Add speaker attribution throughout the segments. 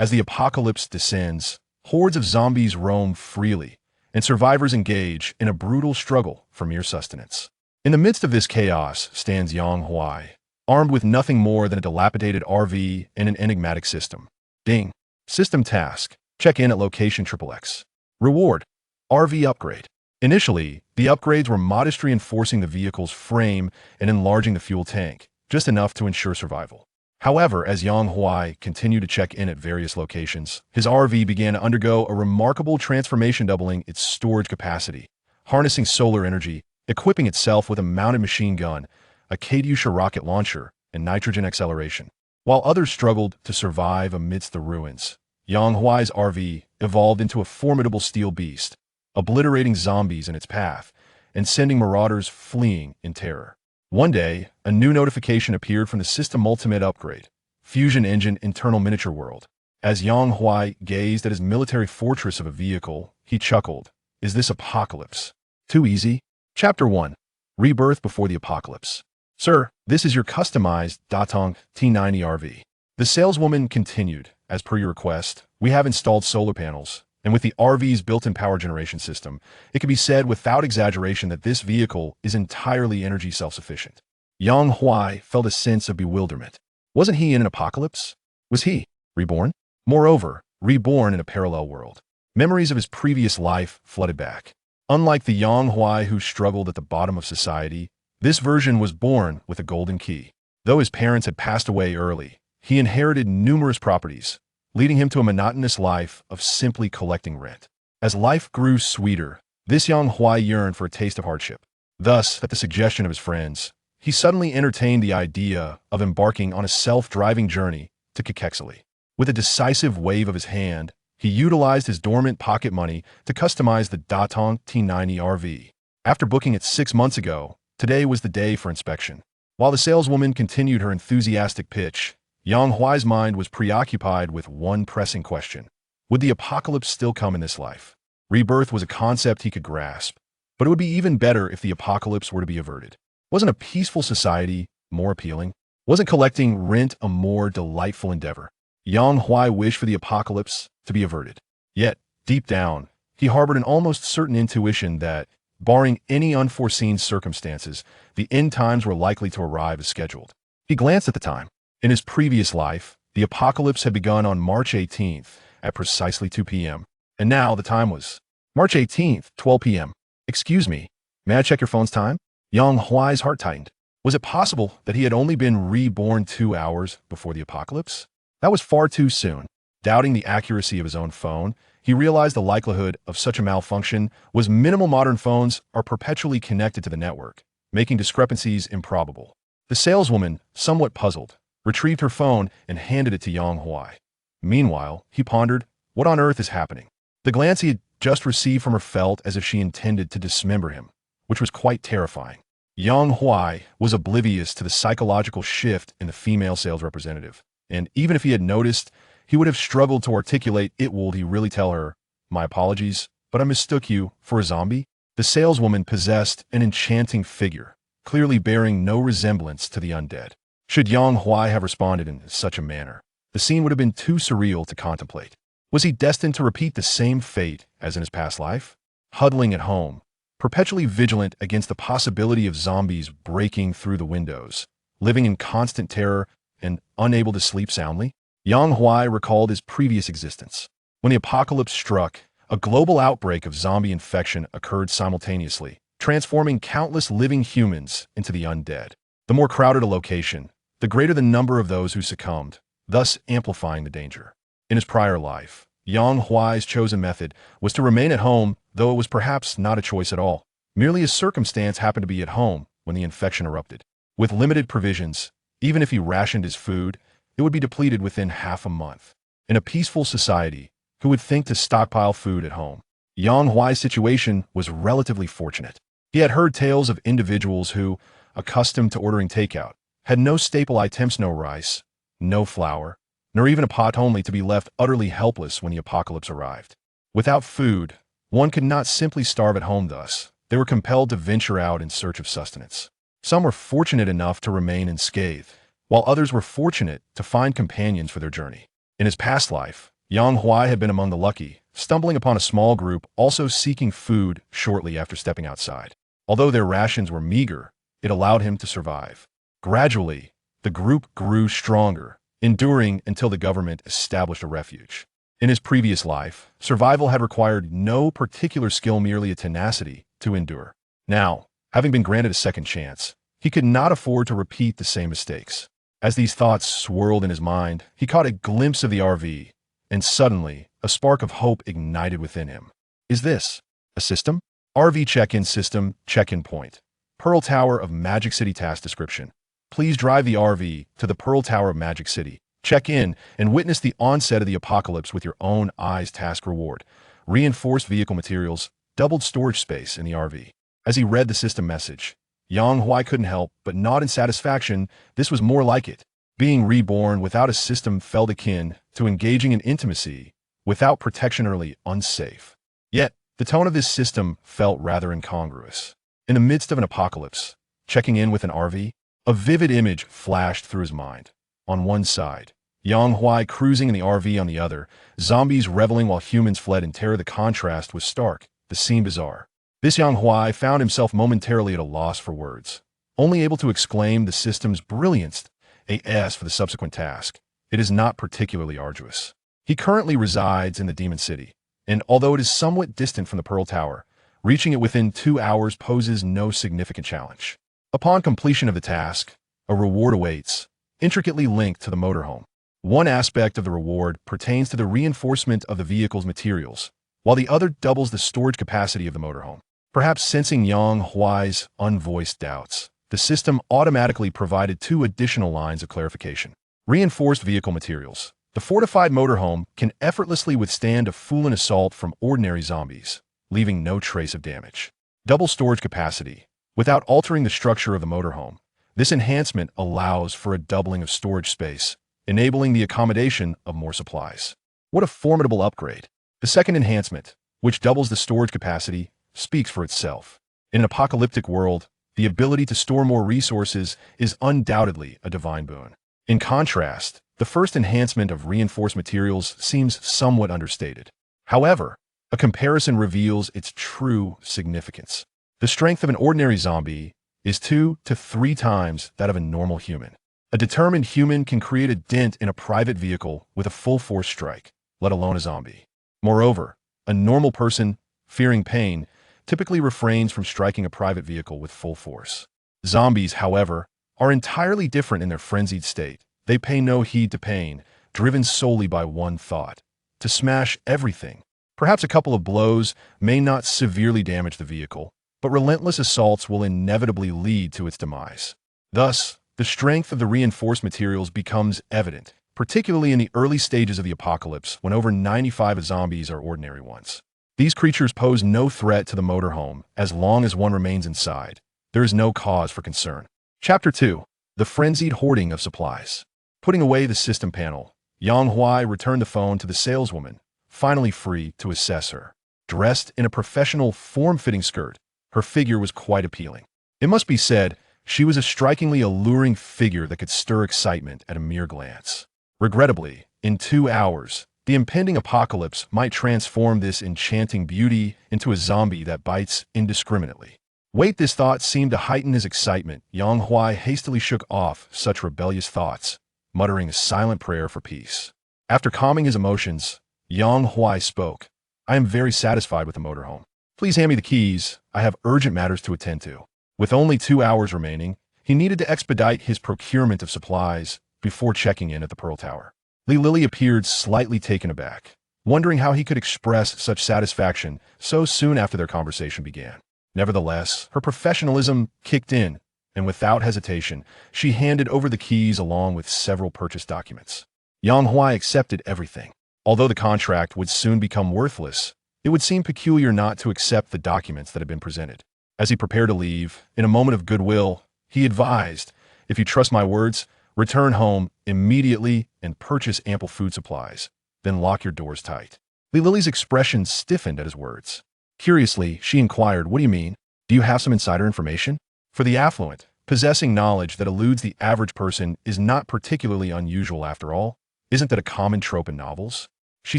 Speaker 1: As the apocalypse descends, hordes of zombies roam freely, and survivors engage in a brutal struggle for mere sustenance. In the midst of this chaos stands Yang Huai, armed with nothing more than a dilapidated RV and an enigmatic system. Ding. System task. Check in at location XXX. Reward. RV upgrade. Initially, the upgrades were modest, reinforcing the vehicle's frame and enlarging the fuel tank, just enough to ensure survival. However, as Yang Huai continued to check in at various locations, his RV began to undergo a remarkable transformation, doubling its storage capacity, harnessing solar energy, equipping itself with a mounted machine gun, a Katyusha rocket launcher, and nitrogen acceleration. While others struggled to survive amidst the ruins, Yang Huai's RV evolved into a formidable steel beast, obliterating zombies in its path and sending marauders fleeing in terror. One day, a new notification appeared from the system ultimate upgrade, Fusion Engine Internal Miniature World. As Yang Huai gazed at his military fortress of a vehicle, he chuckled. Is this apocalypse too easy? Chapter 1. Rebirth before the apocalypse. Sir, this is your customized Datong T90 RV. The saleswoman continued. As per your request, we have installed solar panels, and with the RV's built-in power generation system, it can be said without exaggeration that this vehicle is entirely energy self-sufficient. Yang Huai felt a sense of bewilderment. Wasn't he in an apocalypse? Was he reborn? Moreover, reborn in a parallel world. Memories of his previous life flooded back. Unlike the Yang Huai who struggled at the bottom of society, this version was born with a golden key. Though his parents had passed away early, he inherited numerous properties, leading him to a monotonous life of simply collecting rent. As life grew sweeter, this Yang Huai yearned for a taste of hardship. Thus, at the suggestion of his friends, he suddenly entertained the idea of embarking on a self-driving journey to Katyusha. With a decisive wave of his hand, he utilized his dormant pocket money to customize the Datong T90 RV. After booking it 6 months ago, today was the day for inspection. While the saleswoman continued her enthusiastic pitch, Yang Huai's mind was preoccupied with one pressing question. Would the apocalypse still come in this life? Rebirth was a concept he could grasp, but it would be even better if the apocalypse were to be averted. Wasn't a peaceful society more appealing? Wasn't collecting rent a more delightful endeavor? Yang Huai wished for the apocalypse to be averted. Yet, deep down, he harbored an almost certain intuition that, barring any unforeseen circumstances, the end times were likely to arrive as scheduled. He glanced at the time. In his previous life, the apocalypse had begun on March 18th at precisely 2 p.m. And now the time was March 18th, 12 p.m. Excuse me, may I check your phone's time? Yang Huai's heart tightened. Was it possible that he had only been reborn 2 hours before the apocalypse? That was far too soon. Doubting the accuracy of his own phone, he realized the likelihood of such a malfunction was minimal. Modern phones are perpetually connected to the network, making discrepancies improbable. The saleswoman, somewhat puzzled, retrieved her phone and handed it to Yang Huai. Meanwhile, he pondered, what on earth is happening? The glance he had just received from her felt as if she intended to dismember him, which was quite terrifying. Yang Huai was oblivious to the psychological shift in the female sales representative, and even if he had noticed, he would have struggled to articulate it. Would he really tell her, my apologies, but I mistook you for a zombie? The saleswoman possessed an enchanting figure, clearly bearing no resemblance to the undead. Should Yang Huai have responded in such a manner, the scene would have been too surreal to contemplate. Was he destined to repeat the same fate as in his past life? Huddling at home, perpetually vigilant against the possibility of zombies breaking through the windows, living in constant terror and unable to sleep soundly? Yang Huai recalled his previous existence. When the apocalypse struck, a global outbreak of zombie infection occurred simultaneously, transforming countless living humans into the undead. The more crowded a location, the greater the number of those who succumbed, thus amplifying the danger. In his prior life, Yang Huai's chosen method was to remain at home, though it was perhaps not a choice at all. Merely a circumstance happened to be at home when the infection erupted. With limited provisions, even if he rationed his food, it would be depleted within half a month. In a peaceful society, who would think to stockpile food at home? Yang Huai's situation was relatively fortunate. He had heard tales of individuals who, accustomed to ordering takeout, had no staple items, no rice, no flour, nor even a pot, only to be left utterly helpless when the apocalypse arrived. Without food, one could not simply starve at home. Thus, they were compelled to venture out in search of sustenance. Some were fortunate enough to remain unscathed, while others were fortunate to find companions for their journey. In his past life, Yang Huai had been among the lucky, stumbling upon a small group also seeking food shortly after stepping outside. Although their rations were meager, it allowed him to survive. Gradually, the group grew stronger, enduring until the government established a refuge. In his previous life, survival had required no particular skill, merely a tenacity to endure. Now, having been granted a second chance, he could not afford to repeat the same mistakes. As these thoughts swirled in his mind, he caught a glimpse of the RV, and suddenly, a spark of hope ignited within him. Is this a system? RV check-in system, check-in point. Pearl Tower of Magic City. Task description. Please drive the RV to the Pearl Tower of Magic City. Check in and witness the onset of the apocalypse with your own eyes. Task reward. Reinforced vehicle materials, doubled storage space in the RV. As he read the system message, Yang Huai couldn't help but nod in satisfaction. This was more like it. Being reborn without a system felt akin to engaging in intimacy without protection, early unsafe. Yet, the tone of this system felt rather incongruous. In the midst of an apocalypse, checking in with an RV, a vivid image flashed through his mind. On one side, Yang Huai cruising in the RV; on the other, zombies reveling while humans fled in terror. The contrast was stark, the scene bizarre. This Yang Huai found himself momentarily at a loss for words, only able to exclaim the system's brilliance. AS for the subsequent task. It is not particularly arduous. He currently resides in the Demon City, and although it is somewhat distant from the Pearl Tower, reaching it within 2 hours poses no significant challenge. Upon completion of the task, a reward awaits, intricately linked to the motorhome. One aspect of the reward pertains to the reinforcement of the vehicle's materials, while the other doubles the storage capacity of the motorhome. Perhaps sensing Yang Huai's unvoiced doubts, the system automatically provided 2 additional lines of clarification. Reinforced vehicle materials. The fortified motorhome can effortlessly withstand a full-on assault from ordinary zombies, leaving no trace of damage. Double storage capacity. Without altering the structure of the motorhome, this enhancement allows for a doubling of storage space, enabling the accommodation of more supplies. What a formidable upgrade! The second enhancement, which doubles the storage capacity, speaks for itself. In an apocalyptic world, the ability to store more resources is undoubtedly a divine boon. In contrast, the first enhancement of reinforced materials seems somewhat understated. However, a comparison reveals its true significance. The strength of an ordinary zombie is 2 to 3 times that of a normal human. A determined human can create a dent in a private vehicle with a full-force strike, let alone a zombie. Moreover, a normal person, fearing pain, typically refrains from striking a private vehicle with full force. Zombies, however, are entirely different in their frenzied state. They pay no heed to pain, driven solely by one thought: to smash everything. Perhaps a couple of blows may not severely damage the vehicle, but relentless assaults will inevitably lead to its demise. Thus, the strength of the reinforced materials becomes evident, particularly in the early stages of the apocalypse when over 95% of zombies are ordinary ones. These creatures pose no threat to the motorhome as long as one remains inside. There is no cause for concern. Chapter 2. The Frenzied Hoarding of Supplies. Putting away the system panel, Yang Huai returned the phone to the saleswoman, finally free to assess her. Dressed in a professional, form-fitting skirt, her figure was quite appealing. It must be said, she was a strikingly alluring figure that could stir excitement at a mere glance. Regrettably, in 2 hours, the impending apocalypse might transform this enchanting beauty into a zombie that bites indiscriminately. Wait, this thought seemed to heighten his excitement. Yang Huai hastily shook off such rebellious thoughts, muttering a silent prayer for peace. After calming his emotions, Yang Huai spoke. I am very satisfied with the motorhome. Please hand me the keys. I have urgent matters to attend to. With only 2 hours remaining, he needed to expedite his procurement of supplies before checking in at the Pearl Tower. Li Lily appeared slightly taken aback, wondering how he could express such satisfaction so soon after their conversation began. Nevertheless, her professionalism kicked in, and without hesitation, she handed over the keys along with several purchase documents. Yang Huai accepted everything. Although the contract would soon become worthless, it would seem peculiar not to accept the documents that had been presented. As he prepared to leave, in a moment of goodwill, he advised, if you trust my words, return home immediately and purchase ample food supplies, then lock your doors tight. Li Lily's expression stiffened at his words. Curiously, she inquired, what do you mean? Do you have some insider information? For the affluent, possessing knowledge that eludes the average person is not particularly unusual after all. Isn't that a common trope in novels? She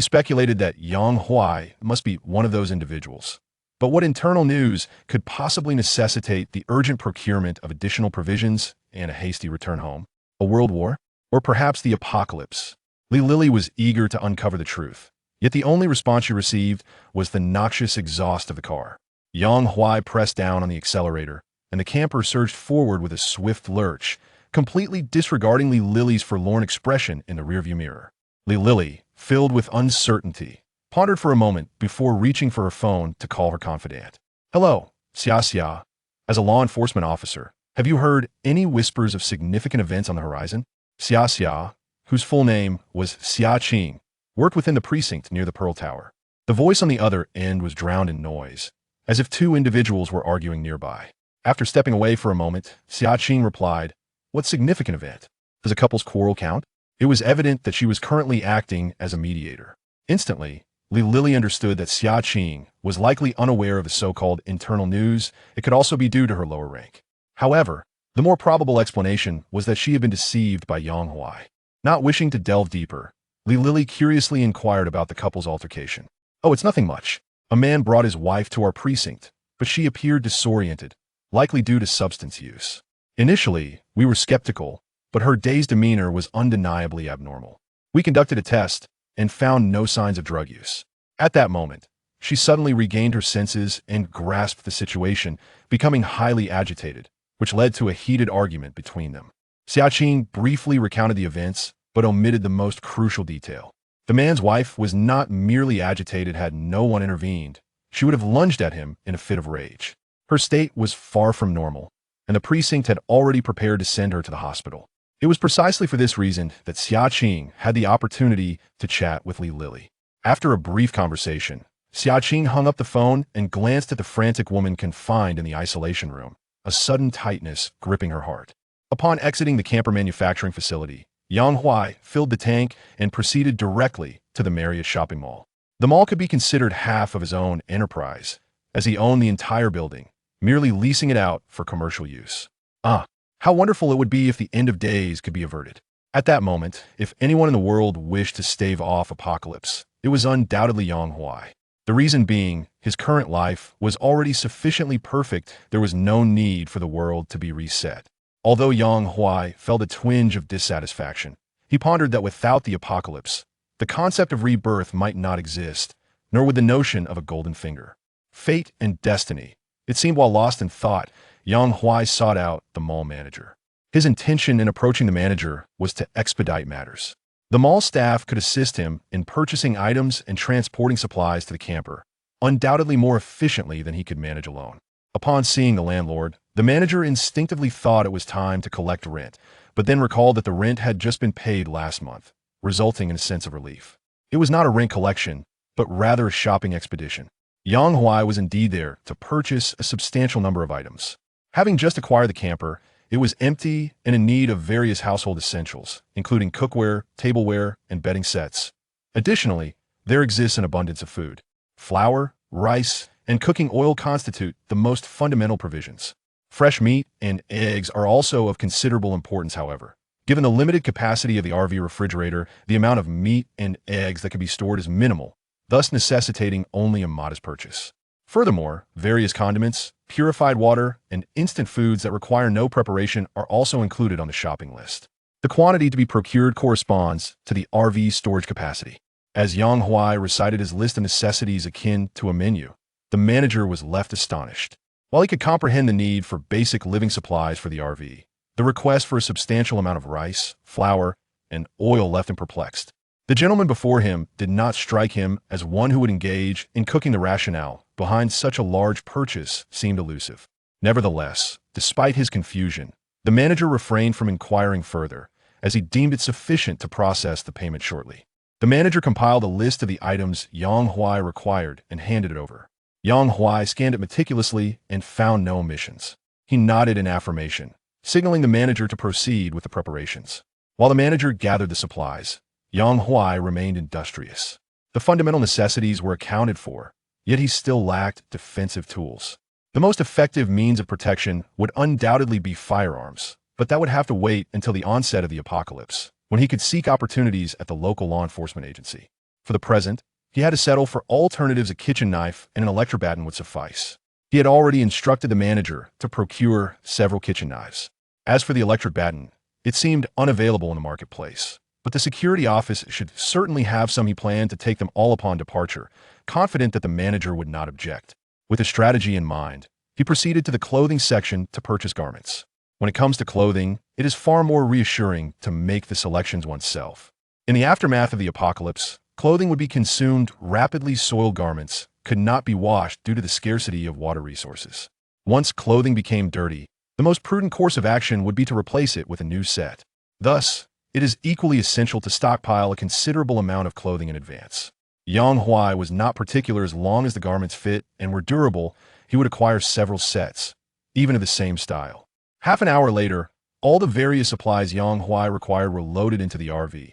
Speaker 1: speculated that Yang Huai must be one of those individuals. But what internal news could possibly necessitate the urgent procurement of additional provisions and a hasty return home? A world war? Or perhaps the apocalypse? Li Lily was eager to uncover the truth. Yet the only response she received was the noxious exhaust of the car. Yang Huai pressed down on the accelerator, and the camper surged forward with a swift lurch, completely disregarding Li Lily's forlorn expression in the rearview mirror. Li Lily, filled with uncertainty, pondered for a moment before reaching for her phone to call her confidant. "Hello, Xia. As a law enforcement officer, have you heard any whispers of significant events on the horizon?" Xia, whose full name was Xia Qing, worked within the precinct near the Pearl Tower. The voice on the other end was drowned in noise, as if two individuals were arguing nearby. After stepping away for a moment, Xia Qing replied, "What significant event? Does a couple's quarrel count?" It was evident that she was currently acting as a mediator. Instantly, Li Lily understood that Xia Qing was likely unaware of the so-called internal news. It could also be due to her lower rank. However, the more probable explanation was that she had been deceived by Yang Huai. Not wishing to delve deeper, Li Lily curiously inquired about the couple's altercation. "Oh, it's nothing much. A man brought his wife to our precinct, but she appeared disoriented, likely due to substance use. Initially, we were skeptical, but her dazed demeanor was undeniably abnormal. We conducted a test and found no signs of drug use." At that moment, she suddenly regained her senses and grasped the situation, becoming highly agitated, which led to a heated argument between them. Xiaqing briefly recounted the events, but omitted the most crucial detail. The man's wife was not merely agitated had no one intervened. She would have lunged at him in a fit of rage. Her state was far from normal, and the precinct had already prepared to send her to the hospital. It was precisely for this reason that Xia Qing had the opportunity to chat with Li Lily. After a brief conversation, Xia Qing hung up the phone and glanced at the frantic woman confined in the isolation room, a sudden tightness gripping her heart. Upon exiting the camper manufacturing facility, Yang Huai filled the tank and proceeded directly to the Marriott shopping mall. The mall could be considered half of his own enterprise, as he owned the entire building, merely leasing it out for commercial use. How wonderful it would be if the end of days could be averted. At that moment, if anyone in the world wished to stave off apocalypse, it was undoubtedly Yang Huai. The reason being, his current life was already sufficiently perfect, there was no need for the world to be reset. Although Yang Huai felt a twinge of dissatisfaction, he pondered that without the apocalypse, the concept of rebirth might not exist, nor would the notion of a golden finger. Fate and destiny. It seemed while lost in thought, Yang Huai sought out the mall manager. His intention in approaching the manager was to expedite matters. The mall staff could assist him in purchasing items and transporting supplies to the camper, undoubtedly more efficiently than he could manage alone. Upon seeing the landlord, the manager instinctively thought it was time to collect rent, but then recalled that the rent had just been paid last month, resulting in a sense of relief. It was not a rent collection, but rather a shopping expedition. Yang Huai was indeed there to purchase a substantial number of items. Having just acquired the camper, it was empty and in need of various household essentials, including cookware, tableware, and bedding sets. Additionally, there exists an abundance of food. Flour, rice, and cooking oil constitute the most fundamental provisions. Fresh meat and eggs are also of considerable importance, however. Given the limited capacity of the RV refrigerator, the amount of meat and eggs that can be stored is minimal, thus necessitating only a modest purchase. Furthermore, various condiments, purified water, and instant foods that require no preparation are also included on the shopping list. The quantity to be procured corresponds to the RV storage capacity. As Yang Huai recited his list of necessities akin to a menu, the manager was left astonished. While he could comprehend the need for basic living supplies for the RV, the request for a substantial amount of rice, flour, and oil left him perplexed. The gentleman before him did not strike him as one who would engage in cooking. The rationale behind such a large purchase seemed elusive. Nevertheless, despite his confusion, the manager refrained from inquiring further, as he deemed it sufficient to process the payment shortly. The manager compiled a list of the items Yang Huai required and handed it over. Yang Huai scanned it meticulously and found no omissions. He nodded in affirmation, signaling the manager to proceed with the preparations. While the manager gathered the supplies, Yang Huai remained industrious. The fundamental necessities were accounted for, yet he still lacked defensive tools. The most effective means of protection would undoubtedly be firearms, but that would have to wait until the onset of the apocalypse, when he could seek opportunities at the local law enforcement agency. For the present, he had to settle for alternatives. A kitchen knife and an electric baton would suffice. He had already instructed the manager to procure several kitchen knives. As for the electric baton, it seemed unavailable in the marketplace, but the security office should certainly have some. He planned to take them all upon departure, confident that the manager would not object. With a strategy in mind, he proceeded to the clothing section to purchase garments. When it comes to clothing, it is far more reassuring to make the selections oneself. In the aftermath of the apocalypse, clothing would be consumed rapidly. Soiled garments could not be washed due to the scarcity of water resources. Once clothing became dirty, the most prudent course of action would be to replace it with a new set. Thus, it is equally essential to stockpile a considerable amount of clothing in advance. Yang Huai was not particular. As long as the garments fit and were durable, he would acquire several sets, even of the same style. Half an hour later, all the various supplies Yang Huai required were loaded into the RV.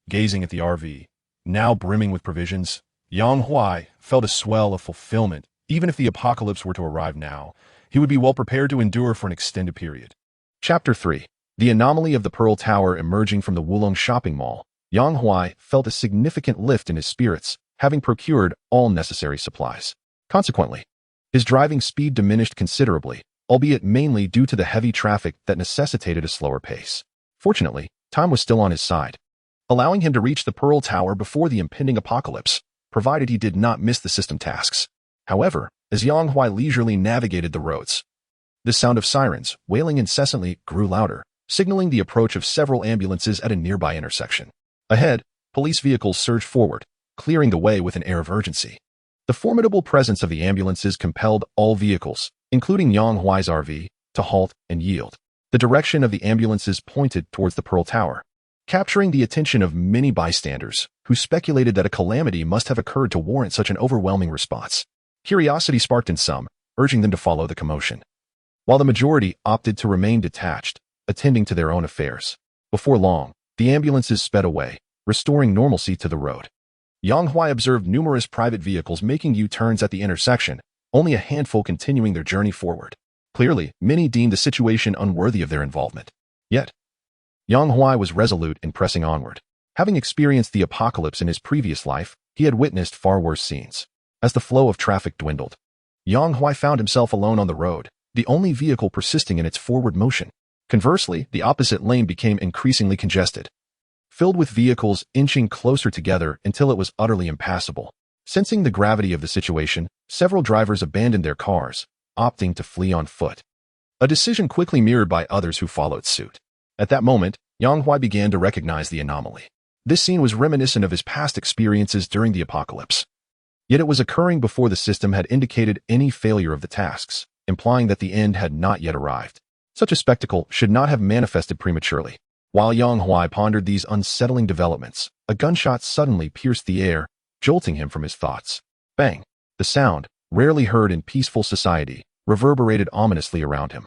Speaker 1: Gazing at the RV, now brimming with provisions, Yang Huai felt a swell of fulfillment. Even if the apocalypse were to arrive now, he would be well prepared to endure for an extended period. Chapter 3. The anomaly of the Pearl Tower. Emerging from the Wulong shopping mall, Yang Huai felt a significant lift in his spirits, having procured all necessary supplies. Consequently, his driving speed diminished considerably, albeit mainly due to the heavy traffic that necessitated a slower pace. Fortunately, time was still on his side, allowing him to reach the Pearl Tower before the impending apocalypse, provided he did not miss the system tasks. However, as Yang Huai leisurely navigated the roads, the sound of sirens, wailing incessantly, grew louder, signaling the approach of several ambulances at a nearby intersection. Ahead, police vehicles surged forward, clearing the way with an air of urgency. The formidable presence of the ambulances compelled all vehicles, including Yang Huai's RV, to halt and yield. The direction of the ambulances pointed towards the Pearl Tower, capturing the attention of many bystanders, who speculated that a calamity must have occurred to warrant such an overwhelming response. Curiosity sparked in some, urging them to follow the commotion, while the majority opted to remain detached, attending to their own affairs. Before long, the ambulances sped away, restoring normalcy to the road. Yang Huai observed numerous private vehicles making U-turns at the intersection, only a handful continuing their journey forward. Clearly, many deemed the situation unworthy of their involvement. Yet, Yang Huai was resolute in pressing onward. Having experienced the apocalypse in his previous life, he had witnessed far worse scenes. As the flow of traffic dwindled, Yang Huai found himself alone on the road, the only vehicle persisting in its forward motion. Conversely, the opposite lane became increasingly congested, filled with vehicles inching closer together until it was utterly impassable. Sensing the gravity of the situation, several drivers abandoned their cars, opting to flee on foot. A decision quickly mirrored by others who followed suit. At that moment, Yang Huai began to recognize the anomaly. This scene was reminiscent of his past experiences during the apocalypse. Yet it was occurring before the system had indicated any failure of the tasks, implying that the end had not yet arrived. Such a spectacle should not have manifested prematurely. While Yang Huai pondered these unsettling developments, a gunshot suddenly pierced the air, jolting him from his thoughts. Bang! The sound, rarely heard in peaceful society, reverberated ominously around him,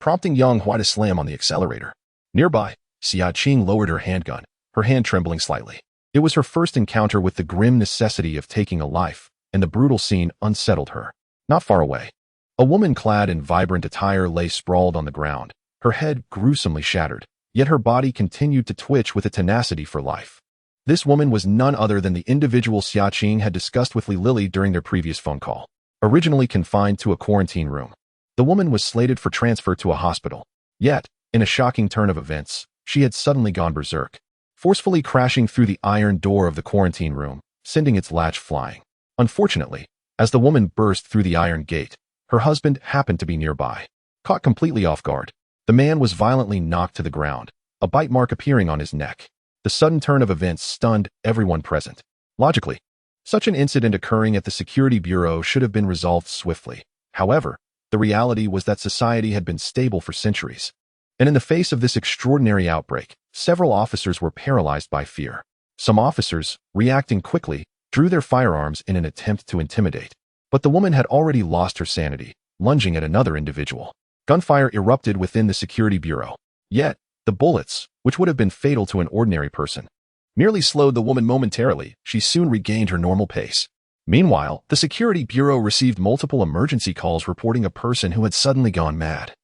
Speaker 1: prompting Yang Huai to slam on the accelerator. Nearby, Xia Qing lowered her handgun, her hand trembling slightly. It was her first encounter with the grim necessity of taking a life, and the brutal scene unsettled her. Not far away, a woman clad in vibrant attire lay sprawled on the ground, her head gruesomely shattered, yet her body continued to twitch with a tenacity for life. This woman was none other than the individual Xia Qing had discussed with Li Lily during their previous phone call. Originally confined to a quarantine room, the woman was slated for transfer to a hospital. Yet, in a shocking turn of events, she had suddenly gone berserk, forcefully crashing through the iron door of the quarantine room, sending its latch flying. Unfortunately, as the woman burst through the iron gate, her husband happened to be nearby. Caught completely off guard, the man was violently knocked to the ground, a bite mark appearing on his neck. The sudden turn of events stunned everyone present. Logically, such an incident occurring at the Security Bureau should have been resolved swiftly. However, the reality was that society had been stable for centuries. And in the face of this extraordinary outbreak, several officers were paralyzed by fear. Some officers, reacting quickly, drew their firearms in an attempt to intimidate. But the woman had already lost her sanity, lunging at another individual. Gunfire erupted within the Security Bureau. Yet, the bullets, which would have been fatal to an ordinary person, merely slowed the woman momentarily. She soon regained her normal pace. Meanwhile, the Security Bureau received multiple emergency calls reporting a person who had suddenly gone mad,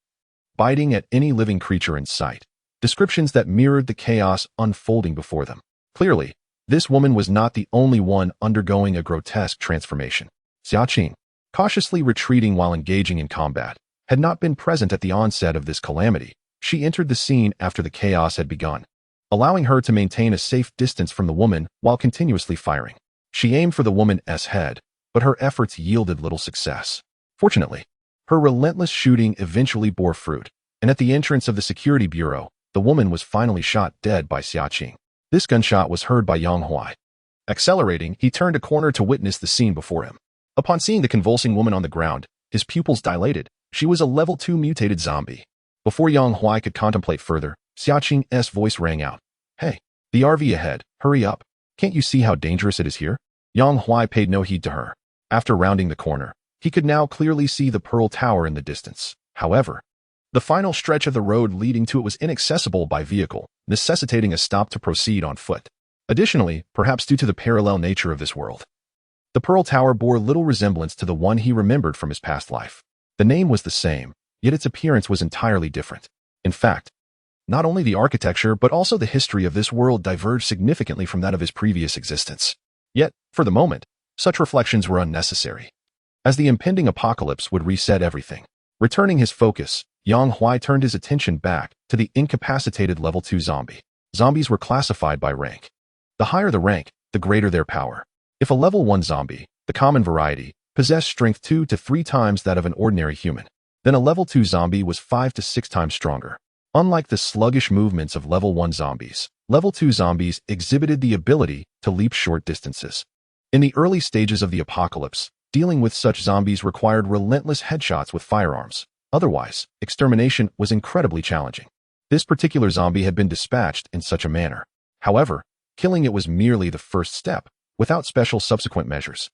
Speaker 1: biting at any living creature in sight. descriptions that mirrored the chaos unfolding before them. Clearly, this woman was not the only one undergoing a grotesque transformation. Xiaqing, cautiously retreating while engaging in combat, had not been present at the onset of this calamity. She entered the scene after the chaos had begun, allowing her to maintain a safe distance from the woman while continuously firing. She aimed for the woman's head, but her efforts yielded little success. Fortunately, her relentless shooting eventually bore fruit, and at the entrance of the security bureau, the woman was finally shot dead by Xiaqing. This gunshot was heard by Yang Huai. Accelerating, he turned a corner to witness the scene before him. Upon seeing the convulsing woman on the ground, his pupils dilated. She was a level 2 mutated zombie. Before Yang Huai could contemplate further, Xiaqing's voice rang out. Hey, the RV ahead, hurry up. Can't you see how dangerous it is here? Yang Huai paid no heed to her. After rounding the corner, he could now clearly see the Pearl Tower in the distance. However, the final stretch of the road leading to it was inaccessible by vehicle, necessitating a stop to proceed on foot. Additionally, perhaps due to the parallel nature of this world, the Pearl Tower bore little resemblance to the one he remembered from his past life. The name was the same, yet its appearance was entirely different. In fact, not only the architecture but also the history of this world diverged significantly from that of his previous existence. Yet, for the moment, such reflections were unnecessary, as the impending apocalypse would reset everything. Returning his focus, Yang Huai turned his attention back to the incapacitated level 2 zombie. Zombies were classified by rank. The higher the rank, the greater their power. If a level 1 zombie, the common variety, possessed strength 2 to 3 times that of an ordinary human, then a level 2 zombie was 5 to 6 times stronger. Unlike the sluggish movements of level 1 zombies, level 2 zombies exhibited the ability to leap short distances. In the early stages of the apocalypse, dealing with such zombies required relentless headshots with firearms. Otherwise, extermination was incredibly challenging. This particular zombie had been dispatched in such a manner. However, killing it was merely the first step, without special subsequent measures.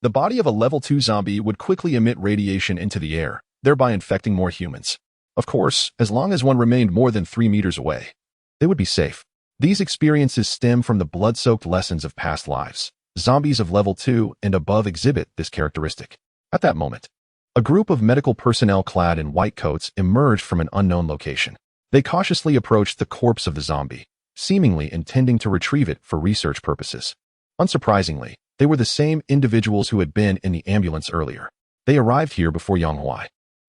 Speaker 1: The body of a level 2 zombie would quickly emit radiation into the air, thereby infecting more humans. Of course, as long as one remained more than 3 meters away, they would be safe. These experiences stem from the blood-soaked lessons of past lives. Zombies of level 2 and above exhibit this characteristic. At that moment, a group of medical personnel clad in white coats emerged from an unknown location. They cautiously approached the corpse of the zombie, seemingly intending to retrieve it for research purposes. Unsurprisingly, they were the same individuals who had been in the ambulance earlier. They arrived here before Yang Huai,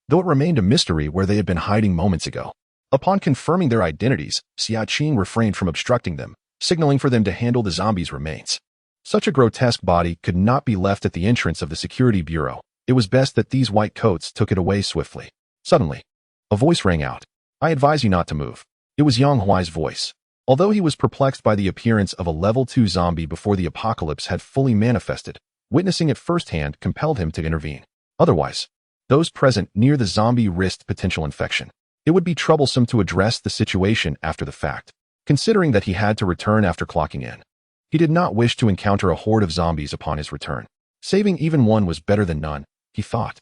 Speaker 1: though it remained a mystery where they had been hiding moments ago. Upon confirming their identities, Xiaqing refrained from obstructing them, signaling for them to handle the zombie's remains. Such a grotesque body could not be left at the entrance of the security bureau. It was best that these white coats took it away swiftly. Suddenly, a voice rang out. I advise you not to move. It was Yang Huai's voice. Although he was perplexed by the appearance of a level 2 zombie before the apocalypse had fully manifested, witnessing it firsthand compelled him to intervene. Otherwise, those present near the zombie risked potential infection. It would be troublesome to address the situation after the fact, considering that he had to return after clocking in. He did not wish to encounter a horde of zombies upon his return. Saving even one was better than none, he thought,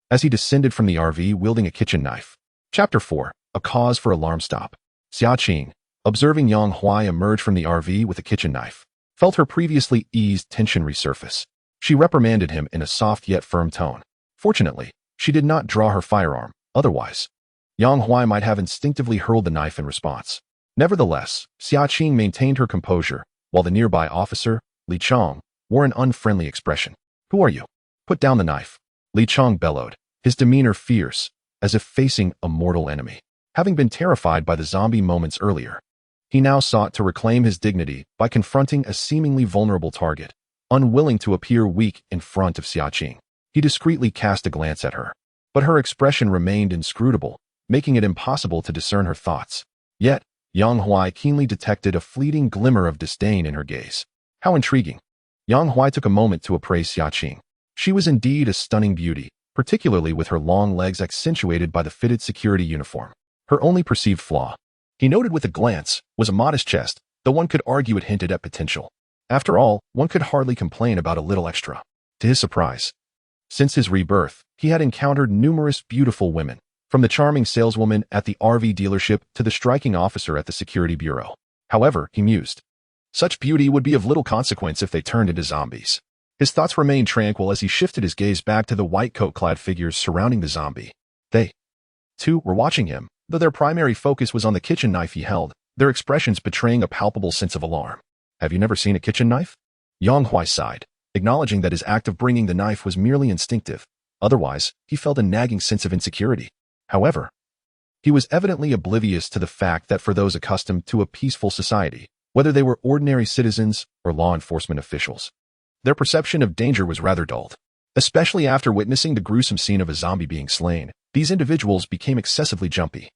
Speaker 1: as he descended from the RV wielding a kitchen knife. Chapter 4. A Cause for Alarm Stop. Xiaqing, observing Yang Huai emerge from the RV with a kitchen knife, felt her previously eased tension resurface. She reprimanded him in a soft yet firm tone. Fortunately, she did not draw her firearm. Otherwise, Yang Huai might have instinctively hurled the knife in response. Nevertheless, Xiaqing maintained her composure, while the nearby officer, Li Chong, wore an unfriendly expression. Who are you? Put down the knife. Li Chong bellowed, his demeanor fierce, as if facing a mortal enemy. Having been terrified by the zombie moments earlier, he now sought to reclaim his dignity by confronting a seemingly vulnerable target. Unwilling to appear weak in front of Xiaqing, he discreetly cast a glance at her. But her expression remained inscrutable, making it impossible to discern her thoughts. Yet, Yang Huai keenly detected a fleeting glimmer of disdain in her gaze. How intriguing. Yang Huai took a moment to appraise Xiaqing. She was indeed a stunning beauty, particularly with her long legs accentuated by the fitted security uniform. Her only perceived flaw, he noted with a glance, was a modest chest, though one could argue it hinted at potential. After all, one could hardly complain about a little extra. To his surprise, since his rebirth, he had encountered numerous beautiful women, from the charming saleswoman at the RV dealership to the striking officer at the security bureau. However, he mused, such beauty would be of little consequence if they turned into zombies. His thoughts remained tranquil as he shifted his gaze back to the white coat-clad figures surrounding the zombie. They, too, were watching him, Though their primary focus was on the kitchen knife he held, their expressions betraying a palpable sense of alarm. Have you never seen a kitchen knife? Yang Huai sighed, acknowledging that his act of bringing the knife was merely instinctive. Otherwise, he felt a nagging sense of insecurity. However, he was evidently oblivious to the fact that for those accustomed to a peaceful society, whether they were ordinary citizens or law enforcement officials, their perception of danger was rather dulled. Especially after witnessing the gruesome scene of a zombie being slain, these individuals became excessively jumpy.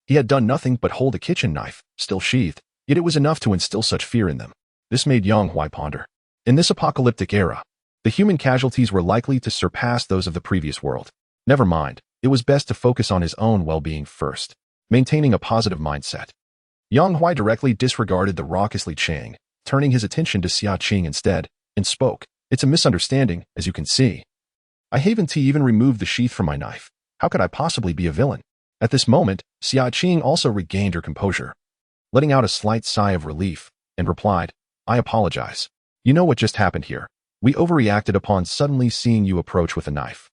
Speaker 1: He had done nothing but hold a kitchen knife, still sheathed, yet it was enough to instill such fear in them. This made Yang Huai ponder. In this apocalyptic era, the human casualties were likely to surpass those of the previous world. Never mind, it was best to focus on his own well-being first, maintaining a positive mindset. Yang Huai directly disregarded the raucous Li Chang, turning his attention to Xia Qing instead, and spoke. It's a misunderstanding, as you can see. I haven't even removed the sheath from my knife. How could I possibly be a villain? At this moment, Xia Qing also regained her composure, letting out a slight sigh of relief, and replied, I apologize. You know what just happened here. We overreacted upon suddenly seeing you approach with a knife.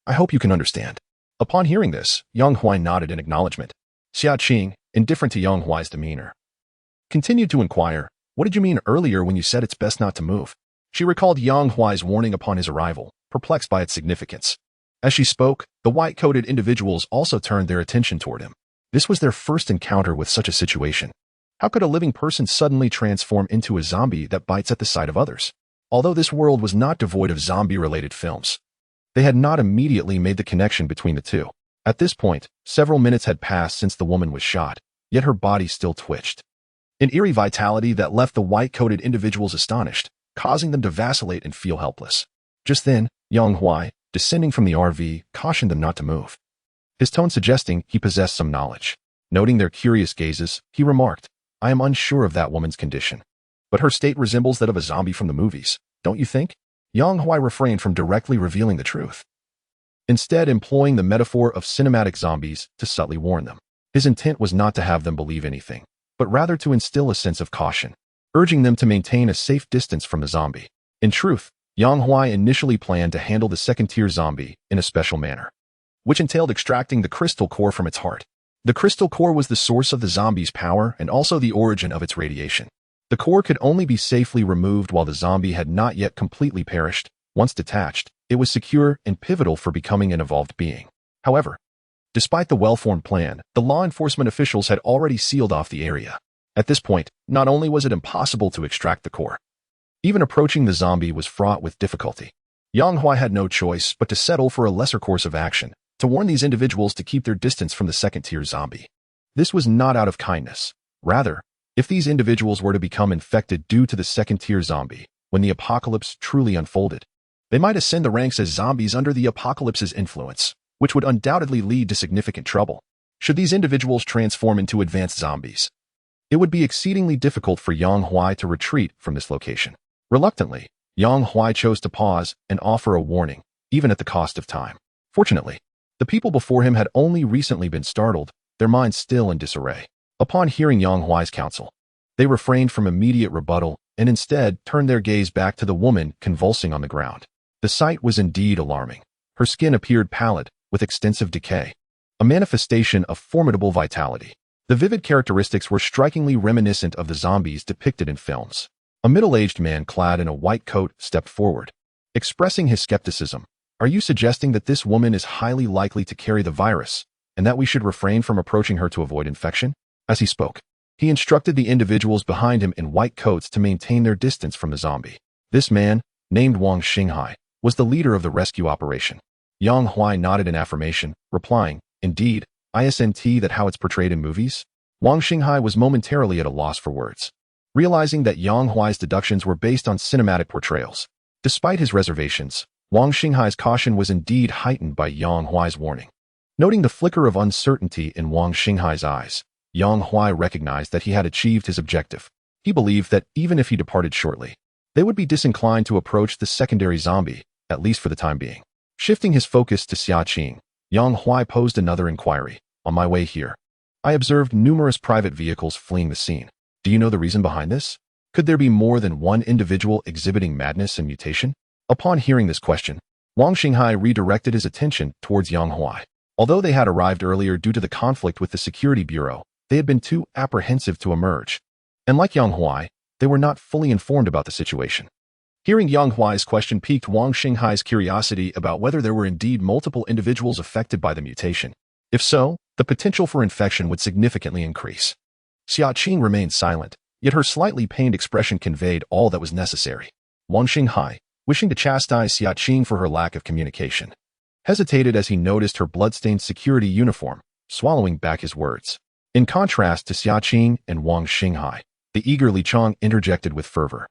Speaker 1: I hope you can understand. Upon hearing this, Yang Huai nodded in acknowledgement. Xia Qing, indifferent to Yang Huai's demeanor, continued to inquire, what did you mean earlier when you said it's best not to move? She recalled Yang Huai's warning upon his arrival, perplexed by its significance. As she spoke, the white-coated individuals also turned their attention toward him. This was their first encounter with such a situation. How could a living person suddenly transform into a zombie that bites at the sight of others? Although this world was not devoid of zombie-related films, they had not immediately made the connection between the two. At this point, several minutes had passed since the woman was shot, yet her body still twitched. An eerie vitality that left the white-coated individuals astonished, causing them to vacillate and feel helpless. Just then, Yang Huai, descending from the RV, cautioned them not to move, his tone suggesting he possessed some knowledge. Noting their curious gazes, he remarked, I am unsure of that woman's condition, but her state resembles that of a zombie from the movies, don't you think? Yang Huai refrained from directly revealing the truth, instead employing the metaphor of cinematic zombies to subtly warn them. His intent was not to have them believe anything, but rather to instill a sense of caution, urging them to maintain a safe distance from the zombie. In truth, Yang Huai initially planned to handle the second-tier zombie in a special manner, which entailed extracting the crystal core from its heart. The crystal core was the source of the zombie's power and also the origin of its radiation. The core could only be safely removed while the zombie had not yet completely perished. Once detached, it was secure and pivotal for becoming an evolved being. However, despite the well-formed plan, the law enforcement officials had already sealed off the area. At this point, not only was it impossible to extract the core, even approaching the zombie was fraught with difficulty. Yang Huai had no choice but to settle for a lesser course of action, to warn these individuals to keep their distance from the second-tier zombie. This was not out of kindness. Rather, if these individuals were to become infected due to the second-tier zombie, when the apocalypse truly unfolded, they might ascend the ranks as zombies under the apocalypse's influence, which would undoubtedly lead to significant trouble. Should these individuals transform into advanced zombies, it would be exceedingly difficult for Yang Huai to retreat from this location. Reluctantly, Yang Huai chose to pause and offer a warning, even at the cost of time. Fortunately, the people before him had only recently been startled, their minds still in disarray. Upon hearing Yang Huai's counsel, they refrained from immediate rebuttal and instead turned their gaze back to the woman convulsing on the ground. The sight was indeed alarming. Her skin appeared pallid, with extensive decay, a manifestation of formidable vitality. The vivid characteristics were strikingly reminiscent of the zombies depicted in films. A middle-aged man clad in a white coat stepped forward, expressing his skepticism. Are you suggesting that this woman is highly likely to carry the virus, and that we should refrain from approaching her to avoid infection? As he spoke, he instructed the individuals behind him in white coats to maintain their distance from the zombie. This man, named Wang Xinghai, was the leader of the rescue operation. Yang Huai nodded in affirmation, replying, Indeed, isn't that how it's portrayed in movies? Wang Xinghai was momentarily at a loss for words, realizing that Yang Huai's deductions were based on cinematic portrayals. Despite his reservations, Wang Xinghai's caution was indeed heightened by Yang Huai's warning. Noting the flicker of uncertainty in Wang Xinghai's eyes, Yang Huai recognized that he had achieved his objective. He believed that even if he departed shortly, they would be disinclined to approach the secondary zombie, at least for the time being. Shifting his focus to Xia Qing, Yang Huai posed another inquiry. On my way here, I observed numerous private vehicles fleeing the scene. Do you know the reason behind this? Could there be more than one individual exhibiting madness and mutation? Upon hearing this question, Wang Xinghai redirected his attention towards Yang Huai. Although they had arrived earlier due to the conflict with the Security Bureau, they had been too apprehensive to emerge. And like Yang Huai, they were not fully informed about the situation. Hearing Yang Huai's question piqued Wang Xinghai's curiosity about whether there were indeed multiple individuals affected by the mutation. If so, the potential for infection would significantly increase. Xia Qing remained silent, yet her slightly pained expression conveyed all that was necessary. Wang Xinghai, wishing to chastise Xia Qing for her lack of communication, hesitated as he noticed her bloodstained security uniform, swallowing back his words. In contrast to Xia Qing and Wang Xinghai, the eager Li Chong interjected with fervor.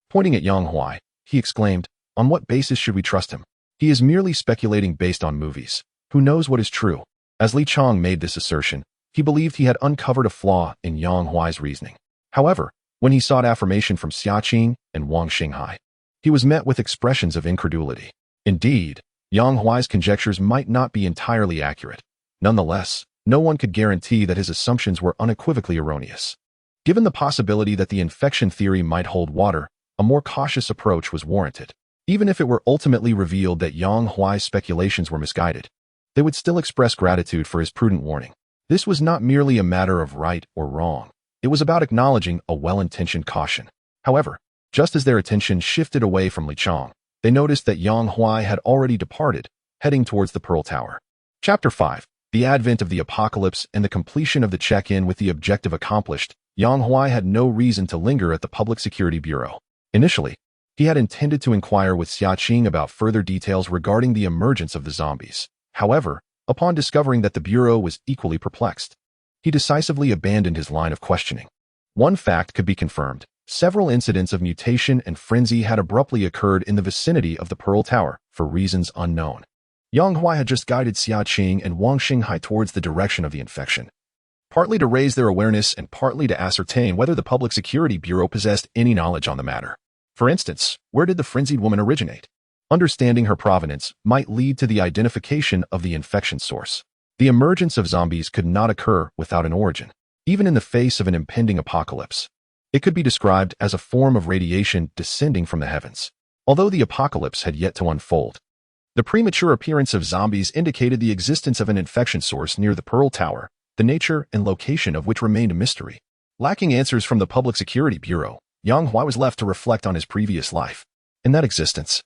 Speaker 1: Pointing at Yang Huai, he exclaimed, "On what basis should we trust him? He is merely speculating based on movies. Who knows what is true?" As Li Chong made this assertion, he believed he had uncovered a flaw in Yang Huai's reasoning. However, when he sought affirmation from Xia Qing and Wang Xinghai, he was met with expressions of incredulity. Indeed, Yang Huai's conjectures might not be entirely accurate. Nonetheless, no one could guarantee that his assumptions were unequivocally erroneous. Given the possibility that the infection theory might hold water, a more cautious approach was warranted. Even if it were ultimately revealed that Yang Huai's speculations were misguided, they would still express gratitude for his prudent warning. This was not merely a matter of right or wrong. It was about acknowledging a well-intentioned caution. However, just as their attention shifted away from Li Chong, they noticed that Yang Huai had already departed, heading towards the Pearl Tower. Chapter 5. The advent of the apocalypse and the completion of the check-in with the objective accomplished, Yang Huai had no reason to linger at the Public Security Bureau. Initially, he had intended to inquire with Xia Qing about further details regarding the emergence of the zombies. However, upon discovering that the Bureau was equally perplexed, he decisively abandoned his line of questioning. One fact could be confirmed. Several incidents of mutation and frenzy had abruptly occurred in the vicinity of the Pearl Tower for reasons unknown. Yang Huai had just guided Xia Qing and Wang Xinghai towards the direction of the infection, partly to raise their awareness and partly to ascertain whether the Public Security Bureau possessed any knowledge on the matter. For instance, where did the frenzied woman originate? Understanding her provenance might lead to the identification of the infection source. The emergence of zombies could not occur without an origin, even in the face of an impending apocalypse. It could be described as a form of radiation descending from the heavens. Although the apocalypse had yet to unfold, the premature appearance of zombies indicated the existence of an infection source near the Pearl Tower, the nature and location of which remained a mystery. Lacking answers from the Public Security Bureau, Yang Huai was left to reflect on his previous life. In that existence,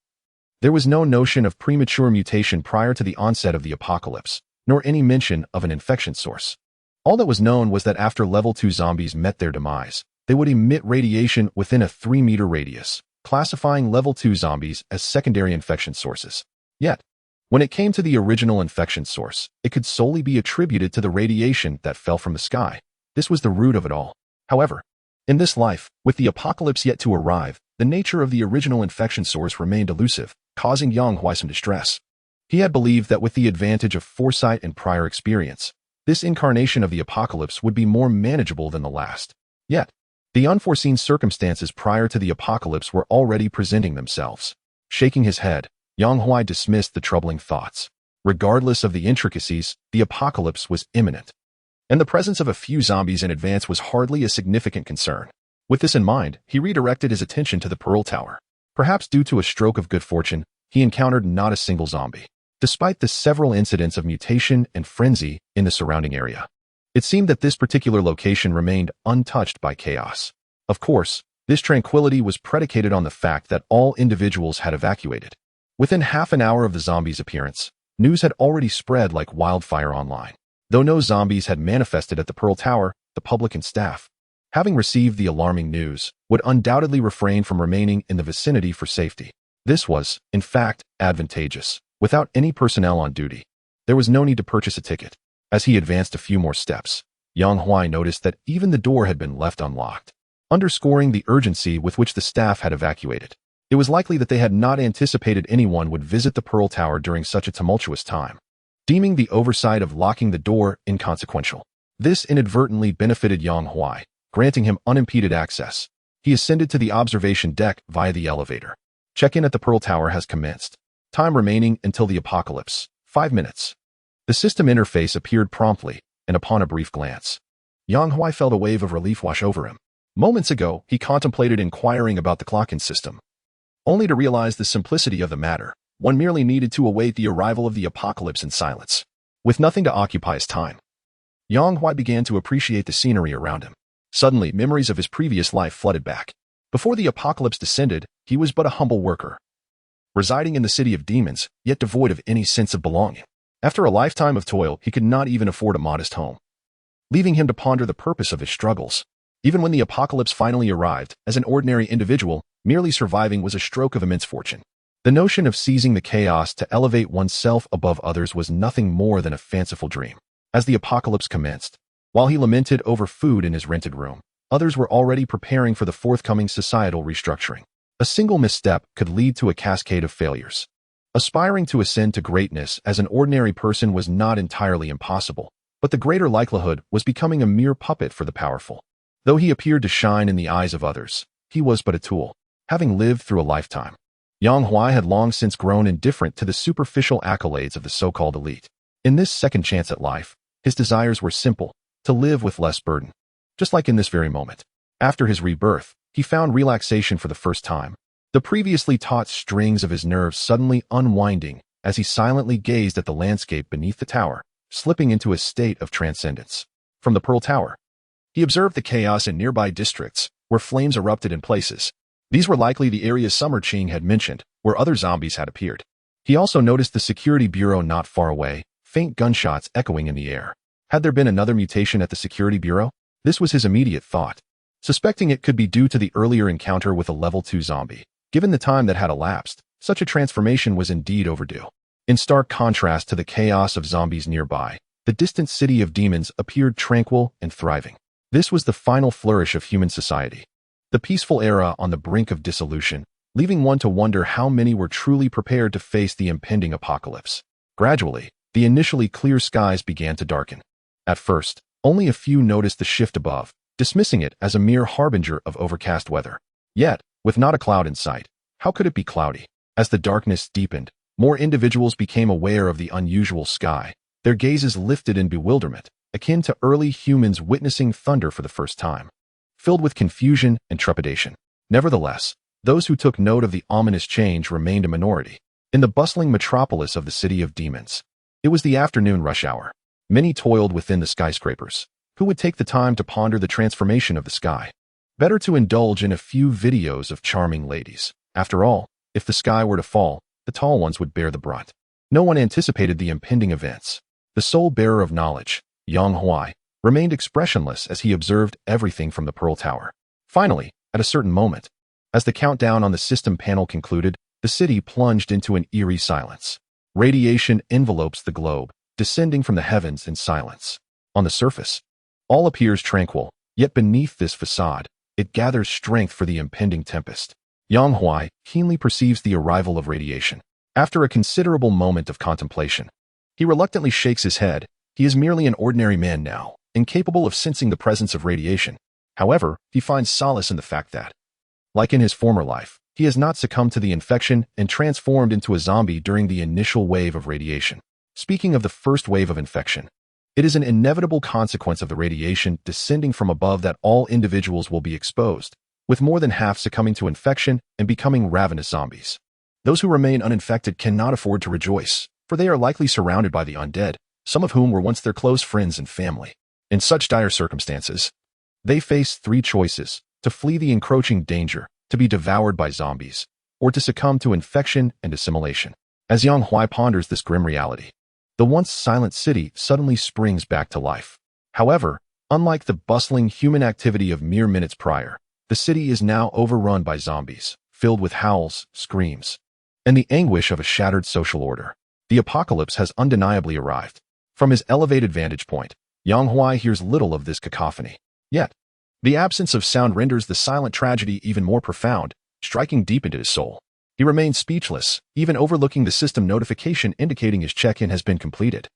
Speaker 1: there was no notion of premature mutation prior to the onset of the apocalypse, nor any mention of an infection source. All that was known was that after level 2 zombies met their demise, they would emit radiation within a 3-meter radius, classifying level 2 zombies as secondary infection sources. Yet, when it came to the original infection source, it could solely be attributed to the radiation that fell from the sky. This was the root of it all. However, in this life, with the apocalypse yet to arrive, the nature of the original infection source remained elusive, causing Yang Huai some distress. He had believed that with the advantage of foresight and prior experience, this incarnation of the apocalypse would be more manageable than the last. Yet, the unforeseen circumstances prior to the apocalypse were already presenting themselves. Shaking his head, Yang Huai dismissed the troubling thoughts. Regardless of the intricacies, the apocalypse was imminent, and the presence of a few zombies in advance was hardly a significant concern. With this in mind, he redirected his attention to the Pearl Tower. Perhaps due to a stroke of good fortune, he encountered not a single zombie, despite the several incidents of mutation and frenzy in the surrounding area. It seemed that this particular location remained untouched by chaos. Of course, this tranquility was predicated on the fact that all individuals had evacuated. Within half an hour of the zombies' appearance, news had already spread like wildfire online. Though no zombies had manifested at the Pearl Tower, the public and staff, having received the alarming news, would undoubtedly refrain from remaining in the vicinity for safety. This was, in fact, advantageous. Without any personnel on duty, there was no need to purchase a ticket. As he advanced a few more steps, Yang Huai noticed that even the door had been left unlocked, underscoring the urgency with which the staff had evacuated. It was likely that they had not anticipated anyone would visit the Pearl Tower during such a tumultuous time. Deeming the oversight of locking the door inconsequential, this inadvertently benefited Yang Huai, granting him unimpeded access. He ascended to the observation deck via the elevator. Check-in at the Pearl Tower has commenced. Time remaining until the apocalypse, 5 minutes. The system interface appeared promptly, and upon a brief glance, Yang Huai felt a wave of relief wash over him. Moments ago, he contemplated inquiring about the clock-in system, only to realize the simplicity of the matter. One merely needed to await the arrival of the apocalypse in silence. with nothing to occupy his time. Yang Huai began to appreciate the scenery around him. Suddenly, memories of his previous life flooded back. Before the apocalypse descended, he was but a humble worker, residing in the city of demons, yet devoid of any sense of belonging. After a lifetime of toil, he could not even afford a modest home, leaving him to ponder the purpose of his struggles. Even when the apocalypse finally arrived, as an ordinary individual, merely surviving was a stroke of immense fortune. The notion of seizing the chaos to elevate oneself above others was nothing more than a fanciful dream. As the apocalypse commenced, while he lamented over food in his rented room, others were already preparing for the forthcoming societal restructuring. A single misstep could lead to a cascade of failures. Aspiring to ascend to greatness as an ordinary person was not entirely impossible, but the greater likelihood was becoming a mere puppet for the powerful. Though he appeared to shine in the eyes of others, he was but a tool, having lived through a lifetime. Yang Huai had long since grown indifferent to the superficial accolades of the so-called elite. In this second chance at life, his desires were simple: to live with less burden. Just like in this very moment. After his rebirth, he found relaxation for the first time, the previously taut strings of his nerves suddenly unwinding as he silently gazed at the landscape beneath the tower, slipping into a state of transcendence. From the Pearl Tower, he observed the chaos in nearby districts, where flames erupted in places. These were likely the areas Summer Ching had mentioned, where other zombies had appeared. He also noticed the security bureau not far away, faint gunshots echoing in the air. Had there been another mutation at the security bureau? This was his immediate thought, suspecting it could be due to the earlier encounter with a level 2 zombie. Given the time that had elapsed, such a transformation was indeed overdue. In stark contrast to the chaos of zombies nearby, the distant city of demons appeared tranquil and thriving. This was the final flourish of human society, the peaceful era on the brink of dissolution, leaving one to wonder how many were truly prepared to face the impending apocalypse. Gradually, the initially clear skies began to darken. At first, only a few noticed the shift above, dismissing it as a mere harbinger of overcast weather. Yet, with not a cloud in sight, how could it be cloudy? As the darkness deepened, more individuals became aware of the unusual sky. Their gazes lifted in bewilderment, akin to early humans witnessing thunder for the first time, filled with confusion and trepidation. Nevertheless, those who took note of the ominous change remained a minority. In the bustling metropolis of the city of demons, it was the afternoon rush hour. Many toiled within the skyscrapers. Who would take the time to ponder the transformation of the sky? Better to indulge in a few videos of charming ladies. After all, if the sky were to fall, the tall ones would bear the brunt. No one anticipated the impending events. The sole bearer of knowledge, Yang Huai, remained expressionless as he observed everything from the Pearl Tower. Finally, at a certain moment, as the countdown on the system panel concluded, the city plunged into an eerie silence. Radiation envelopes the globe, descending from the heavens in silence. On the surface, all appears tranquil, yet beneath this facade, it gathers strength for the impending tempest. Yang Huai keenly perceives the arrival of radiation. After a considerable moment of contemplation, he reluctantly shakes his head. He is merely an ordinary man now, incapable of sensing the presence of radiation. However, he finds solace in the fact that, like in his former life, he has not succumbed to the infection and transformed into a zombie during the initial wave of radiation. Speaking of the first wave of infection, it is an inevitable consequence of the radiation descending from above that all individuals will be exposed, with more than half succumbing to infection and becoming ravenous zombies. Those who remain uninfected cannot afford to rejoice, for they are likely surrounded by the undead, some of whom were once their close friends and family. In such dire circumstances, they face three choices: to flee the encroaching danger, to be devoured by zombies, or to succumb to infection and assimilation. As Yang Huai ponders this grim reality, the once silent city suddenly springs back to life. However, unlike the bustling human activity of mere minutes prior, the city is now overrun by zombies, filled with howls, screams, and the anguish of a shattered social order. The apocalypse has undeniably arrived. From his elevated vantage point, Yang Huai hears little of this cacophony. Yet, the absence of sound renders the silent tragedy even more profound, striking deep into his soul. He remains speechless, even overlooking the system notification indicating his check-in has been completed,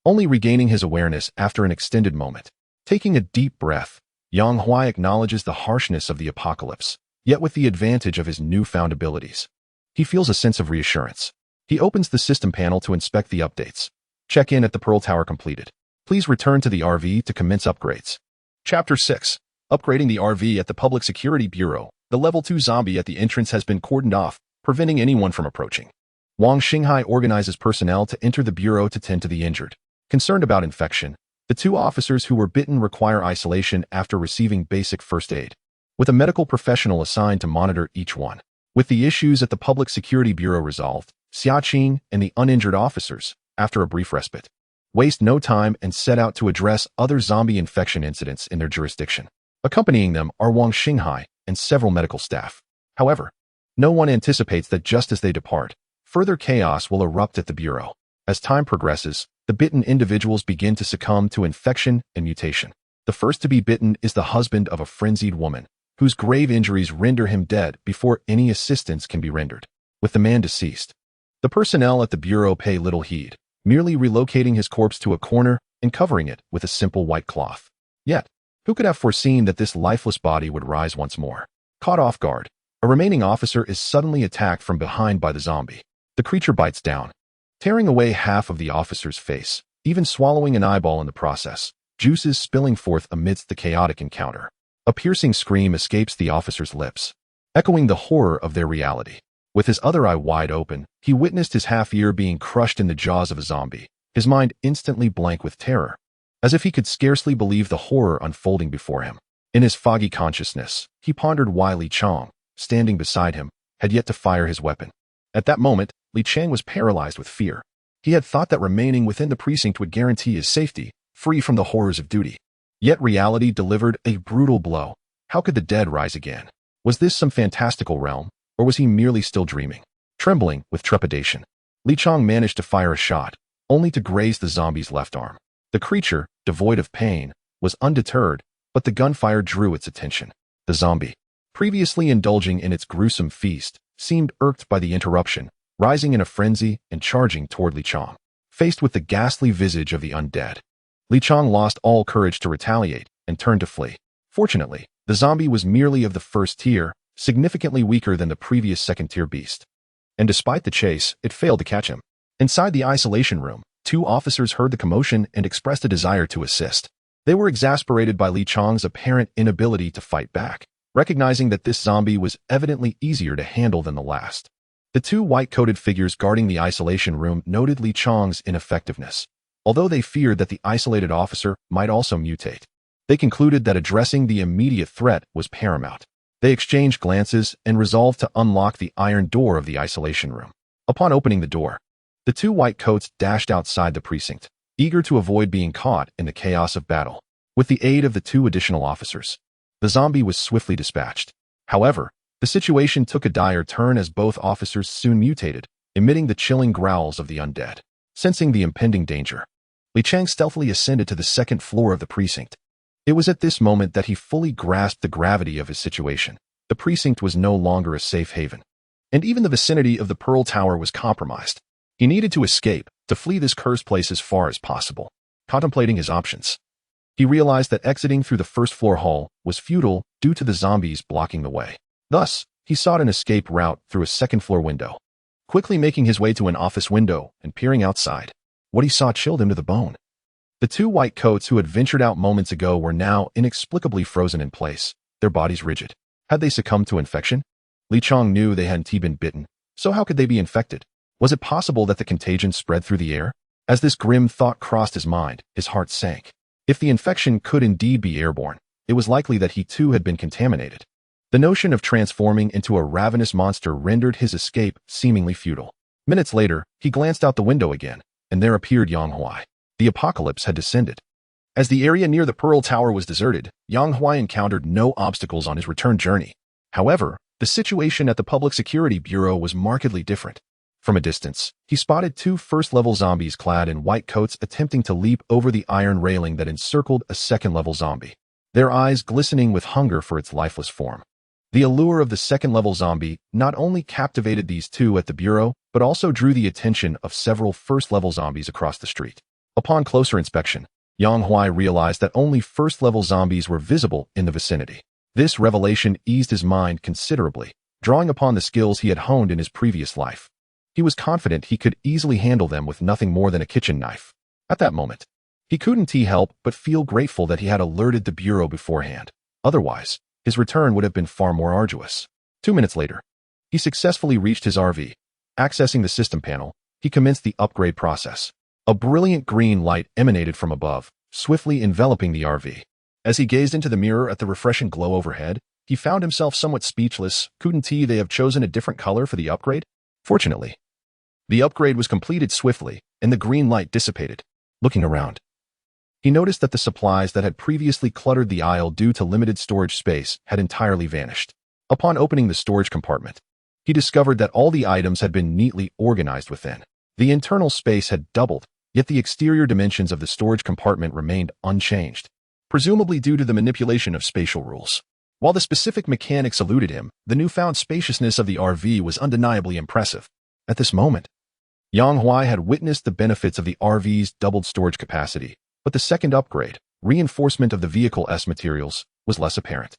Speaker 1: only regaining his awareness after an extended moment. Taking a deep breath, Yang Huai acknowledges the harshness of the apocalypse, yet with the advantage of his newfound abilities. He feels a sense of reassurance. He opens the system panel to inspect the updates. Check-in at the Pearl Tower completed. Please return to the RV to commence upgrades. Chapter 6. Upgrading the RV at the Public Security Bureau. The Level 2 zombie at the entrance has been cordoned off, preventing anyone from approaching. Wang Xinghai organizes personnel to enter the bureau to tend to the injured. Concerned about infection, the two officers who were bitten require isolation after receiving basic first aid, with a medical professional assigned to monitor each one. With the issues at the Public Security Bureau resolved, Xiaqing and the uninjured officers, after a brief respite, waste no time and set out to address other zombie infection incidents in their jurisdiction. Accompanying them are Yang Huai and several medical staff. However, no one anticipates that just as they depart, further chaos will erupt at the Bureau. As time progresses, the bitten individuals begin to succumb to infection and mutation. The first to be bitten is the husband of a frenzied woman, whose grave injuries render him dead before any assistance can be rendered. With the man deceased, the personnel at the Bureau pay little heed, merely relocating his corpse to a corner and covering it with a simple white cloth. Yet, who could have foreseen that this lifeless body would rise once more? Caught off guard, a remaining officer is suddenly attacked from behind by the zombie. The creature bites down, tearing away half of the officer's face, even swallowing an eyeball in the process, juices spilling forth amidst the chaotic encounter. A piercing scream escapes the officer's lips, echoing the horror of their reality. With his other eye wide open, he witnessed his half-ear being crushed in the jaws of a zombie, his mind instantly blank with terror, as if he could scarcely believe the horror unfolding before him. In his foggy consciousness, he pondered why Li Chang, standing beside him, had yet to fire his weapon. At that moment, Li Chang was paralyzed with fear. He had thought that remaining within the precinct would guarantee his safety, free from the horrors of duty. Yet reality delivered a brutal blow. How could the dead rise again? Was this some fantastical realm, or was he merely still dreaming? Trembling with trepidation, Li Chang managed to fire a shot, only to graze the zombie's left arm. The creature, devoid of pain, was undeterred, but the gunfire drew its attention. The zombie, previously indulging in its gruesome feast, seemed irked by the interruption, rising in a frenzy and charging toward Li Chang. Faced with the ghastly visage of the undead, Li Chang lost all courage to retaliate and turned to flee. Fortunately, the zombie was merely of the first tier, significantly weaker than the previous second-tier beast. And despite the chase, it failed to catch him. Inside the isolation room, two officers heard the commotion and expressed a desire to assist. They were exasperated by Li Chang's apparent inability to fight back, recognizing that this zombie was evidently easier to handle than the last. The two white-coated figures guarding the isolation room noted Li Chang's ineffectiveness, although they feared that the isolated officer might also mutate. They concluded that addressing the immediate threat was paramount. They exchanged glances and resolved to unlock the iron door of the isolation room. Upon opening the door, the two white coats dashed outside the precinct, eager to avoid being caught in the chaos of battle. With the aid of the two additional officers, the zombie was swiftly dispatched. However, the situation took a dire turn as both officers soon mutated, emitting the chilling growls of the undead. Sensing the impending danger, Li Chang stealthily ascended to the second floor of the precinct. It was at this moment that he fully grasped the gravity of his situation. The precinct was no longer a safe haven, and even the vicinity of the Pearl Tower was compromised. He needed to escape, to flee this cursed place as far as possible. Contemplating his options, he realized that exiting through the first-floor hall was futile due to the zombies blocking the way. Thus, he sought an escape route through a second-floor window. Quickly making his way to an office window and peering outside, what he saw chilled him to the bone. The two white coats who had ventured out moments ago were now inexplicably frozen in place, their bodies rigid. Had they succumbed to infection? Li Chang knew they hadn't been bitten, so how could they be infected? Was it possible that the contagion spread through the air? As this grim thought crossed his mind, his heart sank. If the infection could indeed be airborne, it was likely that he too had been contaminated. The notion of transforming into a ravenous monster rendered his escape seemingly futile. Minutes later, he glanced out the window again, and there appeared Yang Huai. The apocalypse had descended. As the area near the Pearl Tower was deserted, Yang Huai encountered no obstacles on his return journey. However, the situation at the Public Security Bureau was markedly different. From a distance, he spotted two first-level zombies clad in white coats attempting to leap over the iron railing that encircled a second-level zombie, their eyes glistening with hunger for its lifeless form. The allure of the second-level zombie not only captivated these two at the Bureau, but also drew the attention of several first-level zombies across the street. Upon closer inspection, Yang Huai realized that only first-level zombies were visible in the vicinity. This revelation eased his mind considerably, drawing upon the skills he had honed in his previous life. He was confident he could easily handle them with nothing more than a kitchen knife. At that moment, he couldn't help but feel grateful that he had alerted the Bureau beforehand. Otherwise, his return would have been far more arduous. 2 minutes later, he successfully reached his RV. Accessing the system panel, he commenced the upgrade process. A brilliant green light emanated from above, swiftly enveloping the RV. As he gazed into the mirror at the refreshing glow overhead, he found himself somewhat speechless. Couldn't they have chosen a different color for the upgrade? Fortunately, the upgrade was completed swiftly, and the green light dissipated. Looking around, he noticed that the supplies that had previously cluttered the aisle due to limited storage space had entirely vanished. Upon opening the storage compartment, he discovered that all the items had been neatly organized within. The internal space had doubled, yet the exterior dimensions of the storage compartment remained unchanged, presumably due to the manipulation of spatial rules. While the specific mechanics eluded him, the newfound spaciousness of the RV was undeniably impressive. At this moment, Yang Huai had witnessed the benefits of the RV's doubled storage capacity, but the second upgrade, reinforcement of the vehicle's materials, was less apparent.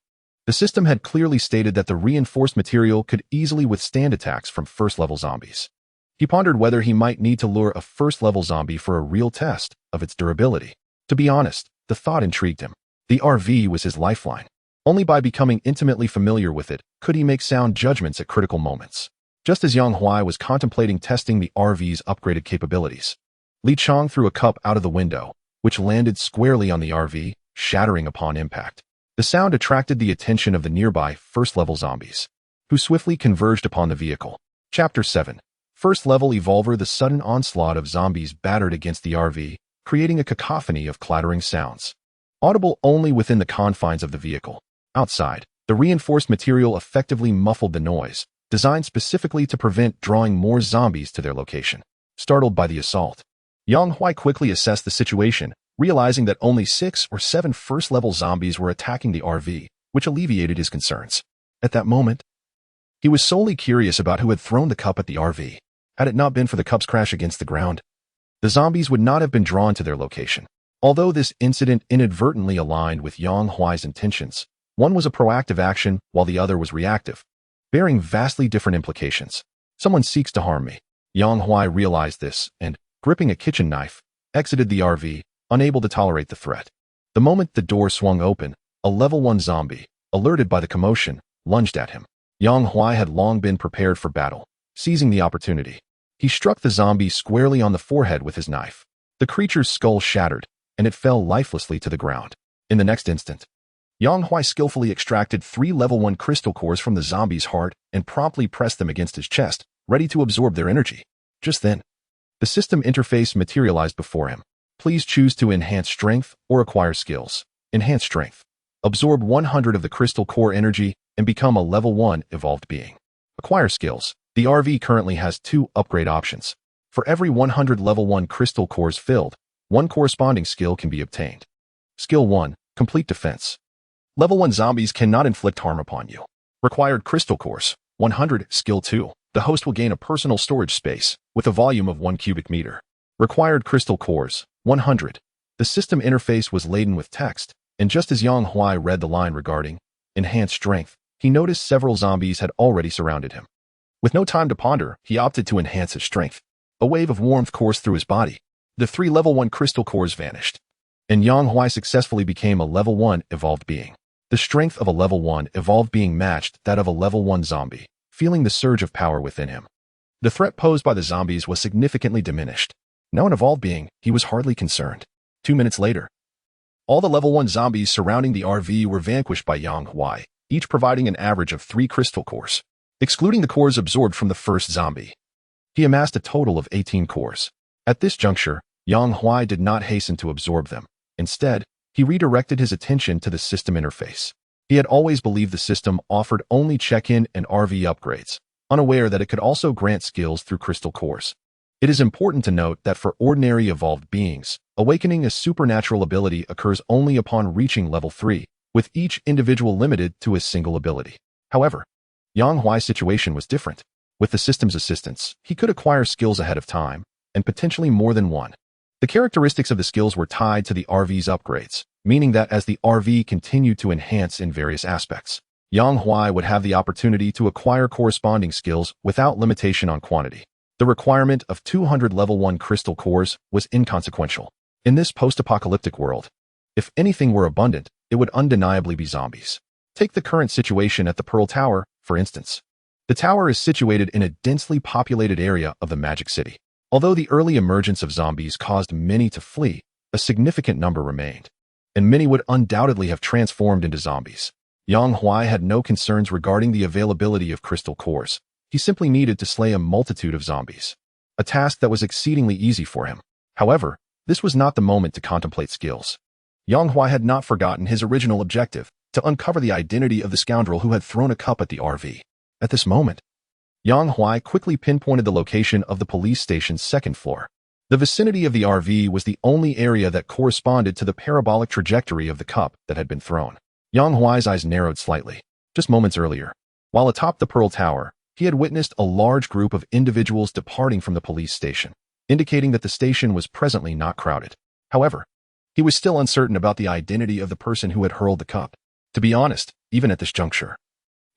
Speaker 1: The system had clearly stated that the reinforced material could easily withstand attacks from first-level zombies. He pondered whether he might need to lure a first-level zombie for a real test of its durability. To be honest, the thought intrigued him. The RV was his lifeline. Only by becoming intimately familiar with it could he make sound judgments at critical moments. Just as Yang Huai was contemplating testing the RV's upgraded capabilities, Li Chong threw a cup out of the window, which landed squarely on the RV, shattering upon impact. The sound attracted the attention of the nearby first-level zombies, who swiftly converged upon the vehicle. Chapter 7. First-level Evolver. The sudden onslaught of zombies battered against the RV, creating a cacophony of clattering sounds, audible only within the confines of the vehicle. Outside, the reinforced material effectively muffled the noise, designed specifically to prevent drawing more zombies to their location. Startled by the assault, Yang Huai quickly assessed the situation, realizing that only 6 or 7 first-level zombies were attacking the RV, which alleviated his concerns. At that moment, he was solely curious about who had thrown the cup at the RV. Had it not been for the cup's crash against the ground, the zombies would not have been drawn to their location. Although this incident inadvertently aligned with Yang Huai's intentions, one was a proactive action while the other was reactive, bearing vastly different implications. Someone seeks to harm me. Yang Huai realized this and, gripping a kitchen knife, exited the RV, unable to tolerate the threat. The moment the door swung open, a level 1 zombie, alerted by the commotion, lunged at him. Yang Huai had long been prepared for battle. Seizing the opportunity, he struck the zombie squarely on the forehead with his knife. The creature's skull shattered, and it fell lifelessly to the ground. In the next instant, Yang Huai skillfully extracted 3 level 1 crystal cores from the zombie's heart and promptly pressed them against his chest, ready to absorb their energy. Just then, the system interface materialized before him. Please choose to enhance strength or acquire skills. Enhance strength. Absorb 100 of the crystal core energy and become a level 1 evolved being. Acquire skills. The RV currently has 2 upgrade options. For every 100 level 1 crystal cores filled, 1 corresponding skill can be obtained. Skill 1, Complete Defense. Level 1 zombies cannot inflict harm upon you. Required crystal cores, 100. Skill 2, the host will gain a personal storage space with a volume of 1 cubic meter. Required crystal cores, 100. The system interface was laden with text, and just as Yang Huai read the line regarding enhanced strength, he noticed several zombies had already surrounded him. With no time to ponder, he opted to enhance his strength. A wave of warmth coursed through his body. The 3 level 1 crystal cores vanished, and Yang Huai successfully became a level 1 evolved being. The strength of a level 1 evolved being matched that of a level 1 zombie, feeling the surge of power within him. The threat posed by the zombies was significantly diminished. Now an evolved being, he was hardly concerned. 2 minutes later, all the level 1 zombies surrounding the RV were vanquished by Yang Huai, each providing an average of 3 crystal cores. Excluding the cores absorbed from the first zombie, he amassed a total of 18 cores. At this juncture, Yang Huai did not hasten to absorb them. Instead, he redirected his attention to the system interface. He had always believed the system offered only check-in and RV upgrades, unaware that it could also grant skills through crystal cores. It is important to note that for ordinary evolved beings, awakening a supernatural ability occurs only upon reaching level 3, with each individual limited to a single ability. However, Yang Huai's situation was different. With the system's assistance, he could acquire skills ahead of time, and potentially more than one. The characteristics of the skills were tied to the RV's upgrades, meaning that as the RV continued to enhance in various aspects, Yang Huai would have the opportunity to acquire corresponding skills without limitation on quantity. The requirement of 200 level 1 crystal cores was inconsequential. In this post-apocalyptic world, if anything were abundant, it would undeniably be zombies. Take the current situation at the Pearl Tower, for instance. The tower is situated in a densely populated area of the Magic City. Although the early emergence of zombies caused many to flee, a significant number remained, and many would undoubtedly have transformed into zombies. Yang Huai had no concerns regarding the availability of crystal cores. He simply needed to slay a multitude of zombies, a task that was exceedingly easy for him. However, this was not the moment to contemplate skills. Yang Huai had not forgotten his original objective, to uncover the identity of the scoundrel who had thrown a cup at the RV. At this moment, Yang Huai quickly pinpointed the location of the police station's second floor. The vicinity of the RV was the only area that corresponded to the parabolic trajectory of the cup that had been thrown. Yang Huai's eyes narrowed slightly. Just moments earlier, while atop the Pearl Tower, he had witnessed a large group of individuals departing from the police station, indicating that the station was presently not crowded. However, he was still uncertain about the identity of the person who had hurled the cup. To be honest, even at this juncture,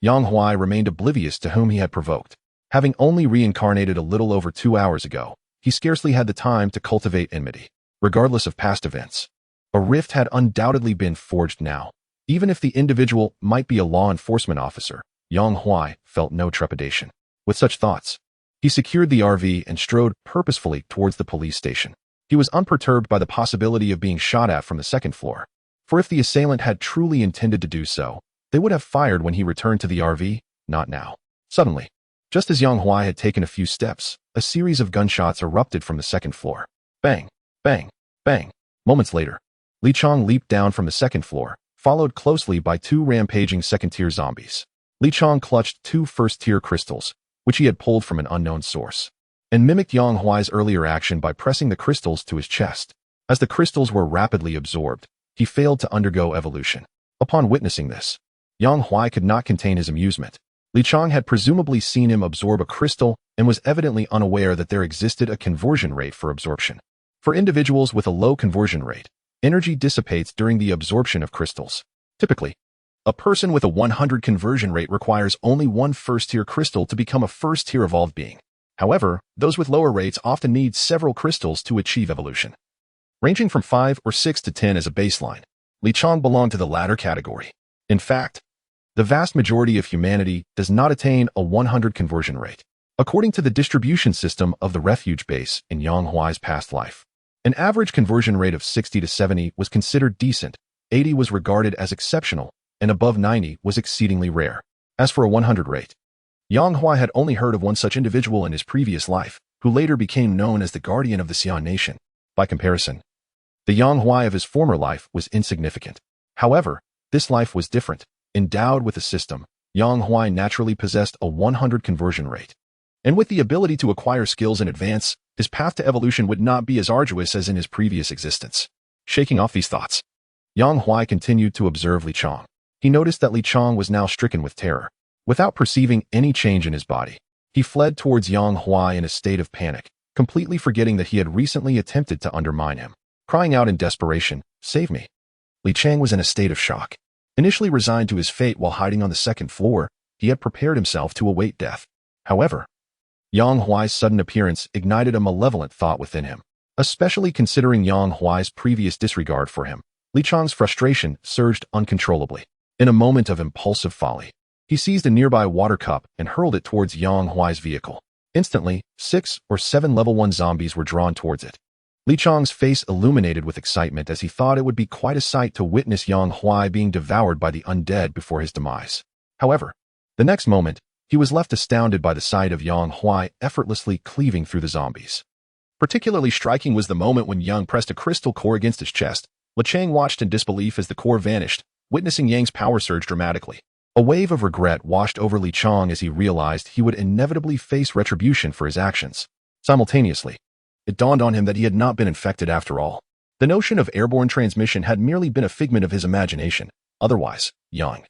Speaker 1: Yang Huai remained oblivious to whom he had provoked. Having only reincarnated a little over 2 hours ago, he scarcely had the time to cultivate enmity. Regardless of past events, a rift had undoubtedly been forged now. Even if the individual might be a law enforcement officer, Yang Huai felt no trepidation. With such thoughts, he secured the RV and strode purposefully towards the police station. He was unperturbed by the possibility of being shot at from the second floor, for if the assailant had truly intended to do so, they would have fired when he returned to the RV, not now. Suddenly, just as Yang Huai had taken a few steps, a series of gunshots erupted from the second floor. Bang, bang, bang. Moments later, Li Chong leaped down from the second floor, followed closely by 2 rampaging second-tier zombies. Li Chong clutched 2 first-tier crystals, which he had pulled from an unknown source, and mimicked Yang Huai's earlier action by pressing the crystals to his chest. As the crystals were rapidly absorbed, he failed to undergo evolution. Upon witnessing this, Yang Huai could not contain his amusement. Li Chong had presumably seen him absorb a crystal and was evidently unaware that there existed a conversion rate for absorption. For individuals with a low conversion rate, energy dissipates during the absorption of crystals. Typically, a person with a 100 conversion rate requires only 1 first-tier crystal to become a first-tier evolved being. However, those with lower rates often need several crystals to achieve evolution. Ranging from 5 or 6 to 10 as a baseline, Li Chong belonged to the latter category. In fact, the vast majority of humanity does not attain a 100 conversion rate. According to the distribution system of the refuge base in Yang Huai's past life, an average conversion rate of 60 to 70 was considered decent, 80 was regarded as exceptional, and above 90 was exceedingly rare. As for a 100 rate, Yang Huai had only heard of one such individual in his previous life, who later became known as the guardian of the Xian nation. By comparison, the Yang Huai of his former life was insignificant. However, this life was different. Endowed with a system, Yang Huai naturally possessed a 100 conversion rate. And with the ability to acquire skills in advance, his path to evolution would not be as arduous as in his previous existence. Shaking off these thoughts, Yang Huai continued to observe Li Chong. He noticed that Li Chong was now stricken with terror. Without perceiving any change in his body, he fled towards Yang Huai in a state of panic, completely forgetting that he had recently attempted to undermine him. Crying out in desperation, "Save me!" Li Chang was in a state of shock. Initially resigned to his fate while hiding on the second floor, he had prepared himself to await death. However, Yang Huai's sudden appearance ignited a malevolent thought within him. Especially considering Yang Huai's previous disregard for him, Li Chong's frustration surged uncontrollably. In a moment of impulsive folly, he seized a nearby water cup and hurled it towards Yang Huai's vehicle. Instantly, 6 or 7 level 1 zombies were drawn towards it. Li Chong's face illuminated with excitement as he thought it would be quite a sight to witness Yang Huai being devoured by the undead before his demise. However, the next moment, he was left astounded by the sight of Yang Huai effortlessly cleaving through the zombies. Particularly striking was the moment when Yang pressed a crystal core against his chest. Li Chang watched in disbelief as the core vanished, witnessing Yang's power surge dramatically. A wave of regret washed over Li Chong as he realized he would inevitably face retribution for his actions. Simultaneously, it dawned on him that he had not been infected after all. The notion of airborne transmission had merely been a figment of his imagination. Otherwise, Yang,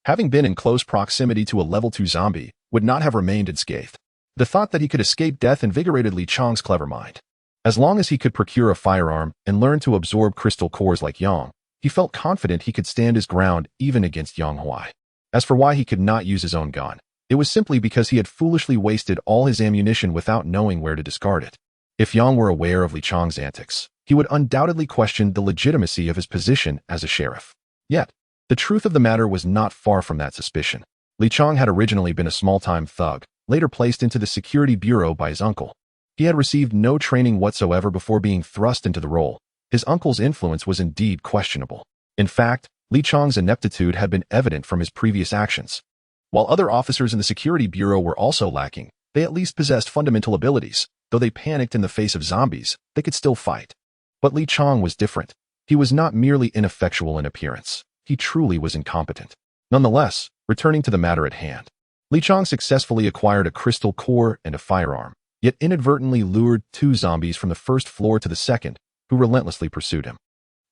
Speaker 1: having been in close proximity to a level 2 zombie, would not have remained unscathed. The thought that he could escape death invigorated Li Chong's clever mind. As long as he could procure a firearm and learn to absorb crystal cores like Yang, he felt confident he could stand his ground even against Yang Huai. As for why he could not use his own gun, it was simply because he had foolishly wasted all his ammunition without knowing where to discard it. If Yang were aware of Li Chong's antics, he would undoubtedly question the legitimacy of his position as a sheriff. Yet, the truth of the matter was not far from that suspicion. Li Chong had originally been a small-time thug, later placed into the security bureau by his uncle. He had received no training whatsoever before being thrust into the role. His uncle's influence was indeed questionable. In fact, Li Chang's ineptitude had been evident from his previous actions. While other officers in the Security Bureau were also lacking, they at least possessed fundamental abilities. Though they panicked in the face of zombies, they could still fight. But Li Chang was different. He was not merely ineffectual in appearance. He truly was incompetent. Nonetheless, returning to the matter at hand, Li Chang successfully acquired a crystal core and a firearm, yet inadvertently lured 2 zombies from the first floor to the second, who relentlessly pursued him.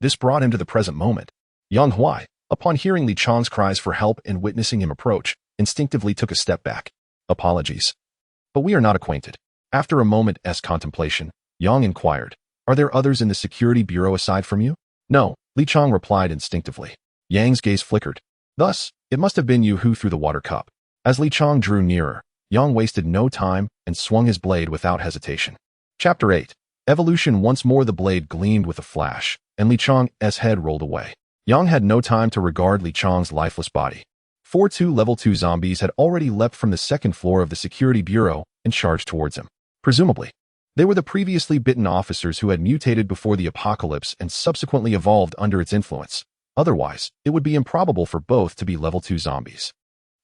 Speaker 1: This brought him to the present moment. Yang Huai, upon hearing Li Chang's cries for help and witnessing him approach, instinctively took a step back. Apologies, but we are not acquainted. After a moment's contemplation, Yang inquired, "Are there others in the Security Bureau aside from you?" "No," Li Chang replied instinctively. Yang's gaze flickered. "Thus, it must have been you who threw the water cup." As Li Chang drew nearer, Yang wasted no time and swung his blade without hesitation. Chapter 8. Evolution. Once more the blade gleamed with a flash, and Li Chang's head rolled away. Yang had no time to regard Li Chang's lifeless body. 4 level 2 zombies had already leapt from the second floor of the Security Bureau and charged towards him. Presumably, they were the previously bitten officers who had mutated before the apocalypse and subsequently evolved under its influence. Otherwise, it would be improbable for both to be level 2 zombies.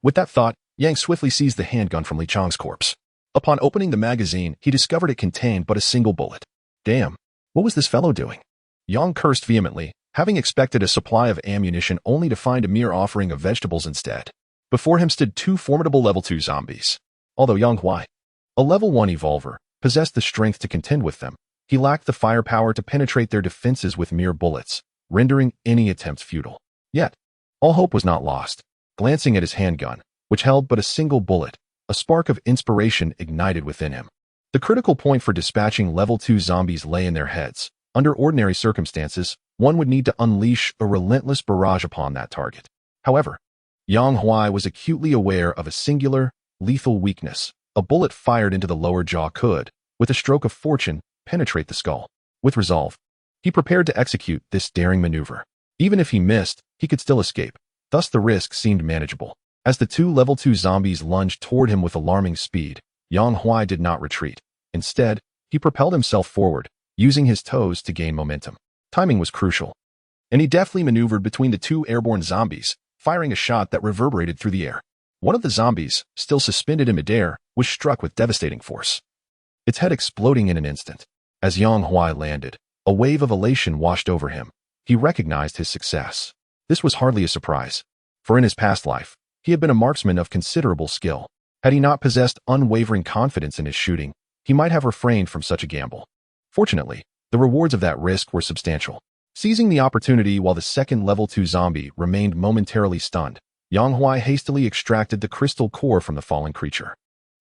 Speaker 1: With that thought, Yang swiftly seized the handgun from Li Chang's corpse. Upon opening the magazine, he discovered it contained but a single bullet. Damn, what was this fellow doing? Yang cursed vehemently, having expected a supply of ammunition only to find a mere offering of vegetables instead. Before him stood 2 formidable level 2 zombies. Although Yang Huai, a level 1 evolver, possessed the strength to contend with them, he lacked the firepower to penetrate their defenses with mere bullets, rendering any attempt futile. Yet, all hope was not lost. Glancing at his handgun, which held but a single bullet, a spark of inspiration ignited within him. The critical point for dispatching level 2 zombies lay in their heads. Under ordinary circumstances, one would need to unleash a relentless barrage upon that target. However, Yang Huai was acutely aware of a singular, lethal weakness. A bullet fired into the lower jaw could, with a stroke of fortune, penetrate the skull. With resolve, he prepared to execute this daring maneuver. Even if he missed, he could still escape. Thus the risk seemed manageable. As the 2 level 2 zombies lunged toward him with alarming speed, Yang Huai did not retreat. Instead, he propelled himself forward, using his toes to gain momentum. Timing was crucial, and he deftly maneuvered between the 2 airborne zombies, firing a shot that reverberated through the air. One of the zombies, still suspended in midair, was struck with devastating force, its head exploding in an instant. As Yang Huai landed, a wave of elation washed over him. He recognized his success. This was hardly a surprise, for in his past life, he had been a marksman of considerable skill. Had he not possessed unwavering confidence in his shooting, he might have refrained from such a gamble. Fortunately, the rewards of that risk were substantial. Seizing the opportunity while the second level 2 zombie remained momentarily stunned, Yang Huai hastily extracted the crystal core from the fallen creature.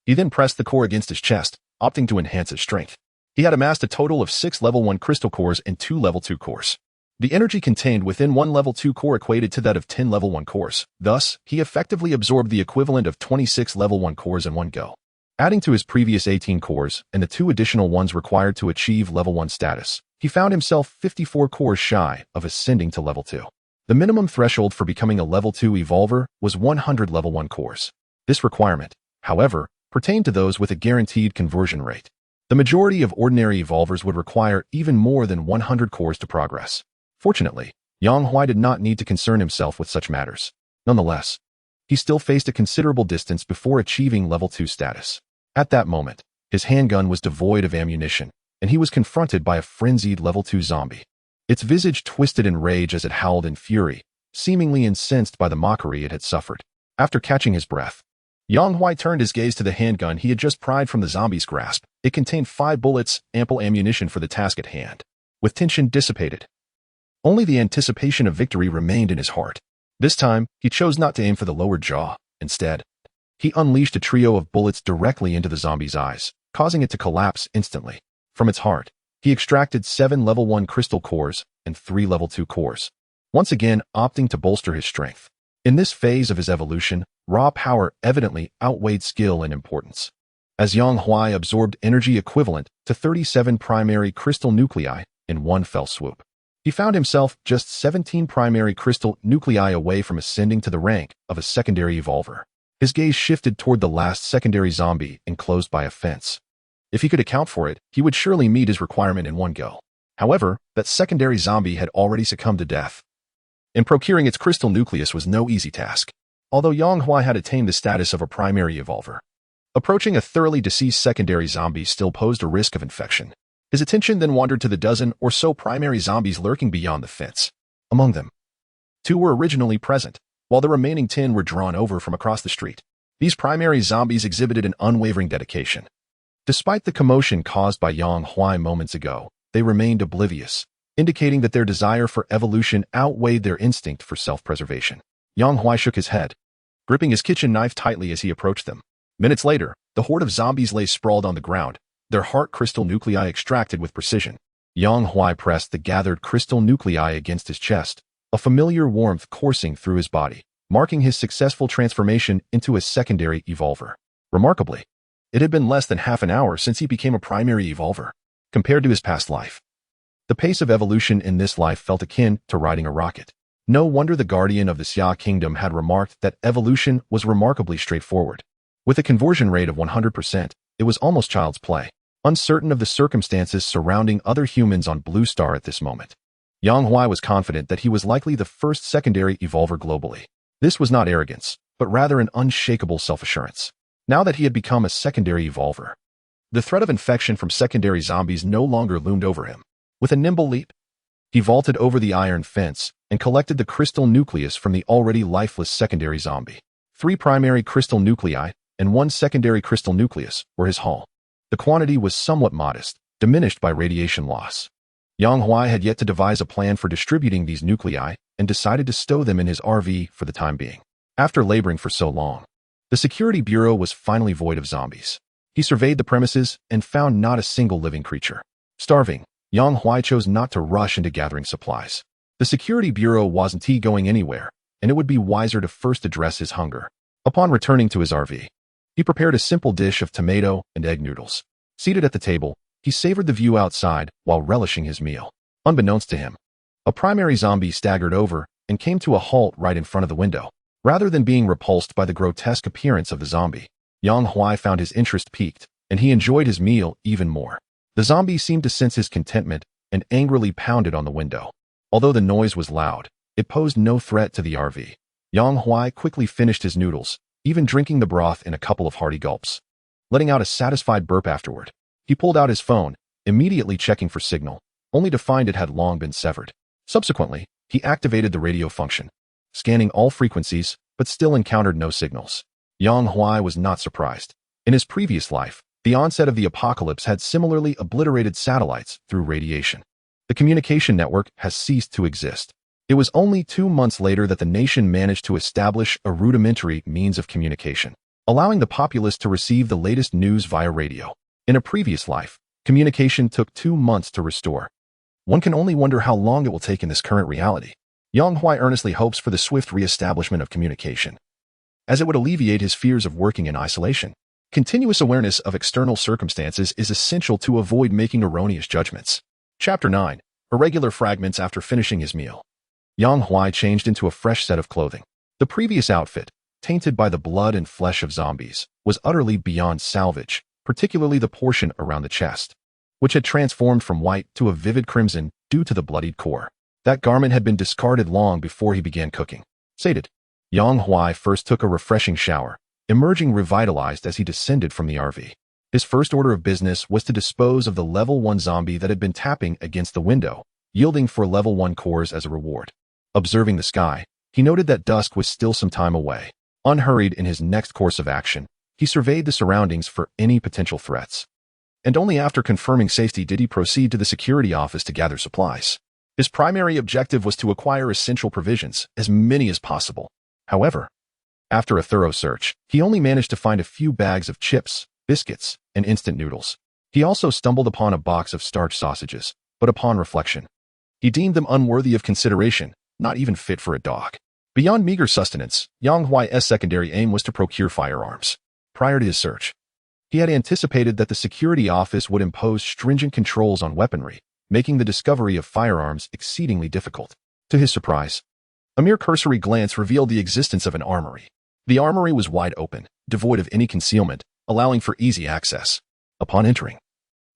Speaker 1: He then pressed the core against his chest, opting to enhance its strength. He had amassed a total of 6 level 1 crystal cores and 2 level 2 cores. The energy contained within one level 2 core equated to that of 10 level 1 cores. Thus, he effectively absorbed the equivalent of 26 level 1 cores in one go. Adding to his previous 18 cores and the 2 additional ones required to achieve level 1 status, he found himself 54 cores shy of ascending to level 2. The minimum threshold for becoming a level 2 evolver was 100 level 1 cores. This requirement, however, pertained to those with a guaranteed conversion rate. The majority of ordinary evolvers would require even more than 100 cores to progress. Fortunately, Yang Huai did not need to concern himself with such matters. Nonetheless, he still faced a considerable distance before achieving level 2 status. At that moment, his handgun was devoid of ammunition, and he was confronted by a frenzied level 2 zombie. Its visage twisted in rage as it howled in fury, seemingly incensed by the mockery it had suffered. After catching his breath, Yang Huai turned his gaze to the handgun he had just pried from the zombie's grasp. It contained 5 bullets, ample ammunition for the task at hand. With tension dissipated, only the anticipation of victory remained in his heart. This time, he chose not to aim for the lower jaw. Instead, he unleashed a trio of bullets directly into the zombie's eyes, causing it to collapse instantly. From its heart, he extracted 7 level 1 crystal cores and 3 level 2 cores, once again opting to bolster his strength. In this phase of his evolution, raw power evidently outweighed skill and importance. As Yang Huai absorbed energy equivalent to 37 primary crystal nuclei in one fell swoop, he found himself just 17 primary crystal nuclei away from ascending to the rank of a secondary evolver. His gaze shifted toward the last secondary zombie enclosed by a fence. If he could account for it, he would surely meet his requirement in one go. However, that secondary zombie had already succumbed to death, and procuring its crystal nucleus was no easy task. Although Yang Huai had attained the status of a primary evolver, approaching a thoroughly deceased secondary zombie still posed a risk of infection. His attention then wandered to the dozen or so primary zombies lurking beyond the fence. Among them, 2 were originally present, while the remaining 10 were drawn over from across the street. These primary zombies exhibited an unwavering dedication. Despite the commotion caused by Yang Huai moments ago, they remained oblivious, indicating that their desire for evolution outweighed their instinct for self-preservation. Yang Huai shook his head, gripping his kitchen knife tightly as he approached them. Minutes later, the horde of zombies lay sprawled on the ground, their heart crystal nuclei extracted with precision. Yang Huai pressed the gathered crystal nuclei against his chest, a familiar warmth coursing through his body, marking his successful transformation into a secondary evolver. Remarkably, it had been less than half an hour since he became a primary evolver. Compared to his past life, the pace of evolution in this life felt akin to riding a rocket. No wonder the guardian of the Xia kingdom had remarked that evolution was remarkably straightforward. With a conversion rate of 100%, it was almost child's play. Uncertain of the circumstances surrounding other humans on Blue Star at this moment, Yang Huai was confident that he was likely the first secondary evolver globally. This was not arrogance, but rather an unshakable self-assurance. Now that he had become a secondary evolver, the threat of infection from secondary zombies no longer loomed over him. With a nimble leap, he vaulted over the iron fence and collected the crystal nucleus from the already lifeless secondary zombie. 3 primary crystal nuclei and 1 secondary crystal nucleus were his haul. The quantity was somewhat modest, diminished by radiation loss. Yang Huai had yet to devise a plan for distributing these nuclei and decided to stow them in his RV for the time being. After laboring for so long, the security bureau was finally void of zombies. He surveyed the premises and found not a single living creature. Starving, Yang Huai chose not to rush into gathering supplies. The security bureau wasn't going anywhere, and it would be wiser to first address his hunger. Upon returning to his RV, he prepared a simple dish of tomato and egg noodles. Seated at the table, he savored the view outside while relishing his meal. Unbeknownst to him, a primary zombie staggered over and came to a halt right in front of the window. Rather than being repulsed by the grotesque appearance of the zombie, Yang Huai found his interest piqued, and he enjoyed his meal even more. The zombie seemed to sense his contentment and angrily pounded on the window. Although the noise was loud, it posed no threat to the RV. Yang Huai quickly finished his noodles, even drinking the broth in a couple of hearty gulps. Letting out a satisfied burp afterward, he pulled out his phone, immediately checking for signal, only to find it had long been severed. Subsequently, he activated the radio function, scanning all frequencies, but still encountered no signals. Yang Huai was not surprised. In his previous life, the onset of the apocalypse had similarly obliterated satellites through radiation. The communication network has ceased to exist. It was only 2 months later that the nation managed to establish a rudimentary means of communication, allowing the populace to receive the latest news via radio. In a previous life, communication took 2 months to restore. One can only wonder how long it will take in this current reality. Yang Huai earnestly hopes for the swift re-establishment of communication, as it would alleviate his fears of working in isolation. Continuous awareness of external circumstances is essential to avoid making erroneous judgments. Chapter 9. Irregular fragments after finishing his meal. Yang Huai changed into a fresh set of clothing. The previous outfit, tainted by the blood and flesh of zombies, was utterly beyond salvage, particularly the portion around the chest, which had transformed from white to a vivid crimson due to the bloodied core. That garment had been discarded long before he began cooking. Sated, Yang Huai first took a refreshing shower, emerging revitalized as he descended from the RV. His first order of business was to dispose of the level 1 zombie that had been tapping against the window, yielding 4 level 1 cores as a reward. Observing the sky, he noted that dusk was still some time away. Unhurried in his next course of action, he surveyed the surroundings for any potential threats. And only after confirming safety did he proceed to the security office to gather supplies. His primary objective was to acquire essential provisions, as many as possible. However, after a thorough search, he only managed to find a few bags of chips, biscuits, and instant noodles. He also stumbled upon a box of starch sausages, but upon reflection, he deemed them unworthy of consideration, not even fit for a dog. Beyond meager sustenance, Yang Huai's secondary aim was to procure firearms. Prior to his search, he had anticipated that the security office would impose stringent controls on weaponry, making the discovery of firearms exceedingly difficult. To his surprise, a mere cursory glance revealed the existence of an armory. The armory was wide open, devoid of any concealment, allowing for easy access. Upon entering,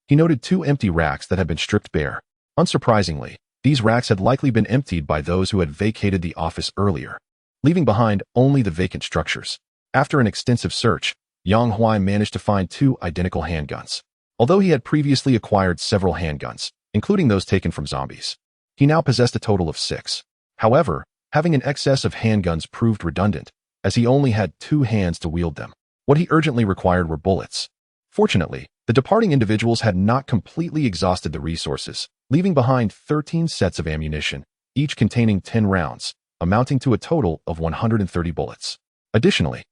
Speaker 1: He noted 2 empty racks that had been stripped bare. Unsurprisingly, these racks had likely been emptied by those who had vacated the office earlier, leaving behind only the vacant structures. After an extensive search, Yang Huai managed to find 2 identical handguns. Although he had previously acquired several handguns, including those taken from zombies, he now possessed a total of 6. However, having an excess of handguns proved redundant, as he only had 2 hands to wield them. What he urgently required were bullets. Fortunately, the departing individuals had not completely exhausted the resources, leaving behind 13 sets of ammunition, each containing 10 rounds, amounting to a total of 130 bullets. Additionally,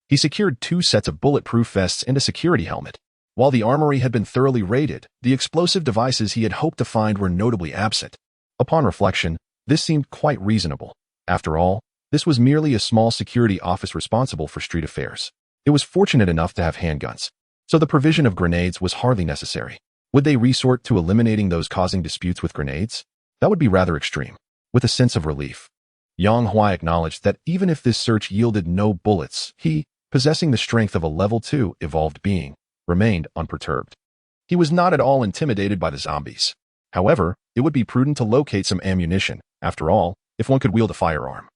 Speaker 1: he secured 2 sets of bulletproof vests and a security helmet. While the armory had been thoroughly raided, the explosive devices he had hoped to find were notably absent. Upon reflection, this seemed quite reasonable. After all, this was merely a small security office responsible for street affairs. It was fortunate enough to have handguns, so the provision of grenades was hardly necessary. Would they resort to eliminating those causing disputes with grenades? That would be rather extreme. With a sense of relief, Yang Huai acknowledged that even if this search yielded no bullets, he, possessing the strength of a level 2 evolved being, remained unperturbed. He was not at all intimidated by the zombies. However, it would be prudent to locate some ammunition. After all, if one could wield a firearm,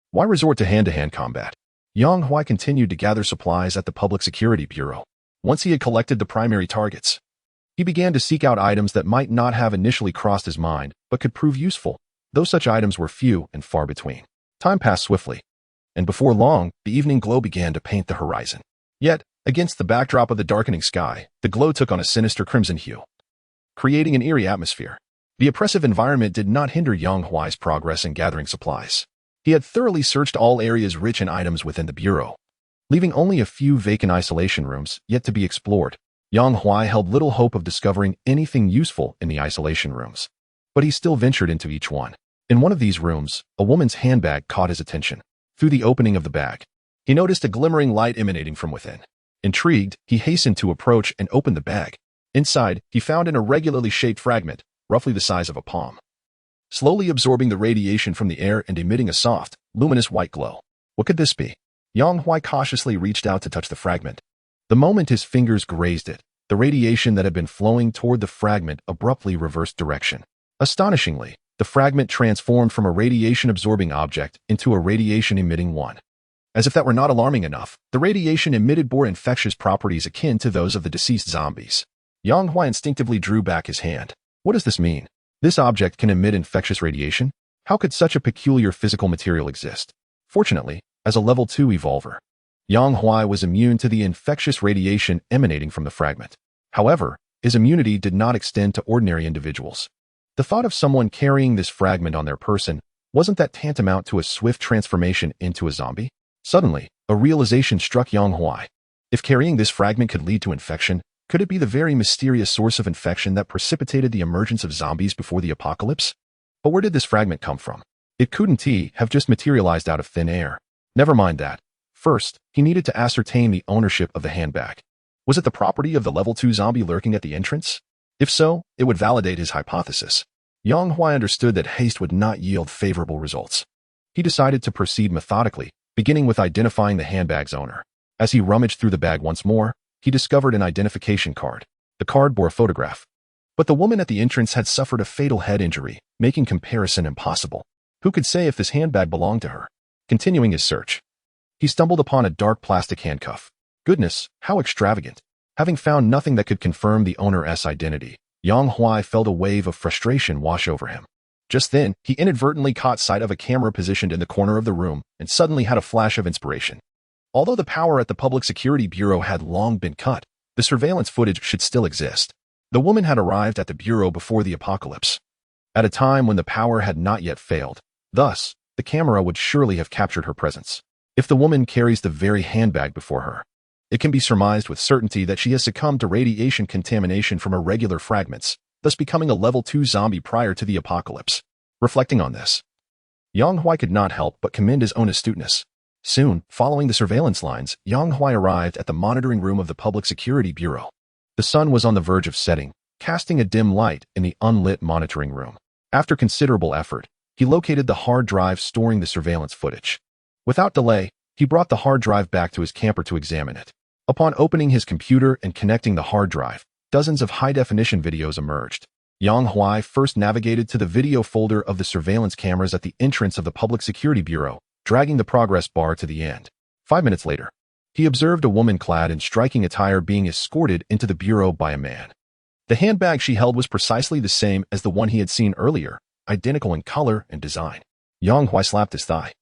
Speaker 1: why resort to hand-to-hand combat? Yang Huai continued to gather supplies at the Public Security Bureau. Once he had collected the primary targets, he began to seek out items that might not have initially crossed his mind, but could prove useful, though such items were few and far between. Time passed swiftly, and before long, the evening glow began to paint the horizon. Yet, against the backdrop of the darkening sky, the glow took on a sinister crimson hue, creating an eerie atmosphere. The oppressive environment did not hinder Yang Huai's progress in gathering supplies. He had thoroughly searched all areas rich in items within the bureau, leaving only a few vacant isolation rooms yet to be explored. Yang Huai held little hope of discovering anything useful in the isolation rooms, but he still ventured into each one. In one of these rooms, a woman's handbag caught his attention. Through the opening of the bag, he noticed a glimmering light emanating from within. Intrigued, he hastened to approach and opened the bag. Inside, he found an irregularly shaped fragment, roughly the size of a palm, slowly absorbing the radiation from the air and emitting a soft, luminous white glow. What could this be? Yang Huai cautiously reached out to touch the fragment. The moment his fingers grazed it, the radiation that had been flowing toward the fragment abruptly reversed direction. Astonishingly, the fragment transformed from a radiation-absorbing object into a radiation-emitting one. As if that were not alarming enough, the radiation emitted bore infectious properties akin to those of the deceased zombies. Yang Huai instinctively drew back his hand. What does this mean? This object can emit infectious radiation? How could such a peculiar physical material exist? Fortunately, as a level 2 evolver, Yang Huai was immune to the infectious radiation emanating from the fragment. However, his immunity did not extend to ordinary individuals. The thought of someone carrying this fragment on their person, wasn't that tantamount to a swift transformation into a zombie? Suddenly, a realization struck Yang Huai. If carrying this fragment could lead to infection, could it be the very mysterious source of infection that precipitated the emergence of zombies before the apocalypse? But where did this fragment come from? It couldn't have just materialized out of thin air. Never mind that. First, he needed to ascertain the ownership of the handbag. Was it the property of the level 2 zombie lurking at the entrance? If so, it would validate his hypothesis. Yang Huai understood that haste would not yield favorable results. He decided to proceed methodically, beginning with identifying the handbag's owner. As he rummaged through the bag once more, he discovered an identification card. The card bore a photograph. But the woman at the entrance had suffered a fatal head injury, making comparison impossible. Who could say if this handbag belonged to her? Continuing his search, he stumbled upon a dark plastic handcuff. Goodness, how extravagant. Having found nothing that could confirm the owner's identity, Yang Huai felt a wave of frustration wash over him. Just then, he inadvertently caught sight of a camera positioned in the corner of the room and suddenly had a flash of inspiration. Although the power at the Public Security Bureau had long been cut, the surveillance footage should still exist. The woman had arrived at the Bureau before the apocalypse, at a time when the power had not yet failed. Thus, the camera would surely have captured her presence. If the woman carries the very handbag before her, it can be surmised with certainty that she has succumbed to radiation contamination from irregular fragments, thus becoming a level 2 zombie prior to the apocalypse. Reflecting on this, Yang Huai could not help but commend his own astuteness. Soon, following the surveillance lines, Yang Huai arrived at the monitoring room of the Public Security Bureau. The sun was on the verge of setting, casting a dim light in the unlit monitoring room. After considerable effort, he located the hard drive storing the surveillance footage. Without delay, he brought the hard drive back to his camper to examine it. Upon opening his computer and connecting the hard drive, dozens of high-definition videos emerged. Yang Huai first navigated to the video folder of the surveillance cameras at the entrance of the Public Security Bureau, dragging the progress bar to the end. 5 minutes later, he observed a woman clad in striking attire being escorted into the bureau by a man. The handbag she held was precisely the same as the one he had seen earlier, identical in color and design. Yang Huai slapped his thigh,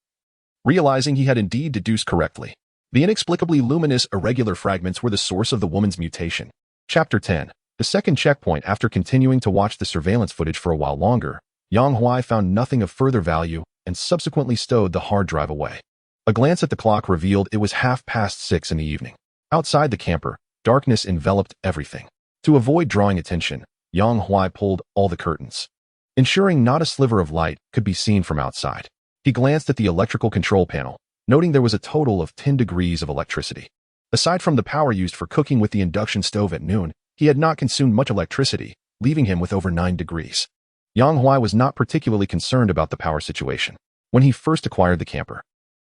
Speaker 1: realizing he had indeed deduced correctly. The inexplicably luminous irregular fragments were the source of the woman's mutation. Chapter 10. The second checkpoint. After continuing to watch the surveillance footage for a while longer, Yang Huai found nothing of further value and subsequently stowed the hard drive away. A glance at the clock revealed it was 6:30 in the evening. Outside the camper, darkness enveloped everything. To avoid drawing attention, Yang Huai pulled all the curtains, ensuring not a sliver of light could be seen from outside. He glanced at the electrical control panel, noting there was a total of 10 degrees of electricity. Aside from the power used for cooking with the induction stove at noon, he had not consumed much electricity, leaving him with over 9 degrees. Yang Huai was not particularly concerned about the power situation. When he first acquired the camper,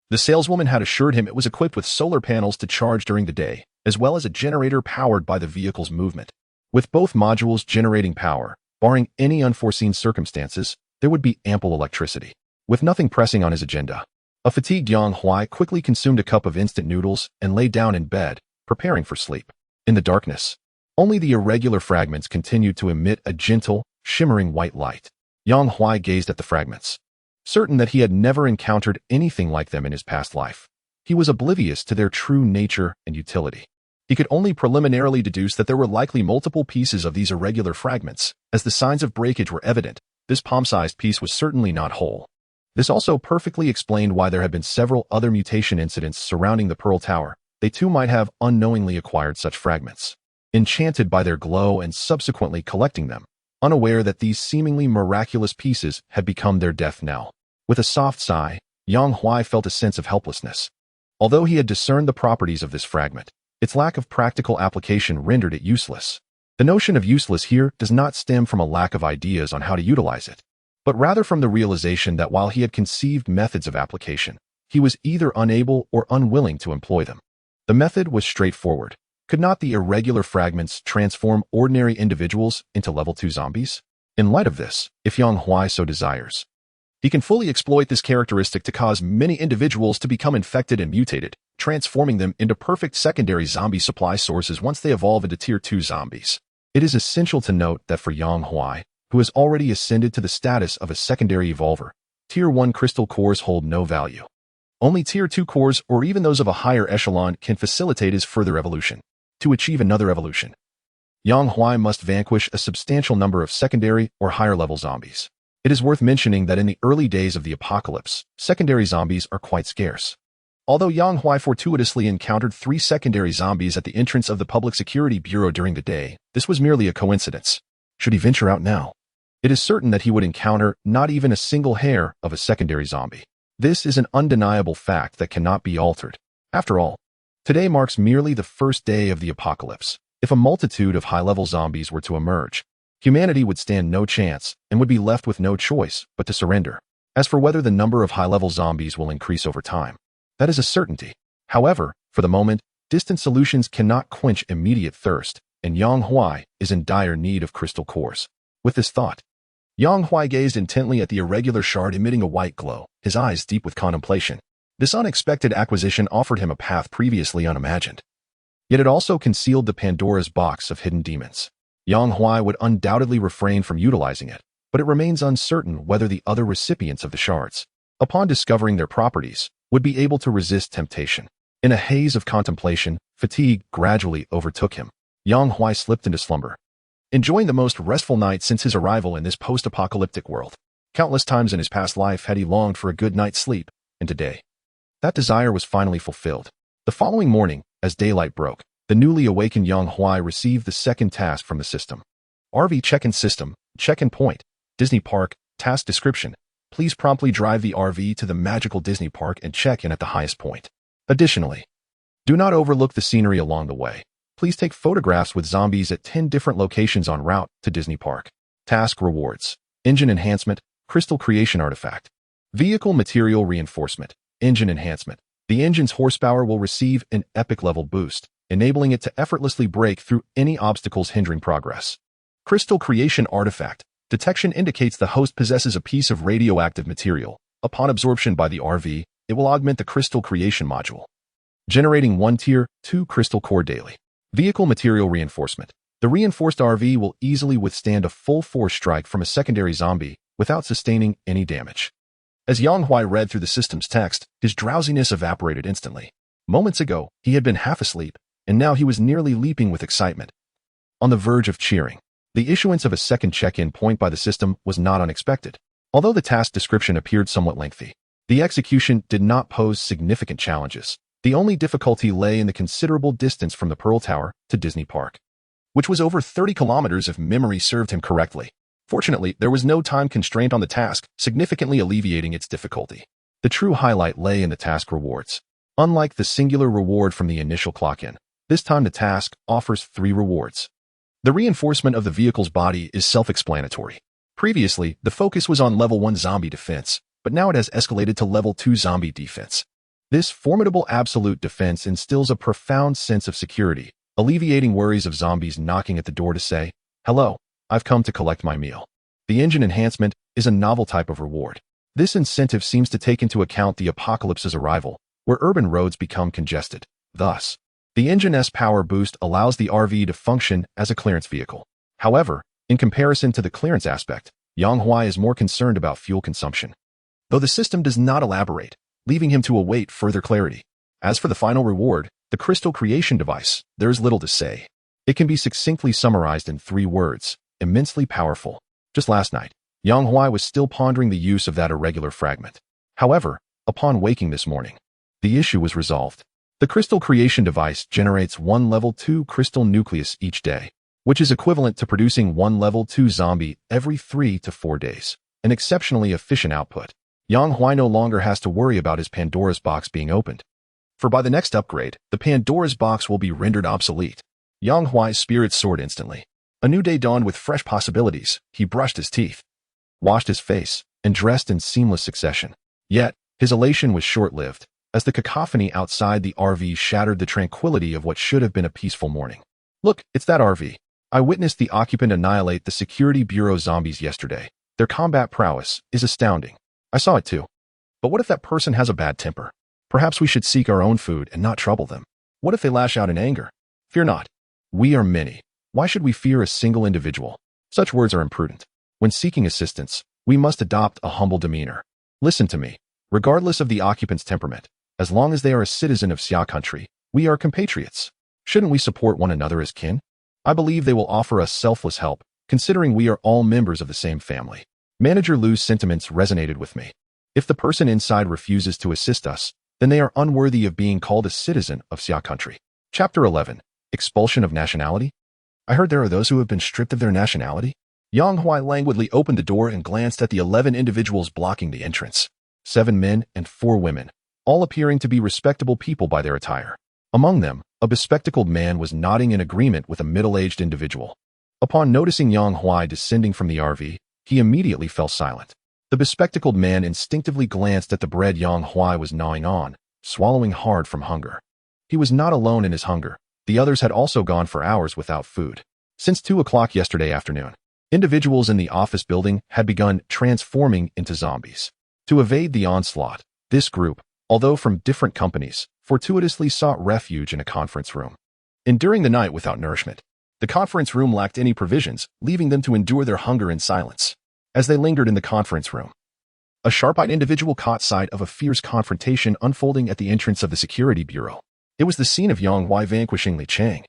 Speaker 1: the saleswoman had assured him it was equipped with solar panels to charge during the day, as well as a generator powered by the vehicle's movement. With both modules generating power, barring any unforeseen circumstances, there would be ample electricity. With nothing pressing on his agenda, a fatigued Yang Huai quickly consumed a cup of instant noodles and lay down in bed, preparing for sleep. In the darkness, only the irregular fragments continued to emit a gentle, shimmering white light. Yang Huai gazed at the fragments, certain that he had never encountered anything like them in his past life. He was oblivious to their true nature and utility. He could only preliminarily deduce that there were likely multiple pieces of these irregular fragments. As the signs of breakage were evident, this palm-sized piece was certainly not whole. This also perfectly explained why there had been several other mutation incidents surrounding the Pearl Tower. They too might have unknowingly acquired such fragments, enchanted by their glow and subsequently collecting them, unaware that these seemingly miraculous pieces had become their death knell. With a soft sigh, Yang Huai felt a sense of helplessness. Although he had discerned the properties of this fragment, its lack of practical application rendered it useless. The notion of useless here does not stem from a lack of ideas on how to utilize it, but rather from the realization that while he had conceived methods of application, he was either unable or unwilling to employ them. The method was straightforward. Could not the irregular fragments transform ordinary individuals into level 2 zombies? In light of this, if Yang Huai so desires, he can fully exploit this characteristic to cause many individuals to become infected and mutated, transforming them into perfect secondary zombie supply sources once they evolve into Tier 2 zombies. It is essential to note that for Yang Huai, who has already ascended to the status of a secondary evolver, Tier 1 crystal cores hold no value. Only Tier 2 cores, or even those of a higher echelon, can facilitate his further evolution. To achieve another evolution, Yang Huai must vanquish a substantial number of secondary or higher-level zombies. It is worth mentioning that in the early days of the apocalypse, secondary zombies are quite scarce. Although Yang Huai fortuitously encountered 3 secondary zombies at the entrance of the Public Security Bureau during the day, this was merely a coincidence. Should he venture out now, it is certain that he would encounter not even a single hair of a secondary zombie. This is an undeniable fact that cannot be altered. After all, today marks merely the first day of the apocalypse. If a multitude of high-level zombies were to emerge, humanity would stand no chance and would be left with no choice but to surrender. As for whether the number of high-level zombies will increase over time, that is a certainty. However, for the moment, distant solutions cannot quench immediate thirst, and Yang Huai is in dire need of crystal cores. With this thought, Yang Huai gazed intently at the irregular shard emitting a white glow, his eyes deep with contemplation. This unexpected acquisition offered him a path previously unimagined. Yet it also concealed the Pandora's box of hidden demons. Yang Huai would undoubtedly refrain from utilizing it, but it remains uncertain whether the other recipients of the shards, upon discovering their properties, would be able to resist temptation. In a haze of contemplation, fatigue gradually overtook him. Yang Huai slipped into slumber, enjoying the most restful night since his arrival in this post-apocalyptic world. Countless times in his past life had he longed for a good night's sleep, and today, that desire was finally fulfilled. The following morning, as daylight broke, the newly awakened Yang Huai received the second task from the system. RV check-in system, check-in point, Disney Park, task description. Please promptly drive the RV to the magical Disney Park and check in at the highest point. Additionally, do not overlook the scenery along the way. Please take photographs with zombies at 10 different locations en route to Disney Park. Task rewards: engine enhancement, crystal creation artifact, vehicle material reinforcement, engine enhancement. The engine's horsepower will receive an epic level boost, enabling it to effortlessly break through any obstacles hindering progress. Crystal Creation Artifact. Detection indicates the host possesses a piece of radioactive material. Upon absorption by the RV, it will augment the Crystal Creation module, generating 1 Tier 2 Crystal Core daily. Vehicle Material Reinforcement. The reinforced RV will easily withstand a full force strike from a secondary zombie without sustaining any damage. As Yang Huai read through the system's text, his drowsiness evaporated instantly. Moments ago, he had been half asleep, and now he was nearly leaping with excitement, on the verge of cheering. The issuance of a second check-in point by the system was not unexpected. Although the task description appeared somewhat lengthy, the execution did not pose significant challenges. The only difficulty lay in the considerable distance from the Pearl Tower to Disney Park, which was over 30 kilometers if memory served him correctly. Fortunately, there was no time constraint on the task, significantly alleviating its difficulty. The true highlight lay in the task rewards. Unlike the singular reward from the initial clock-in, this time the task offers 3 rewards. The reinforcement of the vehicle's body is self-explanatory. Previously, the focus was on level 1 zombie defense, but now it has escalated to level 2 zombie defense. This formidable absolute defense instills a profound sense of security, alleviating worries of zombies knocking at the door to say, "Hello, I've come to collect my meal." The engine enhancement is a novel type of reward. This incentive seems to take into account the apocalypse's arrival, where urban roads become congested. Thus, the engine's power boost allows the RV to function as a clearance vehicle. However, in comparison to the clearance aspect, Yang Huai is more concerned about fuel consumption, though the system does not elaborate, leaving him to await further clarity. As for the final reward, the Crystal Creation Device, there is little to say. It can be succinctly summarized in 3 words: immensely powerful. Just last night, Yang Huai was still pondering the use of that irregular fragment. However, upon waking this morning, the issue was resolved. The Crystal Creation Device generates 1 level 2 crystal nucleus each day, which is equivalent to producing 1 level 2 zombie every 3 to 4 days. An exceptionally efficient output. Yang Huai no longer has to worry about his Pandora's box being opened, for by the next upgrade, the Pandora's box will be rendered obsolete. Yang Huai's spirits soared instantly. A new day dawned with fresh possibilities. He brushed his teeth, washed his face, and dressed in seamless succession. Yet, his elation was short-lived, as the cacophony outside the RV shattered the tranquility of what should have been a peaceful morning. "Look, it's that RV. I witnessed the occupant annihilate the Security Bureau zombies yesterday. Their combat prowess is astounding. I saw it too. But what if that person has a bad temper? Perhaps we should seek our own food and not trouble them. What if they lash out in anger? Fear not. We are many. Why should we fear a single individual?" Such words are imprudent. When seeking assistance, we must adopt a humble demeanor. Listen to me. Regardless of the occupant's temperament, as long as they are a citizen of Xia country, we are compatriots. Shouldn't we support one another as kin? I believe they will offer us selfless help, considering we are all members of the same family. Manager Lu's sentiments resonated with me. If the person inside refuses to assist us, then they are unworthy of being called a citizen of Xia country. Chapter 11. Expulsion of Nationality. I heard there are those who have been stripped of their nationality. Yang Huai languidly opened the door and glanced at the 11 individuals blocking the entrance. 7 men and 4 women, all appearing to be respectable people by their attire. Among them, a bespectacled man was nodding in agreement with a middle-aged individual. Upon noticing Yang Huai descending from the RV, he immediately fell silent. The bespectacled man instinctively glanced at the bread Yang Huai was gnawing on, swallowing hard from hunger. He was not alone in his hunger. The others had also gone for hours without food. Since 2 o'clock yesterday afternoon, individuals in the office building had begun transforming into zombies. To evade the onslaught, this group, although from different companies, fortuitously sought refuge in a conference room. Enduring the night without nourishment, the conference room lacked any provisions, leaving them to endure their hunger in silence. As they lingered in the conference room, a sharp-eyed individual caught sight of a fierce confrontation unfolding at the entrance of the Security Bureau. It was the scene of Yang Huai vanquishing Li Chang,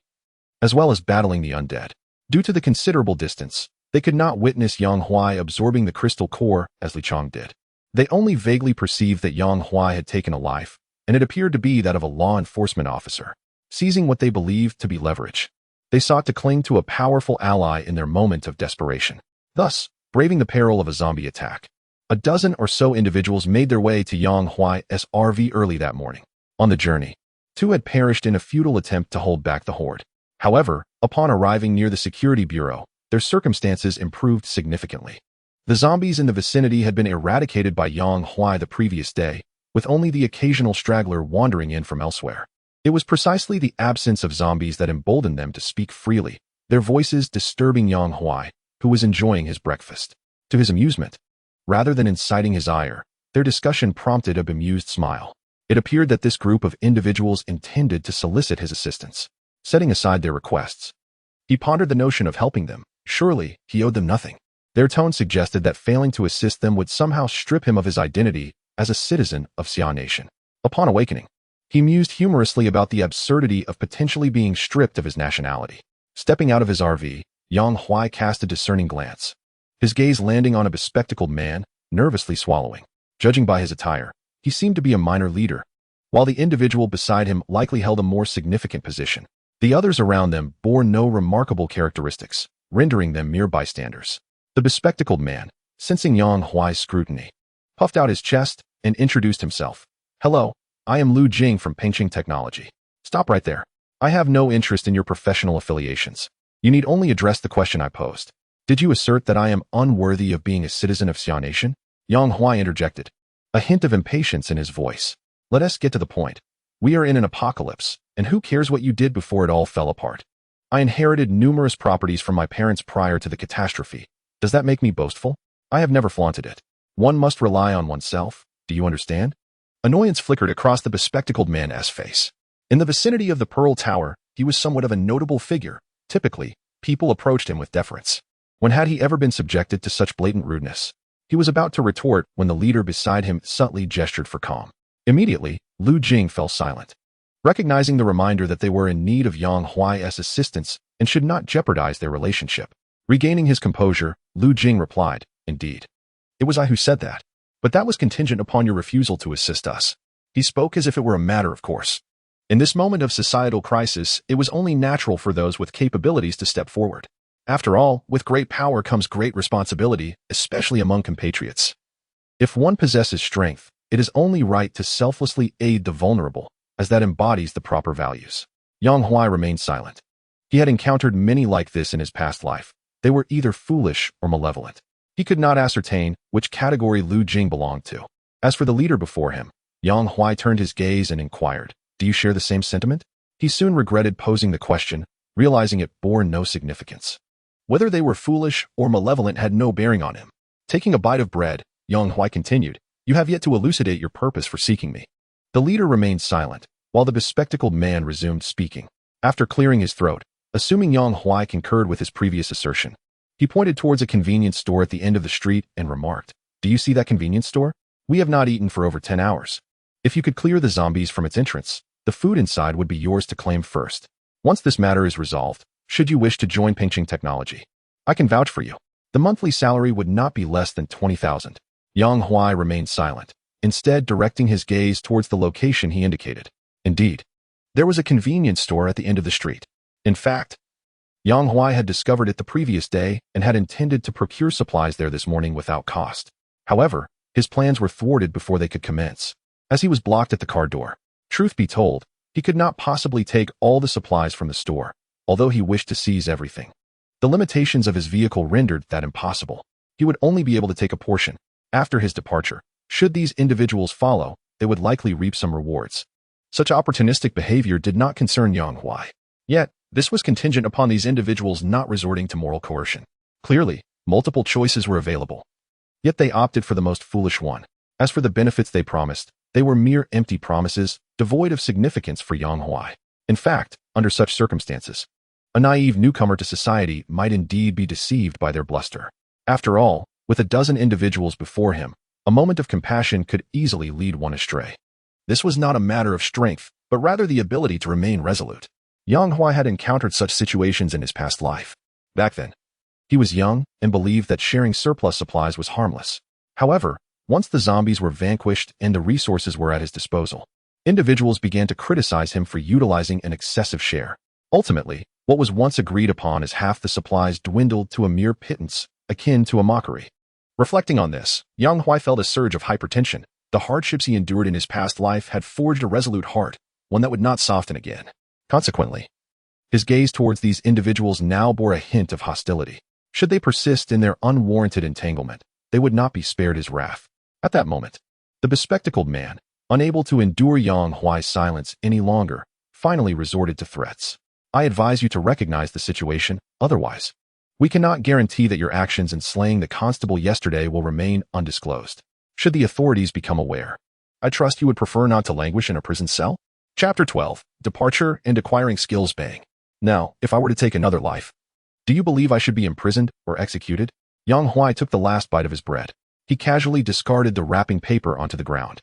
Speaker 1: as well as battling the undead. Due to the considerable distance, they could not witness Yang Huai absorbing the crystal core as Li Chang did. They only vaguely perceived that Yang Huai had taken a life, and it appeared to be that of a law enforcement officer. Seizing what they believed to be leverage, they sought to cling to a powerful ally in their moment of desperation, thus braving the peril of a zombie attack. A dozen or so individuals made their way to Yang Huai's RV early that morning. On the journey, 2 had perished in a futile attempt to hold back the horde. However, upon arriving near the Security Bureau, their circumstances improved significantly. The zombies in the vicinity had been eradicated by Yang Huai the previous day, with only the occasional straggler wandering in from elsewhere. It was precisely the absence of zombies that emboldened them to speak freely, their voices disturbing Yang Huai, who was enjoying his breakfast. To his amusement, rather than inciting his ire, their discussion prompted a bemused smile. It appeared that this group of individuals intended to solicit his assistance. Setting aside their requests, he pondered the notion of helping them. Surely, he owed them nothing. Their tone suggested that failing to assist them would somehow strip him of his identity as a citizen of Xia Nation. Upon awakening, he mused humorously about the absurdity of potentially being stripped of his nationality. Stepping out of his RV, Yang Huai cast a discerning glance, his gaze landing on a bespectacled man, nervously swallowing. Judging by his attire, he seemed to be a minor leader, while the individual beside him likely held a more significant position. The others around them bore no remarkable characteristics, rendering them mere bystanders. The bespectacled man, sensing Yang Huai's scrutiny, puffed out his chest and introduced himself. "Hello, I am Lu Jing from Pengqing Technology." "Stop right there. I have no interest in your professional affiliations. You need only address the question I posed. Did you assert that I am unworthy of being a citizen of Xia Nation?" Yang Huai interjected, a hint of impatience in his voice. "Let us get to the point. We are in an apocalypse, and who cares what you did before it all fell apart? I inherited numerous properties from my parents prior to the catastrophe. Does that make me boastful? I have never flaunted it. One must rely on oneself. Do you understand?" Annoyance flickered across the bespectacled man's face. In the vicinity of the Pearl Tower, he was somewhat of a notable figure. Typically, people approached him with deference. When had he ever been subjected to such blatant rudeness? He was about to retort when the leader beside him subtly gestured for calm. Immediately, Lu Jing fell silent, recognizing the reminder that they were in need of Yang Huai's assistance and should not jeopardize their relationship. Regaining his composure, Lu Jing replied, "Indeed. It was I who said that. But that was contingent upon your refusal to assist us." He spoke as if it were a matter of course. In this moment of societal crisis, it was only natural for those with capabilities to step forward. After all, with great power comes great responsibility, especially among compatriots. If one possesses strength, it is only right to selflessly aid the vulnerable, as that embodies the proper values. Yang Huai remained silent. He had encountered many like this in his past life. They were either foolish or malevolent. He could not ascertain which category Lu Jing belonged to. As for the leader before him, Yang Huai turned his gaze and inquired, "Do you share the same sentiment?" He soon regretted posing the question, realizing it bore no significance. Whether they were foolish or malevolent had no bearing on him. Taking a bite of bread, Yang Huai continued, "You have yet to elucidate your purpose for seeking me." The leader remained silent, while the bespectacled man resumed speaking. After clearing his throat, assuming Yang Huai concurred with his previous assertion, he pointed towards a convenience store at the end of the street and remarked, "Do you see that convenience store? We have not eaten for over 10 hours. If you could clear the zombies from its entrance, the food inside would be yours to claim first. Once this matter is resolved, should you wish to join Pengqing Technology, I can vouch for you. The monthly salary would not be less than 20,000. Yang Huai remained silent, instead directing his gaze towards the location he indicated. Indeed, there was a convenience store at the end of the street. In fact, Yang Huai had discovered it the previous day and had intended to procure supplies there this morning without cost. However, his plans were thwarted before they could commence, as he was blocked at the car door. Truth be told, he could not possibly take all the supplies from the store, although he wished to seize everything. The limitations of his vehicle rendered that impossible. He would only be able to take a portion. After his departure, should these individuals follow, they would likely reap some rewards. Such opportunistic behavior did not concern Yang Huai. Yet, this was contingent upon these individuals not resorting to moral coercion. Clearly, multiple choices were available. Yet they opted for the most foolish one. As for the benefits they promised, they were mere empty promises, devoid of significance for Yang Huai. In fact, under such circumstances, a naive newcomer to society might indeed be deceived by their bluster. After all, with a dozen individuals before him, a moment of compassion could easily lead one astray. This was not a matter of strength, but rather the ability to remain resolute. Yang Huai had encountered such situations in his past life. Back then, he was young and believed that sharing surplus supplies was harmless. However, once the zombies were vanquished and the resources were at his disposal, individuals began to criticize him for utilizing an excessive share. Ultimately, what was once agreed upon as half the supplies dwindled to a mere pittance, akin to a mockery. Reflecting on this, Yang Huai felt a surge of hypertension. The hardships he endured in his past life had forged a resolute heart, one that would not soften again. Consequently, his gaze towards these individuals now bore a hint of hostility. Should they persist in their unwarranted entanglement, they would not be spared his wrath. At that moment, the bespectacled man, unable to endure Yang Huai's silence any longer, finally resorted to threats. I advise you to recognize the situation, otherwise, we cannot guarantee that your actions in slaying the constable yesterday will remain undisclosed. Should the authorities become aware, I trust you would prefer not to languish in a prison cell? Chapter 12. Departure and Acquiring Skills. Bang. Now, if I were to take another life, do you believe I should be imprisoned or executed? Yang Huai took the last bite of his bread. He casually discarded the wrapping paper onto the ground,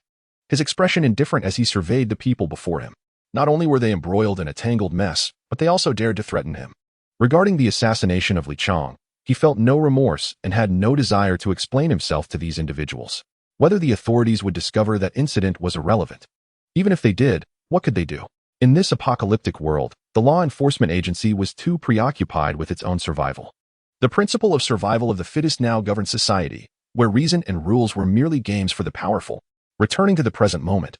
Speaker 1: his expression indifferent as he surveyed the people before him. Not only were they embroiled in a tangled mess, but they also dared to threaten him. Regarding the assassination of Li Chang, he felt no remorse and had no desire to explain himself to these individuals. Whether the authorities would discover that incident was irrelevant. Even if they did, what could they do? In this apocalyptic world, the law enforcement agency was too preoccupied with its own survival. The principle of survival of the fittest now governed society, where reason and rules were merely games for the powerful. Returning to the present moment,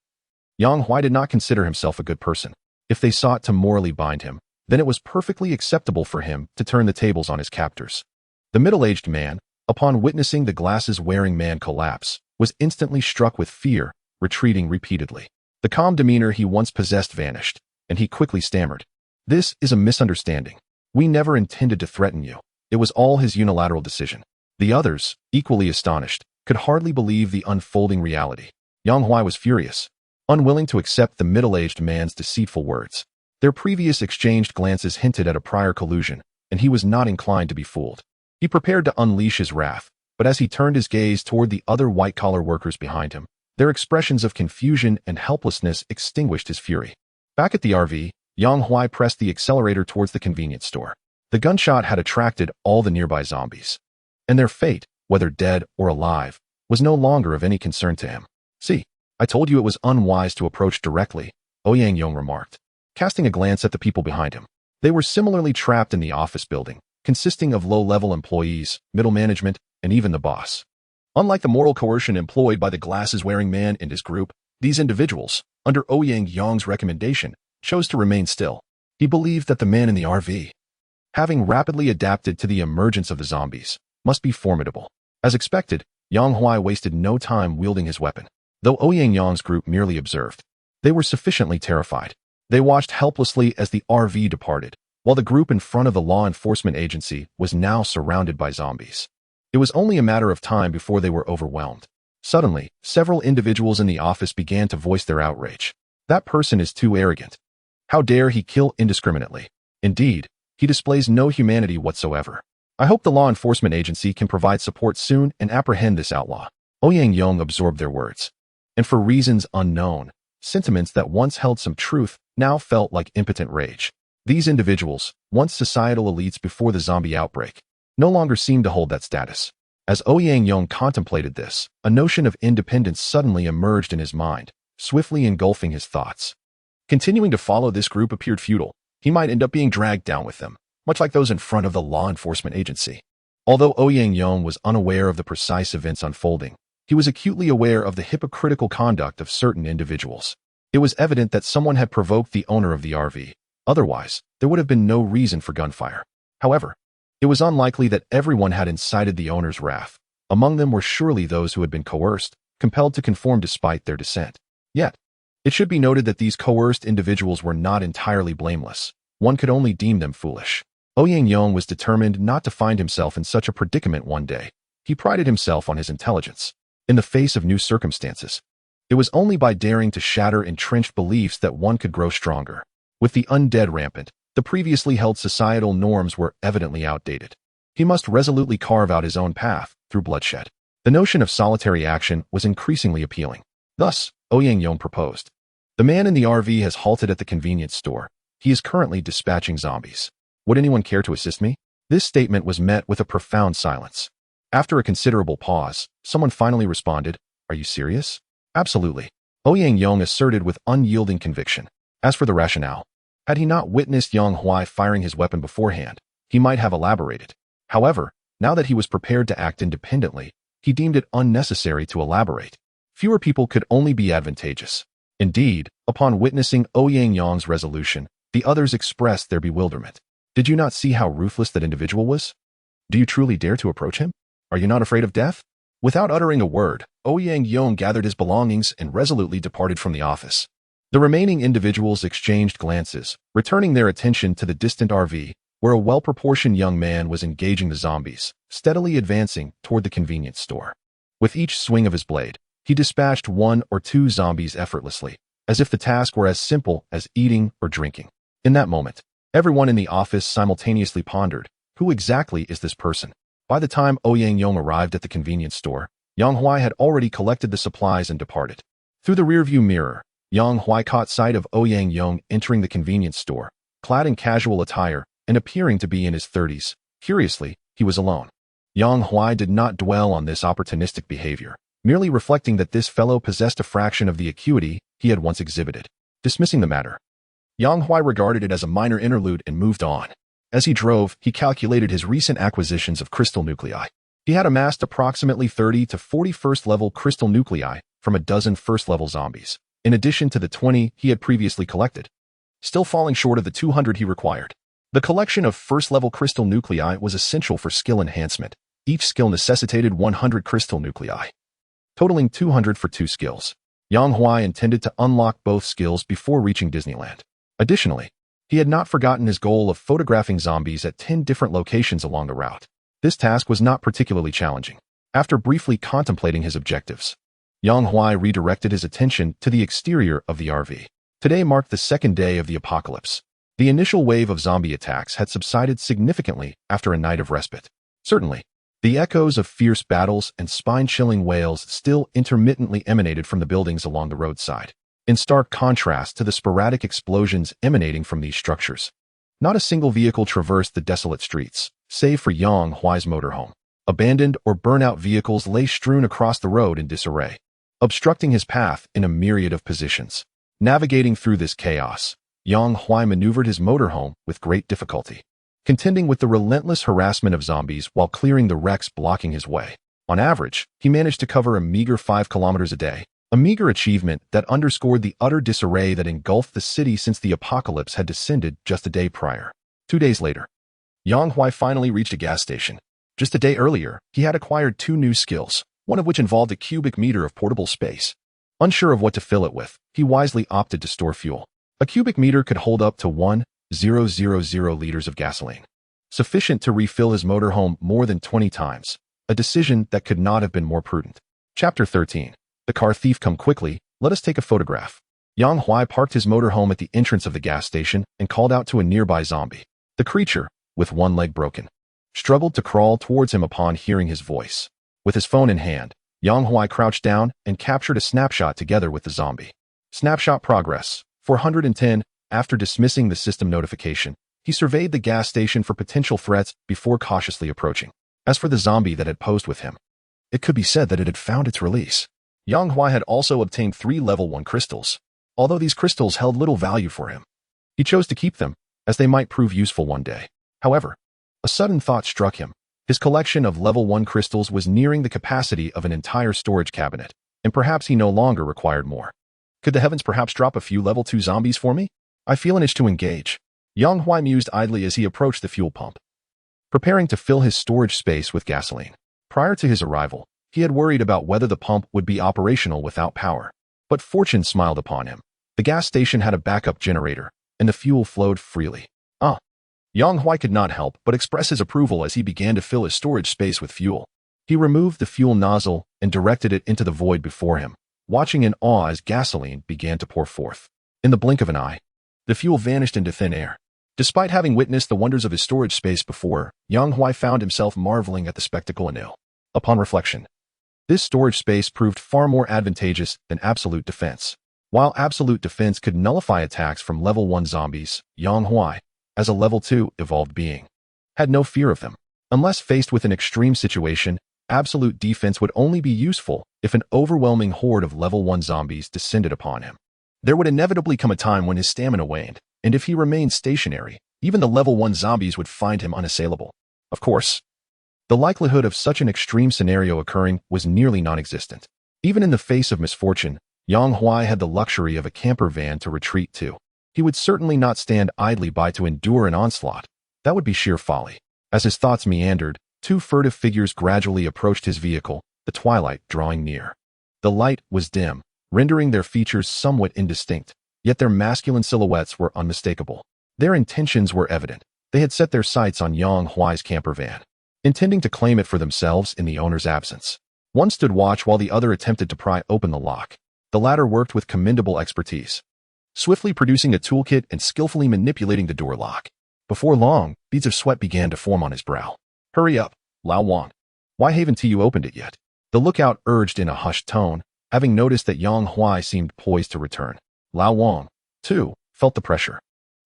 Speaker 1: Yang Huai did not consider himself a good person. If they sought to morally bind him, then it was perfectly acceptable for him to turn the tables on his captors. The middle-aged man, upon witnessing the glasses-wearing man collapse, was instantly struck with fear, retreating repeatedly. The calm demeanor he once possessed vanished, and he quickly stammered. "This is a misunderstanding. We never intended to threaten you." It was all his unilateral decision. The others, equally astonished, could hardly believe the unfolding reality. Yang Huai was furious, unwilling to accept the middle-aged man's deceitful words. Their previous exchanged glances hinted at a prior collusion, and he was not inclined to be fooled. He prepared to unleash his wrath, but as he turned his gaze toward the other white-collar workers behind him, their expressions of confusion and helplessness extinguished his fury. Back at the RV, Yang Huai pressed the accelerator towards the convenience store. The gunshot had attracted all the nearby zombies, and their fate, whether dead or alive, was no longer of any concern to him. "See, I told you it was unwise to approach directly," Ouyang Yong remarked, casting a glance at the people behind him. They were similarly trapped in the office building, consisting of low-level employees, middle management, and even the boss. Unlike the moral coercion employed by the glasses-wearing man and his group, these individuals, under Ouyang Yong's recommendation, chose to remain still. He believed that the man in the RV, having rapidly adapted to the emergence of the zombies, must be formidable. As expected, Yang Huai wasted no time wielding his weapon. Though Ouyang Yong's group merely observed, they were sufficiently terrified. They watched helplessly as the RV departed, while the group in front of the law enforcement agency was now surrounded by zombies. It was only a matter of time before they were overwhelmed. Suddenly, several individuals in the office began to voice their outrage. "That person is too arrogant. How dare he kill indiscriminately? Indeed, he displays no humanity whatsoever. I hope the law enforcement agency can provide support soon and apprehend this outlaw." Ouyang Yong absorbed their words, and for reasons unknown, sentiments that once held some truth now felt like impotent rage. These individuals, once societal elites before the zombie outbreak, no longer seemed to hold that status. As Ouyang Yong contemplated this, a notion of independence suddenly emerged in his mind, swiftly engulfing his thoughts. Continuing to follow this group appeared futile. He might end up being dragged down with them, much like those in front of the law enforcement agency. Although Ouyang Yong was unaware of the precise events unfolding, he was acutely aware of the hypocritical conduct of certain individuals. It was evident that someone had provoked the owner of the RV. Otherwise, there would have been no reason for gunfire. However, it was unlikely that everyone had incited the owner's wrath. Among them were surely those who had been coerced, compelled to conform despite their dissent. Yet, it should be noted that these coerced individuals were not entirely blameless. One could only deem them foolish. Ouyang Yong was determined not to find himself in such a predicament one day. He prided himself on his intelligence. In the face of new circumstances, it was only by daring to shatter entrenched beliefs that one could grow stronger. With the undead rampant, the previously held societal norms were evidently outdated. He must resolutely carve out his own path through bloodshed. The notion of solitary action was increasingly appealing. Thus, Ouyang Yong proposed. "The man in the RV has halted at the convenience store. He is currently dispatching zombies. Would anyone care to assist me?" This statement was met with a profound silence. After a considerable pause, someone finally responded, "Are you serious?" "Absolutely," Ouyang Yong asserted with unyielding conviction. As for the rationale, had he not witnessed Yang Huai firing his weapon beforehand, he might have elaborated. However, now that he was prepared to act independently, he deemed it unnecessary to elaborate. Fewer people could only be advantageous. Indeed, upon witnessing Ouyang Yong's resolution, the others expressed their bewilderment. "Did you not see how ruthless that individual was? Do you truly dare to approach him? Are you not afraid of death?" Without uttering a word, Ouyang Yong gathered his belongings and resolutely departed from the office. The remaining individuals exchanged glances, returning their attention to the distant RV, where a well-proportioned young man was engaging the zombies, steadily advancing toward the convenience store. With each swing of his blade, he dispatched 1 or 2 zombies effortlessly, as if the task were as simple as eating or drinking. In that moment, everyone in the office simultaneously pondered, who exactly is this person? By the time Ouyang Yong arrived at the convenience store, Yang Huai had already collected the supplies and departed. Through the rearview mirror, Yang Huai caught sight of Ouyang Yong entering the convenience store, clad in casual attire and appearing to be in his 30s. Curiously, he was alone. Yang Huai did not dwell on this opportunistic behavior, merely reflecting that this fellow possessed a fraction of the acuity he had once exhibited. Dismissing the matter, Yang Huai regarded it as a minor interlude and moved on. As he drove, he calculated his recent acquisitions of crystal nuclei. He had amassed approximately 30 to 40 first-level crystal nuclei from a dozen first-level zombies, in addition to the 20 he had previously collected, still falling short of the 200 he required. The collection of first-level crystal nuclei was essential for skill enhancement. Each skill necessitated 100 crystal nuclei, totaling 200 for 2 skills. Yang Huai intended to unlock both skills before reaching Disneyland. Additionally, he had not forgotten his goal of photographing zombies at 10 different locations along the route. This task was not particularly challenging. After briefly contemplating his objectives, Yang Huai redirected his attention to the exterior of the RV. Today marked the second day of the apocalypse. The initial wave of zombie attacks had subsided significantly after a night of respite. Certainly, the echoes of fierce battles and spine-chilling wails still intermittently emanated from the buildings along the roadside, in stark contrast to the sporadic explosions emanating from these structures. Not a single vehicle traversed the desolate streets, save for Yang Huai's motorhome. Abandoned or burnt-out vehicles lay strewn across the road in disarray, obstructing his path in a myriad of positions. Navigating through this chaos, Yang Huai maneuvered his motorhome with great difficulty, contending with the relentless harassment of zombies while clearing the wrecks blocking his way. On average, he managed to cover a meager 5 kilometers a day, a meager achievement that underscored the utter disarray that engulfed the city since the apocalypse had descended just a day prior. 2 days later, Yang Huai finally reached a gas station. Just a day earlier, he had acquired 2 new skills, one of which involved a cubic meter of portable space. Unsure of what to fill it with, he wisely opted to store fuel. A cubic meter could hold up to 1,000 liters of gasoline, sufficient to refill his motorhome more than 20 times, a decision that could not have been more prudent. Chapter 13. The car thief, come quickly, let us take a photograph. Yang Huai parked his motorhome at the entrance of the gas station and called out to a nearby zombie. The creature, with one leg broken, struggled to crawl towards him upon hearing his voice. With his phone in hand, Yang Huai crouched down and captured a snapshot together with the zombie. Snapshot progress, 410. After dismissing the system notification, he surveyed the gas station for potential threats before cautiously approaching. As for the zombie that had posed with him, it could be said that it had found its release. Yang Huai had also obtained 3 level 1 crystals. Although these crystals held little value for him, he chose to keep them, as they might prove useful one day. However, a sudden thought struck him. His collection of level 1 crystals was nearing the capacity of an entire storage cabinet, and perhaps he no longer required more. Could the heavens perhaps drop a few level 2 zombies for me? I feel an itch to engage. Yang Huai mused idly as he approached the fuel pump, preparing to fill his storage space with gasoline. Prior to his arrival, he had worried about whether the pump would be operational without power. But fortune smiled upon him. The gas station had a backup generator, and the fuel flowed freely. Yang Huai could not help but express his approval as he began to fill his storage space with fuel. He removed the fuel nozzle and directed it into the void before him, watching in awe as gasoline began to pour forth. In the blink of an eye, the fuel vanished into thin air. Despite having witnessed the wonders of his storage space before, Yang Huai found himself marveling at the spectacle anew. Upon reflection, this storage space proved far more advantageous than absolute defense. While absolute defense could nullify attacks from level 1 zombies, Yang Huai, as a level 2 evolved being, had no fear of them. Unless faced with an extreme situation, absolute defense would only be useful if an overwhelming horde of level 1 zombies descended upon him. There would inevitably come a time when his stamina waned, and if he remained stationary, even the level 1 zombies would find him unassailable. Of course, the likelihood of such an extreme scenario occurring was nearly non-existent. Even in the face of misfortune, Yang Huai had the luxury of a camper van to retreat to. He would certainly not stand idly by to endure an onslaught. That would be sheer folly. As his thoughts meandered, 2 furtive figures gradually approached his vehicle, the twilight drawing near. The light was dim, rendering their features somewhat indistinct. yet their masculine silhouettes were unmistakable. Their intentions were evident. They had set their sights on Yang Huai's camper van, intending to claim it for themselves in the owner's absence. One stood watch while the other attempted to pry open the lock. The latter worked with commendable expertise, swiftly producing a toolkit and skillfully manipulating the door lock. Before long, beads of sweat began to form on his brow. "Hurry up, Lao Wang. Why haven't you opened it yet?" The lookout urged in a hushed tone, having noticed that Yang Huai seemed poised to return. Lao Wang, too, felt the pressure.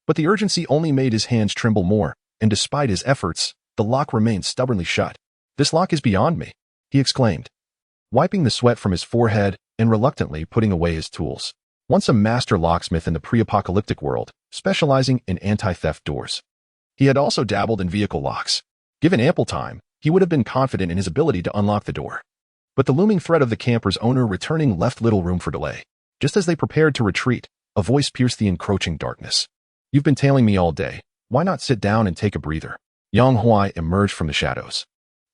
Speaker 1: But the urgency only made his hands tremble more, and despite his efforts, the lock remained stubbornly shut. "This lock is beyond me," he exclaimed, wiping the sweat from his forehead and reluctantly putting away his tools. Once a master locksmith in the pre-apocalyptic world, specializing in anti-theft doors, he had also dabbled in vehicle locks. Given ample time, he would have been confident in his ability to unlock the door. But the looming threat of the camper's owner returning left little room for delay. Just as they prepared to retreat, a voice pierced the encroaching darkness. "You've been tailing me all day. Why not sit down and take a breather?" Yang Huai emerged from the shadows,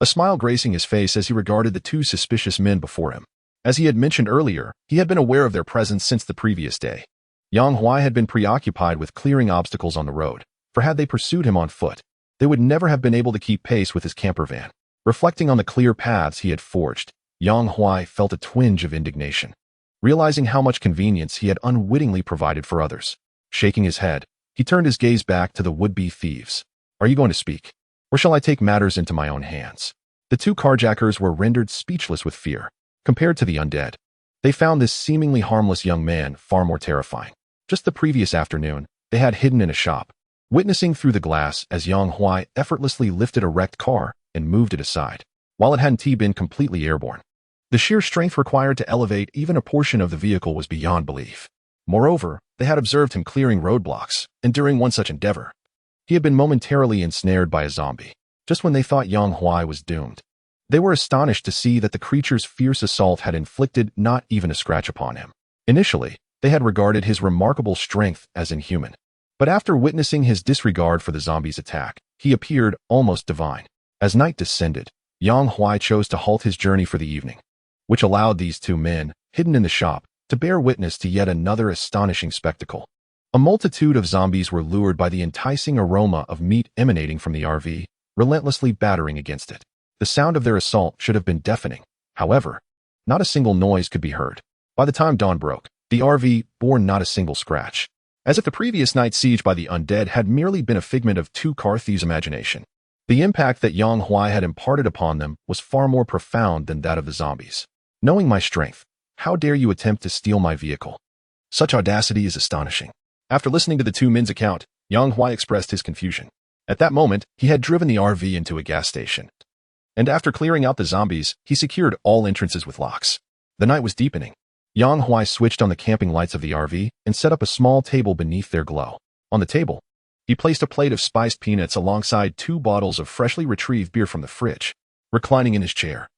Speaker 1: a smile gracing his face as he regarded the two suspicious men before him. As he had mentioned earlier, he had been aware of their presence since the previous day. Yang Huai had been preoccupied with clearing obstacles on the road, for had they pursued him on foot, they would never have been able to keep pace with his camper van. Reflecting on the clear paths he had forged, Yang Huai felt a twinge of indignation, realizing how much convenience he had unwittingly provided for others. Shaking his head, he turned his gaze back to the would-be thieves. "Are you going to speak, or shall I take matters into my own hands?" The two carjackers were rendered speechless with fear. Compared to the undead, they found this seemingly harmless young man far more terrifying. Just the previous afternoon, they had hidden in a shop, witnessing through the glass as Yang Huai effortlessly lifted a wrecked car and moved it aside, while it hadn't been completely airborne. The sheer strength required to elevate even a portion of the vehicle was beyond belief. Moreover, they had observed him clearing roadblocks, and during one such endeavor, he had been momentarily ensnared by a zombie. Just when they thought Yang Huai was doomed, they were astonished to see that the creature's fierce assault had inflicted not even a scratch upon him. Initially, they had regarded his remarkable strength as inhuman. But after witnessing his disregard for the zombie's attack, he appeared almost divine. As night descended, Yang Huai chose to halt his journey for the evening, which allowed these two men, hidden in the shop, to bear witness to yet another astonishing spectacle. A multitude of zombies were lured by the enticing aroma of meat emanating from the RV, relentlessly battering against it. The sound of their assault should have been deafening. However, not a single noise could be heard. By the time dawn broke, the RV bore not a single scratch, as if the previous night's siege by the undead had merely been a figment of two car thieves' imagination. The impact that Yang Huai had imparted upon them was far more profound than that of the zombies. "Knowing my strength, how dare you attempt to steal my vehicle? Such audacity is astonishing." After listening to the two men's account, Yang Huai expressed his confusion. At that moment, he had driven the RV into a gas station, and after clearing out the zombies, he secured all entrances with locks. The night was deepening. Yang Huai switched on the camping lights of the RV and set up a small table beneath their glow. On the table, he placed a plate of spiced peanuts alongside 2 bottles of freshly retrieved beer from the fridge. Reclining in his chair,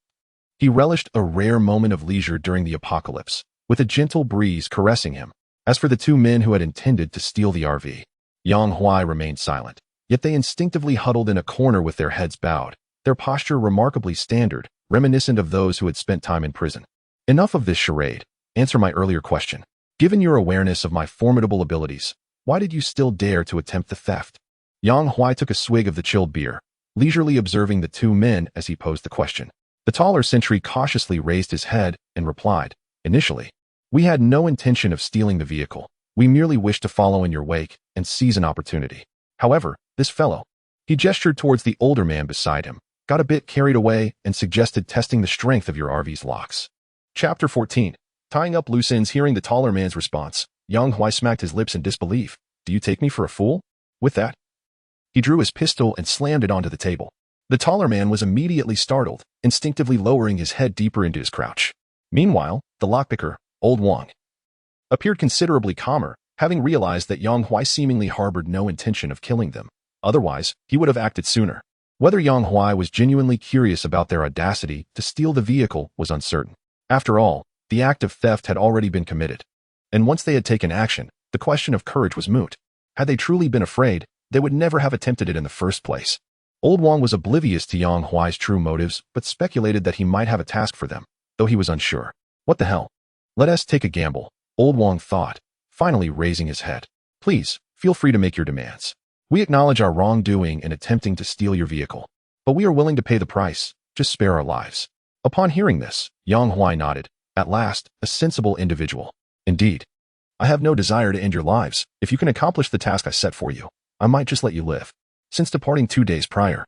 Speaker 1: he relished a rare moment of leisure during the apocalypse, with a gentle breeze caressing him. As for the two men who had intended to steal the RV, Yang Huai remained silent, yet they instinctively huddled in a corner with their heads bowed, their posture remarkably standard, reminiscent of those who had spent time in prison. "Enough of this charade. Answer my earlier question. Given your awareness of my formidable abilities, why did you still dare to attempt the theft?" Yang Huai took a swig of the chilled beer, leisurely observing the two men as he posed the question. The taller sentry cautiously raised his head and replied, "Initially, we had no intention of stealing the vehicle. We merely wished to follow in your wake and seize an opportunity. However, this fellow," he gestured towards the older man beside him, "got a bit carried away and suggested testing the strength of your RV's locks." Chapter 14. Tying up loose ends. Hearing the taller man's response, Yang Huai smacked his lips in disbelief. "Do you take me for a fool?" With that, he drew his pistol and slammed it onto the table. The taller man was immediately startled, instinctively lowering his head deeper into his crouch. Meanwhile, the lockpicker, Old Wang, appeared considerably calmer, having realized that Yang Huai seemingly harbored no intention of killing them. Otherwise, he would have acted sooner. Whether Yang Huai was genuinely curious about their audacity to steal the vehicle was uncertain. After all, the act of theft had already been committed, and once they had taken action, the question of courage was moot. Had they truly been afraid, they would never have attempted it in the first place. Old Wang was oblivious to Yang Huai's true motives, but speculated that he might have a task for them, though he was unsure. "What the hell? Let us take a gamble," Old Wang thought, finally raising his head. Please, feel free to make your demands. We acknowledge our wrongdoing in attempting to steal your vehicle, but we are willing to pay the price. Just spare our lives. Upon hearing this, Yang Huai nodded. At last, a sensible individual. Indeed. I have no desire to end your lives. If you can accomplish the task I set for you, I might just let you live. Since departing 2 days prior,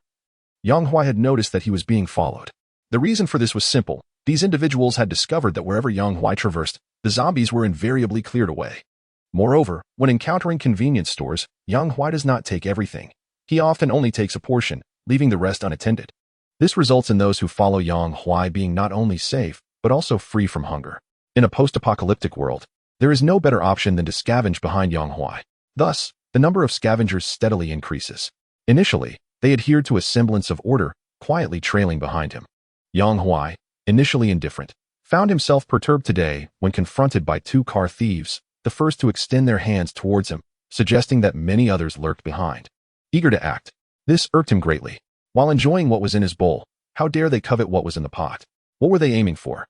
Speaker 1: Yang Huai had noticed that he was being followed. The reason for this was simple. These individuals had discovered that wherever Yang Huai traversed, the zombies were invariably cleared away. Moreover, when encountering convenience stores, Yang Huai does not take everything. He often only takes a portion, leaving the rest unattended. This results in those who follow Yang Huai being not only safe, but also free from hunger. In a post-apocalyptic world, there is no better option than to scavenge behind Yang Huai. Thus, the number of scavengers steadily increases. Initially, they adhered to a semblance of order, quietly trailing behind him. Yang Huai, initially indifferent, found himself perturbed today when confronted by 2 car thieves, the first to extend their hands towards him, suggesting that many others lurked behind. Eager to act, this irked him greatly. While enjoying what was in his bowl, how dare they covet what was in the pot? What were they aiming for?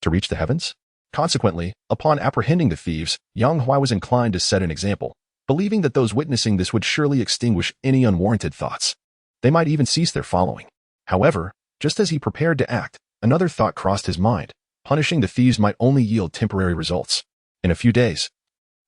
Speaker 1: To reach the heavens? Consequently, upon apprehending the thieves, Yang Huai was inclined to set an example, believing that those witnessing this would surely extinguish any unwarranted thoughts. They might even cease their following. However, just as he prepared to act, another thought crossed his mind. Punishing the thieves might only yield temporary results. In a few days,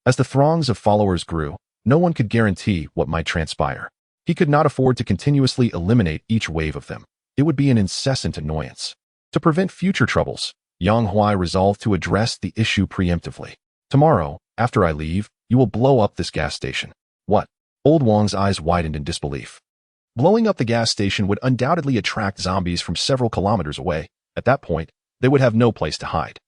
Speaker 1: as the throngs of followers grew, no one could guarantee what might transpire. He could not afford to continuously eliminate each wave of them. It would be an incessant annoyance. To prevent future troubles, Yang Huai resolved to address the issue preemptively. Tomorrow, after I leave, you will blow up this gas station. What? Old Wang's eyes widened in disbelief. Blowing up the gas station would undoubtedly attract zombies from several kilometers away. At that point, they would have no place to hide.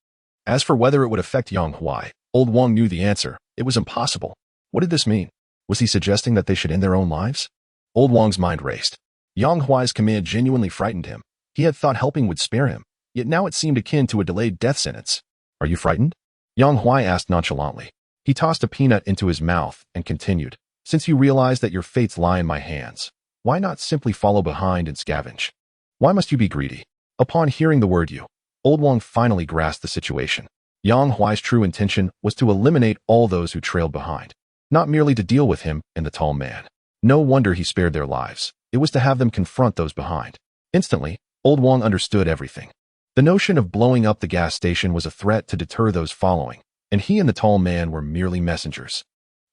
Speaker 1: As for whether it would affect Yang Huai, Old Wang knew the answer. It was impossible. What did this mean? Was he suggesting that they should end their own lives? Old Wang's mind raced. Yang Huai's command genuinely frightened him. He had thought helping would spare him, yet now it seemed akin to a delayed death sentence. Are you frightened? Yang Huai asked nonchalantly. He tossed a peanut into his mouth and continued. Since you realize that your fates lie in my hands, why not simply follow behind and scavenge? Why must you be greedy? Upon hearing the word you, Old Wang finally grasped the situation. Yang Huai's true intention was to eliminate all those who trailed behind, not merely to deal with him and the tall man. No wonder he spared their lives. It was to have them confront those behind. Instantly, Old Wang understood everything. The notion of blowing up the gas station was a threat to deter those following, and he and the tall man were merely messengers.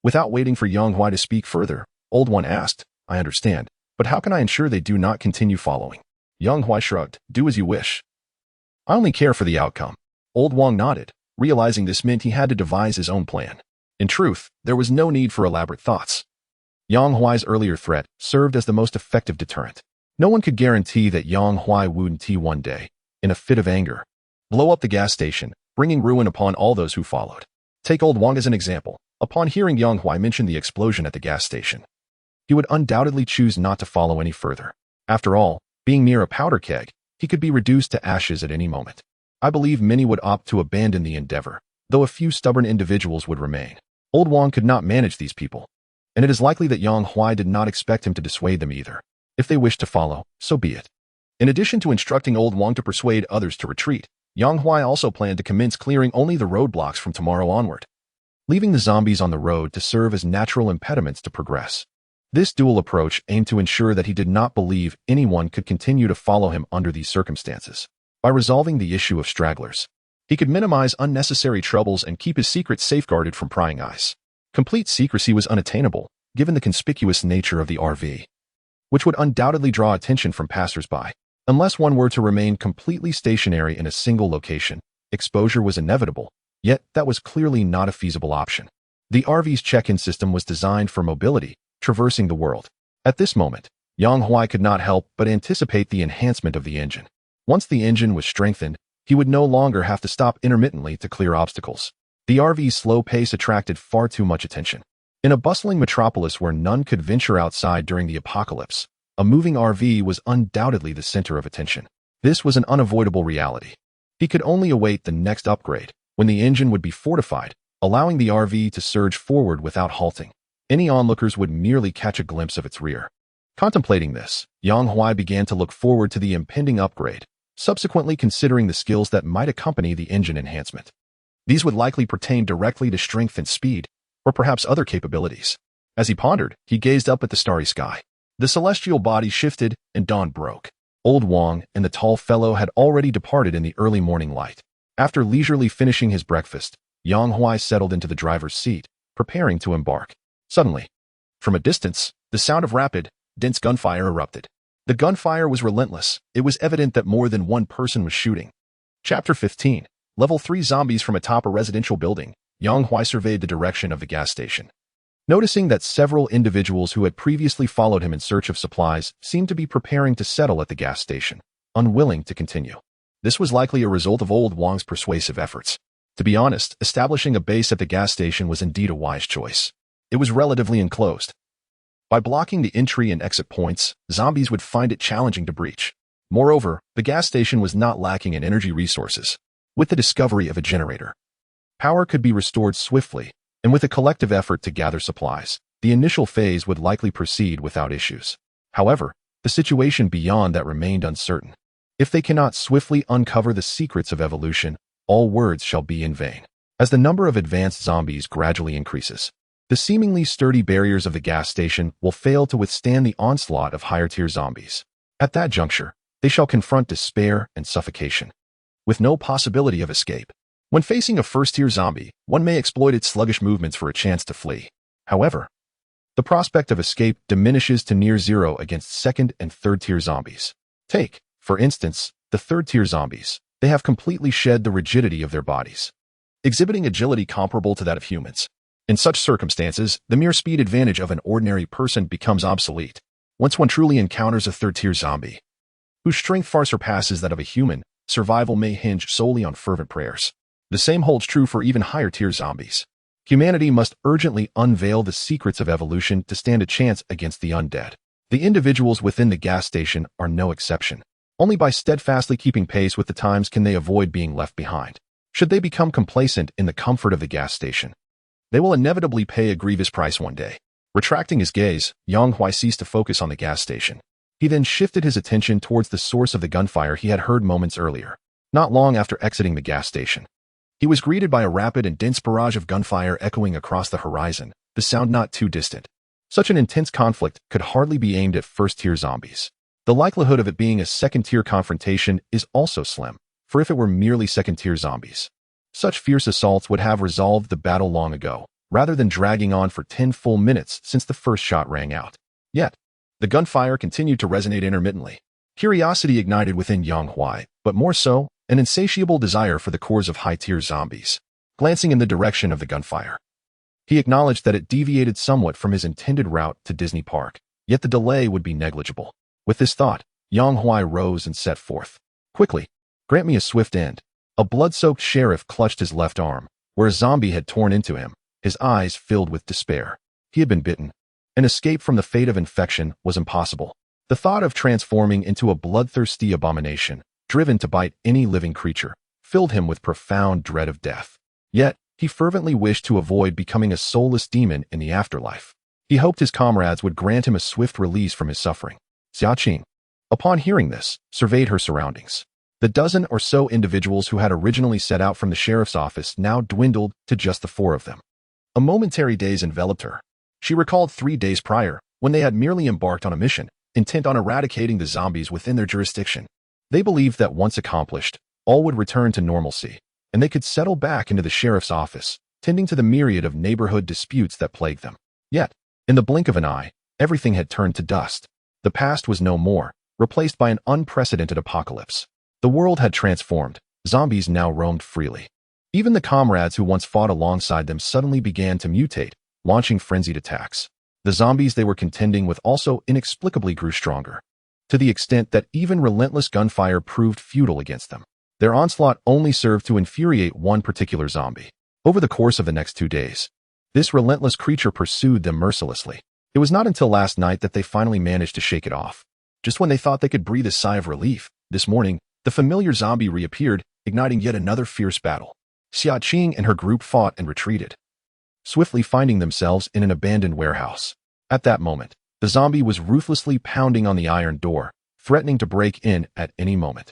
Speaker 1: Without waiting for Yang Huai to speak further, Old Wang asked, I understand, but how can I ensure they do not continue following? Yang Huai shrugged. Do as you wish. I only care for the outcome. Old Wang nodded, realizing this meant he had to devise his own plan. In truth, there was no need for elaborate thoughts. Yang Huai's earlier threat served as the most effective deterrent. No one could guarantee that Yang Huai wouldn't one day, in a fit of anger, blow up the gas station, bringing ruin upon all those who followed. Take Old Wang as an example. Upon hearing Yang Huai mention the explosion at the gas station, he would undoubtedly choose not to follow any further. After all, being near a powder keg, he could be reduced to ashes at any moment. I believe many would opt to abandon the endeavor, though a few stubborn individuals would remain. Old Wang could not manage these people, and it is likely that Yang Huai did not expect him to dissuade them either. If they wished to follow, so be it. In addition to instructing Old Wang to persuade others to retreat, Yang Huai also planned to commence clearing only the roadblocks from tomorrow onward, leaving the zombies on the road to serve as natural impediments to progress. This dual approach aimed to ensure that he did not believe anyone could continue to follow him under these circumstances. By resolving the issue of stragglers, he could minimize unnecessary troubles and keep his secret safeguarded from prying eyes. Complete secrecy was unattainable, given the conspicuous nature of the RV, which would undoubtedly draw attention from passers-by. Unless one were to remain completely stationary in a single location, exposure was inevitable, yet that was clearly not a feasible option. The RV's check-in system was designed for mobility, traversing the world. At this moment, Yang Huai could not help but anticipate the enhancement of the engine. Once the engine was strengthened, he would no longer have to stop intermittently to clear obstacles. The RV's slow pace attracted far too much attention. In a bustling metropolis where none could venture outside during the apocalypse, a moving RV was undoubtedly the center of attention. This was an unavoidable reality. He could only await the next upgrade, when the engine would be fortified, allowing the RV to surge forward without halting. Any onlookers would merely catch a glimpse of its rear. Contemplating this, Yang Huai began to look forward to the impending upgrade, subsequently considering the skills that might accompany the engine enhancement. These would likely pertain directly to strength and speed, or perhaps other capabilities. As he pondered, he gazed up at the starry sky. The celestial body shifted, and dawn broke. Old Wang and the tall fellow had already departed in the early morning light. After leisurely finishing his breakfast, Yang Huai settled into the driver's seat, preparing to embark. Suddenly, from a distance, the sound of rapid, dense gunfire erupted. The gunfire was relentless. It was evident that more than one person was shooting. Chapter 15. Level 3 Zombies from atop a residential building. Yang Huai surveyed the direction of the gas station. Noticing that several individuals who had previously followed him in search of supplies seemed to be preparing to settle at the gas station, unwilling to continue. This was likely a result of old Wang's persuasive efforts. To be honest, establishing a base at the gas station was indeed a wise choice. It was relatively enclosed. By blocking the entry and exit points, zombies would find it challenging to breach. Moreover, the gas station was not lacking in energy resources. With the discovery of a generator, power could be restored swiftly, and with a collective effort to gather supplies, the initial phase would likely proceed without issues. However, the situation beyond that remained uncertain. If they cannot swiftly uncover the secrets of evolution, all words shall be in vain. As the number of advanced zombies gradually increases, the seemingly sturdy barriers of the gas station will fail to withstand the onslaught of higher-tier zombies. At that juncture, they shall confront despair and suffocation, with no possibility of escape. When facing a first-tier zombie, one may exploit its sluggish movements for a chance to flee. However, the prospect of escape diminishes to near zero against second- and third-tier zombies. Take, for instance, the third-tier zombies. They have completely shed the rigidity of their bodies, exhibiting agility comparable to that of humans. In such circumstances, the mere speed advantage of an ordinary person becomes obsolete. Once one truly encounters a third-tier zombie, whose strength far surpasses that of a human, survival may hinge solely on fervent prayers. The same holds true for even higher-tier zombies. Humanity must urgently unveil the secrets of evolution to stand a chance against the undead. The individuals within the gas station are no exception. Only by steadfastly keeping pace with the times can they avoid being left behind. Should they become complacent in the comfort of the gas station, they will inevitably pay a grievous price one day. Retracting his gaze, Yang Huai ceased to focus on the gas station. He then shifted his attention towards the source of the gunfire he had heard moments earlier. Not long after exiting the gas station, he was greeted by a rapid and dense barrage of gunfire echoing across the horizon, the sound not too distant. Such an intense conflict could hardly be aimed at first-tier zombies. The likelihood of it being a second-tier confrontation is also slim, for if it were merely second-tier zombies, such fierce assaults would have resolved the battle long ago, rather than dragging on for 10 full minutes since the first shot rang out. Yet, the gunfire continued to resonate intermittently. Curiosity ignited within Yang Huai, but more so, an insatiable desire for the cores of high-tier zombies. Glancing in the direction of the gunfire, he acknowledged that it deviated somewhat from his intended route to Disney Park, yet the delay would be negligible. With this thought, Yang Huai rose and set forth. Quickly, grant me a swift end. A blood-soaked sheriff clutched his left arm, where a zombie had torn into him, his eyes filled with despair. He had been bitten. An escape from the fate of infection was impossible. The thought of transforming into a bloodthirsty abomination, driven to bite any living creature, filled him with profound dread of death. Yet, he fervently wished to avoid becoming a soulless demon in the afterlife. He hoped his comrades would grant him a swift release from his suffering. Xiaqing, upon hearing this, surveyed her surroundings. The dozen or so individuals who had originally set out from the sheriff's office now dwindled to just the 4 of them. A momentary daze enveloped her. She recalled 3 days prior, when they had merely embarked on a mission, intent on eradicating the zombies within their jurisdiction. They believed that once accomplished, all would return to normalcy, and they could settle back into the sheriff's office, tending to the myriad of neighborhood disputes that plagued them. Yet, in the blink of an eye, everything had turned to dust. The past was no more, replaced by an unprecedented apocalypse. The world had transformed. Zombies now roamed freely. Even the comrades who once fought alongside them suddenly began to mutate, launching frenzied attacks. The zombies they were contending with also inexplicably grew stronger, to the extent that even relentless gunfire proved futile against them. Their onslaught only served to infuriate one particular zombie. Over the course of the next 2 days, this relentless creature pursued them mercilessly. It was not until last night that they finally managed to shake it off. Just when they thought they could breathe a sigh of relief, this morning, the familiar zombie reappeared, igniting yet another fierce battle. Xiaqing and her group fought and retreated, swiftly finding themselves in an abandoned warehouse. At that moment, the zombie was ruthlessly pounding on the iron door, threatening to break in at any moment.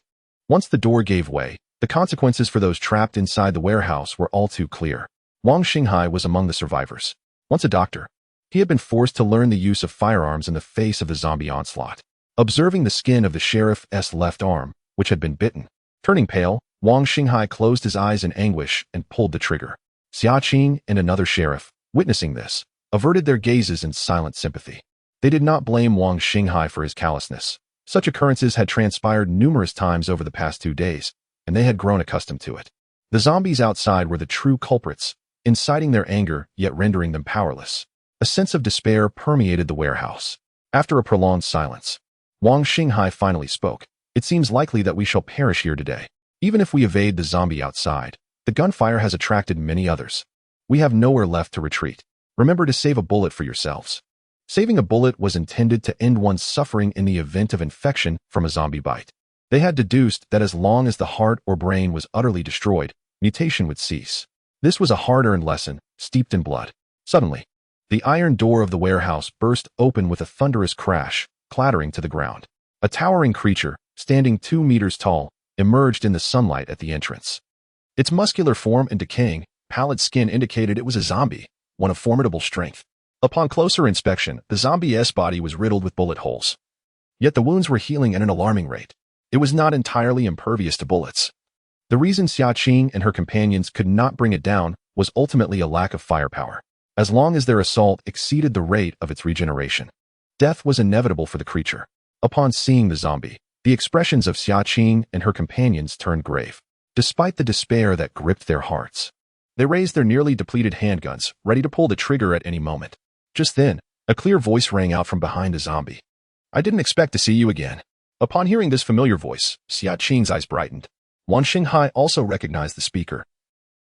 Speaker 1: Once the door gave way, the consequences for those trapped inside the warehouse were all too clear. Yang Huai was among the survivors. Once a doctor, he had been forced to learn the use of firearms in the face of the zombie onslaught. Observing the skin of the sheriff's left arm, which had been bitten, turning pale, Yang Huai closed his eyes in anguish and pulled the trigger. Xia Qing and another sheriff, witnessing this, averted their gazes in silent sympathy. They did not blame Yang Huai for his callousness. Such occurrences had transpired numerous times over the past 2 days, and they had grown accustomed to it. The zombies outside were the true culprits, inciting their anger yet rendering them powerless. A sense of despair permeated the warehouse. After a prolonged silence, Yang Huai finally spoke. It seems likely that we shall perish here today. Even if we evade the zombie outside, the gunfire has attracted many others. We have nowhere left to retreat. Remember to save a bullet for yourselves. Saving a bullet was intended to end one's suffering in the event of infection from a zombie bite. They had deduced that as long as the heart or brain was utterly destroyed, mutation would cease. This was a hard-earned lesson, steeped in blood. Suddenly, the iron door of the warehouse burst open with a thunderous crash, clattering to the ground. A towering creature, standing 2 meters tall, emerged in the sunlight at the entrance. Its muscular form and decaying, pallid skin indicated it was a zombie, one of formidable strength. Upon closer inspection, the zombie's body was riddled with bullet holes. Yet the wounds were healing at an alarming rate. It was not entirely impervious to bullets. The reason Xia Qing and her companions could not bring it down was ultimately a lack of firepower, as long as their assault exceeded the rate of its regeneration. Death was inevitable for the creature. Upon seeing the zombie, the expressions of Xia Qing and her companions turned grave. Despite the despair that gripped their hearts, they raised their nearly depleted handguns, ready to pull the trigger at any moment. Just then, a clear voice rang out from behind the zombie. "I didn't expect to see you again." Upon hearing this familiar voice, Xia Qing's eyes brightened. Yang Huai also recognized the speaker,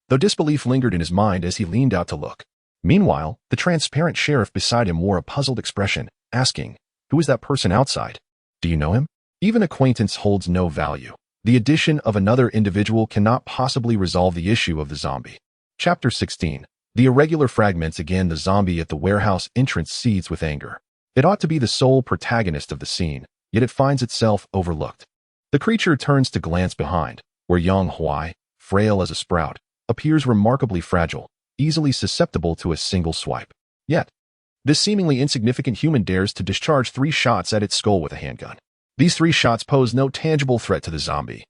Speaker 1: though disbelief lingered in his mind as he leaned out to look. Meanwhile, the transparent sheriff beside him wore a puzzled expression, asking, "Who is that person outside? Do you know him?" Even acquaintance holds no value. The addition of another individual cannot possibly resolve the issue of the zombie. Chapter 16. The irregular fragments. Again, the zombie at the warehouse entrance seethes with anger. It ought to be the sole protagonist of the scene, yet it finds itself overlooked. The creature turns to glance behind, where Yang Huai, frail as a sprout, appears remarkably fragile, easily susceptible to a single swipe. Yet, this seemingly insignificant human dares to discharge 3 shots at its skull with a handgun. These 3 shots pose no tangible threat to the zombie,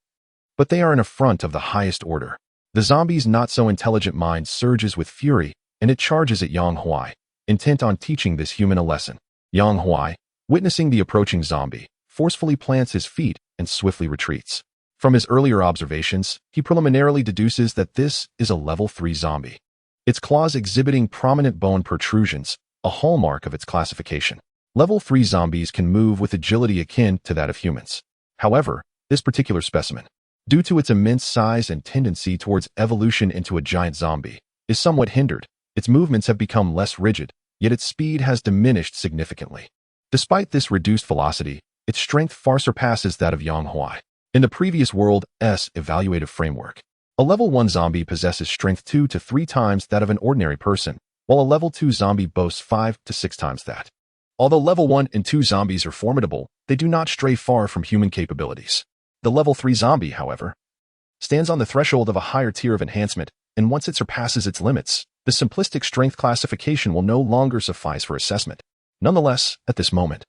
Speaker 1: but they are an affront of the highest order. The zombie's not-so-intelligent mind surges with fury, and it charges at Yang Huai, intent on teaching this human a lesson. Yang Huai, witnessing the approaching zombie, forcefully plants his feet and swiftly retreats. From his earlier observations, he preliminarily deduces that this is a level 3 zombie. Its claws exhibiting prominent bone protrusions, a hallmark of its classification. Level 3 zombies can move with agility akin to that of humans. However, this particular specimen, due to its immense size and tendency towards evolution into a giant zombie, is somewhat hindered. Its movements have become less rigid, yet its speed has diminished significantly. Despite this reduced velocity, its strength far surpasses that of Yang Huai. In the previous world's evaluative framework, a level 1 zombie possesses strength 2 to 3 times that of an ordinary person, while a level 2 zombie boasts 5 to 6 times that. Although level 1 and 2 zombies are formidable, they do not stray far from human capabilities. The level 3 zombie, however, stands on the threshold of a higher tier of enhancement, and once it surpasses its limits, the simplistic strength classification will no longer suffice for assessment. Nonetheless, at this moment,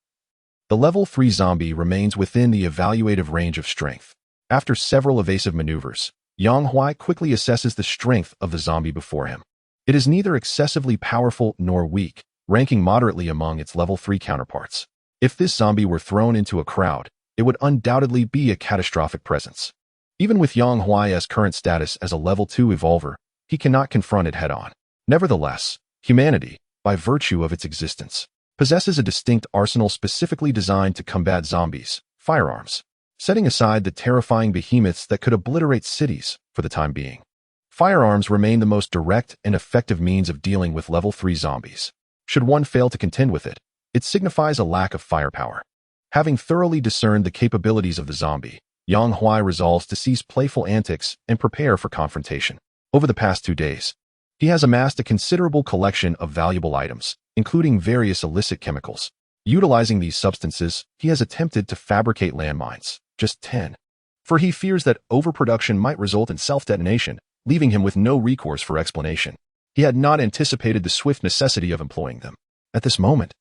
Speaker 1: the level 3 zombie remains within the evaluative range of strength. After several evasive maneuvers, Yang Huai quickly assesses the strength of the zombie before him. It is neither excessively powerful nor weak, ranking moderately among its level 3 counterparts. If this zombie were thrown into a crowd, it would undoubtedly be a catastrophic presence. Even with Yang Huai's current status as a level 2 evolver, he cannot confront it head-on. Nevertheless, humanity, by virtue of its existence, possesses a distinct arsenal specifically designed to combat zombies, firearms. Setting aside the terrifying behemoths that could obliterate cities for the time being, firearms remain the most direct and effective means of dealing with level 3 zombies. Should one fail to contend with it, it signifies a lack of firepower. Having thoroughly discerned the capabilities of the zombie, Yang Huai resolves to cease playful antics and prepare for confrontation. Over the past 2 days, he has amassed a considerable collection of valuable items, including various illicit chemicals. Utilizing these substances, he has attempted to fabricate landmines, just 10. For he fears that overproduction might result in self-detonation, leaving him with no recourse for explanation. He had not anticipated the swift necessity of employing them. At this moment,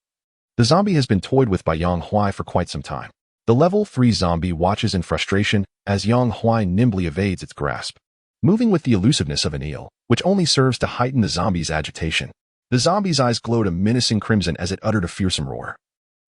Speaker 1: the zombie has been toyed with by Yang Huai for quite some time. The level 3 zombie watches in frustration as Yang Huai nimbly evades its grasp, moving with the elusiveness of an eel, which only serves to heighten the zombie's agitation. The zombie's eyes glowed a menacing crimson as it uttered a fearsome roar.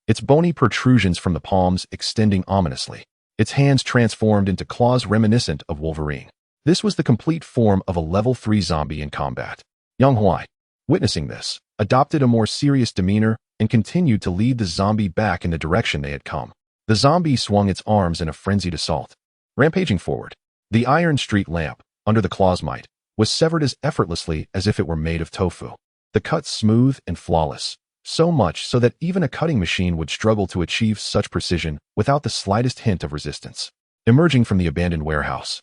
Speaker 1: Its bony protrusions from the palms extending ominously. Its hands transformed into claws reminiscent of Wolverine. This was the complete form of a level 3 zombie in combat. Yang Huai, witnessing this, adopted a more serious demeanor and continued to lead the zombie back in the direction they had come. The zombie swung its arms in a frenzied assault, rampaging forward. The iron street lamp, under the claw's might, was severed as effortlessly as if it were made of tofu. The cut smooth and flawless, so much so that even a cutting machine would struggle to achieve such precision without the slightest hint of resistance. Emerging from the abandoned warehouse,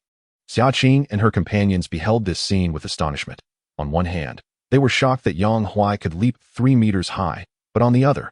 Speaker 1: Xiaqing and her companions beheld this scene with astonishment. On one hand, they were shocked that Yang Huai could leap 3 meters high, but on the other,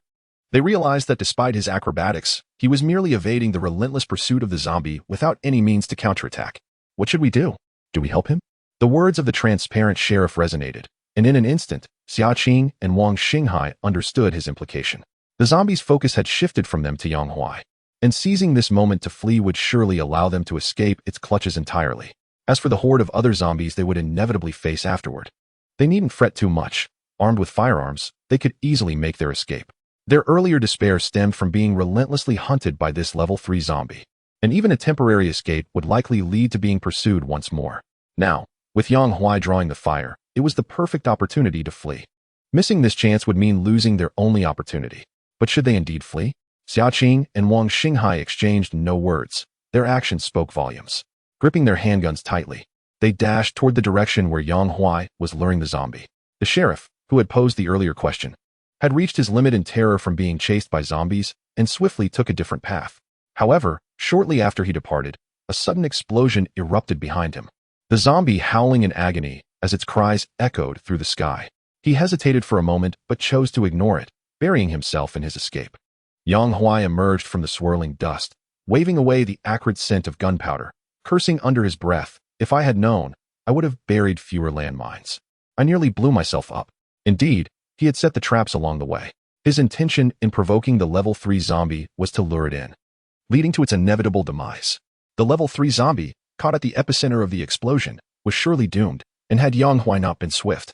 Speaker 1: they realized that despite his acrobatics, he was merely evading the relentless pursuit of the zombie without any means to counterattack. What should we do? Do we help him? The words of the transparent sheriff resonated, and in an instant, Xiaqing and Wang Xinghai understood his implication. The zombie's focus had shifted from them to Yang Huai, and seizing this moment to flee would surely allow them to escape its clutches entirely. As for the horde of other zombies they would inevitably face afterward, they needn't fret too much. Armed with firearms, they could easily make their escape. Their earlier despair stemmed from being relentlessly hunted by this level 3 zombie, and even a temporary escape would likely lead to being pursued once more. Now, with Yang Huai drawing the fire, it was the perfect opportunity to flee. Missing this chance would mean losing their only opportunity. But should they indeed flee? Xiaqing and Wang Xinghai exchanged no words. Their actions spoke volumes. Gripping their handguns tightly, they dashed toward the direction where Yang Huai was luring the zombie. The sheriff, who had posed the earlier question, had reached his limit in terror from being chased by zombies and swiftly took a different path. However, shortly after he departed, a sudden explosion erupted behind him. The zombie howling in agony as its cries echoed through the sky. He hesitated for a moment but chose to ignore it, burying himself in his escape. Yang Huai emerged from the swirling dust, waving away the acrid scent of gunpowder, cursing under his breath, "If I had known, I would have buried fewer landmines. I nearly blew myself up." Indeed, he had set the traps along the way. His intention in provoking the level 3 zombie was to lure it in, leading to its inevitable demise. The level 3 zombie, caught at the epicenter of the explosion, was surely doomed, and had Yang Huai not been swift,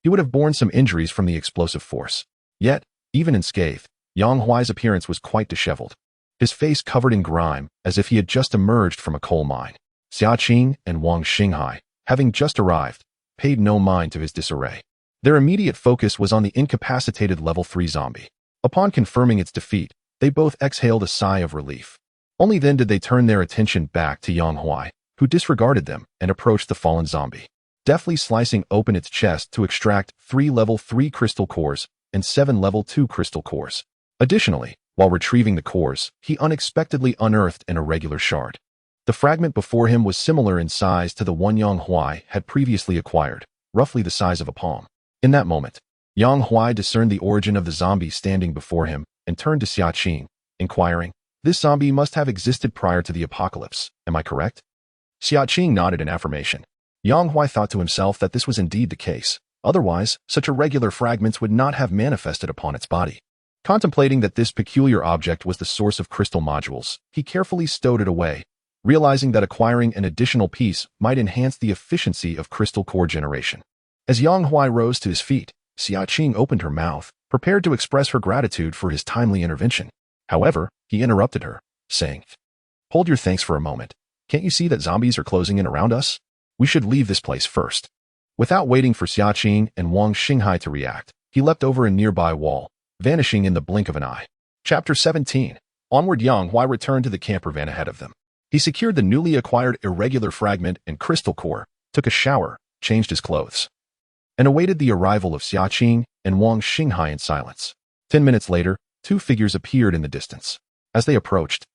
Speaker 1: he would have borne some injuries from the explosive force. Yet, even unscathed, Yang Huai's appearance was quite disheveled, his face covered in grime as if he had just emerged from a coal mine. Xiaqing and Wang Xinghai, having just arrived, paid no mind to his disarray. Their immediate focus was on the incapacitated level 3 zombie. Upon confirming its defeat, they both exhaled a sigh of relief. Only then did they turn their attention back to Yang Huai, who disregarded them and approached the fallen zombie, deftly slicing open its chest to extract 3 level 3 crystal cores and 7 level 2 crystal cores. Additionally, while retrieving the cores, he unexpectedly unearthed an irregular shard. The fragment before him was similar in size to the one Yang Huai had previously acquired, roughly the size of a palm. In that moment, Yang Huai discerned the origin of the zombie standing before him and turned to Xiaqing, inquiring, "This zombie must have existed prior to the apocalypse, am I correct?" Xiaqing nodded in affirmation. Yang Huai thought to himself that this was indeed the case. Otherwise, such irregular fragments would not have manifested upon its body. Contemplating that this peculiar object was the source of crystal modules, he carefully stowed it away, realizing that acquiring an additional piece might enhance the efficiency of crystal core generation. As Yang Huai rose to his feet, Xiaqing opened her mouth, prepared to express her gratitude for his timely intervention. However, he interrupted her, saying, "Hold your thanks for a moment. Can't you see that zombies are closing in around us? We should leave this place first." Without waiting for Xiaqing and Wang Xinghai to react, he leapt over a nearby wall, vanishing in the blink of an eye. Chapter 17. Onward. Yang Huai returned to the camper van ahead of them. He secured the newly acquired irregular fragment and crystal core, took a shower, changed his clothes, and awaited the arrival of Xiaqing and Wang Xinghai in silence. 10 minutes later, 2 figures appeared in the distance. As they approached,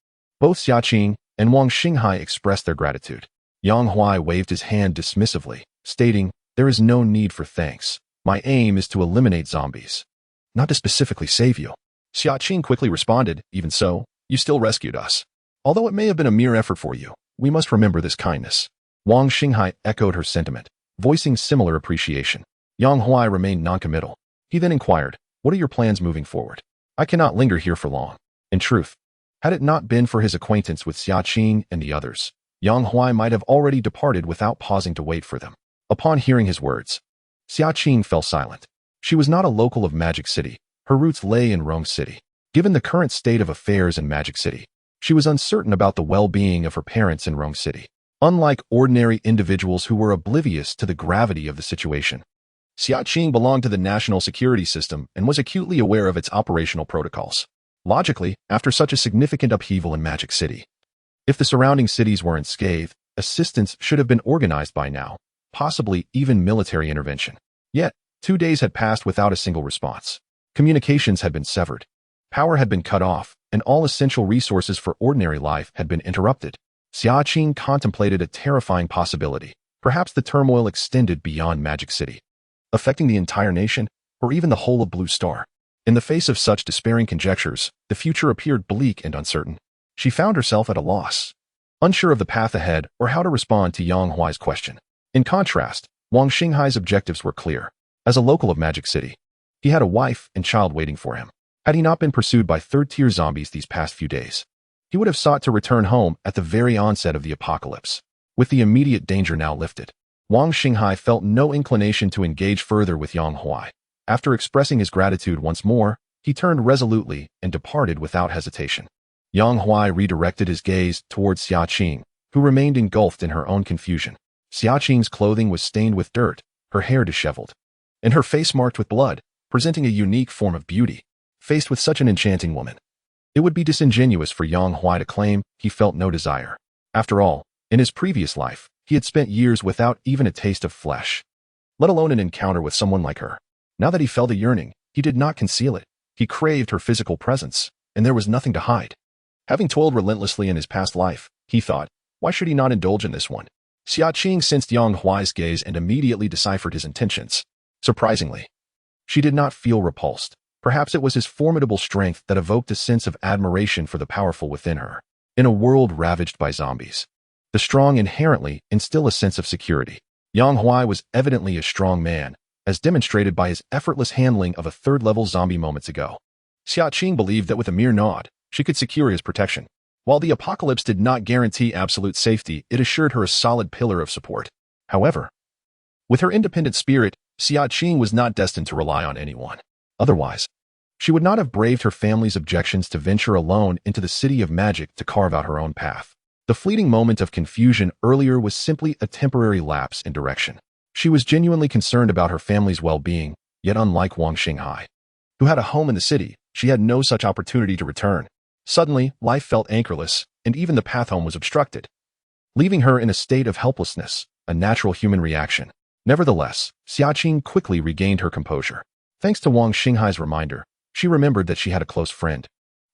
Speaker 1: both Xiaqing and Wang Xinghai expressed their gratitude. Yang Huai waved his hand dismissively, stating, "There is no need for thanks. My aim is to eliminate zombies, not to specifically save you." Xiaqing quickly responded, "Even so, you still rescued us. Although it may have been a mere effort for you, we must remember this kindness." Wang Xinghai echoed her sentiment, voicing similar appreciation. Yang Huai remained noncommittal. He then inquired, "What are your plans moving forward? I cannot linger here for long." In truth, had it not been for his acquaintance with Xia Qing and the others, Yang Huai might have already departed without pausing to wait for them. Upon hearing his words, Xia Qing fell silent. She was not a local of Magic City. Her roots lay in Rome City. Given the current state of affairs in Magic City, she was uncertain about the well-being of her parents in Rome City. Unlike ordinary individuals who were oblivious to the gravity of the situation, Xia Qing belonged to the national security system and was acutely aware of its operational protocols. Logically, after such a significant upheaval in Magic City, if the surrounding cities were unscathed, assistance should have been organized by now, possibly even military intervention. Yet, 2 days had passed without a single response. Communications had been severed. Power had been cut off, and all essential resources for ordinary life had been interrupted. Xia Qing contemplated a terrifying possibility. Perhaps the turmoil extended beyond Magic City, affecting the entire nation, or even the whole of Blue Star. In the face of such despairing conjectures, the future appeared bleak and uncertain. She found herself at a loss, unsure of the path ahead or how to respond to Yang Huai's question. In contrast, Wang Xinghai's objectives were clear. As a local of Magic City, he had a wife and child waiting for him. Had he not been pursued by third-tier zombies these past few days, he would have sought to return home at the very onset of the apocalypse. With the immediate danger now lifted, Wang Xinghai felt no inclination to engage further with Yang Huai. After expressing his gratitude once more, he turned resolutely and departed without hesitation. Yang Huai redirected his gaze towards Xia Qing, who remained engulfed in her own confusion. Xia Qing's clothing was stained with dirt, her hair disheveled, and her face marked with blood, presenting a unique form of beauty. Faced with such an enchanting woman, it would be disingenuous for Yang Huai to claim he felt no desire. After all, in his previous life, he had spent years without even a taste of flesh, let alone an encounter with someone like her. Now that he felt a yearning, he did not conceal it. He craved her physical presence, and there was nothing to hide. Having toiled relentlessly in his past life, he thought, why should he not indulge in this one? Xia Qing sensed Yang Huai's gaze and immediately deciphered his intentions. Surprisingly, she did not feel repulsed. Perhaps it was his formidable strength that evoked a sense of admiration for the powerful within her. In a world ravaged by zombies, the strong inherently instill a sense of security. Yang Huai was evidently a strong man, as demonstrated by his effortless handling of a third-level zombie moments ago. Xia Qing believed that with a mere nod, she could secure his protection. While the apocalypse did not guarantee absolute safety, it assured her a solid pillar of support. However, with her independent spirit, Xia Qing was not destined to rely on anyone. Otherwise, she would not have braved her family's objections to venture alone into the city of magic to carve out her own path. The fleeting moment of confusion earlier was simply a temporary lapse in direction. She was genuinely concerned about her family's well-being, yet unlike Wang Xinghai, who had a home in the city, she had no such opportunity to return. Suddenly, life felt anchorless, and even the path home was obstructed, leaving her in a state of helplessness, a natural human reaction. Nevertheless, Xia Qing quickly regained her composure. Thanks to Wang Xinghai's reminder, she remembered that she had a close friend,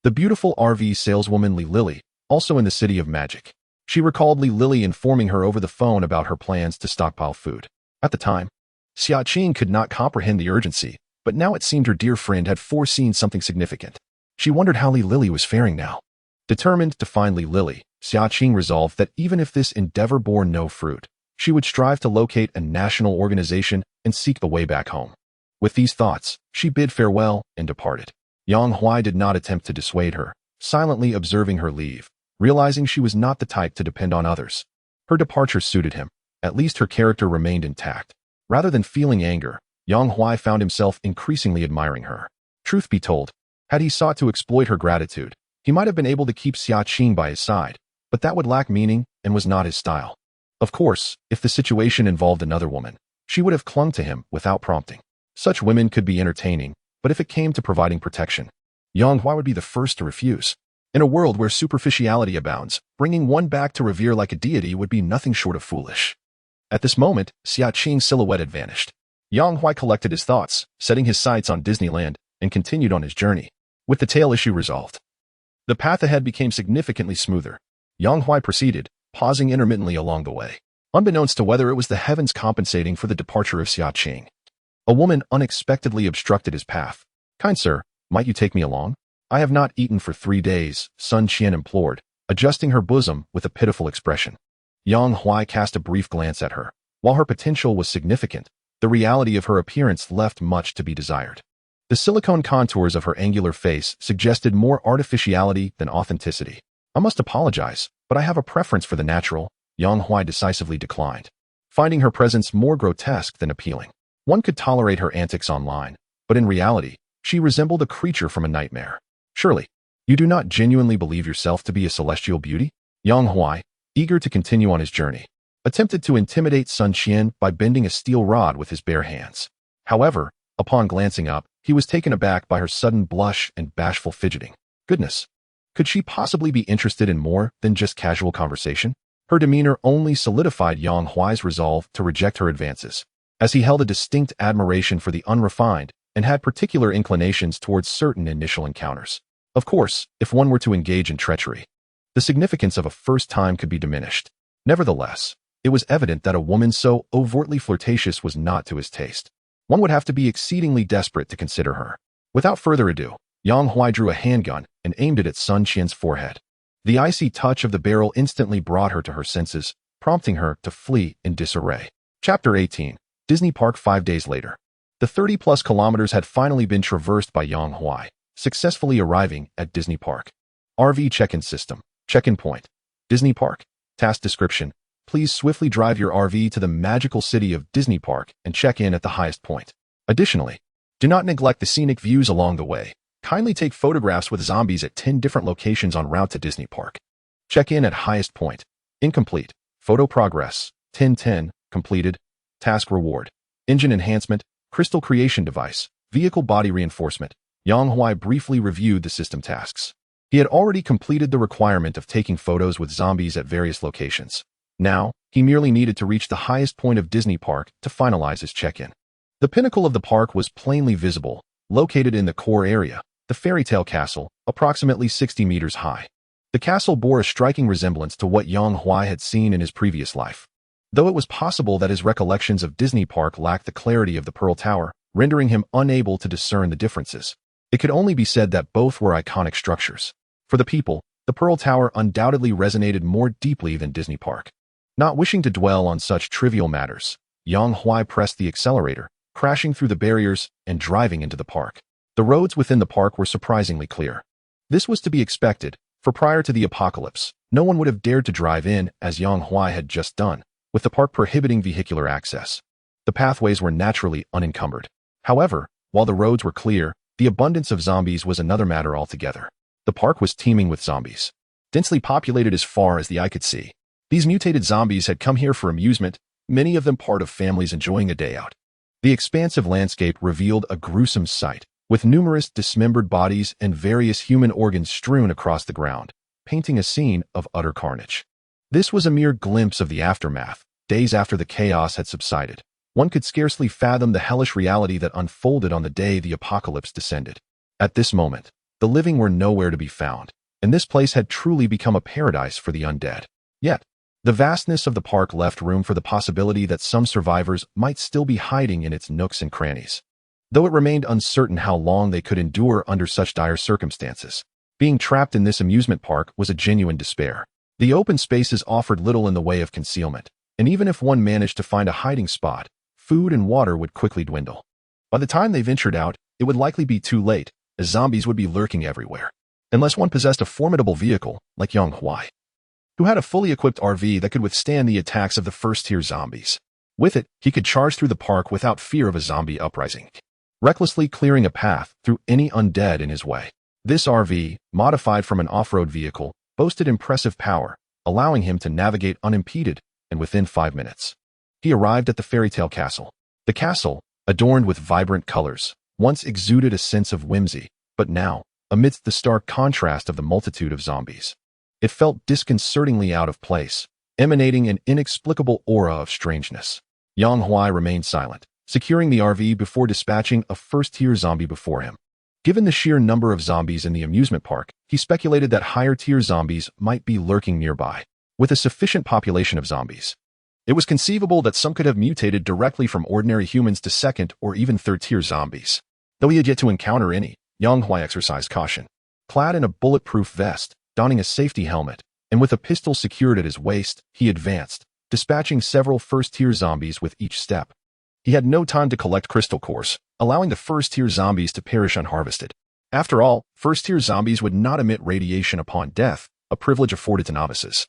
Speaker 1: the beautiful RV saleswoman Li Lily, also in the city of magic. She recalled Li Lily informing her over the phone about her plans to stockpile food. At the time, Xia Qing could not comprehend the urgency, but now it seemed her dear friend had foreseen something significant. She wondered how Li Lily was faring now. Determined to find Li Lily, Xia Qing resolved that even if this endeavor bore no fruit, she would strive to locate a national organization and seek the way back home. With these thoughts, she bid farewell and departed. Yang Huai did not attempt to dissuade her, silently observing her leave, realizing she was not the type to depend on others. Her departure suited him. At least her character remained intact. Rather than feeling anger, Yang Huai found himself increasingly admiring her. Truth be told, had he sought to exploit her gratitude, he might have been able to keep Xia Qing by his side, but that would lack meaning and was not his style. Of course, if the situation involved another woman, she would have clung to him without prompting. Such women could be entertaining, but if it came to providing protection, Yang Huai would be the first to refuse. In a world where superficiality abounds, bringing one back to revere like a deity would be nothing short of foolish. At this moment, Xia Qing's silhouette had vanished. Yang Huai collected his thoughts, setting his sights on Disneyland, and continued on his journey. With the tail issue resolved, the path ahead became significantly smoother. Yang Huai proceeded, pausing intermittently along the way. Unbeknownst to whether it was the heavens compensating for the departure of Xia Qing, a woman unexpectedly obstructed his path. "Kind sir, might you take me along? I have not eaten for 3 days," Sun Qian implored, adjusting her bosom with a pitiful expression. Yang Huai cast a brief glance at her. While her potential was significant, the reality of her appearance left much to be desired. The silicone contours of her angular face suggested more artificiality than authenticity. "I must apologize, but I have a preference for the natural," Yang Huai decisively declined, finding her presence more grotesque than appealing. One could tolerate her antics online, but in reality, she resembled a creature from a nightmare. "Surely, you do not genuinely believe yourself to be a celestial beauty?" Yang Huai, eager to continue on his journey, attempted to intimidate Sun Qian by bending a steel rod with his bare hands. However, upon glancing up, he was taken aback by her sudden blush and bashful fidgeting. Goodness, could she possibly be interested in more than just casual conversation? Her demeanor only solidified Yang Huai's resolve to reject her advances, as he held a distinct admiration for the unrefined and had particular inclinations towards certain initial encounters. Of course, if one were to engage in treachery, the significance of a first time could be diminished. Nevertheless, it was evident that a woman so overtly flirtatious was not to his taste. One would have to be exceedingly desperate to consider her. Without further ado, Yang Huai drew a handgun and aimed it at Sun Qian's forehead. The icy touch of the barrel instantly brought her to her senses, prompting her to flee in disarray. Chapter 18. Disney Park 5 days later. The 30-plus kilometers had finally been traversed by Yang Huai, successfully arriving at Disney Park. RV check-in system. Check-in point. Disney Park. Task description. Please swiftly drive your RV to the magical city of Disney Park and check in at the highest point. Additionally, do not neglect the scenic views along the way. Kindly take photographs with zombies at 10 different locations en route to Disney Park. Check in at highest point. Incomplete. Photo progress. 1010. Completed. Task reward. Engine enhancement. Crystal creation device. Vehicle body reinforcement. Yang Huai briefly reviewed the system tasks. He had already completed the requirement of taking photos with zombies at various locations. Now, he merely needed to reach the highest point of Disney Park to finalize his check-in. The pinnacle of the park was plainly visible, located in the core area, the fairy tale castle, approximately 60 meters high. The castle bore a striking resemblance to what Yang Huai had seen in his previous life, though it was possible that his recollections of Disney Park lacked the clarity of the Pearl Tower, rendering him unable to discern the differences. It could only be said that both were iconic structures. For the people, the Pearl Tower undoubtedly resonated more deeply than Disney Park. Not wishing to dwell on such trivial matters, Yang Huai pressed the accelerator, crashing through the barriers and driving into the park. The roads within the park were surprisingly clear. This was to be expected, for prior to the apocalypse, no one would have dared to drive in, as Yang Huai had just done, with the park prohibiting vehicular access. The pathways were naturally unencumbered. However, while the roads were clear, the abundance of zombies was another matter altogether. The park was teeming with zombies, densely populated as far as the eye could see. These mutated zombies had come here for amusement, many of them part of families enjoying a day out. The expansive landscape revealed a gruesome sight, with numerous dismembered bodies and various human organs strewn across the ground, painting a scene of utter carnage. This was a mere glimpse of the aftermath, days after the chaos had subsided. One could scarcely fathom the hellish reality that unfolded on the day the apocalypse descended. At this moment, the living were nowhere to be found, and this place had truly become a paradise for the undead. Yet, the vastness of the park left room for the possibility that some survivors might still be hiding in its nooks and crannies, though it remained uncertain how long they could endure under such dire circumstances. Being trapped in this amusement park was a genuine despair. The open spaces offered little in the way of concealment, and even if one managed to find a hiding spot, food and water would quickly dwindle. By the time they ventured out, it would likely be too late, as zombies would be lurking everywhere, unless one possessed a formidable vehicle like Yang Huai, who had a fully equipped RV that could withstand the attacks of the first-tier zombies. With it, he could charge through the park without fear of a zombie uprising, recklessly clearing a path through any undead in his way. This RV, modified from an off-road vehicle, boasted impressive power, allowing him to navigate unimpeded, and within 5 minutes, he arrived at the fairy tale castle. The castle, adorned with vibrant colors, once exuded a sense of whimsy, but now, amidst the stark contrast of the multitude of zombies, it felt disconcertingly out of place, emanating an inexplicable aura of strangeness. Yang Huai remained silent, securing the RV before dispatching a first-tier zombie before him. Given the sheer number of zombies in the amusement park, he speculated that higher-tier zombies might be lurking nearby. With a sufficient population of zombies, it was conceivable that some could have mutated directly from ordinary humans to second or even third-tier zombies. Though he had yet to encounter any, Yang Huai exercised caution. Clad in a bulletproof vest, donning a safety helmet, and with a pistol secured at his waist, he advanced, dispatching several first-tier zombies with each step. He had no time to collect crystal cores, allowing the first-tier zombies to perish unharvested. After all, first-tier zombies would not emit radiation upon death, a privilege afforded to novices,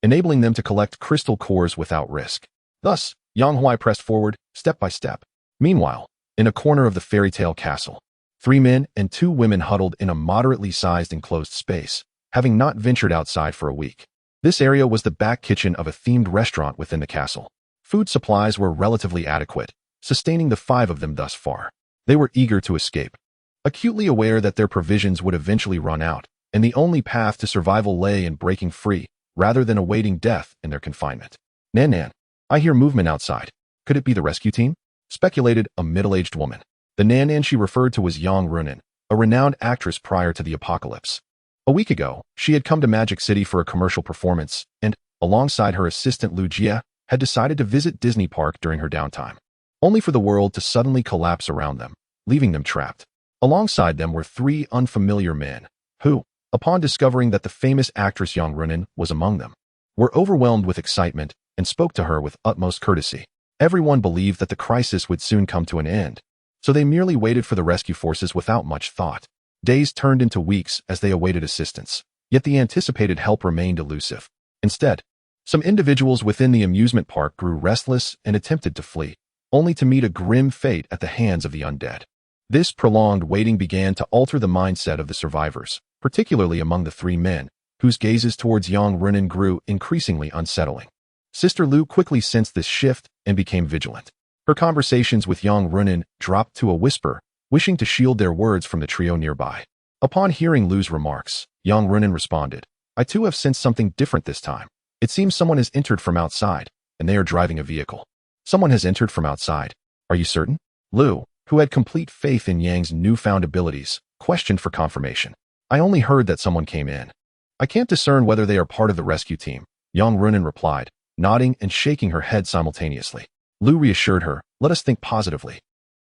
Speaker 1: enabling them to collect crystal cores without risk. Thus, Yang Huai pressed forward, step by step. Meanwhile, in a corner of the fairy tale castle, 3 men and 2 women huddled in a moderately sized enclosed space, having not ventured outside for a week. This area was the back kitchen of a themed restaurant within the castle. Food supplies were relatively adequate, sustaining the 5 of them thus far. They were eager to escape, acutely aware that their provisions would eventually run out, and the only path to survival lay in breaking free, rather than awaiting death in their confinement. Nan, I hear movement outside. Could it be the rescue team? Speculated a middle-aged woman. The Nan she referred to was Yang Runin, a renowned actress prior to the apocalypse. A week ago, she had come to Magic City for a commercial performance and, alongside her assistant Lu Jia, had decided to visit Disney Park during her downtime, only for the world to suddenly collapse around them, leaving them trapped. Alongside them were 3 unfamiliar men, who, upon discovering that the famous actress Yang Runin was among them, were overwhelmed with excitement and spoke to her with utmost courtesy. Everyone believed that the crisis would soon come to an end, so they merely waited for the rescue forces without much thought. Days turned into weeks as they awaited assistance, yet the anticipated help remained elusive. Instead, some individuals within the amusement park grew restless and attempted to flee, only to meet a grim fate at the hands of the undead. This prolonged waiting began to alter the mindset of the survivors, particularly among the 3 men, whose gazes towards Yang Runin grew increasingly unsettling. Sister Lu quickly sensed this shift and became vigilant. Her conversations with Yang Runin dropped to a whisper, wishing to shield their words from the trio nearby. Upon hearing Lu's remarks, Yang Runin responded, I too have sensed something different this time. It seems someone has entered from outside, and they are driving a vehicle. Someone has entered from outside. Are you certain? Lu, who had complete faith in Yang's newfound abilities, questioned for confirmation. I only heard that someone came in. I can't discern whether they are part of the rescue team, Yang Runin replied, nodding and shaking her head simultaneously. Lu reassured her, let us think positively.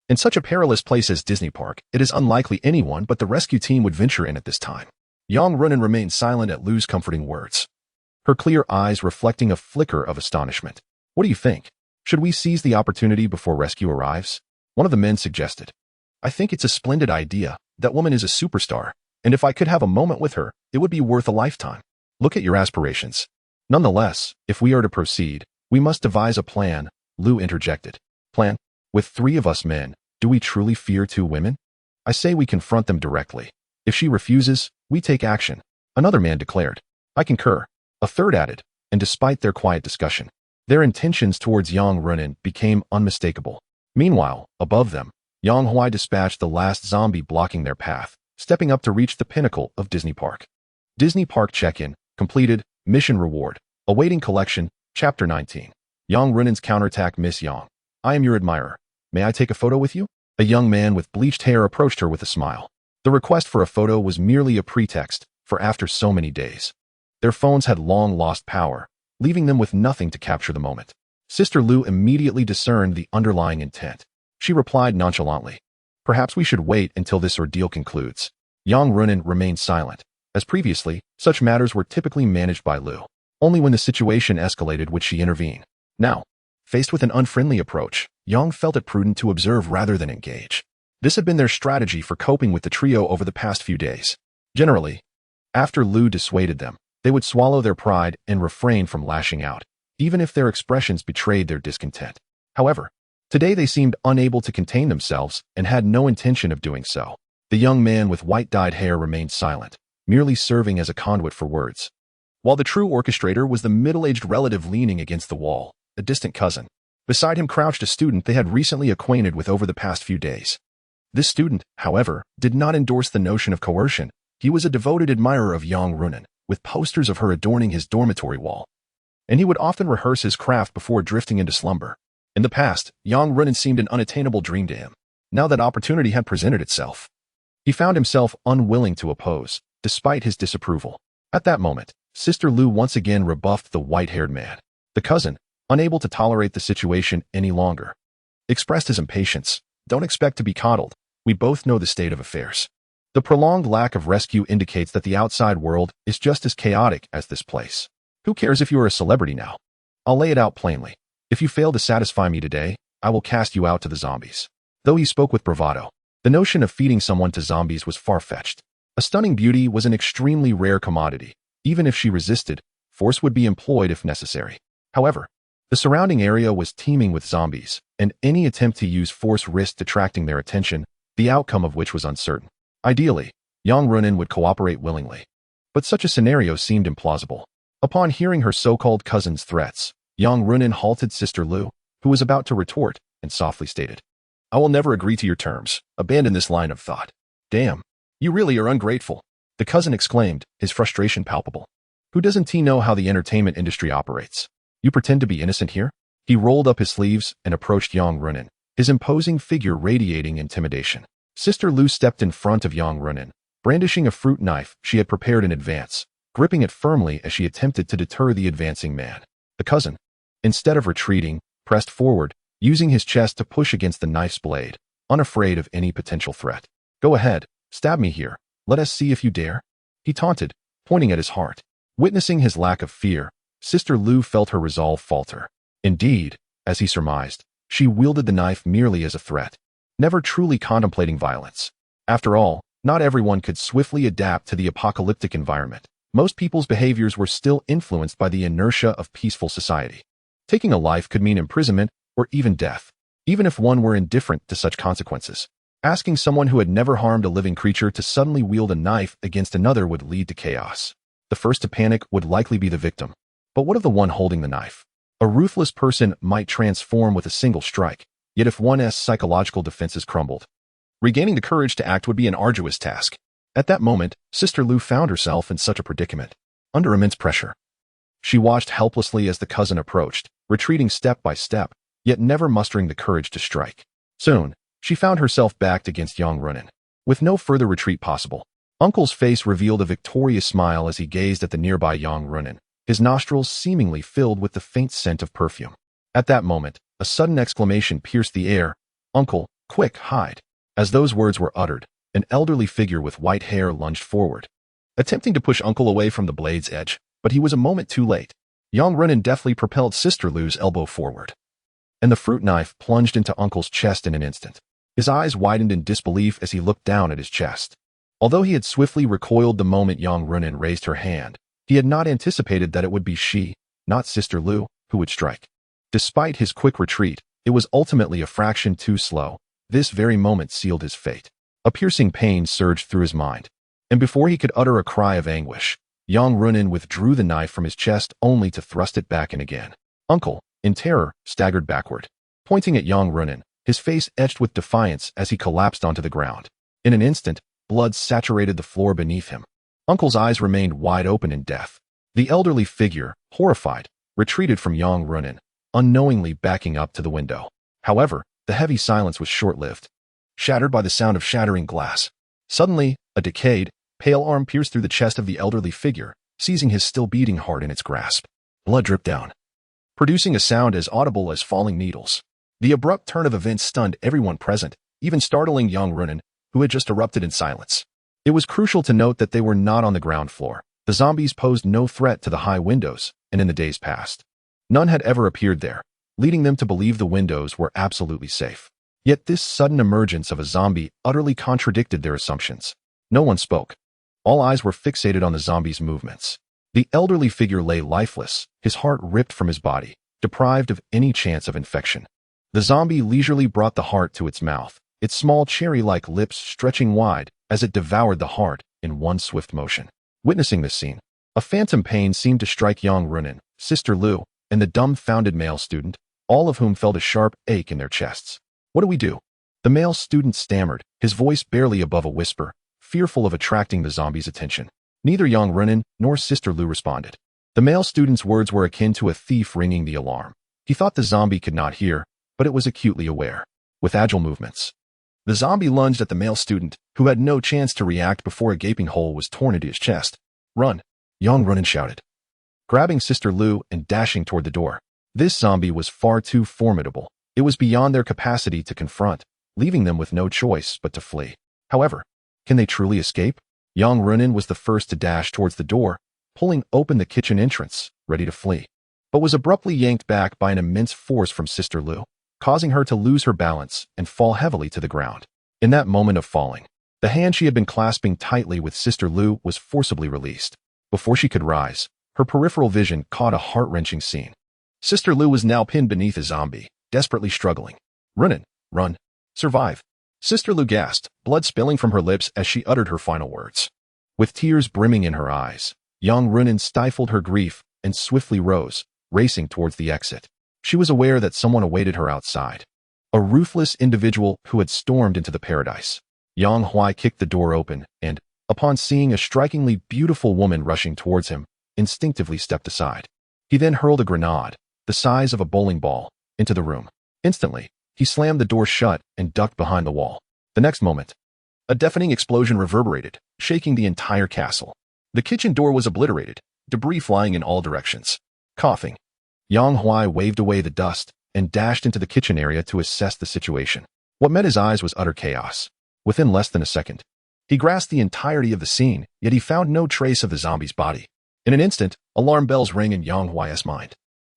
Speaker 1: In such a perilous place as Disney Park, it is unlikely anyone but the rescue team would venture in at this time. Yang Runin remained silent at Lu's comforting words, her clear eyes reflecting a flicker of astonishment. What do you think? Should we seize the opportunity before rescue arrives? One of the men suggested. I think it's a splendid idea. That woman is a superstar, and if I could have a moment with her, it would be worth a lifetime. Look at your aspirations. Nonetheless, if we are to proceed, we must devise a plan, Lu interjected. Plan? With 3 of us men, do we truly fear 2 women? I say we confront them directly. If she refuses, we take action, another man declared. I concur, a third added, and despite their quiet discussion, their intentions towards Yang Runin became unmistakable. Meanwhile, above them, Yang Huai dispatched the last zombie blocking their path, stepping up to reach the pinnacle of Disney Park. Disney Park check-in, completed, mission reward, awaiting collection, Chapter 19. Yang Runin's counterattack. Miss Yang, I am your admirer. May I take a photo with you? A young man with bleached hair approached her with a smile. The request for a photo was merely a pretext, for after so many days, their phones had long lost power, leaving them with nothing to capture the moment. Sister Lu immediately discerned the underlying intent. She replied nonchalantly, perhaps we should wait until this ordeal concludes. Yang Runin remained silent. As previously, such matters were typically managed by Lu. Only when the situation escalated would she intervene. Now, faced with an unfriendly approach, Yang felt it prudent to observe rather than engage. This had been their strategy for coping with the trio over the past few days. Generally, after Lu dissuaded them, they would swallow their pride and refrain from lashing out, even if their expressions betrayed their discontent. However, today they seemed unable to contain themselves and had no intention of doing so. The young man with white-dyed hair remained silent, merely serving as a conduit for words, while the true orchestrator was the middle-aged relative leaning against the wall, a distant cousin. Beside him crouched a student they had recently acquainted with over the past few days. This student, however, did not endorse the notion of coercion. He was a devoted admirer of Yang Runin, with posters of her adorning his dormitory wall, and he would often rehearse his craft before drifting into slumber. In the past, Yang Runin seemed an unattainable dream to him. Now that opportunity had presented itself, he found himself unwilling to oppose, despite his disapproval. At that moment, Sister Lu once again rebuffed the white-haired man. The cousin, unable to tolerate the situation any longer, expressed his impatience. Don't expect to be coddled. We both know the state of affairs. The prolonged lack of rescue indicates that the outside world is just as chaotic as this place. Who cares if you are a celebrity now? I'll lay it out plainly. If you fail to satisfy me today, I will cast you out to the zombies. Though he spoke with bravado, the notion of feeding someone to zombies was far-fetched. A stunning beauty was an extremely rare commodity. Even if she resisted, force would be employed if necessary. However, the surrounding area was teeming with zombies, and any attempt to use force risked attracting their attention, the outcome of which was uncertain. Ideally, Yang Runin would cooperate willingly. But such a scenario seemed implausible. Upon hearing her so-called cousin's threats, Yang Runin halted Sister Lu, who was about to retort, and softly stated, I will never agree to your terms. Abandon this line of thought. Damn, you really are ungrateful. The cousin exclaimed, his frustration palpable. Who doesn't he know how the entertainment industry operates? You pretend to be innocent here? He rolled up his sleeves and approached Yang Runin, his imposing figure radiating intimidation. Sister Lu stepped in front of Yang Runin, brandishing a fruit knife she had prepared in advance, gripping it firmly as she attempted to deter the advancing man. The cousin, instead of retreating, pressed forward, using his chest to push against the knife's blade, unafraid of any potential threat. Go ahead, stab me here. Let us see if you dare. He taunted, pointing at his heart. Witnessing his lack of fear, Sister Lu felt her resolve falter. Indeed, as he surmised, she wielded the knife merely as a threat, never truly contemplating violence. After all, not everyone could swiftly adapt to the apocalyptic environment. Most people's behaviors were still influenced by the inertia of peaceful society. Taking a life could mean imprisonment or even death, even if one were indifferent to such consequences. Asking someone who had never harmed a living creature to suddenly wield a knife against another would lead to chaos. The first to panic would likely be the victim. But what of the one holding the knife? A ruthless person might transform with a single strike, yet if one's psychological defenses crumbled, regaining the courage to act would be an arduous task. At that moment, Sister Lu found herself in such a predicament, under immense pressure. She watched helplessly as the cousin approached, retreating step by step, yet never mustering the courage to strike. Soon, she found herself backed against Yang Runin, with no further retreat possible. Uncle's face revealed a victorious smile as he gazed at the nearby Yang Runin, his nostrils seemingly filled with the faint scent of perfume. At that moment, a sudden exclamation pierced the air. Uncle, quick, hide. As those words were uttered, an elderly figure with white hair lunged forward, attempting to push Uncle away from the blade's edge, but he was a moment too late. Yang Runin deftly propelled Sister Lu's elbow forward, and the fruit knife plunged into Uncle's chest in an instant. His eyes widened in disbelief as he looked down at his chest. Although he had swiftly recoiled the moment Yang Runin raised her hand, he had not anticipated that it would be she, not Sister Lu, who would strike. Despite his quick retreat, it was ultimately a fraction too slow. This very moment sealed his fate. A piercing pain surged through his mind, and before he could utter a cry of anguish, Yang Runin withdrew the knife from his chest only to thrust it back in again. Uncle, in terror, staggered backward, pointing at Yang Runin, his face etched with defiance as he collapsed onto the ground. In an instant, blood saturated the floor beneath him. Uncle's eyes remained wide open in death. The elderly figure, horrified, retreated from Yang Runin, unknowingly backing up to the window. However, the heavy silence was short-lived, shattered by the sound of shattering glass. Suddenly, a decayed, pale arm pierced through the chest of the elderly figure, seizing his still beating heart in its grasp. Blood dripped down, producing a sound as audible as falling needles. The abrupt turn of events stunned everyone present, even startling Yang Runin, who had just erupted in silence. It was crucial to note that they were not on the ground floor. The zombies posed no threat to the high windows, and in the days past, none had ever appeared there, leading them to believe the windows were absolutely safe. Yet this sudden emergence of a zombie utterly contradicted their assumptions. No one spoke. All eyes were fixated on the zombie's movements. The elderly figure lay lifeless, his heart ripped from his body, deprived of any chance of infection. The zombie leisurely brought the heart to its mouth, its small cherry-like lips stretching wide as it devoured the heart in one swift motion. Witnessing this scene, a phantom pain seemed to strike Yang Runin, Sister Lu, and the dumbfounded male student, all of whom felt a sharp ache in their chests. What do we do? The male student stammered, his voice barely above a whisper, fearful of attracting the zombie's attention. Neither Yang Runin nor Sister Lu responded. The male student's words were akin to a thief ringing the alarm. He thought the zombie could not hear, but it was acutely aware. With agile movements, the zombie lunged at the male student, who had no chance to react before a gaping hole was torn into his chest. Run! Yang Runin shouted, grabbing Sister Lu and dashing toward the door. This zombie was far too formidable. It was beyond their capacity to confront, leaving them with no choice but to flee. However, can they truly escape? Yang Runin was the first to dash towards the door, pulling open the kitchen entrance, ready to flee, but was abruptly yanked back by an immense force from Sister Lu. causing her to lose her balance and fall heavily to the ground. In that moment of falling, the hand she had been clasping tightly with Sister Lu was forcibly released. Before she could rise, her peripheral vision caught a heart-wrenching scene. Sister Lu was now pinned beneath a zombie, desperately struggling. "Runin, run. Survive." Sister Lu gasped, blood spilling from her lips as she uttered her final words. With tears brimming in her eyes, Yang Runin stifled her grief and swiftly rose, racing towards the exit. She was aware that someone awaited her outside. A ruthless individual who had stormed into the paradise. Yang Huai kicked the door open and, upon seeing a strikingly beautiful woman rushing towards him, instinctively stepped aside. He then hurled a grenade, the size of a bowling ball, into the room. Instantly, he slammed the door shut and ducked behind the wall. The next moment, a deafening explosion reverberated, shaking the entire castle. The kitchen door was obliterated, debris flying in all directions. Coughing, Yang Huai waved away the dust and dashed into the kitchen area to assess the situation. What met his eyes was utter chaos. Within less than a second, he grasped the entirety of the scene, yet he found no trace of the zombie's body. In an instant, alarm bells rang in Yang Huai's mind.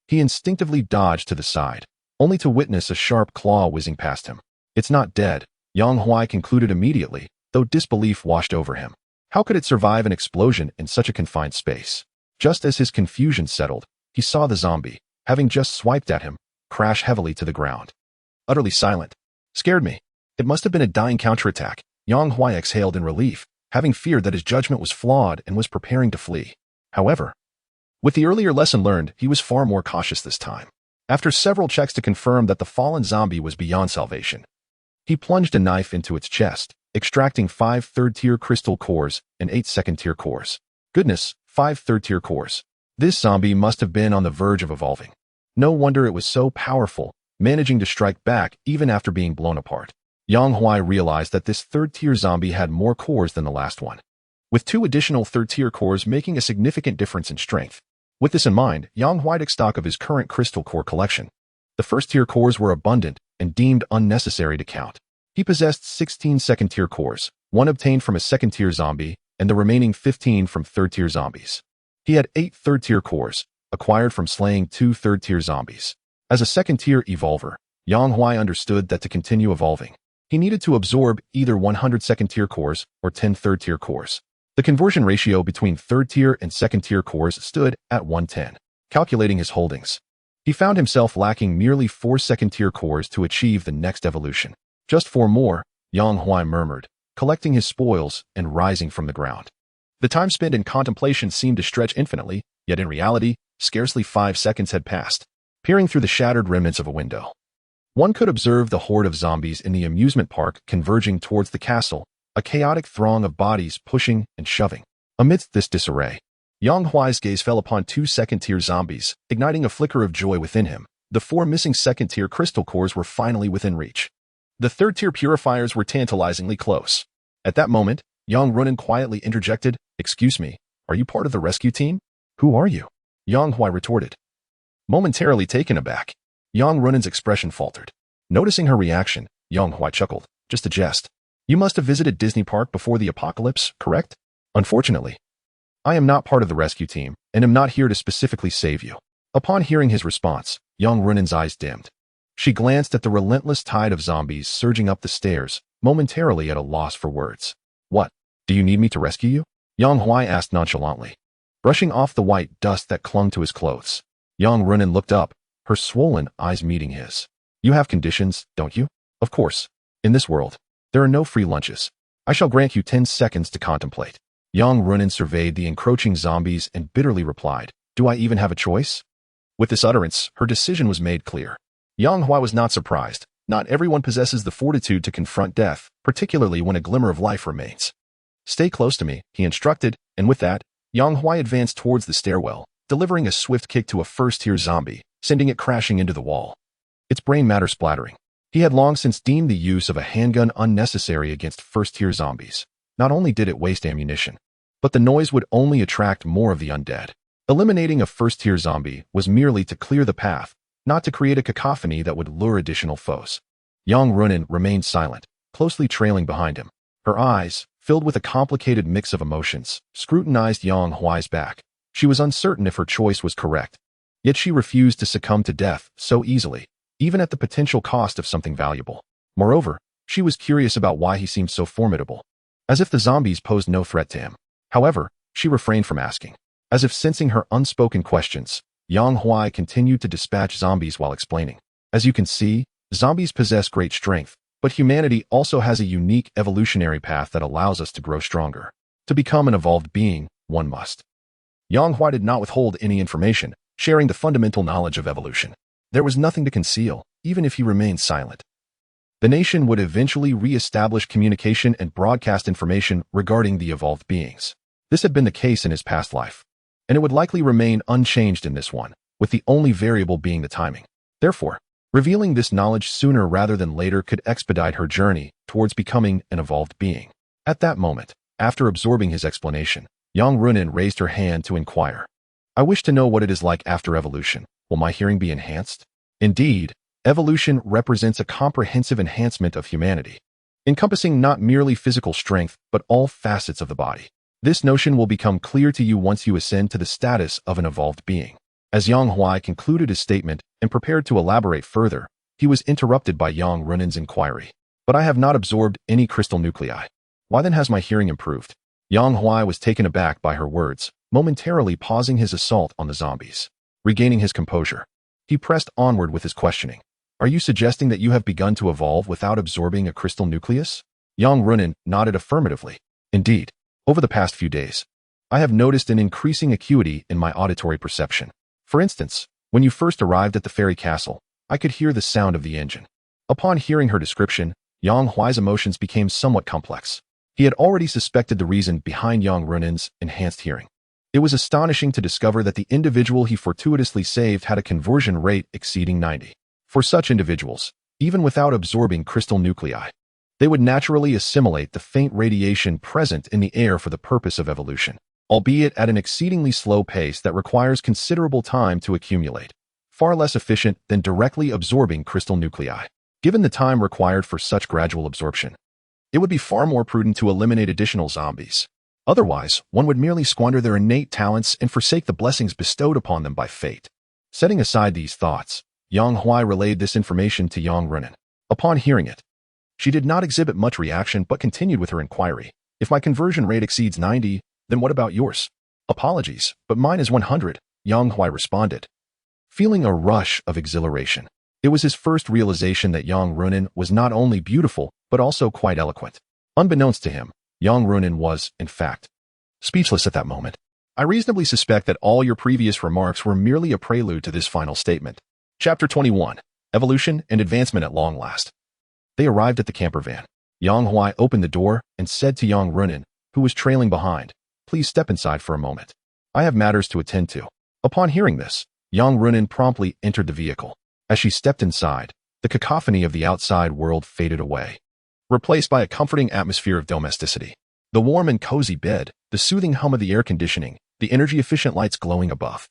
Speaker 1: He instinctively dodged to the side, only to witness a sharp claw whizzing past him. "It's not dead," Yang Huai concluded immediately, though disbelief washed over him. How could it survive an explosion in such a confined space? Just as his confusion settled, he saw the zombie, having just swiped at him, crash heavily to the ground. Utterly silent. "Scared me. It must have been a dying counterattack." Yang Huai exhaled in relief, having feared that his judgment was flawed and was preparing to flee. However, with the earlier lesson learned, he was far more cautious this time. After several checks to confirm that the fallen zombie was beyond salvation, he plunged a knife into its chest, extracting 5 third-tier crystal cores and 8 second-tier cores. Goodness, 5 third-tier cores. This zombie must have been on the verge of evolving. No wonder it was so powerful, managing to strike back even after being blown apart. Yang Huai realized that this third-tier zombie had more cores than the last one, with 2 additional third-tier cores making a significant difference in strength. With this in mind, Yang Huai took stock of his current crystal core collection. The first-tier cores were abundant and deemed unnecessary to count. He possessed 16 second-tier cores, 1 obtained from a second-tier zombie, and the remaining 15 from third-tier zombies. He had 8 third-tier cores, acquired from slaying 2 third-tier zombies. As a second-tier evolver, Yang Huai understood that to continue evolving, he needed to absorb either 100 second-tier cores or 10 third-tier cores. The conversion ratio between third-tier and second-tier cores stood at 1:10. Calculating his holdings, he found himself lacking merely 4 second-tier cores to achieve the next evolution. "Just 4 more," Yang Huai murmured, collecting his spoils and rising from the ground. The time spent in contemplation seemed to stretch infinitely, yet in reality, scarcely 5 seconds had passed. Peering through the shattered remnants of a window, one could observe the horde of zombies in the amusement park converging towards the castle, a chaotic throng of bodies pushing and shoving. Amidst this disarray, Yang Huai's gaze fell upon 2 second-tier zombies, igniting a flicker of joy within him. The 4 missing second-tier crystal cores were finally within reach. The third-tier purifiers were tantalizingly close. At that moment, Yang Runin quietly interjected, "Excuse me, are you part of the rescue team?" "Who are you?" Yang Huai retorted. Momentarily taken aback, Yang Runin's expression faltered. Noticing her reaction, Yang Huai chuckled. "Just a jest. You must have visited Disney Park before the apocalypse, correct?" "Unfortunately, I am not part of the rescue team, and am not here to specifically save you." Upon hearing his response, Yang Runin's eyes dimmed. She glanced at the relentless tide of zombies surging up the stairs, momentarily at a loss for words. "What? Do you need me to rescue you?" Yang Huai asked nonchalantly, brushing off the white dust that clung to his clothes. Yang Runin looked up, her swollen eyes meeting his. "You have conditions, don't you?" "Of course. In this world, there are no free lunches. I shall grant you 10 seconds to contemplate." Yang Runin surveyed the encroaching zombies and bitterly replied, "Do I even have a choice?" With this utterance, her decision was made clear. Yang Huai was not surprised. Not everyone possesses the fortitude to confront death, particularly when a glimmer of life remains. "Stay close to me," he instructed, and with that, Yang Huai advanced towards the stairwell, delivering a swift kick to a first-tier zombie, sending it crashing into the wall. Its brain matter splattering. He had long since deemed the use of a handgun unnecessary against first-tier zombies. Not only did it waste ammunition, but the noise would only attract more of the undead. Eliminating a first-tier zombie was merely to clear the path, not to create a cacophony that would lure additional foes. Yang Runin remained silent, closely trailing behind him. Her eyes, filled with a complicated mix of emotions, scrutinized Yang Huai's back. She was uncertain if her choice was correct, yet she refused to succumb to death so easily. even at the potential cost of something valuable. Moreover, she was curious about why he seemed so formidable, as if the zombies posed no threat to him. However, she refrained from asking. As if sensing her unspoken questions, Yang Huai continued to dispatch zombies while explaining. As you can see, zombies possess great strength, but humanity also has a unique evolutionary path that allows us to grow stronger. To become an evolved being, one must. Yang Huai did not withhold any information, sharing the fundamental knowledge of evolution. There was nothing to conceal, even if he remained silent. The nation would eventually re-establish communication and broadcast information regarding the evolved beings. This had been the case in his past life, and it would likely remain unchanged in this one, with the only variable being the timing. Therefore, revealing this knowledge sooner rather than later could expedite her journey towards becoming an evolved being. At that moment, after absorbing his explanation, Yang Runin raised her hand to inquire. I wish to know what it is like after evolution. Will my hearing be enhanced? Indeed, evolution represents a comprehensive enhancement of humanity, encompassing not merely physical strength, but all facets of the body. This notion will become clear to you once you ascend to the status of an evolved being. As Yang Huai concluded his statement and prepared to elaborate further, he was interrupted by Yang Runin's inquiry. But I have not absorbed any crystal nuclei. Why then has my hearing improved? Yang Huai was taken aback by her words, momentarily pausing his assault on the zombies. Regaining his composure, he pressed onward with his questioning. Are you suggesting that you have begun to evolve without absorbing a crystal nucleus? Yang Runin nodded affirmatively. Indeed, over the past few days, I have noticed an increasing acuity in my auditory perception. For instance, when you first arrived at the fairy castle, I could hear the sound of the engine. Upon hearing her description, Yang Huai's emotions became somewhat complex. He had already suspected the reason behind Yang Runin's enhanced hearing. It was astonishing to discover that the individual he fortuitously saved had a conversion rate exceeding 90. For such individuals, even without absorbing crystal nuclei, they would naturally assimilate the faint radiation present in the air for the purpose of evolution, albeit at an exceedingly slow pace that requires considerable time to accumulate, far less efficient than directly absorbing crystal nuclei. Given the time required for such gradual absorption, it would be far more prudent to eliminate additional zombies. Otherwise, one would merely squander their innate talents and forsake the blessings bestowed upon them by fate. Setting aside these thoughts, Yang Huai relayed this information to Yang Runin. Upon hearing it, she did not exhibit much reaction but continued with her inquiry. If my conversion rate exceeds 90, then what about yours? Apologies, but mine is 100, Yang Huai responded, feeling a rush of exhilaration. It was his first realization that Yang Runin was not only beautiful, but also quite eloquent. Unbeknownst to him, Yang Runin was, in fact, speechless at that moment. I reasonably suspect that all your previous remarks were merely a prelude to this final statement. Chapter 21. Evolution and Advancement at Long Last. They arrived at the camper van. Yang Huai opened the door and said to Yang Runin, who was trailing behind, please step inside for a moment. I have matters to attend to. Upon hearing this, Yang Runin promptly entered the vehicle. As she stepped inside, the cacophony of the outside world faded away, replaced by a comforting atmosphere of domesticity. The warm and cozy bed, the soothing hum of the air conditioning, the energy-efficient lights glowing above,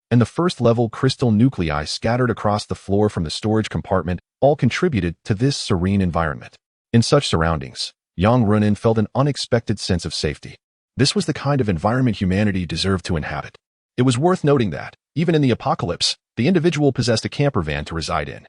Speaker 1: and the first-level crystal nuclei scattered across the floor from the storage compartment all contributed to this serene environment. In such surroundings, Yang Runin felt an unexpected sense of safety. This was the kind of environment humanity deserved to inhabit. It was worth noting that, even in the apocalypse, the individual possessed a camper van to reside in,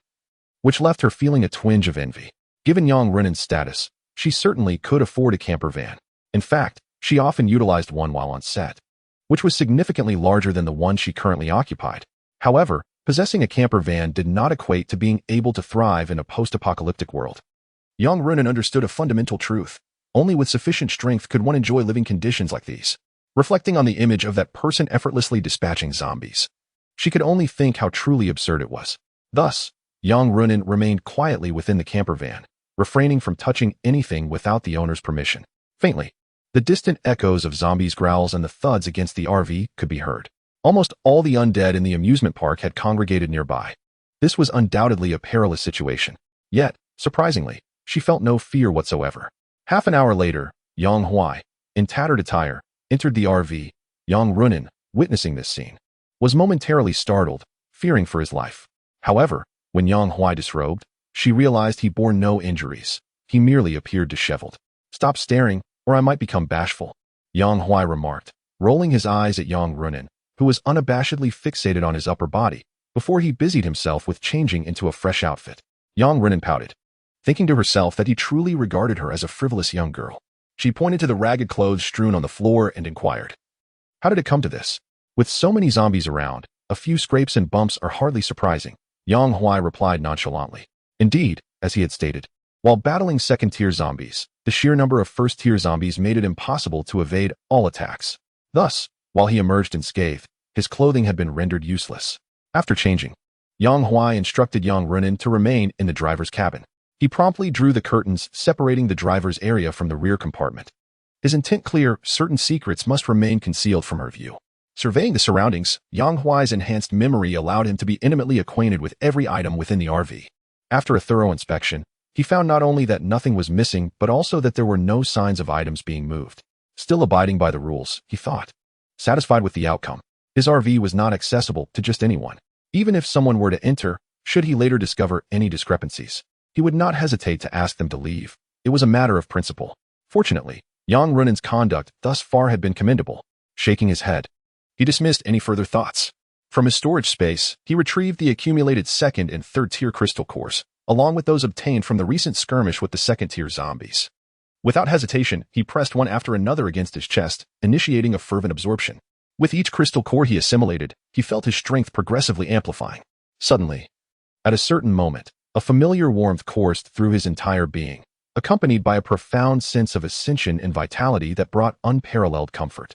Speaker 1: which left her feeling a twinge of envy. Given Yang Runin's status, she certainly could afford a camper van. In fact, she often utilized one while on set, which was significantly larger than the one she currently occupied. However, possessing a camper van did not equate to being able to thrive in a post-apocalyptic world. Yang Runin understood a fundamental truth. Only with sufficient strength could one enjoy living conditions like these. Reflecting on the image of that person effortlessly dispatching zombies, she could only think how truly absurd it was. Thus, Yang Runin remained quietly within the camper van, refraining from touching anything without the owner's permission. Faintly, the distant echoes of zombies' growls and the thuds against the RV could be heard. Almost all the undead in the amusement park had congregated nearby. This was undoubtedly a perilous situation. Yet, surprisingly, she felt no fear whatsoever. Half an hour later, Yang Huai, in tattered attire, entered the RV. Yang Runin, witnessing this scene, was momentarily startled, fearing for his life. However, when Yang Huai disrobed, she realized he bore no injuries. He merely appeared disheveled. Stop staring, or I might become bashful, Yang Huai remarked, rolling his eyes at Yang Runin, who was unabashedly fixated on his upper body, before he busied himself with changing into a fresh outfit. Yang Huai pouted, thinking to herself that he truly regarded her as a frivolous young girl. She pointed to the ragged clothes strewn on the floor and inquired, "How did it come to this? With so many zombies around, a few scrapes and bumps are hardly surprising," Yang Huai replied nonchalantly. Indeed, as he had stated, while battling second-tier zombies, the sheer number of first-tier zombies made it impossible to evade all attacks. Thus, while he emerged unscathed, his clothing had been rendered useless. After changing, Yang Huai instructed Yang Huai to remain in the driver's cabin. He promptly drew the curtains separating the driver's area from the rear compartment. His intent clear, certain secrets must remain concealed from her view. Surveying the surroundings, Yang Huai's enhanced memory allowed him to be intimately acquainted with every item within the RV. After a thorough inspection, he found not only that nothing was missing but also that there were no signs of items being moved. Still abiding by the rules, he thought. Satisfied with the outcome, his RV was not accessible to just anyone. Even if someone were to enter, should he later discover any discrepancies, he would not hesitate to ask them to leave. It was a matter of principle. Fortunately, Yang Huai's conduct thus far had been commendable. Shaking his head, he dismissed any further thoughts. From his storage space, he retrieved the accumulated second and third-tier crystal cores, along with those obtained from the recent skirmish with the second-tier zombies. Without hesitation, he pressed one after another against his chest, initiating a fervent absorption. With each crystal core he assimilated, he felt his strength progressively amplifying. Suddenly, at a certain moment, a familiar warmth coursed through his entire being, accompanied by a profound sense of ascension and vitality that brought unparalleled comfort.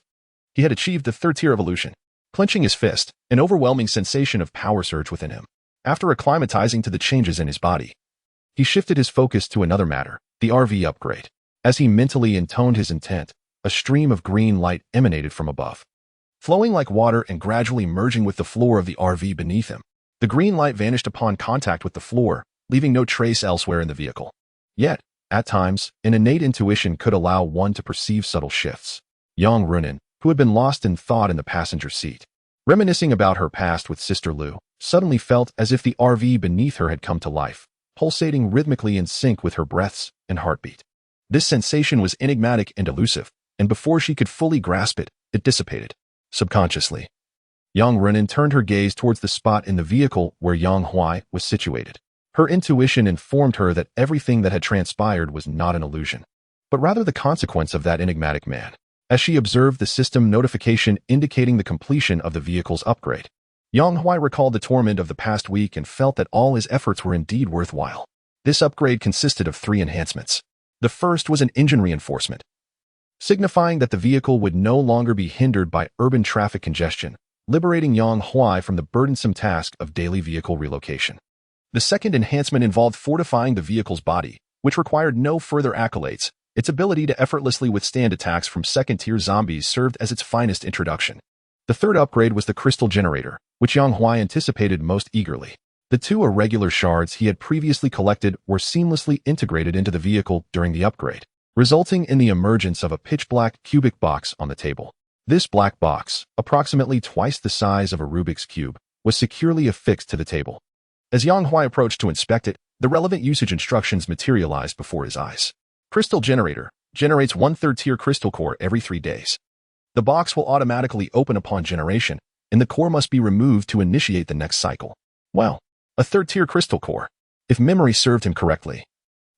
Speaker 1: He had achieved the third-tier evolution. Clenching his fist, an overwhelming sensation of power surged within him. After acclimatizing to the changes in his body, he shifted his focus to another matter, the RV upgrade. As he mentally intoned his intent, a stream of green light emanated from above, flowing like water and gradually merging with the floor of the RV beneath him. The green light vanished upon contact with the floor, leaving no trace elsewhere in the vehicle. Yet, at times, an innate intuition could allow one to perceive subtle shifts. Yang Huai, who had been lost in thought in the passenger seat, reminiscing about her past with Sister Lu, suddenly felt as if the RV beneath her had come to life, pulsating rhythmically in sync with her breaths and heartbeat. This sensation was enigmatic and elusive, and before she could fully grasp it, it dissipated. Subconsciously, Yang Huai turned her gaze towards the spot in the vehicle where Yang Huai was situated. Her intuition informed her that everything that had transpired was not an illusion, but rather the consequence of that enigmatic man. As she observed the system notification indicating the completion of the vehicle's upgrade, Yang Huai recalled the torment of the past week and felt that all his efforts were indeed worthwhile. This upgrade consisted of 3 enhancements. The first was an engine reinforcement, signifying that the vehicle would no longer be hindered by urban traffic congestion, liberating Yang Huai from the burdensome task of daily vehicle relocation. The second enhancement involved fortifying the vehicle's body, which required no further accolades. Its ability to effortlessly withstand attacks from second-tier zombies served as its finest introduction. The third upgrade was the crystal generator, which Yang Huai anticipated most eagerly. The 2 irregular shards he had previously collected were seamlessly integrated into the vehicle during the upgrade, resulting in the emergence of a pitch-black cubic box on the table. This black box, approximately twice the size of a Rubik's Cube, was securely affixed to the table. As Yang Huai approached to inspect it, the relevant usage instructions materialized before his eyes. Crystal generator generates 1 third-tier crystal core every 3 days. The box will automatically open upon generation, and the core must be removed to initiate the next cycle. Well, a third-tier crystal core, if memory served him correctly.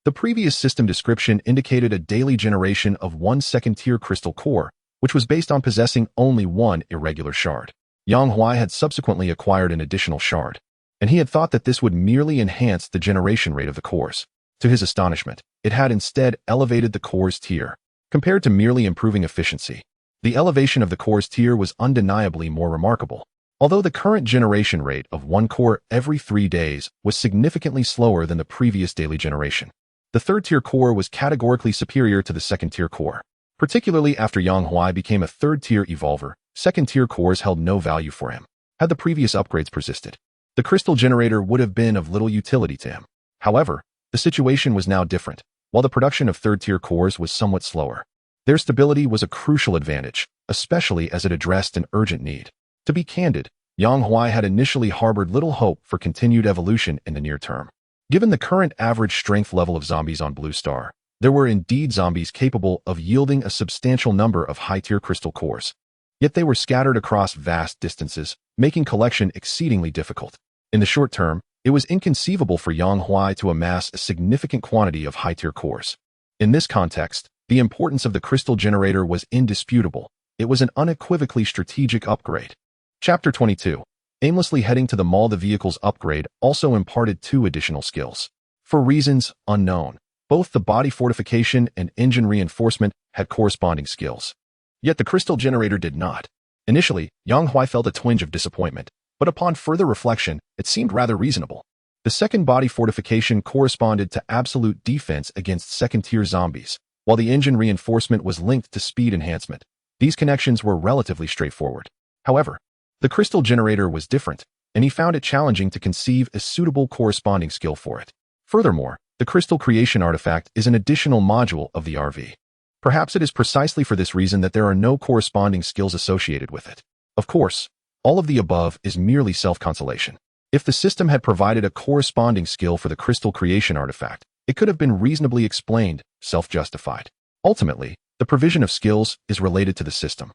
Speaker 1: The previous system description indicated a daily generation of 1 second-tier crystal core, which was based on possessing only 1 irregular shard. Yang Huai had subsequently acquired an additional shard, and he had thought that this would merely enhance the generation rate of the cores. To his astonishment, it had instead elevated the core's tier. Compared to merely improving efficiency, the elevation of the core's tier was undeniably more remarkable. Although the current generation rate of 1 core every 3 days was significantly slower than the previous daily generation, the third-tier core was categorically superior to the second-tier core. Particularly after Yang Huai became a third-tier evolver, second-tier cores held no value for him. Had the previous upgrades persisted, the crystal generator would have been of little utility to him. However, the situation was now different. While the production of third-tier cores was somewhat slower, their stability was a crucial advantage, especially as it addressed an urgent need. To be candid, Yang Huai had initially harbored little hope for continued evolution in the near term. Given the current average strength level of zombies on Blue Star, there were indeed zombies capable of yielding a substantial number of high-tier crystal cores. Yet they were scattered across vast distances, making collection exceedingly difficult. In the short term, it was inconceivable for Yang Huai to amass a significant quantity of high-tier cores. In this context, the importance of the crystal generator was indisputable. It was an unequivocally strategic upgrade. Chapter 22. Aimlessly heading to the mall. The vehicle's upgrade also imparted 2 additional skills. For reasons unknown, both the body fortification and engine reinforcement had corresponding skills. Yet the crystal generator did not. Initially, Yang Huai felt a twinge of disappointment, but upon further reflection, it seemed rather reasonable. The second body fortification corresponded to absolute defense against second-tier zombies, while the engine reinforcement was linked to speed enhancement. These connections were relatively straightforward. However, the crystal generator was different, and he found it challenging to conceive a suitable corresponding skill for it. Furthermore, the crystal creation artifact is an additional module of the RV. Perhaps it is precisely for this reason that there are no corresponding skills associated with it. Of course, all of the above is merely self-consolation. If the system had provided a corresponding skill for the crystal creation artifact, it could have been reasonably explained, self-justified. Ultimately, the provision of skills is related to the system.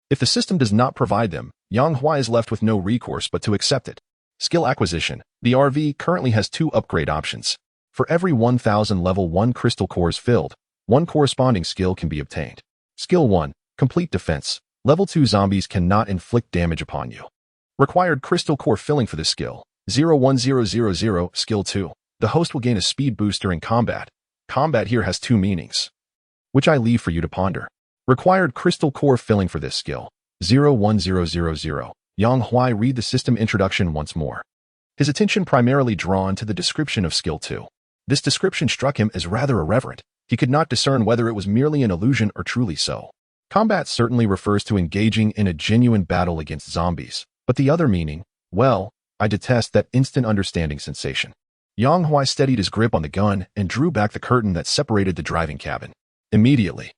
Speaker 1: If the system does not provide them, Yang Huai is left with no recourse but to accept it. Skill acquisition. The RV currently has 2 upgrade options. For every 1,000 level 1 crystal cores filled, 1 corresponding skill can be obtained. Skill 1. Complete defense. Level 2 zombies cannot inflict damage upon you. Required crystal core filling for this skill. 01000. Skill 2. The host will gain a speed boost during combat. Combat here has 2 meanings, which I leave for you to ponder. Required crystal core filling for this skill. 01000. Yang Huai read the system introduction once more. His attention primarily drawn to the description of skill 2. This description struck him as rather irreverent. He could not discern whether it was merely an illusion or truly so. Combat certainly refers to engaging in a genuine battle against zombies, but the other meaning, well, I detest that instant understanding sensation. Yang Huai steadied his grip on the gun and drew back the curtain that separated the driving cabin. Immediately,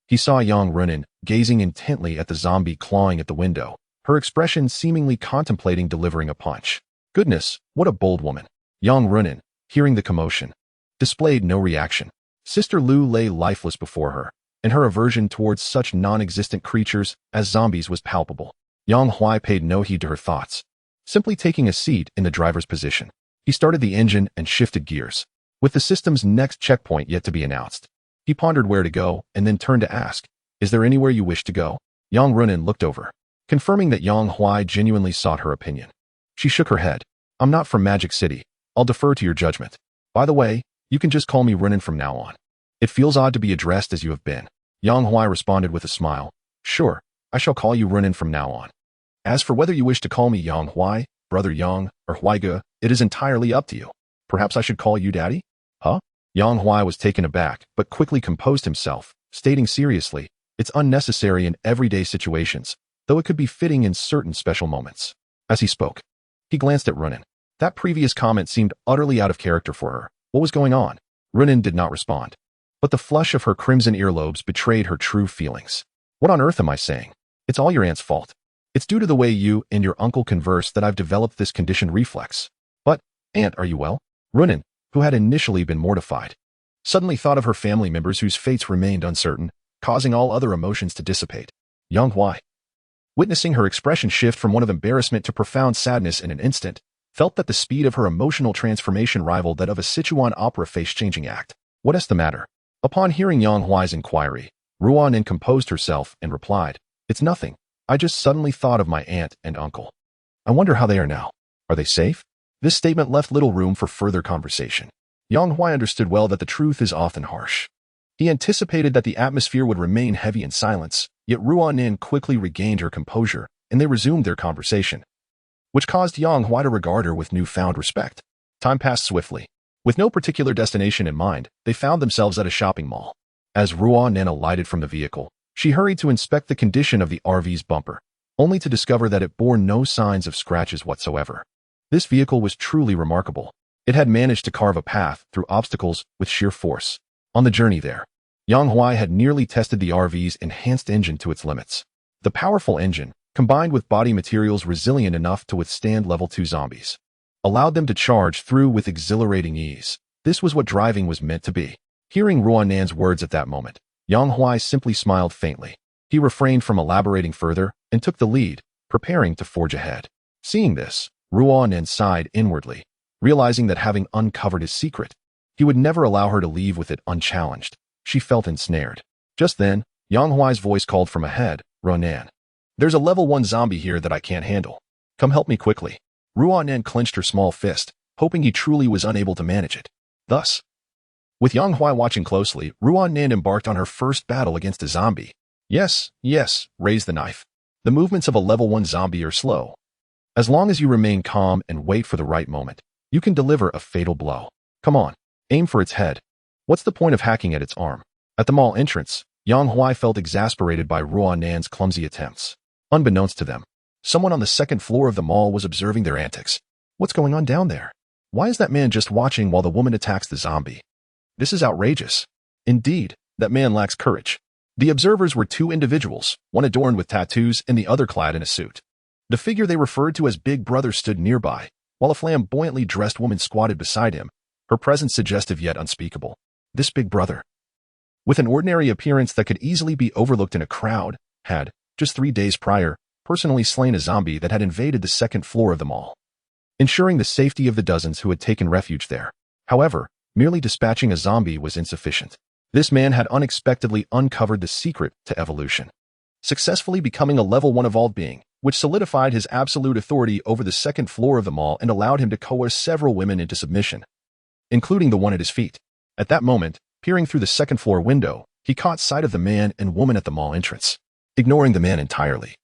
Speaker 1: he saw Yang Runin gazing intently at the zombie clawing at the window, her expression seemingly contemplating delivering a punch. Goodness, what a bold woman. Yang Runin, hearing the commotion, displayed no reaction. Sister Lu lay lifeless before her, and her aversion towards such non-existent creatures as zombies was palpable. Yang Huai paid no heed to her thoughts, simply taking a seat in the driver's position. He started the engine and shifted gears. With the system's next checkpoint yet to be announced, he pondered where to go and then turned to ask, "Is there anywhere you wish to go?" Yang Runin looked over, confirming that Yang Huai genuinely sought her opinion. She shook her head. "I'm not from Magic City. I'll defer to your judgment. By the way, you can just call me Runin from now on. It feels odd to be addressed as you have been." Yang Huai responded with a smile. "Sure, I shall call you Runin from now on. As for whether you wish to call me Yang Huai, Brother Yang, or Huaige, it is entirely up to you. Perhaps I should call you Daddy?" "Huh?" Yang Huai was taken aback, but quickly composed himself, stating seriously, "It's unnecessary in everyday situations, though it could be fitting in certain special moments." As he spoke, he glanced at Runin. That previous comment seemed utterly out of character for her. What was going on? Runin did not respond, but the flush of her crimson earlobes betrayed her true feelings. "What on earth am I saying? It's all your aunt's fault. It's due to the way you and your uncle converse that I've developed this conditioned reflex." "But, Aunt, are you well?" Runin, who had initially been mortified, suddenly thought of her family members whose fates remained uncertain, causing all other emotions to dissipate. Yang Huai, witnessing her expression shift from one of embarrassment to profound sadness in an instant, felt that the speed of her emotional transformation rivaled that of a Sichuan opera face-changing act. "What is the matter?" Upon hearing Yang Huai's inquiry, Ruanin composed herself and replied, "It's nothing. I just suddenly thought of my aunt and uncle. I wonder how they are now. Are they safe?" This statement left little room for further conversation. Yang Huai understood well that the truth is often harsh. He anticipated that the atmosphere would remain heavy in silence, yet Ruanin quickly regained her composure, and they resumed their conversation, which caused Yang Huai to regard her with newfound respect. Time passed swiftly. With no particular destination in mind, they found themselves at a shopping mall. As Ruanin alighted from the vehicle, she hurried to inspect the condition of the RV's bumper, only to discover that it bore no signs of scratches whatsoever. This vehicle was truly remarkable. It had managed to carve a path through obstacles with sheer force. On the journey there, Yang Huai had nearly tested the RV's enhanced engine to its limits. The powerful engine, combined with body materials resilient enough to withstand level 2 zombies, allowed them to charge through with exhilarating ease. This was what driving was meant to be. Hearing Ruanin's words at that moment, Yang Huai simply smiled faintly. He refrained from elaborating further and took the lead, preparing to forge ahead. Seeing this, Ruan sighed inwardly, realizing that having uncovered his secret, he would never allow her to leave with it unchallenged. She felt ensnared. Just then, Yang Huai's voice called from ahead, "Ronan, there's a level 1 zombie here that I can't handle. Come help me quickly." Ruan clenched her small fist, hoping he truly was unable to manage it. Thus, with Yang Huai watching closely, Ruan embarked on her first battle against a zombie. Yes, raise the knife. The movements of a level 1 zombie are slow. As long as you remain calm and wait for the right moment, you can deliver a fatal blow. Come on, aim for its head. What's the point of hacking at its arm? At the mall entrance, Yang Huai felt exasperated by Ruan's clumsy attempts. Unbeknownst to them, someone on the second floor of the mall was observing their antics. What's going on down there? Why is that man just watching while the woman attacks the zombie? This is outrageous. Indeed, that man lacks courage. The observers were 2 individuals, one adorned with tattoos and the other clad in a suit. The figure they referred to as Big Brother stood nearby, while a flamboyantly dressed woman squatted beside him, her presence suggestive yet unspeakable. This Big Brother, with an ordinary appearance that could easily be overlooked in a crowd, had, just 3 days prior, personally slain a zombie that had invaded the second floor of the mall, ensuring the safety of the dozens who had taken refuge there. However, merely dispatching a zombie was insufficient. This man had unexpectedly uncovered the secret to evolution, successfully becoming a level 1 evolved being, which solidified his absolute authority over the second floor of the mall and allowed him to coerce several women into submission, including the one at his feet. At that moment, peering through the second floor window, he caught sight of the man and woman at the mall entrance. Ignoring the man entirely,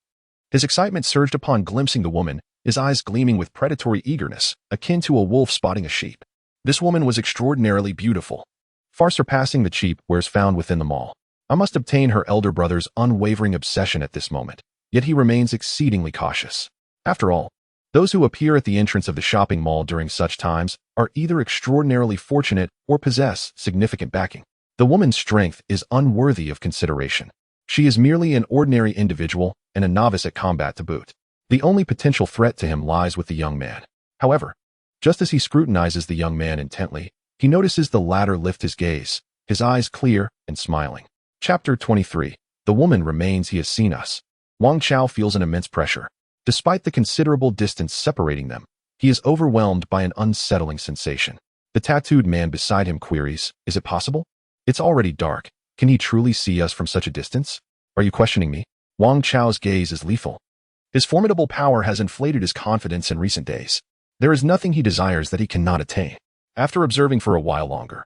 Speaker 1: his excitement surged upon glimpsing the woman, his eyes gleaming with predatory eagerness, akin to a wolf spotting a sheep. This woman was extraordinarily beautiful, far surpassing the cheap wares found within the mall. I must obtain her elder brother's unwavering obsession at this moment, yet he remains exceedingly cautious. After all, those who appear at the entrance of the shopping mall during such times are either extraordinarily fortunate or possess significant backing. The woman's strength is unworthy of consideration. She is merely an ordinary individual and a novice at combat to boot. The only potential threat to him lies with the young man. However, just as he scrutinizes the young man intently, he notices the latter lift his gaze, his eyes clear and smiling. Chapter 23. The woman remains. He has seen us. Wang Chao feels an immense pressure. Despite the considerable distance separating them, he is overwhelmed by an unsettling sensation. The tattooed man beside him queries, "Is it possible? It's already dark. Can he truly see us from such a distance? Are you questioning me?" Wang Chao's gaze is lethal. His formidable power has inflated his confidence in recent days. There is nothing he desires that he cannot attain. After observing for a while longer,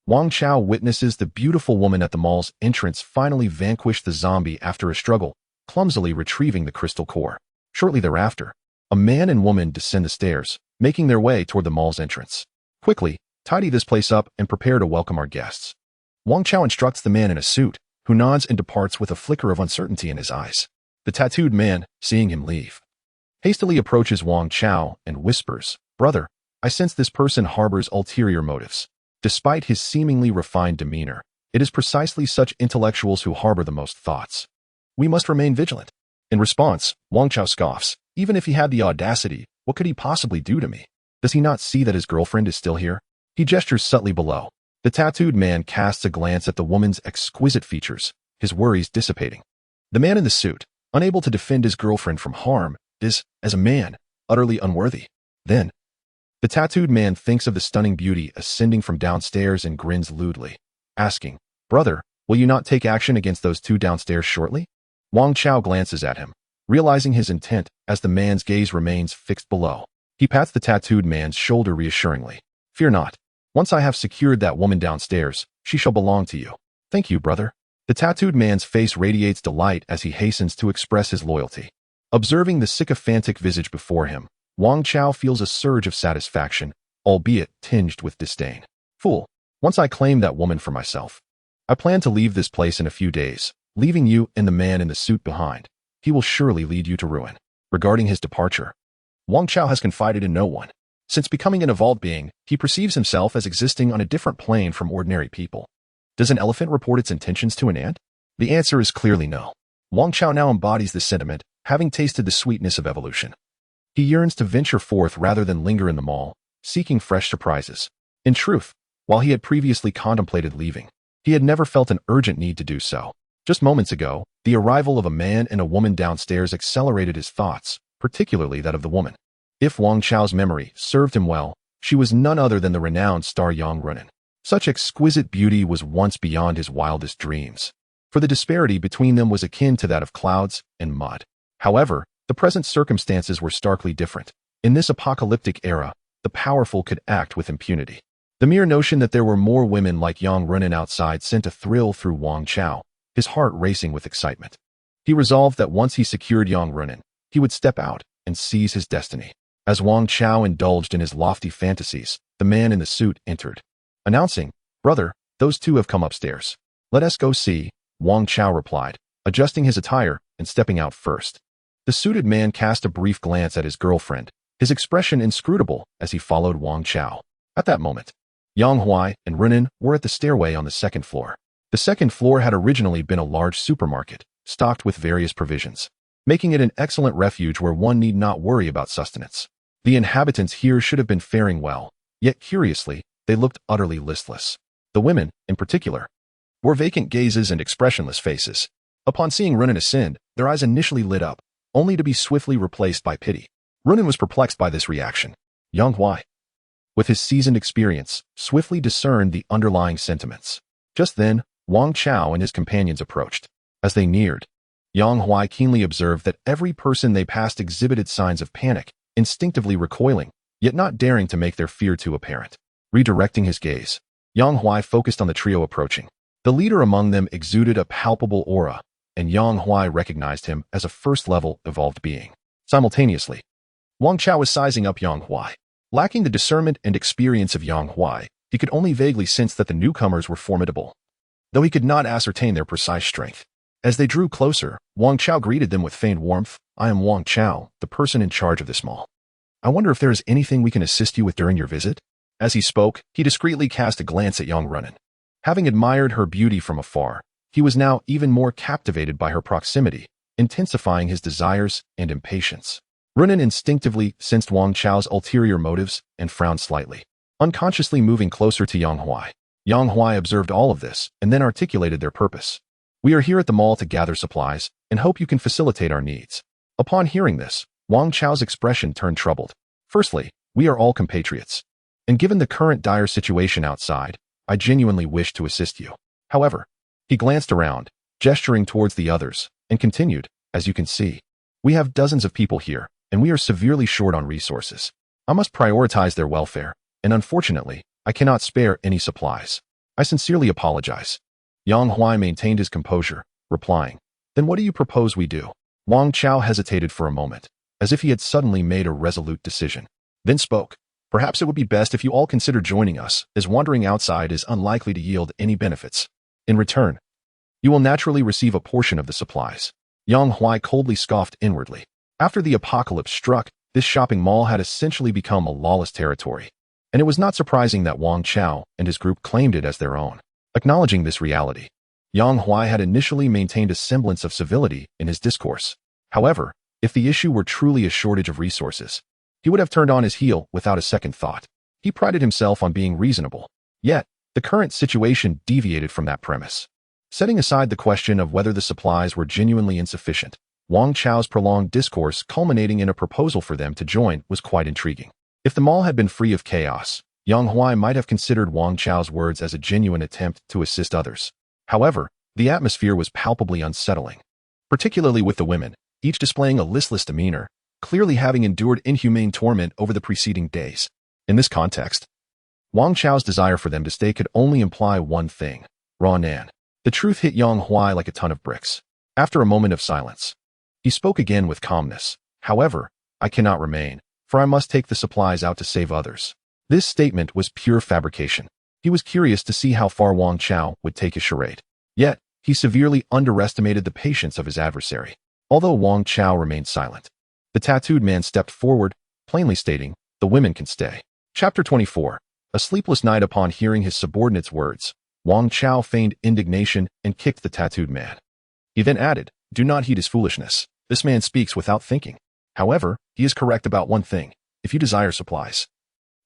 Speaker 1: Wang Chao witnesses the beautiful woman at the mall's entrance finally vanquish the zombie after a struggle, clumsily retrieving the crystal core. Shortly thereafter, a man and woman descend the stairs, making their way toward the mall's entrance. "Quickly, tidy this place up and prepare to welcome our guests." Wang Chao instructs the man in a suit, who nods and departs with a flicker of uncertainty in his eyes. The tattooed man, seeing him leave, hastily approaches Wang Chao and whispers, "Brother, I sense this person harbors ulterior motives." Despite his seemingly refined demeanor, it is precisely such intellectuals who harbor the most thoughts. "We must remain vigilant." In response, Wang Chao scoffs, "Even if he had the audacity, what could he possibly do to me? Does he not see that his girlfriend is still here?" He gestures subtly below. The tattooed man casts a glance at the woman's exquisite features, his worries dissipating. The man in the suit, unable to defend his girlfriend from harm, is, as a man, utterly unworthy. Then, the tattooed man thinks of the stunning beauty ascending from downstairs and grins lewdly, asking, "Brother, will you not take action against those 2 downstairs shortly?" Wang Chao glances at him, realizing his intent as the man's gaze remains fixed below. He pats the tattooed man's shoulder reassuringly. "Fear not. Once I have secured that woman downstairs, she shall belong to you." "Thank you, brother." The tattooed man's face radiates delight as he hastens to express his loyalty. Observing the sycophantic visage before him, Wang Chao feels a surge of satisfaction, albeit tinged with disdain. "Fool, once I claim that woman for myself, I plan to leave this place in a few days, leaving you and the man in the suit behind. He will surely lead you to ruin." Regarding his departure, Wang Chao has confided in no one. Since becoming an evolved being, he perceives himself as existing on a different plane from ordinary people. Does an elephant report its intentions to an ant? The answer is clearly no. Wang Chao now embodies this sentiment, having tasted the sweetness of evolution. He yearns to venture forth rather than linger in the mall, seeking fresh surprises. In truth, while he had previously contemplated leaving, he had never felt an urgent need to do so. Just moments ago, the arrival of a man and a woman downstairs accelerated his thoughts, particularly that of the woman. If Wang Chao's memory served him well, she was none other than the renowned star Yang Runin. Such exquisite beauty was once beyond his wildest dreams, for the disparity between them was akin to that of clouds and mud. However, the present circumstances were starkly different. In this apocalyptic era, the powerful could act with impunity. The mere notion that there were more women like Yang Runin outside sent a thrill through Wang Chao, his heart racing with excitement. He resolved that once he secured Yang Runin, he would step out and seize his destiny. As Wang Chao indulged in his lofty fantasies, the man in the suit entered, announcing, "Brother, those two have come upstairs. Let us go see," Wang Chao replied, adjusting his attire and stepping out first. The suited man cast a brief glance at his girlfriend, his expression inscrutable as he followed Wang Chao. At that moment, Yang Huai and Runin were at the stairway on the second floor. The second floor had originally been a large supermarket, stocked with various provisions, making it an excellent refuge where one need not worry about sustenance. The inhabitants here should have been faring well, yet curiously, they looked utterly listless. The women, in particular, wore vacant gazes and expressionless faces. Upon seeing Runin ascend, their eyes initially lit up, only to be swiftly replaced by pity. Runin was perplexed by this reaction. Yang Huai, with his seasoned experience, swiftly discerned the underlying sentiments. Just then, Wang Chao and his companions approached. As they neared, Yang Huai keenly observed that every person they passed exhibited signs of panic, instinctively recoiling, yet not daring to make their fear too apparent. Redirecting his gaze, Yang Huai focused on the trio approaching. The leader among them exuded a palpable aura, and Yang Huai recognized him as a first-level evolved being. Simultaneously, Wang Chao was sizing up Yang Huai. Lacking the discernment and experience of Yang Huai, he could only vaguely sense that the newcomers were formidable, though he could not ascertain their precise strength. As they drew closer, Wang Chao greeted them with feigned warmth. "I am Wang Chao, the person in charge of this mall. I wonder if there is anything we can assist you with during your visit?" As he spoke, he discreetly cast a glance at Yang Runin. Having admired her beauty from afar, he was now even more captivated by her proximity, intensifying his desires and impatience. Runin instinctively sensed Wang Chao's ulterior motives and frowned slightly, unconsciously moving closer to Yang Huai. Yang Huai observed all of this and then articulated their purpose. "We are here at the mall to gather supplies and hope you can facilitate our needs." Upon hearing this, Wang Chao's expression turned troubled. "Firstly, we are all compatriots, and given the current dire situation outside, I genuinely wish to assist you. However," he glanced around, gesturing towards the others, and continued, "as you can see, we have dozens of people here, and we are severely short on resources. I must prioritize their welfare, and unfortunately, I cannot spare any supplies. I sincerely apologize." Yang Huai maintained his composure, replying, "Then what do you propose we do?" Wang Chao hesitated for a moment, as if he had suddenly made a resolute decision, then spoke. "Perhaps it would be best if you all consider joining us, as wandering outside is unlikely to yield any benefits. In return, you will naturally receive a portion of the supplies." Yang Huai coldly scoffed inwardly. After the apocalypse struck, this shopping mall had essentially become a lawless territory, and it was not surprising that Wang Chao and his group claimed it as their own. Acknowledging this reality, Yang Huai had initially maintained a semblance of civility in his discourse. However, if the issue were truly a shortage of resources, he would have turned on his heel without a second thought. He prided himself on being reasonable. Yet, the current situation deviated from that premise. Setting aside the question of whether the supplies were genuinely insufficient, Wang Chao's prolonged discourse culminating in a proposal for them to join was quite intriguing. If the mall had been free of chaos, Yang Huai might have considered Wang Chao's words as a genuine attempt to assist others. However, the atmosphere was palpably unsettling, particularly with the women, each displaying a listless demeanor, clearly having endured inhumane torment over the preceding days. In this context, Wang Chao's desire for them to stay could only imply one thing: raw nan. The truth hit Yang Huai like a ton of bricks. After a moment of silence, he spoke again with calmness. "However, I cannot remain, for I must take the supplies out to save others." This statement was pure fabrication. He was curious to see how far Wang Chao would take his charade. Yet, he severely underestimated the patience of his adversary. Although Wang Chao remained silent, the tattooed man stepped forward, plainly stating, "The women can stay." Chapter 24. A sleepless night. Upon hearing his subordinate's words, Wang Chao feigned indignation and kicked the tattooed man. He then added, "Do not heed his foolishness. This man speaks without thinking. However, he is correct about one thing. If you desire supplies,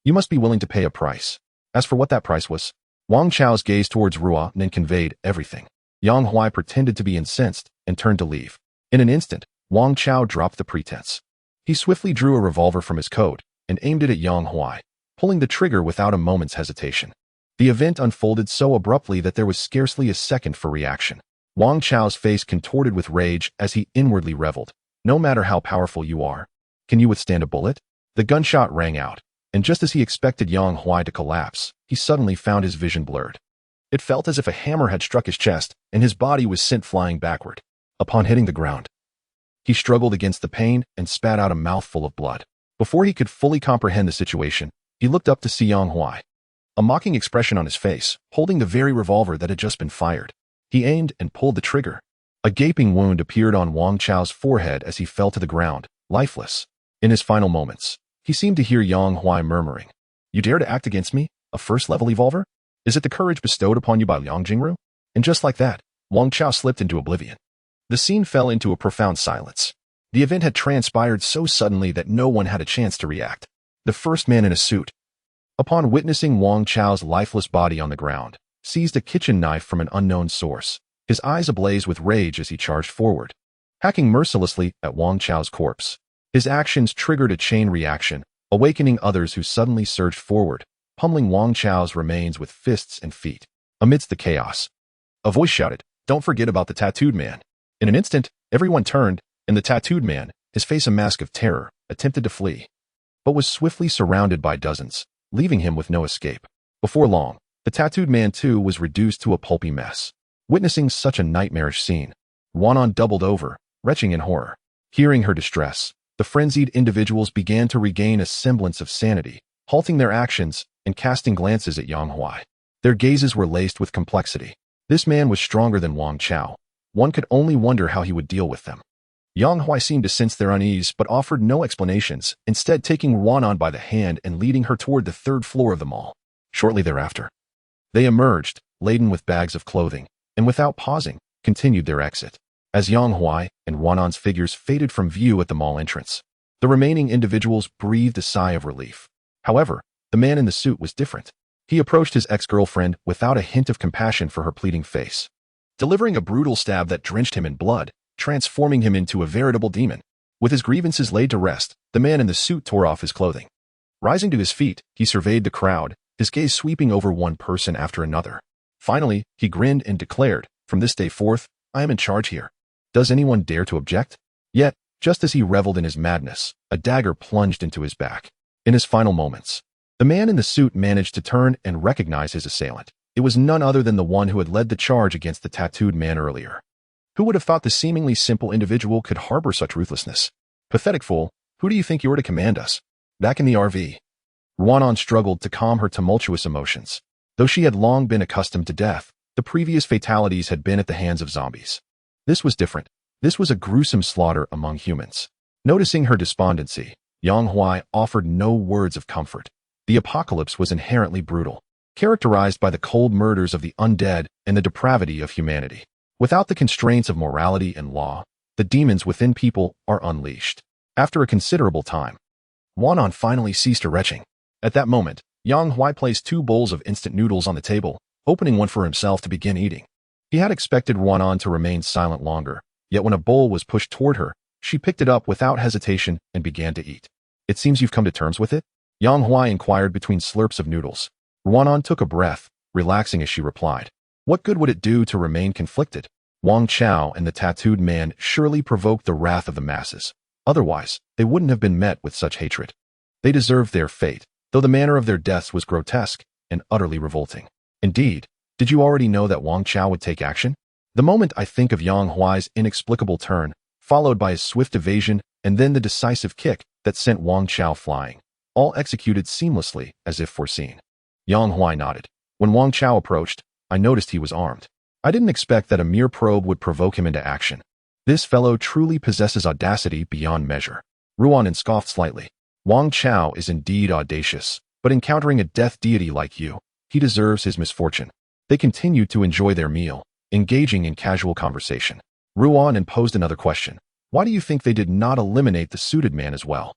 Speaker 1: you must be willing to pay a price." As for what that price was, Wang Chao's gaze towards Ruo Nen conveyed everything. Yang Huai pretended to be incensed and turned to leave. In an instant, Wang Chao dropped the pretense. He swiftly drew a revolver from his coat and aimed it at Yang Huai, pulling the trigger without a moment's hesitation. The event unfolded so abruptly that there was scarcely a second for reaction. Wang Chao's face contorted with rage as he inwardly reveled. No matter how powerful you are, can you withstand a bullet? The gunshot rang out, and just as he expected Yang Huai to collapse, he suddenly found his vision blurred. It felt as if a hammer had struck his chest, and his body was sent flying backward. Upon hitting the ground, he struggled against the pain and spat out a mouthful of blood. Before he could fully comprehend the situation, he looked up to see Yang Huai, a mocking expression on his face, holding the very revolver that had just been fired. He aimed and pulled the trigger. A gaping wound appeared on Wang Chao's forehead as he fell to the ground, lifeless. In his final moments, he seemed to hear Yang Huai murmuring, "You dare to act against me? A first-level evolver? Is it the courage bestowed upon you by Liang Jingru?" And just like that, Wang Chao slipped into oblivion. The scene fell into a profound silence. The event had transpired so suddenly that no one had a chance to react. The first man in a suit, upon witnessing Wang Chao's lifeless body on the ground, seized a kitchen knife from an unknown source, his eyes ablaze with rage as he charged forward, hacking mercilessly at Wang Chao's corpse. His actions triggered a chain reaction, awakening others who suddenly surged forward, pummeling Wang Chao's remains with fists and feet. Amidst the chaos, a voice shouted, "Don't forget about the tattooed man." In an instant, everyone turned, and the tattooed man, his face a mask of terror, attempted to flee, but was swiftly surrounded by dozens, leaving him with no escape. Before long, the tattooed man too was reduced to a pulpy mess. Witnessing such a nightmarish scene, Wanan doubled over, retching in horror. Hearing her distress, the frenzied individuals began to regain a semblance of sanity, halting their actions and casting glances at Yang Huai. Their gazes were laced with complexity. This man was stronger than Wang Chao. One could only wonder how he would deal with them. Yang Huai seemed to sense their unease but offered no explanations, instead taking Wanan by the hand and leading her toward the third floor of the mall. Shortly thereafter, they emerged, laden with bags of clothing, and without pausing, continued their exit. As Yang Huai and Wanan's figures faded from view at the mall entrance, the remaining individuals breathed a sigh of relief. However, the man in the suit was different. He approached his ex-girlfriend without a hint of compassion for her pleading face, delivering a brutal stab that drenched him in blood, transforming him into a veritable demon. With his grievances laid to rest, the man in the suit tore off his clothing. Rising to his feet, he surveyed the crowd, his gaze sweeping over one person after another. Finally, he grinned and declared, "From this day forth, I am in charge here. Does anyone dare to object?" Yet, just as he reveled in his madness, a dagger plunged into his back. In his final moments, the man in the suit managed to turn and recognize his assailant. It was none other than the one who had led the charge against the tattooed man earlier. Who would have thought the seemingly simple individual could harbor such ruthlessness? Pathetic fool, who do you think you are to command us? Back in the RV, Ruanan struggled to calm her tumultuous emotions. Though she had long been accustomed to death, the previous fatalities had been at the hands of zombies. This was different. This was a gruesome slaughter among humans. Noticing her despondency, Yang Huai offered no words of comfort. The apocalypse was inherently brutal, characterized by the cold murders of the undead and the depravity of humanity. Without the constraints of morality and law, the demons within people are unleashed. After a considerable time, Wanan finally ceased her retching. At that moment, Yang Huai placed 2 bowls of instant noodles on the table, opening one for himself to begin eating. He had expected Wanan to remain silent longer, yet when a bowl was pushed toward her, she picked it up without hesitation and began to eat. "It seems you've come to terms with it?" Yang Huai inquired between slurps of noodles. Wanan took a breath, relaxing as she replied, "What good would it do to remain conflicted? Wang Chao and the tattooed man surely provoked the wrath of the masses. Otherwise, they wouldn't have been met with such hatred. They deserved their fate, though the manner of their deaths was grotesque and utterly revolting. Indeed, did you already know that Wang Chao would take action? The moment I think of Yang Huai's inexplicable turn, followed by his swift evasion and then the decisive kick that sent Wang Chao flying, all executed seamlessly as if foreseen." Yang Huai nodded. "When Wang Chao approached, I noticed he was armed. I didn't expect that a mere probe would provoke him into action. This fellow truly possesses audacity beyond measure." Ruanan scoffed slightly. "Wang Chao is indeed audacious, but encountering a death deity like you, he deserves his misfortune." They continued to enjoy their meal, engaging in casual conversation. Ruanan posed another question. "Why do you think they did not eliminate the suited man as well,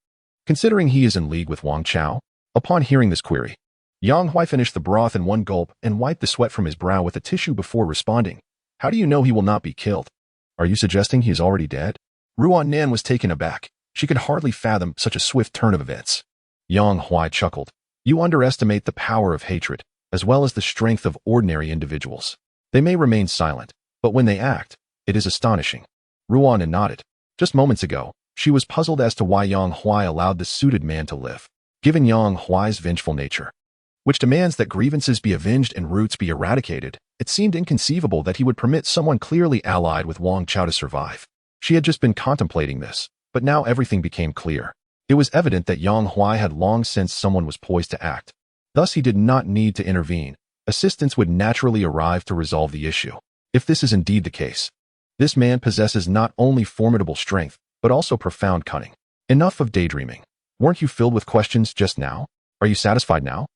Speaker 1: considering he is in league with Wang Chao?" Upon hearing this query, Yang Huai finished the broth in one gulp and wiped the sweat from his brow with a tissue before responding, "How do you know he will not be killed? Are you suggesting he is already dead?" Ruanan was taken aback. She could hardly fathom such a swift turn of events. Yang Huai chuckled. You underestimate the power of hatred, as well as the strength of ordinary individuals. They may remain silent, but when they act, it is astonishing. Ruan nodded. Just moments ago, she was puzzled as to why Yang Huai allowed the suited man to live. Given Yang Huai's vengeful nature, which demands that grievances be avenged and roots be eradicated, it seemed inconceivable that he would permit someone clearly allied with Wang Chao to survive. She had just been contemplating this, but now everything became clear. It was evident that Yang Huai had long sensed someone was poised to act. Thus he did not need to intervene. Assistance would naturally arrive to resolve the issue. If this is indeed the case, this man possesses not only formidable strength, but also profound cunning. Enough of daydreaming. Weren't you filled with questions just now? Are you satisfied now?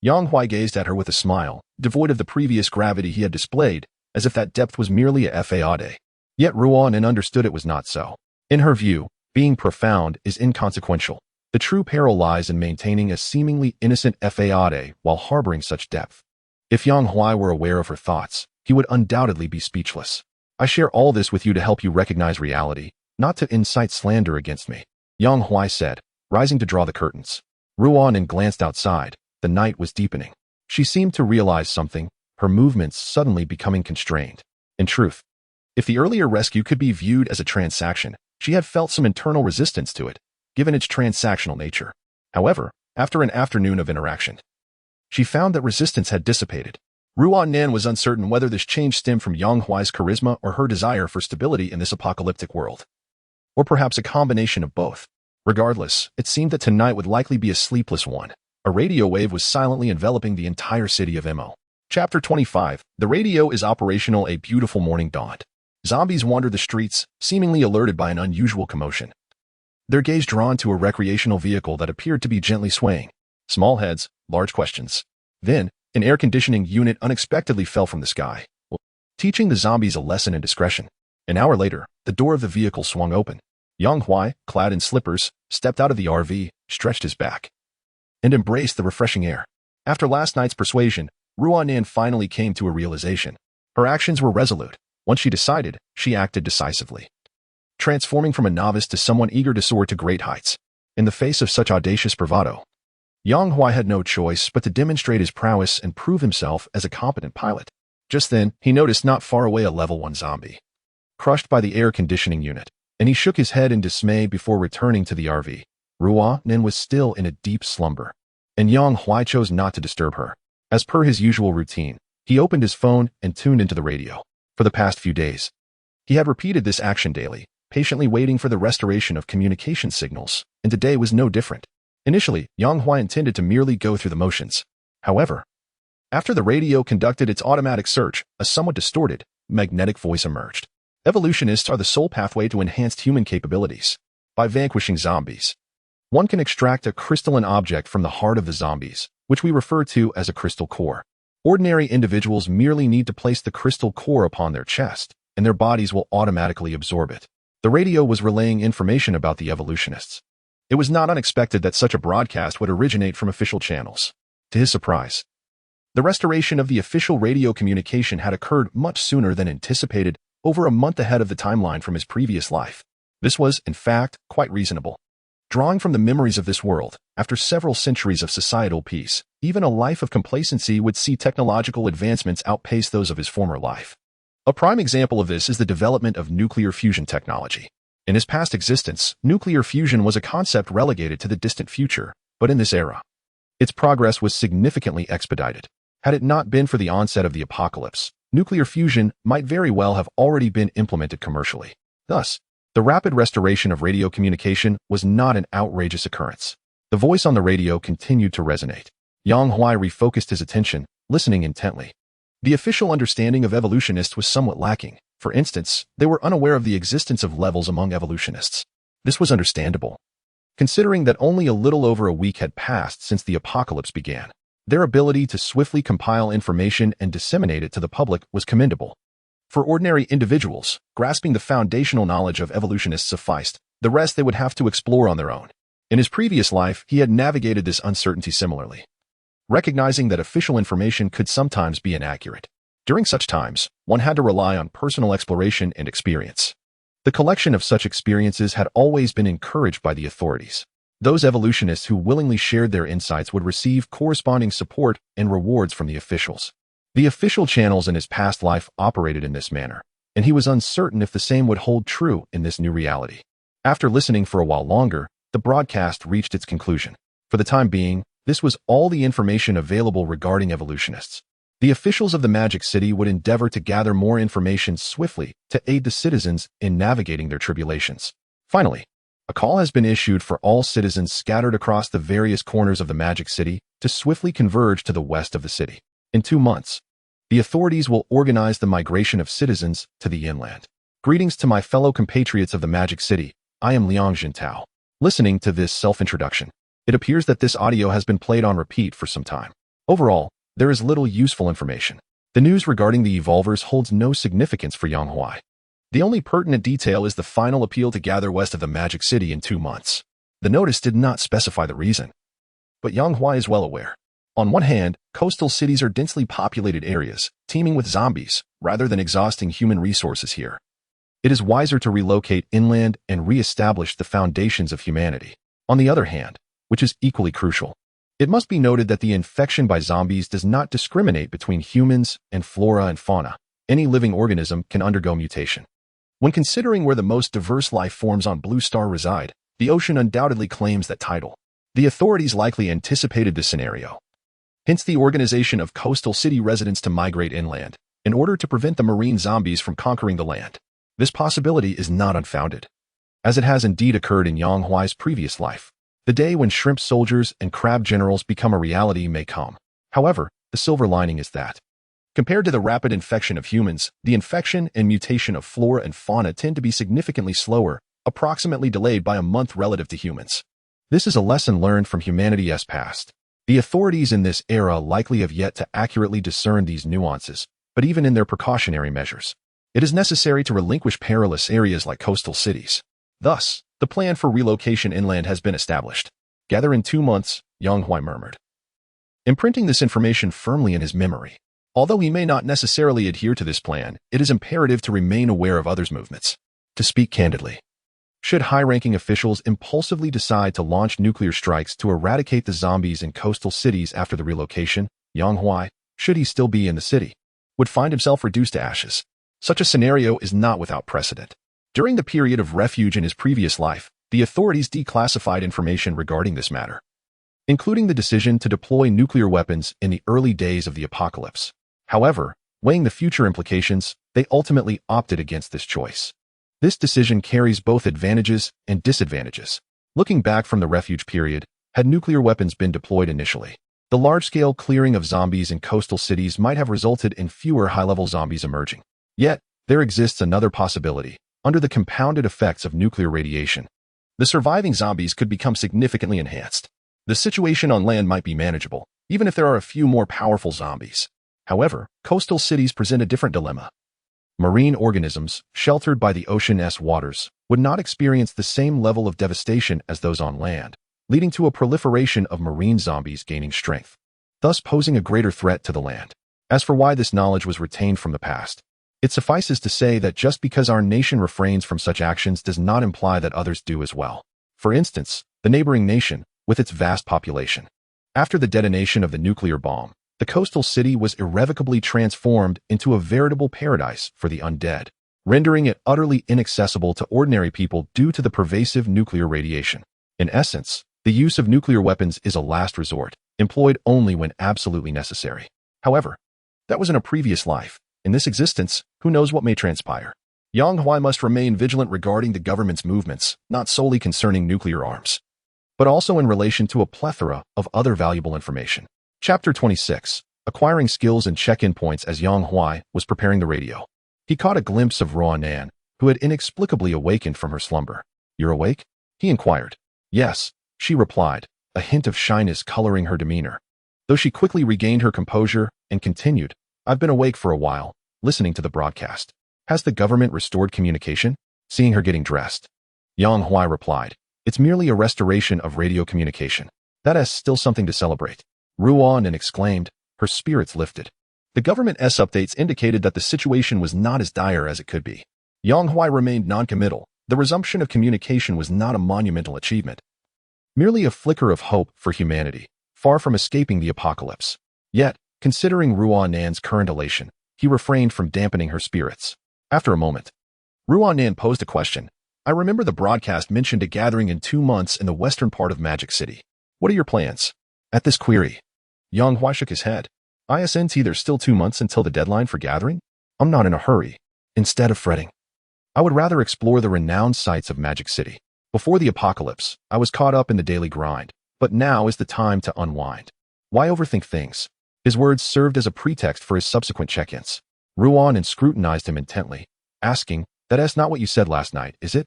Speaker 1: Yang Huai gazed at her with a smile, devoid of the previous gravity he had displayed, as if that depth was merely a fade. Yet Ruan understood it was not so. In her view, being profound is inconsequential. The true peril lies in maintaining a seemingly innocent fade while harboring such depth. If Yang Huai were aware of her thoughts, he would undoubtedly be speechless. I share all this with you to help you recognize reality, not to incite slander against me, Yang Huai said, rising to draw the curtains. Ruan glanced outside. The night was deepening. She seemed to realize something, her movements suddenly becoming constrained. In truth, if the earlier rescue could be viewed as a transaction, she had felt some internal resistance to it, given its transactional nature. However, after an afternoon of interaction, she found that resistance had dissipated. Ruan was uncertain whether this change stemmed from Yang Huai's charisma or her desire for stability in this apocalyptic world. Or perhaps a combination of both. Regardless, it seemed that tonight would likely be a sleepless one. A radio wave was silently enveloping the entire city of Mo. Chapter 25. The radio is operational. A beautiful morning dawned. Zombies wandered the streets, seemingly alerted by an unusual commotion. Their gaze drawn to a recreational vehicle that appeared to be gently swaying. Small heads, large questions. Then, an air conditioning unit unexpectedly fell from the sky, teaching the zombies a lesson in discretion. An hour later, the door of the vehicle swung open. Yang Huai, clad in slippers, stepped out of the RV, stretched his back, and embraced the refreshing air. After last night's persuasion, Ruan finally came to a realization. Her actions were resolute. Once she decided, she acted decisively, transforming from a novice to someone eager to soar to great heights. In the face of such audacious bravado, Yang Huai had no choice but to demonstrate his prowess and prove himself as a competent pilot. Just then, he noticed not far away a level 1 zombie, crushed by the air conditioning unit, and he shook his head in dismay before returning to the RV. Ruan was still in a deep slumber, and Yang Huai chose not to disturb her. As per his usual routine, he opened his phone and tuned into the radio. For the past few days, he had repeated this action daily, patiently waiting for the restoration of communication signals, and today was no different. Initially, Yang Huai intended to merely go through the motions. However, after the radio conducted its automatic search, a somewhat distorted, magnetic voice emerged. Evolutionists are the sole pathway to enhanced human capabilities. By vanquishing zombies, one can extract a crystalline object from the heart of the zombies, which we refer to as a crystal core. Ordinary individuals merely need to place the crystal core upon their chest, and their bodies will automatically absorb it. The radio was relaying information about the evolutionists. It was not unexpected that such a broadcast would originate from official channels. To his surprise, the restoration of the official radio communication had occurred much sooner than anticipated, over a month ahead of the timeline from his previous life. This was, in fact, quite reasonable. Drawing from the memories of this world, after several centuries of societal peace, even a life of complacency would see technological advancements outpace those of his former life. A prime example of this is the development of nuclear fusion technology. In his past existence, nuclear fusion was a concept relegated to the distant future, but in this era, its progress was significantly expedited. Had it not been for the onset of the apocalypse, nuclear fusion might very well have already been implemented commercially. Thus, the rapid restoration of radio communication was not an outrageous occurrence. The voice on the radio continued to resonate. Yang Huai refocused his attention, listening intently. The official understanding of evolutionists was somewhat lacking. For instance, they were unaware of the existence of levels among evolutionists. This was understandable, considering that only a little over a week had passed since the apocalypse began. Their ability to swiftly compile information and disseminate it to the public was commendable. For ordinary individuals, grasping the foundational knowledge of evolutionists sufficed. The rest they would have to explore on their own. In his previous life, he had navigated this uncertainty similarly, recognizing that official information could sometimes be inaccurate. During such times, one had to rely on personal exploration and experience. The collection of such experiences had always been encouraged by the authorities. Those evolutionists who willingly shared their insights would receive corresponding support and rewards from the officials. The official channels in his past life operated in this manner, and he was uncertain if the same would hold true in this new reality. After listening for a while longer, the broadcast reached its conclusion. For the time being, this was all the information available regarding evolutionists. The officials of the Magic City would endeavor to gather more information swiftly to aid the citizens in navigating their tribulations. Finally, a call has been issued for all citizens scattered across the various corners of the Magic City to swiftly converge to the west of the city. In 2 months, the authorities will organize the migration of citizens to the inland. Greetings to my fellow compatriots of the Magic City. I am Liang Jintao. Listening to this self-introduction, it appears that this audio has been played on repeat for some time. Overall, there is little useful information. The news regarding the evolvers holds no significance for Yang Huai. The only pertinent detail is the final appeal to gather west of the Magic City in 2 months. The notice did not specify the reason, but Yang Huai is well aware. On one hand, coastal cities are densely populated areas, teeming with zombies, rather than exhausting human resources here. It is wiser to relocate inland and re-establish the foundations of humanity. On the other hand, which is equally crucial, it must be noted that the infection by zombies does not discriminate between humans and flora and fauna. Any living organism can undergo mutation. When considering where the most diverse life forms on Blue Star reside, the ocean undoubtedly claims that title. The authorities likely anticipated this scenario. Hence the organization of coastal city residents to migrate inland, in order to prevent the marine zombies from conquering the land. This possibility is not unfounded, as it has indeed occurred in Yang Huai's previous life. The day when shrimp soldiers and crab generals become a reality may come. However, the silver lining is that, compared to the rapid infection of humans, the infection and mutation of flora and fauna tend to be significantly slower, approximately delayed by a month relative to humans. This is a lesson learned from humanity's past. The authorities in this era likely have yet to accurately discern these nuances, but even in their precautionary measures, it is necessary to relinquish perilous areas like coastal cities. Thus, the plan for relocation inland has been established. Gather in 2 months, Yang Huai murmured, imprinting this information firmly in his memory. Although he may not necessarily adhere to this plan, it is imperative to remain aware of others' movements. To speak candidly, should high-ranking officials impulsively decide to launch nuclear strikes to eradicate the zombies in coastal cities after the relocation, Yang Huai, should he still be in the city, would find himself reduced to ashes. Such a scenario is not without precedent. During the period of refuge in his previous life, the authorities declassified information regarding this matter, including the decision to deploy nuclear weapons in the early days of the apocalypse. However, weighing the future implications, they ultimately opted against this choice. This decision carries both advantages and disadvantages. Looking back from the refuge period, had nuclear weapons been deployed initially, the large-scale clearing of zombies in coastal cities might have resulted in fewer high-level zombies emerging. Yet, there exists another possibility. Under the compounded effects of nuclear radiation, the surviving zombies could become significantly enhanced. The situation on land might be manageable, even if there are a few more powerful zombies. However, coastal cities present a different dilemma. Marine organisms, sheltered by the ocean's waters, would not experience the same level of devastation as those on land, leading to a proliferation of marine zombies gaining strength, thus posing a greater threat to the land. As for why this knowledge was retained from the past, it suffices to say that just because our nation refrains from such actions does not imply that others do as well. For instance, the neighboring nation, with its vast population. After the detonation of the nuclear bomb, the coastal city was irrevocably transformed into a veritable paradise for the undead, rendering it utterly inaccessible to ordinary people due to the pervasive nuclear radiation. In essence, the use of nuclear weapons is a last resort, employed only when absolutely necessary. However, that was in a previous life. In this existence, who knows what may transpire? Yang Huai must remain vigilant regarding the government's movements, not solely concerning nuclear arms, but also in relation to a plethora of other valuable information. Chapter 26. Acquiring skills and check-in points. As Yang Huai was preparing the radio, he caught a glimpse of Roanan, who had inexplicably awakened from her slumber. "You're awake?" he inquired. "Yes," she replied, a hint of shyness coloring her demeanor, though she quickly regained her composure and continued, "I've been awake for a while, listening to the broadcast. Has the government restored communication?" Seeing her getting dressed, Yang Huai replied, "It's merely a restoration of radio communication. That is still something to celebrate." Ruan exclaimed, her spirits lifted. The government's updates indicated that the situation was not as dire as it could be. Yang Huai remained non-committal. The resumption of communication was not a monumental achievement, merely a flicker of hope for humanity, far from escaping the apocalypse. Yet, considering Ruan Nan's current elation, he refrained from dampening her spirits. After a moment, Ruan Nan posed a question. I remember the broadcast mentioned a gathering in 2 months in the western part of Magic City. What are your plans? At this query, Yang Huai shook his head. ISNT, there's still 2 months until the deadline for gathering? I'm not in a hurry. Instead of fretting, I would rather explore the renowned sights of Magic City. Before the apocalypse, I was caught up in the daily grind, but now is the time to unwind. Why overthink things? His words served as a pretext for his subsequent check-ins. Ruan Nan scrutinized him intently, asking, That's not what you said last night, is it?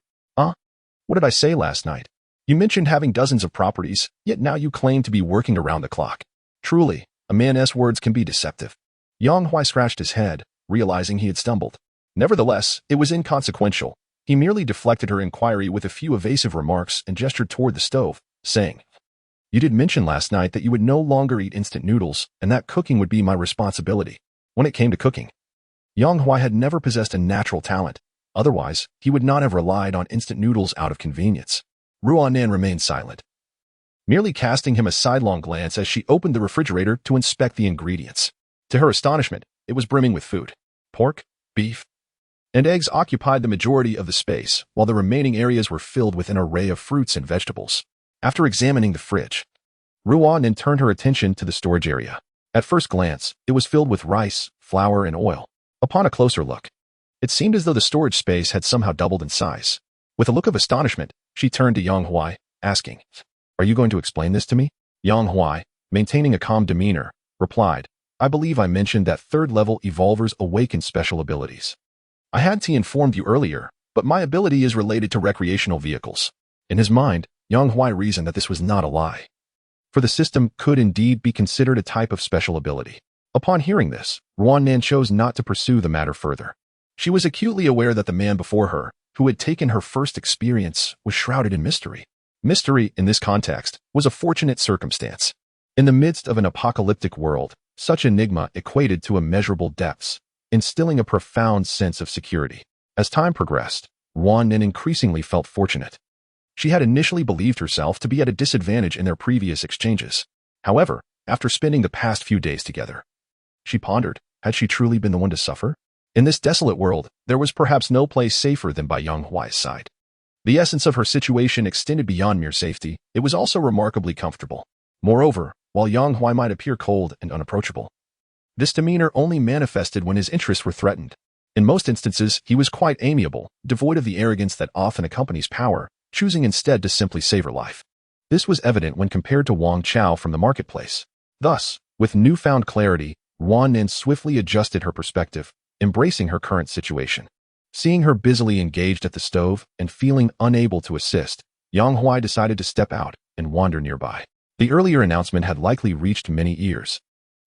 Speaker 1: What did I say last night? You mentioned having dozens of properties, yet now you claim to be working around the clock. Truly, a man's words can be deceptive. Yang Huai scratched his head, realizing he had stumbled. Nevertheless, it was inconsequential. He merely deflected her inquiry with a few evasive remarks and gestured toward the stove, saying, You did mention last night that you would no longer eat instant noodles, and that cooking would be my responsibility. When it came to cooking, Yang Huai had never possessed a natural talent. Otherwise, he would not have relied on instant noodles out of convenience. Ruan Nan remained silent, merely casting him a sidelong glance as she opened the refrigerator to inspect the ingredients. To her astonishment, it was brimming with food. Pork, beef, and eggs occupied the majority of the space, while the remaining areas were filled with an array of fruits and vegetables. After examining the fridge, Ruan Nan turned her attention to the storage area. At first glance, it was filled with rice, flour, and oil. Upon a closer look, it seemed as though the storage space had somehow doubled in size. With a look of astonishment, she turned to Yang Huai, asking, Are you going to explain this to me? Yang Huai, maintaining a calm demeanor, replied, I believe I mentioned that third-level evolvers awaken special abilities. I had informed you earlier, but my ability is related to recreational vehicles. In his mind, Yang Huai reasoned that this was not a lie, for the system could indeed be considered a type of special ability. Upon hearing this, Ruan Nan chose not to pursue the matter further. She was acutely aware that the man before her, who had taken her first experience, was shrouded in mystery. Mystery, in this context, was a fortunate circumstance. In the midst of an apocalyptic world, such enigma equated to immeasurable depths, instilling a profound sense of security. As time progressed, Ruan Nan increasingly felt fortunate. She had initially believed herself to be at a disadvantage in their previous exchanges. However, after spending the past few days together, she pondered, had she truly been the one to suffer? In this desolate world, there was perhaps no place safer than by Yang Huai's side. The essence of her situation extended beyond mere safety. It was also remarkably comfortable. Moreover, while Yang Huai might appear cold and unapproachable, this demeanor only manifested when his interests were threatened. In most instances, he was quite amiable, devoid of the arrogance that often accompanies power, choosing instead to simply save her life. This was evident when compared to Wang Chao from the marketplace. Thus, with newfound clarity, Ruan Nan swiftly adjusted her perspective, embracing her current situation. Seeing her busily engaged at the stove and feeling unable to assist, Yang Huai decided to step out and wander nearby. The earlier announcement had likely reached many ears,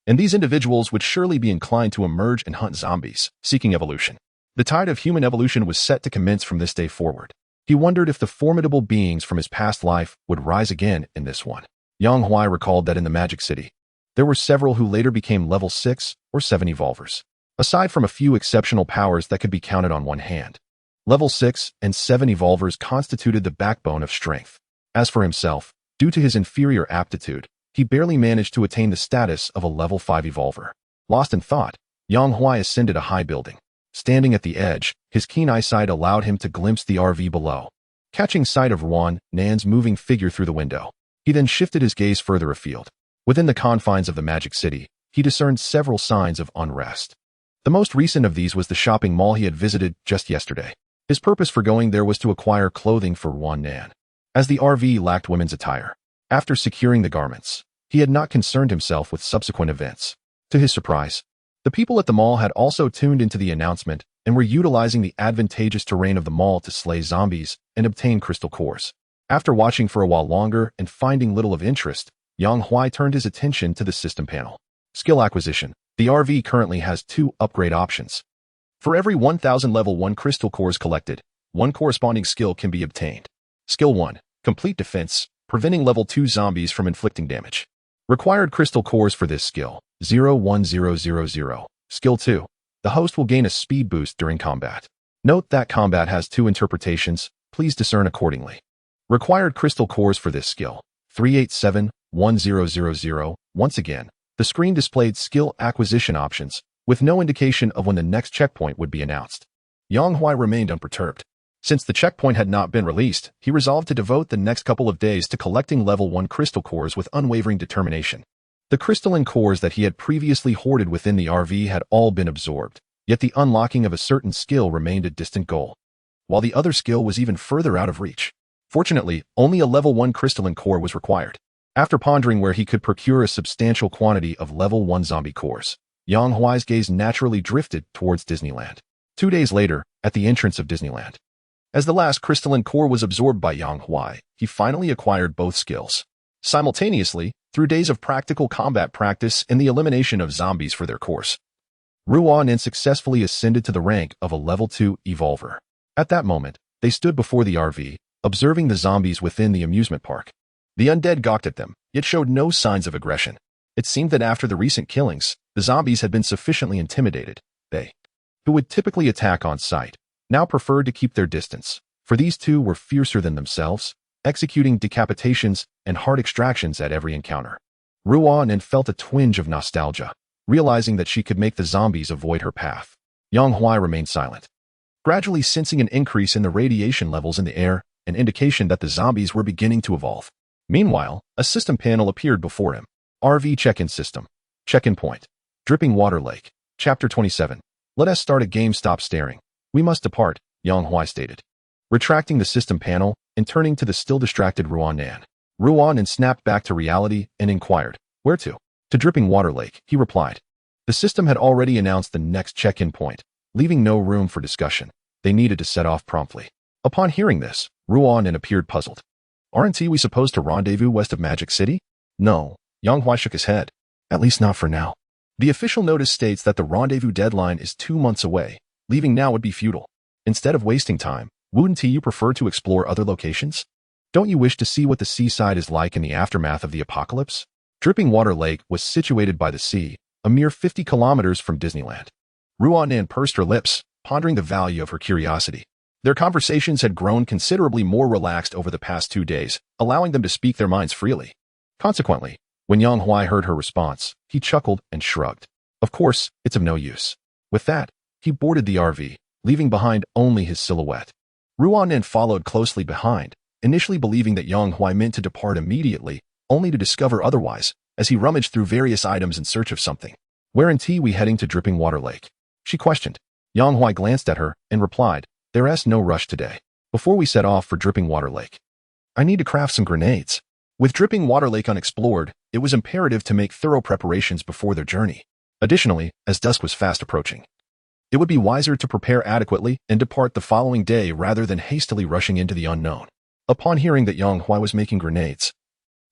Speaker 1: and these individuals would surely be inclined to emerge and hunt zombies, seeking evolution. The tide of human evolution was set to commence from this day forward. He wondered if the formidable beings from his past life would rise again in this one. Yang Huai recalled that in the Magic City, there were several who later became level 6 or 7 evolvers. Aside from a few exceptional powers that could be counted on one hand, level 6 and 7 evolvers constituted the backbone of strength. As for himself, due to his inferior aptitude, he barely managed to attain the status of a level 5 evolver. Lost in thought, Yang Huai ascended a high building. Standing at the edge, his keen eyesight allowed him to glimpse the RV below. Catching sight of Ruan Nan's moving figure through the window, he then shifted his gaze further afield. Within the confines of the Magic City, he discerned several signs of unrest. The most recent of these was the shopping mall he had visited just yesterday. His purpose for going there was to acquire clothing for Ruan Nan, as the RV lacked women's attire. After securing the garments, he had not concerned himself with subsequent events. To his surprise, the people at the mall had also tuned into the announcement and were utilizing the advantageous terrain of the mall to slay zombies and obtain crystal cores. After watching for a while longer and finding little of interest, Yang Huai turned his attention to the system panel. Skill acquisition. The RV currently has 2 upgrade options. For every 1,000 level 1 crystal cores collected, 1 corresponding skill can be obtained. Skill 1. Complete defense, preventing level 2 zombies from inflicting damage. Required crystal cores for this skill, 01000. Skill 2. The host will gain a speed boost during combat. Note that combat has two interpretations. Please discern accordingly. Required crystal cores for this skill. 387-1000. Once again, the screen displayed skill acquisition options, with no indication of when the next checkpoint would be announced. Yang Huai remained unperturbed. Since the checkpoint had not been released, he resolved to devote the next couple of days to collecting level 1 crystal cores with unwavering determination. The crystalline cores that he had previously hoarded within the RV had all been absorbed, yet the unlocking of a certain skill remained a distant goal, while the other skill was even further out of reach. Fortunately, only a level 1 crystalline core was required. After pondering where he could procure a substantial quantity of level 1 zombie cores, Yang Huai's gaze naturally drifted towards Disneyland. 2 days later, at the entrance of Disneyland. As the last crystalline core was absorbed by Yang Huai, he finally acquired both skills. Simultaneously, through days of practical combat practice and the elimination of zombies for their course, Ruan successfully ascended to the rank of a level 2 evolver. At that moment, they stood before the RV, observing the zombies within the amusement park. The undead gawked at them, yet showed no signs of aggression. It seemed that after the recent killings, the zombies had been sufficiently intimidated. They, who would typically attack on sight, now preferred to keep their distance, for these two were fiercer than themselves, executing decapitations and heart extractions at every encounter. Ruan felt a twinge of nostalgia, realizing that she could make the zombies avoid her path. Yang Huai remained silent, gradually sensing an increase in the radiation levels in the air, an indication that the zombies were beginning to evolve. Meanwhile, a system panel appeared before him. RV check-in system. Check-in point. Dripping Water Lake. Chapter 27. Let us start a game. Stop staring. We must depart, Yang Huai stated. Retracting the system panel and turning to the still distracted Ruan. Ruan snapped back to reality and inquired, "Where to?" "To Dripping Water Lake," he replied. The system had already announced the next check-in point, leaving no room for discussion. They needed to set off promptly. Upon hearing this, Ruan appeared puzzled. "Aren't we supposed to rendezvous west of Magic City?" "No," Yang Huai shook his head. "At least not for now. The official notice states that the rendezvous deadline is 2 months away. Leaving now would be futile. Instead of wasting time, wouldn't you prefer to explore other locations? Don't you wish to see what the seaside is like in the aftermath of the apocalypse?" Dripping Water Lake was situated by the sea, a mere 50 kilometers from Disneyland. Ruan pursed her lips, pondering the value of her curiosity. Their conversations had grown considerably more relaxed over the past 2 days, allowing them to speak their minds freely. Consequently, when Yang Huai heard her response, he chuckled and shrugged. Of course, it's of no use. With that, he boarded the RV, leaving behind only his silhouette. Ruan followed closely behind, initially believing that Yang Huai meant to depart immediately, only to discover otherwise, as he rummaged through various items in search of something. "Where'n't we heading to Dripping Water Lake?" she questioned. Yang Huai glanced at her and replied, "There's no rush today. Before we set off for Dripping Water Lake, I need to craft some grenades." With Dripping Water Lake unexplored, it was imperative to make thorough preparations before their journey. Additionally, as dusk was fast approaching, it would be wiser to prepare adequately and depart the following day rather than hastily rushing into the unknown. Upon hearing that Yang Huai was making grenades,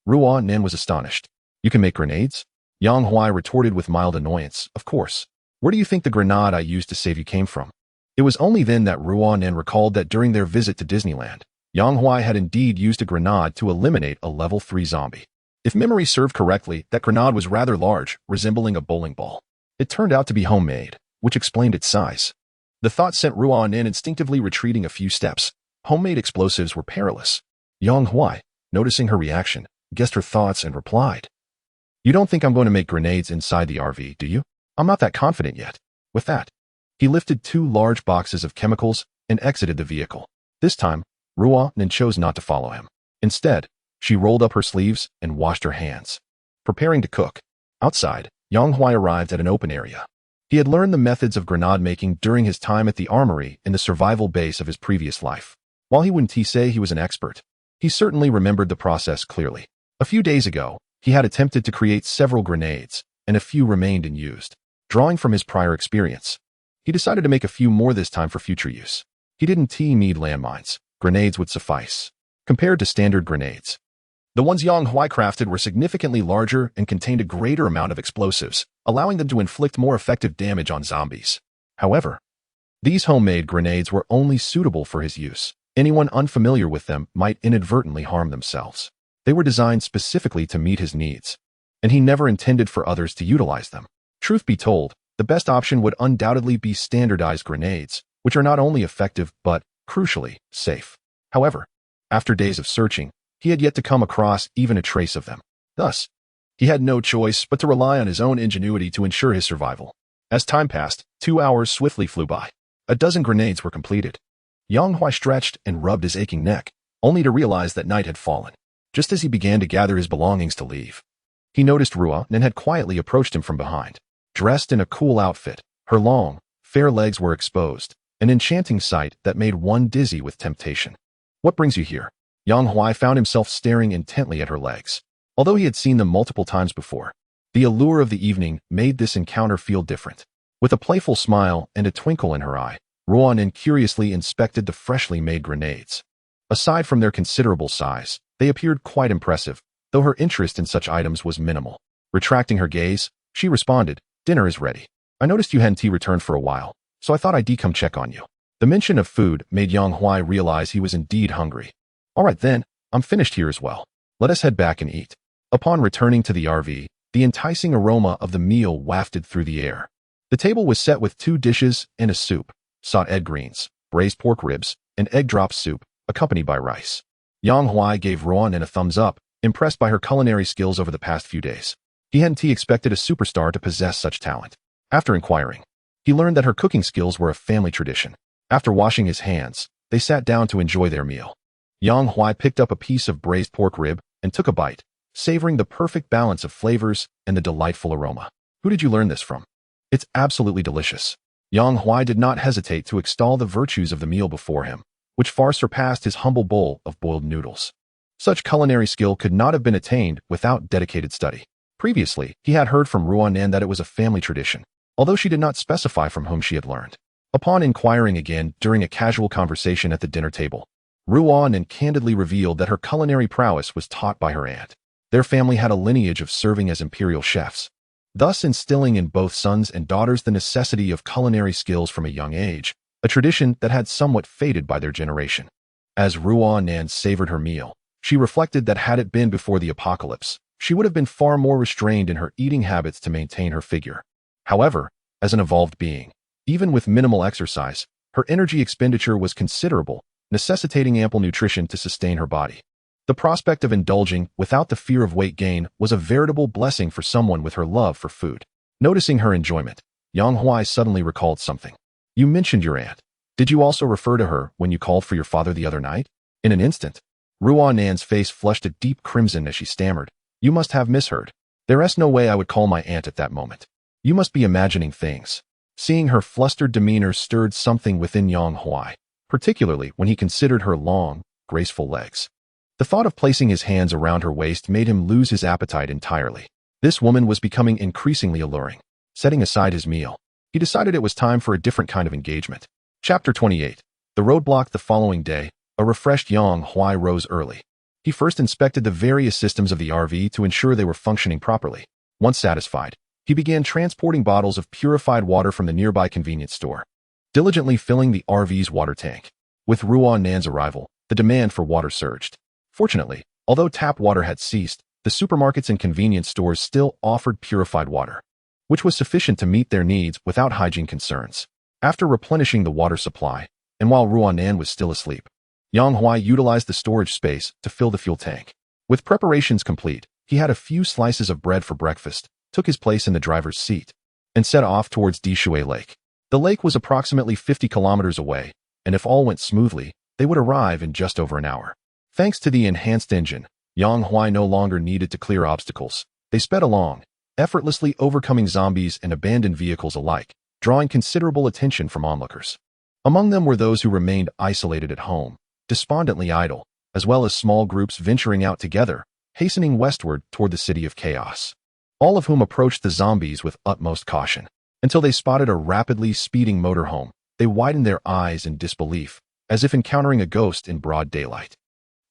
Speaker 1: Ruan was astonished. "You can make grenades?" Yang Huai retorted with mild annoyance. "Of course. Where do you think the grenade I used to save you came from?" It was only then that Ruan recalled that during their visit to Disneyland, Yang Huai had indeed used a grenade to eliminate a level 3 zombie. If memory served correctly, that grenade was rather large, resembling a bowling ball. It turned out to be homemade, which explained its size. The thought sent Ruan instinctively retreating a few steps. Homemade explosives were perilous. Yang Huai, noticing her reaction, guessed her thoughts and replied, "You don't think I'm going to make grenades inside the RV, do you? I'm not that confident yet." With that, he lifted 2 large boxes of chemicals and exited the vehicle. This time, Ruan chose not to follow him. Instead, she rolled up her sleeves and washed her hands, preparing to cook. Outside, Yang Huai arrived at an open area. He had learned the methods of grenade making during his time at the armory in the survival base of his previous life. While he wouldn't say he was an expert, he certainly remembered the process clearly. A few days ago, he had attempted to create several grenades, and a few remained unused. Drawing from his prior experience, he decided to make a few more this time for future use. He didn't need landmines. Grenades would suffice. Compared to standard grenades, the ones Yang Huai crafted were significantly larger and contained a greater amount of explosives, allowing them to inflict more effective damage on zombies. However, these homemade grenades were only suitable for his use. Anyone unfamiliar with them might inadvertently harm themselves. They were designed specifically to meet his needs, and he never intended for others to utilize them. Truth be told, the best option would undoubtedly be standardized grenades, which are not only effective but, crucially, safe. However, after days of searching, he had yet to come across even a trace of them. Thus, he had no choice but to rely on his own ingenuity to ensure his survival. As time passed, 2 hours swiftly flew by. A dozen grenades were completed. Yang Huai stretched and rubbed his aching neck, only to realize that night had fallen. Just as he began to gather his belongings to leave, he noticed Ruan and had quietly approached him from behind. Dressed in a cool outfit, her long, fair legs were exposed, an enchanting sight that made one dizzy with temptation. "What brings you here?" Yang Huai found himself staring intently at her legs. Although he had seen them multiple times before, the allure of the evening made this encounter feel different. With a playful smile and a twinkle in her eye, Ruan curiously inspected the freshly made grenades. Aside from their considerable size, they appeared quite impressive, though her interest in such items was minimal. Retracting her gaze, she responded, "Dinner is ready. I noticed you hadn't returned for a while, so I thought I'd come check on you." The mention of food made Yang Huai realize he was indeed hungry. "All right then, I'm finished here as well. Let us head back and eat." Upon returning to the RV, the enticing aroma of the meal wafted through the air. The table was set with 2 dishes and a soup, sauteed greens, braised pork ribs, and egg drop soup, accompanied by rice. Yang Huai gave Ruan a thumbs up, impressed by her culinary skills over the past few days. He hadn't expected a superstar to possess such talent. After inquiring, he learned that her cooking skills were a family tradition. After washing his hands, they sat down to enjoy their meal. Yang Huai picked up a piece of braised pork rib and took a bite, savoring the perfect balance of flavors and the delightful aroma. "Who did you learn this from?" "It's absolutely delicious." Yang Huai did not hesitate to extol the virtues of the meal before him, which far surpassed his humble bowl of boiled noodles. Such culinary skill could not have been attained without dedicated study. Previously, he had heard from Ruan that it was a family tradition, although she did not specify from whom she had learned. Upon inquiring again during a casual conversation at the dinner table, Ruan candidly revealed that her culinary prowess was taught by her aunt. Their family had a lineage of serving as imperial chefs, thus instilling in both sons and daughters the necessity of culinary skills from a young age, a tradition that had somewhat faded by their generation. As Ruan savored her meal, she reflected that had it been before the apocalypse, she would have been far more restrained in her eating habits to maintain her figure. However, as an evolved being, even with minimal exercise, her energy expenditure was considerable, necessitating ample nutrition to sustain her body. The prospect of indulging without the fear of weight gain was a veritable blessing for someone with her love for food. Noticing her enjoyment, Yang Huai suddenly recalled something. "You mentioned your aunt. Did you also refer to her when you called for your father the other night?" In an instant, Ruan's face flushed a deep crimson as she stammered, "You must have misheard. There's no way I would call my aunt at that moment. You must be imagining things." Seeing her flustered demeanor stirred something within Yang Huai, particularly when he considered her long, graceful legs. The thought of placing his hands around her waist made him lose his appetite entirely. This woman was becoming increasingly alluring. Setting aside his meal, he decided it was time for a different kind of engagement. Chapter 28. The roadblock. The following day, a refreshed Yang Huai rose early. He first inspected the various systems of the RV to ensure they were functioning properly. Once satisfied, he began transporting bottles of purified water from the nearby convenience store, diligently filling the RV's water tank. With Ruan's arrival, the demand for water surged. Fortunately, although tap water had ceased, the supermarkets and convenience stores still offered purified water, which was sufficient to meet their needs without hygiene concerns. After replenishing the water supply, and while Ruan was still asleep, Yang Huai utilized the storage space to fill the fuel tank. With preparations complete, he had a few slices of bread for breakfast, took his place in the driver's seat, and set off towards Dishui Lake. The lake was approximately 50 kilometers away, and if all went smoothly, they would arrive in just over an hour. Thanks to the enhanced engine, Yang Huai no longer needed to clear obstacles. They sped along, effortlessly overcoming zombies and abandoned vehicles alike, drawing considerable attention from onlookers. Among them were those who remained isolated at home, despondently idle, as well as small groups venturing out together, hastening westward toward the city of chaos. All of whom approached the zombies with utmost caution. Until they spotted a rapidly speeding motorhome, they widened their eyes in disbelief, as if encountering a ghost in broad daylight.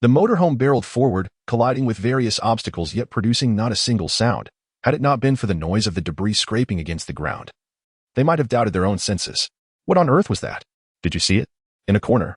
Speaker 1: The motorhome barreled forward, colliding with various obstacles yet producing not a single sound. Had it not been for the noise of the debris scraping against the ground, they might have doubted their own senses. What on earth was that? Did you see it? In a corner,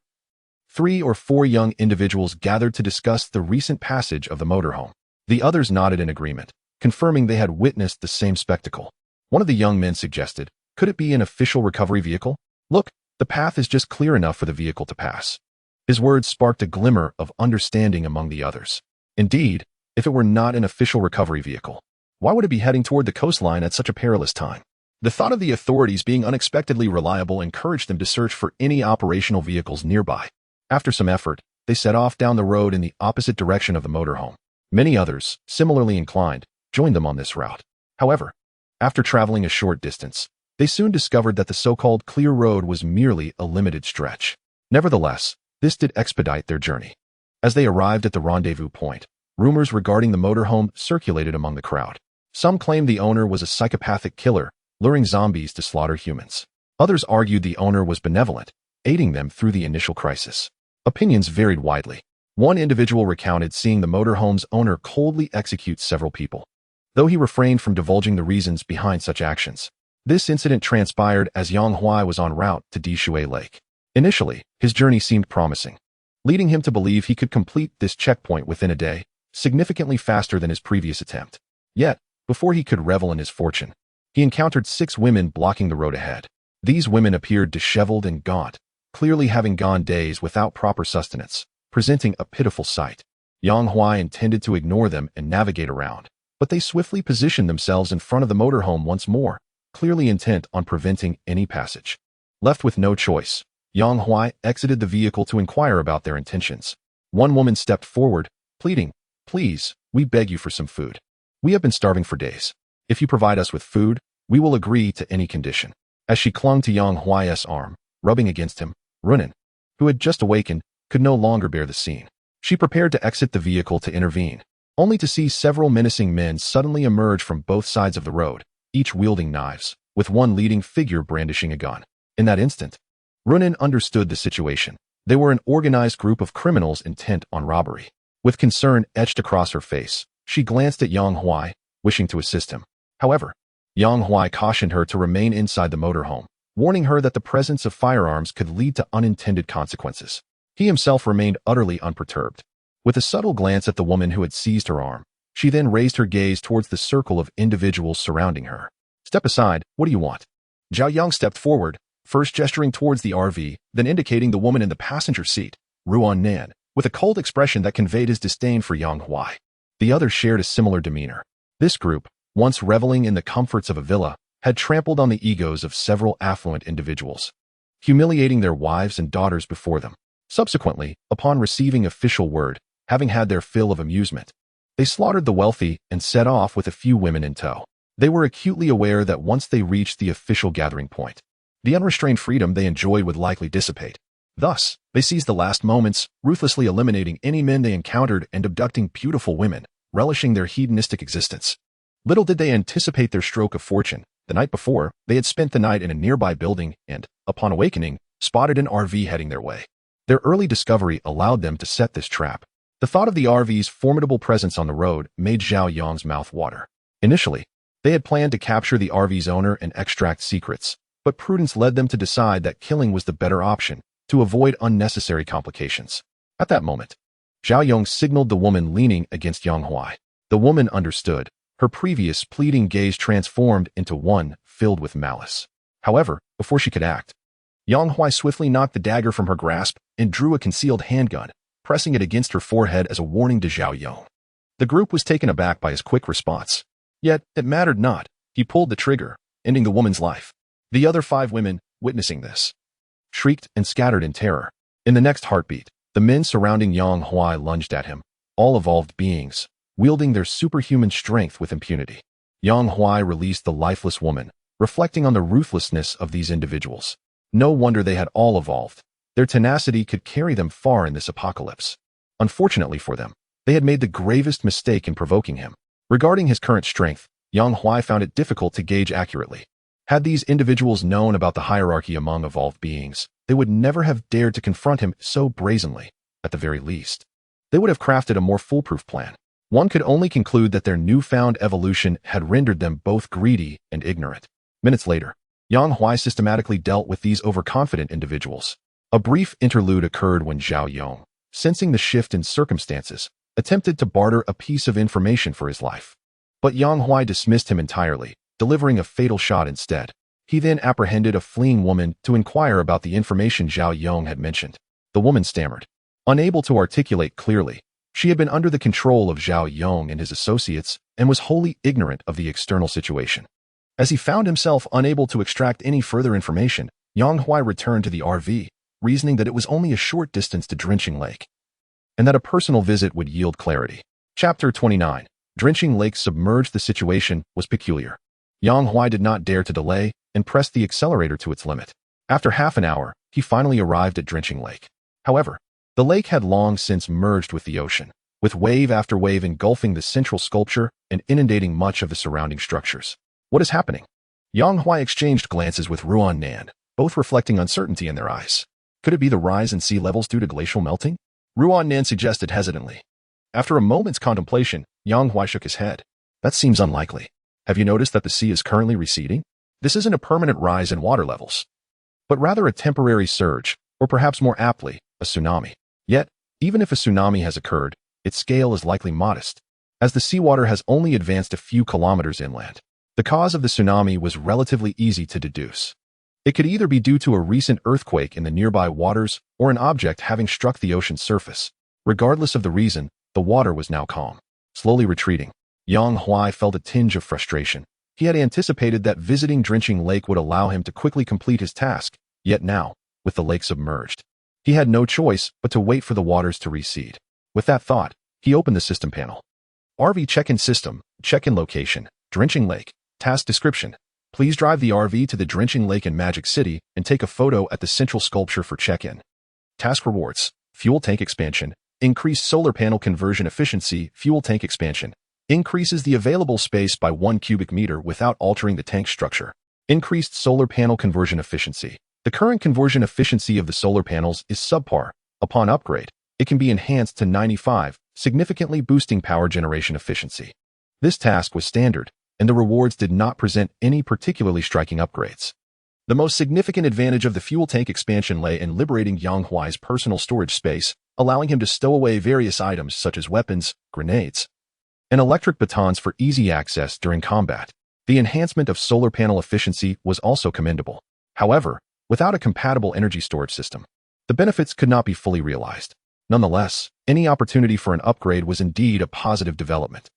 Speaker 1: 3 or 4 young individuals gathered to discuss the recent passage of the motorhome. The others nodded in agreement, confirming they had witnessed the same spectacle. One of the young men suggested, "Could it be an official recovery vehicle? Look, The path is just clear enough for the vehicle to pass. His words sparked a glimmer of understanding among the others. Indeed, if it were not an official recovery vehicle, why would it be heading toward the coastline at such a perilous time? The thought of the authorities being unexpectedly reliable encouraged them to search for any operational vehicles nearby. After some effort, they set off down the road in the opposite direction of the motorhome. Many others, similarly inclined, joined them on this route. However, after traveling a short distance, they soon discovered that the so-called clear road was merely a limited stretch. Nevertheless, this did expedite their journey. As they arrived at the rendezvous point, rumors regarding the motorhome circulated among the crowd. Some claimed the owner was a psychopathic killer, luring zombies to slaughter humans. Others argued the owner was benevolent, aiding them through the initial crisis. Opinions varied widely. One individual recounted seeing the motorhome's owner coldly execute several people, though he refrained from divulging the reasons behind such actions. This incident transpired as Yang Huai was en route to Dishui Lake. Initially, his journey seemed promising, leading him to believe he could complete this checkpoint within a day, significantly faster than his previous attempt. Yet, before he could revel in his fortune, he encountered 6 women blocking the road ahead. These women appeared disheveled and gaunt, clearly having gone days without proper sustenance, presenting a pitiful sight. Yang Huai intended to ignore them and navigate around, but they swiftly positioned themselves in front of the motorhome once more, clearly intent on preventing any passage. Left with no choice, Yang Huai exited the vehicle to inquire about their intentions. One woman stepped forward, pleading, "Please, we beg you for some food. We have been starving for days. If you provide us with food, we will agree to any condition." As she clung to Yang Huai's arm, rubbing against him, Runin, who had just awakened, could no longer bear the scene. She prepared to exit the vehicle to intervene, only to see several menacing men suddenly emerge from both sides of the road, each wielding knives, with one leading figure brandishing a gun. In that instant, Runin understood the situation. They were an organized group of criminals intent on robbery. With concern etched across her face, she glanced at Yang Huai, wishing to assist him. However, Yang Huai cautioned her to remain inside the motorhome, warning her that the presence of firearms could lead to unintended consequences. He himself remained utterly unperturbed. With a subtle glance at the woman who had seized her arm, she then raised her gaze towards the circle of individuals surrounding her. "Step aside, what do you want?" Zhao Yang stepped forward, first gesturing towards the RV, then indicating the woman in the passenger seat, Ruan Nan, with a cold expression that conveyed his disdain for Yang Huai. The others shared a similar demeanor. This group, once reveling in the comforts of a villa, had trampled on the egos of several affluent individuals, humiliating their wives and daughters before them. Subsequently, upon receiving official word, having had their fill of amusement, they slaughtered the wealthy and set off with a few women in tow. They were acutely aware that once they reached the official gathering point, the unrestrained freedom they enjoyed would likely dissipate. Thus, they seized the last moments, ruthlessly eliminating any men they encountered and abducting beautiful women, relishing their hedonistic existence. Little did they anticipate their stroke of fortune. The night before, they had spent the night in a nearby building and, upon awakening, spotted an RV heading their way. Their early discovery allowed them to set this trap. The thought of the RV's formidable presence on the road made Zhao Yang's mouth water. Initially, they had planned to capture the RV's owner and extract secrets, but prudence led them to decide that killing was the better option, to avoid unnecessary complications. At that moment, Zhao Yang signaled the woman leaning against Yang Huai. The woman understood. Her previous pleading gaze transformed into one filled with malice. However, before she could act, Yang Huai swiftly knocked the dagger from her grasp and drew a concealed handgun, pressing it against her forehead as a warning to Zhao Yang. The group was taken aback by his quick response. Yet, it mattered not. He pulled the trigger, ending the woman's life. The other 5 women, witnessing this, shrieked and scattered in terror. In the next heartbeat, the men surrounding Yang Huai lunged at him, all evolved beings, wielding their superhuman strength with impunity. Yang Huai released the lifeless woman, reflecting on the ruthlessness of these individuals. No wonder they had all evolved. Their tenacity could carry them far in this apocalypse. Unfortunately for them, they had made the gravest mistake in provoking him. Regarding his current strength, Yang Huai found it difficult to gauge accurately. Had these individuals known about the hierarchy among evolved beings, they would never have dared to confront him so brazenly. At the very least, they would have crafted a more foolproof plan. One could only conclude that their newfound evolution had rendered them both greedy and ignorant. Minutes later, Yang Huai systematically dealt with these overconfident individuals. A brief interlude occurred when Zhao Yang, sensing the shift in circumstances, attempted to barter a piece of information for his life. But Yang Huai dismissed him entirely, delivering a fatal shot instead. He then apprehended a fleeing woman to inquire about the information Zhao Yong had mentioned. The woman stammered, unable to articulate clearly. She had been under the control of Zhao Yong and his associates and was wholly ignorant of the external situation. As he found himself unable to extract any further information, Yang Huai returned to the RV, reasoning that it was only a short distance to Drenching Lake, and that a personal visit would yield clarity. Chapter 29. Drenching Lake submerged. The situation was peculiar. Yang Huai did not dare to delay and pressed the accelerator to its limit. After half an hour, he finally arrived at Drenching Lake. However, the lake had long since merged with the ocean, with wave after wave engulfing the central sculpture and inundating much of the surrounding structures. What is happening? Yang Huai exchanged glances with Ruan Nan, both reflecting uncertainty in their eyes. Could it be the rise in sea levels due to glacial melting? Ruan Nan suggested hesitantly. After a moment's contemplation, Yang Huai shook his head. That seems unlikely. Have you noticed that the sea is currently receding? This isn't a permanent rise in water levels, but rather a temporary surge, or perhaps more aptly, a tsunami. Yet, even if a tsunami has occurred, its scale is likely modest, as the seawater has only advanced a few kilometers inland. The cause of the tsunami was relatively easy to deduce. It could either be due to a recent earthquake in the nearby waters or an object having struck the ocean's surface. Regardless of the reason, the water was now calm. Slowly retreating, Yang Huai felt a tinge of frustration. He had anticipated that visiting Drenching Lake would allow him to quickly complete his task, yet now, with the lake submerged, he had no choice but to wait for the waters to recede. With that thought, he opened the system panel. RV check-in system, check-in location, Drenching Lake. Task description. Please drive the RV to the Drenching Lake in Magic City and take a photo at the central sculpture for check-in. Task rewards. Fuel tank expansion. Increased solar panel conversion efficiency. Fuel tank expansion increases the available space by 1 cubic meter without altering the tank structure. Increased solar panel conversion efficiency. The current conversion efficiency of the solar panels is subpar. Upon upgrade, it can be enhanced to 95, significantly boosting power generation efficiency. This task was standard, and the rewards did not present any particularly striking upgrades. The most significant advantage of the fuel tank expansion lay in liberating Yang Huai's personal storage space, allowing him to stow away various items such as weapons, grenades, and electric batons for easy access during combat. The enhancement of solar panel efficiency was also commendable. However, without a compatible energy storage system, the benefits could not be fully realized. Nonetheless, any opportunity for an upgrade was indeed a positive development.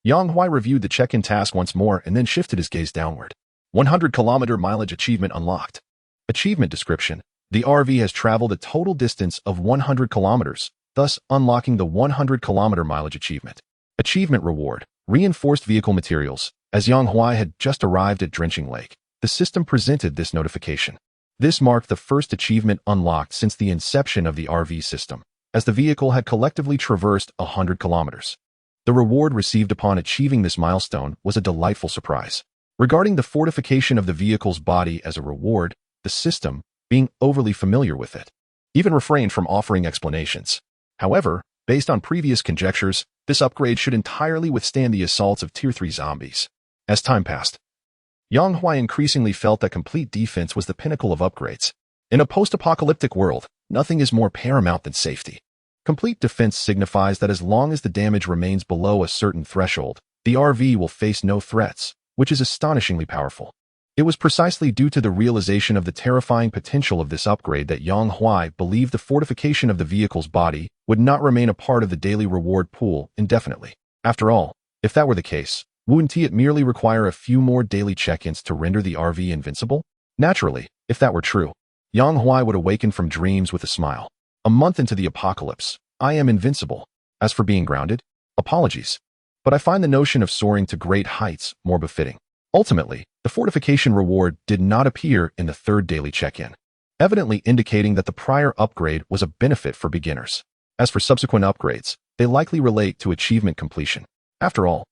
Speaker 1: Yang Huai reviewed the check-in task once more and then shifted his gaze downward. 100-kilometer mileage achievement unlocked. Achievement description. The RV has traveled a total distance of 100 kilometers, thus unlocking the 100-kilometer mileage achievement. Achievement reward. Reinforced vehicle materials. As Yang Huai had just arrived at Drenching Lake, the system presented this notification. This marked the first achievement unlocked since the inception of the RV system, as the vehicle had collectively traversed 100 kilometers. The reward received upon achieving this milestone was a delightful surprise. Regarding the fortification of the vehicle's body as a reward, the system, being overly familiar with it, even refrained from offering explanations. However, based on previous conjectures, this upgrade should entirely withstand the assaults of Tier 3 zombies. As time passed, Yang Huai increasingly felt that complete defense was the pinnacle of upgrades. In a post-apocalyptic world, nothing is more paramount than safety. Complete defense signifies that as long as the damage remains below a certain threshold, the RV will face no threats, which is astonishingly powerful. It was precisely due to the realization of the terrifying potential of this upgrade that Yang Huai believed the fortification of the vehicle's body would not remain a part of the daily reward pool indefinitely. After all, if that were the case, wouldn't it merely require a few more daily check-ins to render the RV invincible? Naturally, if that were true, Yang Huai would awaken from dreams with a smile. A month into the apocalypse, I am invincible. As for being grounded, apologies, but I find the notion of soaring to great heights more befitting. Ultimately, the fortification reward did not appear in the third daily check-in, evidently indicating that the prior upgrade was a benefit for beginners. As for subsequent upgrades, they likely relate to achievement completion. After all,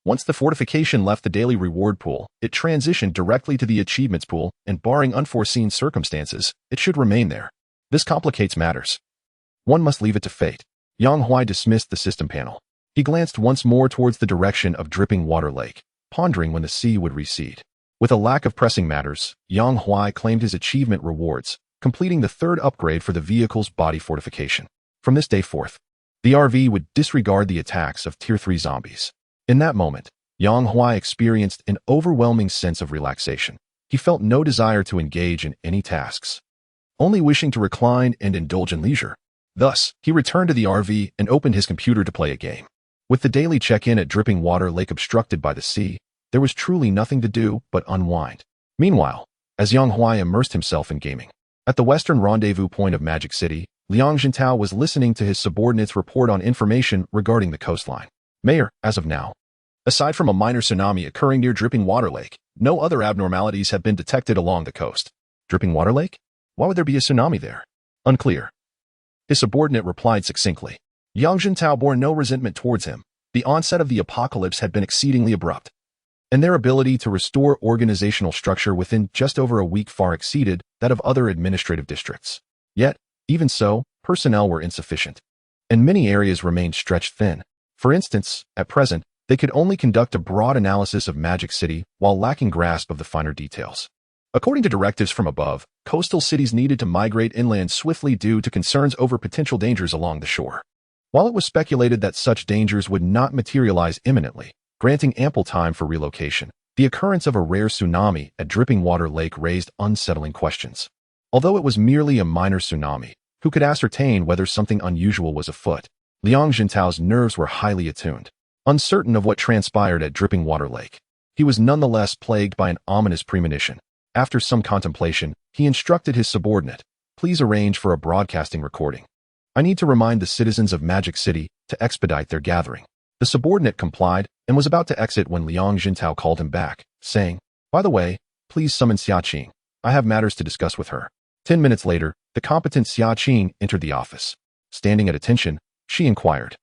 Speaker 1: once the fortification left the daily reward pool, it transitioned directly to the achievements pool, and barring unforeseen circumstances, it should remain there. This complicates matters. One must leave it to fate. Yang Huai dismissed the system panel. He glanced once more towards the direction of Dripping Water Lake, pondering when the sea would recede. With a lack of pressing matters, Yang Huai claimed his achievement rewards, completing the third upgrade for the vehicle's body fortification. From this day forth, the RV would disregard the attacks of Tier 3 zombies. In that moment, Yang Huai experienced an overwhelming sense of relaxation. He felt no desire to engage in any tasks, only wishing to recline and indulge in leisure. Thus, he returned to the RV and opened his computer to play a game. With the daily check-in at Dripping Water Lake obstructed by the sea, there was truly nothing to do but unwind. Meanwhile, as Yang Huai immersed himself in gaming, at the western rendezvous point of Magic City, Liang Jintao was listening to his subordinates report on information regarding the coastline. Mayor, as of now, aside from a minor tsunami occurring near Dripping Water Lake, no other abnormalities have been detected along the coast. Dripping Water Lake? Why would there be a tsunami there? Unclear. His subordinate replied succinctly. Yang Jintao bore no resentment towards him. The onset of the apocalypse had been exceedingly abrupt, and their ability to restore organizational structure within just over a week far exceeded that of other administrative districts. Yet, even so, personnel were insufficient, and many areas remained stretched thin. For instance, at present, they could only conduct a broad analysis of Magic City while lacking grasp of the finer details. According to directives from above, coastal cities needed to migrate inland swiftly due to concerns over potential dangers along the shore. While it was speculated that such dangers would not materialize imminently, granting ample time for relocation, the occurrence of a rare tsunami at Dripping Water Lake raised unsettling questions. Although it was merely a minor tsunami, who could ascertain whether something unusual was afoot? Liang Jintao's nerves were highly attuned. Uncertain of what transpired at Dripping Water Lake, he was nonetheless plagued by an ominous premonition. After some contemplation, he instructed his subordinate, "Please arrange for a broadcasting recording. I need to remind the citizens of Magic City to expedite their gathering." The subordinate complied and was about to exit when Liang Jintao called him back, saying, "By the way, please summon Xia Qing. I have matters to discuss with her." 10 minutes later, the competent Xia Qing entered the office. Standing at attention, she inquired,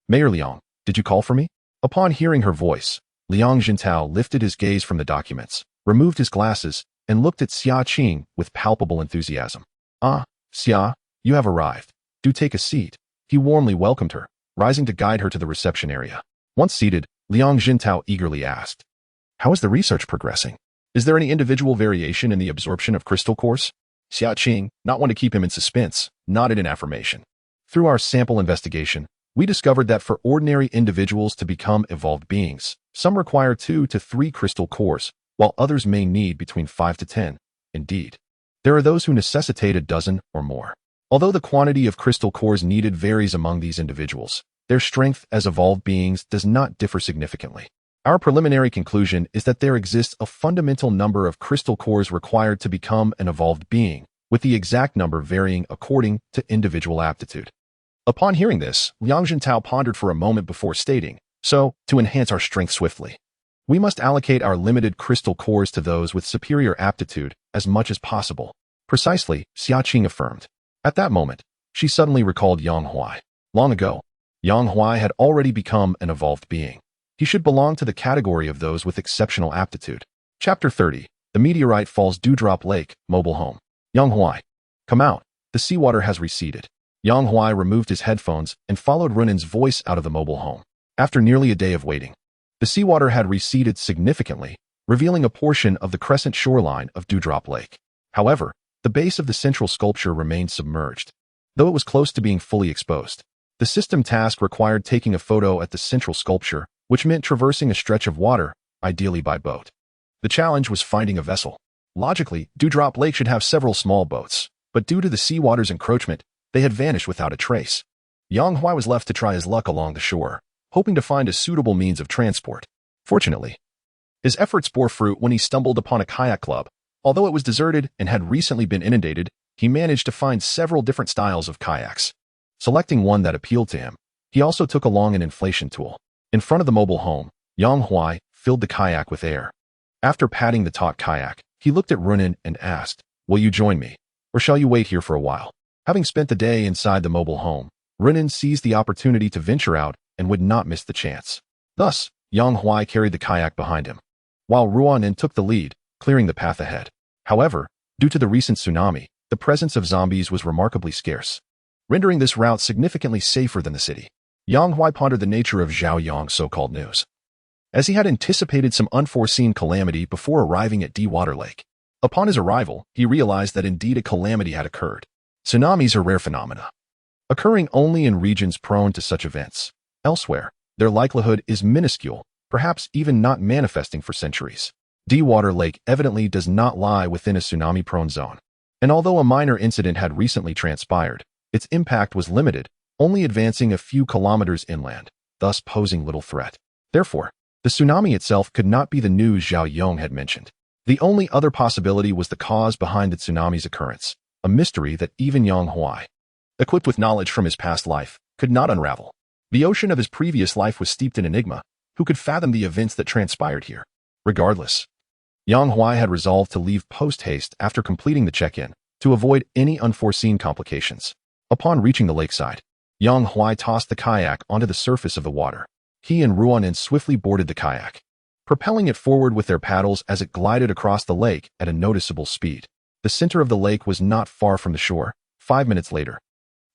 Speaker 1: "Mayor Liang, did you call for me?" Upon hearing her voice, Liang Jintao lifted his gaze from the documents, removed his glasses, and looked at Xia Qing with palpable enthusiasm. "Ah, Xia, you have arrived. Do take a seat." He warmly welcomed her, rising to guide her to the reception area. Once seated, Liang Jintao eagerly asked, "How is the research progressing? Is there any individual variation in the absorption of crystal cores?" Xia Qing, not one to keep him in suspense, nodded in affirmation. "Through our sample investigation, we discovered that for ordinary individuals to become evolved beings, some require 2 to 3 crystal cores, while others may need between 5 to 10. Indeed, there are those who necessitate a dozen or more. Although the quantity of crystal cores needed varies among these individuals, their strength as evolved beings does not differ significantly. Our preliminary conclusion is that there exists a fundamental number of crystal cores required to become an evolved being, with the exact number varying according to individual aptitude." Upon hearing this, Liang Jintao pondered for a moment before stating, "So, to enhance our strength swiftly, we must allocate our limited crystal cores to those with superior aptitude as much as possible." "Precisely," Xia Qing affirmed. At that moment, she suddenly recalled Yang Huai. Long ago, Yang Huai had already become an evolved being. He should belong to the category of those with exceptional aptitude. Chapter 30. The Meteorite Falls Dewdrop Lake, Mobile Home. Yang Huai, come out. The seawater has receded. Yang Huai removed his headphones and followed Runin's voice out of the mobile home. After nearly a day of waiting, the seawater had receded significantly, revealing a portion of the crescent shoreline of Dewdrop Lake. However, the base of the central sculpture remained submerged, though it was close to being fully exposed. The system task required taking a photo at the central sculpture, which meant traversing a stretch of water, ideally by boat. The challenge was finding a vessel. Logically, Dewdrop Lake should have several small boats, but due to the seawater's encroachment, they had vanished without a trace. Yang Huai was left to try his luck along the shore, hoping to find a suitable means of transport. Fortunately, his efforts bore fruit when he stumbled upon a kayak club. Although it was deserted and had recently been inundated, he managed to find several different styles of kayaks. Selecting one that appealed to him, he also took along an inflation tool. In front of the mobile home, Yang Huai filled the kayak with air. After patting the taut kayak, he looked at Runin and asked, "Will you join me, or shall you wait here for a while?" Having spent the day inside the mobile home, Runin seized the opportunity to venture out and would not miss the chance. Thus, Yang Huai carried the kayak behind him, while Ruanin took the lead, clearing the path ahead. However, due to the recent tsunami, the presence of zombies was remarkably scarce, rendering this route significantly safer than the city. Yang Huai pondered the nature of Zhao Yang's so-called news, as he had anticipated some unforeseen calamity before arriving at Water Lake. Upon his arrival, he realized that indeed a calamity had occurred. Tsunamis are rare phenomena, occurring only in regions prone to such events. Elsewhere, their likelihood is minuscule, perhaps even not manifesting for centuries. Dewater Lake evidently does not lie within a tsunami-prone zone. And although a minor incident had recently transpired, its impact was limited, only advancing a few kilometers inland, thus posing little threat. Therefore, the tsunami itself could not be the news Zhao Yong had mentioned. The only other possibility was the cause behind the tsunami's occurrence, a mystery that even Yang Huai, equipped with knowledge from his past life, could not unravel. The ocean of his previous life was steeped in enigma. Who could fathom the events that transpired here? Regardless, Yang Huai had resolved to leave post-haste after completing the check-in, to avoid any unforeseen complications. Upon reaching the lakeside, Yang Huai tossed the kayak onto the surface of the water. He and Ruonin swiftly boarded the kayak, propelling it forward with their paddles as it glided across the lake at a noticeable speed. The center of the lake was not far from the shore. 5 minutes later,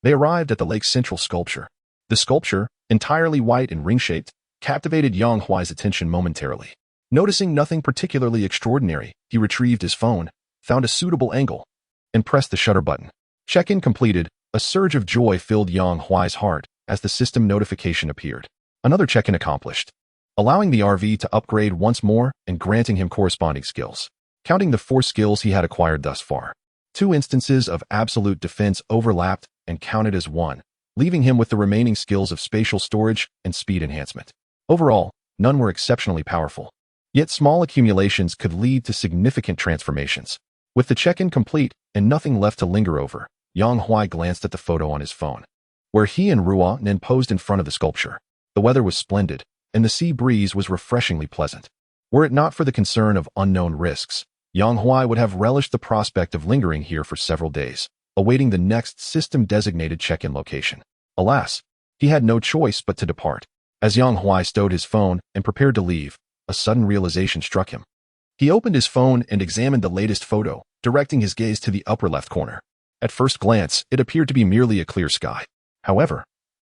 Speaker 1: they arrived at the lake's central sculpture. The sculpture, entirely white and ring-shaped, captivated Yang Huai's attention momentarily. Noticing nothing particularly extraordinary, he retrieved his phone, found a suitable angle, and pressed the shutter button. Check-in completed. A surge of joy filled Yang Huai's heart as the system notification appeared. Another check-in accomplished, allowing the RV to upgrade once more and granting him corresponding skills. Counting the 4 skills he had acquired thus far, 2 instances of absolute defense overlapped and counted as 1, leaving him with the remaining skills of spatial storage and speed enhancement. Overall, none were exceptionally powerful. Yet small accumulations could lead to significant transformations. With the check-in complete and nothing left to linger over, Yang Huai glanced at the photo on his phone, where he and Ruonin posed in front of the sculpture. The weather was splendid, and the sea breeze was refreshingly pleasant. Were it not for the concern of unknown risks, Yang Huai would have relished the prospect of lingering here for several days, awaiting the next system-designated check-in location. Alas, he had no choice but to depart. As Yang Huai stowed his phone and prepared to leave, a sudden realization struck him. He opened his phone and examined the latest photo, directing his gaze to the upper left corner. At first glance, it appeared to be merely a clear sky. However,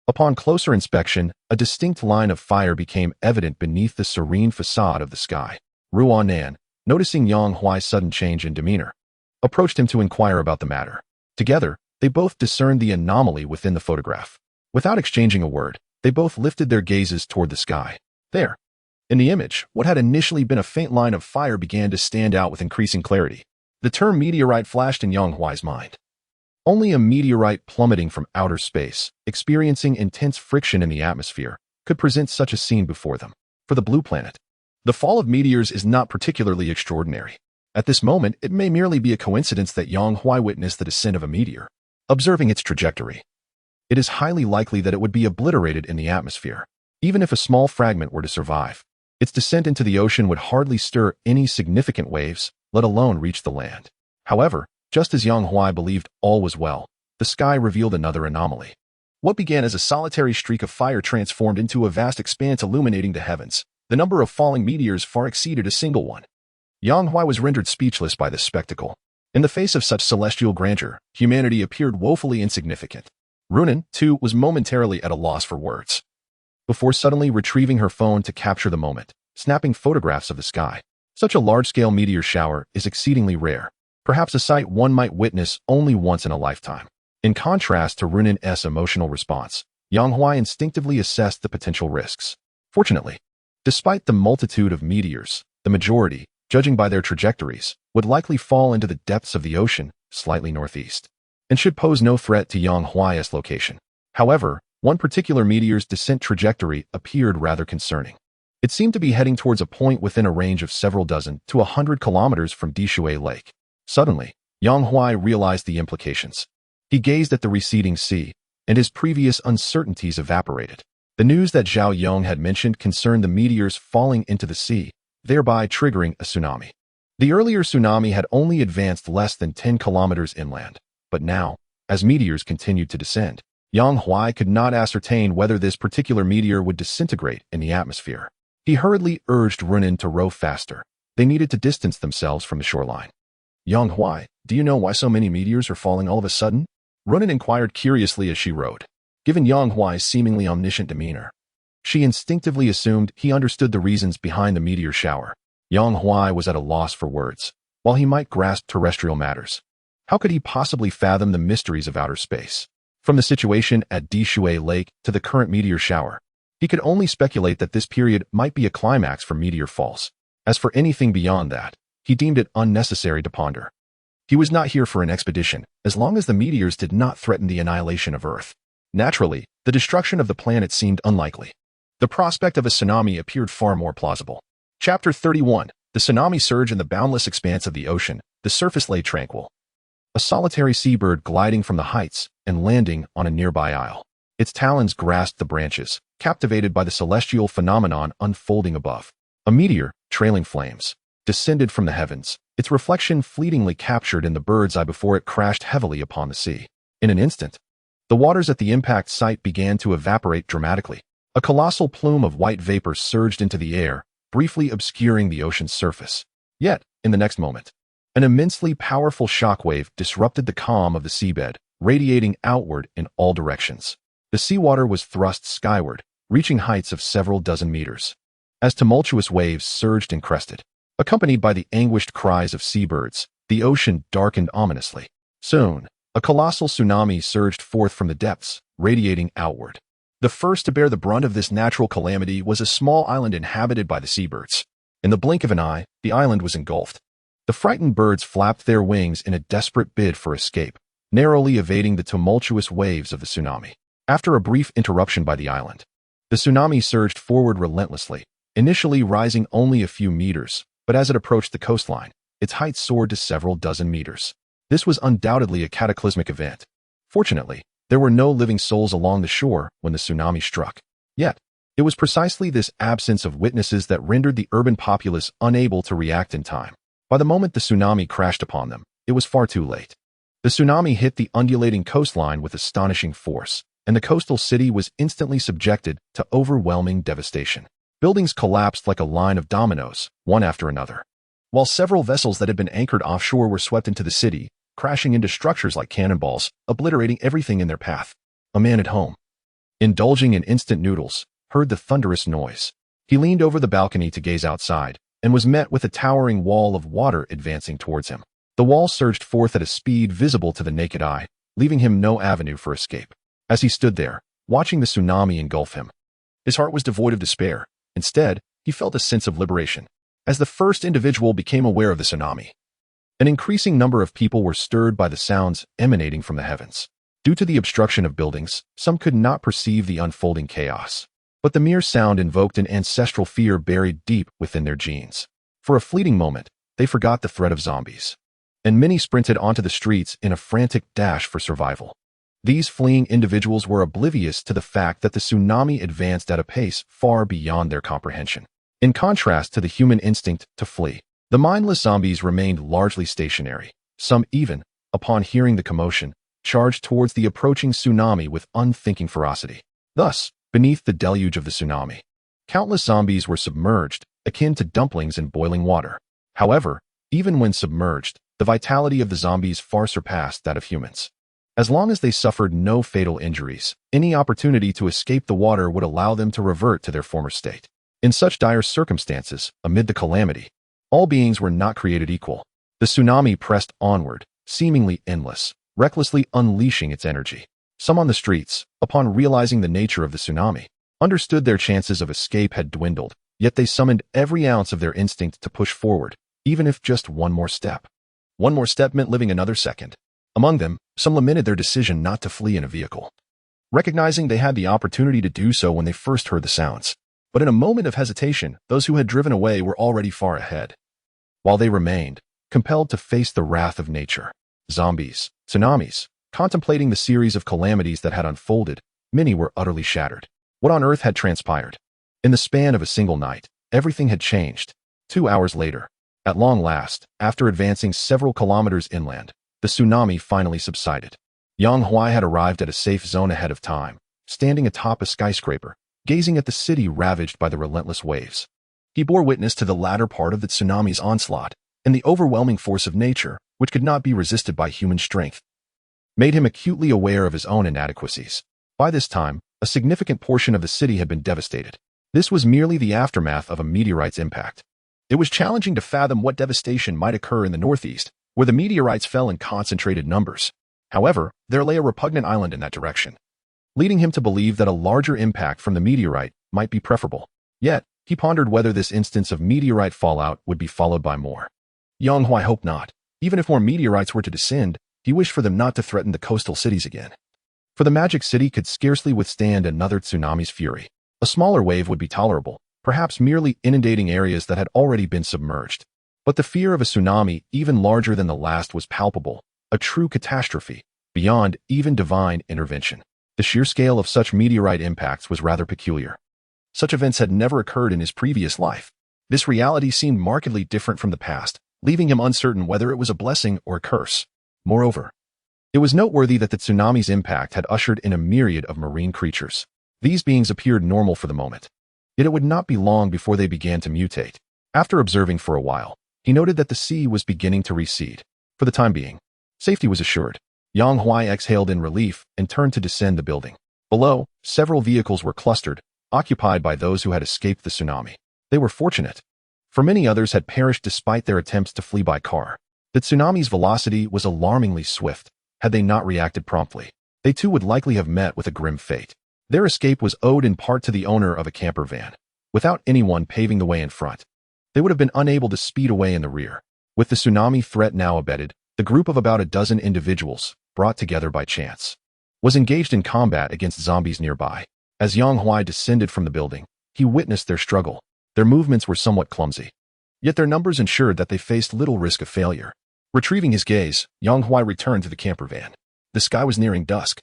Speaker 1: upon closer inspection, a distinct line of fire became evident beneath the serene facade of the sky. Ruonin, noticing Yang Huai's sudden change in demeanor, approached him to inquire about the matter. Together, they both discerned the anomaly within the photograph. Without exchanging a word, they both lifted their gazes toward the sky. There, in the image, what had initially been a faint line of fire began to stand out with increasing clarity. The term meteorite flashed in Yang Huai's mind. Only a meteorite plummeting from outer space, experiencing intense friction in the atmosphere, could present such a scene before them. For the blue planet, the fall of meteors is not particularly extraordinary. At this moment, it may merely be a coincidence that Yang Huai witnessed the descent of a meteor. Observing its trajectory, it is highly likely that it would be obliterated in the atmosphere. Even if a small fragment were to survive, its descent into the ocean would hardly stir any significant waves, let alone reach the land. However, just as Yang Huai believed all was well, the sky revealed another anomaly. What began as a solitary streak of fire transformed into a vast expanse illuminating the heavens. The number of falling meteors far exceeded a single one. Yang Huai was rendered speechless by this spectacle. In the face of such celestial grandeur, humanity appeared woefully insignificant. Ruonin, too, was momentarily at a loss for words, before suddenly retrieving her phone to capture the moment, snapping photographs of the sky. Such a large-scale meteor shower is exceedingly rare, perhaps a sight one might witness only once in a lifetime. In contrast to Ruonin's emotional response, Yang Huai instinctively assessed the potential risks. Fortunately, despite the multitude of meteors, the majority, judging by their trajectories, would likely fall into the depths of the ocean, slightly northeast, and should pose no threat to Yang Huai's location. However, one particular meteor's descent trajectory appeared rather concerning. It seemed to be heading towards a point within a range of several dozen to 100 kilometers from Doomsday Lake. Suddenly, Yang Huai realized the implications. He gazed at the receding sea, and his previous uncertainties evaporated. The news that Zhao Yong had mentioned concerned the meteors falling into the sea, thereby triggering a tsunami. The earlier tsunami had only advanced less than 10 kilometers inland, but now, as meteors continued to descend, Yang Huai could not ascertain whether this particular meteor would disintegrate in the atmosphere. He hurriedly urged Ruonin to row faster. They needed to distance themselves from the shoreline. Yang Huai, do you know why so many meteors are falling all of a sudden? Ruonin inquired curiously as she rowed. Given Yang Huai's seemingly omniscient demeanor, she instinctively assumed he understood the reasons behind the meteor shower. Yang Huai was at a loss for words. While he might grasp terrestrial matters, how could he possibly fathom the mysteries of outer space? From the situation at Doomsday Lake to the current meteor shower, he could only speculate that this period might be a climax for meteor falls. As for anything beyond that, he deemed it unnecessary to ponder. He was not here for an expedition, as long as the meteors did not threaten the annihilation of Earth. Naturally, the destruction of the planet seemed unlikely. The prospect of a tsunami appeared far more plausible. Chapter 31. The tsunami surge in the boundless expanse of the ocean. The surface lay tranquil. A solitary seabird gliding from the heights and landing on a nearby isle. Its talons grasped the branches, captivated by the celestial phenomenon unfolding above. A meteor, trailing flames, descended from the heavens, its reflection fleetingly captured in the bird's eye before it crashed heavily upon the sea. In an instant, the waters at the impact site began to evaporate dramatically. A colossal plume of white vapor surged into the air, briefly obscuring the ocean's surface. Yet, in the next moment, an immensely powerful shockwave disrupted the calm of the seabed, radiating outward in all directions. The seawater was thrust skyward, reaching heights of several dozen meters. As tumultuous waves surged and crested, accompanied by the anguished cries of seabirds, the ocean darkened ominously. Soon, a colossal tsunami surged forth from the depths, radiating outward. The first to bear the brunt of this natural calamity was a small island inhabited by the seabirds. In the blink of an eye, the island was engulfed. The frightened birds flapped their wings in a desperate bid for escape, narrowly evading the tumultuous waves of the tsunami. After a brief interruption by the island, the tsunami surged forward relentlessly, initially rising only a few meters, but as it approached the coastline, its height soared to several dozen meters. This was undoubtedly a cataclysmic event. Fortunately, there were no living souls along the shore when the tsunami struck. Yet, it was precisely this absence of witnesses that rendered the urban populace unable to react in time. By the moment the tsunami crashed upon them, it was far too late. The tsunami hit the undulating coastline with astonishing force, and the coastal city was instantly subjected to overwhelming devastation. Buildings collapsed like a line of dominoes, one after another. While several vessels that had been anchored offshore were swept into the city, crashing into structures like cannonballs, obliterating everything in their path. A man at home, indulging in instant noodles, heard the thunderous noise. He leaned over the balcony to gaze outside, and was met with a towering wall of water advancing towards him. The wall surged forth at a speed visible to the naked eye, leaving him no avenue for escape. As he stood there, watching the tsunami engulf him, his heart was devoid of despair. Instead, he felt a sense of liberation. As the first individual became aware of the tsunami, an increasing number of people were stirred by the sounds emanating from the heavens. Due to the obstruction of buildings, some could not perceive the unfolding chaos. But the mere sound invoked an ancestral fear buried deep within their genes. For a fleeting moment, they forgot the threat of zombies, and many sprinted onto the streets in a frantic dash for survival. These fleeing individuals were oblivious to the fact that the tsunami advanced at a pace far beyond their comprehension. In contrast to the human instinct to flee, the mindless zombies remained largely stationary. Some even, upon hearing the commotion, charged towards the approaching tsunami with unthinking ferocity. Thus, beneath the deluge of the tsunami, countless zombies were submerged, akin to dumplings in boiling water. However, even when submerged, the vitality of the zombies far surpassed that of humans. As long as they suffered no fatal injuries, any opportunity to escape the water would allow them to revert to their former state. In such dire circumstances, amid the calamity, all beings were not created equal. The tsunami pressed onward, seemingly endless, recklessly unleashing its energy. Some on the streets, upon realizing the nature of the tsunami, understood their chances of escape had dwindled, yet they summoned every ounce of their instinct to push forward, even if just one more step. One more step meant living another second. Among them, some lamented their decision not to flee in a vehicle, recognizing they had the opportunity to do so when they first heard the sounds. But in a moment of hesitation, those who had driven away were already far ahead. While they remained, compelled to face the wrath of nature, zombies, tsunamis, contemplating the series of calamities that had unfolded, many were utterly shattered. What on earth had transpired? In the span of a single night, everything had changed. 2 hours later, at long last, after advancing several kilometers inland, the tsunami finally subsided. Yang Huai had arrived at a safe zone ahead of time, standing atop a skyscraper, gazing at the city ravaged by the relentless waves. He bore witness to the latter part of the tsunami's onslaught, and the overwhelming force of nature, which could not be resisted by human strength, made him acutely aware of his own inadequacies. By this time, a significant portion of the city had been devastated. This was merely the aftermath of a meteorite's impact. It was challenging to fathom what devastation might occur in the northeast, where the meteorites fell in concentrated numbers. However, there lay a repugnant island in that direction, leading him to believe that a larger impact from the meteorite might be preferable. Yet, He pondered whether this instance of meteorite fallout would be followed by more. Yang Huai hoped not. Even if more meteorites were to descend, he wished for them not to threaten the coastal cities again. For the Magic City could scarcely withstand another tsunami's fury. A smaller wave would be tolerable, perhaps merely inundating areas that had already been submerged. But the fear of a tsunami, even larger than the last, was palpable, a true catastrophe, beyond even divine intervention. The sheer scale of such meteorite impacts was rather peculiar. Such events had never occurred in his previous life. This reality seemed markedly different from the past, leaving him uncertain whether it was a blessing or a curse. Moreover, it was noteworthy that the tsunami's impact had ushered in a myriad of marine creatures. These beings appeared normal for the moment. Yet it would not be long before they began to mutate. After observing for a while, he noted that the sea was beginning to recede. For the time being, safety was assured. Yang Huai exhaled in relief and turned to descend the building. Below, several vehicles were clustered, occupied by those who had escaped the tsunami. They were fortunate, for many others had perished despite their attempts to flee by car. The tsunami's velocity was alarmingly swift. Had they not reacted promptly, they too would likely have met with a grim fate. Their escape was owed in part to the owner of a camper van. Without anyone paving the way in front, they would have been unable to speed away in the rear. With the tsunami threat now abated, the group of about a dozen individuals, brought together by chance, was engaged in combat against zombies nearby. As Yang Huai descended from the building, he witnessed their struggle. Their movements were somewhat clumsy, yet their numbers ensured that they faced little risk of failure. Retrieving his gaze, Yang Huai returned to the camper van. The sky was nearing dusk,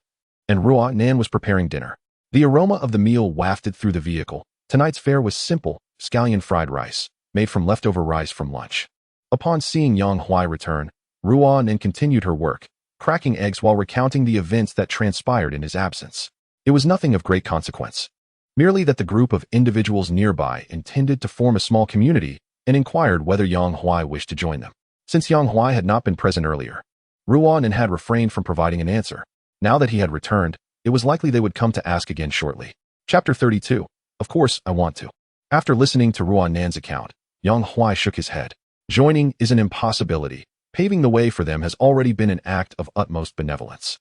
Speaker 1: and Ruo Nan was preparing dinner. The aroma of the meal wafted through the vehicle. Tonight's fare was simple, scallion fried rice, made from leftover rice from lunch. Upon seeing Yang Huai return, Ruo Nan continued her work, cracking eggs while recounting the events that transpired in his absence. It was nothing of great consequence, merely that the group of individuals nearby intended to form a small community and inquired whether Yang Huai wished to join them. Since Yang Huai had not been present earlier, Ruo Nan had refrained from providing an answer. Now that he had returned, it was likely they would come to ask again shortly. Chapter 32. Of course, I want to. After listening to Ruo Nan's account, Yang Huai shook his head. Joining is an impossibility. Paving the way for them has already been an act of utmost benevolence.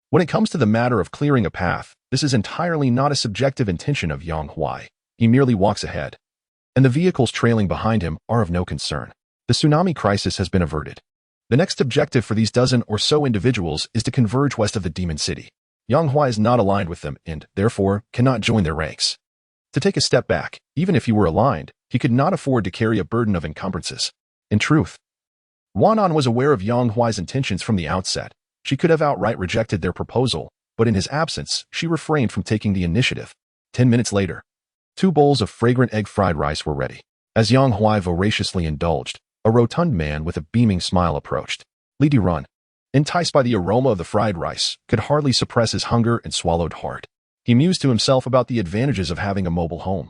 Speaker 1: When it comes to the matter of clearing a path, this is entirely not a subjective intention of Yang Huai. He merely walks ahead, and the vehicles trailing behind him are of no concern. The tsunami crisis has been averted. The next objective for these dozen or so individuals is to converge west of the Demon City. Yang Huai is not aligned with them and, therefore, cannot join their ranks. To take a step back, even if he were aligned, he could not afford to carry a burden of encumbrances. In truth, Wanan was aware of Yang Huai's intentions from the outset. She could have outright rejected their proposal, but in his absence, she refrained from taking the initiative. 10 minutes later, 2 bowls of fragrant egg fried rice were ready. As Yang Huai voraciously indulged, a rotund man with a beaming smile approached. Li Dirun, enticed by the aroma of the fried rice, could hardly suppress his hunger and swallowed hard. He mused to himself about the advantages of having a mobile home,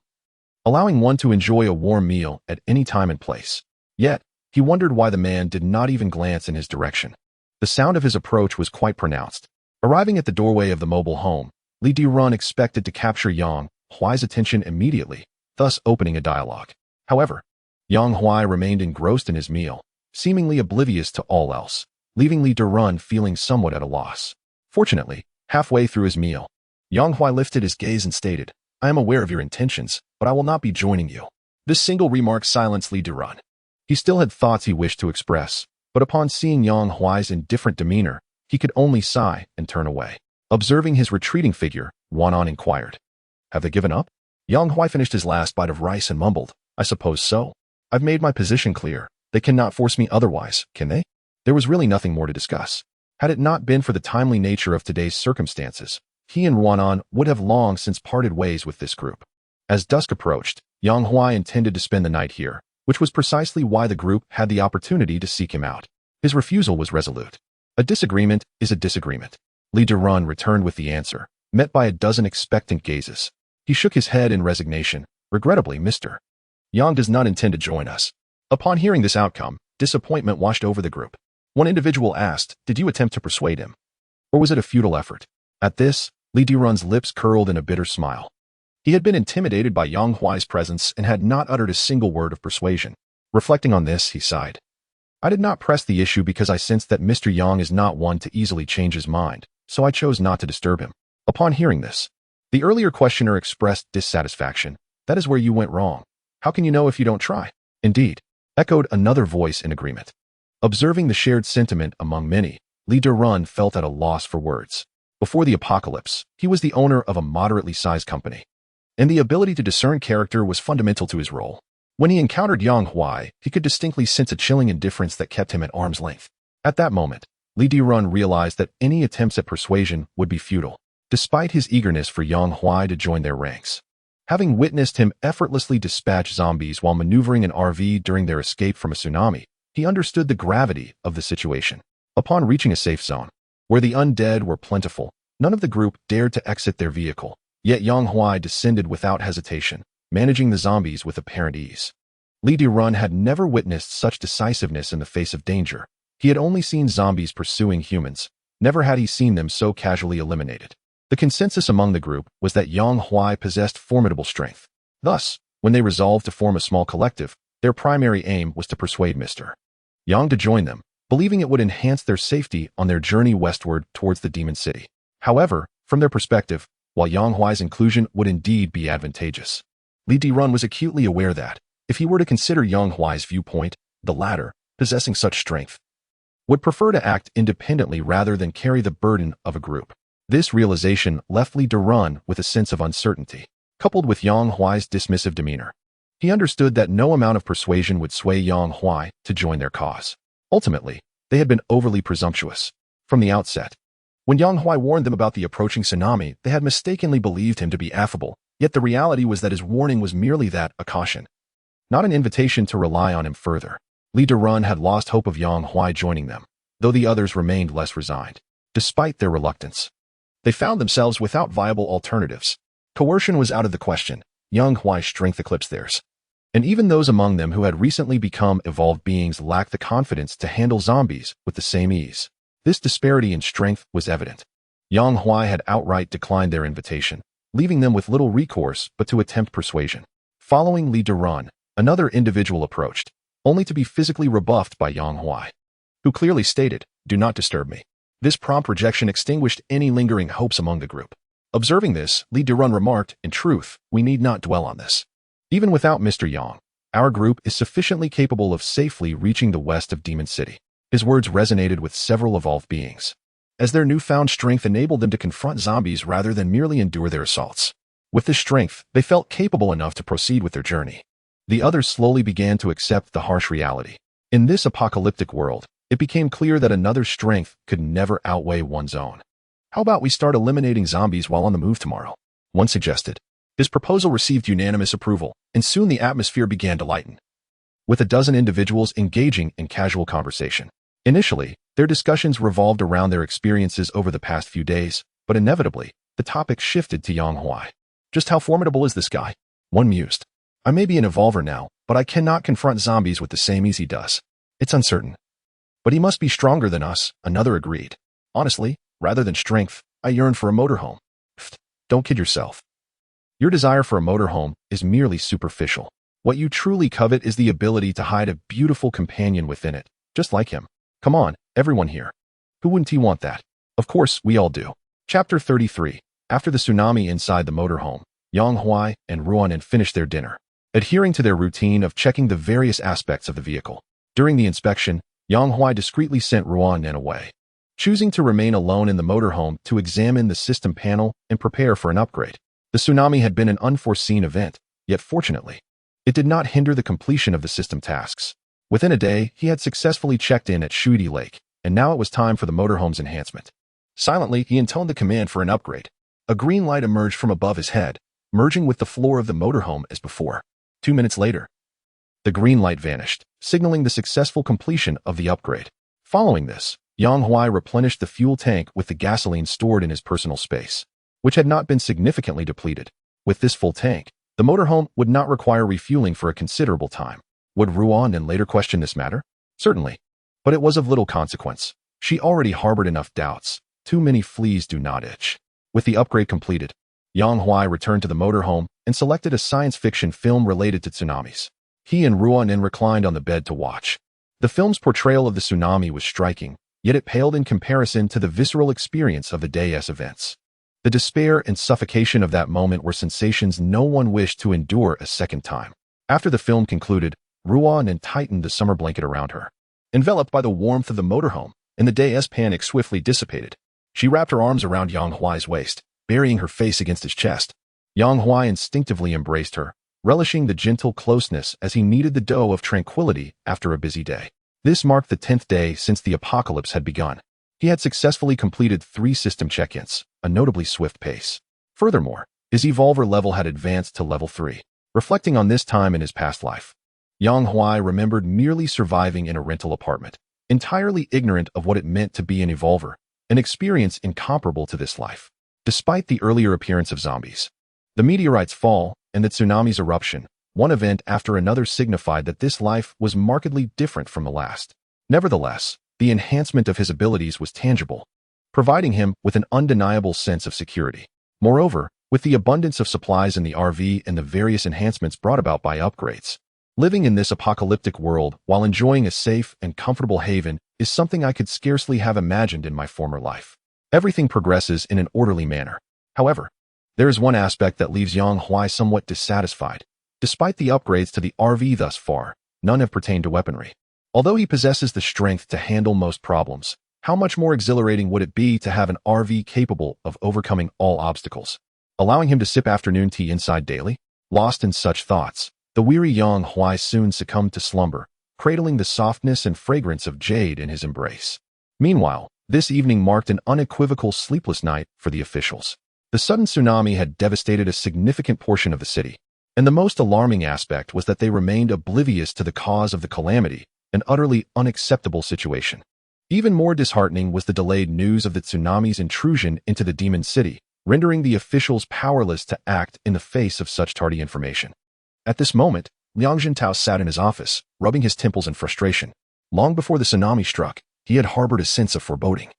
Speaker 1: allowing one to enjoy a warm meal at any time and place. Yet, he wondered why the man did not even glance in his direction. The sound of his approach was quite pronounced. Arriving at the doorway of the mobile home, Li Dirun expected to capture Yang Huai's attention immediately, thus opening a dialogue. However, Yang Huai remained engrossed in his meal, seemingly oblivious to all else, leaving Li Dirun feeling somewhat at a loss. Fortunately, halfway through his meal, Yang Huai lifted his gaze and stated, "I am aware of your intentions, but I will not be joining you." This single remark silenced Li Dirun. He still had thoughts he wished to express, but upon seeing Yang Huai's indifferent demeanor, he could only sigh and turn away. Observing his retreating figure, Wanan inquired, "Have they given up?" Yang Huai finished his last bite of rice and mumbled, "I suppose so. I've made my position clear. They cannot force me otherwise, can they?" There was really nothing more to discuss. Had it not been for the timely nature of today's circumstances, he and Wanan would have long since parted ways with this group. As dusk approached, Yang Huai intended to spend the night here, which was precisely why the group had the opportunity to seek him out. His refusal was resolute. A disagreement is a disagreement. Li Dirun returned with the answer, met by a dozen expectant gazes. He shook his head in resignation. "Regrettably, Mr. Yang does not intend to join us." Upon hearing this outcome, disappointment washed over the group. One individual asked, "Did you attempt to persuade him? Or was it a futile effort?" At this, Li Dirun's lips curled in a bitter smile. He had been intimidated by Yang Huai's presence and had not uttered a single word of persuasion. Reflecting on this, he sighed. "I did not press the issue because I sensed that Mr. Yang is not one to easily change his mind, so I chose not to disturb him." Upon hearing this, the earlier questioner expressed dissatisfaction. "That is where you went wrong. How can you know if you don't try? Indeed, echoed another voice in agreement. Observing the shared sentiment among many, Li Derun felt at a loss for words. Before the apocalypse, he was the owner of a moderately sized company, and the ability to discern character was fundamental to his role. When he encountered Yang Huai, he could distinctly sense a chilling indifference that kept him at arm's length. At that moment, Li Derun realized that any attempts at persuasion would be futile, despite his eagerness for Yang Huai to join their ranks. Having witnessed him effortlessly dispatch zombies while maneuvering an RV during their escape from a tsunami, he understood the gravity of the situation. Upon reaching a safe zone, where the undead were plentiful, none of the group dared to exit their vehicle, yet Yang Huai descended without hesitation, managing the zombies with apparent ease. Li Derun had never witnessed such decisiveness in the face of danger. He had only seen zombies pursuing humans, never had he seen them so casually eliminated. The consensus among the group was that Yang Huai possessed formidable strength. Thus, when they resolved to form a small collective, their primary aim was to persuade Mr. Yang to join them, believing it would enhance their safety on their journey westward towards the Demon City. However, from their perspective, while Yang Huai's inclusion would indeed be advantageous, Li Derun was acutely aware that, if he were to consider Yang Huai's viewpoint, the latter, possessing such strength, would prefer to act independently rather than carry the burden of a group. This realization left Li Derun with a sense of uncertainty, coupled with Yang Huai's dismissive demeanor. He understood that no amount of persuasion would sway Yang Huai to join their cause. Ultimately, they had been overly presumptuous. From the outset, when Yang Huai warned them about the approaching tsunami, they had mistakenly believed him to be affable, yet the reality was that his warning was merely that, a caution, not an invitation to rely on him further. Li Derun had lost hope of Yang Huai joining them, though the others remained less resigned. Despite their reluctance, they found themselves without viable alternatives. Coercion was out of the question. Yang Huai's strength eclipsed theirs, and even those among them who had recently become evolved beings lacked the confidence to handle zombies with the same ease. This disparity in strength was evident. Yang Huai had outright declined their invitation, leaving them with little recourse but to attempt persuasion. Following Li Derun, another individual approached, only to be physically rebuffed by Yang Huai, who clearly stated, "Do not disturb me." This prompt rejection extinguished any lingering hopes among the group. Observing this, Li Derun remarked, "In truth, we need not dwell on this. Even without Mr. Yang, our group is sufficiently capable of safely reaching the west of Demon City." His words resonated with several evolved beings, as their newfound strength enabled them to confront zombies rather than merely endure their assaults. With this strength, they felt capable enough to proceed with their journey. The others slowly began to accept the harsh reality. In this apocalyptic world, it became clear that another's strength could never outweigh one's own. "How about we start eliminating zombies while on the move tomorrow?" one suggested. His proposal received unanimous approval, and soon the atmosphere began to lighten, with a dozen individuals engaging in casual conversation. Initially, their discussions revolved around their experiences over the past few days, but inevitably, the topic shifted to Yang Huai. "Just how formidable is this guy?" one mused. "I may be an evolver now, but I cannot confront zombies with the same ease he does. It's uncertain. But he must be stronger than us," another agreed. "Honestly, rather than strength, I yearn for a motorhome." "Pfft, don't kid yourself. Your desire for a motorhome is merely superficial. What you truly covet is the ability to hide a beautiful companion within it, just like him. Come on, everyone here. Who wouldn't he want that? Of course, we all do." Chapter 33. After the tsunami inside the motorhome, Yang Huai and Ruan finished their dinner, adhering to their routine of checking the various aspects of the vehicle. During the inspection, Yang Huai discreetly sent Ruan away, choosing to remain alone in the motorhome to examine the system panel and prepare for an upgrade. The tsunami had been an unforeseen event, yet fortunately, it did not hinder the completion of the system tasks. Within a day, he had successfully checked in at Shuidi Lake, and now it was time for the motorhome's enhancement. Silently, he intoned the command for an upgrade. A green light emerged from above his head, merging with the floor of the motorhome as before. 2 minutes later, the green light vanished, signaling the successful completion of the upgrade. Following this, Yang Huai replenished the fuel tank with the gasoline stored in his personal space, which had not been significantly depleted. With this full tank, the motorhome would not require refueling for a considerable time. Would Ruan later question this matter? Certainly. But it was of little consequence. She already harbored enough doubts. Too many fleas do not itch. With the upgrade completed, Yang Huai returned to the motorhome and selected a science fiction film related to tsunamis. He and Ruan reclined on the bed to watch. The film's portrayal of the tsunami was striking, yet it paled in comparison to the visceral experience of the day's events. The despair and suffocation of that moment were sensations no one wished to endure a second time. After the film concluded, Ruan tightened the summer blanket around her. Enveloped by the warmth of the motorhome, and the day's panic swiftly dissipated, she wrapped her arms around Yang Huai's waist, burying her face against his chest. Yang Huai instinctively embraced her, relishing the gentle closeness as he needed the dough of tranquility after a busy day. This marked the 10th day since the apocalypse had begun. He had successfully completed 3 system check-ins, a notably swift pace. Furthermore, his evolver level had advanced to level 3. Reflecting on this time in his past life, Yang Huai remembered merely surviving in a rental apartment, entirely ignorant of what it meant to be an evolver, an experience incomparable to this life. Despite the earlier appearance of zombies, the meteorite's fall, and the tsunami's eruption, one event after another signified that this life was markedly different from the last. Nevertheless, the enhancement of his abilities was tangible, providing him with an undeniable sense of security. Moreover, with the abundance of supplies in the RV and the various enhancements brought about by upgrades, living in this apocalyptic world while enjoying a safe and comfortable haven is something I could scarcely have imagined in my former life. Everything progresses in an orderly manner. However, there is one aspect that leaves Yang Huai somewhat dissatisfied. Despite the upgrades to the RV thus far, none have pertained to weaponry. Although he possesses the strength to handle most problems, how much more exhilarating would it be to have an RV capable of overcoming all obstacles, allowing him to sip afternoon tea inside daily? Lost in such thoughts, the weary Yang Huai soon succumbed to slumber, cradling the softness and fragrance of jade in his embrace. Meanwhile, this evening marked an unequivocal sleepless night for the officials. The sudden tsunami had devastated a significant portion of the city, and the most alarming aspect was that they remained oblivious to the cause of the calamity, an utterly unacceptable situation. Even more disheartening was the delayed news of the tsunami's intrusion into the demon city, rendering the officials powerless to act in the face of such tardy information. At this moment, Liang Jintao sat in his office, rubbing his temples in frustration. Long before the tsunami struck, he had harbored a sense of foreboding,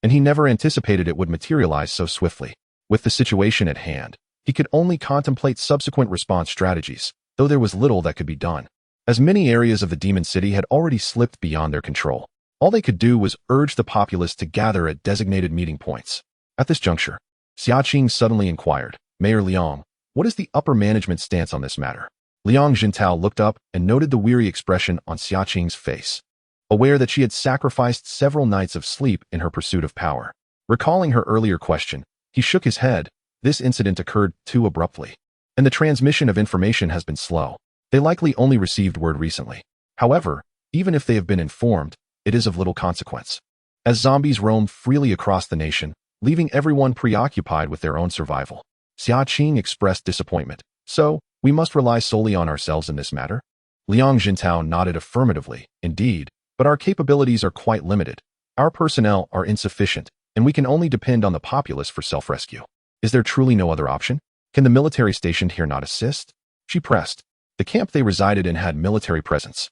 Speaker 1: and he never anticipated it would materialize so swiftly. With the situation at hand, he could only contemplate subsequent response strategies, though there was little that could be done, as many areas of the demon city had already slipped beyond their control. All they could do was urge the populace to gather at designated meeting points. At this juncture, Xiaqing suddenly inquired, "Mayor Liang, what is the upper management's stance on this matter?" Liang Jintao looked up and noted the weary expression on Xiaqing's face, aware that she had sacrificed several nights of sleep in her pursuit of power. Recalling her earlier question, he shook his head. This incident occurred too abruptly, and the transmission of information has been slow. They likely only received word recently. However, even if they have been informed, it is of little consequence, as zombies roam freely across the nation, leaving everyone preoccupied with their own survival. Xiaqing expressed disappointment. "So, we must rely solely on ourselves in this matter?" Liang Jintao nodded affirmatively. "Indeed, but our capabilities are quite limited. Our personnel are insufficient, and we can only depend on the populace for self-rescue. Is there truly no other option? Can the military stationed here not assist?" She pressed. The camp they resided in had military presence,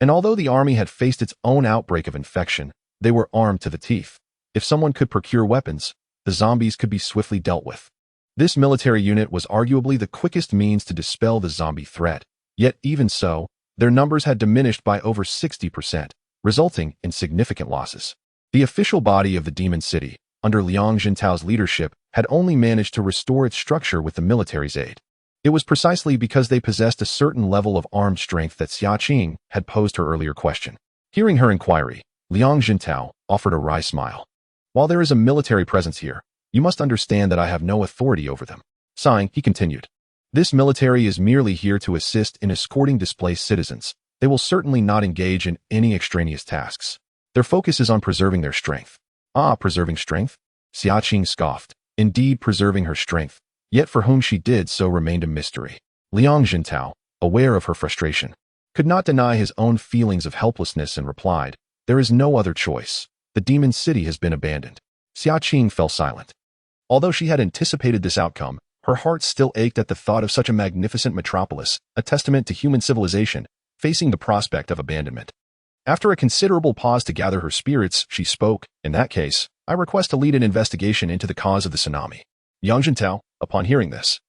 Speaker 1: and although the army had faced its own outbreak of infection, they were armed to the teeth. If someone could procure weapons, the zombies could be swiftly dealt with. This military unit was arguably the quickest means to dispel the zombie threat. Yet even so, their numbers had diminished by over 60%, resulting in significant losses. The official body of the demon city, under Liang Jintao's leadership, had only managed to restore its structure with the military's aid. It was precisely because they possessed a certain level of armed strength that Xiaqing had posed her earlier question. Hearing her inquiry, Liang Jintao offered a wry smile. "While there is a military presence here, you must understand that I have no authority over them." Sighing, he continued, "This military is merely here to assist in escorting displaced citizens. They will certainly not engage in any extraneous tasks. Their focus is on preserving their strength." "Ah, preserving strength?" Xiaqing scoffed. Indeed, preserving her strength, yet for whom she did so remained a mystery. Liang Jintao, aware of her frustration, could not deny his own feelings of helplessness and replied, "There is no other choice. The demon city has been abandoned." Xiaqing fell silent. Although she had anticipated this outcome, her heart still ached at the thought of such a magnificent metropolis, a testament to human civilization, facing the prospect of abandonment. After a considerable pause to gather her spirits, she spoke, "In that case, I request to lead an investigation into the cause of the tsunami." Yang Jintao, upon hearing this,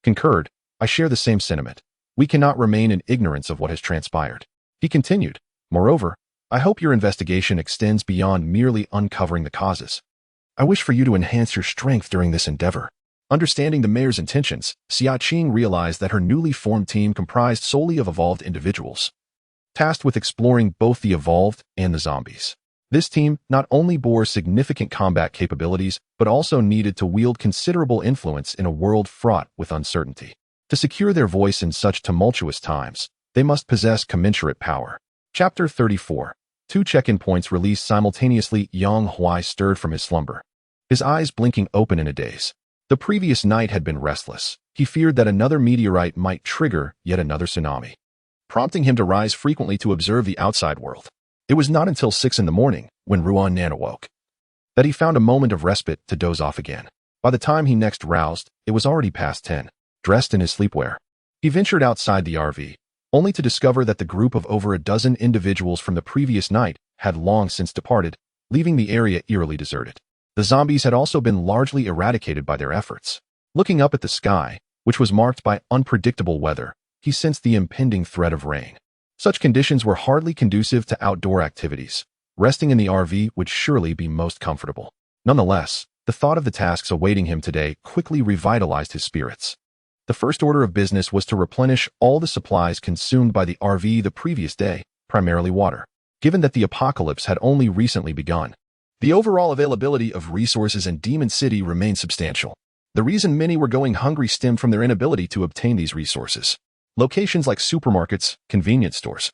Speaker 1: concurred. "I share the same sentiment. We cannot remain in ignorance of what has transpired." He continued, "Moreover, I hope your investigation extends beyond merely uncovering the causes. I wish for you to enhance your strength during this endeavor. Understanding the mayor's intentions, Xiaqing realized that her newly formed team comprised solely of evolved individuals, tasked with exploring both the evolved and the zombies. This team not only bore significant combat capabilities, but also needed to wield considerable influence in a world fraught with uncertainty. To secure their voice in such tumultuous times, they must possess commensurate power. Chapter 34. 2 check-in points released simultaneously. Yang Huai stirred from his slumber, his eyes blinking open in a daze. The previous night had been restless. He feared that another meteorite might trigger yet another tsunami, prompting him to rise frequently to observe the outside world. It was not until 6 in the morning, when Ruan Nan awoke, that he found a moment of respite to doze off again. By the time he next roused, it was already past 10. Dressed in his sleepwear, he ventured outside the RV, only to discover that the group of over a dozen individuals from the previous night had long since departed, leaving the area eerily deserted. The zombies had also been largely eradicated by their efforts. Looking up at the sky, which was marked by unpredictable weather, he sensed the impending threat of rain. Such conditions were hardly conducive to outdoor activities. Resting in the RV would surely be most comfortable. Nonetheless, the thought of the tasks awaiting him today quickly revitalized his spirits. The first order of business was to replenish all the supplies consumed by the RV the previous day, primarily water. Given that the apocalypse had only recently begun, the overall availability of resources in Demon City remained substantial. The reason many were going hungry stemmed from their inability to obtain these resources. Locations like supermarkets, convenience stores,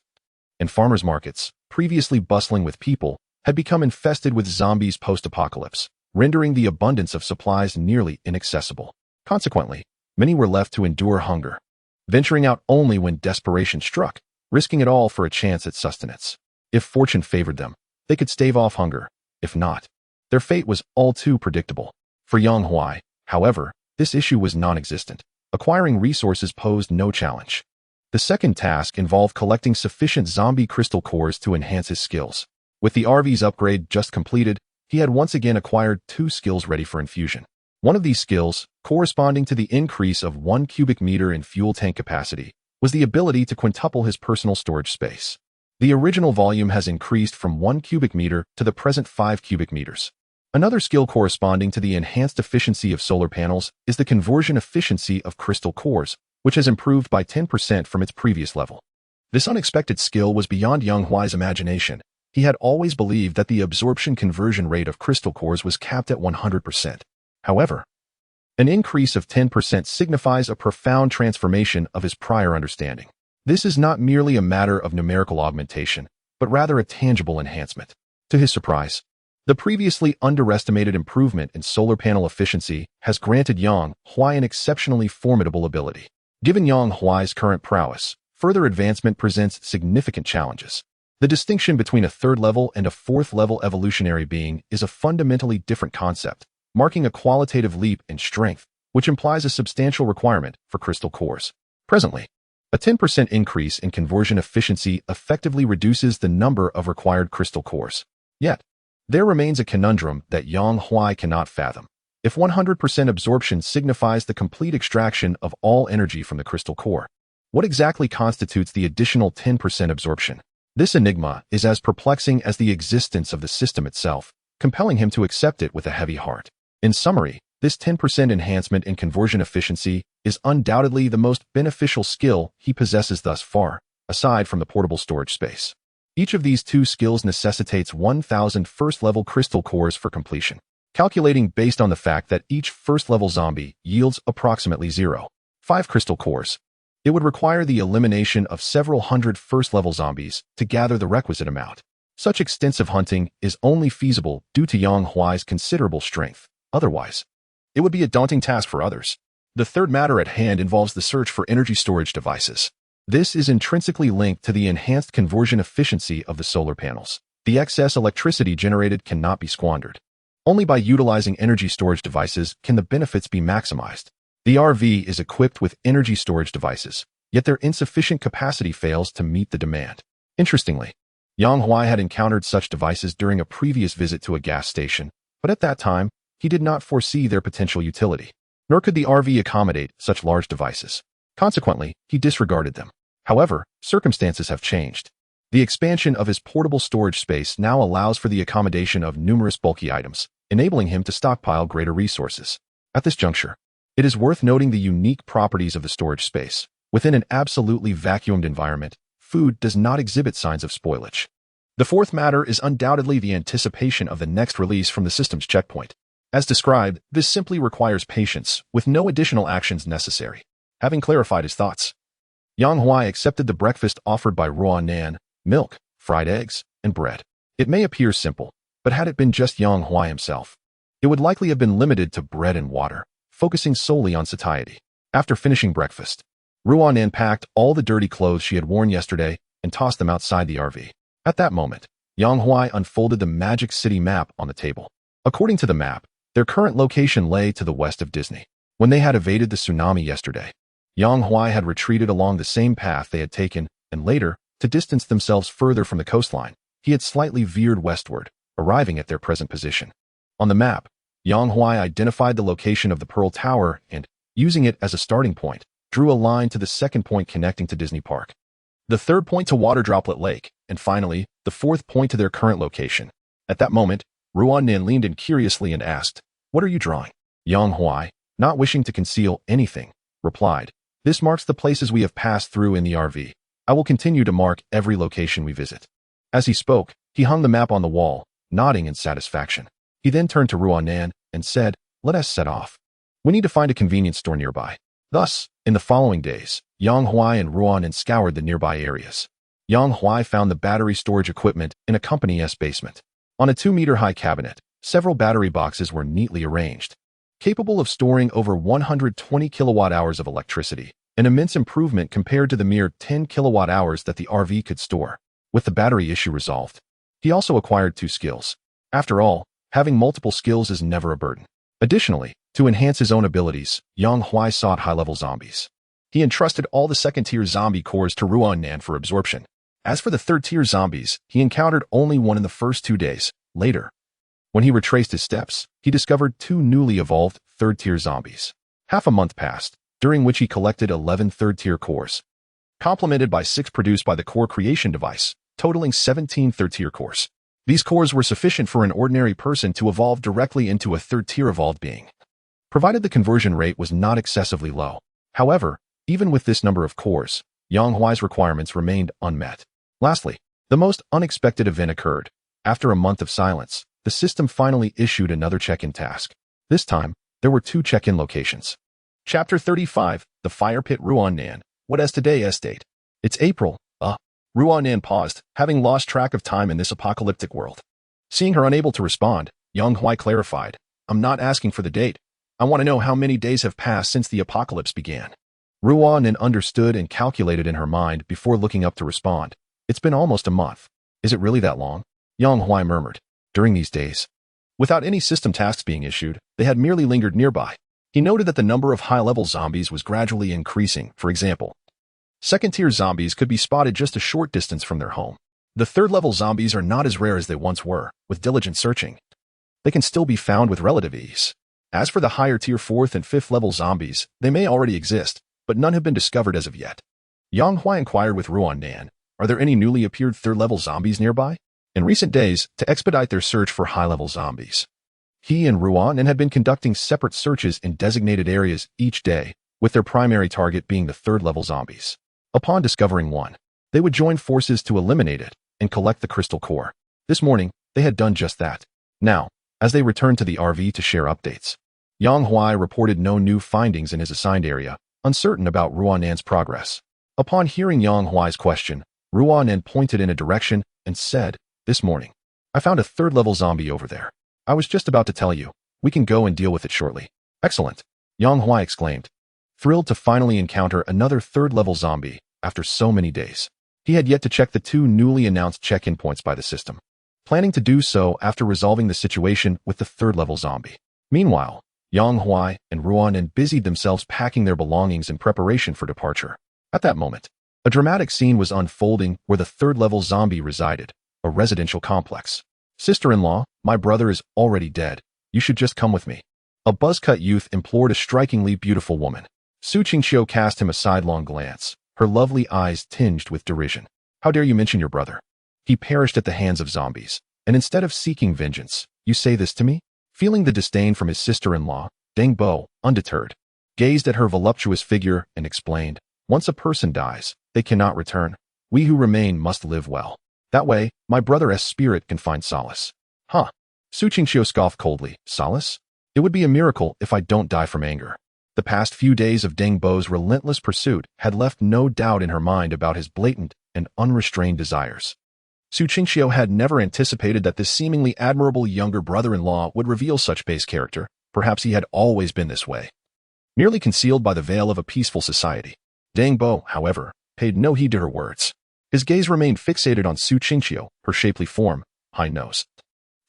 Speaker 1: and farmers' markets, previously bustling with people, had become infested with zombies post-apocalypse, rendering the abundance of supplies nearly inaccessible. Consequently, many were left to endure hunger, venturing out only when desperation struck, risking it all for a chance at sustenance. If fortune favored them, they could stave off hunger. If not, their fate was all too predictable. For Yang Huai, however, this issue was non-existent. Acquiring resources posed no challenge. The second task involved collecting sufficient zombie crystal cores to enhance his skills. With the RV's upgrade just completed, he had once again acquired 2 skills ready for infusion. One of these skills, corresponding to the increase of 1 cubic meter in fuel tank capacity, was the ability to quintuple his personal storage space. The original volume has increased from 1 cubic meter to the present 5 cubic meters. Another skill corresponding to the enhanced efficiency of solar panels is the conversion efficiency of crystal cores, which has improved by 10% from its previous level. This unexpected skill was beyond Yang Huai's imagination. He had always believed that the absorption conversion rate of crystal cores was capped at 100%. However, an increase of 10% signifies a profound transformation of his prior understanding. This is not merely a matter of numerical augmentation, but rather a tangible enhancement. To his surprise, the previously underestimated improvement in solar panel efficiency has granted Yang Huai an exceptionally formidable ability. Given Yang Huai's current prowess, further advancement presents significant challenges. The distinction between a 3rd level and a 4th level evolutionary being is a fundamentally different concept, marking a qualitative leap in strength, which implies a substantial requirement for crystal cores. Presently, a 10% increase in conversion efficiency effectively reduces the number of required crystal cores. Yet, there remains a conundrum that Yang Huai cannot fathom. If 100% absorption signifies the complete extraction of all energy from the crystal core, what exactly constitutes the additional 10% absorption? This enigma is as perplexing as the existence of the system itself, compelling him to accept it with a heavy heart. In summary, this 10% enhancement in conversion efficiency is undoubtedly the most beneficial skill he possesses thus far, aside from the portable storage space. Each of these 2 skills necessitates 1,000 first-level crystal cores for completion. Calculating based on the fact that each first-level zombie yields approximately 0.5 crystal cores, it would require the elimination of several hundred first-level zombies to gather the requisite amount. Such extensive hunting is only feasible due to Yang Huai's considerable strength. Otherwise, it would be a daunting task for others. The third matter at hand involves the search for energy storage devices. This is intrinsically linked to the enhanced conversion efficiency of the solar panels. The excess electricity generated cannot be squandered. Only by utilizing energy storage devices can the benefits be maximized. The RV is equipped with energy storage devices, yet their insufficient capacity fails to meet the demand. Interestingly, Yang Huai had encountered such devices during a previous visit to a gas station, but at that time, he did not foresee their potential utility. Nor could the RV accommodate such large devices. Consequently, he disregarded them. However, circumstances have changed. The expansion of his portable storage space now allows for the accommodation of numerous bulky items, enabling him to stockpile greater resources. At this juncture, It is worth noting the unique properties of the storage space. Within an absolutely vacuumed environment, food does not exhibit signs of spoilage. The fourth matter is undoubtedly the anticipation of the next release from the system's checkpoint. As described, this simply requires patience, with no additional actions necessary. Having clarified his thoughts, Yang Huai accepted the breakfast offered by Ruan Nan: milk, fried eggs, and bread. It may appear simple, but had it been just Yang Huai himself, it would likely have been limited to bread and water, focusing solely on satiety. After finishing breakfast, Ruan Nan packed all the dirty clothes she had worn yesterday and tossed them outside the RV. At that moment, Yang Huai unfolded the Magic City map on the table. According to the map, their current location lay to the west of Disney. When they had evaded the tsunami yesterday, Yang Huai had retreated along the same path they had taken, and later, to distance themselves further from the coastline, he had slightly veered westward, arriving at their present position. On the map, Yang Huai identified the location of the Pearl Tower and, using it as a starting point, drew a line to the second point connecting to Disney Park, the third point to Water Droplet Lake, and finally, the fourth point to their current location. At that moment, Ruan Nan leaned in curiously and asked, "What are you drawing?" Yang Huai, not wishing to conceal anything, replied, "This marks the places we have passed through in the RV. I will continue to mark every location we visit." As he spoke, he hung the map on the wall, nodding in satisfaction. He then turned to Ruan Nan and said, "Let us set off. We need to find a convenience store nearby." Thus, in the following days, Yang Huai and Ruan Nan scoured the nearby areas. Yang Huai found the battery storage equipment in a company's basement. On a 2-meter-high cabinet, several battery boxes were neatly arranged, capable of storing over 120 kilowatt-hours of electricity, an immense improvement compared to the mere 10 kilowatt-hours that the RV could store. With the battery issue resolved, he also acquired 2 skills. After all, having multiple skills is never a burden. Additionally, to enhance his own abilities, Yang Huai sought high-level zombies. He entrusted all the second-tier zombie cores to Ruan Nan for absorption. As for the third-tier zombies, he encountered only one in the first 2 days. Later, when he retraced his steps, he discovered 2 newly evolved third-tier zombies. Half a month passed, during which he collected 11 third-tier cores, complemented by 6 produced by the core creation device, totaling 17 third-tier cores. These cores were sufficient for an ordinary person to evolve directly into a third-tier evolved being, provided the conversion rate was not excessively low. However, even with this number of cores, Yang Huai's requirements remained unmet. Lastly, the most unexpected event occurred. After a month of silence, the system finally issued another check-in task. This time, there were 2 check-in locations. Chapter 35, The Fire Pit. Ruan Nan. What is today's date? It's April. Ruan Nan paused, having lost track of time in this apocalyptic world. Seeing her unable to respond, Yang Huai clarified, "I'm not asking for the date. I want to know how many days have passed since the apocalypse began." Ruan Nan understood and calculated in her mind before looking up to respond. "It's been almost a month. Is it really that long?" Yang Huai murmured. During these days, without any system tasks being issued, they had merely lingered nearby. He noted that the number of high-level zombies was gradually increasing. For example, second-tier zombies could be spotted just a short distance from their home. The third-level zombies are not as rare as they once were. With diligent searching, they can still be found with relative ease. As for the higher-tier 4th and 5th-level zombies, they may already exist, but none have been discovered as of yet. Yang Huai inquired with Ruan Nan, "Are there any newly appeared third-level zombies nearby?" In recent days, to expedite their search for high-level zombies, he and Ruan Nan had been conducting separate searches in designated areas each day, with their primary target being the third-level zombies. Upon discovering one, they would join forces to eliminate it and collect the crystal core. This morning, they had done just that. Now, as they returned to the RV to share updates, Yang Huai reported no new findings in his assigned area, uncertain about Ruan Nan's progress. Upon hearing Yang Huai's question, Ruan Nan pointed in a direction and said, "This morning, I found a third-level zombie over there. I was just about to tell you. We can go and deal with it shortly." "Excellent," Yang Huai exclaimed, thrilled to finally encounter another third-level zombie after so many days. He had yet to check the 2 newly announced check-in points by the system, planning to do so after resolving the situation with the third-level zombie. Meanwhile, Yang Huai and Ruan Nan busied themselves packing their belongings in preparation for departure. At that moment, a dramatic scene was unfolding where the third-level zombie resided, a residential complex. "Sister-in-law, my brother is already dead. You should just come with me," a buzz-cut youth implored a strikingly beautiful woman. Su Qingxiu cast him a sidelong glance, her lovely eyes tinged with derision. "How dare you mention your brother? He perished at the hands of zombies, and instead of seeking vengeance, you say this to me?" Feeling the disdain from his sister-in-law, Deng Bo, undeterred, gazed at her voluptuous figure and explained, "Once a person dies, they cannot return. We who remain must live well. That way, my brother's spirit can find solace." Huh. Su Qingxiu scoffed coldly. Solace? It would be a miracle if I don't die from anger. The past few days of Deng Bo's relentless pursuit had left no doubt in her mind about his blatant and unrestrained desires. Su Qingxiu had never anticipated that this seemingly admirable younger brother-in-law would reveal such base character. Perhaps he had always been this way, merely concealed by the veil of a peaceful society. Deng Bo, however, paid no heed to her words. His gaze remained fixated on Su Qingxiu, her shapely form, high nose,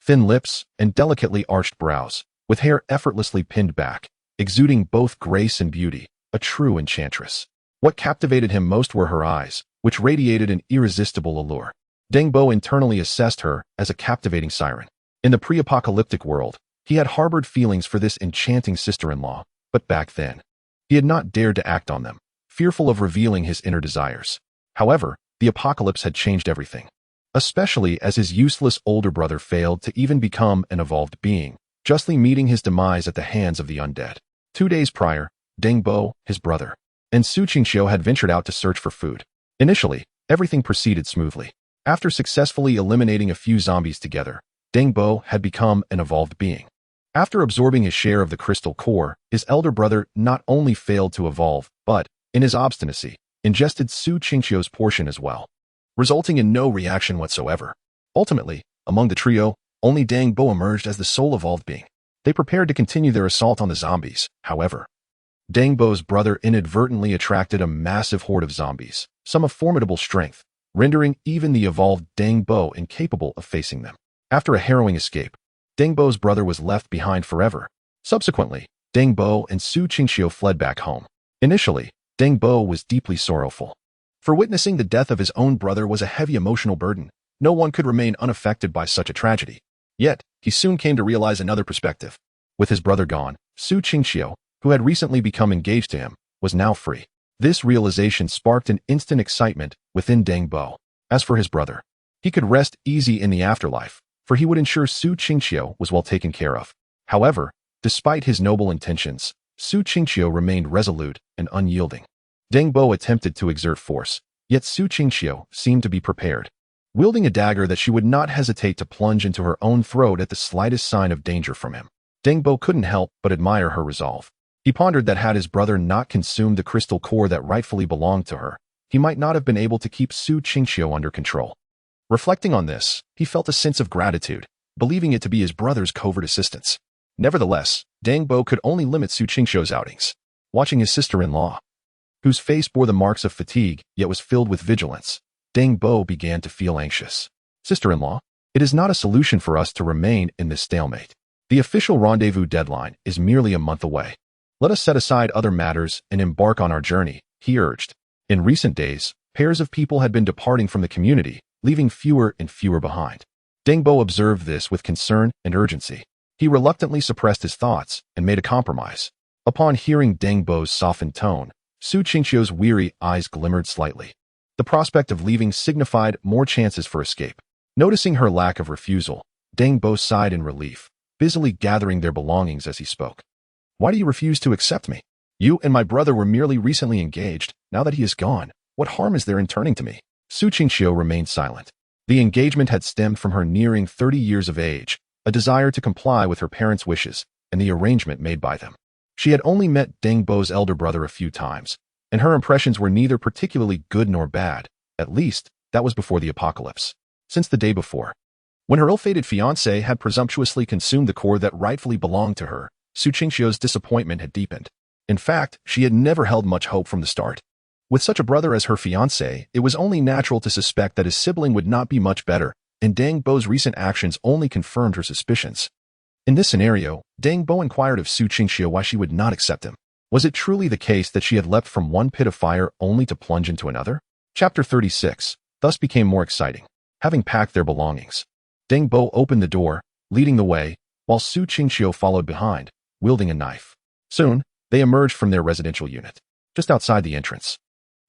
Speaker 1: thin lips, and delicately arched brows, with hair effortlessly pinned back, exuding both grace and beauty, a true enchantress. What captivated him most were her eyes, which radiated an irresistible allure. Deng Bo internally assessed her as a captivating siren. In the pre-apocalyptic world, he had harbored feelings for this enchanting sister-in-law, but back then, he had not dared to act on them, fearful of revealing his inner desires. However, the apocalypse had changed everything, especially as his useless older brother failed to even become an evolved being, justly meeting his demise at the hands of the undead. 2 days prior, Deng Bo, his brother, and Su Qingxiu had ventured out to search for food. Initially, everything proceeded smoothly. After successfully eliminating a few zombies together, Deng Bo had become an evolved being. After absorbing his share of the crystal core, his elder brother not only failed to evolve, but, in his obstinacy, ingested Su Qingxiu's portion as well, resulting in no reaction whatsoever. Ultimately, among the trio, only Deng Bo emerged as the sole evolved being. They prepared to continue their assault on the zombies. However, Deng Bo's brother inadvertently attracted a massive horde of zombies, some of formidable strength, rendering even the evolved Deng Bo incapable of facing them. After a harrowing escape, Deng Bo's brother was left behind forever. Subsequently, Deng Bo and Su Qingxiu fled back home. Initially, Deng Bo was deeply sorrowful. For witnessing the death of his own brother was a heavy emotional burden. No one could remain unaffected by such a tragedy. Yet, he soon came to realize another perspective. With his brother gone, Su Qingxiu, who had recently become engaged to him, was now free. This realization sparked an instant excitement within Deng Bo. As for his brother, he could rest easy in the afterlife, for he would ensure Su Qingxiu was well taken care of. However, despite his noble intentions, Su Qingxiu remained resolute and unyielding. Deng Bo attempted to exert force, yet Su Qingxiu seemed to be prepared, wielding a dagger that she would not hesitate to plunge into her own throat at the slightest sign of danger from him. Deng Bo couldn't help but admire her resolve. He pondered that had his brother not consumed the crystal core that rightfully belonged to her, he might not have been able to keep Su Qingxiu under control. Reflecting on this, he felt a sense of gratitude, believing it to be his brother's covert assistance. Nevertheless, Deng Bo could only limit Su Qingxiu's outings. Watching his sister-in-law, whose face bore the marks of fatigue yet was filled with vigilance, Deng Bo began to feel anxious. Sister-in-law, it is not a solution for us to remain in this stalemate. The official rendezvous deadline is merely a month away. Let us set aside other matters and embark on our journey, he urged. In recent days, pairs of people had been departing from the community, leaving fewer and fewer behind. Deng Bo observed this with concern and urgency. He reluctantly suppressed his thoughts and made a compromise. Upon hearing Deng Bo's softened tone, Su Qingxiu's weary eyes glimmered slightly. The prospect of leaving signified more chances for escape. Noticing her lack of refusal, Deng Bo sighed in relief, busily gathering their belongings as he spoke. Why do you refuse to accept me? You and my brother were merely recently engaged. Now that he is gone, what harm is there in turning to me? Su Qingxiu remained silent. The engagement had stemmed from her nearing 30 years of age, a desire to comply with her parents' wishes, and the arrangement made by them. She had only met Deng Bo's elder brother a few times, and her impressions were neither particularly good nor bad. At least, that was before the apocalypse. Since the day before, when her ill-fated fiancé had presumptuously consumed the core that rightfully belonged to her, Su Qingxiu's disappointment had deepened. In fact, she had never held much hope from the start. With such a brother as her fiancé, it was only natural to suspect that his sibling would not be much better, and Deng Bo's recent actions only confirmed her suspicions. In this scenario, Deng Bo inquired of Su Qingxiu why she would not accept him. Was it truly the case that she had leapt from one pit of fire only to plunge into another? Chapter 36 thus became more exciting. Having packed their belongings, Deng Bo opened the door, leading the way, while Su Qingxiu followed behind, wielding a knife. Soon, they emerged from their residential unit. Just outside the entrance,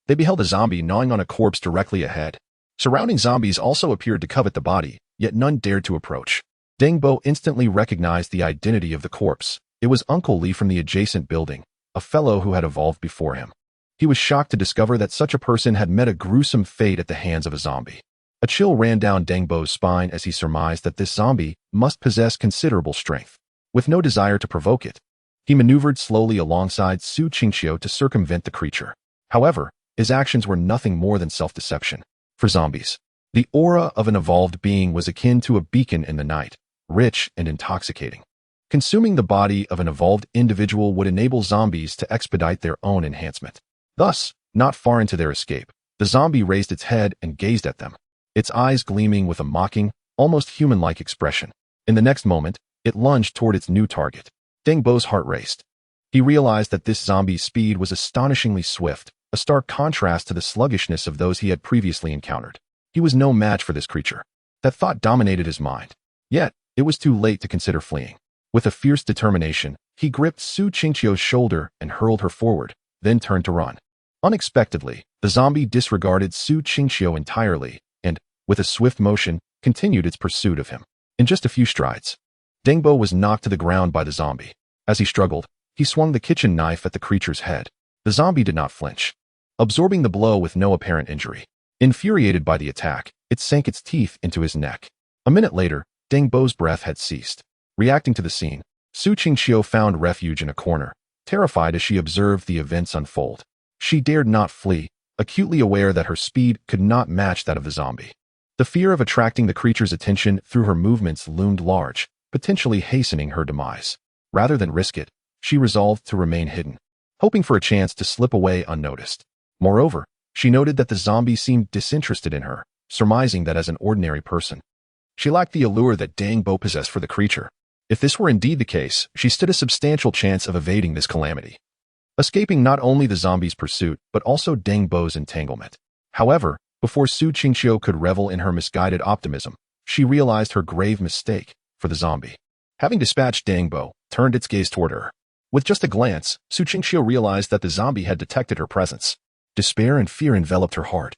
Speaker 1: they beheld a zombie gnawing on a corpse directly ahead. Surrounding zombies also appeared to covet the body, yet none dared to approach. Deng Bo instantly recognized the identity of the corpse. It was Uncle Li from the adjacent building, a fellow who had evolved before him. He was shocked to discover that such a person had met a gruesome fate at the hands of a zombie. A chill ran down Deng Bo's spine as he surmised that this zombie must possess considerable strength. With no desire to provoke it, he maneuvered slowly alongside Su Qingqiu to circumvent the creature. However, his actions were nothing more than self-deception. For zombies, the aura of an evolved being was akin to a beacon in the night, rich and intoxicating. Consuming the body of an evolved individual would enable zombies to expedite their own enhancement. Thus, not far into their escape, the zombie raised its head and gazed at them, its eyes gleaming with a mocking, almost human-like expression. In the next moment, it lunged toward its new target. Deng Bo's heart raced. He realized that this zombie's speed was astonishingly swift, a stark contrast to the sluggishness of those he had previously encountered. He was no match for this creature. That thought dominated his mind. Yet, it was too late to consider fleeing. With a fierce determination, he gripped Su Qingqiu's shoulder and hurled her forward, then turned to run. Unexpectedly, the zombie disregarded Su Qingqiu entirely and, with a swift motion, continued its pursuit of him. In just a few strides, Deng Bo was knocked to the ground by the zombie. As he struggled, he swung the kitchen knife at the creature's head. The zombie did not flinch, absorbing the blow with no apparent injury. Infuriated by the attack, it sank its teeth into his neck. A minute later, Deng Bo's breath had ceased. Reacting to the scene, Su Qingqiu found refuge in a corner, terrified as she observed the events unfold. She dared not flee, acutely aware that her speed could not match that of the zombie. The fear of attracting the creature's attention through her movements loomed large, potentially hastening her demise. Rather than risk it, she resolved to remain hidden, hoping for a chance to slip away unnoticed. Moreover, she noted that the zombie seemed disinterested in her, surmising that as an ordinary person, she lacked the allure that Deng Bo possessed for the creature. If this were indeed the case, she stood a substantial chance of evading this calamity, escaping not only the zombie's pursuit but also Deng Bo's entanglement. However, before Su Qingqiu could revel in her misguided optimism, she realized her grave mistake, for the zombie, having dispatched Deng Bo, turned its gaze toward her. With just a glance, Su Qingqiu realized that the zombie had detected her presence. Despair and fear enveloped her heart,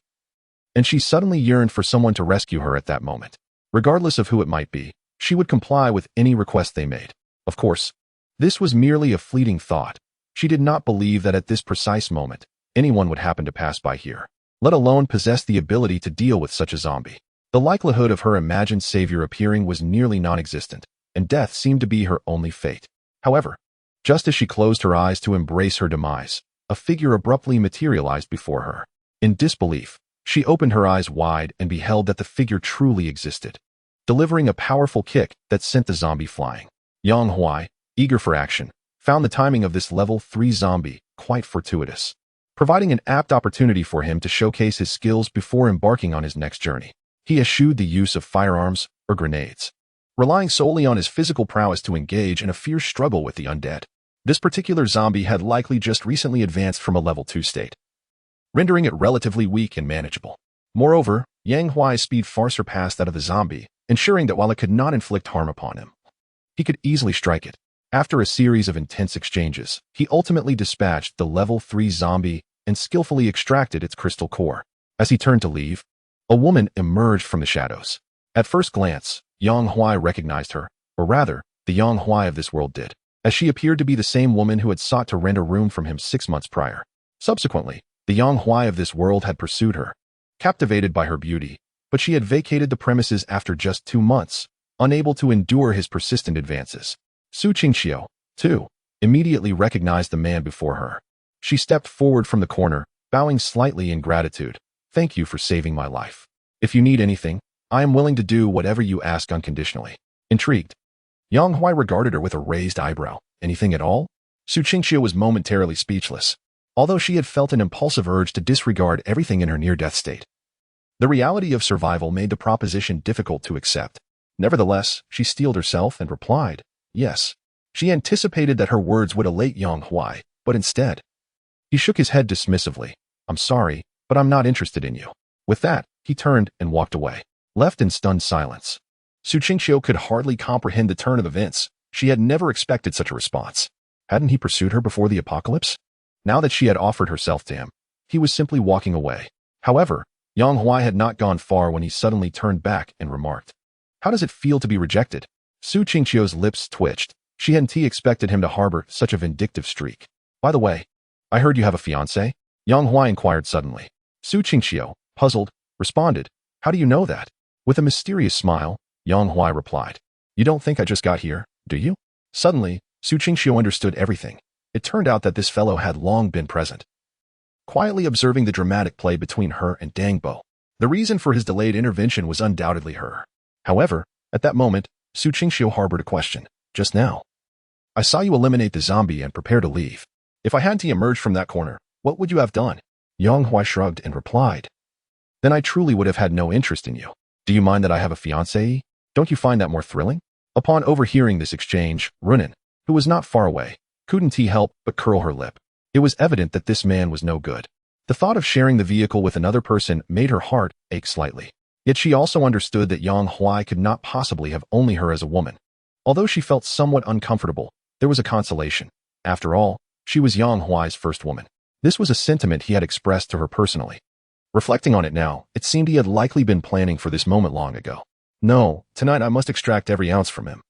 Speaker 1: and she suddenly yearned for someone to rescue her at that moment. Regardless of who it might be, she would comply with any request they made. Of course, this was merely a fleeting thought. She did not believe that at this precise moment, anyone would happen to pass by here, let alone possess the ability to deal with such a zombie. The likelihood of her imagined savior appearing was nearly non-existent, and death seemed to be her only fate. However, just as she closed her eyes to embrace her demise, a figure abruptly materialized before her. In disbelief, she opened her eyes wide and beheld that the figure truly existed, delivering a powerful kick that sent the zombie flying. Yang Huai, eager for action, found the timing of this level 3 zombie quite fortuitous, providing an apt opportunity for him to showcase his skills before embarking on his next journey. He eschewed the use of firearms or grenades, relying solely on his physical prowess to engage in a fierce struggle with the undead. This particular zombie had likely just recently advanced from a level 2 state, rendering it relatively weak and manageable. Moreover, Yang Huai's speed far surpassed that of the zombie, ensuring that while it could not inflict harm upon him, he could easily strike it. After a series of intense exchanges, he ultimately dispatched the level 3 zombie and skillfully extracted its crystal core. As he turned to leave, a woman emerged from the shadows. At first glance, Yang Huai recognized her, or rather, the Yang Huai of this world did, as she appeared to be the same woman who had sought to rent a room from him 6 months prior. Subsequently, the Yang Huai of this world had pursued her, captivated by her beauty, but she had vacated the premises after just 2 months, unable to endure his persistent advances. Su Qingqiu, too, immediately recognized the man before her. She stepped forward from the corner, bowing slightly in gratitude. "Thank you for saving my life. If you need anything, I am willing to do whatever you ask unconditionally." Intrigued, Yang Huai regarded her with a raised eyebrow. "Anything at all?" Su Qingqiu was momentarily speechless, although she had felt an impulsive urge to disregard everything in her near-death state. The reality of survival made the proposition difficult to accept. Nevertheless, she steeled herself and replied, "Yes." She anticipated that her words would elate Yang Huai, but instead, he shook his head dismissively. "I'm sorry, but I'm not interested in you." With that, he turned and walked away, left in stunned silence. Su Qingqiu could hardly comprehend the turn of events. She had never expected such a response. Hadn't he pursued her before the apocalypse? Now that she had offered herself to him, he was simply walking away. However, Yang Huai had not gone far when he suddenly turned back and remarked, "How does it feel to be rejected?" Su Qingqiu's lips twitched. She hadn't expected him to harbor such a vindictive streak. By the way, I heard you have a fiancé? Yang Huai inquired suddenly. Su Qingxiu, puzzled, responded, "How do you know that?" With a mysterious smile, Yang Huai replied, "You don't think I just got here, do you?" Suddenly, Su Qingxiu understood everything. It turned out that this fellow had long been present, quietly observing the dramatic play between her and Dang Bo. The reason for his delayed intervention was undoubtedly her. However, at that moment, Su Qingxiu harbored a question. Just now, I saw you eliminate the zombie and prepare to leave. If I hadn't emerged from that corner, what would you have done? Yang Huai shrugged and replied, "Then I truly would have had no interest in you. Do you mind that I have a fiancé? Don't you find that more thrilling?" Upon overhearing this exchange, Runin, who was not far away, couldn't help but curl her lip. It was evident that this man was no good. The thought of sharing the vehicle with another person made her heart ache slightly. Yet she also understood that Yang Huai could not possibly have only her as a woman. Although she felt somewhat uncomfortable, there was a consolation. After all, she was Yang Huai's first woman. This was a sentiment he had expressed to her personally. Reflecting on it now, it seemed he had likely been planning for this moment long ago. No, tonight I must extract every ounce from him.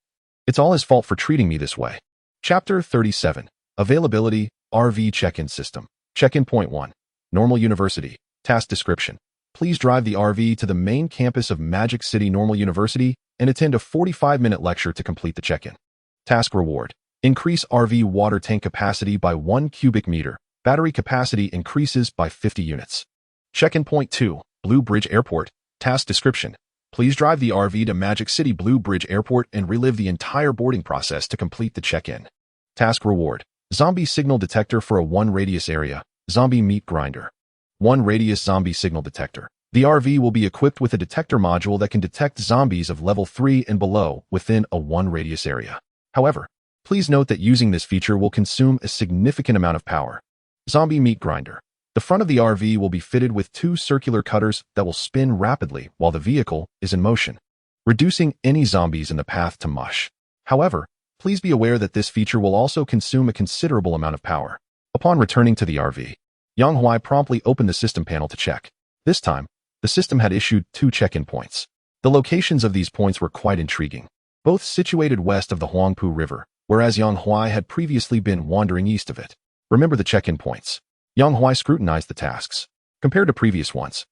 Speaker 1: It's all his fault for treating me this way. Chapter 37. Availability, RV Check-in System. Check-in Point 1. Normal University. Task Description. Please drive the RV to the main campus of Magic City Normal University and attend a 45-minute lecture to complete the check-in. Task Reward. Increase RV water tank capacity by 1 cubic meter. Battery capacity increases by 50 units. Check-in Point 2. Blue Bridge Airport. Task Description. Please drive the RV to Magic City Blue Bridge Airport and relive the entire boarding process to complete the check-in. Task Reward. Zombie Signal Detector for a 1 radius area. Zombie Meat Grinder. 1 radius zombie signal detector. The RV will be equipped with a detector module that can detect zombies of level 3 and below within a 1 radius area. However, please note that using this feature will consume a significant amount of power. Zombie Meat Grinder. The front of the RV will be fitted with 2 circular cutters that will spin rapidly while the vehicle is in motion, reducing any zombies in the path to mush. However, please be aware that this feature will also consume a considerable amount of power. Upon returning to the RV, Yang Huai promptly opened the system panel to check. This time, the system had issued 2 check-in points. The locations of these points were quite intriguing, both situated west of the Huangpu River, whereas Yang Huai had previously been wandering east of it. Remember the check-in points. Yang Huai scrutinized the tasks. Compared to previous ones,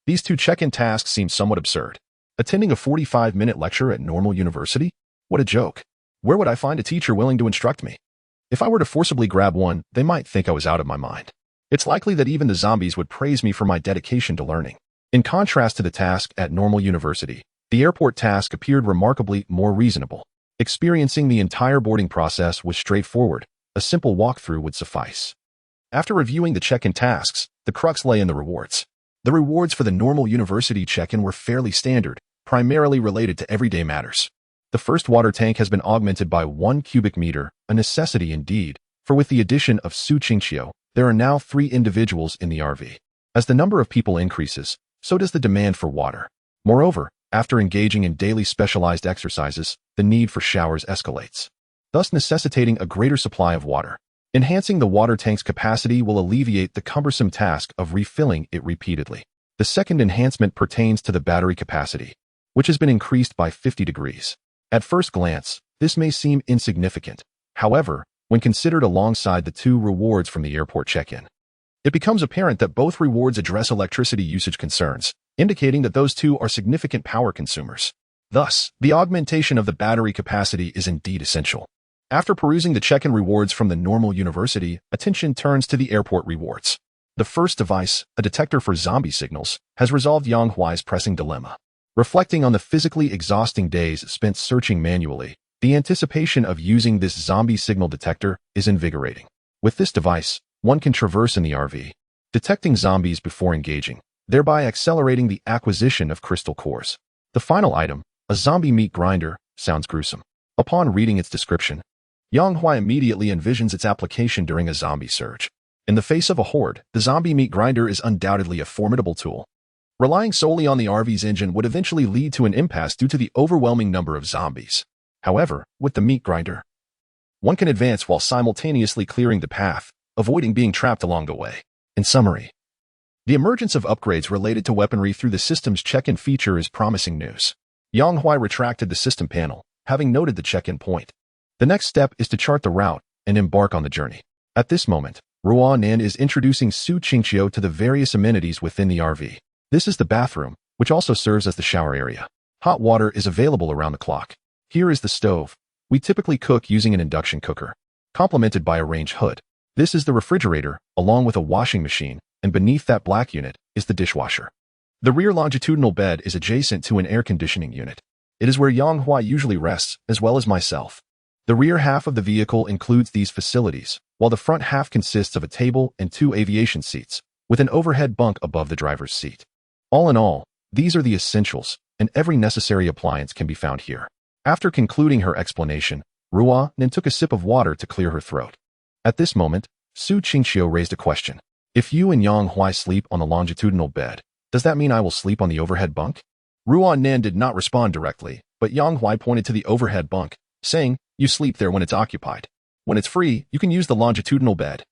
Speaker 1: these 2 check-in tasks seem somewhat absurd. Attending a 45-minute lecture at Normal University? What a joke. Where would I find a teacher willing to instruct me? If I were to forcibly grab one, they might think I was out of my mind. It's likely that even the zombies would praise me for my dedication to learning. In contrast to the task at Normal University, the airport task appeared remarkably more reasonable. Experiencing the entire boarding process was straightforward. A simple walkthrough would suffice. After reviewing the check-in tasks, the crux lay in the rewards. The rewards for the Normal University check-in were fairly standard, primarily related to everyday matters. The first water tank has been augmented by 1 cubic meter, a necessity indeed, for with the addition of Su Qingxiu, there are now 3 individuals in the RV. As the number of people increases, so does the demand for water. Moreover, after engaging in daily specialized exercises, the need for showers escalates, thus necessitating a greater supply of water. Enhancing the water tank's capacity will alleviate the cumbersome task of refilling it repeatedly. The second enhancement pertains to the battery capacity, which has been increased by 50 degrees. At first glance, this may seem insignificant. However, when considered alongside the 2 rewards from the airport check-in, it becomes apparent that both rewards address electricity usage concerns, indicating that those 2 are significant power consumers. Thus, the augmentation of the battery capacity is indeed essential. After perusing the check-in rewards from the Normal University, attention turns to the airport rewards. The first device, a detector for zombie signals, has resolved Yang Huai's pressing dilemma. Reflecting on the physically exhausting days spent searching manually, the anticipation of using this zombie signal detector is invigorating. With this device, one can traverse in the RV, detecting zombies before engaging, thereby accelerating the acquisition of crystal cores. The final item, a zombie meat grinder, sounds gruesome. Upon reading its description, Yang Huai immediately envisions its application during a zombie surge. In the face of a horde, the zombie meat grinder is undoubtedly a formidable tool. Relying solely on the RV's engine would eventually lead to an impasse due to the overwhelming number of zombies. However, with the meat grinder, one can advance while simultaneously clearing the path, avoiding being trapped along the way. In summary, the emergence of upgrades related to weaponry through the system's check-in feature is promising news. Yang Huai retracted the system panel, having noted the check-in point. The next step is to chart the route and embark on the journey. At this moment, Ruan is introducing Su Qingqiu to the various amenities within the RV. This is the bathroom, which also serves as the shower area. Hot water is available around the clock. Here is the stove. We typically cook using an induction cooker, complemented by a range hood. This is the refrigerator, along with a washing machine, and beneath that black unit is the dishwasher. The rear longitudinal bed is adjacent to an air conditioning unit. It is where Yang Huai usually rests, as well as myself. The rear half of the vehicle includes these facilities, while the front half consists of a table and 2 aviation seats, with an overhead bunk above the driver's seat. All in all, these are the essentials, and every necessary appliance can be found here. After concluding her explanation, Ruan took a sip of water to clear her throat. At this moment, Su Qingqiu raised a question. If you and Yang Huai sleep on the longitudinal bed, does that mean I will sleep on the overhead bunk? Ruan did not respond directly, but Yang Huai pointed to the overhead bunk, saying, you sleep there when it's occupied. When it's free, you can use the longitudinal bed.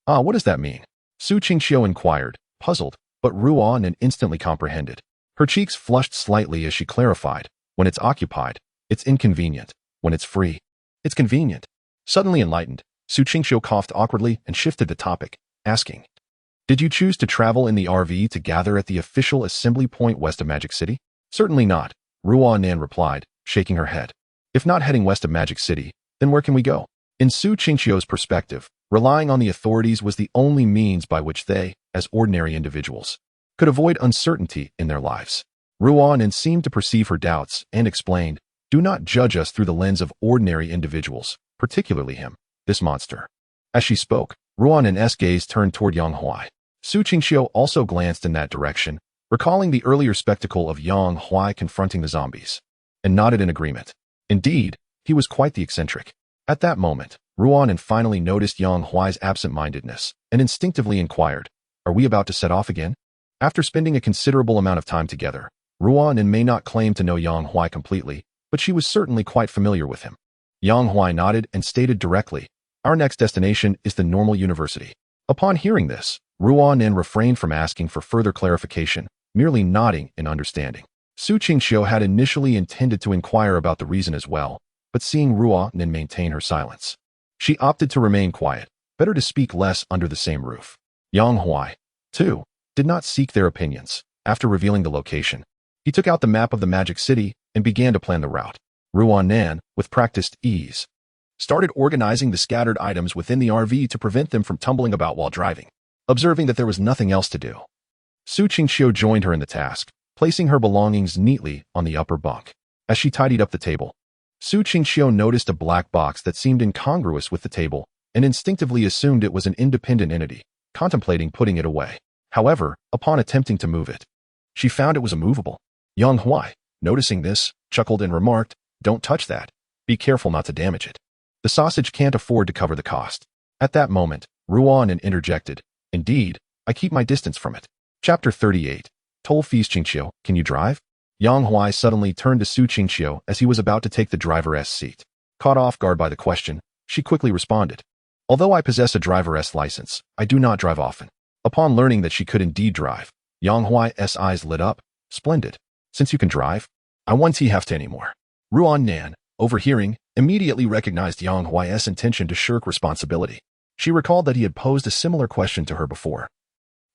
Speaker 1: Ah, what does that mean? Su Qingqiu inquired, puzzled, but Ruan instantly comprehended. Her cheeks flushed slightly as she clarified, when it's occupied, it's inconvenient. When it's free, it's convenient. Suddenly enlightened, Su Qingqiu coughed awkwardly and shifted the topic, asking, did you choose to travel in the RV to gather at the official assembly point west of Magic City? Certainly not, Ruan replied, shaking her head. If not heading west of Magic City, then where can we go? In Su Qingqiu's perspective, relying on the authorities was the only means by which they, as ordinary individuals, could avoid uncertainty in their lives. Ruan seemed to perceive her doubts and explained, do not judge us through the lens of ordinary individuals, particularly him, this monster. As she spoke, Ruan's gaze turned toward Yang Huai. Su Qingqiu also glanced in that direction, recalling the earlier spectacle of Yang Huai confronting the zombies, and nodded in agreement. Indeed, he was quite the eccentric. At that moment, Ruan finally noticed Yang Huai's absent-mindedness and instinctively inquired, are we about to set off again? After spending a considerable amount of time together, Ruan may not claim to know Yang Huai completely, but she was certainly quite familiar with him. Yang Huai nodded and stated directly, our next destination is the normal university. Upon hearing this, Ruan refrained from asking for further clarification, merely nodding in understanding. Su Qingqiu had initially intended to inquire about the reason as well, but seeing Ruan maintain her silence, she opted to remain quiet, better to speak less under the same roof. Yang Huai, too, did not seek their opinions. After revealing the location, he took out the map of the Magic City and began to plan the route. Ruan, with practiced ease, started organizing the scattered items within the RV to prevent them from tumbling about while driving. Observing that there was nothing else to do, Su Qingqiu joined her in the task, placing her belongings neatly on the upper bunk. As she tidied up the table, Su Qingqiu noticed a black box that seemed incongruous with the table and instinctively assumed it was an independent entity, contemplating putting it away. However, upon attempting to move it, she found it was immovable. Yang Huai, noticing this, chuckled and remarked, don't touch that. Be careful not to damage it. The sausage can't afford to cover the cost. At that moment, Ruan interjected, indeed, I keep my distance from it. Chapter 38. Toll fees. Qingqiu, can you drive? Yang Huai suddenly turned to Su Qingqiu as he was about to take the driver's seat. Caught off guard by the question, she quickly responded, although I possess a driver's license, I do not drive often. Upon learning that she could indeed drive, Yang Huai's eyes lit up. Splendid. Since you can drive, I won't have to anymore. Ruan, overhearing, immediately recognized Yang Huai's intention to shirk responsibility. She recalled that he had posed a similar question to her before,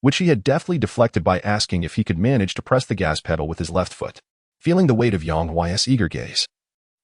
Speaker 1: which he had deftly deflected by asking if he could manage to press the gas pedal with his left foot. Feeling the weight of Yang Huai's eager gaze,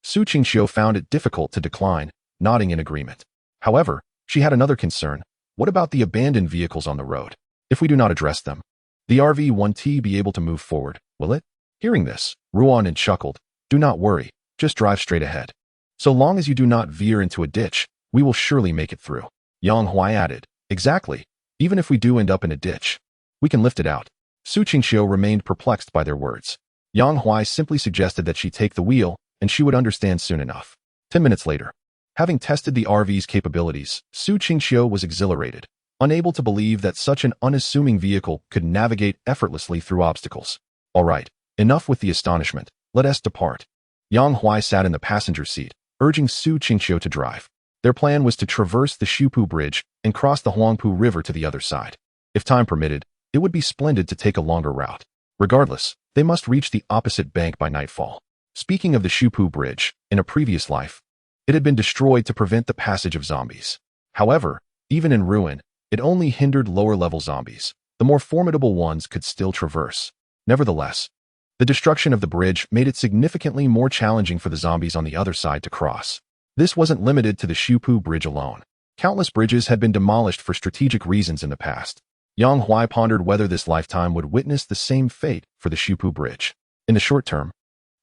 Speaker 1: Su Qingqiu found it difficult to decline, nodding in agreement. However, she had another concern. What about the abandoned vehicles on the road? If we do not address them, the RV won't be able to move forward, will it? Hearing this, Ruan chuckled. Do not worry, just drive straight ahead. So long as you do not veer into a ditch, we will surely make it through. Yang Huai added, exactly. Even if we do end up in a ditch, we can lift it out. Su Qingqiu remained perplexed by their words. Yang Huai simply suggested that she take the wheel, and she would understand soon enough. 10 minutes later, having tested the RV's capabilities, Su Qingqiu was exhilarated, unable to believe that such an unassuming vehicle could navigate effortlessly through obstacles. All right, enough with the astonishment. Let us depart. Yang Huai sat in the passenger seat, urging Su Qingqiu to drive. Their plan was to traverse the Shupu Bridge and cross the Huangpu River to the other side. If time permitted, it would be splendid to take a longer route. Regardless, they must reach the opposite bank by nightfall. Speaking of the Shupu Bridge, in a previous life, it had been destroyed to prevent the passage of zombies. However, Even in ruin, it only hindered lower-level zombies. The more formidable ones could still traverse. Nevertheless, the destruction of the bridge made it significantly more challenging for the zombies on the other side to cross. This wasn't limited to the Shupu Bridge alone. Countless bridges had been demolished for strategic reasons in the past. Yang Huai pondered whether this lifetime would witness the same fate for the Shupu Bridge. In the short term,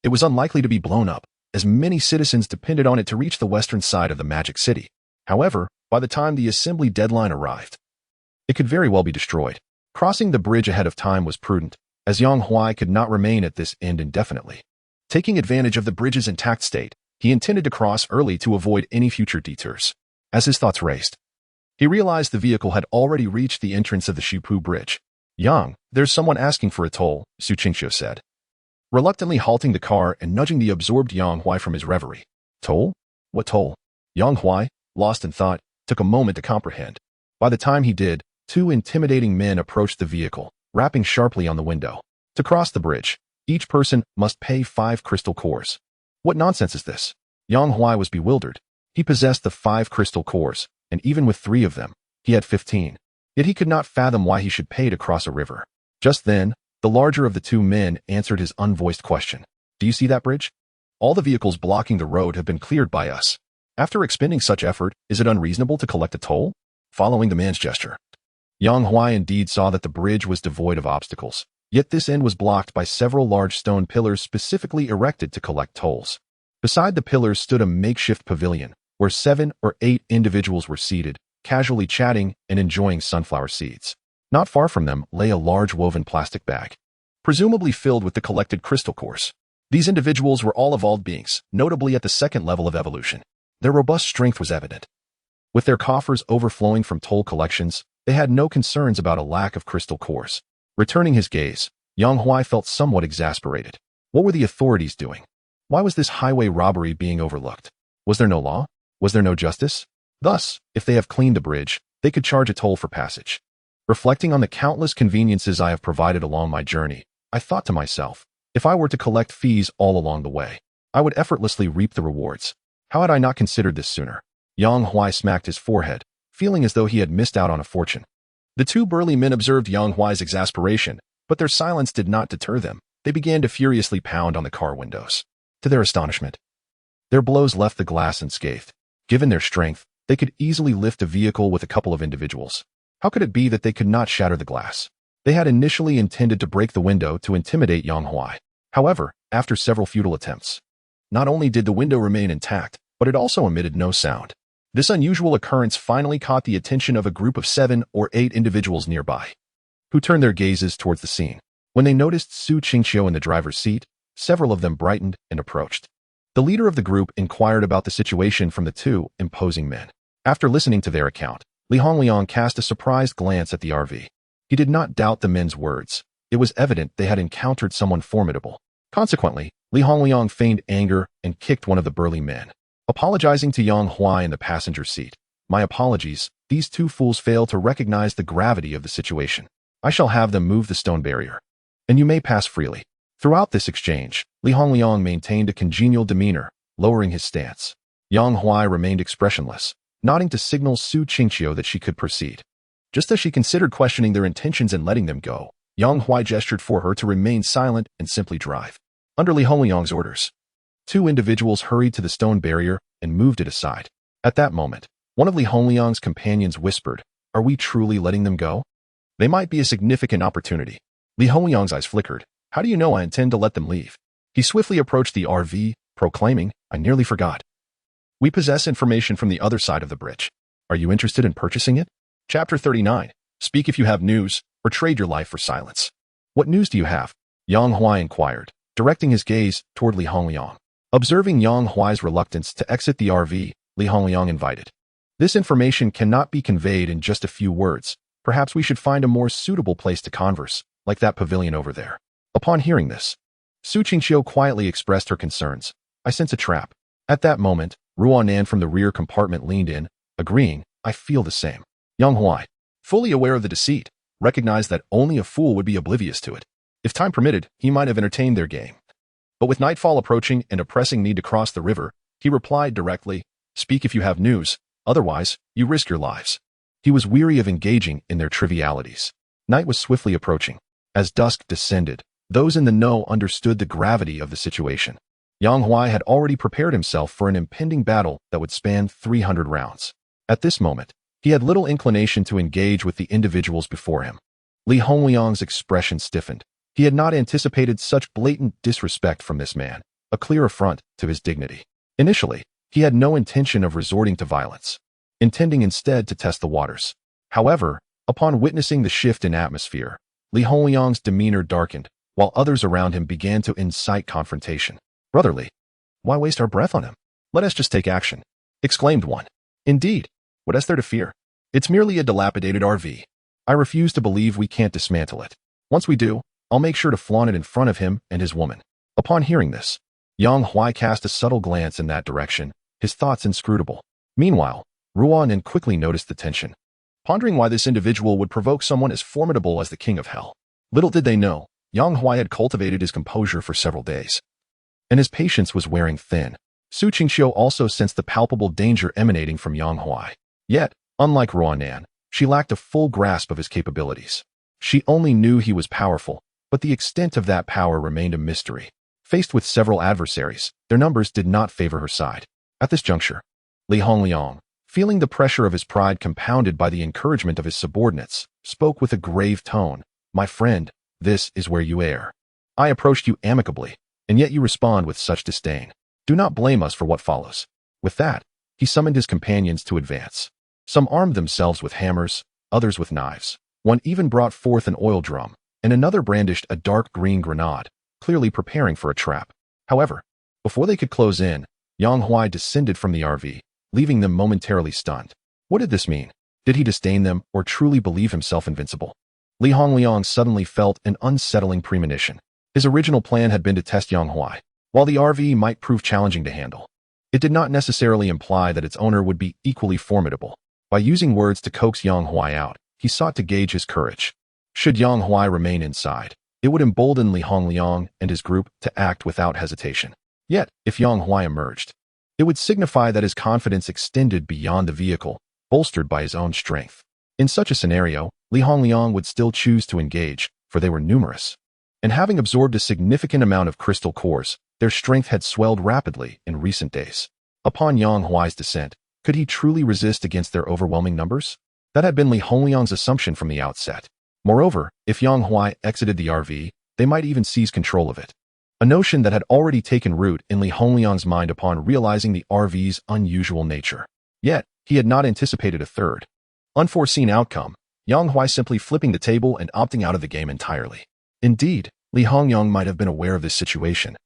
Speaker 1: it was unlikely to be blown up, as many citizens depended on it to reach the western side of the Magic City. However, by the time the assembly deadline arrived, it could very well be destroyed. Crossing the bridge ahead of time was prudent, as Yang Huai could not remain at this end indefinitely. Taking advantage of the bridge's intact state, he intended to cross early to avoid any future detours. As his thoughts raced, he realized the vehicle had already reached the entrance of the Shupu Bridge. "Yang, there's someone asking for a toll," Su Qingxiu said, reluctantly halting the car and nudging the absorbed Yang Huai from his reverie. "Toll? What toll?" Yang Huai, lost in thought, took a moment to comprehend. By the time he did, two intimidating men approached the vehicle, rapping sharply on the window. To cross the bridge, each person must pay 5 crystal cores. What nonsense is this? Yang Huai was bewildered. He possessed the 5 crystal cores, and even with 3 of them, he had 15. Yet he could not fathom why he should pay to cross a river. Just then, the larger of the 2 men answered his unvoiced question. "Do you see that bridge? All the vehicles blocking the road have been cleared by us. After expending such effort, is it unreasonable to collect a toll?" Following the man's gesture, Yang Huai indeed saw that the bridge was devoid of obstacles, yet this end was blocked by several large stone pillars specifically erected to collect tolls. Beside the pillars stood a makeshift pavilion, where 7 or 8 individuals were seated, casually chatting and enjoying sunflower seeds. Not far from them lay a large woven plastic bag, presumably filled with the collected crystal cores. These individuals were all evolved beings, notably at the 2nd level of evolution. Their robust strength was evident. With their coffers overflowing from toll collections, they had no concerns about a lack of crystal cores. Returning his gaze, Yang Huai felt somewhat exasperated. What were the authorities doing? Why was this highway robbery being overlooked? Was there no law? Was there no justice? Thus, if they have cleaned the bridge, they could charge a toll for passage. Reflecting on the countless conveniences I have provided along my journey, I thought to myself, if I were to collect fees all along the way, I would effortlessly reap the rewards. How had I not considered this sooner? Yang Huai smacked his forehead, feeling as though he had missed out on a fortune. The 2 burly men observed Yang Huai's exasperation, but their silence did not deter them. They began to furiously pound on the car windows. To their astonishment, their blows left the glass unscathed. Given their strength, they could easily lift a vehicle with a couple of individuals. How could it be that they could not shatter the glass? They had initially intended to break the window to intimidate Yang Huai. However, after several futile attempts, not only did the window remain intact, but it also emitted no sound. This unusual occurrence finally caught the attention of a group of 7 or 8 individuals nearby, who turned their gazes towards the scene. When they noticed Su Qingxiu in the driver's seat, several of them brightened and approached. The leader of the group inquired about the situation from the 2 imposing men. After listening to their account, Li Hongliang cast a surprised glance at the RV. He did not doubt the men's words. It was evident they had encountered someone formidable. Consequently, Li Hongliang feigned anger and kicked one of the burly men. Apologizing to Yang Huai in the passenger seat, "My apologies, these 2 fools fail to recognize the gravity of the situation. I shall have them move the stone barrier, and you may pass freely." Throughout this exchange, Li Hongliang maintained a congenial demeanor, lowering his stance. Yang Huai remained expressionless, nodding to signal Su Qingxiu that she could proceed. Just as she considered questioning their intentions and letting them go, Yang Huai gestured for her to remain silent and simply drive. Under Li Hongliang's orders, 2 individuals hurried to the stone barrier and moved it aside. At that moment, one of Li Hongliang's companions whispered, "Are we truly letting them go? They might be a significant opportunity." Li Hongliang's eyes flickered. "How do you know I intend to let them leave?" He swiftly approached the RV, proclaiming, "I nearly forgot. We possess information from the other side of the bridge. Are you interested in purchasing it?" Chapter 39. Speak if you have news, or trade your life for silence. "What news do you have?" Yang Huai inquired, directing his gaze toward Li Hongliang. Observing Yang Huai's reluctance to exit the RV, Li Hongliang invited, "This information cannot be conveyed in just a few words. Perhaps we should find a more suitable place to converse, like that pavilion over there." Upon hearing this, Su Qingxiu quietly expressed her concerns. "I sense a trap." At that moment, Ruanan from the rear compartment leaned in, agreeing, "I feel the same." Yang Huai, fully aware of the deceit, recognized that only a fool would be oblivious to it. If time permitted, he might have entertained their game. But with nightfall approaching and a pressing need to cross the river, he replied directly, "Speak if you have news, otherwise, you risk your lives." He was weary of engaging in their trivialities. Night was swiftly approaching. As dusk descended, those in the know understood the gravity of the situation. Yang Huai had already prepared himself for an impending battle that would span 300 rounds. At this moment, he had little inclination to engage with the individuals before him. Li Hongliang's expression stiffened. He had not anticipated such blatant disrespect from this man, a clear affront to his dignity. Initially, he had no intention of resorting to violence, intending instead to test the waters. However, upon witnessing the shift in atmosphere, Li Hongliang's demeanor darkened, while others around him began to incite confrontation. "Brotherly, why waste our breath on him? Let us just take action," exclaimed one. "Indeed, what is there to fear? It's merely a dilapidated RV. I refuse to believe we can't dismantle it. Once we do, I'll make sure to flaunt it in front of him and his woman." Upon hearing this, Yang Huai cast a subtle glance in that direction, his thoughts inscrutable. Meanwhile, Ruan quickly noticed the tension, pondering why this individual would provoke someone as formidable as the King of Hell. Little did they know, Yang Huai had cultivated his composure for several days, and his patience was wearing thin. Su Qingxiu also sensed the palpable danger emanating from Yang Huai. Yet, unlike Ruanan, she lacked a full grasp of his capabilities. She only knew he was powerful, but the extent of that power remained a mystery. Faced with several adversaries, their numbers did not favor her side. At this juncture, Li Hongliang, feeling the pressure of his pride compounded by the encouragement of his subordinates, spoke with a grave tone. "My friend, this is where you err. I approached you amicably, and yet you respond with such disdain. Do not blame us for what follows." With that, he summoned his companions to advance. Some armed themselves with hammers, others with knives. One even brought forth an oil drum, and another brandished a dark green grenade, clearly preparing for a trap. However, before they could close in, Yang Huai descended from the RV, leaving them momentarily stunned. What did this mean? Did he disdain them or truly believe himself invincible? Li Hongliang suddenly felt an unsettling premonition. His original plan had been to test Yang Huai. While the RV might prove challenging to handle, it did not necessarily imply that its owner would be equally formidable. By using words to coax Yang Huai out, he sought to gauge his courage. Should Yang Huai remain inside, it would embolden Li Hongliang and his group to act without hesitation. Yet, if Yang Huai emerged, it would signify that his confidence extended beyond the vehicle, bolstered by his own strength. In such a scenario, Li Hongliang would still choose to engage, for they were numerous. And having absorbed a significant amount of crystal cores, their strength had swelled rapidly in recent days. Upon Yang Huai's descent, could he truly resist against their overwhelming numbers? That had been Li Hongliang's assumption from the outset. Moreover, if Yang Huai exited the RV, they might even seize control of it. A notion that had already taken root in Li Hongliang's mind upon realizing the RV's unusual nature. Yet, he had not anticipated a third, unforeseen outcome, Yang Huai simply flipping the table and opting out of the game entirely. Indeed, Li Hongliang might have been aware of this situation.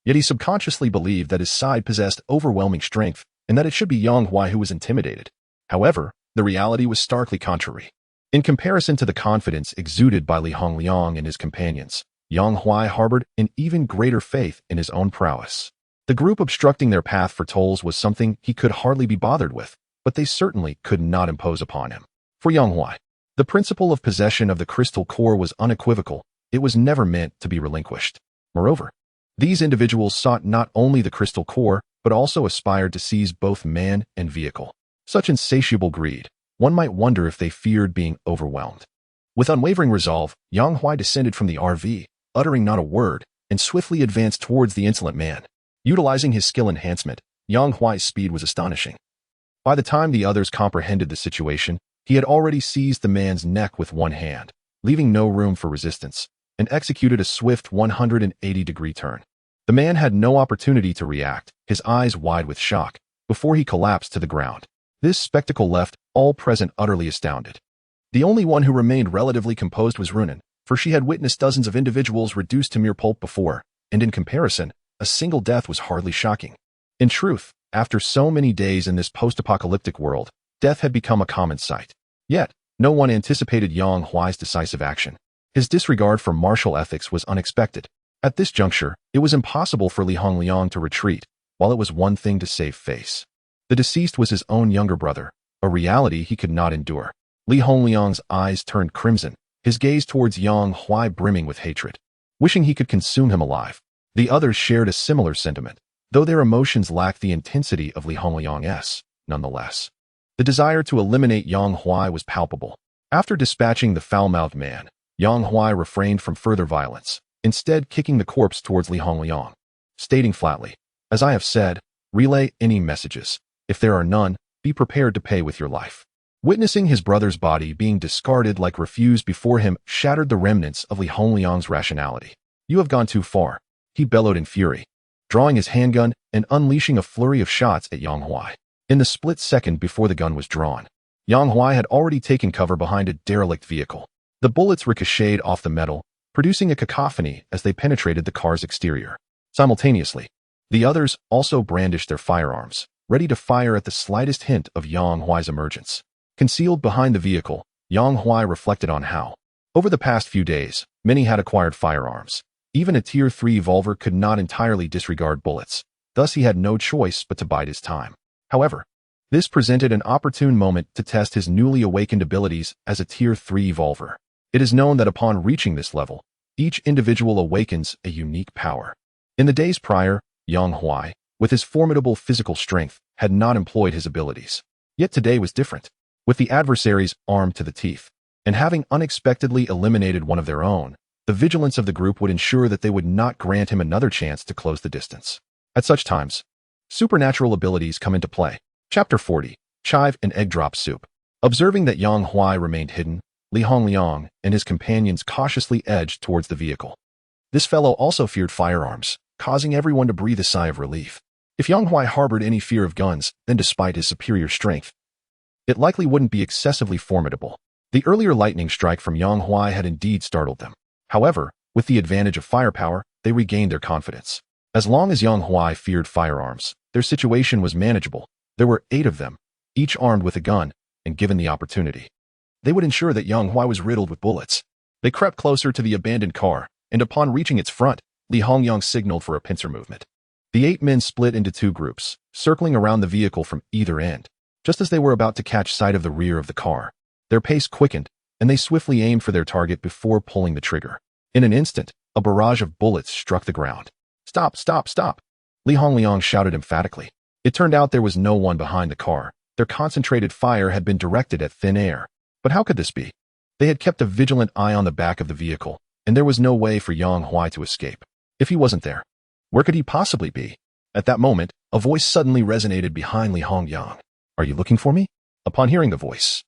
Speaker 1: Yet he subconsciously believed that his side possessed overwhelming strength and that it should be Yang Huai who was intimidated. However, the reality was starkly contrary. In comparison to the confidence exuded by Li Hongliang and his companions, Yang Huai harbored an even greater faith in his own prowess. The group obstructing their path for tolls was something he could hardly be bothered with, but they certainly could not impose upon him. For Yang Huai, the principle of possession of the crystal core was unequivocal. It was never meant to be relinquished. Moreover, these individuals sought not only the crystal core, but also aspired to seize both man and vehicle. Such insatiable greed, one might wonder if they feared being overwhelmed. With unwavering resolve, Yang Huai descended from the RV, uttering not a word, and swiftly advanced towards the insolent man. Utilizing his skill enhancement, Yang Huai's speed was astonishing. By the time the others comprehended the situation, he had already seized the man's neck with one hand, leaving no room for resistance, and executed a swift 180-degree turn. The man had no opportunity to react, his eyes wide with shock, before he collapsed to the ground. This spectacle left all present utterly astounded. The only one who remained relatively composed was Runan, for she had witnessed dozens of individuals reduced to mere pulp before, and in comparison, a single death was hardly shocking. In truth, after so many days in this post-apocalyptic world, death had become a common sight. Yet, no one anticipated Yang Huai's decisive action. His disregard for martial ethics was unexpected. At this juncture, it was impossible for Li Hongliang to retreat, while it was one thing to save face. The deceased was his own younger brother, a reality he could not endure. Li Hongliang's eyes turned crimson, his gaze towards Yang Huai brimming with hatred. Wishing he could consume him alive. The others shared a similar sentiment, though their emotions lacked the intensity of Li Hongliang's, nonetheless. The desire to eliminate Yang Huai was palpable. After dispatching the foul-mouthed man, Yang Huai refrained from further violence, instead kicking the corpse towards Li Hongliang, stating flatly, "As I have said, relay any messages. If there are none, be prepared to pay with your life." Witnessing his brother's body being discarded like refuse before him shattered the remnants of Li Hongliang's rationality. "You have gone too far," he bellowed in fury, drawing his handgun and unleashing a flurry of shots at Yang Huai. In the split second before the gun was drawn, Yang Huai had already taken cover behind a derelict vehicle. The bullets ricocheted off the metal, producing a cacophony as they penetrated the car's exterior. Simultaneously, the others also brandished their firearms, ready to fire at the slightest hint of Yang Huai's emergence. Concealed behind the vehicle, Yang Huai reflected on how, over the past few days, many had acquired firearms. Even a Tier 3 revolver could not entirely disregard bullets, thus he had no choice but to bide his time. However, this presented an opportune moment to test his newly awakened abilities as a Tier 3 revolver. It is known that upon reaching this level, each individual awakens a unique power. In the days prior, Yang Huai, with his formidable physical strength, had not employed his abilities. Yet today was different. With the adversaries armed to the teeth, and having unexpectedly eliminated one of their own, the vigilance of the group would ensure that they would not grant him another chance to close the distance. At such times, supernatural abilities come into play. Chapter 40, Chive and Egg Drop Soup. Observing that Yang Huai remained hidden, Li Hongliang and his companions cautiously edged towards the vehicle. This fellow also feared firearms, causing everyone to breathe a sigh of relief. If Yang Huai harbored any fear of guns, then despite his superior strength, it likely wouldn't be excessively formidable. The earlier lightning strike from Yang Huai had indeed startled them. However, with the advantage of firepower, they regained their confidence. As long as Yang Huai feared firearms, their situation was manageable. There were 8 of them, each armed with a gun, and given the opportunity, they would ensure that Yang Huai was riddled with bullets. They crept closer to the abandoned car, and upon reaching its front, Li Hongliang signaled for a pincer movement. The 8 men split into 2 groups, circling around the vehicle from either end. Just as they were about to catch sight of the rear of the car, their pace quickened, and they swiftly aimed for their target before pulling the trigger. In an instant, a barrage of bullets struck the ground. "Stop, stop, stop!" Li Hongliang shouted emphatically. It turned out there was no one behind the car. Their concentrated fire had been directed at thin air. But how could this be? They had kept a vigilant eye on the back of the vehicle, and there was no way for Yang Huai to escape. If he wasn't there, where could he possibly be? At that moment, a voice suddenly resonated behind Li Hongliang. "Are you looking for me?" Upon hearing the voice,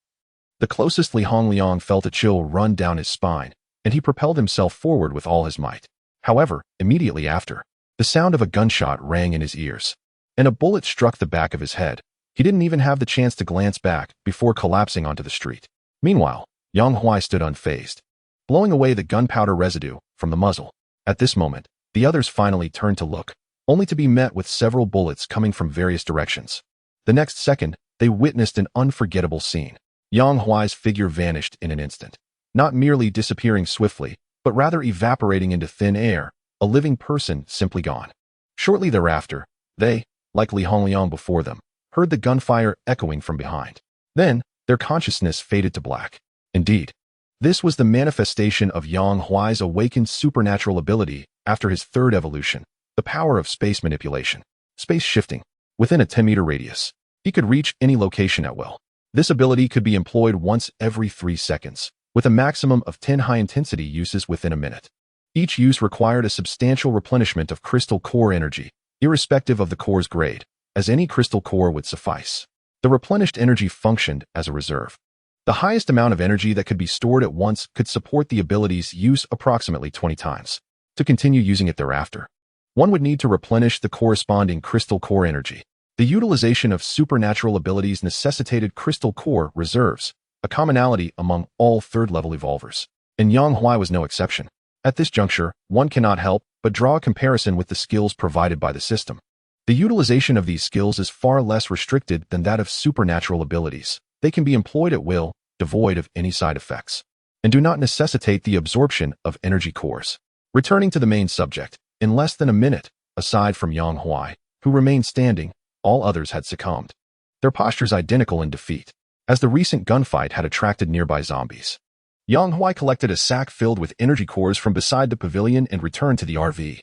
Speaker 1: the closest Li Hongliang felt a chill run down his spine, and he propelled himself forward with all his might. However, immediately after, the sound of a gunshot rang in his ears, and a bullet struck the back of his head. He didn't even have the chance to glance back before collapsing onto the street. Meanwhile, Yang Huai stood unfazed, blowing away the gunpowder residue from the muzzle. At this moment, the others finally turned to look, only to be met with several bullets coming from various directions. The next second, they witnessed an unforgettable scene. Yang Huai's figure vanished in an instant, not merely disappearing swiftly, but rather evaporating into thin air, a living person simply gone. Shortly thereafter, they, like Li Hongliang before them, heard the gunfire echoing from behind. Then, their consciousness faded to black. Indeed, this was the manifestation of Yang Huai's awakened supernatural ability after his 3rd evolution, the power of space manipulation, space shifting. Within a 10-meter radius, he could reach any location at will. This ability could be employed once every 3 seconds, with a maximum of 10 high-intensity uses within a minute. Each use required a substantial replenishment of crystal core energy, irrespective of the core's grade, as any crystal core would suffice. The replenished energy functioned as a reserve. The highest amount of energy that could be stored at once could support the ability's use approximately 20 times. To continue using it thereafter, one would need to replenish the corresponding crystal core energy. The utilization of supernatural abilities necessitated crystal core reserves, a commonality among all 3rd-level evolvers, and Yang Huai was no exception. At this juncture, one cannot help but draw a comparison with the skills provided by the system. The utilization of these skills is far less restricted than that of supernatural abilities. They can be employed at will, devoid of any side effects, and do not necessitate the absorption of energy cores. Returning to the main subject, in less than a minute, aside from Yang Huai, who remained standing, all others had succumbed. Their postures identical in defeat, as the recent gunfight had attracted nearby zombies. Yang Huai collected a sack filled with energy cores from beside the pavilion and returned to the RV,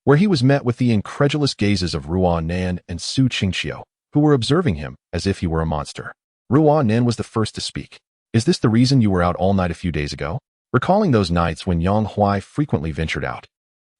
Speaker 1: where he was met with the incredulous gazes of Ruan Nan and Su Qingqiu, who were observing him as if he were a monster. Ruan Nin was the first to speak. Is this the reason you were out all night a few days ago? Recalling those nights when Yang Huai frequently ventured out,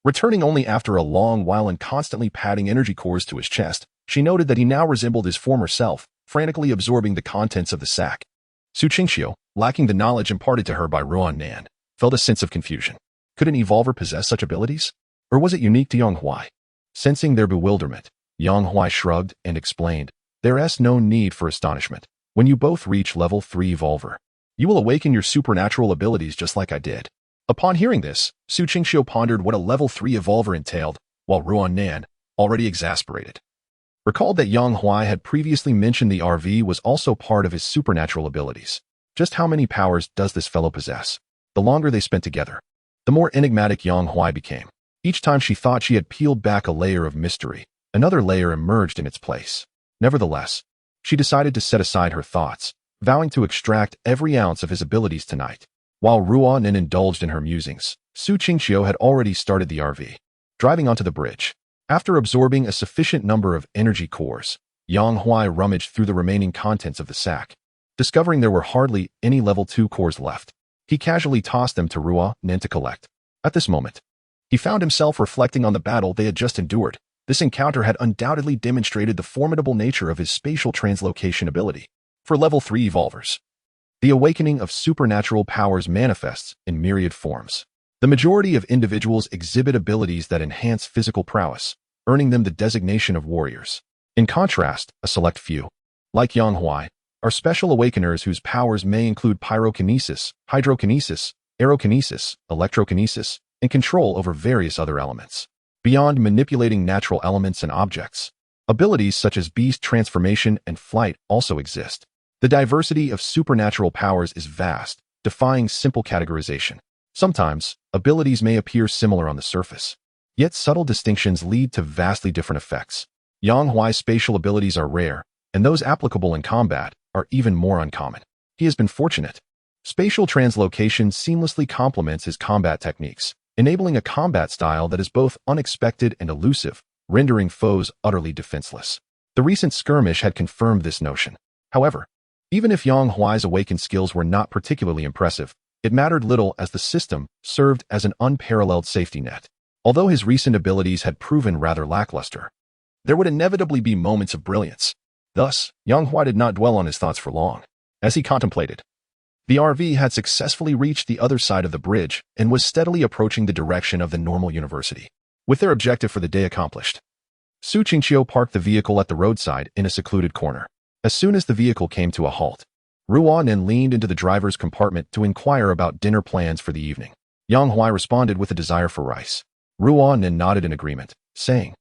Speaker 1: returning only after a long while and constantly padding energy cores to his chest, she noted that he now resembled his former self, frantically absorbing the contents of the sack. Su Qingxiu, lacking the knowledge imparted to her by Ruan Nan, felt a sense of confusion. Could an evolver possess such abilities? Or was it unique to Yang Huai? Sensing their bewilderment, Yang Huai shrugged and explained, "There is no need for astonishment. When you both reach level 3 evolver, you will awaken your supernatural abilities just like I did." Upon hearing this, Su Qingxiu pondered what a level 3 evolver entailed, while Ruan Nan, already exasperated, recalled that Yang Huai had previously mentioned the RV was also part of his supernatural abilities. Just how many powers does this fellow possess? The longer they spent together, the more enigmatic Yang Huai became. Each time she thought she had peeled back a layer of mystery, another layer emerged in its place. Nevertheless, she decided to set aside her thoughts, vowing to extract every ounce of his abilities tonight. While Ruan Nin indulged in her musings, Su Qingxiu had already started the RV, driving onto the bridge. After absorbing a sufficient number of energy cores, Yang Huai rummaged through the remaining contents of the sack. Discovering there were hardly any level 2 cores left, he casually tossed them to Ruan Nin to collect. At this moment, he found himself reflecting on the battle they had just endured. This encounter had undoubtedly demonstrated the formidable nature of his spatial translocation ability. For level 3 evolvers, the awakening of supernatural powers manifests in myriad forms. The majority of individuals exhibit abilities that enhance physical prowess, earning them the designation of warriors. In contrast, a select few, like Yang Huai, are special awakeners whose powers may include pyrokinesis, hydrokinesis, aerokinesis, electrokinesis, and control over various other elements. Beyond manipulating natural elements and objects, abilities such as beast transformation and flight also exist. The diversity of supernatural powers is vast, defying simple categorization. Sometimes, abilities may appear similar on the surface, yet subtle distinctions lead to vastly different effects. Yang Huai's spatial abilities are rare, and those applicable in combat are even more uncommon. He has been fortunate. Spatial translocation seamlessly complements his combat techniques, enabling a combat style that is both unexpected and elusive, rendering foes utterly defenseless. The recent skirmish had confirmed this notion. However, even if Yang Huai's awakened skills were not particularly impressive, it mattered little as the system served as an unparalleled safety net. Although his recent abilities had proven rather lackluster, there would inevitably be moments of brilliance. Thus, Yang Huai did not dwell on his thoughts for long. As he contemplated, the RV had successfully reached the other side of the bridge and was steadily approaching the direction of the normal university. With their objective for the day accomplished, Su Qingxiu parked the vehicle at the roadside in a secluded corner. As soon as the vehicle came to a halt, Ruan Nin leaned into the driver's compartment to inquire about dinner plans for the evening. Yang Huai responded with a desire for rice. Ruan Nin nodded in agreement, saying,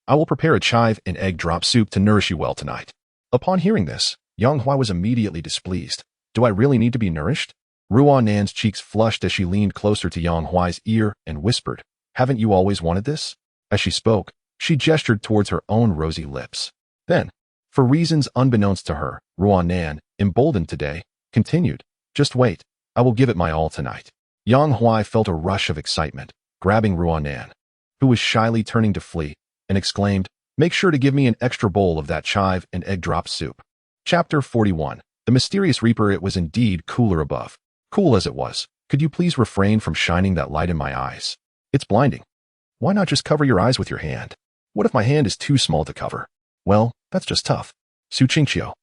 Speaker 1: "I will prepare a chive and egg drop soup to nourish you well tonight." Upon hearing this, Yang Huai was immediately displeased. "Do I really need to be nourished?" Ruan Nan's cheeks flushed as she leaned closer to Yang Huai's ear and whispered, "Haven't you always wanted this?" As she spoke, she gestured towards her own rosy lips. Then, for reasons unbeknownst to her, Ruan Nan, emboldened today, continued, "Just wait, I will give it my all tonight." Yang Huai felt a rush of excitement, grabbing Ruan Nan, who was shyly turning to flee, and exclaimed, "Make sure to give me an extra bowl of that chive and egg drop soup." Chapter 41. The Mysterious Reaper. It was indeed cooler above. Cool as it was, could you please refrain from shining that light in my eyes? It's blinding. Why not just cover your eyes with your hand? What if my hand is too small to cover? Well, that's just tough. Su Qingxiu,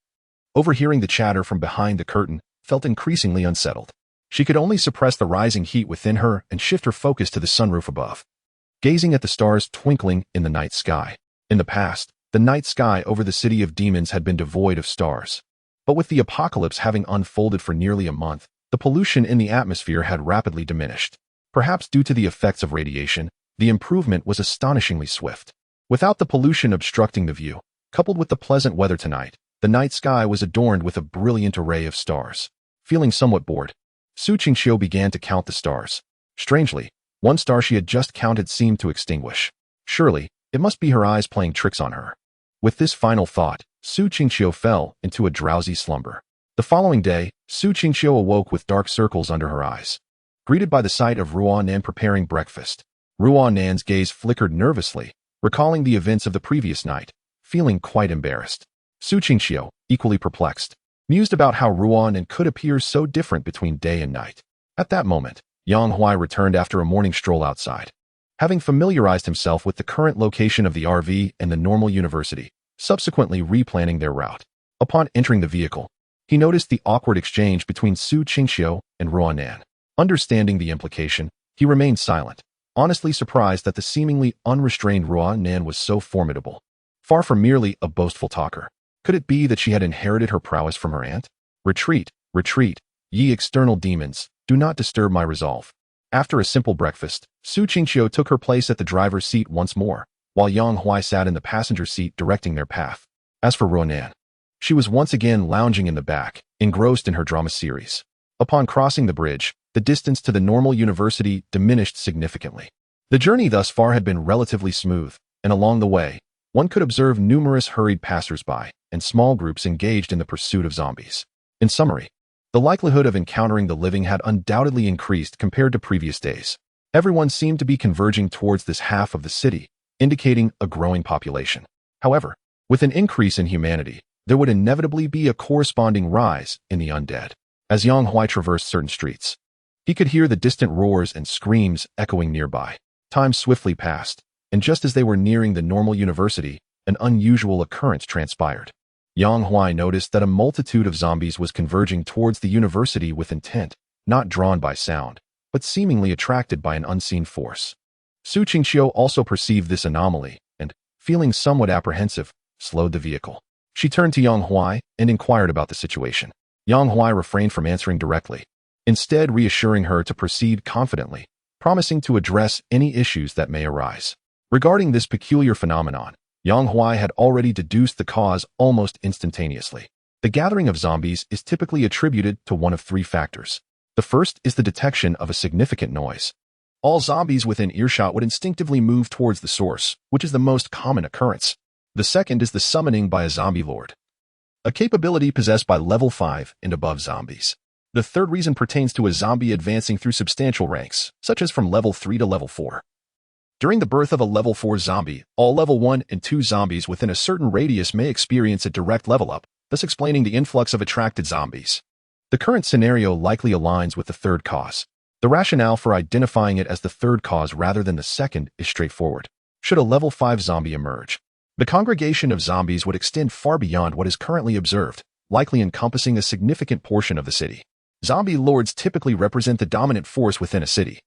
Speaker 1: overhearing the chatter from behind the curtain, felt increasingly unsettled. She could only suppress the rising heat within her and shift her focus to the sunroof above, gazing at the stars twinkling in the night sky. In the past, the night sky over the city of demons had been devoid of stars. But with the apocalypse having unfolded for nearly a month, the pollution in the atmosphere had rapidly diminished. Perhaps due to the effects of radiation, the improvement was astonishingly swift. Without the pollution obstructing the view, coupled with the pleasant weather tonight, the night sky was adorned with a brilliant array of stars. Feeling somewhat bored, Su Qingxiu began to count the stars. Strangely, one star she had just counted seemed to extinguish. Surely, it must be her eyes playing tricks on her. With this final thought, Su Qingxiu fell into a drowsy slumber. The following day, Su Qingxiu awoke with dark circles under her eyes. Greeted by the sight of Ruan Nan preparing breakfast, Ruan Nan's gaze flickered nervously, recalling the events of the previous night, feeling quite embarrassed. Su Qingxiu, equally perplexed, mused about how Ruan and could appear so different between day and night. At that moment, Yang Huai returned after a morning stroll outside. Having familiarized himself with the current location of the RV and the normal university, subsequently replanning their route. Upon entering the vehicle, he noticed the awkward exchange between Su Qingxiu and Ruanan. Understanding the implication, he remained silent, honestly surprised that the seemingly unrestrained Ruanan was so formidable. Far from merely a boastful talker, could it be that she had inherited her prowess from her aunt? Retreat, retreat, ye external demons, do not disturb my resolve. After a simple breakfast, Su Qingxiu took her place at the driver's seat once more, while Yang Huai sat in the passenger seat directing their path. As for Ruanan, she was once again lounging in the back, engrossed in her drama series. Upon crossing the bridge, the distance to the normal university diminished significantly. The journey thus far had been relatively smooth, and along the way, one could observe numerous hurried passers-by and small groups engaged in the pursuit of zombies. In summary, the likelihood of encountering the living had undoubtedly increased compared to previous days. Everyone seemed to be converging towards this half of the city, indicating a growing population. However, with an increase in humanity, there would inevitably be a corresponding rise in the undead. As Yang Huai traversed certain streets, he could hear the distant roars and screams echoing nearby. Time swiftly passed, and just as they were nearing the normal university, an unusual occurrence transpired. Yang Huai noticed that a multitude of zombies was converging towards the university with intent, not drawn by sound, but seemingly attracted by an unseen force. Su Qingxiu also perceived this anomaly, and, feeling somewhat apprehensive, slowed the vehicle. She turned to Yang Huai and inquired about the situation. Yang Huai refrained from answering directly, instead reassuring her to proceed confidently, promising to address any issues that may arise. Regarding this peculiar phenomenon, Yang Huai had already deduced the cause almost instantaneously. The gathering of zombies is typically attributed to one of three factors. The first is the detection of a significant noise. All zombies within earshot would instinctively move towards the source, which is the most common occurrence. The second is the summoning by a zombie lord, a capability possessed by level 5 and above zombies. The third reason pertains to a zombie advancing through substantial ranks, such as from level 3 to level 4. During the birth of a level 4 zombie, all level 1 and 2 zombies within a certain radius may experience a direct level up, thus explaining the influx of attracted zombies. The current scenario likely aligns with the third cause. The rationale for identifying it as the third cause rather than the second is straightforward. Should a level 5 zombie emerge, the congregation of zombies would extend far beyond what is currently observed, likely encompassing a significant portion of the city. Zombie lords typically represent the dominant force within a city.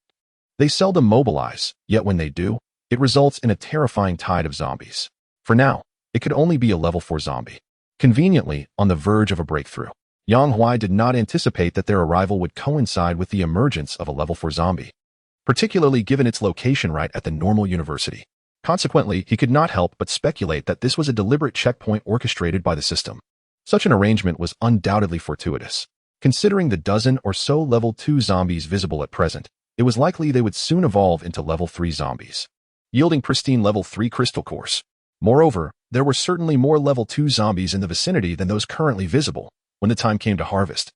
Speaker 1: They seldom mobilize, yet when they do, it results in a terrifying tide of zombies. For now, it could only be a level 4 zombie, conveniently on the verge of a breakthrough. Yang Huai did not anticipate that their arrival would coincide with the emergence of a level 4 zombie, particularly given its location right at the normal university. Consequently, he could not help but speculate that this was a deliberate checkpoint orchestrated by the system. Such an arrangement was undoubtedly fortuitous. Considering the dozen or so level 2 zombies visible at present, it was likely they would soon evolve into level 3 zombies, yielding pristine level 3 crystal cores. Moreover, there were certainly more level 2 zombies in the vicinity than those currently visible when the time came to harvest.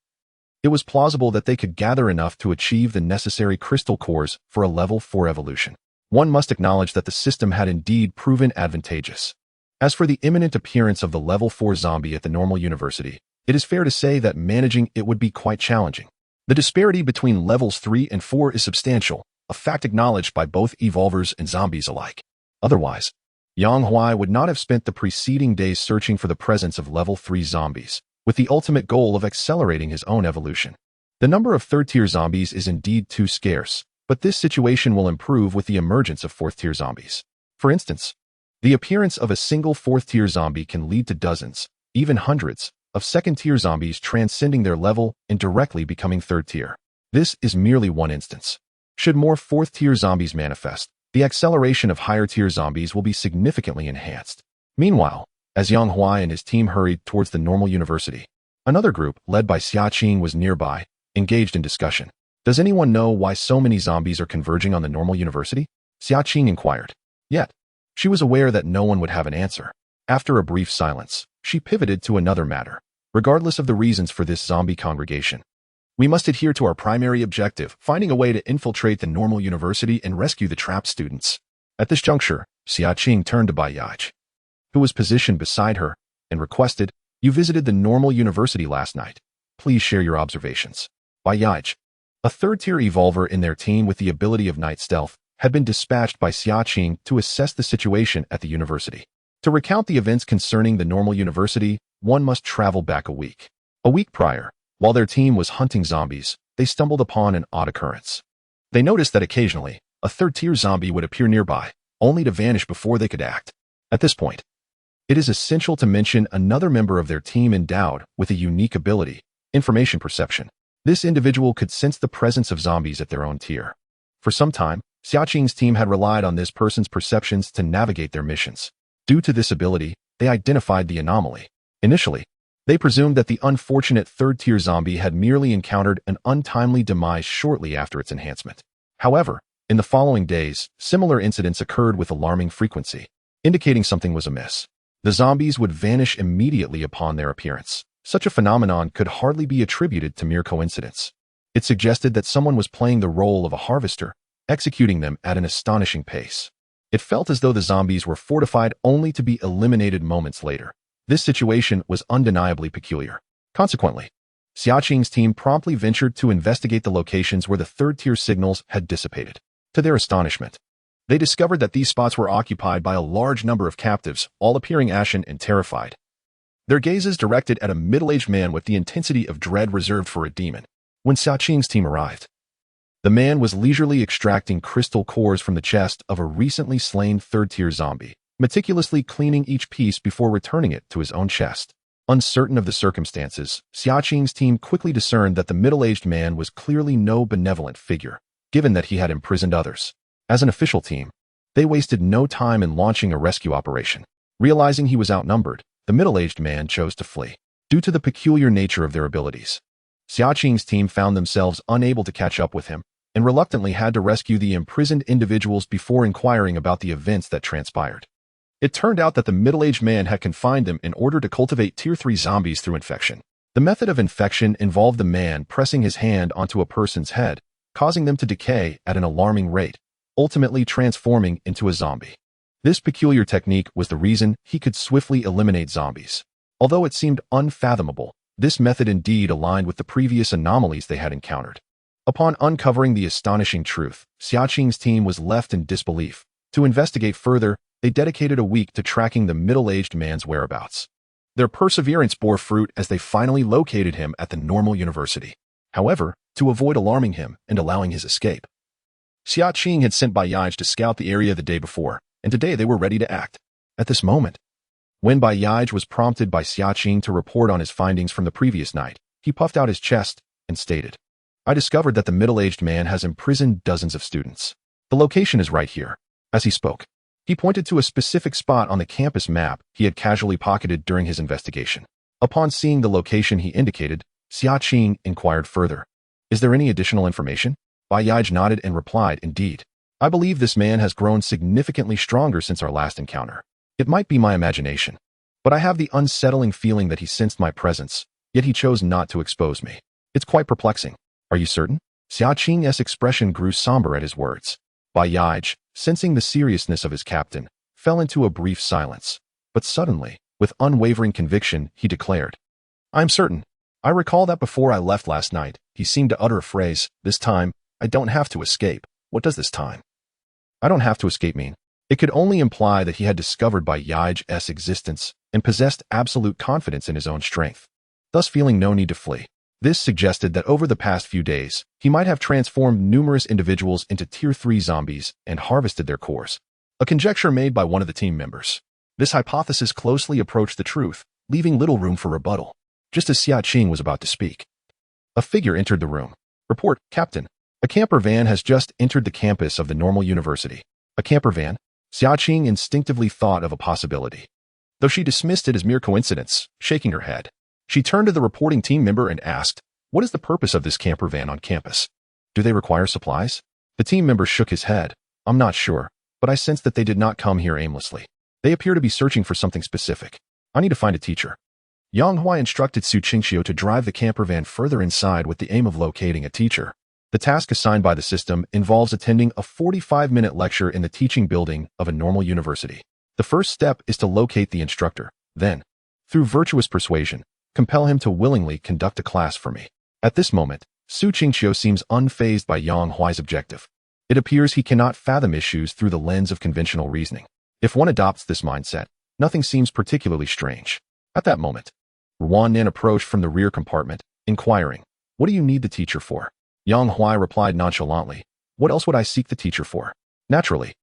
Speaker 1: It was plausible that they could gather enough to achieve the necessary crystal cores for a level 4 evolution. One must acknowledge that the system had indeed proven advantageous. As for the imminent appearance of the level 4 zombie at the normal university, it is fair to say that managing it would be quite challenging. The disparity between levels 3 and 4 is substantial, a fact acknowledged by both evolvers and zombies alike. Otherwise, Yang Huai would not have spent the preceding days searching for the presence of level 3 zombies, with the ultimate goal of accelerating his own evolution. The number of third-tier zombies is indeed too scarce, but this situation will improve with the emergence of fourth-tier zombies. For instance, the appearance of a single fourth-tier zombie can lead to dozens, even hundreds, of second-tier zombies transcending their level and directly becoming third-tier. This is merely one instance. Should more fourth-tier zombies manifest, the acceleration of higher-tier zombies will be significantly enhanced. Meanwhile, as Yang Huai and his team hurried towards the normal university, another group, led by Xiaqing, was nearby, engaged in discussion. Does anyone know why so many zombies are converging on the normal university? Xiaqing inquired. Yet, she was aware that no one would have an answer. After a brief silence, she pivoted to another matter. Regardless of the reasons for this zombie congregation, we must adhere to our primary objective, finding a way to infiltrate the normal university and rescue the trapped students. At this juncture, Xiaqing turned to Baiyaj, who was positioned beside her, and requested, You visited the normal university last night. Please share your observations. By Yaij. A third-tier evolver in their team with the ability of night stealth had been dispatched by Xiaqing to assess the situation at the university. To recount the events concerning the normal university, one must travel back a week. A week prior, while their team was hunting zombies, they stumbled upon an odd occurrence. They noticed that occasionally, a third-tier zombie would appear nearby, only to vanish before they could act. At this point, it is essential to mention another member of their team endowed with a unique ability, information perception. This individual could sense the presence of zombies at their own tier. For some time, Xiaqing's team had relied on this person's perceptions to navigate their missions. Due to this ability, they identified the anomaly. Initially, they presumed that the unfortunate third-tier zombie had merely encountered an untimely demise shortly after its enhancement. However, in the following days, similar incidents occurred with alarming frequency, indicating something was amiss. The zombies would vanish immediately upon their appearance. Such a phenomenon could hardly be attributed to mere coincidence. It suggested that someone was playing the role of a harvester, executing them at an astonishing pace. It felt as though the zombies were fortified only to be eliminated moments later. This situation was undeniably peculiar. Consequently, Xiaqing's team promptly ventured to investigate the locations where the third-tier signals had dissipated. To their astonishment, they discovered that these spots were occupied by a large number of captives, all appearing ashen and terrified. Their gazes directed at a middle-aged man with the intensity of dread reserved for a demon. When Xiaqing's team arrived, the man was leisurely extracting crystal cores from the chest of a recently slain third-tier zombie, meticulously cleaning each piece before returning it to his own chest. Uncertain of the circumstances, Xiaqing's team quickly discerned that the middle-aged man was clearly no benevolent figure, given that he had imprisoned others. As an official team, they wasted no time in launching a rescue operation. Realizing he was outnumbered, the middle-aged man chose to flee. Due to the peculiar nature of their abilities, Xiaqing's team found themselves unable to catch up with him, and reluctantly had to rescue the imprisoned individuals before inquiring about the events that transpired. It turned out that the middle-aged man had confined them in order to cultivate Tier 3 zombies through infection. The method of infection involved the man pressing his hand onto a person's head, causing them to decay at an alarming rate, ultimately transforming into a zombie. This peculiar technique was the reason he could swiftly eliminate zombies. Although it seemed unfathomable, this method indeed aligned with the previous anomalies they had encountered. Upon uncovering the astonishing truth, Xiaqing's team was left in disbelief. To investigate further, they dedicated a week to tracking the middle-aged man's whereabouts. Their perseverance bore fruit as they finally located him at the normal university. However, to avoid alarming him and allowing his escape, Xiaqing had sent Bai Yaij to scout the area the day before, and today they were ready to act. At this moment, when Bai Yaij was prompted by Xiaqing to report on his findings from the previous night, he puffed out his chest and stated, "I discovered that the middle-aged man has imprisoned dozens of students. The location is right here." As he spoke, he pointed to a specific spot on the campus map he had casually pocketed during his investigation. Upon seeing the location he indicated, Xiaqing inquired further, "Is there any additional information?" Bai Yaij nodded and replied, "Indeed. I believe this man has grown significantly stronger since our last encounter. It might be my imagination, but I have the unsettling feeling that he sensed my presence, yet he chose not to expose me. It's quite perplexing. Are you certain?" Xiaqing's expression grew somber at his words. Bai Yaij, sensing the seriousness of his captain, fell into a brief silence. But suddenly, with unwavering conviction, he declared, "I'm certain. I recall that before I left last night, he seemed to utter a phrase, 'This time, I don't have to escape.' What does this time? I don't have to escape mean?" It could only imply that he had discovered Bai Yaij's existence and possessed absolute confidence in his own strength, thus feeling no need to flee. This suggested that over the past few days, he might have transformed numerous individuals into Tier 3 zombies and harvested their cores. A conjecture made by one of the team members. This hypothesis closely approached the truth, leaving little room for rebuttal. Just as Xiaqing was about to speak, a figure entered the room. "Report, Captain. A camper van has just entered the campus of the normal university." A camper van? Xiaqing instinctively thought of a possibility, though she dismissed it as mere coincidence, shaking her head. She turned to the reporting team member and asked, "What is the purpose of this camper van on campus? Do they require supplies?" The team member shook his head. "I'm not sure, but I sense that they did not come here aimlessly. They appear to be searching for something specific. I need to find a teacher." Yang Huai instructed Su Qingxiu to drive the camper van further inside with the aim of locating a teacher. The task assigned by the system involves attending a 45-minute lecture in the teaching building of a normal university. The first step is to locate the instructor. Then, through virtuous persuasion, compel him to willingly conduct a class for me. At this moment, Su Qingqiu seems unfazed by Yang Huai's objective. It appears he cannot fathom issues through the lens of conventional reasoning. If one adopts this mindset, nothing seems particularly strange. At that moment, Wan Nin approached from the rear compartment, inquiring, "What do you need the teacher for?" Yang Huai replied nonchalantly, "What else would I seek the teacher for? Naturally,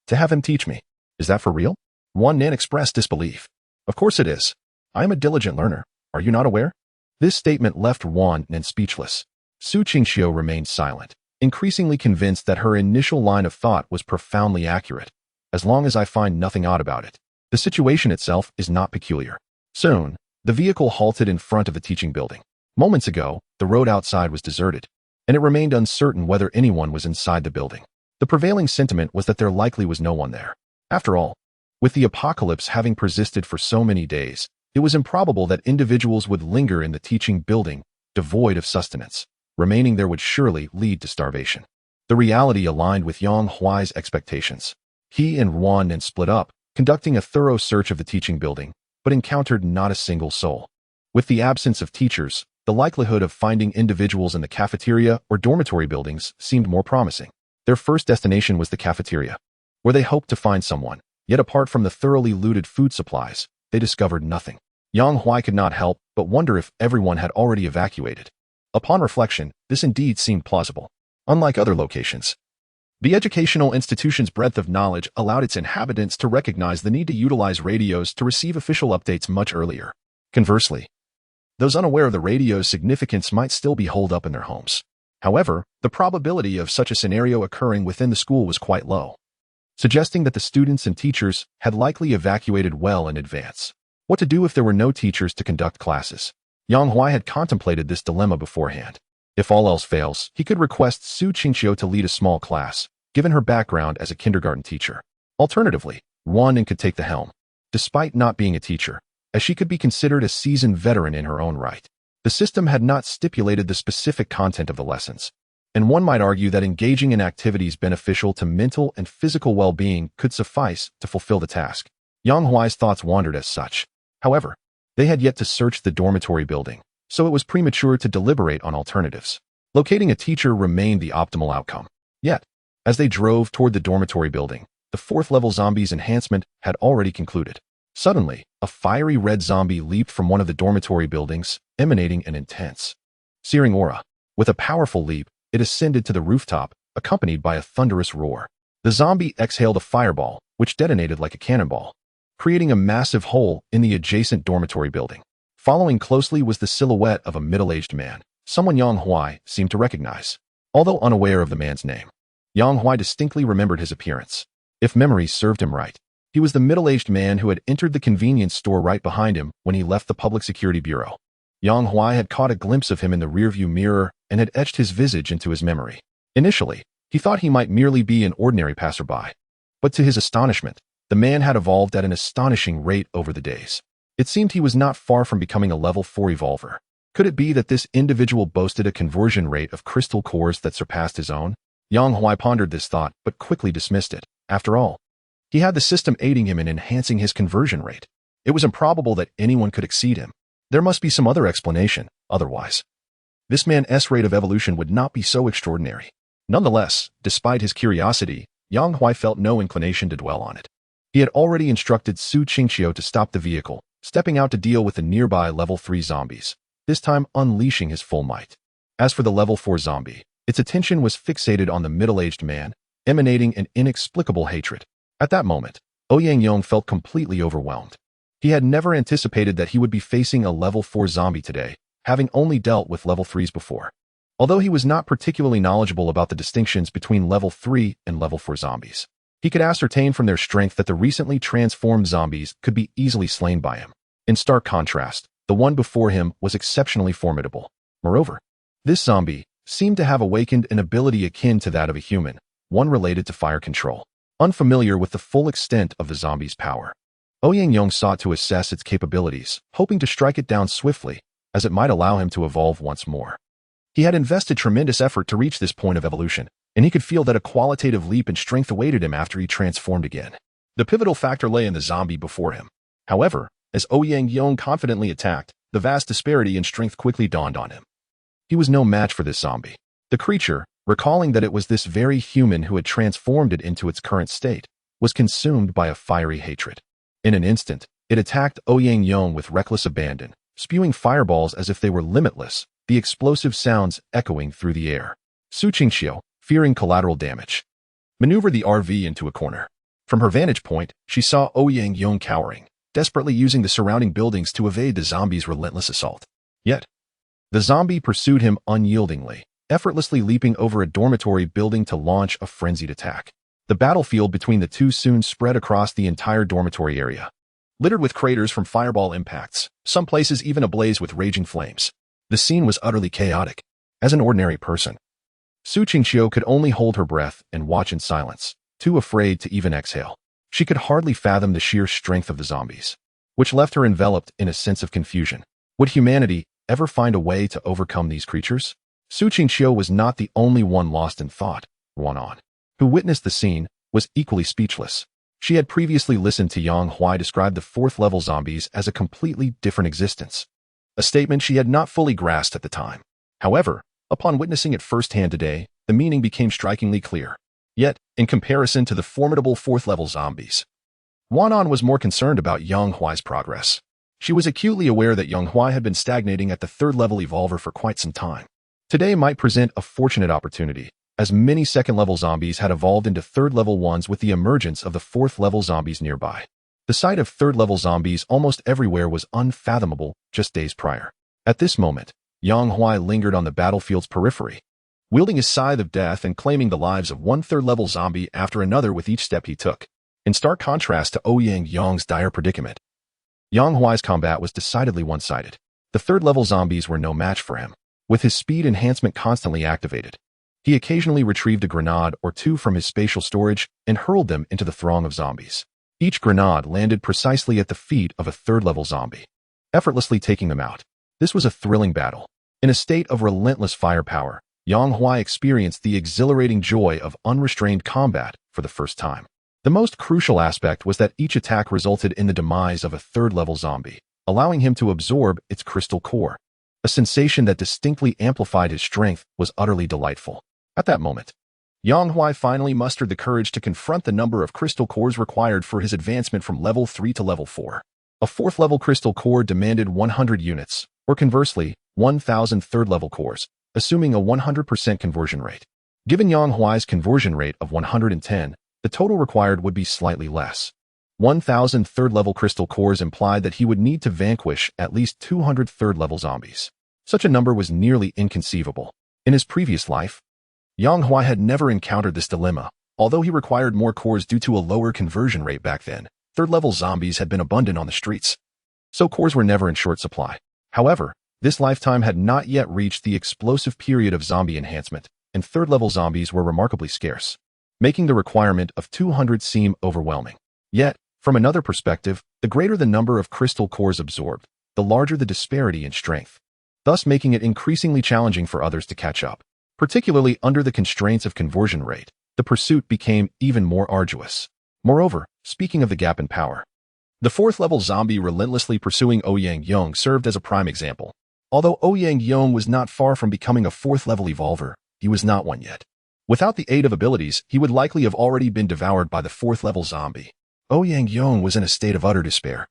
Speaker 1: to have him teach me. Is that for real?" Wan Nin expressed disbelief. "Of course it is. I am a diligent learner. Are you not aware?" This statement left Wan Nin speechless. Su Qingqiu remained silent, increasingly convinced that her initial line of thought was profoundly accurate. As long as I find nothing odd about it, the situation itself is not peculiar. Soon, the vehicle halted in front of the teaching building. Moments ago, the road outside was deserted, and it remained uncertain whether anyone was inside the building. The prevailing sentiment was that there likely was no one there. After all, with the apocalypse having persisted for so many days, it was improbable that individuals would linger in the teaching building, devoid of sustenance. Remaining there would surely lead to starvation. The reality aligned with Yang Huai's expectations. He and Wan Nin split up, conducting a thorough search of the teaching building, but encountered not a single soul. With the absence of teachers, the likelihood of finding individuals in the cafeteria or dormitory buildings seemed more promising. Their first destination was the cafeteria, where they hoped to find someone. Yet apart from the thoroughly looted food supplies, they discovered nothing. Yang Huai could not help but wonder if everyone had already evacuated. Upon reflection, this indeed seemed plausible. Unlike other locations, the educational institution's breadth of knowledge allowed its inhabitants to recognize the need to utilize radios to receive official updates much earlier. Conversely, those unaware of the radio's significance might still be holed up in their homes. However, the probability of such a scenario occurring within the school was quite low, suggesting that the students and teachers had likely evacuated well in advance. What to do if there were no teachers to conduct classes? Yang Huai had contemplated this dilemma beforehand. If all else fails, he could request Su Qingqiu to lead a small class, given her background as a kindergarten teacher. Alternatively, Wan Nin could take the helm, despite not being a teacher, as she could be considered a seasoned veteran in her own right. The system had not stipulated the specific content of the lessons, and one might argue that engaging in activities beneficial to mental and physical well-being could suffice to fulfill the task. Yang Huai's thoughts wandered as such. However, they had yet to search the dormitory building, so it was premature to deliberate on alternatives. Locating a teacher remained the optimal outcome. Yet, as they drove toward the dormitory building, the fourth-level zombie's enhancement had already concluded. Suddenly, a fiery red zombie leaped from one of the dormitory buildings, emanating an intense, searing aura. With a powerful leap, it ascended to the rooftop, accompanied by a thunderous roar. The zombie exhaled a fireball, which detonated like a cannonball, creating a massive hole in the adjacent dormitory building. Following closely was the silhouette of a middle-aged man, someone Yang Huai seemed to recognize. Although unaware of the man's name, Yang Huai distinctly remembered his appearance. If memory served him right, he was the middle-aged man who had entered the convenience store right behind him when he left the Public Security Bureau. Yang Huai had caught a glimpse of him in the rearview mirror and had etched his visage into his memory. Initially, he thought he might merely be an ordinary passerby, but to his astonishment, the man had evolved at an astonishing rate over the days. It seemed he was not far from becoming a level 4 evolver. Could it be that this individual boasted a conversion rate of crystal cores that surpassed his own? Yang Huai pondered this thought, but quickly dismissed it. After all, he had the system aiding him in enhancing his conversion rate. It was improbable that anyone could exceed him. There must be some other explanation, otherwise this man's rate of evolution would not be so extraordinary. Nonetheless, despite his curiosity, Yang Huai felt no inclination to dwell on it. He had already instructed Su Qingqiu to stop the vehicle, stepping out to deal with the nearby level 3 zombies, this time unleashing his full might. As for the level 4 zombie, its attention was fixated on the middle-aged man, emanating an inexplicable hatred. At that moment, Ouyang Yong felt completely overwhelmed. He had never anticipated that he would be facing a level 4 zombie today, having only dealt with level 3s before. Although he was not particularly knowledgeable about the distinctions between level 3 and level 4 zombies, he could ascertain from their strength that the recently transformed zombies could be easily slain by him. In stark contrast, the one before him was exceptionally formidable. Moreover, this zombie seemed to have awakened an ability akin to that of a human, one related to fire control. Unfamiliar with the full extent of the zombie's power, Ouyang Yong sought to assess its capabilities, hoping to strike it down swiftly, as it might allow him to evolve once more. He had invested tremendous effort to reach this point of evolution, and he could feel that a qualitative leap in strength awaited him after he transformed again. The pivotal factor lay in the zombie before him. However, As Yang confidently attacked, the vast disparity in strength quickly dawned on him. He was no match for this zombie. The creature, recalling that it was this very human who had transformed it into its current state, was consumed by a fiery hatred. In an instant, it attacked Yang with reckless abandon, spewing fireballs as if they were limitless, the explosive sounds echoing through the air. Su Qingxiu, fearing collateral damage, maneuvered the RV into a corner. From her vantage point, she saw Yang cowering, desperately using the surrounding buildings to evade the zombie's relentless assault. Yet, the zombie pursued him unyieldingly, effortlessly leaping over a dormitory building to launch a frenzied attack. The battlefield between the two soon spread across the entire dormitory area, littered with craters from fireball impacts, some places even ablaze with raging flames. The scene was utterly chaotic. As an ordinary person, Su Qingxiu could only hold her breath and watch in silence, too afraid to even exhale. She could hardly fathom the sheer strength of the zombies, which left her enveloped in a sense of confusion. Would humanity ever find a way to overcome these creatures? Su Qingxiu was not the only one lost in thought. Wan, who witnessed the scene, was equally speechless. She had previously listened to Yang Huai describe the fourth-level zombies as a completely different existence, a statement she had not fully grasped at the time. However, upon witnessing it firsthand today, the meaning became strikingly clear. Yet, in comparison to the formidable fourth-level zombies, Wan was more concerned about Yang Huai's progress. She was acutely aware that Yang Huai had been stagnating at the third-level evolver for quite some time. Today might present a fortunate opportunity, as many second-level zombies had evolved into third-level ones with the emergence of the fourth-level zombies nearby. The sight of third-level zombies almost everywhere was unfathomable just days prior. At this moment, Yang Huai lingered on the battlefield's periphery, wielding his scythe of death and claiming the lives of one third-level zombie after another with each step he took. In stark contrast to Yang's dire predicament, Yang Huai's combat was decidedly one-sided. The third-level zombies were no match for him. With his speed enhancement constantly activated, he occasionally retrieved a grenade or two from his spatial storage and hurled them into the throng of zombies. Each grenade landed precisely at the feet of a third-level zombie, effortlessly taking them out. This was a thrilling battle. In a state of relentless firepower, Yang Huai experienced the exhilarating joy of unrestrained combat for the first time. The most crucial aspect was that each attack resulted in the demise of a third-level zombie, allowing him to absorb its crystal core. A sensation that distinctly amplified his strength was utterly delightful. At that moment, Yang Huai finally mustered the courage to confront the number of crystal cores required for his advancement from level 3 to level 4. A fourth-level crystal core demanded 100 units, or conversely, 1,000 third-level cores, assuming a 100% conversion rate. Given Yang Huai's conversion rate of 110, the total required would be slightly less. 1,000 third-level crystal cores implied that he would need to vanquish at least 200 third-level zombies. Such a number was nearly inconceivable. In his previous life, Yang Huai had never encountered this dilemma. Although he required more cores due to a lower conversion rate back then, third-level zombies had been abundant on the streets, so cores were never in short supply. However, this lifetime had not yet reached the explosive period of zombie enhancement, and third-level zombies were remarkably scarce, making the requirement of 200 seem overwhelming. Yet, from another perspective, the greater the number of crystal cores absorbed, the larger the disparity in strength, thus making it increasingly challenging for others to catch up. Particularly under the constraints of conversion rate, the pursuit became even more arduous. Moreover, speaking of the gap in power, the fourth-level zombie relentlessly pursuing Yang served as a prime example. Although Yang was not far from becoming a fourth-level evolver, he was not one yet. Without the aid of abilities, he would likely have already been devoured by the fourth-level zombie. Yang was in a state of utter despair.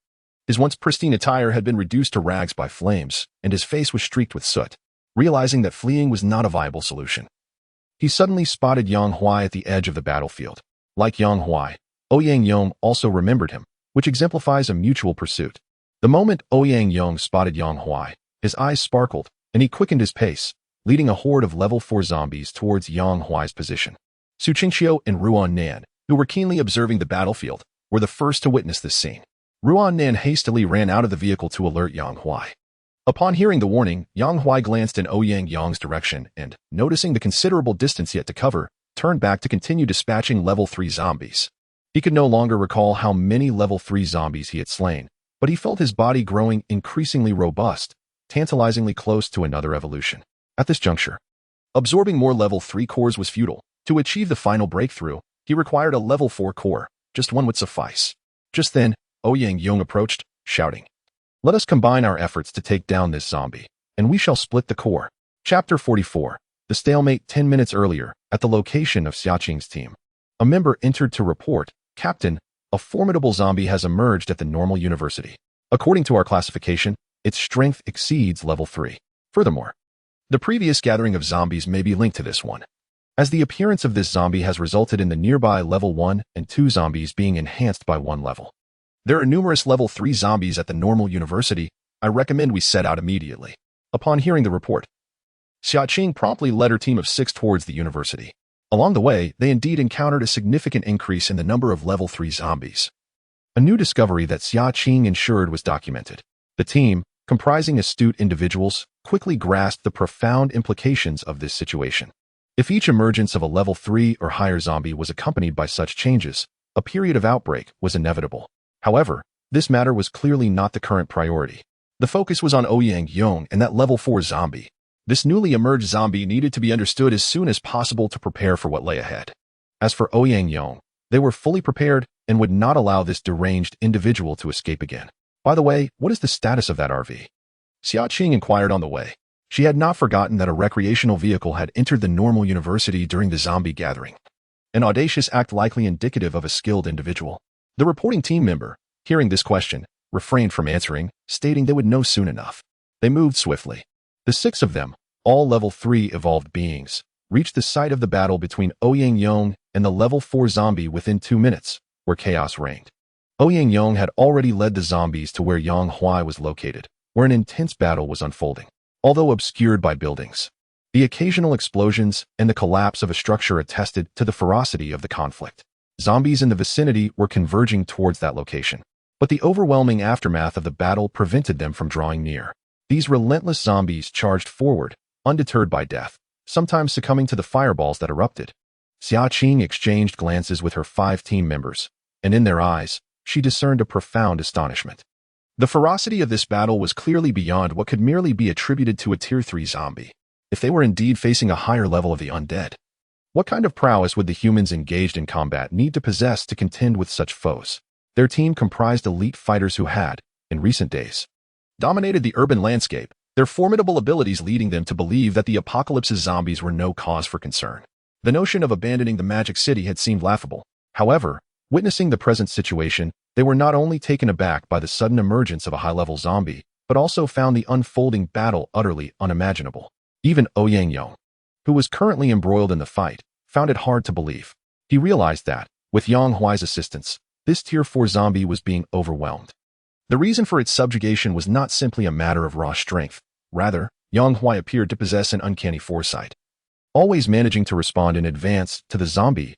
Speaker 1: His once pristine attire had been reduced to rags by flames, and his face was streaked with soot. Realizing that fleeing was not a viable solution, he suddenly spotted Yang Huai at the edge of the battlefield. Like Yang Huai, Yang also remembered him, which exemplifies a mutual pursuit. The moment Yang spotted Yang Huai, his eyes sparkled, and he quickened his pace, leading a horde of level 4 zombies towards Yang Huai's position. Su Qingxiu and Nan, who were keenly observing the battlefield, were the first to witness this scene. Nan hastily ran out of the vehicle to alert Yang Huai. Upon hearing the warning, Yang Huai glanced in Yang's direction and, noticing the considerable distance yet to cover, turned back to continue dispatching level 3 zombies. He could no longer recall how many level 3 zombies he had slain, but he felt his body growing increasingly robust, tantalizingly close to another evolution. At this juncture, absorbing more level 3 cores was futile. To achieve the final breakthrough, he required a level 4 core. Just one would suffice. Just then, Yang approached, shouting, Let us combine our efforts to take down this zombie, and we shall split the core. Chapter 44. The stalemate 10 minutes earlier, at the location of Xiaqing's team. A member entered to report, Captain, a formidable zombie has emerged at the normal university. According to our classification, its strength exceeds level 3. Furthermore, the previous gathering of zombies may be linked to this one, as the appearance of this zombie has resulted in the nearby level 1 and 2 zombies being enhanced by 1 level. There are numerous level 3 zombies at the normal university. I recommend we set out immediately. Upon hearing the report, Xiaqing promptly led her team of 6 towards the university. Along the way, they indeed encountered a significant increase in the number of level 3 zombies. A new discovery that Xiaqing ensured was documented. The team, comprising astute individuals, quickly grasped the profound implications of this situation. If each emergence of a level 3 or higher zombie was accompanied by such changes, a period of outbreak was inevitable. However, this matter was clearly not the current priority. The focus was on Yang Huai and that level 4 zombie. This newly emerged zombie needed to be understood as soon as possible to prepare for what lay ahead. As for Yang Huai, they were fully prepared and would not allow this deranged individual to escape again. By the way, what is the status of that RV? Xiaqing inquired on the way. She had not forgotten that a recreational vehicle had entered the normal university during the zombie gathering. An audacious act likely indicative of a skilled individual. The reporting team member, hearing this question, refrained from answering, stating they would know soon enough. They moved swiftly. The 6 of them, all level 3 evolved beings, reached the site of the battle between Yang Huai and the level 4 zombie within 2 minutes, where chaos reigned. Yang Huai had already led the zombies to where Yang Huai was located, where an intense battle was unfolding. Although obscured by buildings, the occasional explosions and the collapse of a structure attested to the ferocity of the conflict. Zombies in the vicinity were converging towards that location, but the overwhelming aftermath of the battle prevented them from drawing near. These relentless zombies charged forward, undeterred by death, sometimes succumbing to the fireballs that erupted. Xiaqing exchanged glances with her 5 team members, and in their eyes, she discerned a profound astonishment. The ferocity of this battle was clearly beyond what could merely be attributed to a tier 3 zombie. If they were indeed facing a higher level of the undead, what kind of prowess would the humans engaged in combat need to possess to contend with such foes? Their team comprised elite fighters who had, in recent days, dominated the urban landscape, their formidable abilities leading them to believe that the apocalypse's zombies were no cause for concern. The notion of abandoning the magic city had seemed laughable. However, witnessing the present situation, they were not only taken aback by the sudden emergence of a high-level zombie, but also found the unfolding battle utterly unimaginable. Even Yang Huai, who was currently embroiled in the fight, found it hard to believe. He realized that, with Yang Huai's assistance, this tier 4 zombie was being overwhelmed. The reason for its subjugation was not simply a matter of raw strength. Rather, Yang Huai appeared to possess an uncanny foresight, always managing to respond in advance to the zombie's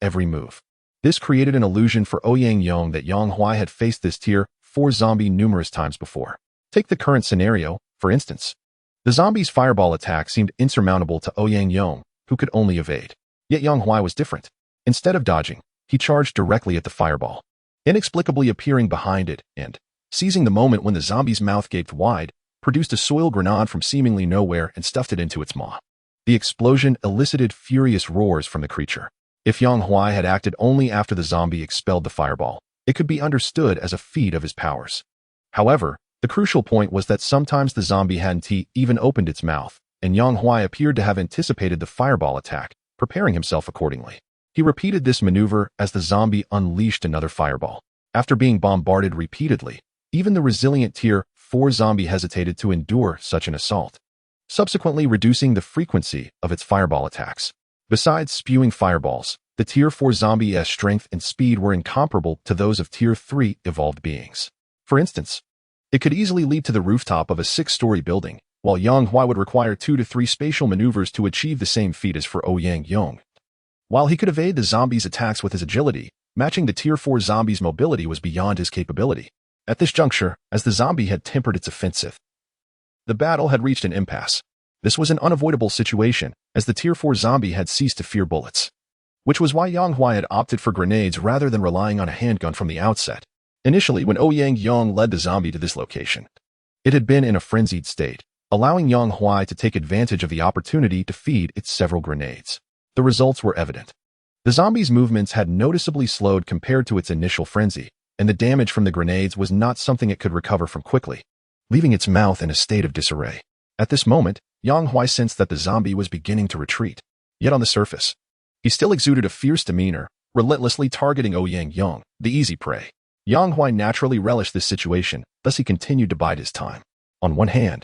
Speaker 1: every move. This created an illusion for Yang Huai that Yang Huai had faced this tier 4 zombie numerous times before. Take the current scenario, for instance. The zombie's fireball attack seemed insurmountable to Yang Huai, who could only evade. Yet Yang Huai was different. Instead of dodging, he charged directly at the fireball, inexplicably appearing behind it and, seizing the moment when the zombie's mouth gaped wide, produced a soil grenade from seemingly nowhere and stuffed it into its maw. The explosion elicited furious roars from the creature. If Yang Huai had acted only after the zombie expelled the fireball, it could be understood as a feat of his powers. However, the crucial point was that sometimes the zombie hadn't even opened its mouth, and Yang Huai appeared to have anticipated the fireball attack, preparing himself accordingly. He repeated this maneuver as the zombie unleashed another fireball. After being bombarded repeatedly, even the resilient tier 4 zombie hesitated to endure such an assault, subsequently reducing the frequency of its fireball attacks. Besides spewing fireballs, the tier 4 zombie's strength and speed were incomparable to those of tier 3 evolved beings. For instance, it could easily leap to the rooftop of a 6-story building, while Yang Huai would require 2 to 3 spatial maneuvers to achieve the same feat as for Yang Huai. While he could evade the zombie's attacks with his agility, matching the tier 4 zombie's mobility was beyond his capability. At this juncture, as the zombie had tempered its offensive, the battle had reached an impasse. This was an unavoidable situation, as the tier 4 zombie had ceased to fear bullets, which was why Yang Huai had opted for grenades rather than relying on a handgun from the outset. Initially, when Yang Huai led the zombie to this location, it had been in a frenzied state, allowing Yang Huai to take advantage of the opportunity to feed its several grenades. The results were evident. The zombie's movements had noticeably slowed compared to its initial frenzy, and the damage from the grenades was not something it could recover from quickly, leaving its mouth in a state of disarray. At this moment, Yang Huai sensed that the zombie was beginning to retreat. Yet on the surface, he still exuded a fierce demeanor, relentlessly targeting Ouyang Yang, the easy prey. Yang Huai naturally relished this situation, thus he continued to bide his time. On one hand,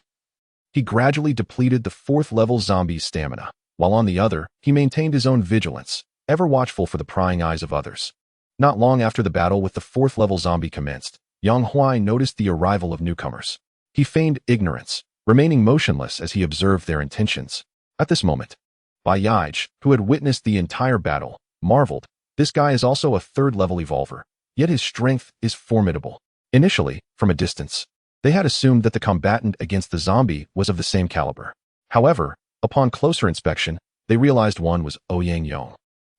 Speaker 1: he gradually depleted the 4th-level zombie's stamina, while on the other, he maintained his own vigilance, ever watchful for the prying eyes of others. Not long after the battle with the 4th-level zombie commenced, Yang Huai noticed the arrival of newcomers. He feigned ignorance, remaining motionless as he observed their intentions. At this moment, Bai Yaij, who had witnessed the entire battle, marveled. This guy is also a 3rd-level evolver, yet his strength is formidable. Initially, from a distance, they had assumed that the combatant against the zombie was of the same caliber. However, upon closer inspection, they realized one was Ouyang Yang,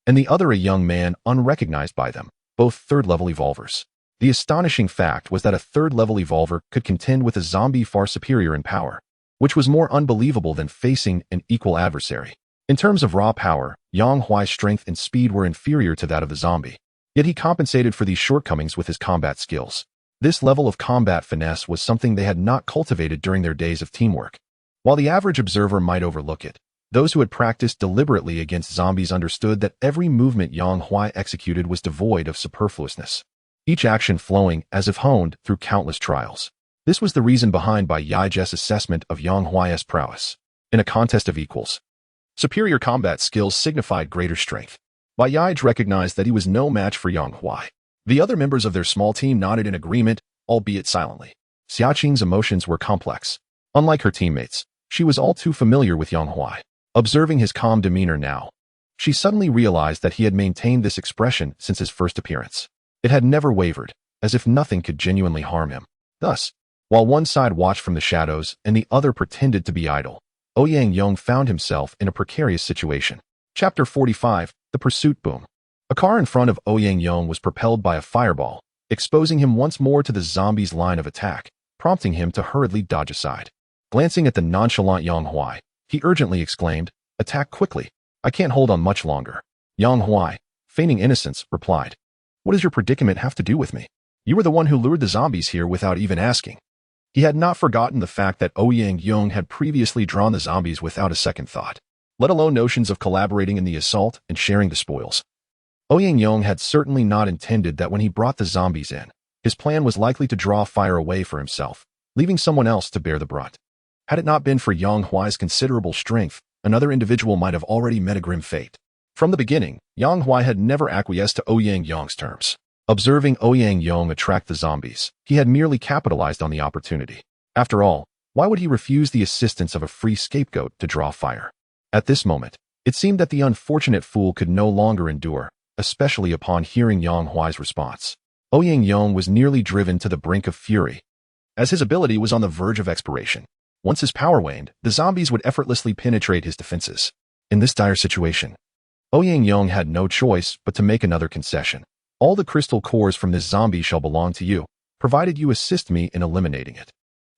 Speaker 1: and the other a young man unrecognized by them, both 3rd-level evolvers. The astonishing fact was that a 3rd-level evolver could contend with a zombie far superior in power, which was more unbelievable than facing an equal adversary. In terms of raw power, Yang Huai's strength and speed were inferior to that of the zombie, yet he compensated for these shortcomings with his combat skills. This level of combat finesse was something they had not cultivated during their days of teamwork. While the average observer might overlook it, those who had practiced deliberately against zombies understood that every movement Yang Huai executed was devoid of superfluousness, each action flowing as if honed through countless trials. This was the reason behind Bai Yaij's assessment of Yang Huai's prowess. In a contest of equals, superior combat skills signified greater strength. Bai Yaij recognized that he was no match for Yang Huai. The other members of their small team nodded in agreement, albeit silently. Xiaqing's emotions were complex. Unlike her teammates, she was all too familiar with Yang Huai. Observing his calm demeanor now, she suddenly realized that he had maintained this expression since his first appearance. It had never wavered, as if nothing could genuinely harm him. Thus, while one side watched from the shadows and the other pretended to be idle, Ouyang Yang found himself in a precarious situation. Chapter 45, The Pursuit Boom. A car in front of Ouyang Yang was propelled by a fireball, exposing him once more to the zombie's line of attack, prompting him to hurriedly dodge aside. Glancing at the nonchalant Yang Huai, he urgently exclaimed, "Attack quickly. I can't hold on much longer." Yang Huai, feigning innocence, replied, "What does your predicament have to do with me? You were the one who lured the zombies here without even asking." He had not forgotten the fact that Ouyang Yang had previously drawn the zombies without a second thought, let alone notions of collaborating in the assault and sharing the spoils. Ouyang Yang had certainly not intended that when he brought the zombies in, his plan was likely to draw fire away for himself, leaving someone else to bear the brunt. Had it not been for Yang Huai's considerable strength, another individual might have already met a grim fate. From the beginning, Yang Huai had never acquiesced to Ouyang Yang's terms. Observing Ouyang Yang attract the zombies, he had merely capitalized on the opportunity. After all, why would he refuse the assistance of a free scapegoat to draw fire? At this moment, it seemed that the unfortunate fool could no longer endure, especially upon hearing Yang Huai's response. Ouyang Yang was nearly driven to the brink of fury, as his ability was on the verge of expiration. Once his power waned, the zombies would effortlessly penetrate his defenses. In this dire situation, Ouyang Yang had no choice but to make another concession. "All the crystal cores from this zombie shall belong to you, provided you assist me in eliminating it."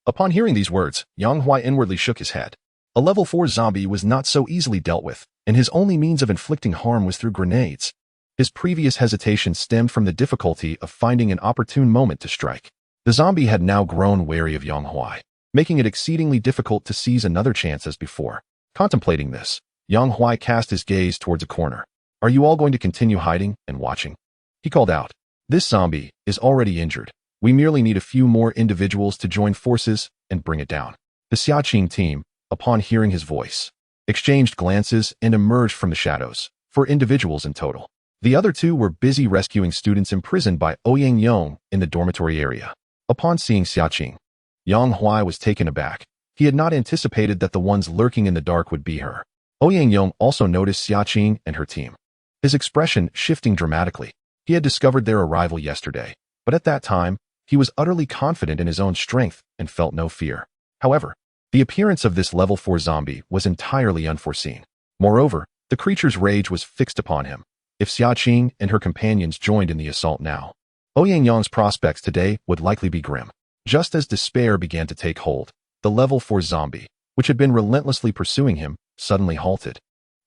Speaker 1: Upon hearing these words, Yang Huai inwardly shook his head. A level 4 zombie was not so easily dealt with, and his only means of inflicting harm was through grenades. His previous hesitation stemmed from the difficulty of finding an opportune moment to strike. The zombie had now grown wary of Yang Huai, making it exceedingly difficult to seize another chance as before. Contemplating this, Yang Huai cast his gaze towards a corner. "Are you all going to continue hiding and watching?" He called out. "This zombie is already injured. We merely need a few more individuals to join forces and bring it down." The Xiaqing team, upon hearing his voice, exchanged glances and emerged from the shadows, 4 individuals in total. The other 2 were busy rescuing students imprisoned by Ouyang Yang in the dormitory area. Upon seeing Xiaqing, Yang Huai was taken aback. He had not anticipated that the ones lurking in the dark would be her. Ouyang Yang also noticed Xiaqing and her team, his expression shifting dramatically. He had discovered their arrival yesterday, but at that time, he was utterly confident in his own strength and felt no fear. However, the appearance of this level 4 zombie was entirely unforeseen. Moreover, the creature's rage was fixed upon him. If Xiaqing and her companions joined in the assault now, Ouyang Yang's prospects today would likely be grim. Just as despair began to take hold, the level 4 zombie, which had been relentlessly pursuing him, suddenly halted.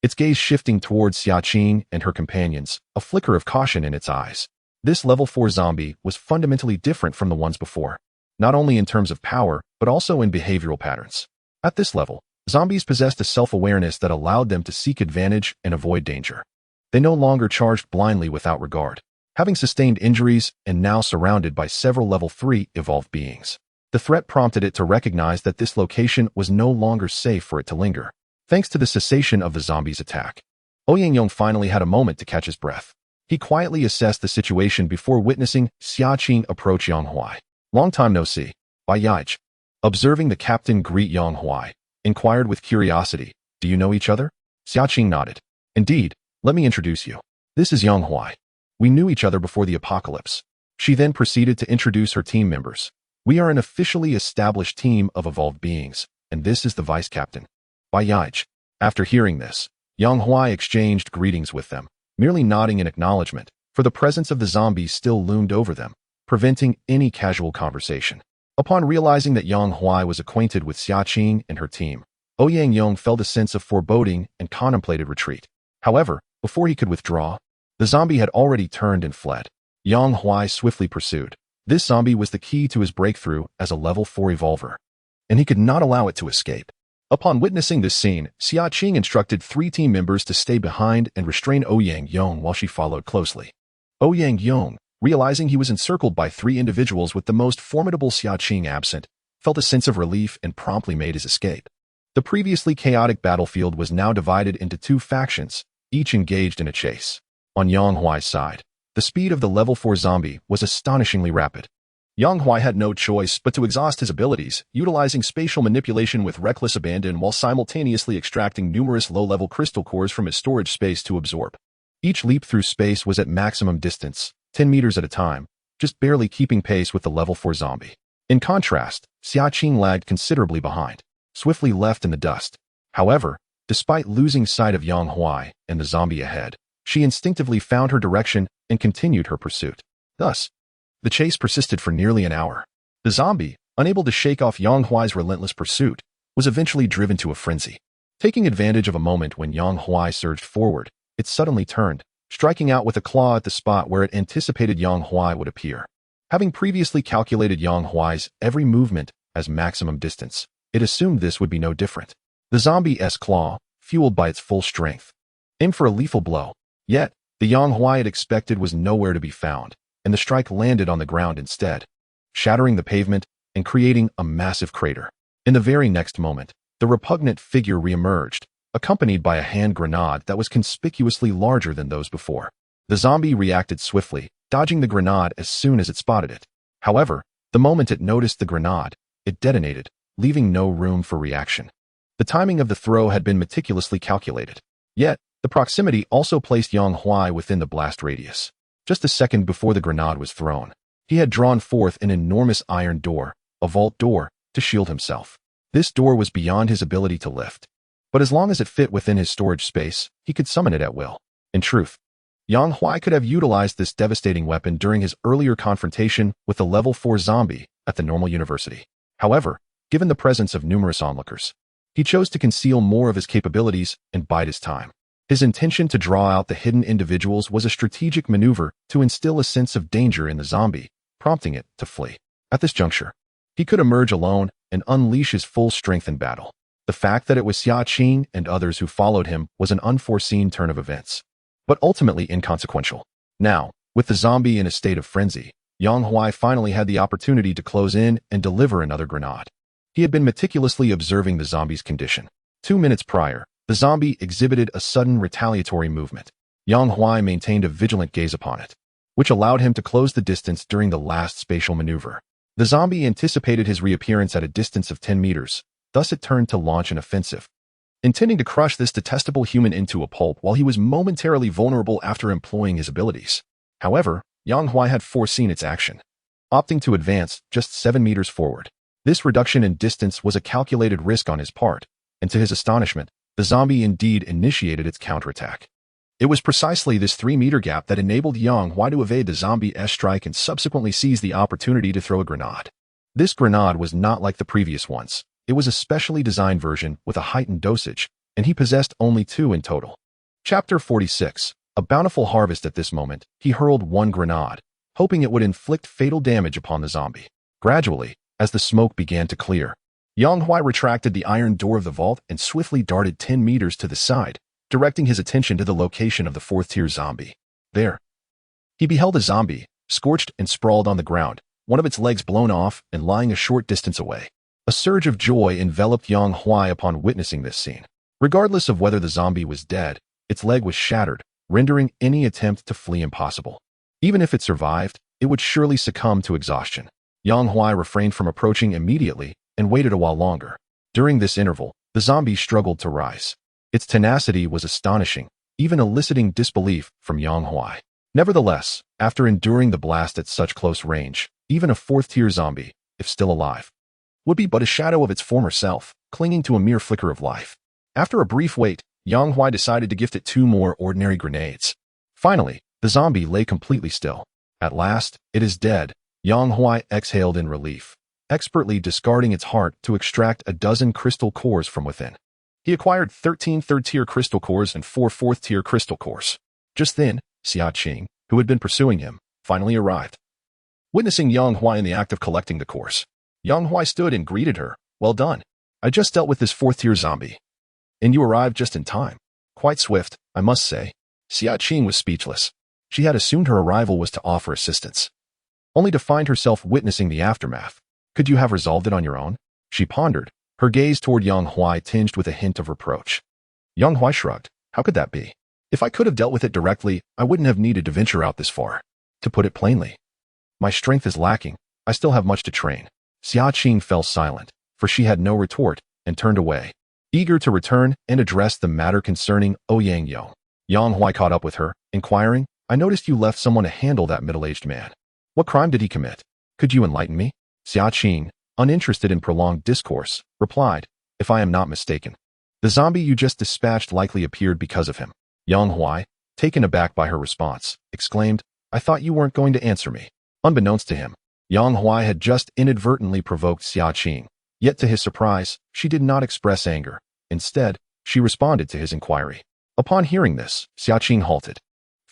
Speaker 1: Its gaze shifting towards Xiaqing and her companions, a flicker of caution in its eyes. This level 4 zombie was fundamentally different from the ones before, not only in terms of power, but also in behavioral patterns. At this level, zombies possessed a self-awareness that allowed them to seek advantage and avoid danger. They no longer charged blindly without regard, having sustained injuries and now surrounded by several level 3 evolved beings. The threat prompted it to recognize that this location was no longer safe for it to linger. Thanks to the cessation of the zombies' attack, Yang finally had a moment to catch his breath. He quietly assessed the situation before witnessing Xiaqing approach Yang Huai. "Long time no see." By Yaij. Observing the captain greet Yang Huai, inquired with curiosity, "Do you know each other?" Xiaqing nodded. "Indeed, let me introduce you. This is Yang Huai. We knew each other before the apocalypse." She then proceeded to introduce her team members. "We are an officially established team of evolved beings, and this is the vice captain." By Yaij. After hearing this, Yang Huai exchanged greetings with them, merely nodding in acknowledgement, for the presence of the zombies still loomed over them, preventing any casual conversation. Upon realizing that Yang Huai was acquainted with Xiaqing and her team, Yang felt a sense of foreboding and contemplated retreat. However, before he could withdraw, the zombie had already turned and fled. Yang Huai swiftly pursued. This zombie was the key to his breakthrough as a level 4 evolver, and he could not allow it to escape. Upon witnessing this scene, Xiaqing instructed 3 team members to stay behind and restrain Yang while she followed closely. Yang, realizing he was encircled by 3 individuals with the most formidable Xiaqing absent, felt a sense of relief and promptly made his escape. The previously chaotic battlefield was now divided into 2 factions, each engaged in a chase. On Yang Huai's side, the speed of the level 4 zombie was astonishingly rapid. Yang Huai had no choice but to exhaust his abilities, utilizing spatial manipulation with reckless abandon while simultaneously extracting numerous low-level crystal cores from his storage space to absorb. Each leap through space was at maximum distance, 10 meters at a time, just barely keeping pace with the level 4 zombie. In contrast, Xiaqing lagged considerably behind, swiftly left in the dust. However, despite losing sight of Yang Huai and the zombie ahead, she instinctively found her direction and continued her pursuit. Thus, the chase persisted for nearly an hour. The zombie, unable to shake off Yang Huai's relentless pursuit, was eventually driven to a frenzy. Taking advantage of a moment when Yang Huai surged forward, it suddenly turned, striking out with a claw at the spot where it anticipated Yang Huai would appear. Having previously calculated Yang Huai's every movement as maximum distance, it assumed this would be no different. The zombie's claw, fueled by its full strength, aimed for a lethal blow. Yet, the Yang Huai it expected was nowhere to be found, and the strike landed on the ground instead, shattering the pavement and creating a massive crater. In the very next moment, the repugnant figure reemerged, accompanied by a hand grenade that was conspicuously larger than those before. The zombie reacted swiftly, dodging the grenade as soon as it spotted it. However, the moment it noticed the grenade, it detonated, leaving no room for reaction. The timing of the throw had been meticulously calculated. Yet, the proximity also placed Yang Huai within the blast radius. Just a second before the grenade was thrown, he had drawn forth an enormous iron door, a vault door, to shield himself. This door was beyond his ability to lift, but as long as it fit within his storage space, he could summon it at will. In truth, Yang Huai could have utilized this devastating weapon during his earlier confrontation with the level 4 zombie at the normal university. However, given the presence of numerous onlookers, he chose to conceal more of his capabilities and bide his time. His intention to draw out the hidden individuals was a strategic maneuver to instill a sense of danger in the zombie, prompting it to flee. At this juncture, he could emerge alone and unleash his full strength in battle. The fact that it was Xiaqing and others who followed him was an unforeseen turn of events, but ultimately inconsequential. Now, with the zombie in a state of frenzy, Yang Huai finally had the opportunity to close in and deliver another grenade. He had been meticulously observing the zombie's condition. 2 minutes prior, the zombie exhibited a sudden retaliatory movement. Yang Huai maintained a vigilant gaze upon it, which allowed him to close the distance during the last spatial maneuver. The zombie anticipated his reappearance at a distance of 10 meters, thus it turned to launch an offensive, intending to crush this detestable human into a pulp while he was momentarily vulnerable after employing his abilities. However, Yang Huai had foreseen its action, opting to advance just 7 meters forward. This reduction in distance was a calculated risk on his part, and to his astonishment, the zombie indeed initiated its counterattack. It was precisely this 3-meter gap that enabled Yang Huai to evade the zombie's strike and subsequently seize the opportunity to throw a grenade. This grenade was not like the previous ones. It was a specially designed version with a heightened dosage, and he possessed only 2 in total. Chapter 46. A bountiful harvest. At this moment, he hurled one grenade, hoping it would inflict fatal damage upon the zombie. Gradually, as the smoke began to clear, Yang Huai retracted the iron door of the vault and swiftly darted 10 meters to the side, directing his attention to the location of the fourth-tier zombie. There, he beheld a zombie, scorched and sprawled on the ground, one of its legs blown off and lying a short distance away. A surge of joy enveloped Yang Huai upon witnessing this scene. Regardless of whether the zombie was dead, its leg was shattered, rendering any attempt to flee impossible. Even if it survived, it would surely succumb to exhaustion. Yang Huai refrained from approaching immediately and waited a while longer. During this interval, the zombie struggled to rise. Its tenacity was astonishing, even eliciting disbelief from Yang Huai. Nevertheless, after enduring the blast at such close range, even a fourth-tier zombie, if still alive, would be but a shadow of its former self, clinging to a mere flicker of life. After a brief wait, Yang Huai decided to gift it 2 more ordinary grenades. Finally, the zombie lay completely still. At last, it is dead, Yang Huai exhaled in relief, expertly discarding its heart to extract a dozen crystal cores from within. He acquired 13 third-tier crystal cores and 4 fourth-tier crystal cores. Just then, Xia Qing, who had been pursuing him, finally arrived. Witnessing Yang Huai in the act of collecting the cores, Yang Huai stood and greeted her. "Well done. I just dealt with this fourth-tier zombie. And you arrived just in time. Quite swift, I must say." Xia Qing was speechless. She had assumed her arrival was to offer assistance, only to find herself witnessing the aftermath. "Could you have resolved it on your own?" She pondered, her gaze toward Yang Huai tinged with a hint of reproach. Yang Huai shrugged. "How could that be? If I could have dealt with it directly, I wouldn't have needed to venture out this far. To put it plainly, my strength is lacking. I still have much to train." Xia Qing fell silent, for she had no retort, and turned away, eager to return and address the matter concerning Ouyang Yong. Yang Huai caught up with her, inquiring, "I noticed you left someone to handle that middle-aged man. What crime did he commit? Could you enlighten me?" Xia Qing, uninterested in prolonged discourse, replied, "If I am not mistaken, the zombie you just dispatched likely appeared because of him." Yang Huai, taken aback by her response, exclaimed, "I thought you weren't going to answer me." Unbeknownst to him, Yang Huai had just inadvertently provoked Xia Qing, yet to his surprise, she did not express anger. Instead, she responded to his inquiry. Upon hearing this, Xia Qing halted,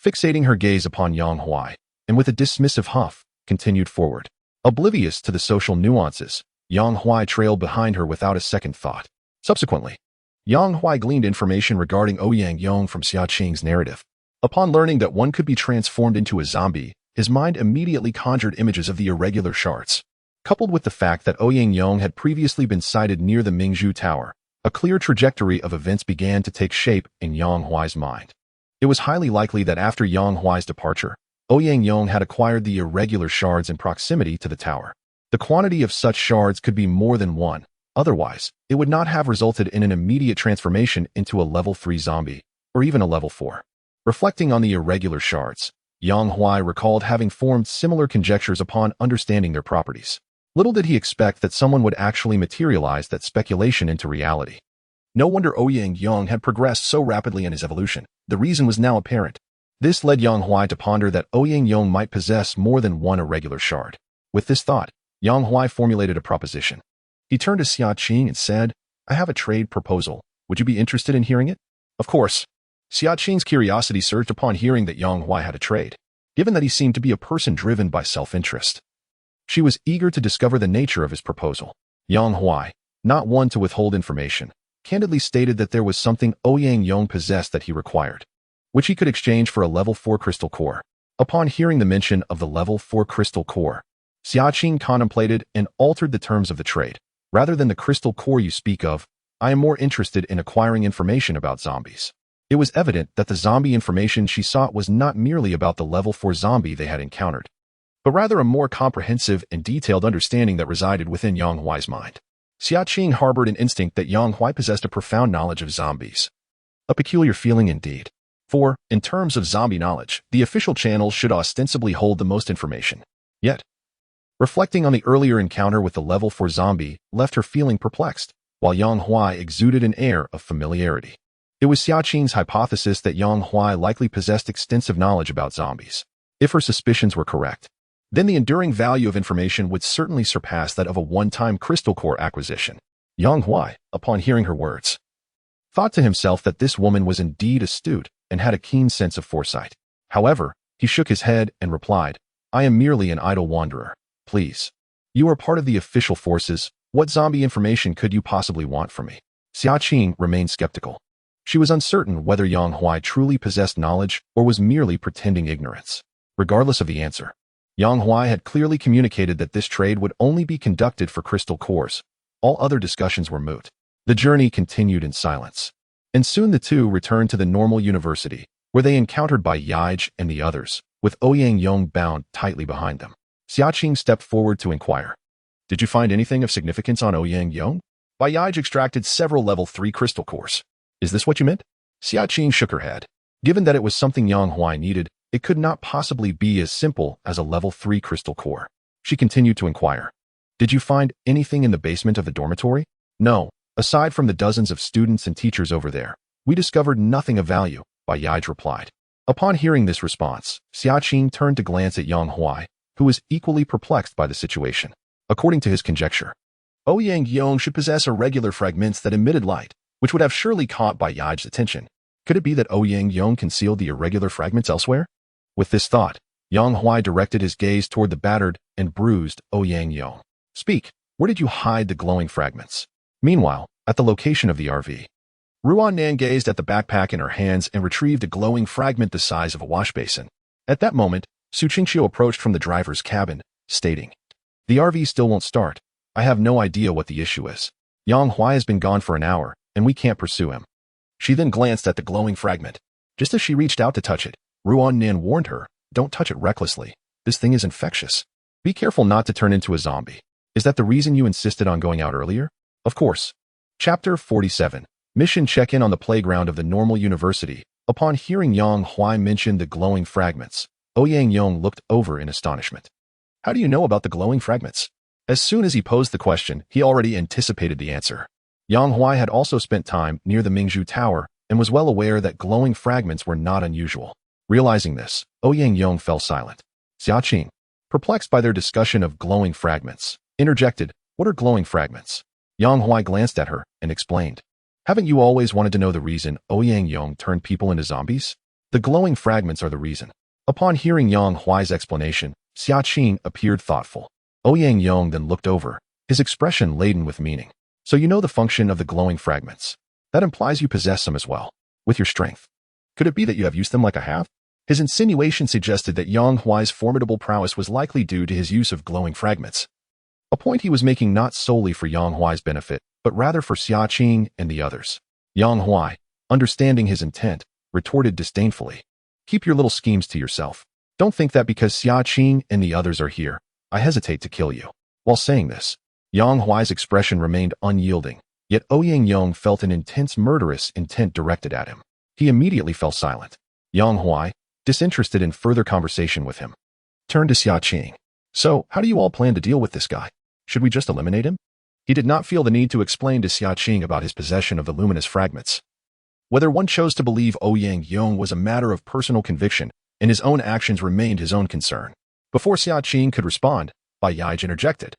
Speaker 1: fixating her gaze upon Yang Huai, and with a dismissive huff, continued forward. Oblivious to the social nuances, Yang Huai trailed behind her without a second thought. Subsequently, Yang Huai gleaned information regarding Ouyang Yong from Xia Qing's narrative. Upon learning that one could be transformed into a zombie, his mind immediately conjured images of the irregular shards. Coupled with the fact that Ouyang Yong had previously been sighted near the Mingzhu Tower, a clear trajectory of events began to take shape in Yang Huai's mind. It was highly likely that after Yang Huai's departure, Ouyang Yong had acquired the irregular shards in proximity to the tower. The quantity of such shards could be more than one. Otherwise, it would not have resulted in an immediate transformation into a level 3 zombie, or even a level 4. Reflecting on the irregular shards, Yang Huai recalled having formed similar conjectures upon understanding their properties. Little did he expect that someone would actually materialize that speculation into reality. No wonder Ouyang Yong had progressed so rapidly in his evolution. The reason was now apparent. This led Yang Huai to ponder that Ouyang Yong might possess more than one irregular shard. With this thought, Yang Huai formulated a proposition. He turned to Xia Qing and said, "I have a trade proposal. Would you be interested in hearing it?" Of course. Xia Qing's curiosity surged upon hearing that Yang Huai had a trade, given that he seemed to be a person driven by self-interest. She was eager to discover the nature of his proposal. Yang Huai, not one to withhold information, candidly stated that there was something Ouyang Yong possessed that he required, which he could exchange for a level 4 crystal core. Upon hearing the mention of the level 4 crystal core, Xia Qing contemplated and altered the terms of the trade. "Rather than the crystal core you speak of, I am more interested in acquiring information about zombies." It was evident that the zombie information she sought was not merely about the level 4 zombie they had encountered, but rather a more comprehensive and detailed understanding that resided within Yang Huai's mind. Xia Qing harbored an instinct that Yang Huai possessed a profound knowledge of zombies. A peculiar feeling indeed. For, in terms of zombie knowledge, the official channels should ostensibly hold the most information. Yet, reflecting on the earlier encounter with the level 4 zombie left her feeling perplexed, while Yang Huai exuded an air of familiarity. It was Xia Qing's hypothesis that Yang Huai likely possessed extensive knowledge about zombies. If her suspicions were correct, then the enduring value of information would certainly surpass that of a one-time crystal core acquisition. Yang Huai, upon hearing her words, thought to himself that this woman was indeed astute and had a keen sense of foresight. However, he shook his head and replied, I am merely an idle wanderer. Please. You are part of the official forces. What zombie information could you possibly want from me? Xia Qing remained skeptical. She was uncertain whether Yang Huai truly possessed knowledge or was merely pretending ignorance. Regardless of the answer, Yang Huai had clearly communicated that this trade would only be conducted for crystal cores. All other discussions were moot. The journey continued in silence. And soon the two returned to the normal university, where they encountered Bai Yaij and the others, with Ouyang Yong bound tightly behind them. Xia Qing stepped forward to inquire. Did you find anything of significance on Ouyang Yong? Bai Yaij extracted several level 3 crystal cores. Is this what you meant? Xia Qing shook her head. Given that it was something Yang Huai needed, it could not possibly be as simple as a level 3 crystal core. She continued to inquire. Did you find anything in the basement of the dormitory? No. Aside from the dozens of students and teachers over there, we discovered nothing of value, Bai Yaij replied. Upon hearing this response, Xia Qing turned to glance at Yang Huai, who was equally perplexed by the situation. According to his conjecture, Ouyang Yong should possess irregular fragments that emitted light, which would have surely caught Bai Yaij's attention. Could it be that Ouyang Yong concealed the irregular fragments elsewhere? With this thought, Yang Huai directed his gaze toward the battered and bruised Ouyang Yong. Speak, where did you hide the glowing fragments? Meanwhile, at the location of the RV, Ruan Nan gazed at the backpack in her hands and retrieved a glowing fragment the size of a wash basin. At that moment, Su Qingqiu approached from the driver's cabin, stating, The RV still won't start. I have no idea what the issue is. Yang Huai has been gone for an hour, and we can't pursue him. She then glanced at the glowing fragment. Just as she reached out to touch it, Ruan Nan warned her, Don't touch it recklessly. This thing is infectious. Be careful not to turn into a zombie. Is that the reason you insisted on going out earlier? Of course. Chapter 47. Mission check-in on the playground of the normal university. Upon hearing Yang Huai mention the glowing fragments, Ouyang Yong looked over in astonishment. How do you know about the glowing fragments? As soon as he posed the question, he already anticipated the answer. Yang Huai had also spent time near the Mingzhu Tower and was well aware that glowing fragments were not unusual. Realizing this, Ouyang Yong fell silent. Xia Qing, perplexed by their discussion of glowing fragments, interjected, What are glowing fragments? Yang Huai glanced at her and explained. Haven't you always wanted to know the reason Ouyang Yong turned people into zombies? The glowing fragments are the reason. Upon hearing Yang Huai's explanation, Xia Qing appeared thoughtful. Ouyang Yong then looked over, his expression laden with meaning. So you know the function of the glowing fragments. That implies you possess some as well, with your strength. Could it be that you have used them like I have? His insinuation suggested that Yang Huai's formidable prowess was likely due to his use of glowing fragments. A point he was making not solely for Yang Huai's benefit, but rather for Xia Qing and the others. Yang Huai, understanding his intent, retorted disdainfully. Keep your little schemes to yourself. Don't think that because Xia Qing and the others are here, I hesitate to kill you. While saying this, Yang Huai's expression remained unyielding, yet Ouyang Yong felt an intense murderous intent directed at him. He immediately fell silent. Yang Huai, disinterested in further conversation with him, turned to Xia Qing. So, how do you all plan to deal with this guy? Should we just eliminate him? He did not feel the need to explain to Xia Qing about his possession of the luminous fragments. Whether one chose to believe Ouyang Yong was a matter of personal conviction, and his own actions remained his own concern. Before Xia Qing could respond, Bai Yaij interjected.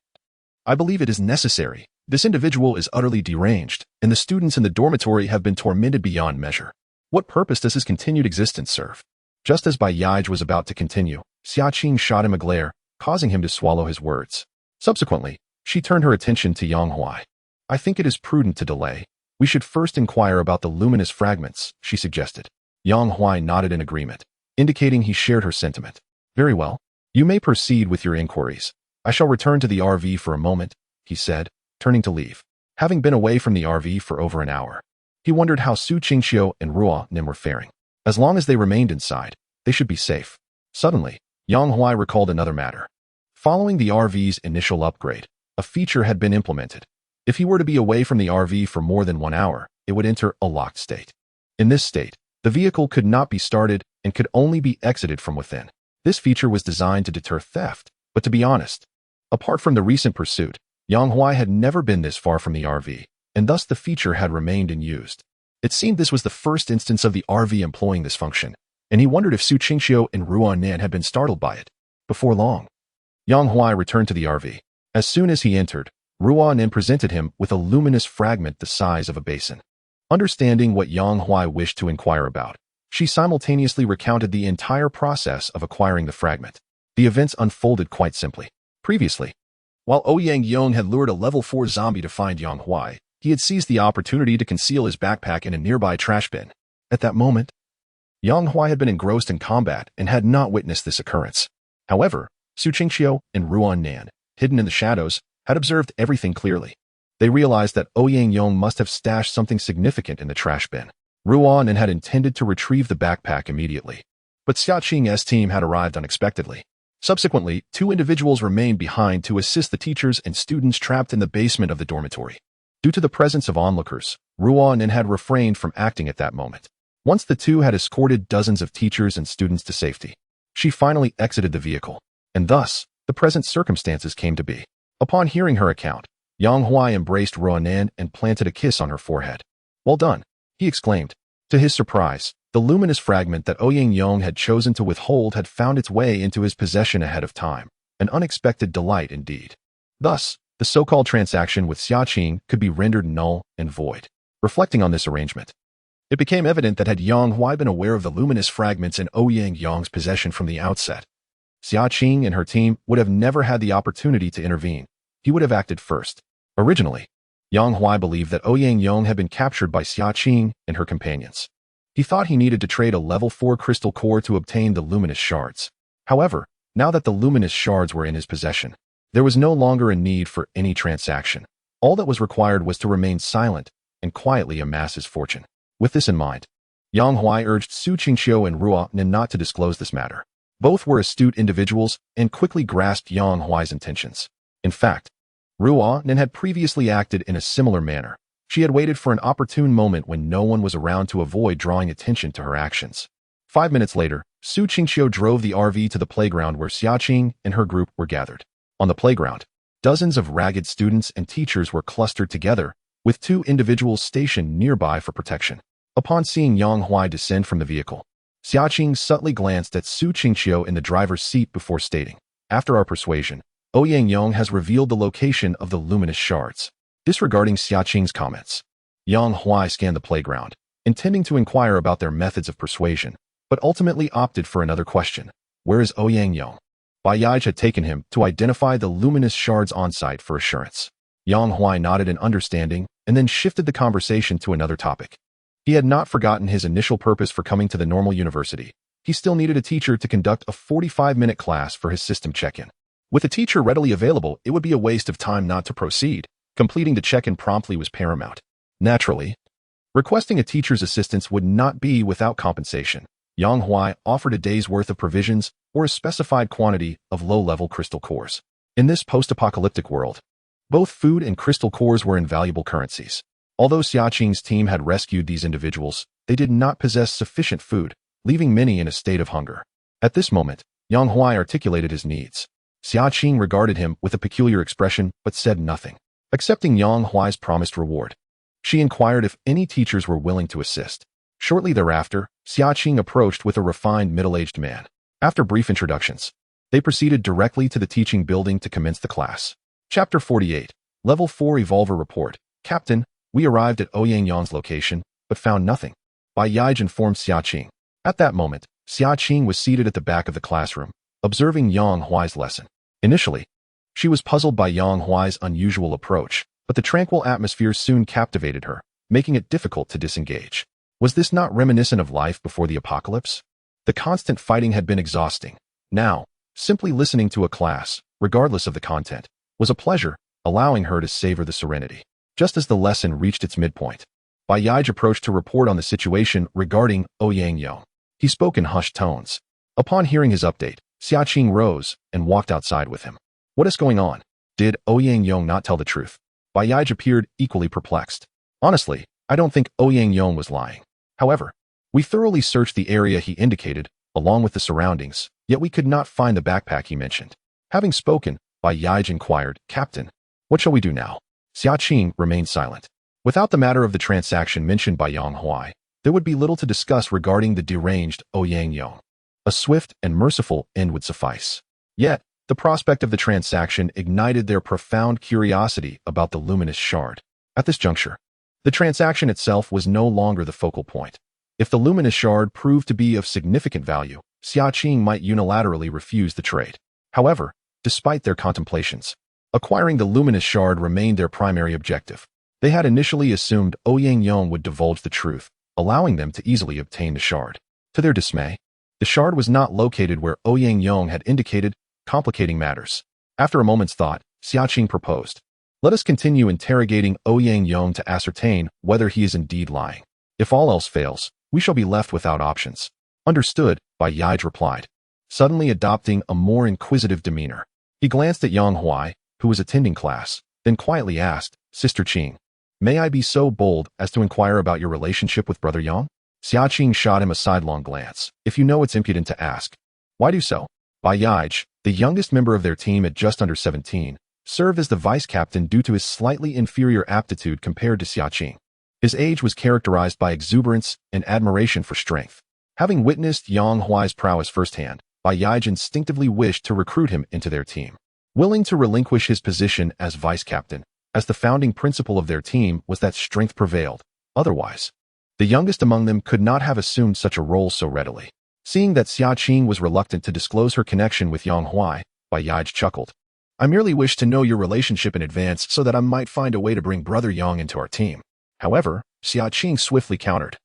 Speaker 1: I believe it is necessary. This individual is utterly deranged, and the students in the dormitory have been tormented beyond measure. What purpose does his continued existence serve? Just as Bai Yaij was about to continue, Xia Qing shot him a glare, causing him to swallow his words. Subsequently, she turned her attention to Yang Huai. I think it is prudent to delay. We should first inquire about the luminous fragments, she suggested. Yang Huai nodded in agreement, indicating he shared her sentiment. Very well. You may proceed with your inquiries. I shall return to the RV for a moment, he said, turning to leave. Having been away from the RV for over an hour, he wondered how Su Qingqiu and Ruo Nim were faring. As long as they remained inside, they should be safe. Suddenly, Yang Huai recalled another matter. Following the RV's initial upgrade, a feature had been implemented. If he were to be away from the RV for more than 1 hour, it would enter a locked state. In this state, the vehicle could not be started and could only be exited from within. This feature was designed to deter theft, but to be honest, apart from the recent pursuit, Yang Huai had never been this far from the RV, and thus the feature had remained unused. It seemed this was the first instance of the RV employing this function, and he wondered if Su Qingqiu and Ruan Nan had been startled by it. Before long, Yang Huai returned to the RV. As soon as he entered, Ruan Nan presented him with a luminous fragment the size of a basin. Understanding what Yang Huai wished to inquire about, she simultaneously recounted the entire process of acquiring the fragment. The events unfolded quite simply. Previously, while Ouyang Yong had lured a level 4 zombie to find Yang Huai, he had seized the opportunity to conceal his backpack in a nearby trash bin. At that moment, Yang Huai had been engrossed in combat and had not witnessed this occurrence. However, Su Qingxiu and Ruan Nan, hidden in the shadows, had observed everything clearly. They realized that Ouyang Yong must have stashed something significant in the trash bin. Ruan Nan had intended to retrieve the backpack immediately, but Xia Qing's team had arrived unexpectedly. Subsequently, 2 individuals remained behind to assist the teachers and students trapped in the basement of the dormitory. Due to the presence of onlookers, Ruan Nan had refrained from acting at that moment. Once the two had escorted dozens of teachers and students to safety, she finally exited the vehicle, and thus, the present circumstances came to be. Upon hearing her account, Yang Huai embraced Ruan Nan and planted a kiss on her forehead. "Well done," he exclaimed. To his surprise, the luminous fragment that Ouyang Yong had chosen to withhold had found its way into his possession ahead of time, an unexpected delight indeed. Thus, the so-called transaction with Xia Qing could be rendered null and void. Reflecting on this arrangement, it became evident that had Yang Huai been aware of the luminous fragments in Ouyang Yong's possession from the outset, Xia Qing and her team would have never had the opportunity to intervene. He would have acted first. Originally, Yang Huai believed that Ouyang Yong had been captured by Xia Qing and her companions. He thought he needed to trade a level 4 crystal core to obtain the luminous shards. However, now that the luminous shards were in his possession, there was no longer a need for any transaction. All that was required was to remain silent and quietly amass his fortune. With this in mind, Yang Huai urged Su Qingxiu and Ruan Nan not to disclose this matter. Both were astute individuals and quickly grasped Yang Huai's intentions. In fact, Ruan Nan had previously acted in a similar manner. She had waited for an opportune moment when no one was around to avoid drawing attention to her actions. 5 minutes later, Su Qingxiu drove the RV to the playground where Xia Qing and her group were gathered. On the playground, dozens of ragged students and teachers were clustered together, with 2 individuals stationed nearby for protection. Upon seeing Yang Huai descend from the vehicle, Xia Qing subtly glanced at Su Qingxiu in the driver's seat before stating, "After our persuasion, Ouyang Yong has revealed the location of the luminous shards." Disregarding Xia Qing's comments, Yang Huai scanned the playground, intending to inquire about their methods of persuasion, but ultimately opted for another question. Where is Ouyang Yong? Bai Yaij had taken him to identify the luminous shards on-site for assurance. Yang Huai nodded in understanding and then shifted the conversation to another topic. He had not forgotten his initial purpose for coming to the normal university. He still needed a teacher to conduct a 45-minute class for his system check-in. With a teacher readily available, it would be a waste of time not to proceed. Completing the check-in promptly was paramount. Naturally, requesting a teacher's assistance would not be without compensation. Yang Huai offered a day's worth of provisions or a specified quantity of low-level crystal cores. In this post-apocalyptic world, both food and crystal cores were invaluable currencies. Although Xia Qing's team had rescued these individuals, they did not possess sufficient food, leaving many in a state of hunger. At this moment, Yang Huai articulated his needs. Xia Qing regarded him with a peculiar expression but said nothing. Accepting Yang Huai's promised reward, she inquired if any teachers were willing to assist. Shortly thereafter, Xia Qing approached with a refined middle-aged man. After brief introductions, they proceeded directly to the teaching building to commence the class. Chapter 48, Level 4 Evolver Report. Captain, we arrived at Ouyang Yong's location, but found nothing. Bai Yaij informed Xia Qing. At that moment, Xia Qing was seated at the back of the classroom, observing Yang Huai's lesson. Initially, she was puzzled by Yang Huai's unusual approach, but the tranquil atmosphere soon captivated her, making it difficult to disengage. Was this not reminiscent of life before the apocalypse? The constant fighting had been exhausting. Now, simply listening to a class, regardless of the content, was a pleasure, allowing her to savor the serenity. Just as the lesson reached its midpoint, Bai Yaij approached to report on the situation regarding Ouyang Yong. He spoke in hushed tones. Upon hearing his update, Xia Qing rose and walked outside with him. What is going on? Did Ouyang Yong not tell the truth? Bai Yaij appeared equally perplexed. Honestly, I don't think Ouyang Yong was lying. However, we thoroughly searched the area he indicated, along with the surroundings, yet we could not find the backpack he mentioned. Having spoken, Bai Yaij inquired, Captain, what shall we do now? Xia Qing remained silent. Without the matter of the transaction mentioned by Yang Huai, there would be little to discuss regarding the deranged Ouyang Yong. A swift and merciful end would suffice. Yet, the prospect of the transaction ignited their profound curiosity about the luminous shard. At this juncture, the transaction itself was no longer the focal point. If the luminous shard proved to be of significant value, Xia Qing might unilaterally refuse the trade. However, despite their contemplations, acquiring the luminous shard remained their primary objective. They had initially assumed Ouyang Yong would divulge the truth, allowing them to easily obtain the shard. To their dismay, the shard was not located where Ouyang Yong had indicated, complicating matters. After a moment's thought, Xiaqing proposed, "Let us continue interrogating Ouyang Yong to ascertain whether he is indeed lying. If all else fails, we shall be left without options." "Understood," Bai Yaij replied, suddenly adopting a more inquisitive demeanor. He glanced at Yang Huai, who was attending class, then quietly asked, "Sister Qing, may I be so bold as to inquire about your relationship with Brother Yang?" Xiaqing shot him a sidelong glance. "If you know it's impudent to ask, why do so?" Bai Yaij, the youngest member of their team at just under 17, served as the vice-captain due to his slightly inferior aptitude compared to Xiaqing. His age was characterized by exuberance and admiration for strength. Having witnessed Yang Huai's prowess firsthand, Bai Yaij instinctively wished to recruit him into their team. Willing to relinquish his position as vice-captain, as the founding principle of their team was that strength prevailed. Otherwise, the youngest among them could not have assumed such a role so readily. Seeing that Xiaqing was reluctant to disclose her connection with Yang Huai, Bai Yaij chuckled. "I merely wish to know your relationship in advance so that I might find a way to bring Brother Yang into our team." However, Xiaqing swiftly countered,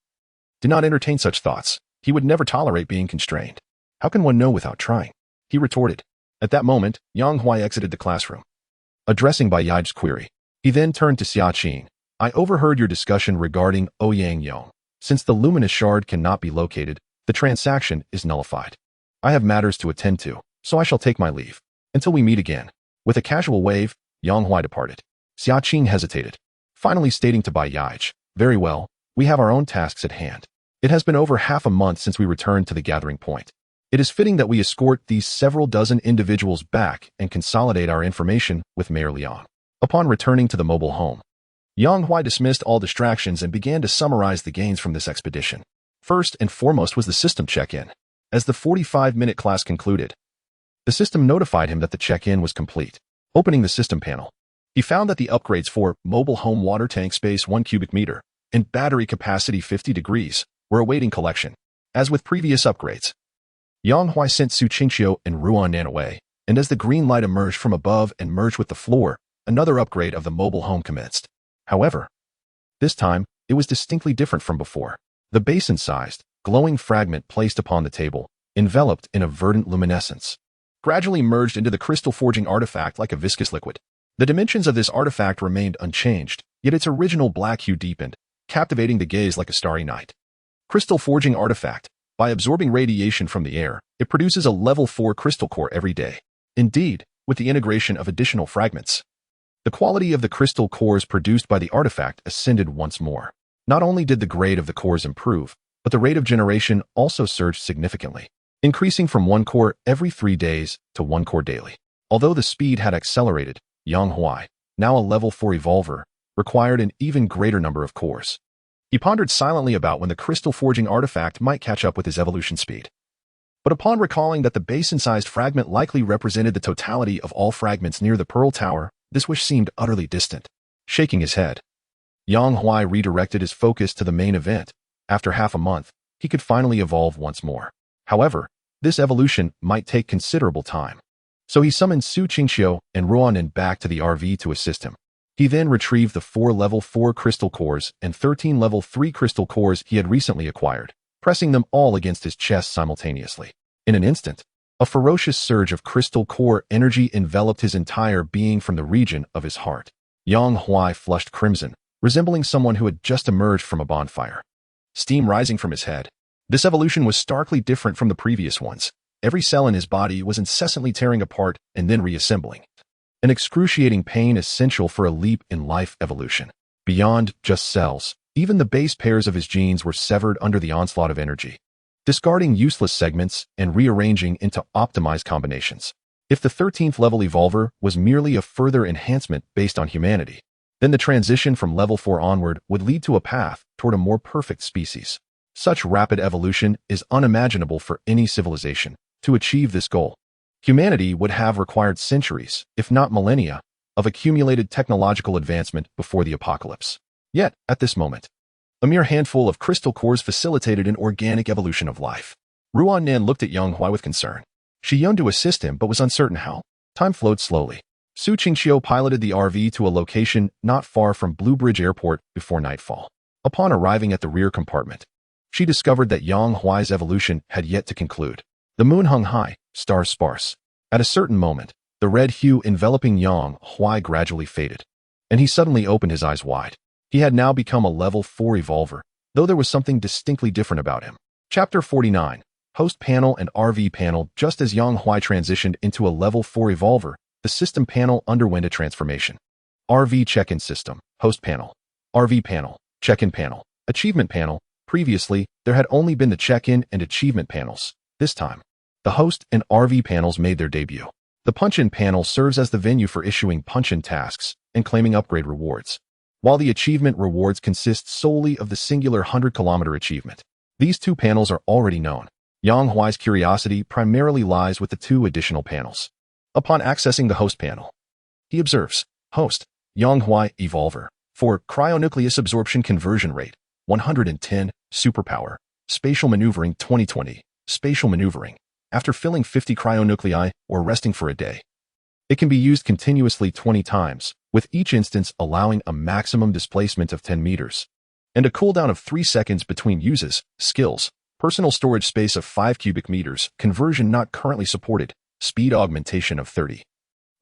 Speaker 1: "Do not entertain such thoughts. He would never tolerate being constrained. How can one know without trying?" he retorted. At that moment, Yang Huai exited the classroom. Addressing Bai Yaij's query, he then turned to Xiaqing. "I overheard your discussion regarding Ouyang Yong. Since the luminous shard cannot be located, the transaction is nullified. I have matters to attend to, so I shall take my leave. Until we meet again." With a casual wave, Yang Huai departed. Xiaqing hesitated, finally stating to Bai Yaij, "Very well, we have our own tasks at hand. It has been over half a month since we returned to the gathering point. It is fitting that we escort these several dozen individuals back and consolidate our information with Mayor Liang." Upon returning to the mobile home, Yang Huai dismissed all distractions and began to summarize the gains from this expedition. First and foremost was the system check-in. As the 45-minute class concluded, the system notified him that the check-in was complete. Opening the system panel, he found that the upgrades for mobile home water tank space 1 cubic meter and battery capacity 50 degrees were awaiting collection. As with previous upgrades, Yang Huai sent Su Qingqiu and Ruan Nan away, and as the green light emerged from above and merged with the floor, another upgrade of the mobile home commenced. However, this time, it was distinctly different from before. The basin-sized, glowing fragment placed upon the table, enveloped in a verdant luminescence, gradually merged into the crystal forging artifact like a viscous liquid. The dimensions of this artifact remained unchanged, yet its original black hue deepened, captivating the gaze like a starry night. Crystal forging artifact. By absorbing radiation from the air, it produces a level 4 crystal core every day. Indeed, with the integration of additional fragments, the quality of the crystal cores produced by the artifact ascended once more. Not only did the grade of the cores improve, but the rate of generation also surged significantly, increasing from 1 core every 3 days to 1 core daily. Although the speed had accelerated, Yang Huai, now a level 4 evolver, required an even greater number of cores. He pondered silently about when the crystal forging artifact might catch up with his evolution speed. But upon recalling that the basin-sized fragment likely represented the totality of all fragments near the Pearl Tower, this wish seemed utterly distant. Shaking his head, Yang Huai redirected his focus to the main event. After half a month, he could finally evolve once more. However, this evolution might take considerable time. So he summoned Su Qingqiu and Ruanan back to the RV to assist him. He then retrieved the 4 level 4 crystal cores and 13 level 3 crystal cores he had recently acquired, pressing them all against his chest simultaneously. In an instant, a ferocious surge of crystal core energy enveloped his entire being from the region of his heart. Yang Huai flushed crimson, resembling someone who had just emerged from a bonfire, steam rising from his head. This evolution was starkly different from the previous ones. Every cell in his body was incessantly tearing apart and then reassembling. An excruciating pain essential for a leap in life evolution. Beyond just cells, even the base pairs of his genes were severed under the onslaught of energy, discarding useless segments and rearranging into optimized combinations. If the 13th level evolver was merely a further enhancement based on humanity, then the transition from level 4 onward would lead to a path toward a more perfect species. Such rapid evolution is unimaginable for any civilization. To achieve this goal, humanity would have required centuries, if not millennia, of accumulated technological advancement before the apocalypse. Yet, at this moment, a mere handful of crystal cores facilitated an organic evolution of life. Ruan Nan looked at Yang Huai with concern. She yearned to assist him but was uncertain how. Time flowed slowly. Su Qingqiu piloted the RV to a location not far from Blue Bridge Airport before nightfall. Upon arriving at the rear compartment, she discovered that Yang Huai's evolution had yet to conclude. The moon hung high, stars sparse. At a certain moment, the red hue enveloping Yang Huai gradually faded, and he suddenly opened his eyes wide. He had now become a level 4 evolver, though there was something distinctly different about him. Chapter 49. Host Panel and RV Panel. Just as Yang Huai transitioned into a level 4 evolver, the system panel underwent a transformation. RV Check-in System, Host Panel, RV Panel, Check-in Panel, Achievement Panel. Previously, there had only been the check-in and achievement panels. This time, the host and RV panels made their debut. The punch-in panel serves as the venue for issuing punch-in tasks and claiming upgrade rewards, while the achievement rewards consist solely of the singular 100-kilometer achievement. These two panels are already known. Yang Huai's curiosity primarily lies with the two additional panels. Upon accessing the host panel, he observes, Host, Yang Huai Evolver, for Cryonucleus Absorption Conversion Rate, 110, Superpower, Spatial Maneuvering 2020, Spatial Maneuvering, after filling 50 cryonuclei or resting for a day. It can be used continuously 20 times, with each instance allowing a maximum displacement of 10 meters, and a cooldown of 3 seconds between uses. Skills, personal storage space of 5 cubic meters, conversion not currently supported, speed augmentation of 30.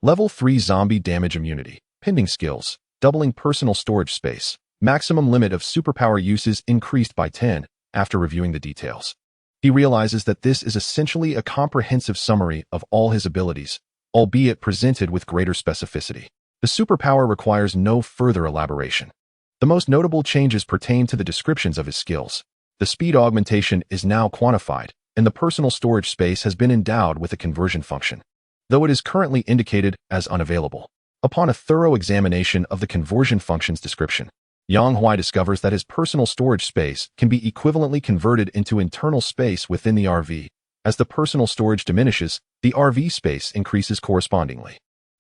Speaker 1: Level 3 zombie damage immunity, pending skills, doubling personal storage space, maximum limit of superpower uses increased by 10. After reviewing the details, he realizes that this is essentially a comprehensive summary of all his abilities, albeit presented with greater specificity. The superpower requires no further elaboration. The most notable changes pertain to the descriptions of his skills. The speed augmentation is now quantified, and the personal storage space has been endowed with a conversion function, though it is currently indicated as unavailable. Upon a thorough examination of the conversion function's description, Yang Huai discovers that his personal storage space can be equivalently converted into internal space within the RV. As the personal storage diminishes, the RV space increases correspondingly.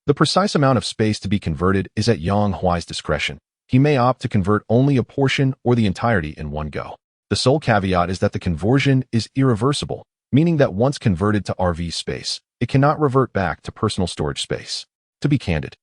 Speaker 1: The precise amount of space to be converted is at Yang Huai's discretion. He may opt to convert only a portion or the entirety in one go. The sole caveat is that the conversion is irreversible, meaning that once converted to RV space, it cannot revert back to personal storage space. To be candid,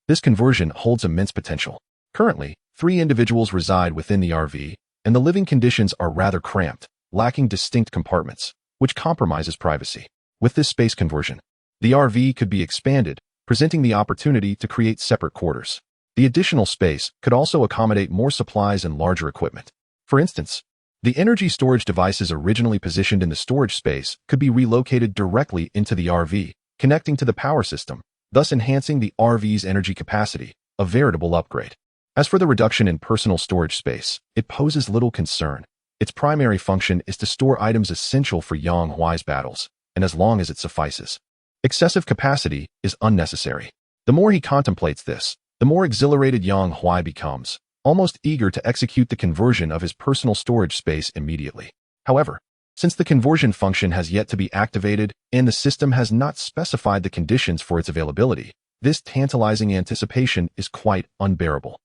Speaker 1: this conversion holds immense potential. Currently, 3 individuals reside within the RV, and the living conditions are rather cramped, lacking distinct compartments, which compromises privacy. With this space conversion, the RV could be expanded, presenting the opportunity to create separate quarters. The additional space could also accommodate more supplies and larger equipment. For instance, the energy storage devices originally positioned in the storage space could be relocated directly into the RV, connecting to the power system, thus enhancing the RV's energy capacity, a veritable upgrade. As for the reduction in personal storage space, it poses little concern. Its primary function is to store items essential for Yang Huai's battles, and as long as it suffices. Excessive capacity is unnecessary. The more he contemplates this, the more exhilarated Yang Huai becomes, almost eager to execute the conversion of his personal storage space immediately. However, since the conversion function has yet to be activated and the system has not specified the conditions for its availability, this tantalizing anticipation is quite unbearable.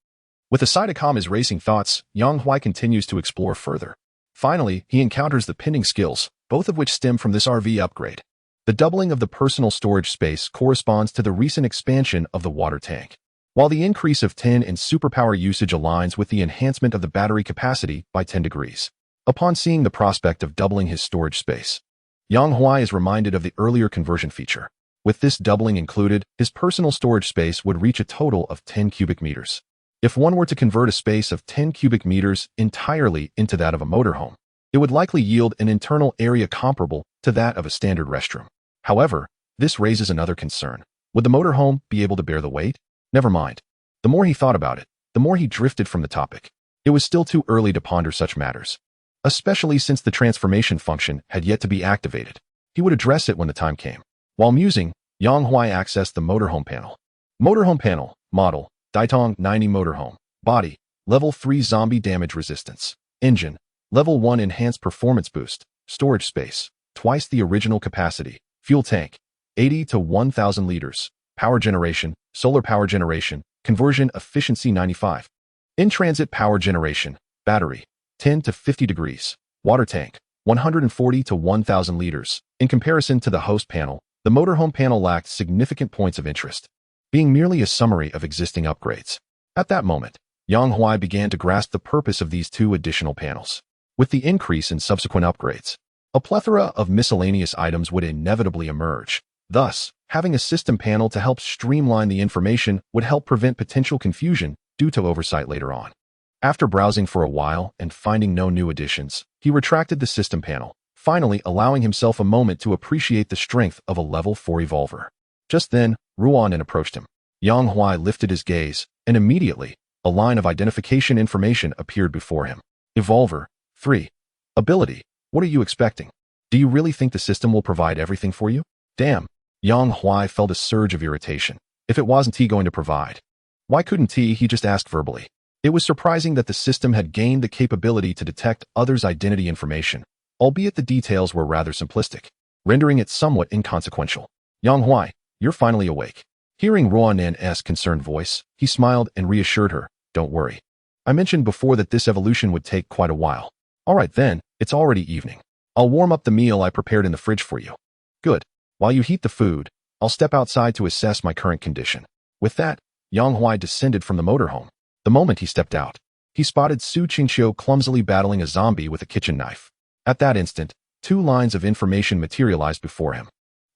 Speaker 1: With a sigh to calm his racing thoughts, Yang Huai continues to explore further. Finally, he encounters the pending skills, both of which stem from this RV upgrade. The doubling of the personal storage space corresponds to the recent expansion of the water tank, while the increase of 10 in superpower usage aligns with the enhancement of the battery capacity by 10 degrees. Upon seeing the prospect of doubling his storage space, Yang Huai is reminded of the earlier conversion feature. With this doubling included, his personal storage space would reach a total of 10 cubic meters. If one were to convert a space of 10 cubic meters entirely into that of a motorhome, it would likely yield an internal area comparable to that of a standard restroom. However, this raises another concern. Would the motorhome be able to bear the weight? Never mind. The more he thought about it, the more he drifted from the topic. It was still too early to ponder such matters, especially since the transformation function had yet to be activated. He would address it when the time came. While musing, Yang Huai accessed the motorhome panel. Motorhome panel, model, Daitong 90 motorhome. Body, level 3 zombie damage resistance. Engine, level 1 enhanced performance boost. Storage space, twice the original capacity. Fuel tank, 80 to 1000 liters. Power generation, solar power generation. Conversion efficiency 95. In-transit power generation. Battery, 10 to 50 degrees. Water tank, 140 to 1000 liters. In comparison to the host panel, The motorhome panel lacked significant points of interest, being merely a summary of existing upgrades. At that moment, Yang Huai began to grasp the purpose of these 2 additional panels. With the increase in subsequent upgrades, a plethora of miscellaneous items would inevitably emerge. Thus, having a system panel to help streamline the information would help prevent potential confusion due to oversight later on. After browsing for a while and finding no new additions, he retracted the system panel, finally allowing himself a moment to appreciate the strength of a level 4 evolver. Just then, Ruanan approached him. Yang Huai lifted his gaze, and immediately, a line of identification information appeared before him. Evolver 3. Ability. What are you expecting? Do you really think the system will provide everything for you? Damn. Yang Huai felt a surge of irritation. If it wasn't he going to provide, why couldn't he just ask verbally? It was surprising that the system had gained the capability to detect others' identity information, albeit the details were rather simplistic, rendering it somewhat inconsequential. Yang Huai, you're finally awake. Hearing Ruanan's concerned voice, he smiled and reassured her, don't worry. I mentioned before that this evolution would take quite a while. All right then, it's already evening. I'll warm up the meal I prepared in the fridge for you. Good. While you heat the food, I'll step outside to assess my current condition. With that, Yang Huai descended from the motorhome. The moment he stepped out, he spotted Su Qingqiu clumsily battling a zombie with a kitchen knife. At that instant, 2 lines of information materialized before him.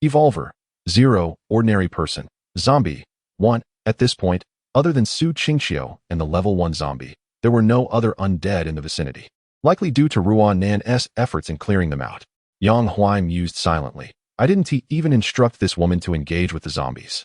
Speaker 1: Evolver 0, ordinary person. Zombie 1. At this point, other than Su Qingqiu and the level 1 zombie, there were no other undead in the vicinity, likely due to Ruanan's efforts in clearing them out. Yang Huai mused silently. I didn't even instruct this woman to engage with the zombies.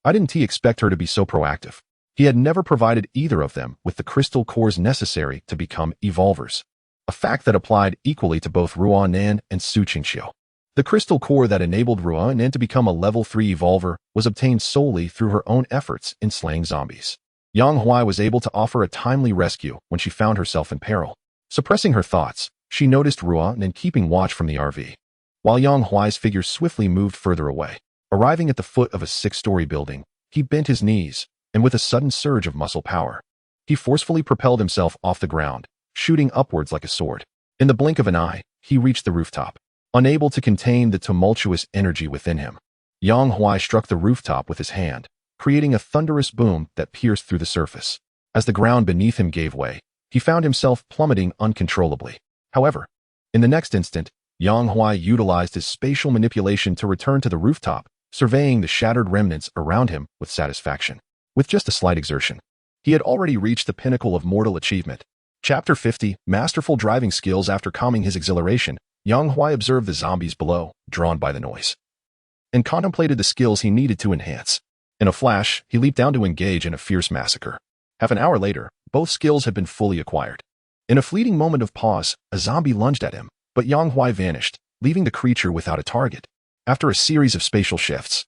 Speaker 1: I didn't expect her to be so proactive. He had never provided either of them with the crystal cores necessary to become evolvers, a fact that applied equally to both Ruanan and Su Qingqiu. The crystal core that enabled Ruanan to become a level 3 evolver was obtained solely through her own efforts in slaying zombies. Yang Huai was able to offer a timely rescue when she found herself in peril. Suppressing her thoughts, she noticed Ruanan keeping watch from the RV, while Yang Huai's figure swiftly moved further away. Arriving at the foot of a 6-story building, he bent his knees, and with a sudden surge of muscle power, he forcefully propelled himself off the ground, shooting upwards like a sword. In the blink of an eye, he reached the rooftop. Unable to contain the tumultuous energy within him, Yang Huai struck the rooftop with his hand, creating a thunderous boom that pierced through the surface. As the ground beneath him gave way, he found himself plummeting uncontrollably. However, in the next instant, Yang Huai utilized his spatial manipulation to return to the rooftop, surveying the shattered remnants around him with satisfaction. With just a slight exertion, he had already reached the pinnacle of mortal achievement. Chapter 50, Masterful Driving Skills. After calming his exhilaration, Yang Huai observed the zombies below, drawn by the noise, and contemplated the skills he needed to enhance. In a flash, he leaped down to engage in a fierce massacre. Half an hour later, both skills had been fully acquired. In a fleeting moment of pause, a zombie lunged at him, but Yang Huai vanished, leaving the creature without a target. After a series of spatial shifts,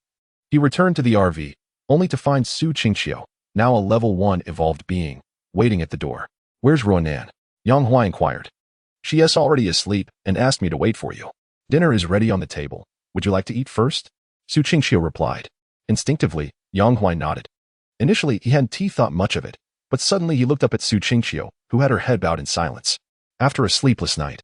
Speaker 1: he returned to the RV, only to find Su Qingqiu, now a level 1 evolved being, waiting at the door. Where's Ruanan? Yang Huai inquired. She is already asleep and asked me to wait for you. Dinner is ready on the table. Would you like to eat first? Su Qingqiu replied. Instinctively, Yang Huai nodded. Initially, he hadn't thought much of it, but suddenly he looked up at Su Qingqiu, who had her head bowed in silence. After a sleepless night,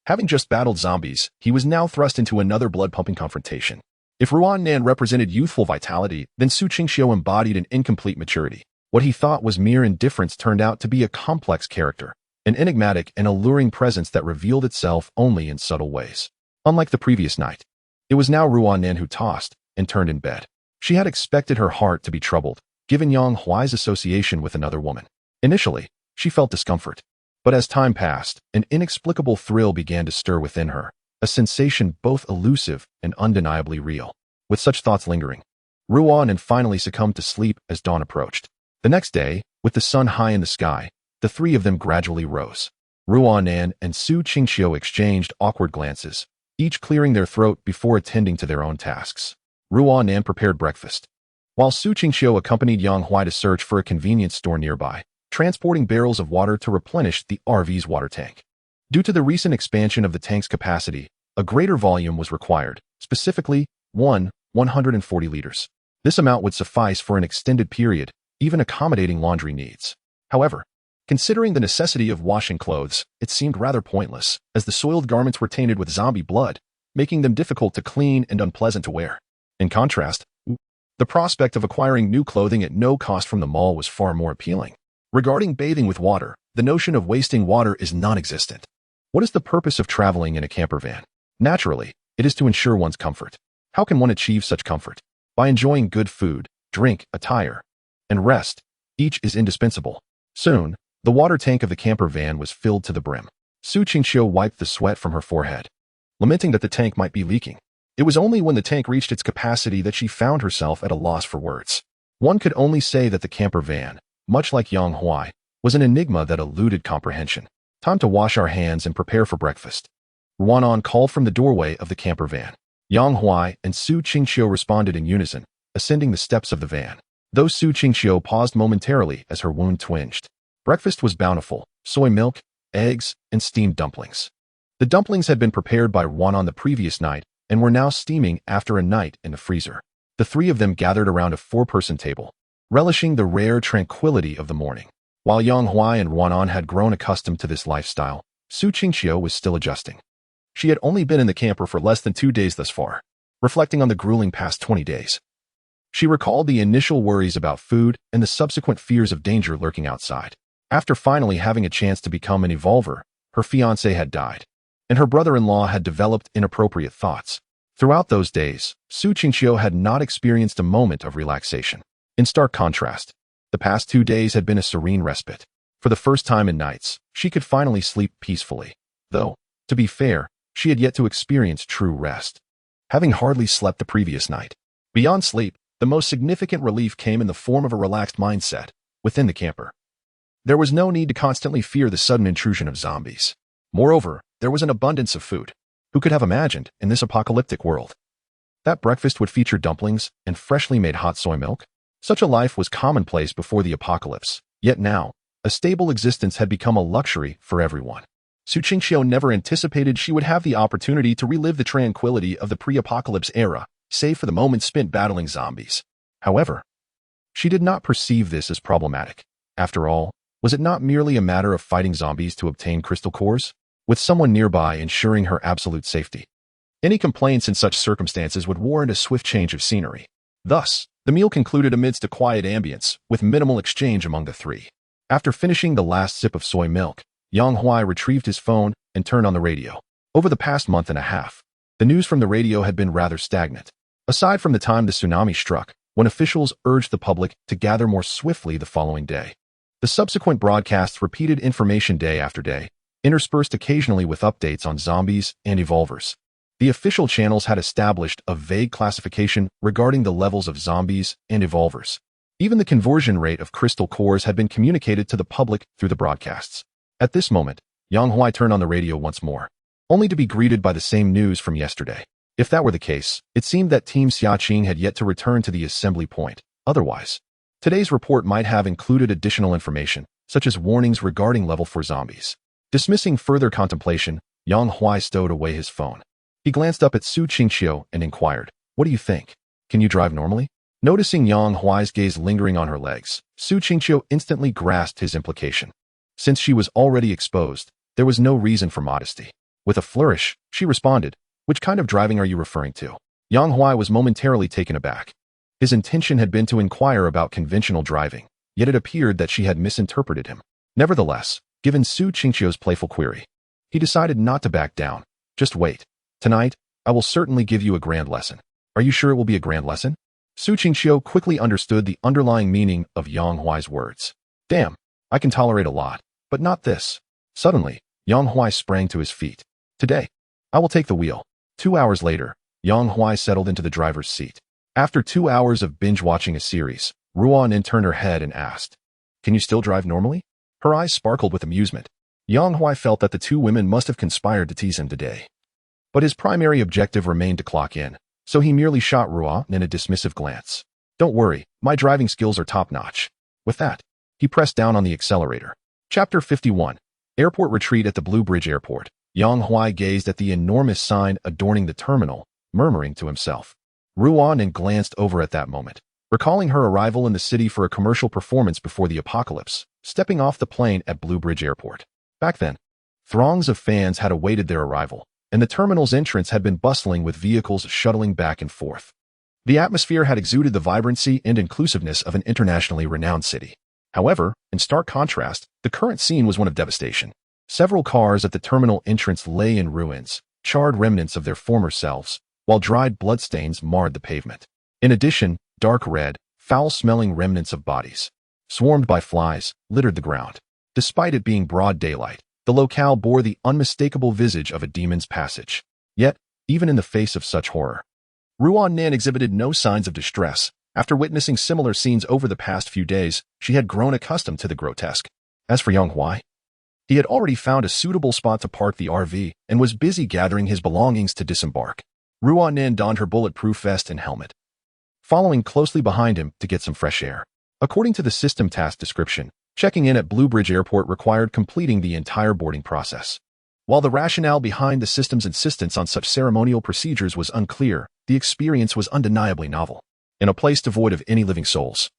Speaker 1: having just battled zombies, he was now thrust into another blood-pumping confrontation. If Ruanan represented youthful vitality, then Su Qingqiu embodied an incomplete maturity. What he thought was mere indifference turned out to be a complex character, an enigmatic and alluring presence that revealed itself only in subtle ways. Unlike the previous night, it was now Ruanan who tossed and turned in bed. She had expected her heart to be troubled, given Yang Huai's association with another woman. Initially, she felt discomfort, but as time passed, an inexplicable thrill began to stir within her, a sensation both elusive and undeniably real. With such thoughts lingering, Ruanan finally succumbed to sleep as dawn approached. The next day, with the sun high in the sky, the 3 of them gradually rose. Ruanan and Su Qingqiu exchanged awkward glances, each clearing their throat before attending to their own tasks. Ruanan prepared breakfast, while Su Qingqiu accompanied Yang Huai to search for a convenience store nearby, transporting barrels of water to replenish the RV's water tank. Due to the recent expansion of the tank's capacity, a greater volume was required, specifically 140 liters. This amount would suffice for an extended period, even accommodating laundry needs. However, considering the necessity of washing clothes, it seemed rather pointless, as the soiled garments were tainted with zombie blood, making them difficult to clean and unpleasant to wear. In contrast, the prospect of acquiring new clothing at no cost from the mall was far more appealing. Regarding bathing with water, the notion of wasting water is non-existent. What is the purpose of traveling in a camper van? Naturally, it is to ensure one's comfort. How can one achieve such comfort? By enjoying good food, drink, attire, and rest. Each is indispensable. Soon, the water tank of the camper van was filled to the brim. Su Qingqiu wiped the sweat from her forehead, lamenting that the tank might be leaking. It was only when the tank reached its capacity that she found herself at a loss for words. One could only say that the camper van, much like Yang Huai, was an enigma that eluded comprehension. Time to wash our hands and prepare for breakfast. Ruanan called from the doorway of the camper van. Yang Huai and Su Qingqiu responded in unison, ascending the steps of the van. Though Su Qingqiu paused momentarily as her wound twinged. Breakfast was bountiful: soy milk, eggs, and steamed dumplings. The dumplings had been prepared by Ruanan the previous night and were now steaming after a night in the freezer. The three of them gathered around a four-person table, relishing the rare tranquility of the morning. While Yang Huai and Ruanan had grown accustomed to this lifestyle, Su Qingqiu was still adjusting. She had only been in the camper for less than 2 days thus far. Reflecting on the grueling past 20 days, she recalled the initial worries about food and the subsequent fears of danger lurking outside. After finally having a chance to become an evolver, her fiancé had died, and her brother-in-law had developed inappropriate thoughts. Throughout those days, Su Qingqiu had not experienced a moment of relaxation. In stark contrast, the past 2 days had been a serene respite. For the first time in nights, she could finally sleep peacefully. Though, to be fair, she had yet to experience true rest, having hardly slept the previous night. Beyond sleep, the most significant relief came in the form of a relaxed mindset within the camper. There was no need to constantly fear the sudden intrusion of zombies. Moreover, there was an abundance of food. Who could have imagined, in this apocalyptic world, that breakfast would feature dumplings and freshly made hot soy milk? Such a life was commonplace before the apocalypse, yet now, a stable existence had become a luxury for everyone. Su Qingqiu never anticipated she would have the opportunity to relive the tranquility of the pre-apocalypse era, save for the moments spent battling zombies. However, she did not perceive this as problematic. After all, was it not merely a matter of fighting zombies to obtain crystal cores, with someone nearby ensuring her absolute safety? Any complaints in such circumstances would warrant a swift change of scenery. Thus, the meal concluded amidst a quiet ambience, with minimal exchange among the three. After finishing the last sip of soy milk, Yang Huai retrieved his phone and turned on the radio. Over the past month and a half, the news from the radio had been rather stagnant. Aside from the time the tsunami struck, when officials urged the public to gather more swiftly the following day. The subsequent broadcasts repeated information day after day, interspersed occasionally with updates on zombies and evolvers. The official channels had established a vague classification regarding the levels of zombies and evolvers. Even the conversion rate of crystal cores had been communicated to the public through the broadcasts. At this moment, Yang Huai turned on the radio once more, only to be greeted by the same news from yesterday. If that were the case, it seemed that Team Xiaqing had yet to return to the assembly point. Otherwise, today's report might have included additional information, such as warnings regarding level 4 zombies. Dismissing further contemplation, Yang Huai stowed away his phone. He glanced up at Su Qingqiu and inquired, "What do you think? Can you drive normally?" Noticing Yang Huai's gaze lingering on her legs, Su Qingqiu instantly grasped his implication. Since she was already exposed, there was no reason for modesty. With a flourish, she responded, "Which kind of driving are you referring to?" Yang Huai was momentarily taken aback. His intention had been to inquire about conventional driving, yet it appeared that she had misinterpreted him. Nevertheless, given Su Qingqiu's playful query, he decided not to back down. "Just wait. Tonight, I will certainly give you a grand lesson." "Are you sure it will be a grand lesson?" Su Qingqiu quickly understood the underlying meaning of Yang Huai's words. "Damn, I can tolerate a lot, but not this." Suddenly, Yang Huai sprang to his feet. "Today, I will take the wheel." 2 hours later, Yang Huai settled into the driver's seat. After 2 hours of binge-watching a series, Ruanan turned her head and asked, "Can you still drive normally?" Her eyes sparkled with amusement. Yang Huai felt that the two women must have conspired to tease him today. But his primary objective remained to clock in, so he merely shot Ruanan a dismissive glance. "Don't worry, my driving skills are top-notch." With that, he pressed down on the accelerator. Chapter 51. Airport Retreat at the Blue Bridge Airport. Yang Huai gazed at the enormous sign adorning the terminal, murmuring to himself. Ruanan glanced over at that moment, recalling her arrival in the city for a commercial performance before the apocalypse, stepping off the plane at Blue Bridge Airport. Back then, throngs of fans had awaited their arrival, and the terminal's entrance had been bustling with vehicles shuttling back and forth. The atmosphere had exuded the vibrancy and inclusiveness of an internationally renowned city. However, in stark contrast, the current scene was one of devastation. Several cars at the terminal entrance lay in ruins, charred remnants of their former selves, while dried bloodstains marred the pavement. In addition, dark red, foul-smelling remnants of bodies, swarmed by flies, littered the ground. Despite it being broad daylight, the locale bore the unmistakable visage of a demon's passage. Yet, even in the face of such horror, Ruan Nin exhibited no signs of distress. After witnessing similar scenes over the past few days, she had grown accustomed to the grotesque. As for Yang Huai, he had already found a suitable spot to park the RV and was busy gathering his belongings to disembark. Ruan Nin donned her bulletproof vest and helmet, following closely behind him to get some fresh air. According to the system task description, checking in at Blue Bridge Airport required completing the entire boarding process. While the rationale behind the system's insistence on such ceremonial procedures was unclear, the experience was undeniably novel. In a place devoid of any living souls,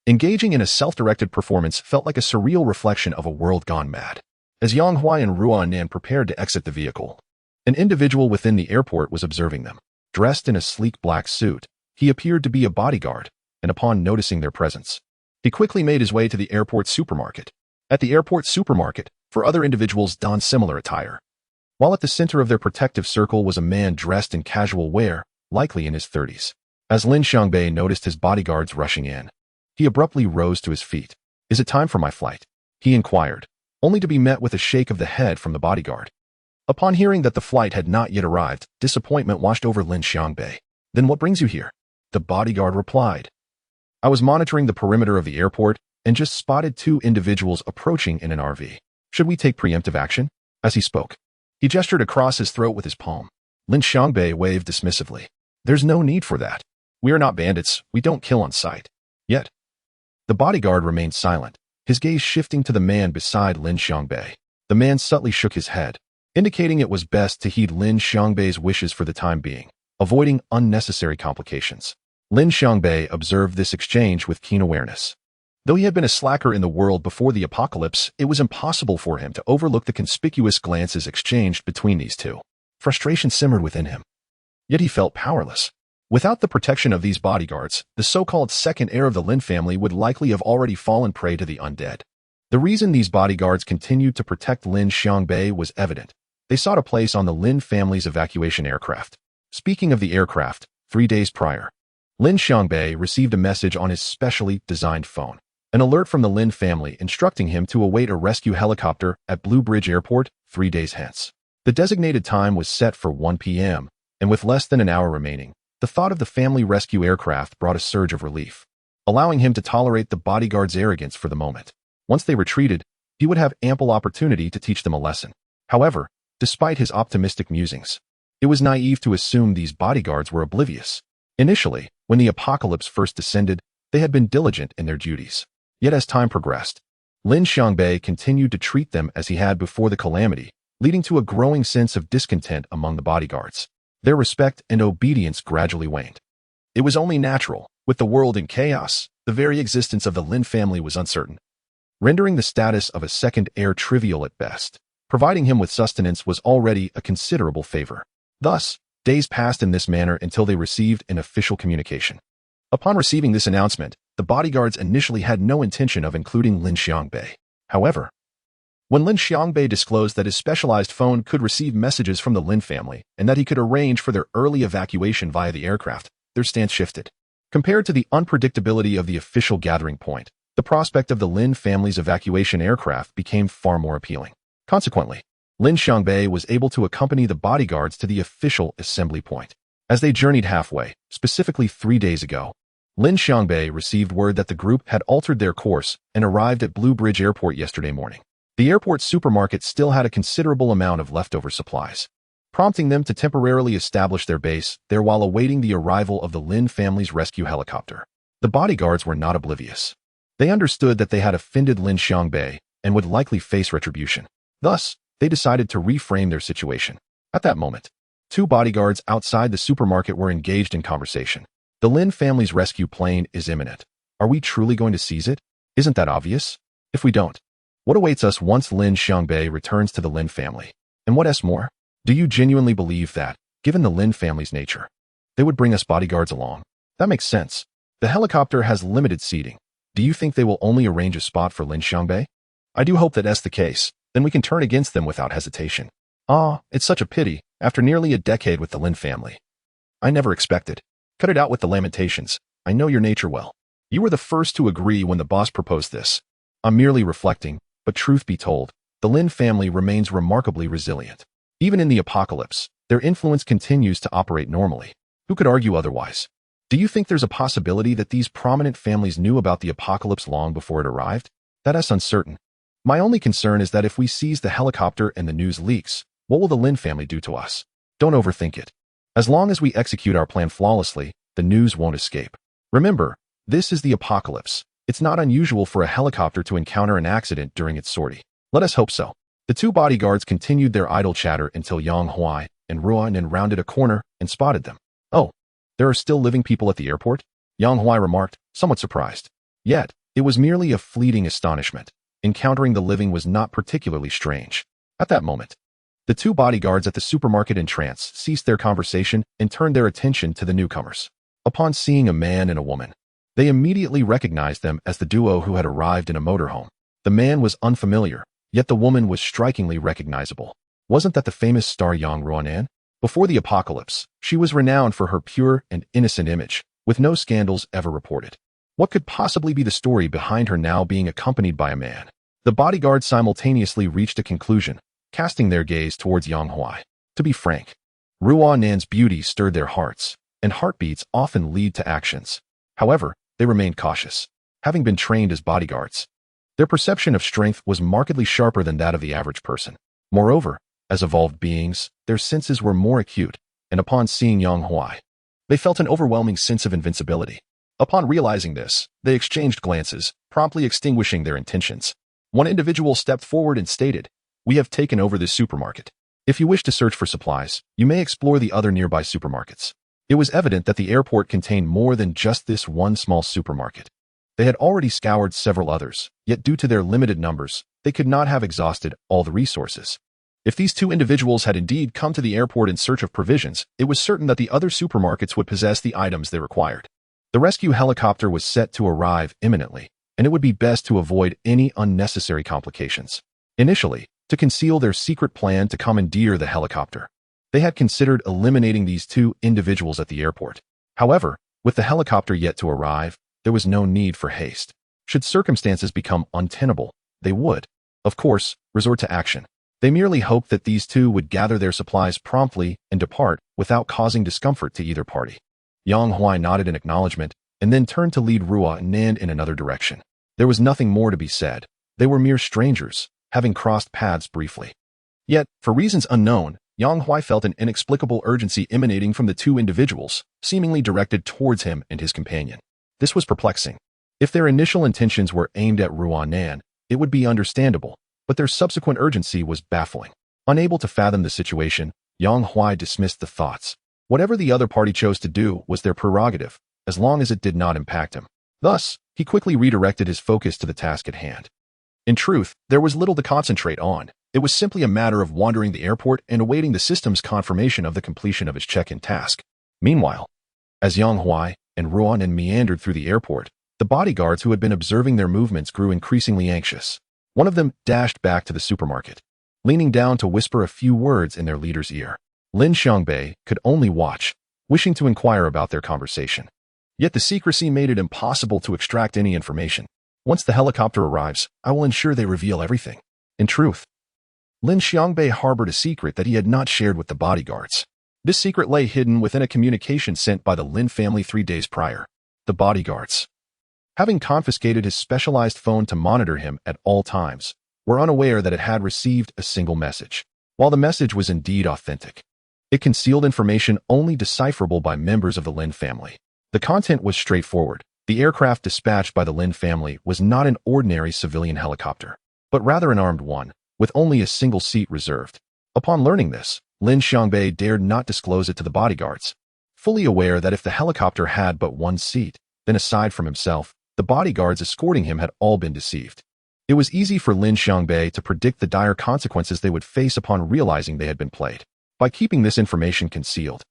Speaker 1: engaging in a self-directed performance felt like a surreal reflection of a world gone mad. As Yang Huai and Ruan Nin prepared to exit the vehicle, an individual within the airport was observing them. Dressed in a sleek black suit, he appeared to be a bodyguard, and upon noticing their presence, he quickly made his way to the airport supermarket. At the airport supermarket, four other individuals donned similar attire, while at the center of their protective circle was a man dressed in casual wear, likely in his 30s. As Lin Xiangbei noticed his bodyguards rushing in, he abruptly rose to his feet. "Is it time for my flight?" he inquired, only to be met with a shake of the head from the bodyguard. Upon hearing that the flight had not yet arrived, disappointment washed over Lin Xiangbei. "Then what brings you here?" the bodyguard replied. "I was monitoring the perimeter of the airport and just spotted two individuals approaching in an RV. Should we take preemptive action?" As he spoke, he gestured across his throat with his palm. Lin Xiangbei waved dismissively. "There's no need for that. We are not bandits, we don't kill on sight." Yet, the bodyguard remained silent, his gaze shifting to the man beside Lin Xiangbei. The man subtly shook his head, indicating it was best to heed Lin Xiangbei's wishes for the time being, avoiding unnecessary complications. Lin Xiangbei observed this exchange with keen awareness. Though he had been a slacker in the world before the apocalypse, it was impossible for him to overlook the conspicuous glances exchanged between these two. Frustration simmered within him. Yet he felt powerless. Without the protection of these bodyguards, the so-called second heir of the Lin family would likely have already fallen prey to the undead. The reason these bodyguards continued to protect Lin Xiangbei was evident. They sought a place on the Lin family's evacuation aircraft. Speaking of the aircraft, 3 days prior, Lin Xiangbei received a message on his specially designed phone. An alert from the Lin family instructing him to await a rescue helicopter at Blue Bridge Airport 3 days hence. The designated time was set for 1 p.m., and with less than an hour remaining, the thought of the family rescue aircraft brought a surge of relief, allowing him to tolerate the bodyguard's arrogance for the moment. Once they retreated, he would have ample opportunity to teach them a lesson. However, despite his optimistic musings, it was naive to assume these bodyguards were oblivious. Initially, when the apocalypse first descended, they had been diligent in their duties. Yet as time progressed, Lin Xiangbei continued to treat them as he had before the calamity, leading to a growing sense of discontent among the bodyguards. Their respect and obedience gradually waned. It was only natural. With the world in chaos, the very existence of the Lin family was uncertain, rendering the status of a second heir trivial at best. Providing him with sustenance was already a considerable favor. Thus, days passed in this manner until they received an official communication. Upon receiving this announcement, the bodyguards initially had no intention of including Lin Xiangbei. However, when Lin Xiangbei disclosed that his specialized phone could receive messages from the Lin family and that he could arrange for their early evacuation via the aircraft, their stance shifted. Compared to the unpredictability of the official gathering point, the prospect of the Lin family's evacuation aircraft became far more appealing. Consequently, Lin Xiangbei was able to accompany the bodyguards to the official assembly point. As they journeyed halfway, specifically 3 days ago, Lin Xiangbei received word that the group had altered their course and arrived at Blue Bridge Airport yesterday morning. The airport supermarket still had a considerable amount of leftover supplies, prompting them to temporarily establish their base there while awaiting the arrival of the Lin family's rescue helicopter. The bodyguards were not oblivious. They understood that they had offended Lin Xiangbei and would likely face retribution. Thus, they decided to reframe their situation. At that moment, two bodyguards outside the supermarket were engaged in conversation. "The Lin family's rescue plane is imminent. Are we truly going to seize it? Isn't that obvious? If we don't, what awaits us once Lin Xiangbei returns to the Lin family? And what else more?" Do you genuinely believe that, given the Lin family's nature, they would bring us bodyguards along? That makes sense. The helicopter has limited seating. Do you think they will only arrange a spot for Lin Xiangbei? I do hope that that's the case. Then we can turn against them without hesitation. Ah, it's such a pity, after nearly a decade with the Lin family. I never expected. Cut it out with the lamentations. I know your nature well. You were the first to agree when the boss proposed this. I'm merely reflecting, but truth be told, the Lin family remains remarkably resilient. Even in the apocalypse, their influence continues to operate normally. Who could argue otherwise? Do you think there's a possibility that these prominent families knew about the apocalypse long before it arrived? That is uncertain. My only concern is that if we seize the helicopter and the news leaks, what will the Lin family do to us? Don't overthink it. As long as we execute our plan flawlessly, the news won't escape. Remember, this is the apocalypse. It's not unusual for a helicopter to encounter an accident during its sortie. Let us hope so. The two bodyguards continued their idle chatter until Yang Huai and Ruan rounded a corner and spotted them. Oh, there are still living people at the airport? Yang Huai remarked, somewhat surprised. Yet, it was merely a fleeting astonishment. Encountering the living was not particularly strange. At that moment, the two bodyguards at the supermarket entrance ceased their conversation and turned their attention to the newcomers. Upon seeing a man and a woman, they immediately recognized them as the duo who had arrived in a motorhome. The man was unfamiliar, yet the woman was strikingly recognizable. Wasn't that the famous star Yang Ruanan? Before the apocalypse, she was renowned for her pure and innocent image, with no scandals ever reported. What could possibly be the story behind her now being accompanied by a man? The bodyguards simultaneously reached a conclusion, casting their gaze towards Yang Huai. To be frank, Ruanan's beauty stirred their hearts, and heartbeats often lead to actions. However, they remained cautious. Having been trained as bodyguards, their perception of strength was markedly sharper than that of the average person. Moreover, as evolved beings, their senses were more acute, and upon seeing Yang Huai, they felt an overwhelming sense of invincibility. Upon realizing this, they exchanged glances, promptly extinguishing their intentions. One individual stepped forward and stated, "We have taken over this supermarket. If you wish to search for supplies, you may explore the other nearby supermarkets." It was evident that the airport contained more than just this one small supermarket. They had already scoured several others, yet due to their limited numbers, they could not have exhausted all the resources. If these two individuals had indeed come to the airport in search of provisions, it was certain that the other supermarkets would possess the items they required. The rescue helicopter was set to arrive imminently, and it would be best to avoid any unnecessary complications. Initially, to conceal their secret plan to commandeer the helicopter, they had considered eliminating these two individuals at the airport. However, with the helicopter yet to arrive, there was no need for haste. Should circumstances become untenable, they would, of course, resort to action. They merely hoped that these two would gather their supplies promptly and depart without causing discomfort to either party. Yang Huai nodded in acknowledgement and then turned to lead Ruan in another direction. There was nothing more to be said. They were mere strangers, having crossed paths briefly. Yet, for reasons unknown, Yang Huai felt an inexplicable urgency emanating from the two individuals, seemingly directed towards him and his companion. This was perplexing. If their initial intentions were aimed at Ruanan, it would be understandable, but their subsequent urgency was baffling. Unable to fathom the situation, Yang Huai dismissed the thoughts. Whatever the other party chose to do was their prerogative, as long as it did not impact him. Thus, he quickly redirected his focus to the task at hand. In truth, there was little to concentrate on. It was simply a matter of wandering the airport and awaiting the system's confirmation of the completion of his check-in task. Meanwhile, as Yang Huai and Ruan meandered through the airport, the bodyguards who had been observing their movements grew increasingly anxious. One of them dashed back to the supermarket, leaning down to whisper a few words in their leader's ear. Lin Xiangbei could only watch, wishing to inquire about their conversation. Yet the secrecy made it impossible to extract any information. Once the helicopter arrives, I will ensure they reveal everything. In truth, Lin Xiangbei harbored a secret that he had not shared with the bodyguards. This secret lay hidden within a communication sent by the Lin family 3 days prior. The bodyguards, having confiscated his specialized phone to monitor him at all times, were unaware that it had received a single message. While the message was indeed authentic, it concealed information only decipherable by members of the Lin family. The content was straightforward. The aircraft dispatched by the Lin family was not an ordinary civilian helicopter, but rather an armed one, with only a single seat reserved. Upon learning this, Lin Xiangbei dared not disclose it to the bodyguards, fully aware that if the helicopter had but one seat, then aside from himself, the bodyguards escorting him had all been deceived. It was easy for Lin Xiangbei to predict the dire consequences they would face upon realizing they had been played. By keeping this information concealed,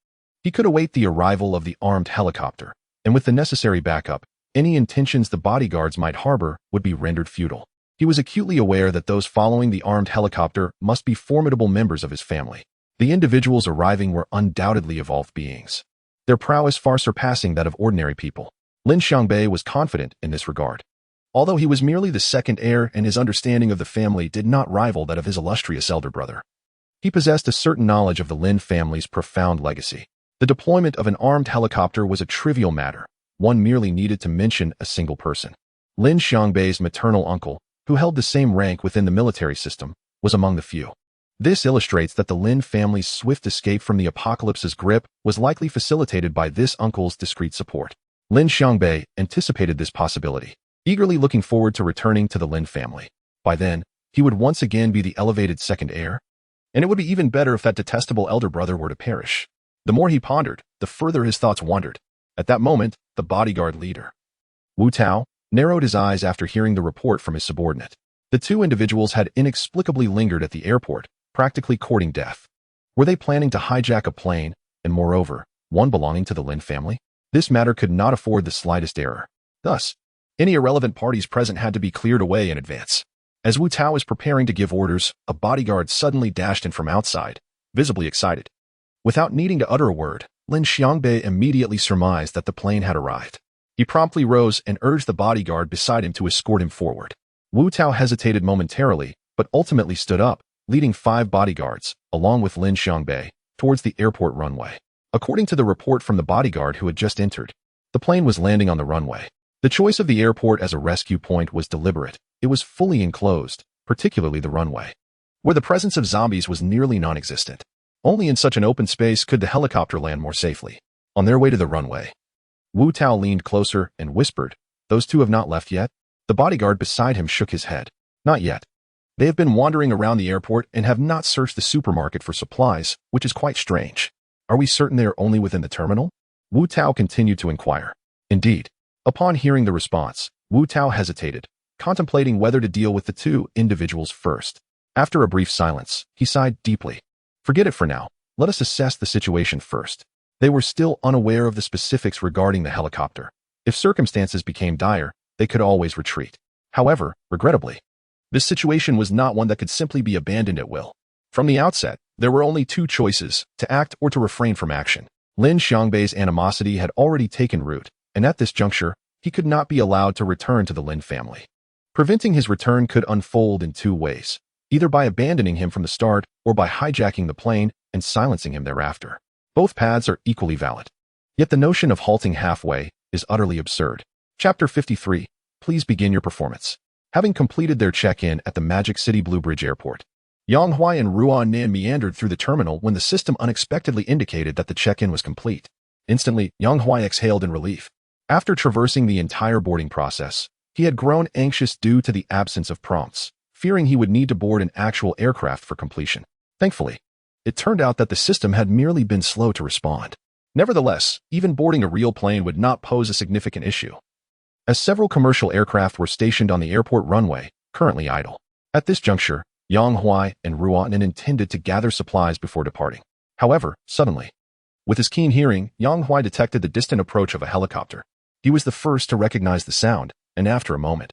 Speaker 1: he could await the arrival of the armed helicopter, and with the necessary backup, any intentions the bodyguards might harbor would be rendered futile. He was acutely aware that those following the armed helicopter must be formidable members of his family. The individuals arriving were undoubtedly evolved beings, their prowess far surpassing that of ordinary people. Lin Xiangbei was confident in this regard. Although he was merely the second heir and his understanding of the family did not rival that of his illustrious elder brother, he possessed a certain knowledge of the Lin family's profound legacy. The deployment of an armed helicopter was a trivial matter. One merely needed to mention a single person. Lin Xiangbei's maternal uncle, who held the same rank within the military system, was among the few. This illustrates that the Lin family's swift escape from the apocalypse's grip was likely facilitated by this uncle's discreet support. Lin Xiangbei anticipated this possibility, eagerly looking forward to returning to the Lin family. By then, he would once again be the elevated second heir, and it would be even better if that detestable elder brother were to perish. The more he pondered, the further his thoughts wandered. At that moment, the bodyguard leader, Wu Tao, narrowed his eyes after hearing the report from his subordinate. The two individuals had inexplicably lingered at the airport, practically courting death. Were they planning to hijack a plane, and moreover, one belonging to the Lin family? This matter could not afford the slightest error. Thus, any irrelevant parties present had to be cleared away in advance. As Wu Tao was preparing to give orders, a bodyguard suddenly dashed in from outside, visibly excited. Without needing to utter a word, Lin Xiangbei immediately surmised that the plane had arrived. He promptly rose and urged the bodyguard beside him to escort him forward. Wu Tao hesitated momentarily, but ultimately stood up, leading 5 bodyguards, along with Lin Xiangbei, towards the airport runway. According to the report from the bodyguard who had just entered, the plane was landing on the runway. The choice of the airport as a rescue point was deliberate. It was fully enclosed, particularly the runway, where the presence of zombies was nearly non-existent. Only in such an open space could the helicopter land more safely. On their way to the runway, Wu Tao leaned closer and whispered, "Those two have not left yet?" The bodyguard beside him shook his head. "Not yet. They have been wandering around the airport and have not searched the supermarket for supplies, which is quite strange. Are we certain they are only within the terminal?" Wu Tao continued to inquire. Indeed. Upon hearing the response, Wu Tao hesitated, contemplating whether to deal with the two individuals first. After a brief silence, he sighed deeply. "Forget it for now. Let us assess the situation first." They were still unaware of the specifics regarding the helicopter. If circumstances became dire, they could always retreat. However, regrettably, this situation was not one that could simply be abandoned at will. From the outset, there were only 2 choices, to act or to refrain from action. Lin Xiangbei's animosity had already taken root, and at this juncture, he could not be allowed to return to the Lin family. Preventing his return could unfold in 2 ways, either by abandoning him from the start or by hijacking the plane and silencing him thereafter. Both paths are equally valid. Yet the notion of halting halfway is utterly absurd. Chapter 53. Please begin your performance. Having completed their check-in at the Magic City Blue Bridge Airport, Yang Huai and Ruan Nan meandered through the terminal when the system unexpectedly indicated that the check-in was complete. Instantly, Yang Huai exhaled in relief. After traversing the entire boarding process, he had grown anxious due to the absence of prompts, fearing he would need to board an actual aircraft for completion. Thankfully, it turned out that the system had merely been slow to respond. Nevertheless, even boarding a real plane would not pose a significant issue, as several commercial aircraft were stationed on the airport runway, currently idle. At this juncture, Yang Huai and Ruan intended to gather supplies before departing. However, suddenly, with his keen hearing, Yang Huai detected the distant approach of a helicopter. He was the first to recognize the sound, and after a moment,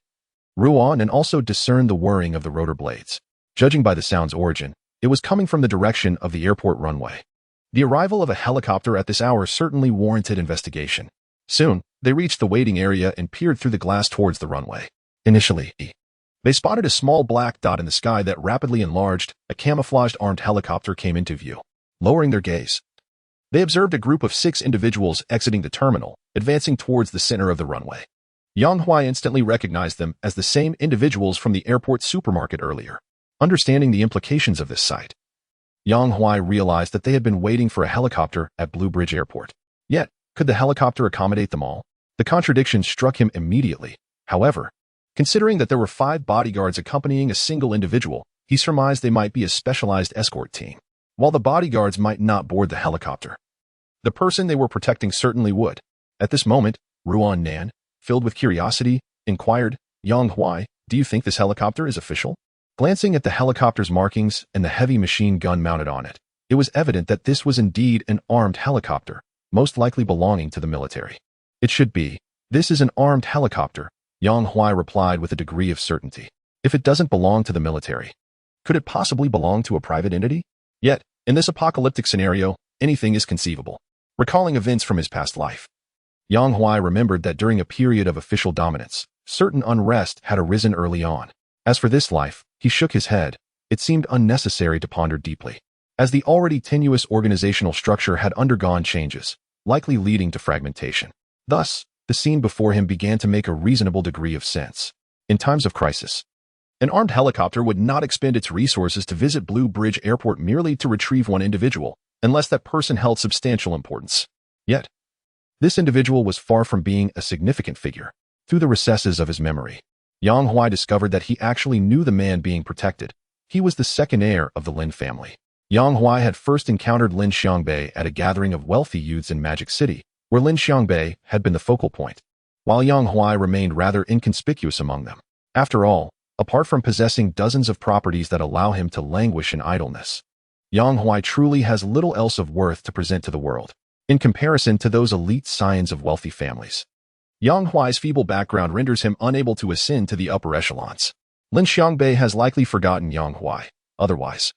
Speaker 1: Ruan also discerned the whirring of the rotor blades. Judging by the sound's origin, it was coming from the direction of the airport runway. The arrival of a helicopter at this hour certainly warranted investigation. Soon, they reached the waiting area and peered through the glass towards the runway. Initially, they spotted a small black dot in the sky that rapidly enlarged. A camouflaged armed helicopter came into view. Lowering their gaze, they observed a group of 6 individuals exiting the terminal, advancing towards the center of the runway. Yang Huai instantly recognized them as the same individuals from the airport supermarket earlier. Understanding the implications of this sight, Yang Huai realized that they had been waiting for a helicopter at Blue Bridge Airport. Yet, could the helicopter accommodate them all? The contradiction struck him immediately. However, considering that there were 5 bodyguards accompanying a single individual, he surmised they might be a specialized escort team. While the bodyguards might not board the helicopter, the person they were protecting certainly would. At this moment, Ruan Nan, filled with curiosity, inquired, "Yang Huai, do you think this helicopter is official?" Glancing at the helicopter's markings and the heavy machine gun mounted on it, It was evident that this was indeed an armed helicopter, most likely belonging to the military. It should be. This is an armed helicopter, Yang Huai replied with a degree of certainty. If it doesn't belong to the military, could it possibly belong to a private entity? Yet, in this apocalyptic scenario, anything is conceivable. Recalling events from his past life, Yang Huai remembered that during a period of official dominance, certain unrest had arisen early on. As for this life, he shook his head. It seemed unnecessary to ponder deeply, as the already tenuous organizational structure had undergone changes, likely leading to fragmentation. Thus, the scene before him began to make a reasonable degree of sense. In times of crisis, an armed helicopter would not expend its resources to visit Blue Bridge Airport merely to retrieve one individual, unless that person held substantial importance. Yet, this individual was far from being a significant figure. Through the recesses of his memory, Yang Huai discovered that he actually knew the man being protected. He was the second heir of the Lin family. Yang Huai had first encountered Lin Xiangbei at a gathering of wealthy youths in Magic City, where Lin Xiangbei had been the focal point, while Yang Huai remained rather inconspicuous among them. After all, apart from possessing dozens of properties that allow him to languish in idleness, Yang Huai truly has little else of worth to present to the world, in comparison to those elite scions of wealthy families. Yang Huai's feeble background renders him unable to ascend to the upper echelons. Lin Xiangbei has likely forgotten Yang Huai. Otherwise,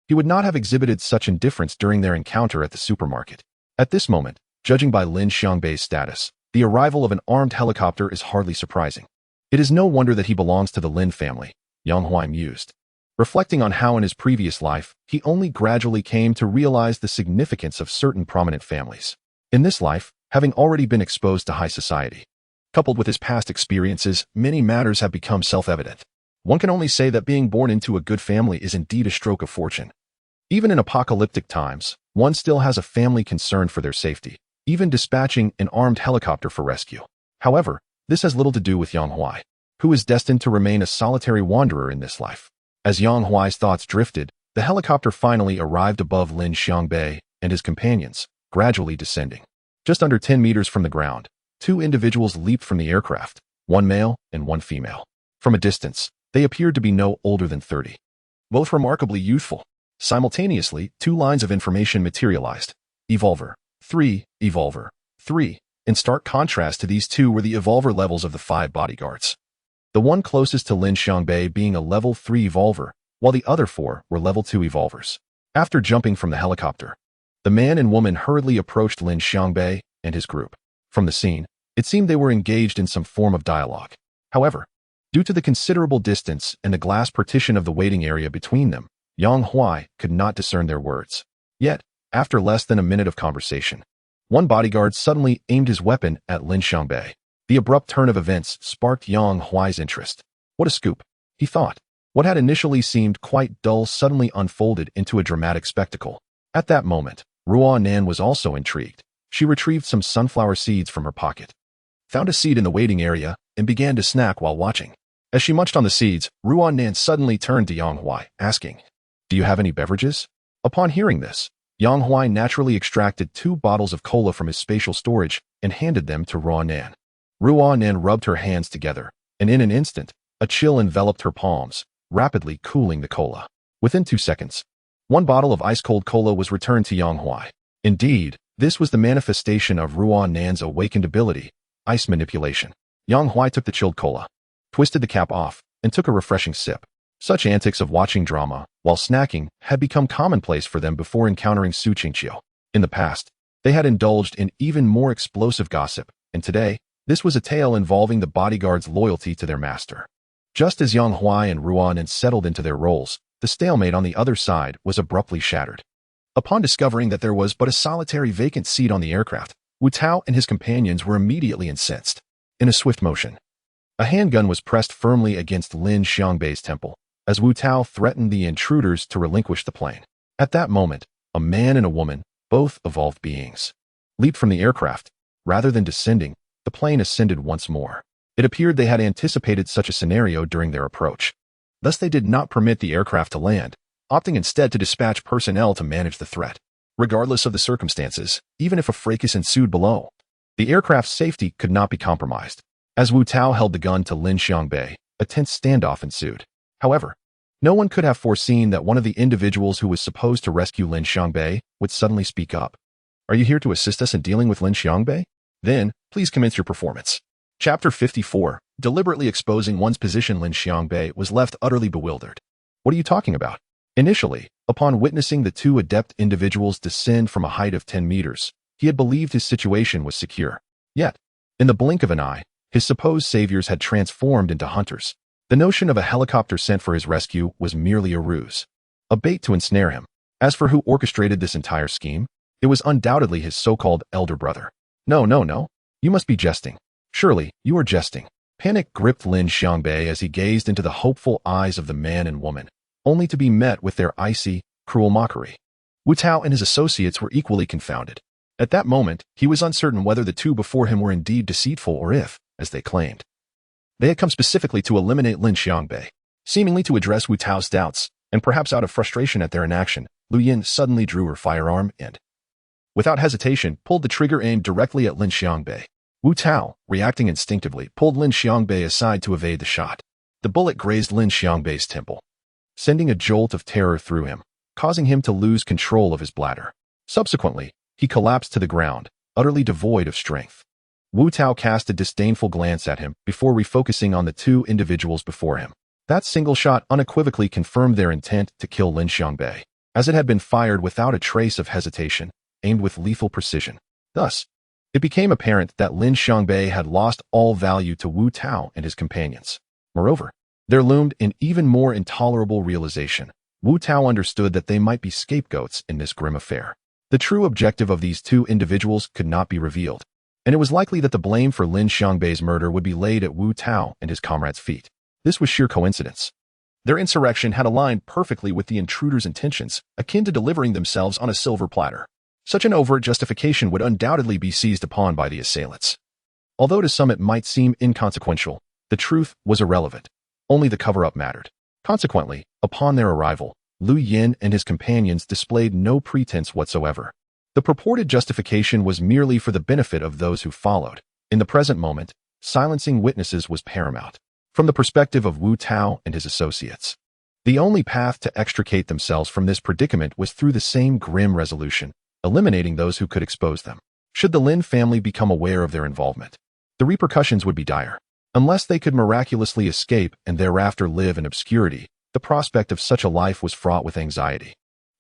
Speaker 1: he would not have exhibited such indifference during their encounter at the supermarket. At this moment, judging by Lin Xiangbei's status, the arrival of an armed helicopter is hardly surprising. It is no wonder that he belongs to the Lin family, Yang Huai mused, reflecting on how in his previous life, he only gradually came to realize the significance of certain prominent families. In this life, having already been exposed to high society, coupled with his past experiences, many matters have become self-evident. One can only say that being born into a good family is indeed a stroke of fortune. Even in apocalyptic times, one still has a family concerned for their safety, even dispatching an armed helicopter for rescue. However, this has little to do with Yang Huai, who is destined to remain a solitary wanderer in this life. As Yang Huai's thoughts drifted, the helicopter finally arrived above Lin Xiangbei and his companions, gradually descending. Just under 10 meters from the ground, two individuals leaped from the aircraft, one male and one female. From a distance, they appeared to be no older than 30. Both remarkably youthful. Simultaneously, two lines of information materialized. Evolver 3, Evolver 3. In stark contrast to these two were the Evolver levels of the 5 bodyguards. The one closest to Lin Xiangbei being a level 3 Evolver, while the other 4 were level 2 Evolvers. After jumping from the helicopter, the man and woman hurriedly approached Lin Xiangbei and his group. From the scene, it seemed they were engaged in some form of dialogue. However, due to the considerable distance and the glass partition of the waiting area between them, Yang Huai could not discern their words. Yet, after less than a minute of conversation, one bodyguard suddenly aimed his weapon at Lin Xiangbei. The abrupt turn of events sparked Yang Huai's interest. What a scoop, he thought. What had initially seemed quite dull suddenly unfolded into a dramatic spectacle. At that moment, Ruo Nan was also intrigued. She retrieved some sunflower seeds from her pocket, found a seed in the waiting area, and began to snack while watching. As she munched on the seeds, Ruo Nan suddenly turned to Yang Huai, asking, "Do you have any beverages?" Upon hearing this, Yang Huai naturally extracted 2 bottles of cola from his spatial storage and handed them to Ruo Nan. Ruo Nan rubbed her hands together, and in an instant, a chill enveloped her palms, rapidly cooling the cola. Within 2 seconds, 1 bottle of ice-cold cola was returned to Yang Huai. Indeed, this was the manifestation of Ruo Nan's awakened ability, ice manipulation. Yang Huai took the chilled cola, twisted the cap off, and took a refreshing sip. Such antics of watching drama while snacking had become commonplace for them before encountering Su Qingqiu. In the past, they had indulged in even more explosive gossip, and today, this was a tale involving the bodyguard's loyalty to their master. Just as Yang Huai and Ruan had settled into their roles, the stalemate on the other side was abruptly shattered. Upon discovering that there was but a solitary vacant seat on the aircraft, Wu Tao and his companions were immediately incensed. In a swift motion, a handgun was pressed firmly against Lin Xiangbei's temple, as Wu Tao threatened the intruders to relinquish the plane. At that moment, a man and a woman, both evolved beings, leaped from the aircraft. Rather than descending, the plane ascended once more. It appeared they had anticipated such a scenario during their approach. Thus they did not permit the aircraft to land, opting instead to dispatch personnel to manage the threat. Regardless of the circumstances, even if a fracas ensued below, the aircraft's safety could not be compromised. As Wu Tao held the gun to Lin Xiangbei, a tense standoff ensued. However, No one could have foreseen that one of the individuals who was supposed to rescue Lin Xiangbei would suddenly speak up. Are you here to assist us in dealing with Lin Xiangbei? Then, please commence your performance. Chapter 54. Deliberately exposing one's position. Lin Xiangbei was left utterly bewildered. What are you talking about? Initially, upon witnessing the two adept individuals descend from a height of 10 meters, he had believed his situation was secure. Yet, in the blink of an eye, his supposed saviors had transformed into hunters. The notion of a helicopter sent for his rescue was merely a ruse, a bait to ensnare him. As for who orchestrated this entire scheme, it was undoubtedly his so-called elder brother. No. You must be jesting. Surely, you are jesting. Panic gripped Lin Xiangbei as he gazed into the hopeful eyes of the man and woman, only to be met with their icy, cruel mockery. Wu Tao and his associates were equally confounded. At that moment, he was uncertain whether the two before him were indeed deceitful or if, as they claimed, they had come specifically to eliminate Lin Xiangbei. Seemingly to address Wu Tao's doubts, and perhaps out of frustration at their inaction, Lu Yin suddenly drew her firearm and, without hesitation, pulled the trigger aimed directly at Lin Xiangbei. Wu Tao, reacting instinctively, pulled Lin Xiangbei aside to evade the shot. The bullet grazed Lin Xiangbei's temple, sending a jolt of terror through him, causing him to lose control of his bladder. Subsequently, he collapsed to the ground, utterly devoid of strength. Wu Tao cast a disdainful glance at him before refocusing on the two individuals before him. That single shot unequivocally confirmed their intent to kill Lin Xiangbei, as it had been fired without a trace of hesitation, aimed with lethal precision. Thus, it became apparent that Lin Xiangbei had lost all value to Wu Tao and his companions. Moreover, there loomed an even more intolerable realization. Wu Tao understood that they might be scapegoats in this grim affair. The true objective of these two individuals could not be revealed, and it was likely that the blame for Lin Xiangbei's murder would be laid at Wu Tao and his comrades' feet. This was sheer coincidence. Their insurrection had aligned perfectly with the intruders' intentions, akin to delivering themselves on a silver platter. Such an overt justification would undoubtedly be seized upon by the assailants. Although to some it might seem inconsequential, the truth was irrelevant. Only the cover-up mattered. Consequently, upon their arrival, Lu Yin and his companions displayed no pretense whatsoever. The purported justification was merely for the benefit of those who followed. In the present moment, silencing witnesses was paramount. From the perspective of Wu Tao and his associates, the only path to extricate themselves from this predicament was through the same grim resolution, eliminating those who could expose them. Should the Lin family become aware of their involvement, the repercussions would be dire. Unless they could miraculously escape and thereafter live in obscurity, the prospect of such a life was fraught with anxiety,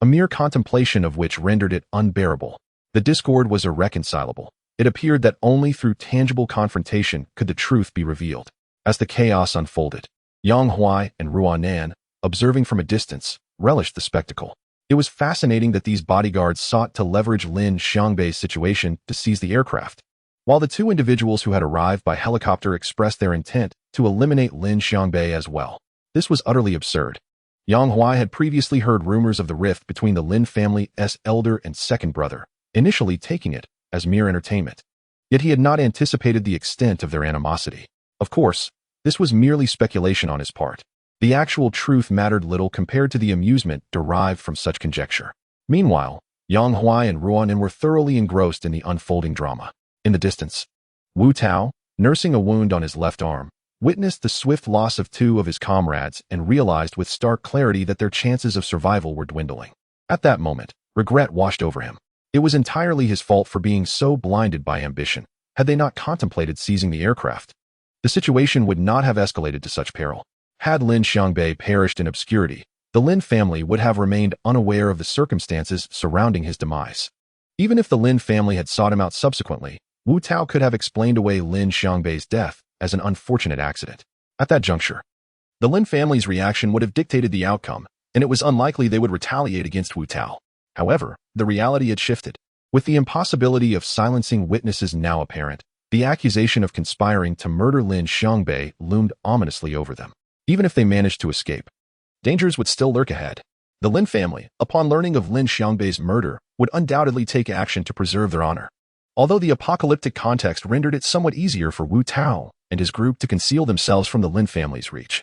Speaker 1: a mere contemplation of which rendered it unbearable. The discord was irreconcilable. It appeared that only through tangible confrontation could the truth be revealed. As the chaos unfolded, Yang Huai and Ruanan, observing from a distance, relished the spectacle. It was fascinating that these bodyguards sought to leverage Lin Xiangbei's situation to seize the aircraft, while the two individuals who had arrived by helicopter expressed their intent to eliminate Lin Xiangbei as well. This was utterly absurd. Yang Huai had previously heard rumors of the rift between the Lin family's elder and second brother, initially taking it as mere entertainment. Yet he had not anticipated the extent of their animosity. Of course, this was merely speculation on his part. The actual truth mattered little compared to the amusement derived from such conjecture. Meanwhile, Yang Huai and Ruanan were thoroughly engrossed in the unfolding drama. In the distance, Wu Tao, nursing a wound on his left arm, witnessed the swift loss of two of his comrades and realized with stark clarity that their chances of survival were dwindling. At that moment, regret washed over him. It was entirely his fault for being so blinded by ambition. Had they not contemplated seizing the aircraft, the situation would not have escalated to such peril. Had Lin Xiangbei perished in obscurity, the Lin family would have remained unaware of the circumstances surrounding his demise. Even if the Lin family had sought him out subsequently, Wu Tao could have explained away Lin Xiangbei's death as an unfortunate accident. At that juncture, the Lin family's reaction would have dictated the outcome, and it was unlikely they would retaliate against Wu Tao. However, the reality had shifted. With the impossibility of silencing witnesses now apparent, the accusation of conspiring to murder Lin Xiangbei loomed ominously over them. Even if they managed to escape, dangers would still lurk ahead. The Lin family, upon learning of Lin Xiangbei's murder, would undoubtedly take action to preserve their honor. Although the apocalyptic context rendered it somewhat easier for Wu Tao and his group to conceal themselves from the Lin family's reach,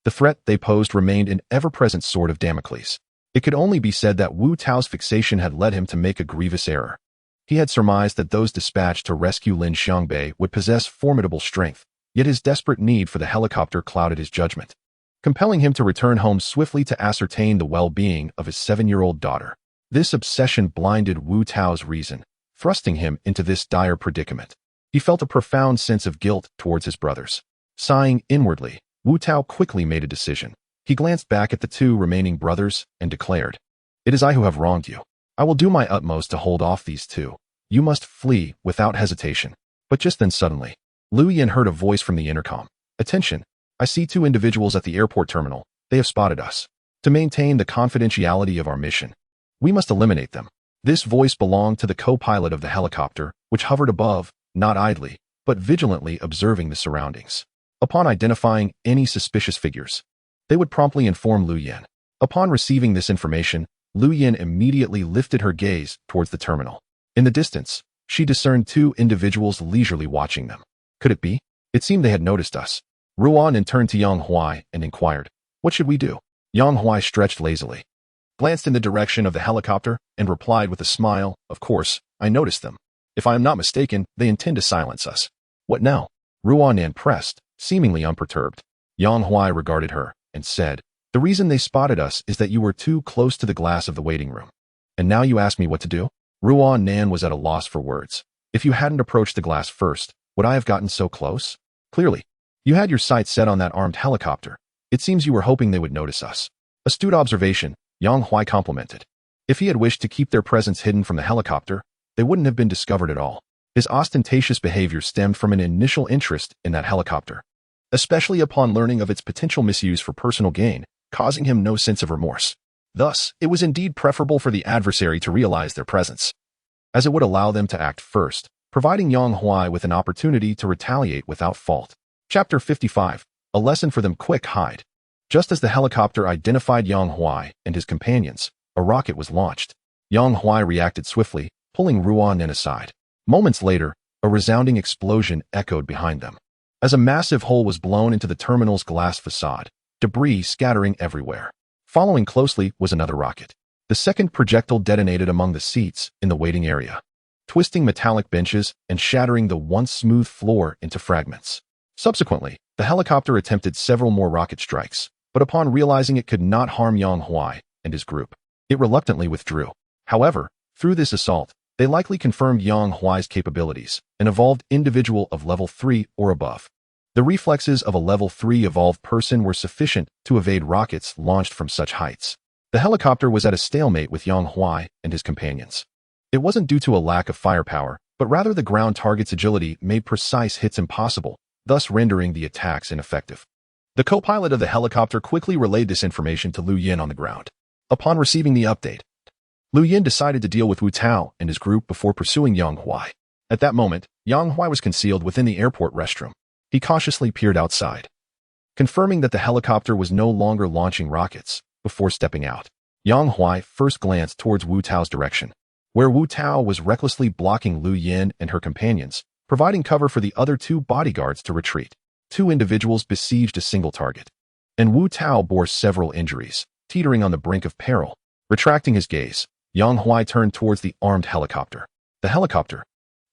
Speaker 1: the threat they posed remained an ever-present sword of Damocles. It could only be said that Wu Tao's fixation had led him to make a grievous error. He had surmised that those dispatched to rescue Lin Xiangbei would possess formidable strength, yet his desperate need for the helicopter clouded his judgment. compelling him to return home swiftly to ascertain the well-being of his 7-year-old daughter. This obsession blinded Wu Tao's reason, thrusting him into this dire predicament. He felt a profound sense of guilt towards his brothers. Sighing inwardly, Wu Tao quickly made a decision. He glanced back at the 2 remaining brothers and declared, "It is I who have wronged you. I will do my utmost to hold off these 2. You must flee without hesitation." But just then suddenly, Lu Yin heard a voice from the intercom. "Attention, I see 2 individuals at the airport terminal. They have spotted us. To maintain the confidentiality of our mission, we must eliminate them." This voice belonged to the co-pilot of the helicopter, which hovered above, not idly, but vigilantly observing the surroundings. Upon identifying any suspicious figures, they would promptly inform Lu Yin. Upon receiving this information, Lu Yin immediately lifted her gaze towards the terminal. In the distance, she discerned 2 individuals leisurely watching them. Could it be? It seemed they had noticed us. Ruan then turned to Yang Huai and inquired, "What should we do?" Yang Huai stretched lazily, glanced in the direction of the helicopter, and replied with a smile, "Of course, I noticed them. If I am not mistaken, they intend to silence us." "What now?" Ruan Nan pressed, seemingly unperturbed. Yang Huai regarded her and said, "The reason they spotted us is that you were too close to the glass of the waiting room. And now you ask me what to do?" Ruan Nan was at a loss for words. "If you hadn't approached the glass first, would I have gotten so close? Clearly, you had your sights set on that armed helicopter. It seems you were hoping they would notice us." "Astute observation," Yang Huai complimented. If he had wished to keep their presence hidden from the helicopter, they wouldn't have been discovered at all. His ostentatious behavior stemmed from an initial interest in that helicopter, especially upon learning of its potential misuse for personal gain, causing him no sense of remorse. Thus, it was indeed preferable for the adversary to realize their presence, as it would allow them to act first, providing Yang Huai with an opportunity to retaliate without fault. Chapter 55. A lesson for them. Quick hide. Just as the helicopter identified Yang Huai and his companions, a rocket was launched. Yang Huai reacted swiftly, pulling Ruan Nen aside. Moments later, a resounding explosion echoed behind them, as a massive hole was blown into the terminal's glass facade, debris scattering everywhere. Following closely was another rocket. The second projectile detonated among the seats in the waiting area, twisting metallic benches and shattering the once smooth floor into fragments. Subsequently, the helicopter attempted several more rocket strikes, but upon realizing it could not harm Yang Huai and his group, it reluctantly withdrew. However, through this assault, they likely confirmed Yang Huai's capabilities, an evolved individual of level 3 or above. The reflexes of a level 3 evolved person were sufficient to evade rockets launched from such heights. The helicopter was at a stalemate with Yang Huai and his companions. It wasn't due to a lack of firepower, but rather the ground target's agility made precise hits impossible, thus rendering the attacks ineffective. The co-pilot of the helicopter quickly relayed this information to Lu Yin on the ground. Upon receiving the update, Lu Yin decided to deal with Wu Tao and his group before pursuing Yang Huai. At that moment, Yang Huai was concealed within the airport restroom. He cautiously peered outside, confirming that the helicopter was no longer launching rockets before stepping out. Yang Huai first glanced towards Wu Tao's direction, where Wu Tao was recklessly blocking Lu Yin and her companions, providing cover for the other 2 bodyguards to retreat. 2 individuals besieged a single target, and Wu Tao bore several injuries, teetering on the brink of peril. Retracting his gaze, Yang Huai turned towards the armed helicopter. The helicopter,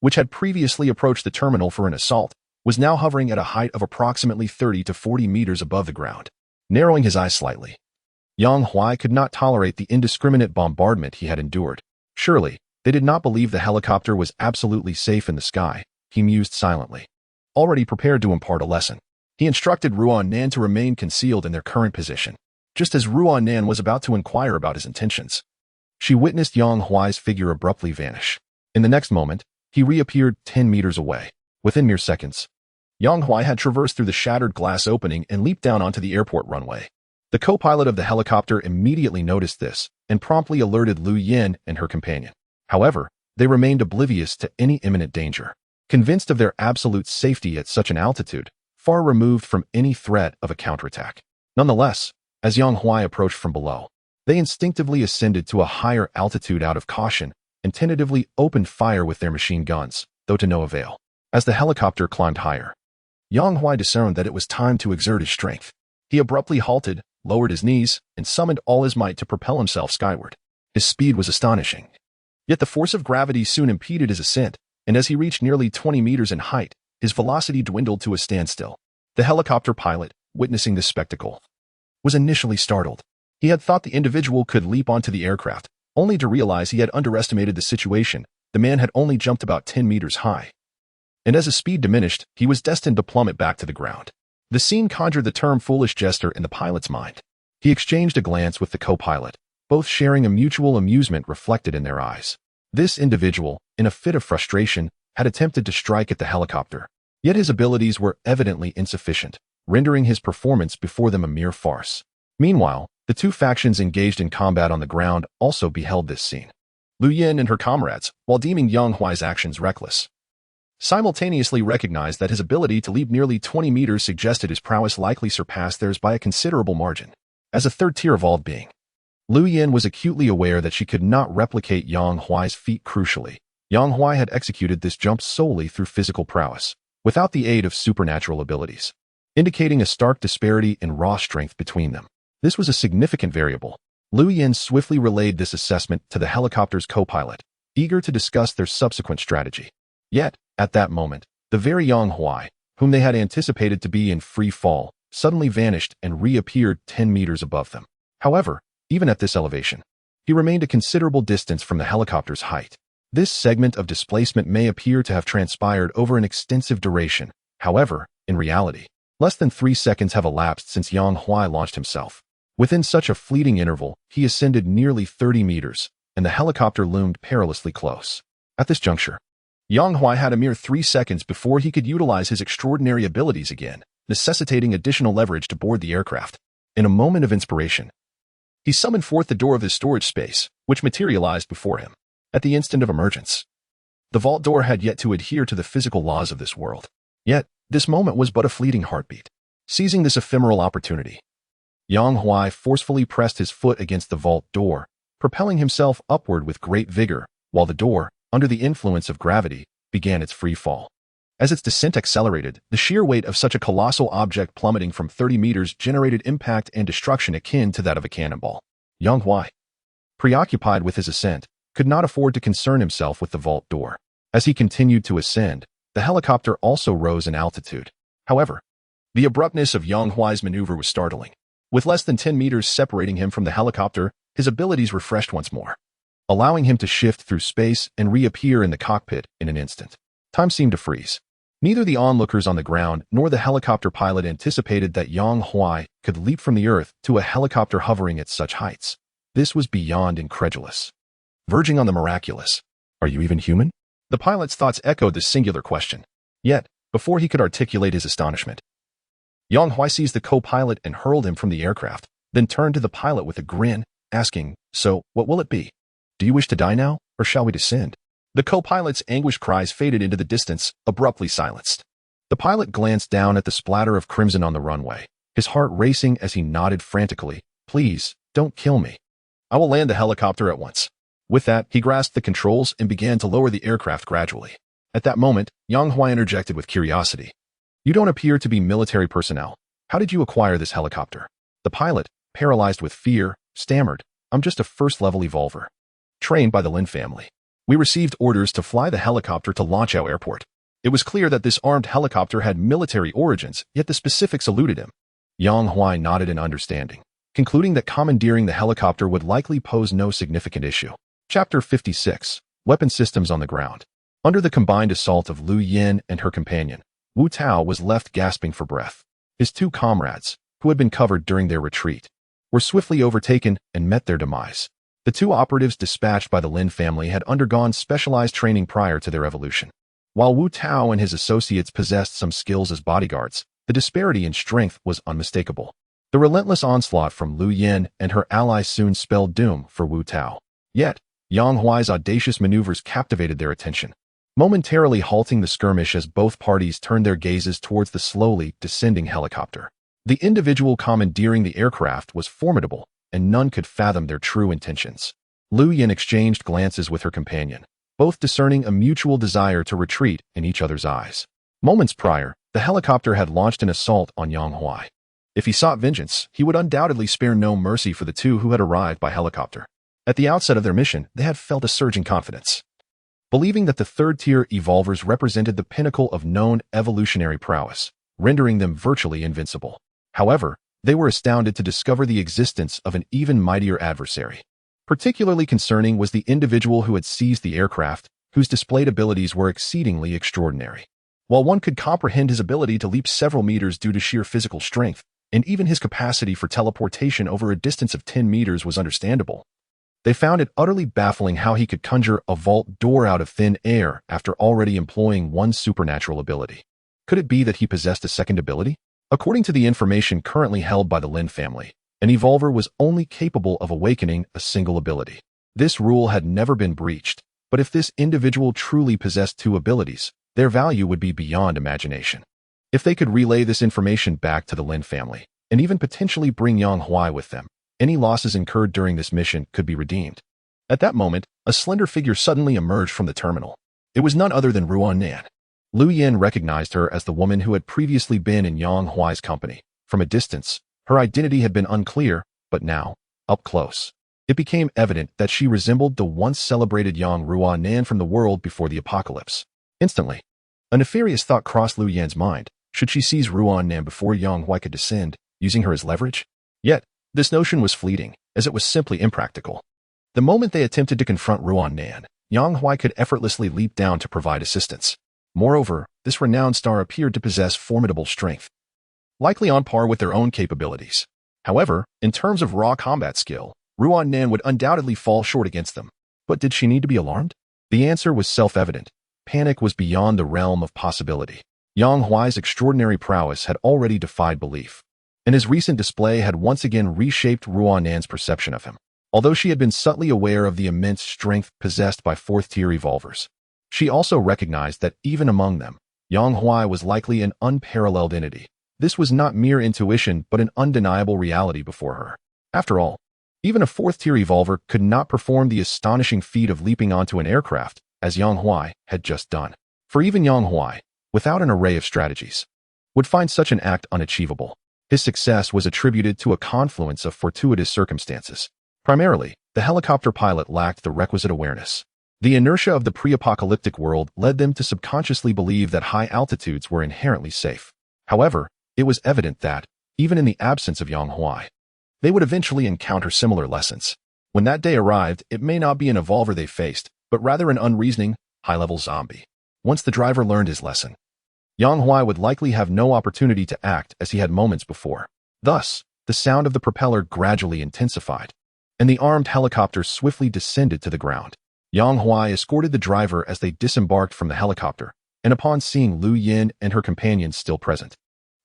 Speaker 1: which had previously approached the terminal for an assault, was now hovering at a height of approximately 30 to 40 meters above the ground. Narrowing his eyes slightly, Yang Huai could not tolerate the indiscriminate bombardment he had endured. Surely, they did not believe the helicopter was absolutely safe in the sky, he mused silently. Already prepared to impart a lesson, he instructed Ruan Nan to remain concealed in their current position. Just as Ruan Nan was about to inquire about his intentions, she witnessed Yang Huai's figure abruptly vanish. In the next moment, he reappeared 10 meters away. Within mere seconds, Yang Huai had traversed through the shattered glass opening and leaped down onto the airport runway. The co-pilot of the helicopter immediately noticed this and promptly alerted Lu Yin and her companion. However, they remained oblivious to any imminent danger, convinced of their absolute safety at such an altitude, far removed from any threat of a counterattack. Nonetheless, as Yang Huai approached from below, they instinctively ascended to a higher altitude out of caution and tentatively opened fire with their machine guns, though to no avail. As the helicopter climbed higher, Yang Huai discerned that it was time to exert his strength. He abruptly halted, lowered his knees, and summoned all his might to propel himself skyward. His speed was astonishing. Yet the force of gravity soon impeded his ascent, and as he reached nearly 20 meters in height, his velocity dwindled to a standstill. The helicopter pilot, witnessing this spectacle, was initially startled. He had thought the individual could leap onto the aircraft, only to realize he had underestimated the situation. The man had only jumped about 10 meters high. And as his speed diminished, he was destined to plummet back to the ground. The scene conjured the term foolish jester in the pilot's mind. He exchanged a glance with the co-pilot, both sharing a mutual amusement reflected in their eyes. This individual, in a fit of frustration, had attempted to strike at the helicopter, yet his abilities were evidently insufficient, rendering his performance before them a mere farce. Meanwhile, the two factions engaged in combat on the ground also beheld this scene. Lu Yin and her comrades, while deeming Yang Huai's actions reckless, simultaneously recognized that his ability to leap nearly 20 meters suggested his prowess likely surpassed theirs by a considerable margin. As a third-tier evolved being, Lu Yin was acutely aware that she could not replicate Yang Huai's feat crucially. Yang Huai had executed this jump solely through physical prowess, without the aid of supernatural abilities, indicating a stark disparity in raw strength between them. This was a significant variable. Lu Yin swiftly relayed this assessment to the helicopter's co-pilot, eager to discuss their subsequent strategy. Yet, at that moment, the very Yang Huai, whom they had anticipated to be in free fall, suddenly vanished and reappeared 10 meters above them. However, even at this elevation, he remained a considerable distance from the helicopter's height. This segment of displacement may appear to have transpired over an extensive duration. However, in reality, less than 3 seconds have elapsed since Yang Huai launched himself. Within such a fleeting interval, he ascended nearly 30 meters, and the helicopter loomed perilously close. At this juncture, Yang Huai had a mere 3 seconds before he could utilize his extraordinary abilities again, necessitating additional leverage to board the aircraft. In a moment of inspiration, he summoned forth the door of his storage space, which materialized before him. At the instant of emergence, the vault door had yet to adhere to the physical laws of this world. Yet, this moment was but a fleeting heartbeat. Seizing this ephemeral opportunity, Yang Huai forcefully pressed his foot against the vault door, propelling himself upward with great vigor, while the door, under the influence of gravity, began its free fall. As its descent accelerated, the sheer weight of such a colossal object plummeting from 30 meters generated impact and destruction akin to that of a cannonball. Yang Huai, preoccupied with his ascent, could not afford to concern himself with the vault door. As he continued to ascend, the helicopter also rose in altitude. However, the abruptness of Yang Huai's maneuver was startling. With less than 10 meters separating him from the helicopter, his abilities refreshed once more, allowing him to shift through space and reappear in the cockpit in an instant. Time seemed to freeze. Neither the onlookers on the ground nor the helicopter pilot anticipated that Yang Huai could leap from the earth to a helicopter hovering at such heights. This was beyond incredulous, verging on the miraculous. Are you even human? The pilot's thoughts echoed this singular question. Yet, before he could articulate his astonishment, Yang Huai seized the co-pilot and hurled him from the aircraft, then turned to the pilot with a grin, asking, "So, what will it be? Do you wish to die now, or shall we descend?" The co-pilot's anguished cries faded into the distance, abruptly silenced. The pilot glanced down at the splatter of crimson on the runway, his heart racing as he nodded frantically. "Please, don't kill me. I will land the helicopter at once." With that, he grasped the controls and began to lower the aircraft gradually. At that moment, Yang Huai interjected with curiosity. "You don't appear to be military personnel. How did you acquire this helicopter?" The pilot, paralyzed with fear, stammered, "I'm just a first-level evolver, trained by the Lin family. We received orders to fly the helicopter to Lanchao Airport." It was clear that this armed helicopter had military origins, yet the specifics eluded him. Yang Huai nodded in understanding, concluding that commandeering the helicopter would likely pose no significant issue. Chapter 56. Weapon Systems on the Ground. Under the combined assault of Lu Yin and her companion, Wu Tao was left gasping for breath. His two comrades, who had been covered during their retreat, were swiftly overtaken and met their demise. The two operatives dispatched by the Lin family had undergone specialized training prior to their evolution. While Wu Tao and his associates possessed some skills as bodyguards, the disparity in strength was unmistakable. The relentless onslaught from Lu Yin and her allies soon spelled doom for Wu Tao. Yet, Yang Huai's audacious maneuvers captivated their attention, momentarily halting the skirmish as both parties turned their gazes towards the slowly descending helicopter. The individual commandeering the aircraft was formidable, and none could fathom their true intentions. Lu Yin exchanged glances with her companion, both discerning a mutual desire to retreat in each other's eyes. Moments prior, the helicopter had launched an assault on Yang Huai. If he sought vengeance, he would undoubtedly spare no mercy for the two who had arrived by helicopter. At the outset of their mission, they had felt a surging confidence, believing that the third-tier evolvers represented the pinnacle of known evolutionary prowess, rendering them virtually invincible. However, They were astounded to discover the existence of an even mightier adversary. Particularly concerning was the individual who had seized the aircraft, whose displayed abilities were exceedingly extraordinary. While one could comprehend his ability to leap several meters due to sheer physical strength, and even his capacity for teleportation over a distance of 10 meters was understandable, they found it utterly baffling how he could conjure a vault door out of thin air after already employing one supernatural ability. Could it be that he possessed a second ability? According to the information currently held by the Lin family, an evolver was only capable of awakening a single ability. This rule had never been breached, but if this individual truly possessed two abilities, their value would be beyond imagination. If they could relay this information back to the Lin family, and even potentially bring Yang Huai with them, any losses incurred during this mission could be redeemed. At that moment, a slender figure suddenly emerged from the terminal. It was none other than Ruan Nan. Lu Yin recognized her as the woman who had previously been in Yang Huai's company. From a distance, her identity had been unclear, but now, up close, it became evident that she resembled the once celebrated Yang Ruan Nan from the world before the apocalypse. Instantly, a nefarious thought crossed Lu Yan's mind. Should she seize Ruan Nan before Yang Huai could descend, using her as leverage? Yet, this notion was fleeting, as it was simply impractical. The moment they attempted to confront Ruan Nan, Yang Huai could effortlessly leap down to provide assistance. Moreover, this renowned star appeared to possess formidable strength, likely on par with their own capabilities. However, in terms of raw combat skill, Ruan Nan would undoubtedly fall short against them. But did she need to be alarmed? The answer was self-evident. Panic was beyond the realm of possibility. Yang Huai's extraordinary prowess had already defied belief, and his recent display had once again reshaped Ruan Nan's perception of him. Although she had been subtly aware of the immense strength possessed by fourth-tier evolvers, she also recognized that even among them, Yang Huai was likely an unparalleled entity. This was not mere intuition but an undeniable reality before her. After all, even a fourth-tier evolver could not perform the astonishing feat of leaping onto an aircraft, as Yang Huai had just done. For even Yang Huai, without an array of strategies, would find such an act unachievable. His success was attributed to a confluence of fortuitous circumstances. Primarily, the helicopter pilot lacked the requisite awareness. The inertia of the pre-apocalyptic world led them to subconsciously believe that high altitudes were inherently safe. However, it was evident that, even in the absence of Yang Huai, they would eventually encounter similar lessons. When that day arrived, it may not be an evolver they faced, but rather an unreasoning, high-level zombie. Once the driver learned his lesson, Yang Huai would likely have no opportunity to act as he had moments before. Thus, the sound of the propeller gradually intensified, and the armed helicopter swiftly descended to the ground. Yang Huai escorted the driver as they disembarked from the helicopter, and upon seeing Lu Yin and her companions still present,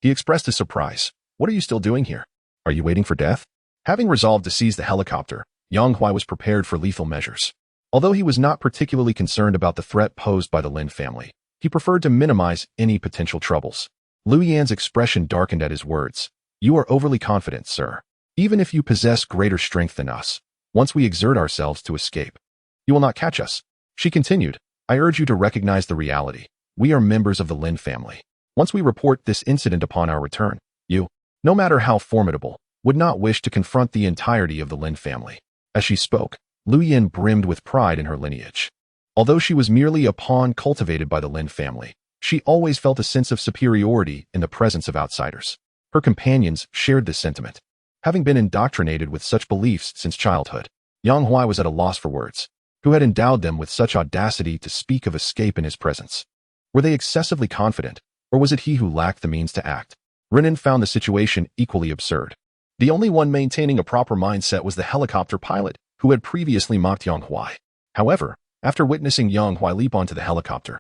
Speaker 1: he expressed his surprise. "What are you still doing here? Are you waiting for death?" Having resolved to seize the helicopter, Yang Huai was prepared for lethal measures. Although he was not particularly concerned about the threat posed by the Lin family, he preferred to minimize any potential troubles. Lu Yan's expression darkened at his words. "You are overly confident, sir. Even if you possess greater strength than us, once we exert ourselves to escape, you will not catch us." She continued, "I urge you to recognize the reality. We are members of the Lin family. Once we report this incident upon our return, you, no matter how formidable, would not wish to confront the entirety of the Lin family." As she spoke, Lu Yin brimmed with pride in her lineage. Although she was merely a pawn cultivated by the Lin family, she always felt a sense of superiority in the presence of outsiders. Her companions shared this sentiment. Having been indoctrinated with such beliefs since childhood, Yang Huai was at a loss for words. Who had endowed them with such audacity to speak of escape in his presence? Were they excessively confident, or was it he who lacked the means to act? Renan found the situation equally absurd. The only one maintaining a proper mindset was the helicopter pilot, who had previously mocked Yang Huai. However, after witnessing Yang Huai leap onto the helicopter,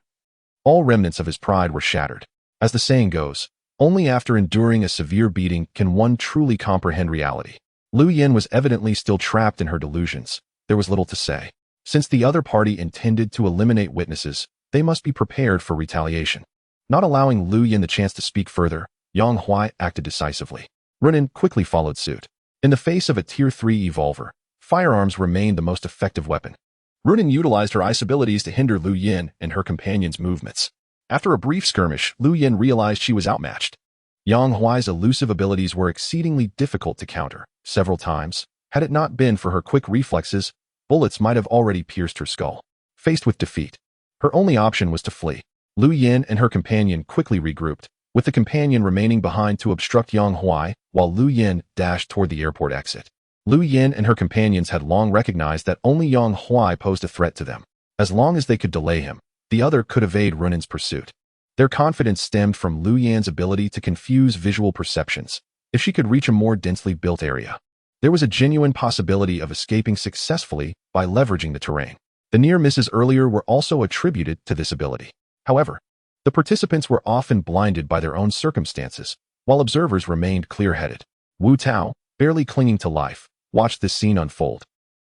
Speaker 1: all remnants of his pride were shattered. As the saying goes, only after enduring a severe beating can one truly comprehend reality. Lu Yin was evidently still trapped in her delusions. There was little to say. Since the other party intended to eliminate witnesses, they must be prepared for retaliation. Not allowing Lu Yin the chance to speak further, Yang Huai acted decisively. Renan quickly followed suit. In the face of a Tier 3 evolver, firearms remained the most effective weapon. Renan utilized her ice abilities to hinder Lu Yin and her companions' movements. After a brief skirmish, Lu Yin realized she was outmatched. Yang Huai's elusive abilities were exceedingly difficult to counter. Several times, had it not been for her quick reflexes, bullets might have already pierced her skull. Faced with defeat, her only option was to flee. Lu Yin and her companion quickly regrouped, with the companion remaining behind to obstruct Yang Huai. while Lu Yin dashed toward the airport exit. Lu Yin and her companions had long recognized that only Yang Huai posed a threat to them. As long as they could delay him, the other could evade Runin's pursuit. Their confidence stemmed from Lu Yan's ability to confuse visual perceptions. If she could reach a more densely built area, there was a genuine possibility of escaping successfully by leveraging the terrain. The near misses earlier were also attributed to this ability. However, the participants were often blinded by their own circumstances, while observers remained clear-headed. Wu Tao, barely clinging to life, watched this scene unfold,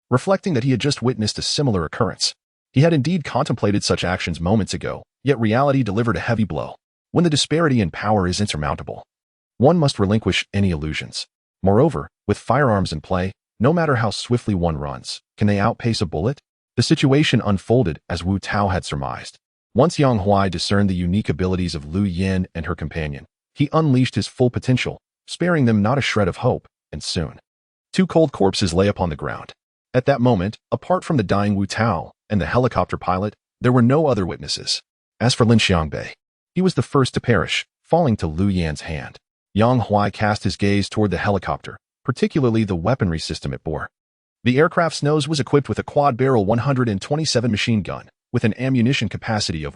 Speaker 1: reflecting that he had just witnessed a similar occurrence. He had indeed contemplated such actions moments ago, yet reality delivered a heavy blow. When the disparity in power is insurmountable, one must relinquish any illusions. Moreover, with firearms in play, no matter how swiftly one runs, can they outpace a bullet? The situation unfolded as Wu Tao had surmised. Once Yang Huai discerned the unique abilities of Lu Yin and her companion, he unleashed his full potential, sparing them not a shred of hope, and soon, two cold corpses lay upon the ground. At that moment, apart from the dying Wu Tao and the helicopter pilot, there were no other witnesses. As for Lin Xiangbei, he was the first to perish, falling to Lu Yan's hand. Yang Huai cast his gaze toward the helicopter, particularly the weaponry system it bore. The aircraft's nose was equipped with a quad-barrel 127 machine gun, with an ammunition capacity of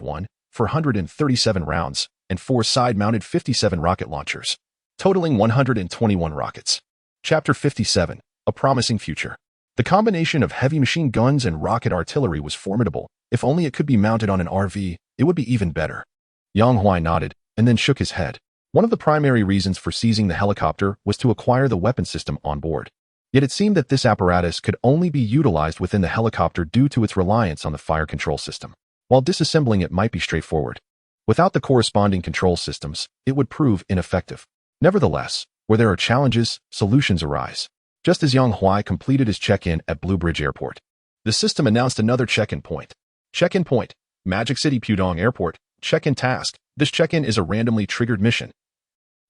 Speaker 1: 437 rounds, and 4 side-mounted 57 rocket launchers, totaling 121 rockets. Chapter 57, A Promising Future. The combination of heavy machine guns and rocket artillery was formidable. If only it could be mounted on an RV, it would be even better. Yang Huai nodded, and then shook his head. One of the primary reasons for seizing the helicopter was to acquire the weapon system on board. Yet it seemed that this apparatus could only be utilized within the helicopter due to its reliance on the fire control system. While disassembling it might be straightforward, without the corresponding control systems, it would prove ineffective. Nevertheless, where there are challenges, solutions arise. Just as Yang Huai completed his check-in at Blue Bridge Airport, the system announced another check-in point. Check-in point, Magic City Pudong Airport. Check-in task. This check-in is a randomly triggered mission.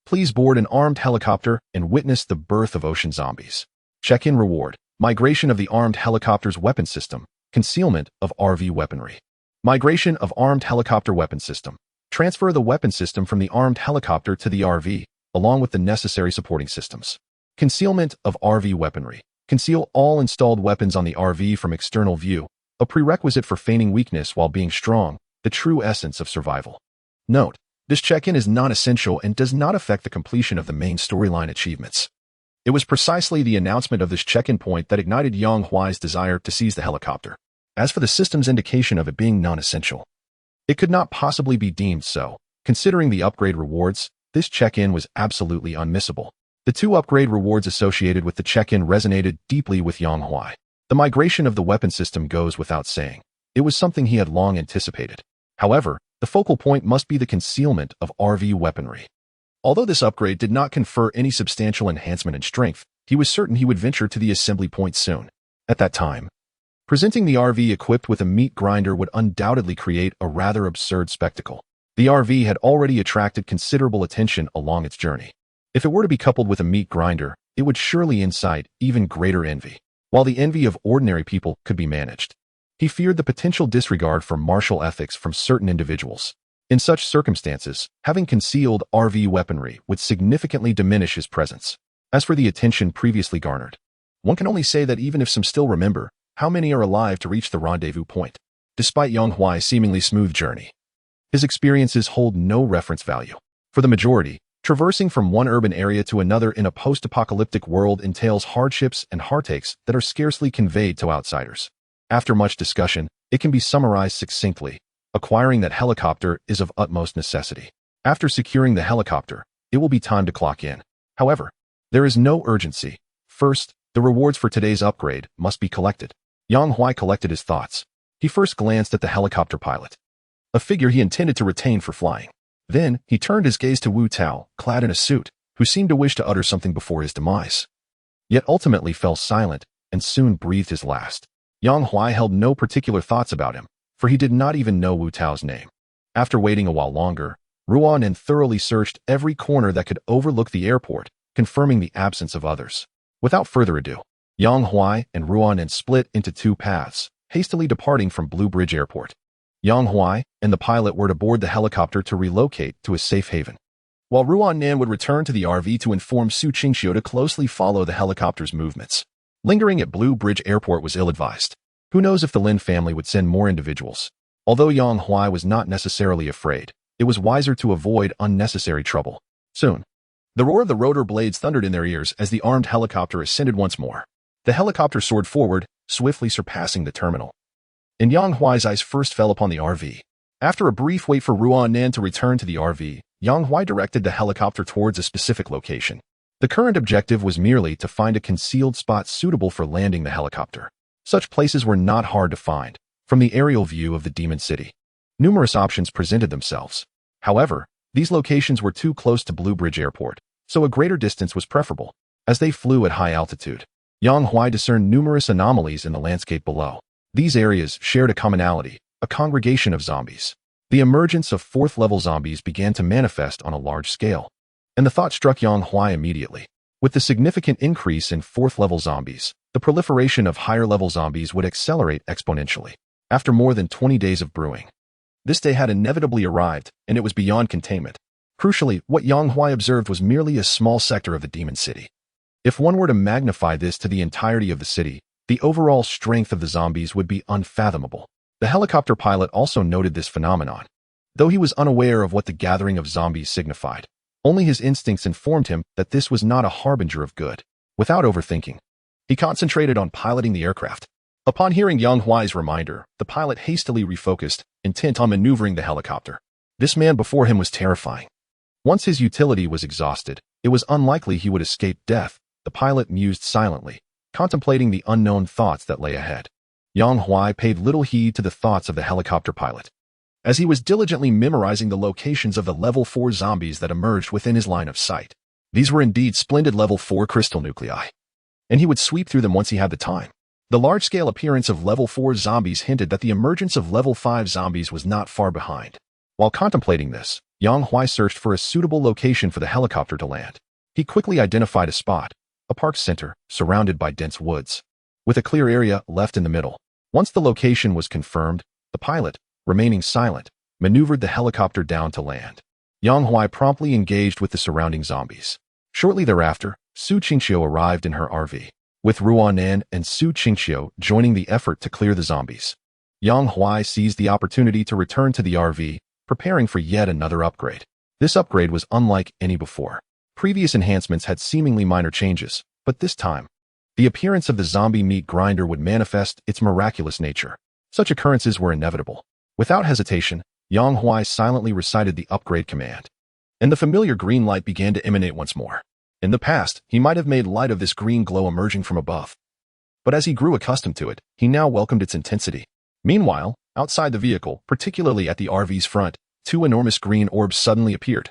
Speaker 1: Please board an armed helicopter and witness the birth of ocean zombies. Check-in reward. Migration of the armed helicopter's weapon system. Concealment of RV weaponry. Migration of armed helicopter weapon system. Transfer the weapon system from the armed helicopter to the RV, along with the necessary supporting systems. Concealment of RV weaponry. Conceal all installed weapons on the RV from external view, a prerequisite for feigning weakness while being strong, the true essence of survival. Note, this check-in is non-essential and does not affect the completion of the main storyline achievements. It was precisely the announcement of this check-in point that ignited Yang Huai's desire to seize the helicopter. As for the system's indication of it being non-essential, it could not possibly be deemed so. Considering the upgrade rewards, this check-in was absolutely unmissable. The 2 upgrade rewards associated with the check-in resonated deeply with Yang Huai. The migration of the weapon system goes without saying. It was something he had long anticipated. However, the focal point must be the concealment of RV weaponry. Although this upgrade did not confer any substantial enhancement in strength, he was certain he would venture to the assembly point soon. At that time, presenting the RV equipped with a meat grinder would undoubtedly create a rather absurd spectacle. The RV had already attracted considerable attention along its journey. If it were to be coupled with a meat grinder, it would surely incite even greater envy. While the envy of ordinary people could be managed, he feared the potential disregard for martial ethics from certain individuals. In such circumstances, having concealed RV weaponry would significantly diminish his presence. As for the attention previously garnered, one can only say that even if some still remember, how many are alive to reach the rendezvous point? Despite Yang Huai's seemingly smooth journey, his experiences hold no reference value. For the majority, traversing from one urban area to another in a post-apocalyptic world entails hardships and heartaches that are scarcely conveyed to outsiders. After much discussion, it can be summarized succinctly. Acquiring that helicopter is of utmost necessity. After securing the helicopter, it will be time to clock in. However, there is no urgency. First, the rewards for today's upgrade must be collected. Yang Huai collected his thoughts. He first glanced at the helicopter pilot, a figure he intended to retain for flying. Then, he turned his gaze to Wu Tao, clad in a suit, who seemed to wish to utter something before his demise, yet ultimately fell silent and soon breathed his last. Yang Huai held no particular thoughts about him, for he did not even know Wu Tao's name. After waiting a while longer, Ruan thoroughly searched every corner that could overlook the airport, confirming the absence of others. Without further ado, Yang Huai and Ruan split into 2 paths, hastily departing from Blue Bridge Airport. Yang Huai and the pilot were to board the helicopter to relocate to a safe haven. while Ruan Nan would return to the RV to inform Su Qingxiu to closely follow the helicopter's movements. Lingering at Blue Bridge Airport was ill-advised. Who knows if the Lin family would send more individuals? Although Yang Huai was not necessarily afraid, it was wiser to avoid unnecessary trouble. Soon, the roar of the rotor blades thundered in their ears as the armed helicopter ascended once more. The helicopter soared forward, swiftly surpassing the terminal. And Yang Huai's eyes first fell upon the RV. After a brief wait for Ruan Nan to return to the RV, Yang Huai directed the helicopter towards a specific location. The current objective was merely to find a concealed spot suitable for landing the helicopter. Such places were not hard to find from the aerial view of the Demon City. Numerous options presented themselves. However, these locations were too close to Blue Bridge Airport, so a greater distance was preferable. As they flew at high altitude, Yang Huai discerned numerous anomalies in the landscape below. These areas shared a commonality, a congregation of zombies. The emergence of fourth-level zombies began to manifest on a large scale. And the thought struck Yang Huai immediately. With the significant increase in fourth-level zombies, the proliferation of higher-level zombies would accelerate exponentially. After more than 20 days of brewing, this day had inevitably arrived, and it was beyond containment. Crucially, what Yang Huai observed was merely a small sector of the Demon City. If one were to magnify this to the entirety of the city, the overall strength of the zombies would be unfathomable. The helicopter pilot also noted this phenomenon. Though he was unaware of what the gathering of zombies signified, only his instincts informed him that this was not a harbinger of good. Without overthinking, he concentrated on piloting the aircraft. Upon hearing Yang Huai's reminder, the pilot hastily refocused, intent on maneuvering the helicopter. This man before him was terrifying. Once his utility was exhausted, it was unlikely he would escape death. The pilot mused silently, contemplating the unknown thoughts that lay ahead. Yang Huai paid little heed to the thoughts of the helicopter pilot, as he was diligently memorizing the locations of the level 4 zombies that emerged within his line of sight. These were indeed splendid level 4 crystal nuclei, and he would sweep through them once he had the time. The large-scale appearance of level 4 zombies hinted that the emergence of level 5 zombies was not far behind. While contemplating this, Yang Huai searched for a suitable location for the helicopter to land. He quickly identified a spot, a park center, surrounded by dense woods, with a clear area left in the middle. Once the location was confirmed, the pilot, remaining silent, maneuvered the helicopter down to land. Yang Huai promptly engaged with the surrounding zombies. Shortly thereafter, Su Qingxiu arrived in her RV, with Ruan Nan and Su Qingxiu joining the effort to clear the zombies. Yang Huai seized the opportunity to return to the RV, preparing for yet another upgrade. This upgrade was unlike any before. Previous enhancements had seemingly minor changes, but this time, the appearance of the zombie meat grinder would manifest its miraculous nature. Such occurrences were inevitable. Without hesitation, Yang Huai silently recited the upgrade command, and the familiar green light began to emanate once more. In the past, he might have made light of this green glow emerging from above, but as he grew accustomed to it, he now welcomed its intensity. Meanwhile, outside the vehicle, particularly at the RV's front, 2 enormous green orbs suddenly appeared,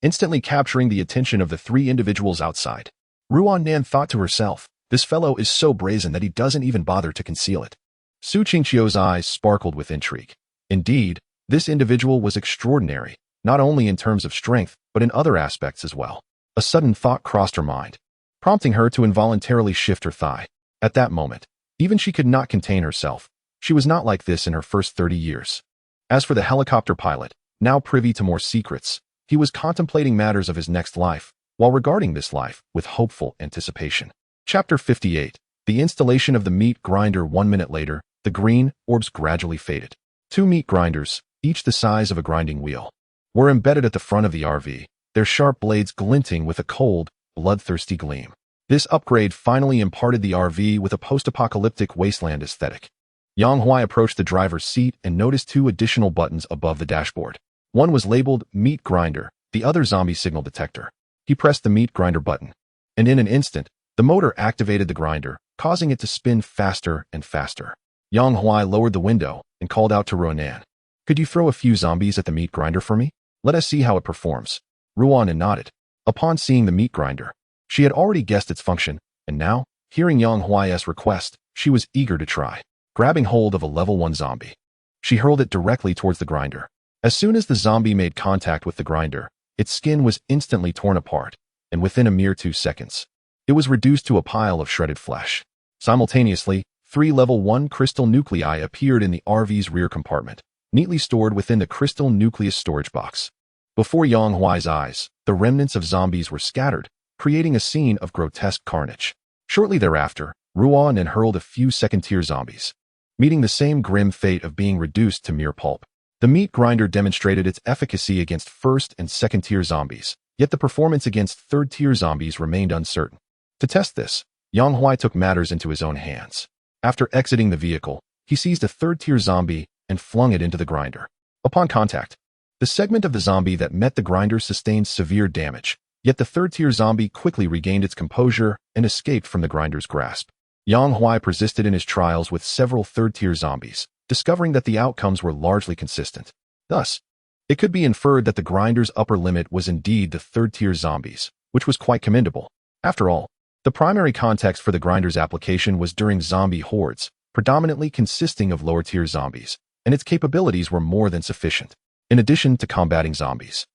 Speaker 1: instantly capturing the attention of the 3 individuals outside. Ruan Nan thought to herself, this fellow is so brazen that he doesn't even bother to conceal it. Su Qingxiu's eyes sparkled with intrigue. Indeed, this individual was extraordinary, not only in terms of strength, but in other aspects as well. A sudden thought crossed her mind, prompting her to involuntarily shift her thigh. At that moment, even she could not contain herself. She was not like this in her first 30 years. As for the helicopter pilot, now privy to more secrets, he was contemplating matters of his next life, while regarding this life with hopeful anticipation. Chapter 58. The installation of the meat grinder. 1 minute later, the green orbs gradually faded. 2 meat grinders, each the size of a grinding wheel, were embedded at the front of the RV, their sharp blades glinting with a cold, bloodthirsty gleam. This upgrade finally imparted the RV with a post-apocalyptic wasteland aesthetic. Yang Huai approached the driver's seat and noticed 2 additional buttons above the dashboard. One was labeled Meat Grinder, the other Zombie Signal Detector. He pressed the Meat Grinder button, and in an instant, the motor activated the grinder, causing it to spin faster and faster. Yang Huai lowered the window and called out to Ruan. Could you throw a few zombies at the meat grinder for me? Let us see how it performs. Ruan nodded. Upon seeing the meat grinder, she had already guessed its function, and now, hearing Yang Huai's request, she was eager to try. Grabbing hold of a level 1 zombie, she hurled it directly towards the grinder. As soon as the zombie made contact with the grinder, its skin was instantly torn apart, and within a mere 2 seconds, it was reduced to a pile of shredded flesh. Simultaneously, 3 level 1 crystal nuclei appeared in the RV's rear compartment, neatly stored within the crystal nucleus storage box. Before Yang Huai's eyes, the remnants of zombies were scattered, creating a scene of grotesque carnage. Shortly thereafter, Ruan then hurled a few second-tier zombies, meeting the same grim fate of being reduced to mere pulp. The meat grinder demonstrated its efficacy against first- and second-tier zombies, yet the performance against third-tier zombies remained uncertain. To test this, Yang Huai took matters into his own hands. After exiting the vehicle, he seized a third-tier zombie and flung it into the grinder. Upon contact, the segment of the zombie that met the grinder sustained severe damage, yet the third-tier zombie quickly regained its composure and escaped from the grinder's grasp. Yang Huai persisted in his trials with several third-tier zombies, discovering that the outcomes were largely consistent. Thus, it could be inferred that the grinder's upper limit was indeed the third-tier zombies, which was quite commendable. After all, the primary context for the grinder's application was during zombie hordes, predominantly consisting of lower-tier zombies, and its capabilities were more than sufficient. In addition to combating zombies,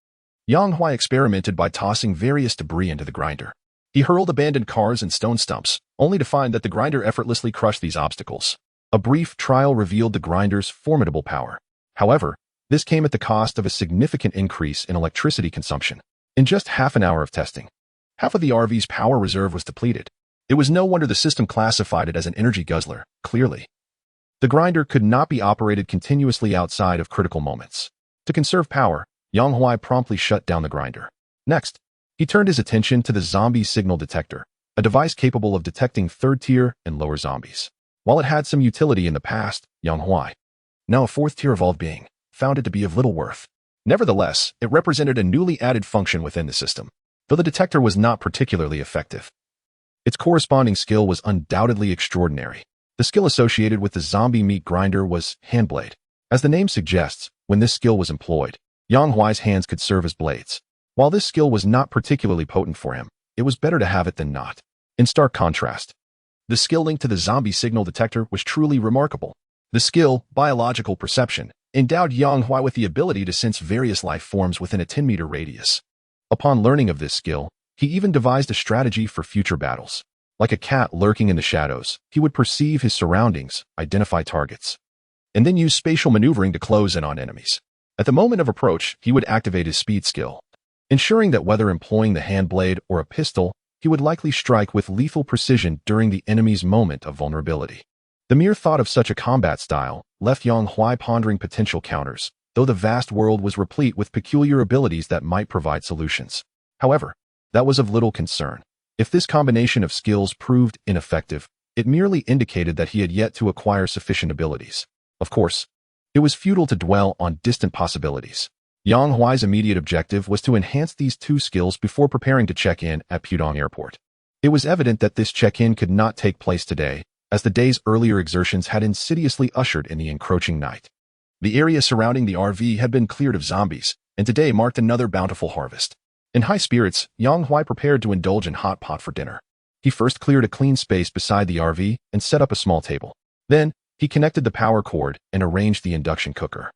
Speaker 1: Yang Huai experimented by tossing various debris into the grinder. He hurled abandoned cars and stone stumps, only to find that the grinder effortlessly crushed these obstacles. A brief trial revealed the grinder's formidable power. However, this came at the cost of a significant increase in electricity consumption. In just half an hour of testing, half of the RV's power reserve was depleted. It was no wonder the system classified it as an energy guzzler, clearly. The grinder could not be operated continuously outside of critical moments. To conserve power, Yang Huai promptly shut down the grinder. Next, he turned his attention to the zombie signal detector, a device capable of detecting third-tier and lower zombies. While it had some utility in the past, Yang Huai, now a fourth-tier evolved being, found it to be of little worth. Nevertheless, it represented a newly added function within the system, though the detector was not particularly effective. Its corresponding skill was undoubtedly extraordinary. The skill associated with the zombie meat grinder was handblade. As the name suggests, when this skill was employed, Yang Huai's hands could serve as blades. While this skill was not particularly potent for him, it was better to have it than not. In stark contrast, the skill linked to the zombie signal detector was truly remarkable. The skill, biological perception, endowed Yang Huai with the ability to sense various life forms within a 10-meter radius. Upon learning of this skill, he even devised a strategy for future battles. Like a cat lurking in the shadows, he would perceive his surroundings, identify targets, and then use spatial maneuvering to close in on enemies. At the moment of approach, he would activate his speed skill, ensuring that whether employing the handblade or a pistol, he would likely strike with lethal precision during the enemy's moment of vulnerability. The mere thought of such a combat style left Yang Huai pondering potential counters, though the vast world was replete with peculiar abilities that might provide solutions. However, that was of little concern. If this combination of skills proved ineffective, it merely indicated that he had yet to acquire sufficient abilities. Of course, it was futile to dwell on distant possibilities. Yang Huai's immediate objective was to enhance these two skills before preparing to check in at Pudong Airport. It was evident that this check-in could not take place today, as the day's earlier exertions had insidiously ushered in the encroaching night. The area surrounding the RV had been cleared of zombies, and today marked another bountiful harvest. In high spirits, Yang Huai prepared to indulge in hot pot for dinner. He first cleared a clean space beside the RV and set up a small table. Then, he connected the power cord and arranged the induction cooker.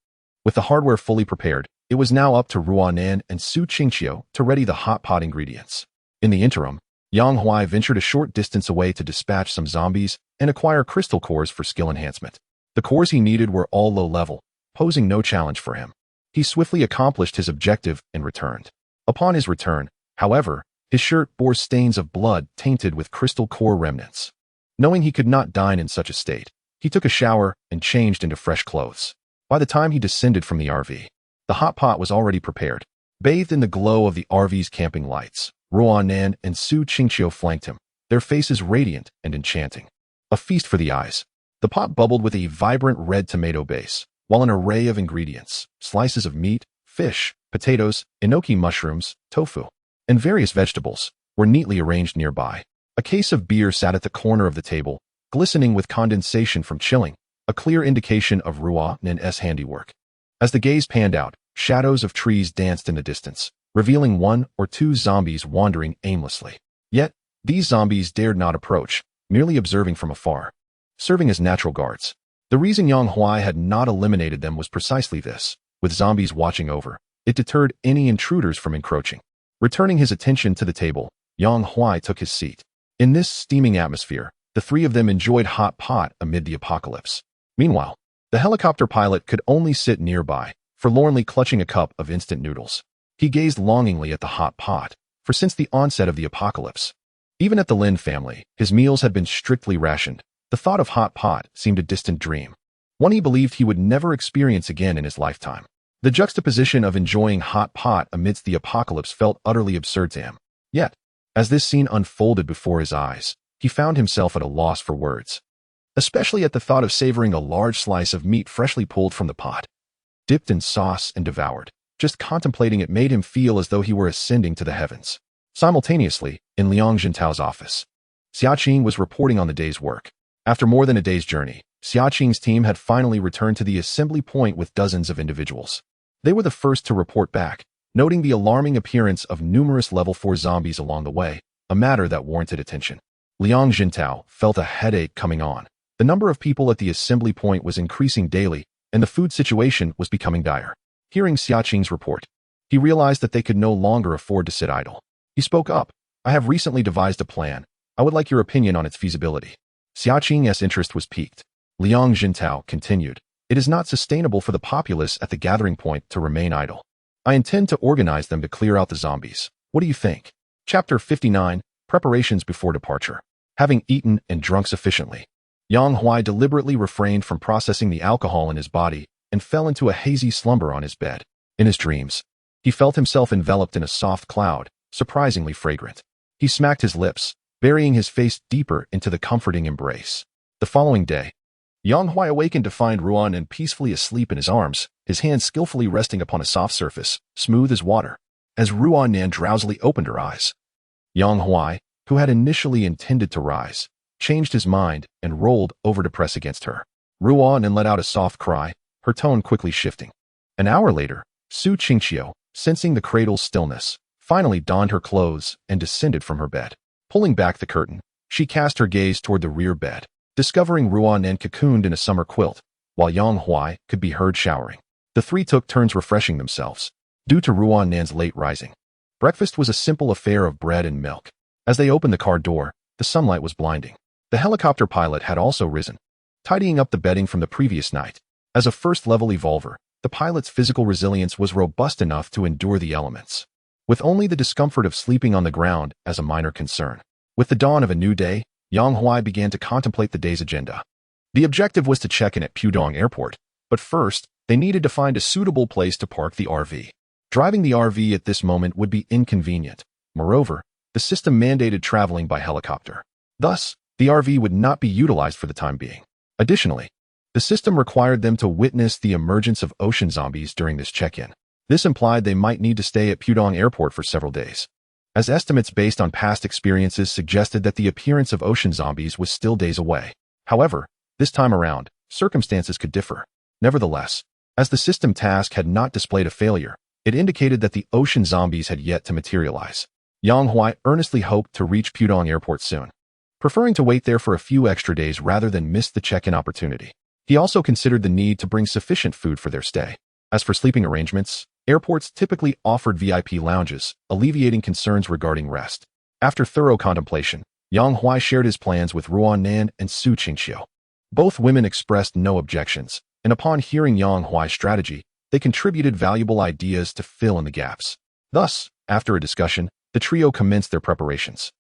Speaker 1: With the hardware fully prepared, it was now up to Ruanan and Su Qingqiu to ready the hot pot ingredients. In the interim, Yang Huai ventured a short distance away to dispatch some zombies and acquire crystal cores for skill enhancement. The cores he needed were all low level, posing no challenge for him. He swiftly accomplished his objective and returned. Upon his return, however, his shirt bore stains of blood tainted with crystal core remnants. Knowing he could not dine in such a state, he took a shower and changed into fresh clothes. By the time he descended from the RV, the hot pot was already prepared. Bathed in the glow of the RV's camping lights, Ruanan and Su Qingqiu flanked him, their faces radiant and enchanting. A feast for the eyes. The pot bubbled with a vibrant red tomato base, while an array of ingredients, slices of meat, fish, potatoes, enoki mushrooms, tofu, and various vegetables, were neatly arranged nearby. A case of beer sat at the corner of the table, glistening with condensation from chilling, a clear indication of Ruanan's handiwork. As the gaze panned out, shadows of trees danced in the distance, revealing one or two zombies wandering aimlessly. Yet, these zombies dared not approach, merely observing from afar, serving as natural guards. The reason Yang Huai had not eliminated them was precisely this. With zombies watching over, it deterred any intruders from encroaching. Returning his attention to the table, Yang Huai took his seat. In this steaming atmosphere, the three of them enjoyed hot pot amid the apocalypse. Meanwhile, the helicopter pilot could only sit nearby, forlornly clutching a cup of instant noodles. He gazed longingly at the hot pot, for since the onset of the apocalypse, even at the Lin family, his meals had been strictly rationed. The thought of hot pot seemed a distant dream, one he believed he would never experience again in his lifetime. The juxtaposition of enjoying hot pot amidst the apocalypse felt utterly absurd to him. Yet, as this scene unfolded before his eyes, he found himself at a loss for words, especially at the thought of savoring a large slice of meat freshly pulled from the pot, dipped in sauce and devoured. Just contemplating it made him feel as though he were ascending to the heavens. Simultaneously, in Liang Jintao's office, Xiaqing was reporting on the day's work. After more than a day's journey, Xiaqing's team had finally returned to the assembly point with dozens of individuals. They were the first to report back, noting the alarming appearance of numerous level 4 zombies along the way, a matter that warranted attention. Liang Jintao felt a headache coming on. The number of people at the assembly point was increasing daily, and the food situation was becoming dire. Hearing Xiaqing's report, he realized that they could no longer afford to sit idle. He spoke up. I have recently devised a plan. I would like your opinion on its feasibility. Xiaqing's interest was piqued. Liang Jintao continued. It is not sustainable for the populace at the gathering point to remain idle. I intend to organize them to clear out the zombies. What do you think? Chapter 59, Preparations before departure. Having eaten and drunk sufficiently, Yang Huai deliberately refrained from processing the alcohol in his body and fell into a hazy slumber on his bed. In his dreams, he felt himself enveloped in a soft cloud, surprisingly fragrant. He smacked his lips, burying his face deeper into the comforting embrace. The following day, Yang Huai awakened to find Ruan peacefully asleep in his arms, his hands skillfully resting upon a soft surface, smooth as water. As Ruan drowsily opened her eyes, Yang Huai, who had initially intended to rise, changed his mind and rolled over to press against her. Ruan let out a soft cry, her tone quickly shifting. An hour later, Su Qingqiu, sensing the cradle's stillness, finally donned her clothes and descended from her bed. Pulling back the curtain, she cast her gaze toward the rear bed, discovering Ruan cocooned in a summer quilt, while Yang Huai could be heard showering. The three took turns refreshing themselves, due to Ruan's late rising. Breakfast was a simple affair of bread and milk. As they opened the car door, the sunlight was blinding. The helicopter pilot had also risen, tidying up the bedding from the previous night. As a first-level evolver, the pilot's physical resilience was robust enough to endure the elements, with only the discomfort of sleeping on the ground as a minor concern. With the dawn of a new day, Yang Huai began to contemplate the day's agenda. The objective was to check in at Pudong Airport, but first, they needed to find a suitable place to park the RV. Driving the RV at this moment would be inconvenient. Moreover, the system mandated traveling by helicopter. Thus, the RV would not be utilized for the time being. Additionally, the system required them to witness the emergence of ocean zombies during this check-in. This implied they might need to stay at Pudong Airport for several days, as estimates based on past experiences suggested that the appearance of ocean zombies was still days away. However, this time around, circumstances could differ. Nevertheless, as the system task had not displayed a failure, it indicated that the ocean zombies had yet to materialize. Yang Huai earnestly hoped to reach Pudong Airport soon, preferring to wait there for a few extra days rather than miss the check-in opportunity. He also considered the need to bring sufficient food for their stay. As for sleeping arrangements, airports typically offered VIP lounges, alleviating concerns regarding rest. After thorough contemplation, Yang Huai shared his plans with Ruan Nan and Su Qingqiu. Both women expressed no objections, and upon hearing Yang Huai's strategy, they contributed valuable ideas to fill in the gaps. Thus, after a discussion, the trio commenced their preparations.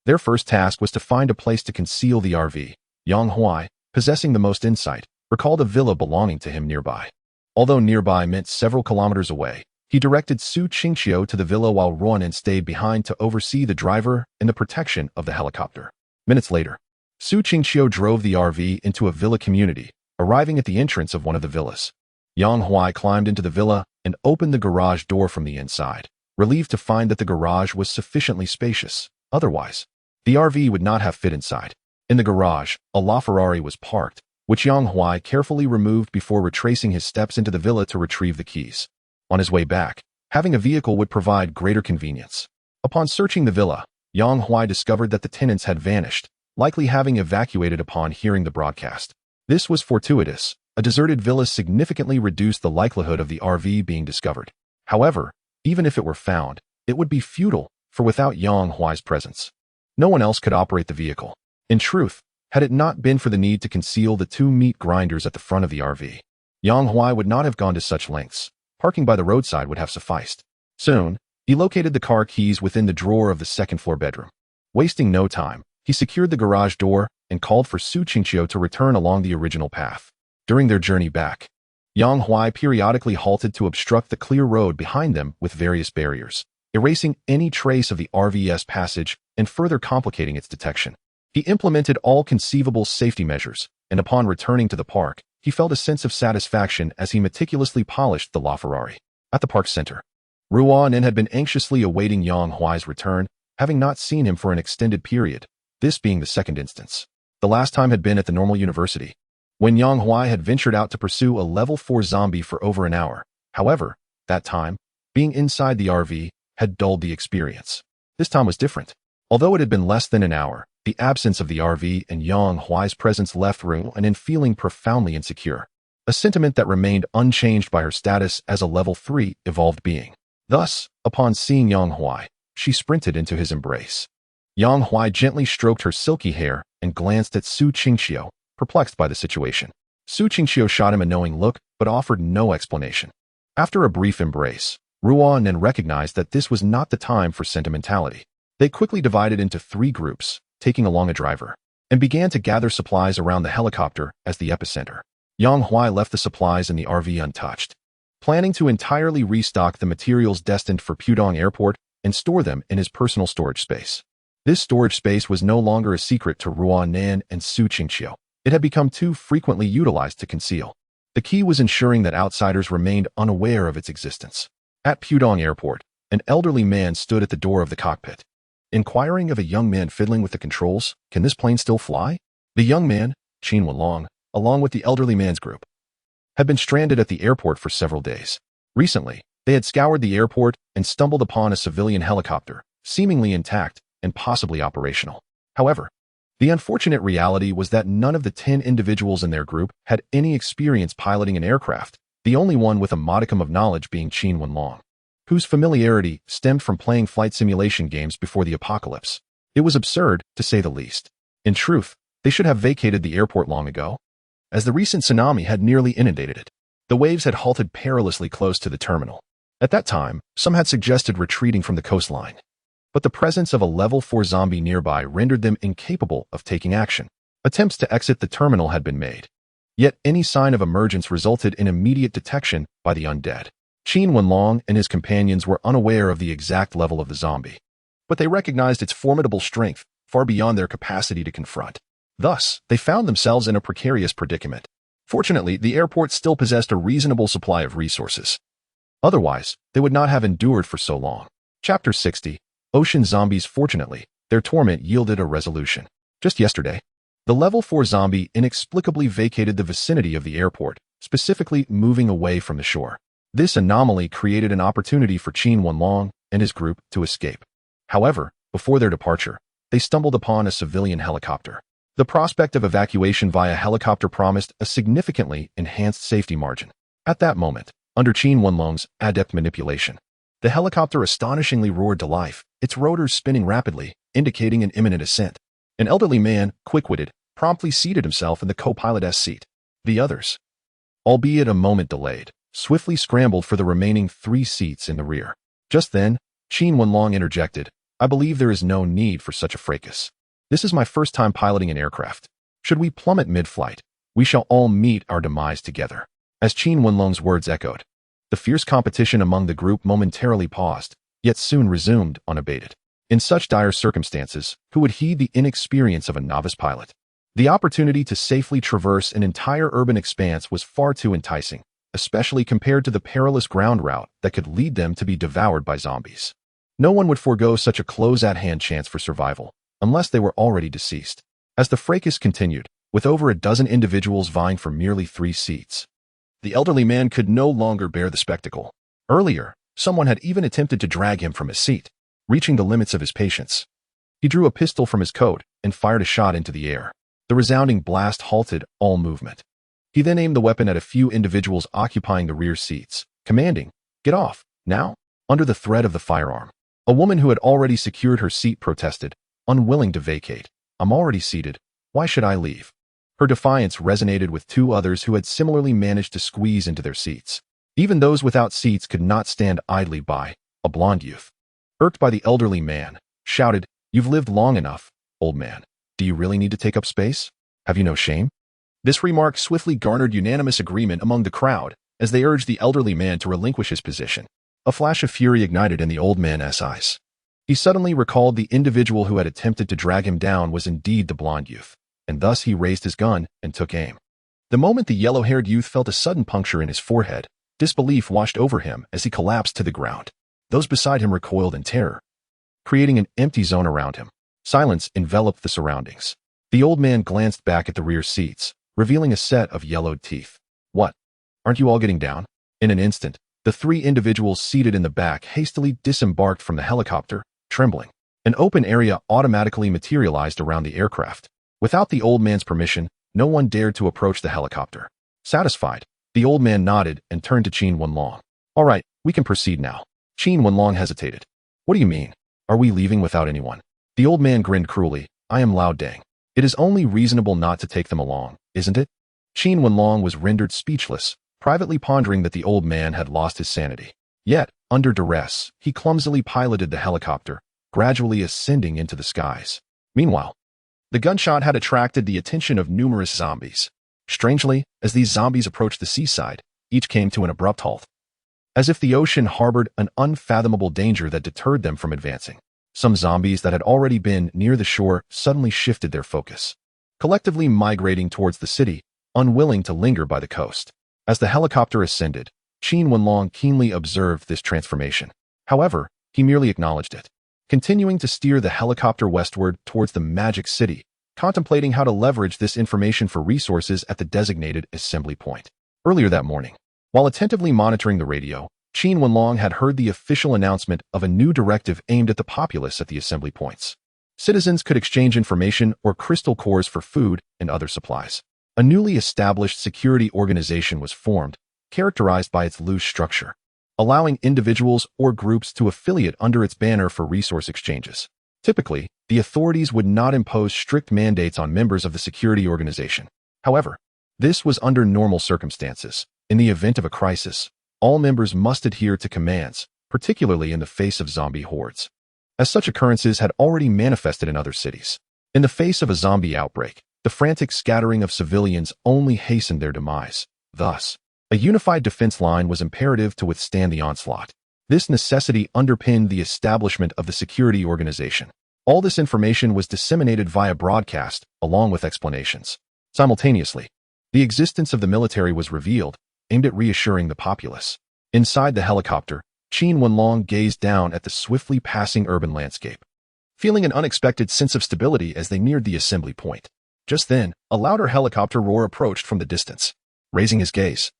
Speaker 1: Their first task was to find a place to conceal the RV. Yang Huai, possessing the most insight, recalled a villa belonging to him nearby. Although nearby meant several kilometers away, he directed Su Qingqiu to the villa while Ruan stayed behind to oversee the driver and the protection of the helicopter. Minutes later, Su Qingqiu drove the RV into a villa community, arriving at the entrance of one of the villas. Yang Huai climbed into the villa and opened the garage door from the inside, relieved to find that the garage was sufficiently spacious. Otherwise, the RV would not have fit inside. In the garage, a LaFerrari was parked, which Yang Huai carefully removed before retracing his steps into the villa to retrieve the keys. On his way back, having a vehicle would provide greater convenience. Upon searching the villa, Yang Huai discovered that the tenants had vanished, likely having evacuated upon hearing the broadcast. This was fortuitous. A deserted villa significantly reduced the likelihood of the RV being discovered. However, even if it were found, it would be futile, for without Yang Huai's presence, no one else could operate the vehicle. In truth, had it not been for the need to conceal the two meat grinders at the front of the RV, Yang Huai would not have gone to such lengths. Parking by the roadside would have sufficed. Soon, he located the car keys within the drawer of the second-floor bedroom. Wasting no time, he secured the garage door and called for Su Qingqiu to return along the original path. During their journey back, Yang Huai periodically halted to obstruct the clear road behind them with various barriers, erasing any trace of the RVS passage and further complicating its detection. He implemented all conceivable safety measures, and upon returning to the park, he felt a sense of satisfaction as he meticulously polished the LaFerrari. At the park center, Ruan had been anxiously awaiting Yang Huai's return, having not seen him for an extended period, this being the second instance. The last time had been at the normal university, when Yang Huai had ventured out to pursue a level 4 zombie for over an hour. However, that time, being inside the RV, had dulled the experience. This time was different. Although it had been less than an hour, the absence of the RV and Yang Huai's presence left Ruan in feeling profoundly insecure, a sentiment that remained unchanged by her status as a level 3 evolved being. Thus, upon seeing Yang Huai, she sprinted into his embrace. Yang Huai gently stroked her silky hair and glanced at Su Qingqiu, perplexed by the situation. Su Qingqiu shot him a knowing look, but offered no explanation. After a brief embrace, Ruan recognized that this was not the time for sentimentality. They quickly divided into 3 groups, taking along a driver, and began to gather supplies around the helicopter as the epicenter. Yang Huai left the supplies in the RV untouched, planning to entirely restock the materials destined for Pudong Airport and store them in his personal storage space. This storage space was no longer a secret to Ruan and Su Qingqiu. It had become too frequently utilized to conceal. The key was ensuring that outsiders remained unaware of its existence. At Pudong Airport, an elderly man stood at the door of the cockpit, inquiring of a young man fiddling with the controls, "Can this plane still fly?" The young man, Qin Wenlong, along with the elderly man's group, had been stranded at the airport for several days. Recently, they had scoured the airport and stumbled upon a civilian helicopter, seemingly intact and possibly operational. However, the unfortunate reality was that none of the 10 individuals in their group had any experience piloting an aircraft, the only one with a modicum of knowledge being Qin Wenlong, whose familiarity stemmed from playing flight simulation games before the apocalypse. It was absurd, to say the least. In truth, they should have vacated the airport long ago, as the recent tsunami had nearly inundated it. The waves had halted perilously close to the terminal. At that time, some had suggested retreating from the coastline, but the presence of a level 4 zombie nearby rendered them incapable of taking action. Attempts to exit the terminal had been made, yet any sign of emergence resulted in immediate detection by the undead. Qin Wenlong and his companions were unaware of the exact level of the zombie, but they recognized its formidable strength far beyond their capacity to confront. Thus, they found themselves in a precarious predicament. Fortunately, the airport still possessed a reasonable supply of resources. Otherwise, they would not have endured for so long. Chapter 60. Ocean Zombies. Fortunately, their torment yielded a resolution. Just yesterday, the level 4 zombie inexplicably vacated the vicinity of the airport, specifically moving away from the shore. This anomaly created an opportunity for Qin Wenlong and his group to escape. However, before their departure, they stumbled upon a civilian helicopter. The prospect of evacuation via helicopter promised a significantly enhanced safety margin. At that moment, under Qin Wenlong's adept manipulation, the helicopter astonishingly roared to life, its rotors spinning rapidly, indicating an imminent ascent. An elderly man, quick-witted, promptly seated himself in the co-pilot's seat. The others, albeit a moment delayed, swiftly scrambled for the remaining 3 seats in the rear. Just then, Qin Wenlong interjected, "I believe there is no need for such a fracas. This is my first time piloting an aircraft. Should we plummet mid-flight, we shall all meet our demise together." As Qin Wenlong's words echoed, the fierce competition among the group momentarily paused, yet soon resumed unabated. In such dire circumstances, who would heed the inexperience of a novice pilot? The opportunity to safely traverse an entire urban expanse was far too enticing, especially compared to the perilous ground route that could lead them to be devoured by zombies. No one would forego such a close-at-hand chance for survival, unless they were already deceased. As the fracas continued, with over a dozen individuals vying for merely 3 seats, the elderly man could no longer bear the spectacle. Earlier, someone had even attempted to drag him from his seat, reaching the limits of his patience. He drew a pistol from his coat and fired a shot into the air. The resounding blast halted all movement. He then aimed the weapon at a few individuals occupying the rear seats, commanding, "Get off, now!" Under the threat of the firearm, a woman who had already secured her seat protested, unwilling to vacate. "I'm already seated. Why should I leave?" Her defiance resonated with 2 others who had similarly managed to squeeze into their seats. Even those without seats could not stand idly by, a blonde youth, irked by the elderly man, shouted, "You've lived long enough, old man. Do you really need to take up space? Have you no shame?" This remark swiftly garnered unanimous agreement among the crowd as they urged the elderly man to relinquish his position. A flash of fury ignited in the old man's eyes. He suddenly recalled the individual who had attempted to drag him down was indeed the blonde youth, and thus he raised his gun and took aim. The moment the yellow-haired youth felt a sudden puncture in his forehead, disbelief washed over him as he collapsed to the ground. Those beside him recoiled in terror, creating an empty zone around him. Silence enveloped the surroundings. The old man glanced back at the rear seats, revealing a set of yellowed teeth. "What? Aren't you all getting down?" In an instant, the three individuals seated in the back hastily disembarked from the helicopter, trembling. An open area automatically materialized around the aircraft. Without the old man's permission, no one dared to approach the helicopter. Satisfied, the old man nodded and turned to Qin Wenlong. "All right, we can proceed now." Qin Wenlong hesitated. "What do you mean? Are we leaving without anyone?" The old man grinned cruelly. "I am Lao Deng. It is only reasonable not to take them along, isn't it?" Qin Wenlong was rendered speechless, privately pondering that the old man had lost his sanity. Yet, under duress, he clumsily piloted the helicopter, gradually ascending into the skies. Meanwhile, the gunshot had attracted the attention of numerous zombies. Strangely, as these zombies approached the seaside, each came to an abrupt halt, as if the ocean harbored an unfathomable danger that deterred them from advancing. Some zombies that had already been near the shore suddenly shifted their focus, collectively migrating towards the city, unwilling to linger by the coast. As the helicopter ascended, Qin Wenlong keenly observed this transformation. However, he merely acknowledged it, continuing to steer the helicopter westward towards the magic city, contemplating how to leverage this information for resources at the designated assembly point. Earlier that morning, while attentively monitoring the radio, Qin Wenlong had heard the official announcement of a new directive aimed at the populace at the assembly points. Citizens could exchange information or crystal cores for food and other supplies. A newly established security organization was formed, characterized by its loose structure, allowing individuals or groups to affiliate under its banner for resource exchanges. Typically, the authorities would not impose strict mandates on members of the security organization. However, this was under normal circumstances. In the event of a crisis, all members must adhere to commands, particularly in the face of zombie hordes, as such occurrences had already manifested in other cities. In the face of a zombie outbreak, the frantic scattering of civilians only hastened their demise. Thus, a unified defense line was imperative to withstand the onslaught. This necessity underpinned the establishment of the security organization. All this information was disseminated via broadcast, along with explanations. Simultaneously, the existence of the military was revealed, aimed at reassuring the populace. Inside the helicopter, Qin Wenlong gazed down at the swiftly passing urban landscape, feeling an unexpected sense of stability as they neared the assembly point. Just then, a louder helicopter roar approached from the distance. Raising his gaze,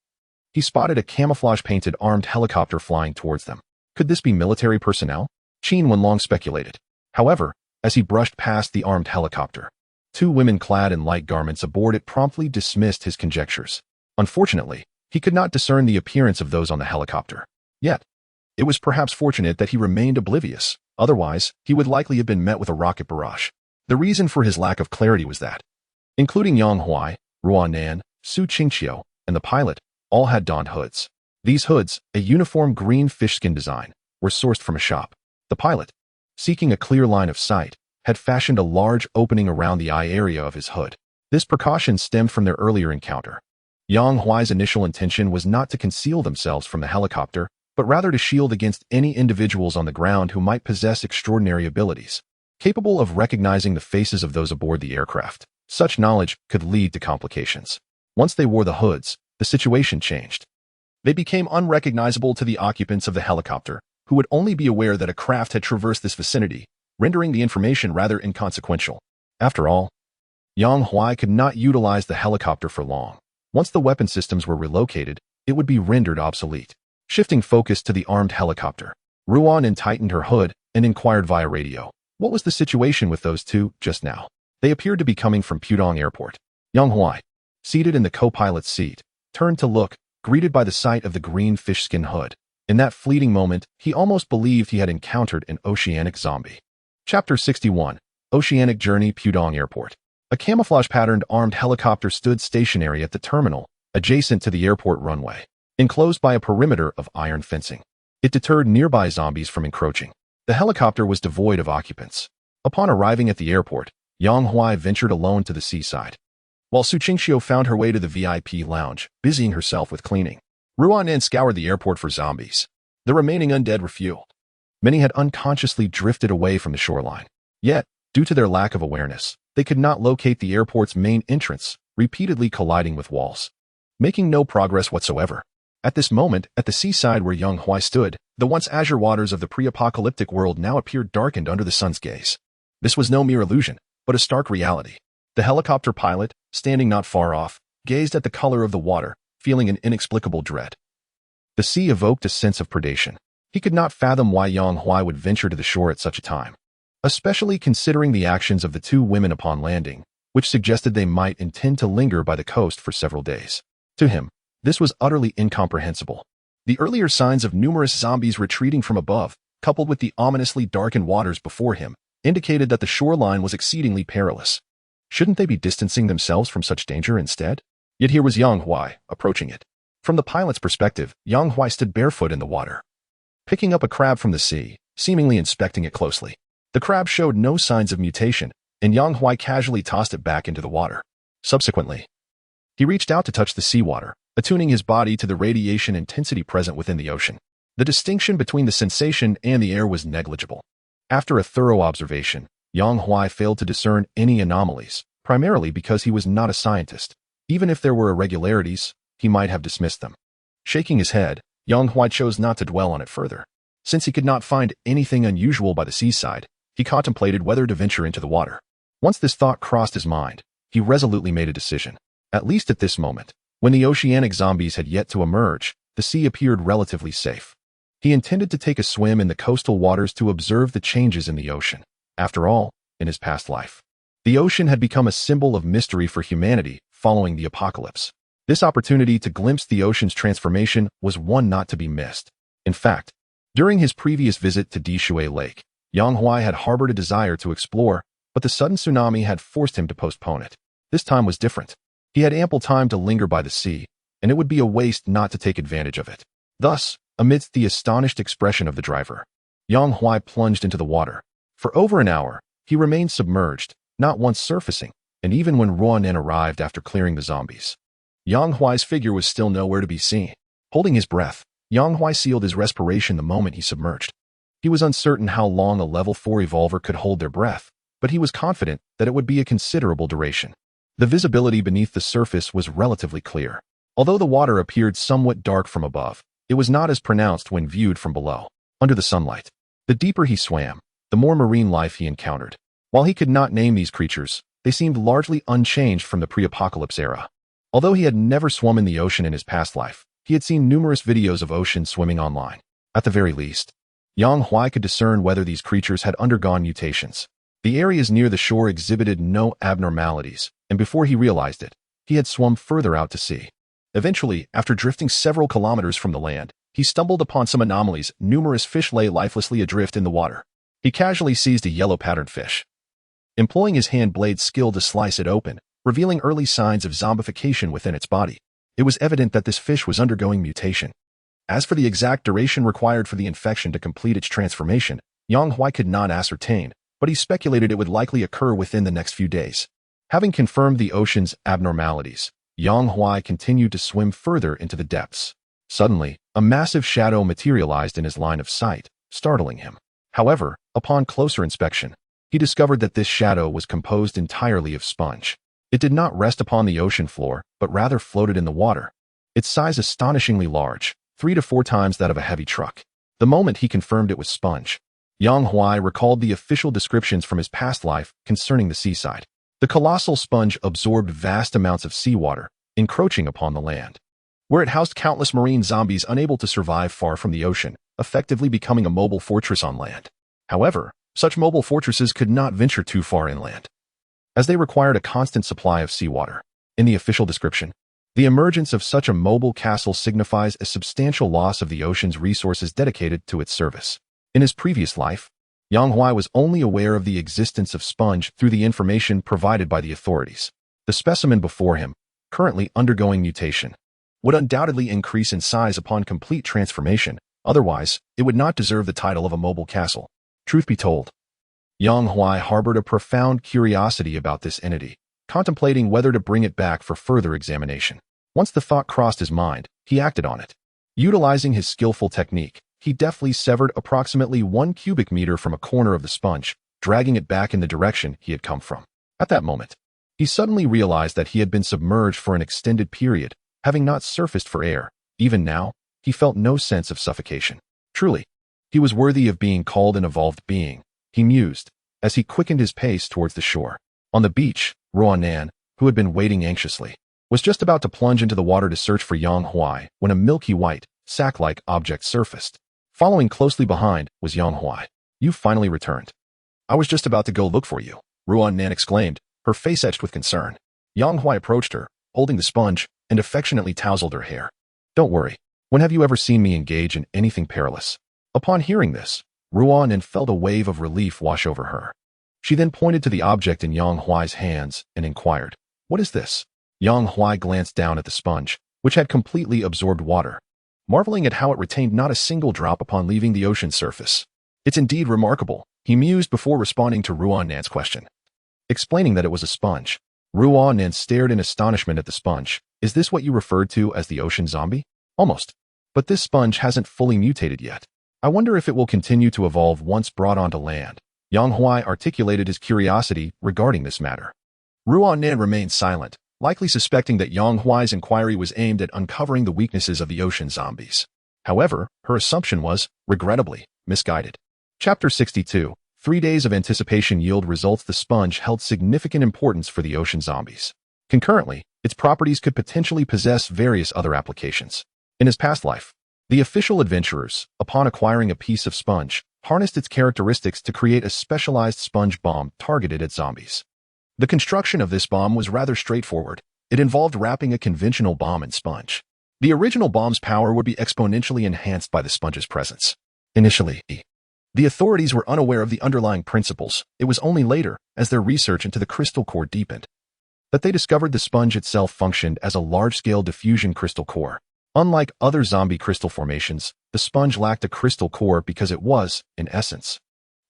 Speaker 1: he spotted a camouflage-painted armed helicopter flying towards them. Could this be military personnel? Qin Wenlong speculated. However, as he brushed past the armed helicopter, two women clad in light garments aboard it promptly dismissed his conjectures. Unfortunately, he could not discern the appearance of those on the helicopter. Yet, it was perhaps fortunate that he remained oblivious. Otherwise, he would likely have been met with a rocket barrage. The reason for his lack of clarity was that, including Yang Huai, Ruan Nan, Su Qingqiu, and the pilot, all had donned hoods. These hoods, a uniform green fishskin design, were sourced from a shop. The pilot, seeking a clear line of sight, had fashioned a large opening around the eye area of his hood. This precaution stemmed from their earlier encounter. Yang Huai's initial intention was not to conceal themselves from the helicopter, but rather to shield against any individuals on the ground who might possess extraordinary abilities, capable of recognizing the faces of those aboard the aircraft. Such knowledge could lead to complications. Once they wore the hoods, the situation changed. They became unrecognizable to the occupants of the helicopter, who would only be aware that a craft had traversed this vicinity, rendering the information rather inconsequential. After all, Yang Huai could not utilize the helicopter for long. Once the weapon systems were relocated, it would be rendered obsolete. Shifting focus to the armed helicopter, Ruan tightened her hood and inquired via radio. What was the situation with those two just now? They appeared to be coming from Pudong Airport. Yang Huai, seated in the co-pilot's seat, turned to look, greeted by the sight of the green fishskin hood. In that fleeting moment, he almost believed he had encountered an oceanic zombie. Chapter 61, Oceanic Journey Pudong Airport. A camouflage-patterned armed helicopter stood stationary at the terminal, adjacent to the airport runway, enclosed by a perimeter of iron fencing. It deterred nearby zombies from encroaching. The helicopter was devoid of occupants. Upon arriving at the airport, Yang Huai ventured alone to the seaside, while Su Qingxiu found her way to the VIP lounge, busying herself with cleaning. Ruanan scoured the airport for zombies. The remaining undead were few. Many had unconsciously drifted away from the shoreline. Yet, due to their lack of awareness, they could not locate the airport's main entrance, repeatedly colliding with walls, making no progress whatsoever. At this moment, at the seaside where Yang Huai stood, the once azure waters of the pre-apocalyptic world now appeared darkened under the sun's gaze. This was no mere illusion, but a stark reality. The helicopter pilot, standing not far off, gazed at the color of the water, feeling an inexplicable dread. The sea evoked a sense of predation. He could not fathom why Yang Huai would venture to the shore at such a time, especially considering the actions of the two women upon landing, which suggested they might intend to linger by the coast for several days. To him, this was utterly incomprehensible. The earlier signs of numerous zombies retreating from above, coupled with the ominously darkened waters before him, indicated that the shoreline was exceedingly perilous. Shouldn't they be distancing themselves from such danger instead? Yet here was Yang Huai, approaching it. From the pilot's perspective, Yang Huai stood barefoot in the water, picking up a crab from the sea, seemingly inspecting it closely. The crab showed no signs of mutation, and Yang Huai casually tossed it back into the water. Subsequently, he reached out to touch the seawater, attuning his body to the radiation intensity present within the ocean. The distinction between the sensation and the air was negligible. After a thorough observation, Yang Huai failed to discern any anomalies, primarily because he was not a scientist. Even if there were irregularities, he might have dismissed them. Shaking his head, Yang Huai chose not to dwell on it further. Since he could not find anything unusual by the seaside, he contemplated whether to venture into the water. Once this thought crossed his mind, he resolutely made a decision. At least at this moment, when the oceanic zombies had yet to emerge, the sea appeared relatively safe. He intended to take a swim in the coastal waters to observe the changes in the ocean. After all, in his past life, the ocean had become a symbol of mystery for humanity following the apocalypse. This opportunity to glimpse the ocean's transformation was one not to be missed. In fact, during his previous visit to Dishui Lake, Yang Huai had harbored a desire to explore, but the sudden tsunami had forced him to postpone it. This time was different. He had ample time to linger by the sea, and it would be a waste not to take advantage of it. Thus, amidst the astonished expression of the driver, Yang Huai plunged into the water. For over an hour, he remained submerged, not once surfacing, and even when Ruanan arrived after clearing the zombies, Yang Huai's figure was still nowhere to be seen. Holding his breath, Yang Huai sealed his respiration the moment he submerged. He was uncertain how long a level 4 evolver could hold their breath, but he was confident that it would be a considerable duration. The visibility beneath the surface was relatively clear. Although the water appeared somewhat dark from above, it was not as pronounced when viewed from below, under the sunlight. The deeper he swam, the more marine life he encountered. While he could not name these creatures, they seemed largely unchanged from the pre-apocalypse era. Although he had never swum in the ocean in his past life, he had seen numerous videos of ocean swimming online. At the very least, Yang Huai could discern whether these creatures had undergone mutations. The areas near the shore exhibited no abnormalities, and before he realized it, he had swum further out to sea. Eventually, after drifting several kilometers from the land, he stumbled upon some anomalies. Numerous fish lay lifelessly adrift in the water. He casually seized a yellow-patterned fish, employing his hand blade skill to slice it open, revealing early signs of zombification within its body. It was evident that this fish was undergoing mutation. As for the exact duration required for the infection to complete its transformation, Yang Huai could not ascertain, but he speculated it would likely occur within the next few days. Having confirmed the ocean's abnormalities, Yang Huai continued to swim further into the depths. Suddenly, a massive shadow materialized in his line of sight, startling him. However, upon closer inspection, he discovered that this shadow was composed entirely of sponge. It did not rest upon the ocean floor, but rather floated in the water. Its size astonishingly large, 3 to 4 times that of a heavy truck. The moment he confirmed it was sponge, Yang Huai recalled the official descriptions from his past life concerning the seaside. The colossal sponge absorbed vast amounts of seawater, encroaching upon the land, where it housed countless marine zombies unable to survive far from the ocean, effectively becoming a mobile fortress on land. However, such mobile fortresses could not venture too far inland, as they required a constant supply of seawater. In the official description, the emergence of such a mobile castle signifies a substantial loss of the ocean's resources dedicated to its service. In his previous life, Yang Huai was only aware of the existence of sponge through the information provided by the authorities. The specimen before him, currently undergoing mutation, would undoubtedly increase in size upon complete transformation, Otherwise, it would not deserve the title of a mobile castle. Truth be told, Yang Huai harbored a profound curiosity about this entity, contemplating whether to bring it back for further examination. Once the thought crossed his mind, he acted on it. Utilizing his skillful technique, he deftly severed approximately 1 cubic meter from a corner of the sponge, dragging it back in the direction he had come from. At that moment, he suddenly realized that he had been submerged for an extended period, having not surfaced for air. Even now, he felt no sense of suffocation. Truly, he was worthy of being called an evolved being, he mused, as he quickened his pace towards the shore. On the beach, Ruanan, who had been waiting anxiously, was just about to plunge into the water to search for Yang Huai when a milky white, sack-like object surfaced. Following closely behind was Yang Huai. "You finally returned. I was just about to go look for you," Ruanan exclaimed, her face etched with concern. Yang Huai approached her, holding the sponge, and affectionately tousled her hair. "Don't worry. When have you ever seen me engage in anything perilous?" Upon hearing this, Ruanan felt a wave of relief wash over her. She then pointed to the object in Yang Huai's hands and inquired, "What is this?" Yang Huai glanced down at the sponge, which had completely absorbed water, marveling at how it retained not a single drop upon leaving the ocean surface. "It's indeed remarkable," he mused before responding to Ruanan's question. Explaining that it was a sponge, Ruanan stared in astonishment at the sponge. "Is this what you referred to as the ocean zombie?" "Almost. But this sponge hasn't fully mutated yet. I wonder if it will continue to evolve once brought onto land." Yang Huai articulated his curiosity regarding this matter. Ruanan remained silent, likely suspecting that Yang Huai's inquiry was aimed at uncovering the weaknesses of the ocean zombies. However, her assumption was, regrettably, misguided. Chapter 62. 3 days of anticipation yield results. The sponge held significant importance for the ocean zombies. Concurrently, its properties could potentially possess various other applications. In his past life, the official adventurers, upon acquiring a piece of sponge, harnessed its characteristics to create a specialized sponge bomb targeted at zombies. The construction of this bomb was rather straightforward. It involved wrapping a conventional bomb in sponge. The original bomb's power would be exponentially enhanced by the sponge's presence. Initially, the authorities were unaware of the underlying principles. It was only later, as their research into the crystal core deepened, that they discovered the sponge itself functioned as a large-scale diffusion crystal core. Unlike other zombie crystal formations, the sponge lacked a crystal core because it was, in essence,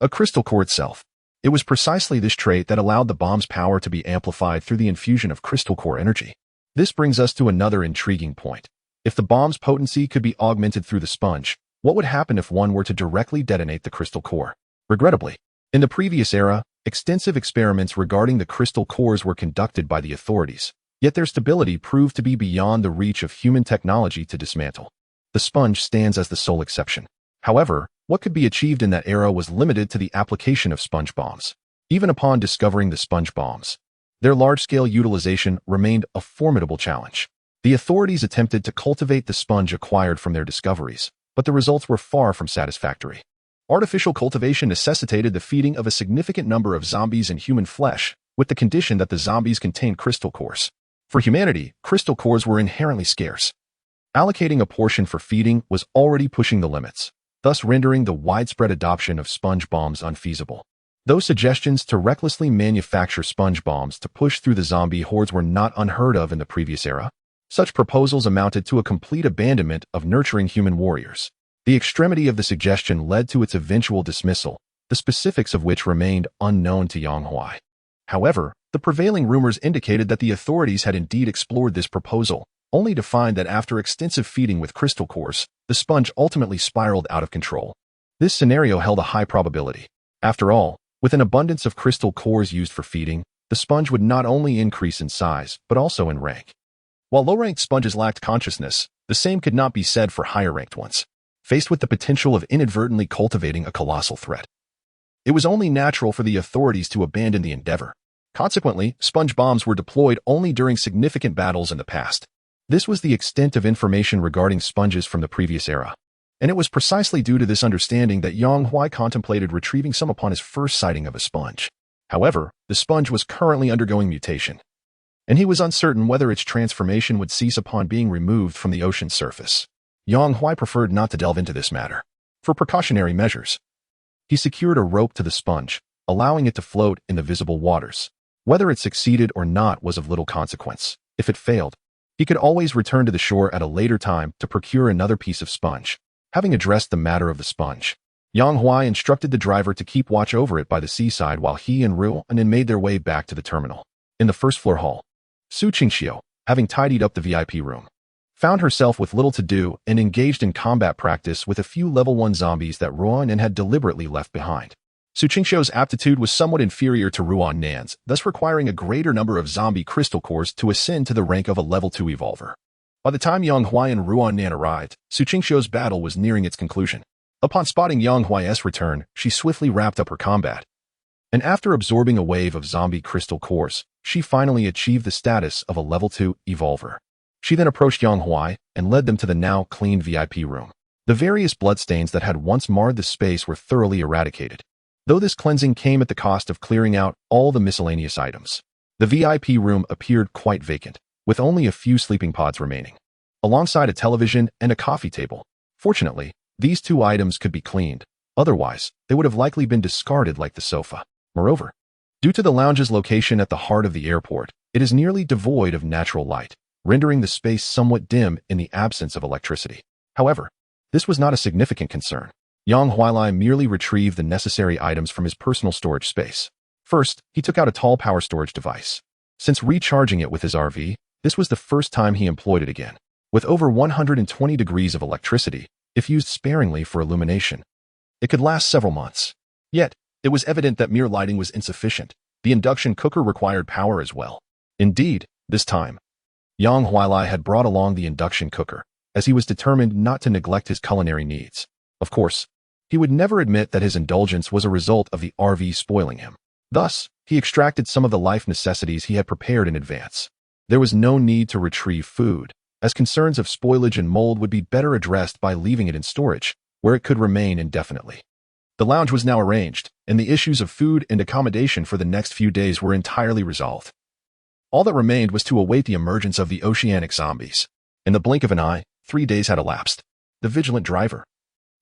Speaker 1: a crystal core itself. It was precisely this trait that allowed the bomb's power to be amplified through the infusion of crystal core energy. This brings us to another intriguing point. If the bomb's potency could be augmented through the sponge, what would happen if one were to directly detonate the crystal core? Regrettably, in the previous era, extensive experiments regarding the crystal cores were conducted by the authorities, yet their stability proved to be beyond the reach of human technology to dismantle. The sponge stands as the sole exception. However, what could be achieved in that era was limited to the application of sponge bombs. Even upon discovering the sponge bombs, their large-scale utilization remained a formidable challenge. The authorities attempted to cultivate the sponge acquired from their discoveries, but the results were far from satisfactory. Artificial cultivation necessitated the feeding of a significant number of zombies in human flesh, with the condition that the zombies contained crystal cores. For humanity, crystal cores were inherently scarce. Allocating a portion for feeding was already pushing the limits, thus rendering the widespread adoption of sponge bombs unfeasible. Those suggestions to recklessly manufacture sponge bombs to push through the zombie hordes were not unheard of in the previous era. Such proposals amounted to a complete abandonment of nurturing human warriors. The extremity of the suggestion led to its eventual dismissal, the specifics of which remained unknown to Yang Huai. However, the prevailing rumors indicated that the authorities had indeed explored this proposal, only to find that after extensive feeding with crystal cores, the sponge ultimately spiraled out of control. This scenario held a high probability. After all, with an abundance of crystal cores used for feeding, the sponge would not only increase in size, but also in rank. While low-ranked sponges lacked consciousness, the same could not be said for higher-ranked ones. Faced with the potential of inadvertently cultivating a colossal threat, it was only natural for the authorities to abandon the endeavor. Consequently, sponge bombs were deployed only during significant battles in the past. This was the extent of information regarding sponges from the previous era, and it was precisely due to this understanding that Yang Huai contemplated retrieving some upon his first sighting of a sponge. However, the sponge was currently undergoing mutation, and he was uncertain whether its transformation would cease upon being removed from the ocean's surface. Yang Huai preferred not to delve into this matter. For precautionary measures, he secured a rope to the sponge, allowing it to float in the visible waters. Whether it succeeded or not was of little consequence. If it failed, he could always return to the shore at a later time to procure another piece of sponge. Having addressed the matter of the sponge, Yang Huai instructed the driver to keep watch over it by the seaside while he and Ruonan made their way back to the terminal. In the first-floor hall, Su Qingxiu, having tidied up the VIP room, found herself with little to do and engaged in combat practice with a few level 1 zombies that Ruonan had deliberately left behind. Su Qingxiu's aptitude was somewhat inferior to Ruonan's, thus requiring a greater number of zombie crystal cores to ascend to the rank of a level 2 evolver. By the time Yang Huai and Ruonan arrived, Su Qingxiu's battle was nearing its conclusion. Upon spotting Yang Huai's return, she swiftly wrapped up her combat. And after absorbing a wave of zombie crystal cores, she finally achieved the status of a level 2 evolver. She then approached Yang Huai and led them to the now cleaned VIP room. The various bloodstains that had once marred the space were thoroughly eradicated, though this cleansing came at the cost of clearing out all the miscellaneous items. The VIP room appeared quite vacant, with only a few sleeping pods remaining, alongside a television and a coffee table. Fortunately, these 2 items could be cleaned, otherwise they would have likely been discarded like the sofa. Moreover, due to the lounge's location at the heart of the airport, it is nearly devoid of natural light, rendering the space somewhat dim in the absence of electricity. However, this was not a significant concern. Yang Huai merely retrieved the necessary items from his personal storage space. First, he took out a tall power storage device. Since recharging it with his RV, this was the first time he employed it again. With over 120 degrees of electricity, if used sparingly for illumination, it could last several months. Yet, it was evident that mere lighting was insufficient. The induction cooker required power as well. Indeed, this time, Yang Huai had brought along the induction cooker, as he was determined not to neglect his culinary needs. Of course, he would never admit that his indulgence was a result of the RV spoiling him. Thus, he extracted some of the life necessities he had prepared in advance. There was no need to retrieve food, as concerns of spoilage and mold would be better addressed by leaving it in storage, where it could remain indefinitely. The lounge was now arranged, and the issues of food and accommodation for the next few days were entirely resolved. All that remained was to await the emergence of the oceanic zombies. In the blink of an eye, 3 days had elapsed. The vigilant driver,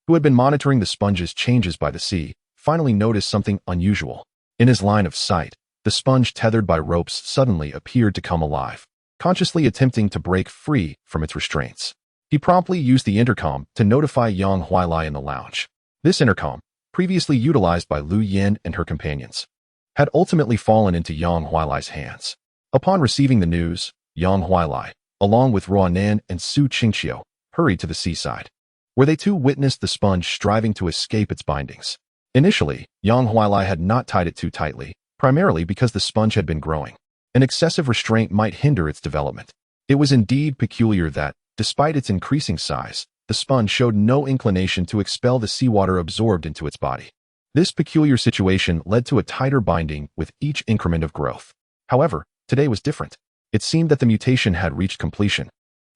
Speaker 1: who had been monitoring the sponge's changes by the sea, finally noticed something unusual. In his line of sight, the sponge tethered by ropes suddenly appeared to come alive, consciously attempting to break free from its restraints. He promptly used the intercom to notify Yang Huai in the lounge. This intercom, previously utilized by Lu Yin and her companions, had ultimately fallen into Yang Huai's hands. Upon receiving the news, Yang Huai, along with Ruonan and Su Qingxiu, hurried to the seaside, where they too witnessed the sponge striving to escape its bindings. Initially, Yang Huai had not tied it too tightly, primarily because the sponge had been growing. An excessive restraint might hinder its development. It was indeed peculiar that, despite its increasing size, the sponge showed no inclination to expel the seawater absorbed into its body. This peculiar situation led to a tighter binding with each increment of growth. However, today was different. It seemed that the mutation had reached completion,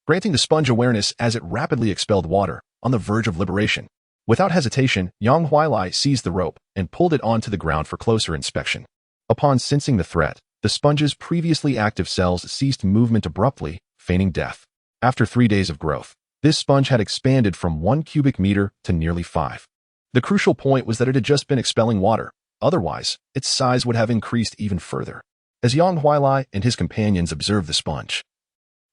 Speaker 1: granting the sponge awareness as it rapidly expelled water, on the verge of liberation. Without hesitation, Yang Huai seized the rope and pulled it onto the ground for closer inspection. Upon sensing the threat, the sponge's previously active cells ceased movement abruptly, feigning death. After 3 days of growth, this sponge had expanded from 1 cubic meter to nearly 5. The crucial point was that it had just been expelling water. Otherwise, its size would have increased even further. As Yang Huai and his companions observed the sponge,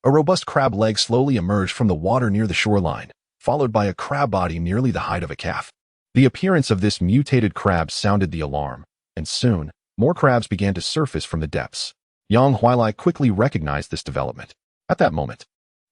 Speaker 1: a robust crab leg slowly emerged from the water near the shoreline, followed by a crab body nearly the height of a calf. The appearance of this mutated crab sounded the alarm, and soon, more crabs began to surface from the depths. Yang Huai quickly recognized this development. At that moment,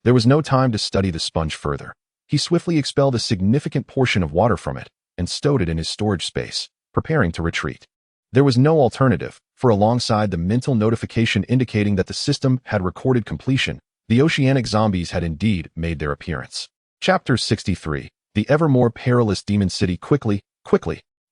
Speaker 1: there was no time to study the sponge further. He swiftly expelled a significant portion of water from it and stowed it in his storage space, preparing to retreat. There was no alternative, for alongside the mental notification indicating that the system had recorded completion, the oceanic zombies had indeed made their appearance. Chapter 63. The ever more perilous demon city. Quickly,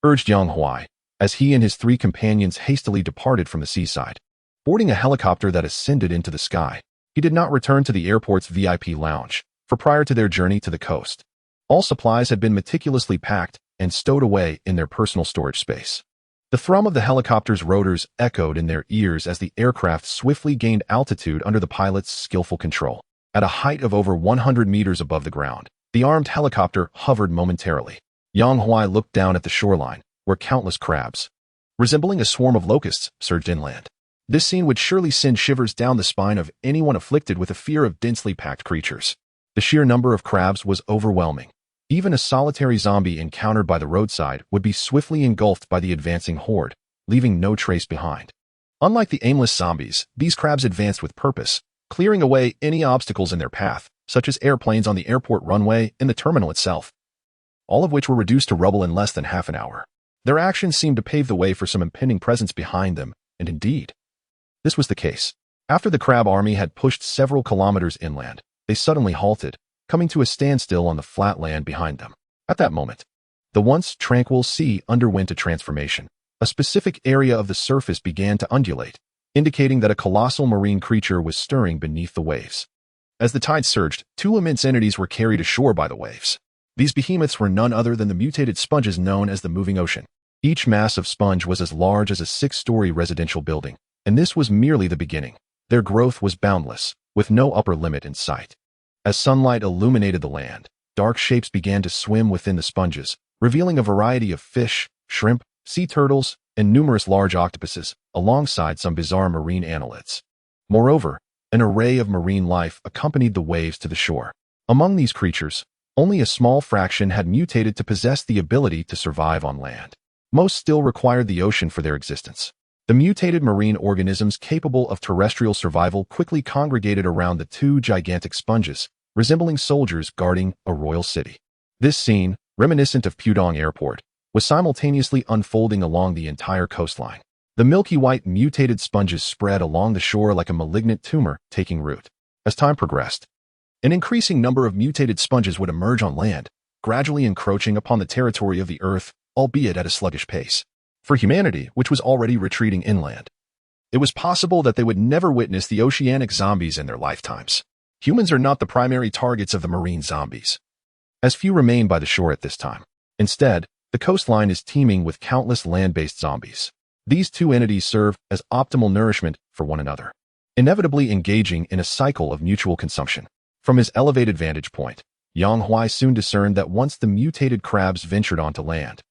Speaker 1: urged Yang Huai, as he and his 3 companions hastily departed from the seaside. Boarding a helicopter that ascended into the sky, he did not return to the airport's VIP lounge, for prior to their journey to the coast, all supplies had been meticulously packed and stowed away in their personal storage space. The thrum of the helicopter's rotors echoed in their ears as the aircraft swiftly gained altitude under the pilot's skillful control. At a height of over 100 meters above the ground, the armed helicopter hovered momentarily. Yang Huai looked down at the shoreline, where countless crabs, resembling a swarm of locusts, surged inland. This scene would surely send shivers down the spine of anyone afflicted with a fear of densely packed creatures. The sheer number of crabs was overwhelming. Even a solitary zombie encountered by the roadside would be swiftly engulfed by the advancing horde, leaving no trace behind. Unlike the aimless zombies, these crabs advanced with purpose, clearing away any obstacles in their path, such as airplanes on the airport runway and the terminal itself, all of which were reduced to rubble in less than half an hour. Their actions seemed to pave the way for some impending presence behind them, and indeed, this was the case. After the crab army had pushed several kilometers inland, they suddenly halted, coming to a standstill on the flat land behind them. At that moment, the once tranquil sea underwent a transformation. A specific area of the surface began to undulate, indicating that a colossal marine creature was stirring beneath the waves. As the tide surged, two immense entities were carried ashore by the waves. These behemoths were none other than the mutated sponges known as the moving ocean. Each massive sponge was as large as a 6-story residential building, and this was merely the beginning. Their growth was boundless, with no upper limit in sight. As sunlight illuminated the land, dark shapes began to swim within the sponges, revealing a variety of fish, shrimp, sea turtles, and numerous large octopuses, alongside some bizarre marine annelids. Moreover, an array of marine life accompanied the waves to the shore. Among these creatures, only a small fraction had mutated to possess the ability to survive on land. Most still required the ocean for their existence. The mutated marine organisms capable of terrestrial survival quickly congregated around the two gigantic sponges, resembling soldiers guarding a royal city. This scene, reminiscent of Pudong Airport, was simultaneously unfolding along the entire coastline. The milky white mutated sponges spread along the shore like a malignant tumor taking root. As time progressed, an increasing number of mutated sponges would emerge on land, gradually encroaching upon the territory of the Earth, albeit at a sluggish pace. For humanity, which was already retreating inland, it was possible that they would never witness the oceanic zombies in their lifetimes. Humans are not the primary targets of the marine zombies, as few remain by the shore at this time. Instead, the coastline is teeming with countless land-based zombies. These two entities serve as optimal nourishment for one another, inevitably engaging in a cycle of mutual consumption. From his elevated vantage point, Yang Huai soon discerned that once the mutated crabs ventured onto land,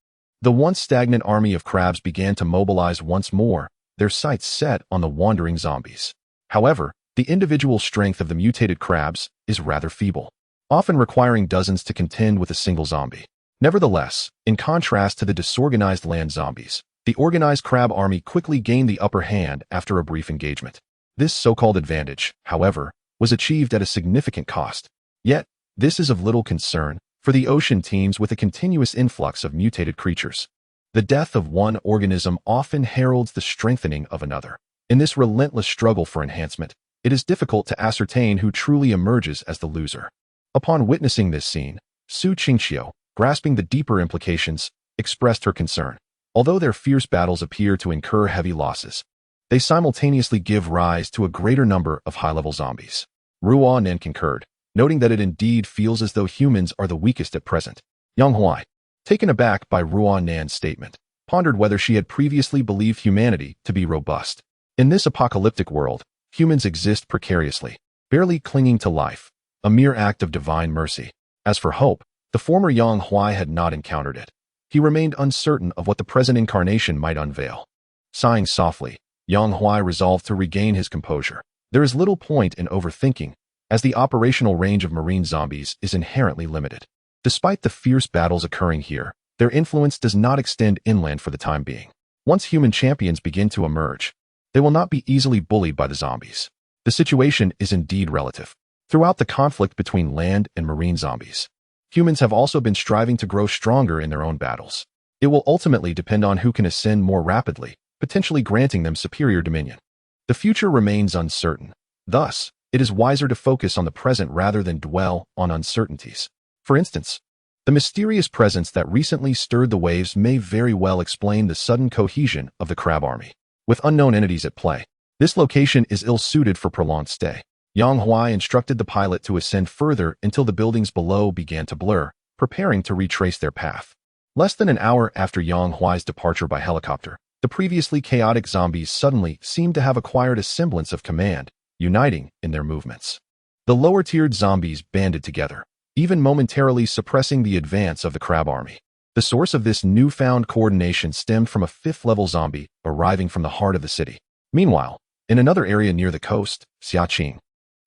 Speaker 1: the once stagnant army of crabs began to mobilize once more, their sights set on the wandering zombies. However, the individual strength of the mutated crabs is rather feeble, often requiring dozens to contend with a single zombie. Nevertheless, in contrast to the disorganized land zombies, the organized crab army quickly gained the upper hand after a brief engagement. This so-called advantage, however, was achieved at a significant cost. Yet, this is of little concern, for the ocean teems with a continuous influx of mutated creatures. The death of one organism often heralds the strengthening of another. In this relentless struggle for enhancement, it is difficult to ascertain who truly emerges as the loser. Upon witnessing this scene, Su Qingxiu, grasping the deeper implications, expressed her concern. Although their fierce battles appear to incur heavy losses, they simultaneously give rise to a greater number of high-level zombies. Ruo Nen concurred, noting that it indeed feels as though humans are the weakest at present. Yang Huai, taken aback by Ruo Nan's statement, pondered whether she had previously believed humanity to be robust. In this apocalyptic world, humans exist precariously, barely clinging to life, a mere act of divine mercy. As for hope, the former Yang Huai had not encountered it. He remained uncertain of what the present incarnation might unveil. Sighing softly, Yang Huai resolved to regain his composure. There is little point in overthinking, as the operational range of marine zombies is inherently limited. Despite the fierce battles occurring here, their influence does not extend inland for the time being. Once human champions begin to emerge, they will not be easily bullied by the zombies. The situation is indeed relative. Throughout the conflict between land and marine zombies, humans have also been striving to grow stronger in their own battles. It will ultimately depend on who can ascend more rapidly, potentially granting them superior dominion. The future remains uncertain. Thus, it is wiser to focus on the present rather than dwell on uncertainties. For instance, the mysterious presence that recently stirred the waves may very well explain the sudden cohesion of the crab army. With unknown entities at play, this location is ill-suited for prolonged stay. Yang Huai instructed the pilot to ascend further until the buildings below began to blur, preparing to retrace their path. Less than an hour after Yang Huai's departure by helicopter, the previously chaotic zombies suddenly seemed to have acquired a semblance of command, uniting in their movements. The lower-tiered zombies banded together, even momentarily suppressing the advance of the crab army. The source of this newfound coordination stemmed from a 5th-level zombie arriving from the heart of the city. Meanwhile, in another area near the coast, Xiaqing,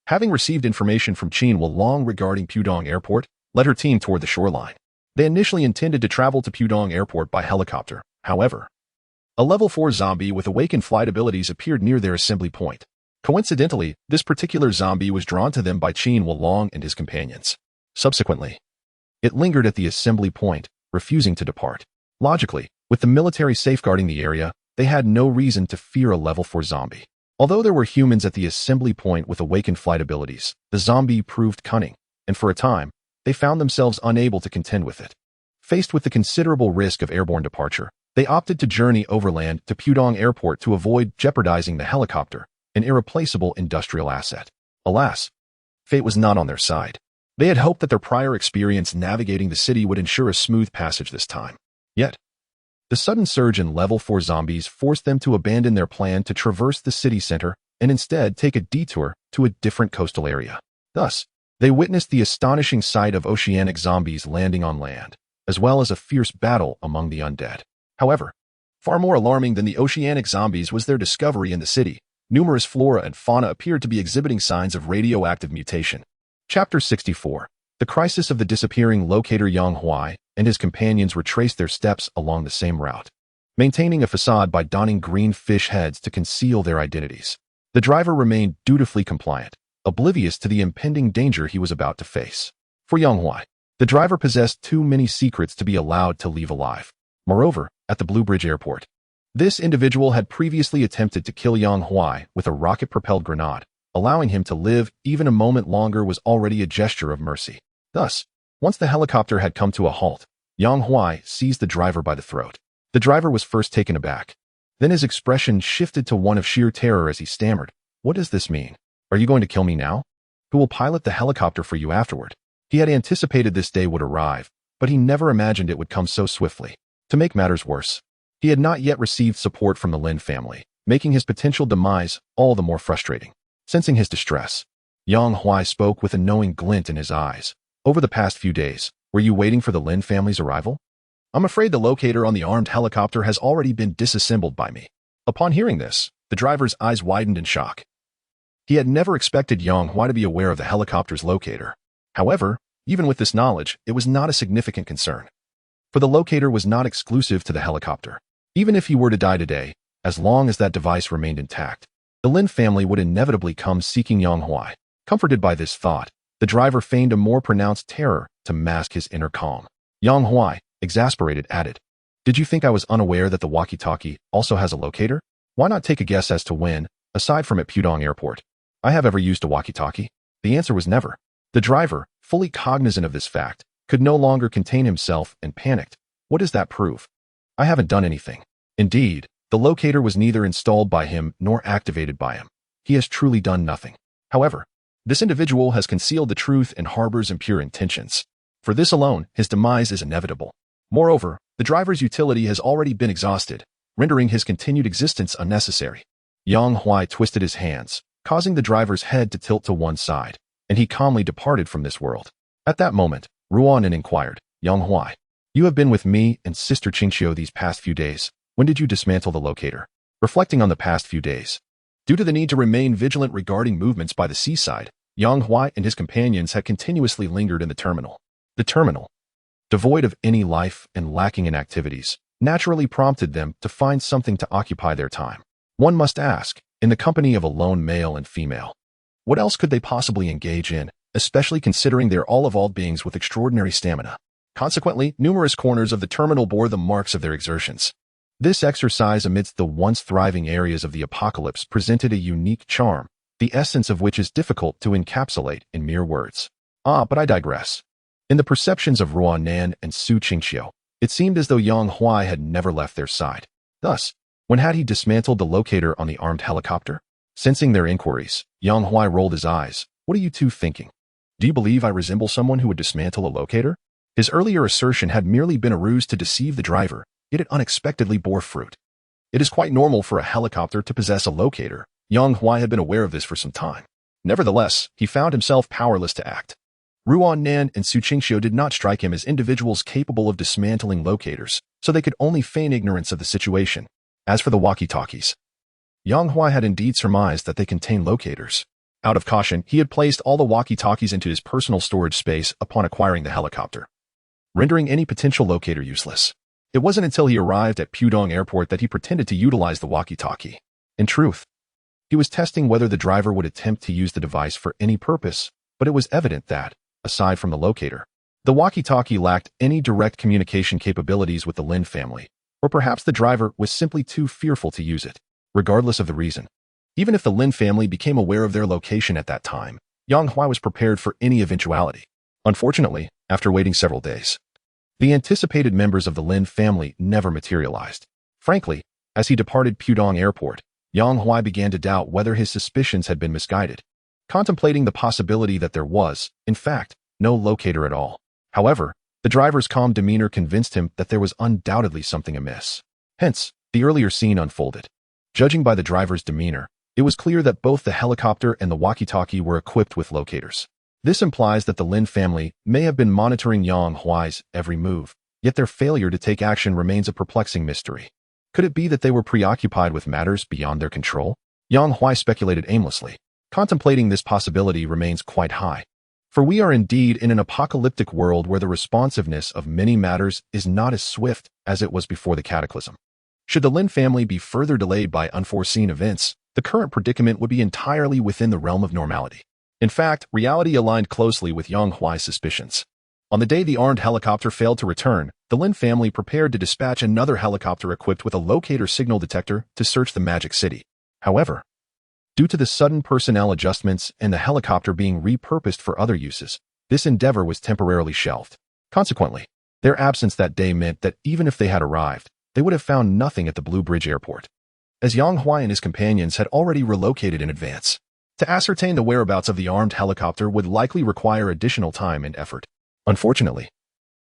Speaker 1: having received information from Qin Wulong regarding Pudong Airport, led her team toward the shoreline. They initially intended to travel to Pudong Airport by helicopter. However, a level 4 zombie with awakened flight abilities appeared near their assembly point. Coincidentally, this particular zombie was drawn to them by Qin Wulong and his companions. Subsequently, it lingered at the assembly point, refusing to depart. Logically, with the military safeguarding the area, they had no reason to fear a level 4 zombie. Although there were humans at the assembly point with awakened flight abilities, the zombie proved cunning, and for a time, they found themselves unable to contend with it. Faced with the considerable risk of airborne departure, they opted to journey overland to Pudong Airport to avoid jeopardizing the helicopter, an irreplaceable industrial asset. Alas, fate was not on their side. They had hoped that their prior experience navigating the city would ensure a smooth passage this time. Yet, the sudden surge in level 4 zombies forced them to abandon their plan to traverse the city center and instead take a detour to a different coastal area. Thus, they witnessed the astonishing sight of oceanic zombies landing on land, as well as a fierce battle among the undead. However, far more alarming than the oceanic zombies was their discovery in the city. Numerous flora and fauna appeared to be exhibiting signs of radioactive mutation. Chapter 64. The crisis of the disappearing locator Yang Huai and his companions retraced their steps along the same route, maintaining a facade by donning green fish heads to conceal their identities. The driver remained dutifully compliant, oblivious to the impending danger he was about to face. For Yang Huai, the driver possessed too many secrets to be allowed to leave alive. Moreover, at the Blue Bridge Airport, this individual had previously attempted to kill Yang Huai with a rocket-propelled grenade. Allowing him to live even a moment longer was already a gesture of mercy. Thus, once the helicopter had come to a halt, Yang Huai seized the driver by the throat. The driver was first taken aback. Then his expression shifted to one of sheer terror as he stammered, "What does this mean? Are you going to kill me now? Who will pilot the helicopter for you afterward?" He had anticipated this day would arrive, but he never imagined it would come so swiftly. To make matters worse, he had not yet received support from the Lin family, making his potential demise all the more frustrating. Sensing his distress, Yang Huai spoke with a knowing glint in his eyes. "Over the past few days, were you waiting for the Lin family's arrival? I'm afraid the locator on the armed helicopter has already been disassembled by me." Upon hearing this, the driver's eyes widened in shock. He had never expected Yang Huai to be aware of the helicopter's locator. However, even with this knowledge, it was not a significant concern. For the locator was not exclusive to the helicopter. Even if he were to die today, as long as that device remained intact, the Lin family would inevitably come seeking Yang Huai. Comforted by this thought, the driver feigned a more pronounced terror to mask his inner calm. Yang Huai, exasperated, added, "Did you think I was unaware that the walkie-talkie also has a locator? Why not take a guess as to when, aside from at Pudong Airport, I have ever used a walkie-talkie?" The answer was never. The driver, fully cognizant of this fact, could no longer contain himself and panicked. "What does that prove? I haven't done anything." Indeed, the locator was neither installed by him nor activated by him. He has truly done nothing. However, this individual has concealed the truth and harbors impure intentions. For this alone, his demise is inevitable. Moreover, the driver's utility has already been exhausted, rendering his continued existence unnecessary. Yang Huai twisted his hands, causing the driver's head to tilt to one side, and he calmly departed from this world. At that moment, Ruanan inquired, "Yang Huai, you have been with me and Sister Qingxiu these past few days. When did you dismantle the locator?" Reflecting on the past few days, due to the need to remain vigilant regarding movements by the seaside, Yang Huai and his companions had continuously lingered in the terminal. The terminal, devoid of any life and lacking in activities, naturally prompted them to find something to occupy their time. One must ask, in the company of a lone male and female, what else could they possibly engage in, especially considering they're all evolved beings with extraordinary stamina? Consequently, numerous corners of the terminal bore the marks of their exertions. This exercise amidst the once thriving areas of the apocalypse presented a unique charm, the essence of which is difficult to encapsulate in mere words. But I digress. In the perceptions of Ruanan and Su Qingxiu, it seemed as though Yang Huai had never left their side. Thus, when had he dismantled the locator on the armed helicopter? Sensing their inquiries, Yang Huai rolled his eyes. "What are you two thinking? Do you believe I resemble someone who would dismantle a locator?" His earlier assertion had merely been a ruse to deceive the driver, yet it unexpectedly bore fruit. It is quite normal for a helicopter to possess a locator. Yang Huai had been aware of this for some time. Nevertheless, he found himself powerless to act. Ruanan and Su Qingxiu did not strike him as individuals capable of dismantling locators, so they could only feign ignorance of the situation. As for the walkie-talkies, Yang Huai had indeed surmised that they contained locators. Out of caution, he had placed all the walkie-talkies into his personal storage space upon acquiring the helicopter. rendering any potential locator useless. It wasn't until he arrived at Pudong Airport that he pretended to utilize the walkie-talkie. In truth, he was testing whether the driver would attempt to use the device for any purpose, but it was evident that, aside from the locator, the walkie-talkie lacked any direct communication capabilities with the Lin family, or perhaps the driver was simply too fearful to use it, regardless of the reason. Even if the Lin family became aware of their location at that time, Yang Huai was prepared for any eventuality. Unfortunately, after waiting several days, the anticipated members of the Lin family never materialized. Frankly, as he departed Pudong Airport, Yang Huai began to doubt whether his suspicions had been misguided, contemplating the possibility that there was, in fact, no locator at all. However, the driver's calm demeanor convinced him that there was undoubtedly something amiss. Hence, the earlier scene unfolded. Judging by the driver's demeanor, it was clear that both the helicopter and the walkie-talkie were equipped with locators. This implies that the Lin family may have been monitoring Yang Huai's every move, yet their failure to take action remains a perplexing mystery. Could it be that they were preoccupied with matters beyond their control? Yang Huai speculated aimlessly. Contemplating this possibility remains quite high. For we are indeed in an apocalyptic world where the responsiveness of many matters is not as swift as it was before the cataclysm. Should the Lin family be further delayed by unforeseen events, the current predicament would be entirely within the realm of normality. In fact, reality aligned closely with Yang Huai's suspicions. On the day the armed helicopter failed to return, the Lin family prepared to dispatch another helicopter equipped with a locator signal detector to search the Magic City. However, due to the sudden personnel adjustments and the helicopter being repurposed for other uses, this endeavor was temporarily shelved. Consequently, their absence that day meant that even if they had arrived, they would have found nothing at the Blue Bridge Airport, as Yang Huai and his companions had already relocated in advance. To ascertain the whereabouts of the armed helicopter would likely require additional time and effort. Unfortunately,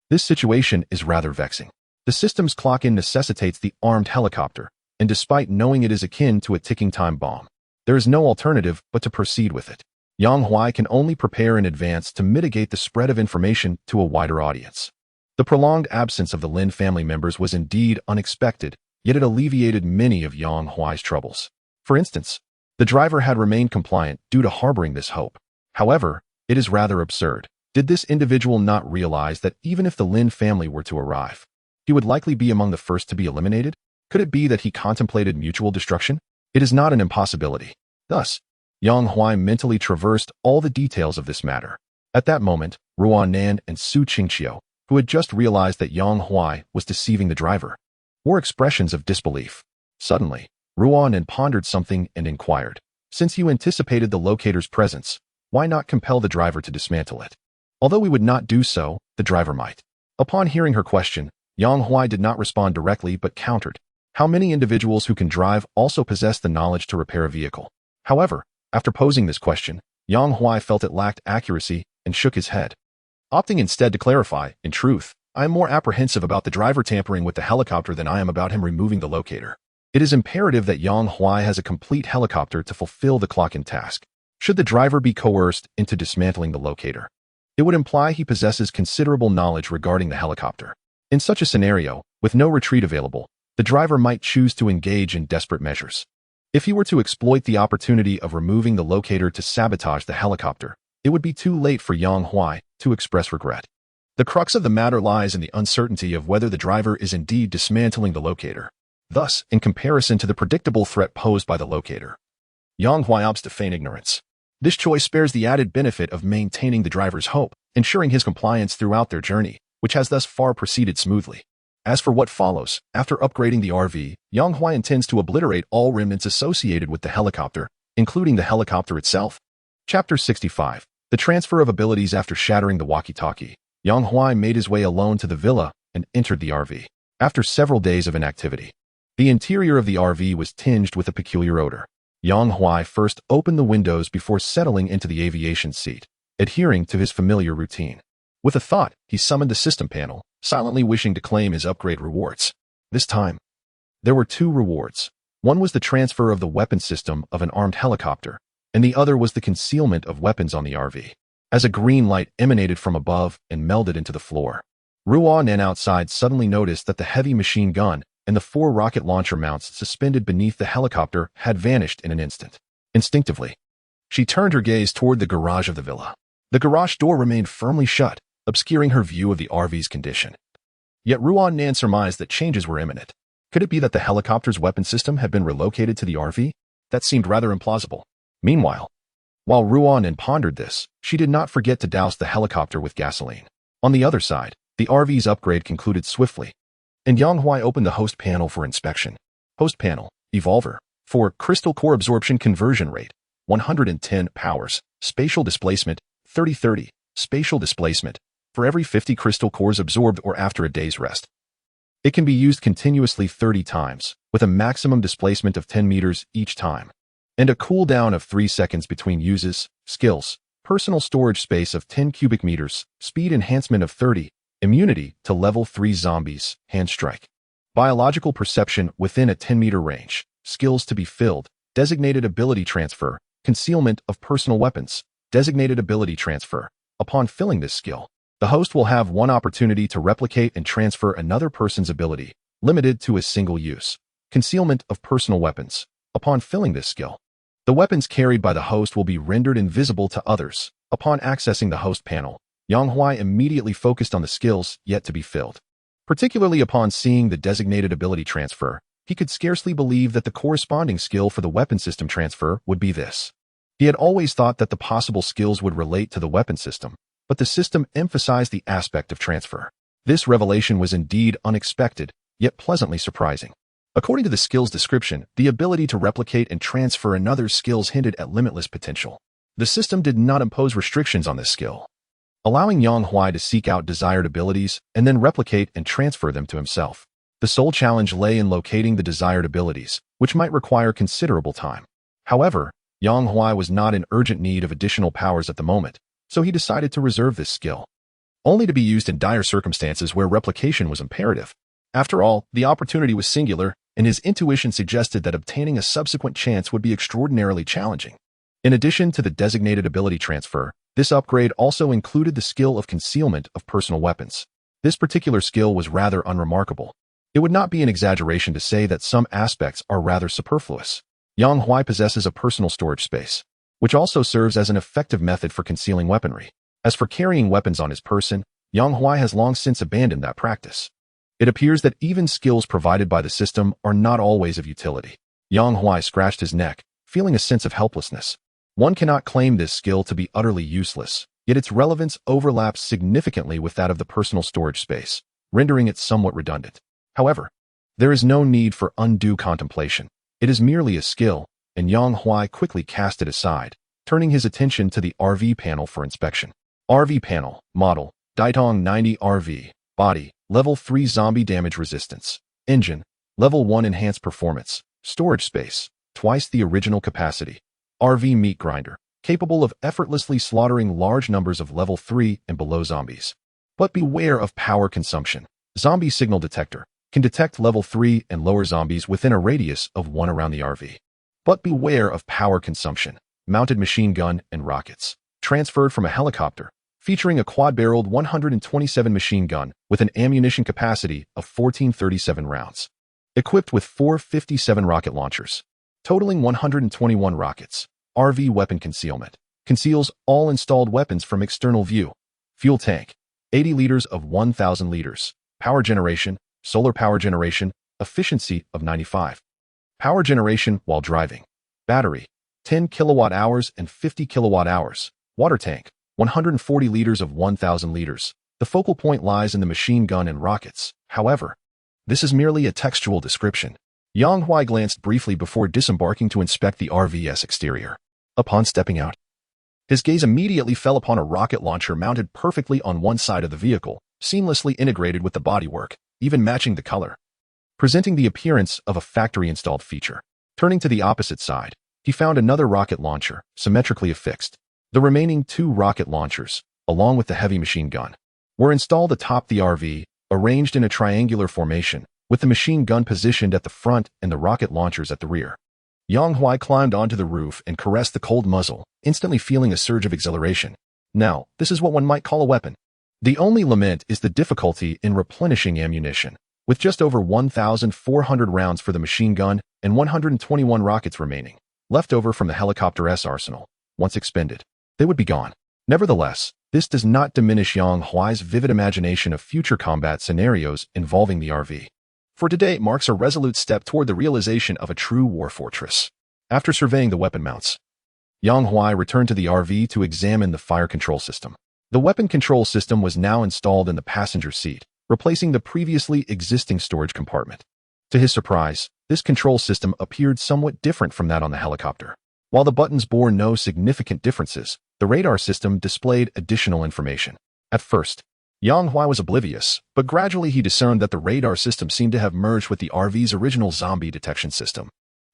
Speaker 1: this situation is rather vexing. The system's clock-in necessitates the armed helicopter, and despite knowing it is akin to a ticking time bomb, there is no alternative but to proceed with it. Yang Huai can only prepare in advance to mitigate the spread of information to a wider audience. The prolonged absence of the Lin family members was indeed unexpected, yet it alleviated many of Yang Huai's troubles. For instance, the driver had remained compliant due to harboring this hope. However, it is rather absurd. Did this individual not realize that even if the Lin family were to arrive, he would likely be among the first to be eliminated? Could it be that he contemplated mutual destruction? It is not an impossibility. Thus, Yang Huai mentally traversed all the details of this matter. At that moment, Ruan Nan and Su Qingqiu, who had just realized that Yang Huai was deceiving the driver, wore expressions of disbelief. Suddenly, Ruan Nan pondered something and inquired, "Since you anticipated the locator's presence, why not compel the driver to dismantle it?" Although we would not do so, the driver might. Upon hearing her question, Yang Huai did not respond directly but countered, "How many individuals who can drive also possess the knowledge to repair a vehicle?" However, after posing this question, Yang Huai felt it lacked accuracy and shook his head, opting instead to clarify, "In truth, I am more apprehensive about the driver tampering with the helicopter than I am about him removing the locator. It is imperative that Yang Huai has a complete helicopter to fulfill the clock-in task. Should the driver be coerced into dismantling the locator, it would imply he possesses considerable knowledge regarding the helicopter. In such a scenario, with no retreat available, the driver might choose to engage in desperate measures. If he were to exploit the opportunity of removing the locator to sabotage the helicopter, it would be too late for Yang Huai to express regret. The crux of the matter lies in the uncertainty of whether the driver is indeed dismantling the locator. Thus, in comparison to the predictable threat posed by the locator, Yang Huai opts to feign ignorance. This choice spares the added benefit of maintaining the driver's hope, ensuring his compliance throughout their journey, which has thus far proceeded smoothly. As for what follows, after upgrading the RV, Yang Huai intends to obliterate all remnants associated with the helicopter, including the helicopter itself. Chapter 65. The transfer of abilities. After shattering the walkie-talkie, Yang Huai made his way alone to the villa and entered the RV. After several days of inactivity, the interior of the RV was tinged with a peculiar odor. Yang Huai first opened the windows before settling into the aviation seat, adhering to his familiar routine. With a thought, he summoned the system panel, silently wishing to claim his upgrade rewards. This time, there were two rewards. One was the transfer of the weapon system of an armed helicopter, and the other was the concealment of weapons on the RV. As a green light emanated from above and melded into the floor, Ruan Nan outside suddenly noticed that the heavy machine gun and the 4 rocket launcher mounts suspended beneath the helicopter had vanished in an instant. Instinctively, she turned her gaze toward the garage of the villa. The garage door remained firmly shut, obscuring her view of the RV's condition. Yet Ruan Nan surmised that changes were imminent. Could it be that the helicopter's weapon system had been relocated to the RV? That seemed rather implausible. Meanwhile, while Ruan Nan pondered this, she did not forget to douse the helicopter with gasoline. On the other side, the RV's upgrade concluded swiftly, and Yang Huai opened the host panel for inspection. Host panel, Evolver, for crystal core absorption conversion rate, 110 powers, spatial displacement, 30-30, spatial displacement, for every 50 crystal cores absorbed or after a day's rest. It can be used continuously 30 times, with a maximum displacement of 10 meters each time, and a cooldown of 3 seconds between uses. Skills, personal storage space of 10 cubic meters, speed enhancement of 30, immunity to level 3 zombies, hand strike. Biological perception within a 10-meter range, skills to be filled, designated ability transfer, concealment of personal weapons, designated ability transfer. Upon filling this skill, the host will have one opportunity to replicate and transfer another person's ability, limited to a single use. Concealment of personal weapons. Upon filling this skill, the weapons carried by the host will be rendered invisible to others. Upon accessing the host panel, Yang Huai immediately focused on the skills yet to be filled. Particularly upon seeing the designated ability transfer, he could scarcely believe that the corresponding skill for the weapon system transfer would be this. He had always thought that the possible skills would relate to the weapon system, but the system emphasized the aspect of transfer. This revelation was indeed unexpected, yet pleasantly surprising. According to the skill's description, the ability to replicate and transfer another's skills hinted at limitless potential. The system did not impose restrictions on this skill, allowing Yang Huai to seek out desired abilities and then replicate and transfer them to himself. The sole challenge lay in locating the desired abilities, which might require considerable time. However, Yang Huai was not in urgent need of additional powers at the moment, so he decided to reserve this skill, only to be used in dire circumstances where replication was imperative. After all, the opportunity was singular, and his intuition suggested that obtaining a subsequent chance would be extraordinarily challenging. In addition to the designated ability transfer, this upgrade also included the skill of concealment of personal weapons. This particular skill was rather unremarkable. It would not be an exaggeration to say that some aspects are rather superfluous. Yang Huai possesses a personal storage space, which also serves as an effective method for concealing weaponry. As for carrying weapons on his person, Yang Huai has long since abandoned that practice. It appears that even skills provided by the system are not always of utility. Yang Huai scratched his neck, feeling a sense of helplessness. One cannot claim this skill to be utterly useless, yet its relevance overlaps significantly with that of the personal storage space, rendering it somewhat redundant. However, there is no need for undue contemplation. It is merely a skill, and Yang Huai quickly cast it aside, turning his attention to the RV panel for inspection. RV panel, model, Daitong 90 RV, body, level 3 zombie damage resistance, engine, level 1 enhanced performance, storage space, twice the original capacity. RV meat grinder, capable of effortlessly slaughtering large numbers of level 3 and below zombies. But beware of power consumption. Zombie signal detector, can detect level 3 and lower zombies within a radius of 1 around the RV. But beware of power consumption. Mounted machine gun and rockets, transferred from a helicopter, featuring a quad-barreled 127 machine gun with an ammunition capacity of 1437 rounds. Equipped with 457 rocket launchers, totaling 121 rockets. RV weapon concealment, conceals all installed weapons from external view. Fuel tank, 80 liters of 1000 liters. Power generation, solar power generation, efficiency of 95. Power generation while driving. Battery, 10 kilowatt hours and 50 kilowatt hours. Water tank, 140 liters of 1000 liters. The focal point lies in the machine gun and rockets. However, this is merely a textual description. Yang Huai glanced briefly before disembarking to inspect the RV's exterior. Upon stepping out, his gaze immediately fell upon a rocket launcher mounted perfectly on one side of the vehicle, seamlessly integrated with the bodywork, even matching the color, presenting the appearance of a factory-installed feature. Turning to the opposite side, he found another rocket launcher, symmetrically affixed. The remaining 2 rocket launchers, along with the heavy machine gun, were installed atop the RV, arranged in a triangular formation, with the machine gun positioned at the front and the rocket launchers at the rear. Yang Huai climbed onto the roof and caressed the cold muzzle, instantly feeling a surge of exhilaration. Now, this is what one might call a weapon. The only lament is the difficulty in replenishing ammunition. With just over 1,400 rounds for the machine gun and 121 rockets remaining, left over from the helicopter's arsenal, once expended, they would be gone. Nevertheless, This does not diminish Yang Huai's vivid imagination of future combat scenarios involving the RV. For today, it marks a resolute step toward the realization of a true war fortress. After surveying the weapon mounts, Yang Huai returned to the RV to examine the fire control system. The weapon control system was now installed in the passenger seat, replacing the previously existing storage compartment. To his surprise, this control system appeared somewhat different from that on the helicopter. While the buttons bore no significant differences, the radar system displayed additional information. At first, Yang Huai was oblivious, but gradually he discerned that the radar system seemed to have merged with the RV's original zombie detection system.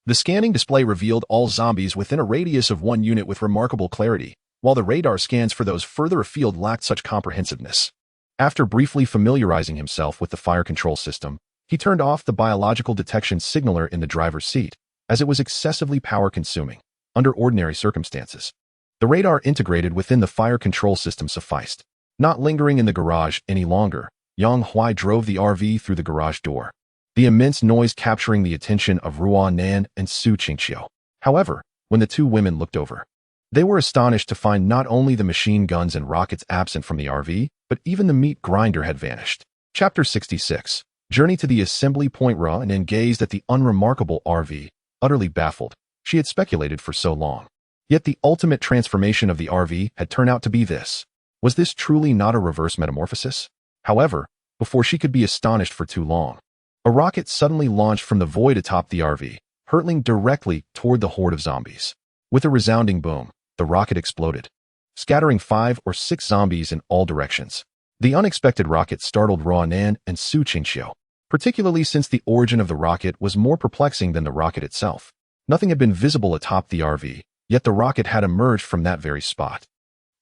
Speaker 1: The scanning display revealed all zombies within a radius of 1 unit with remarkable clarity, while the radar scans for those further afield lacked such comprehensiveness. After briefly familiarizing himself with the fire control system, he turned off the biological detection signaler in the driver's seat, as it was excessively power-consuming. Under ordinary circumstances, the radar integrated within the fire control system sufficed. Not lingering in the garage any longer, Yang Huai drove the RV through the garage door, the immense noise capturing the attention of Ruan Nan and Su Qingqiu. However, when the two women looked over, they were astonished to find not only the machine guns and rockets absent from the RV, but even the meat grinder had vanished. Chapter 66. Journey to the assembly point. Ruan Nan gazed at the unremarkable RV, utterly baffled. She had speculated for so long. Yet the ultimate transformation of the RV had turned out to be this. Was this truly not a reverse metamorphosis? However, before she could be astonished for too long, a rocket suddenly launched from the void atop the RV, hurtling directly toward the horde of zombies. With a resounding boom, the rocket exploded, scattering 5 or 6 zombies in all directions. The unexpected rocket startled Ruan Nan and Su Qingqiu, particularly since the origin of the rocket was more perplexing than the rocket itself. Nothing had been visible atop the RV, yet the rocket had emerged from that very spot.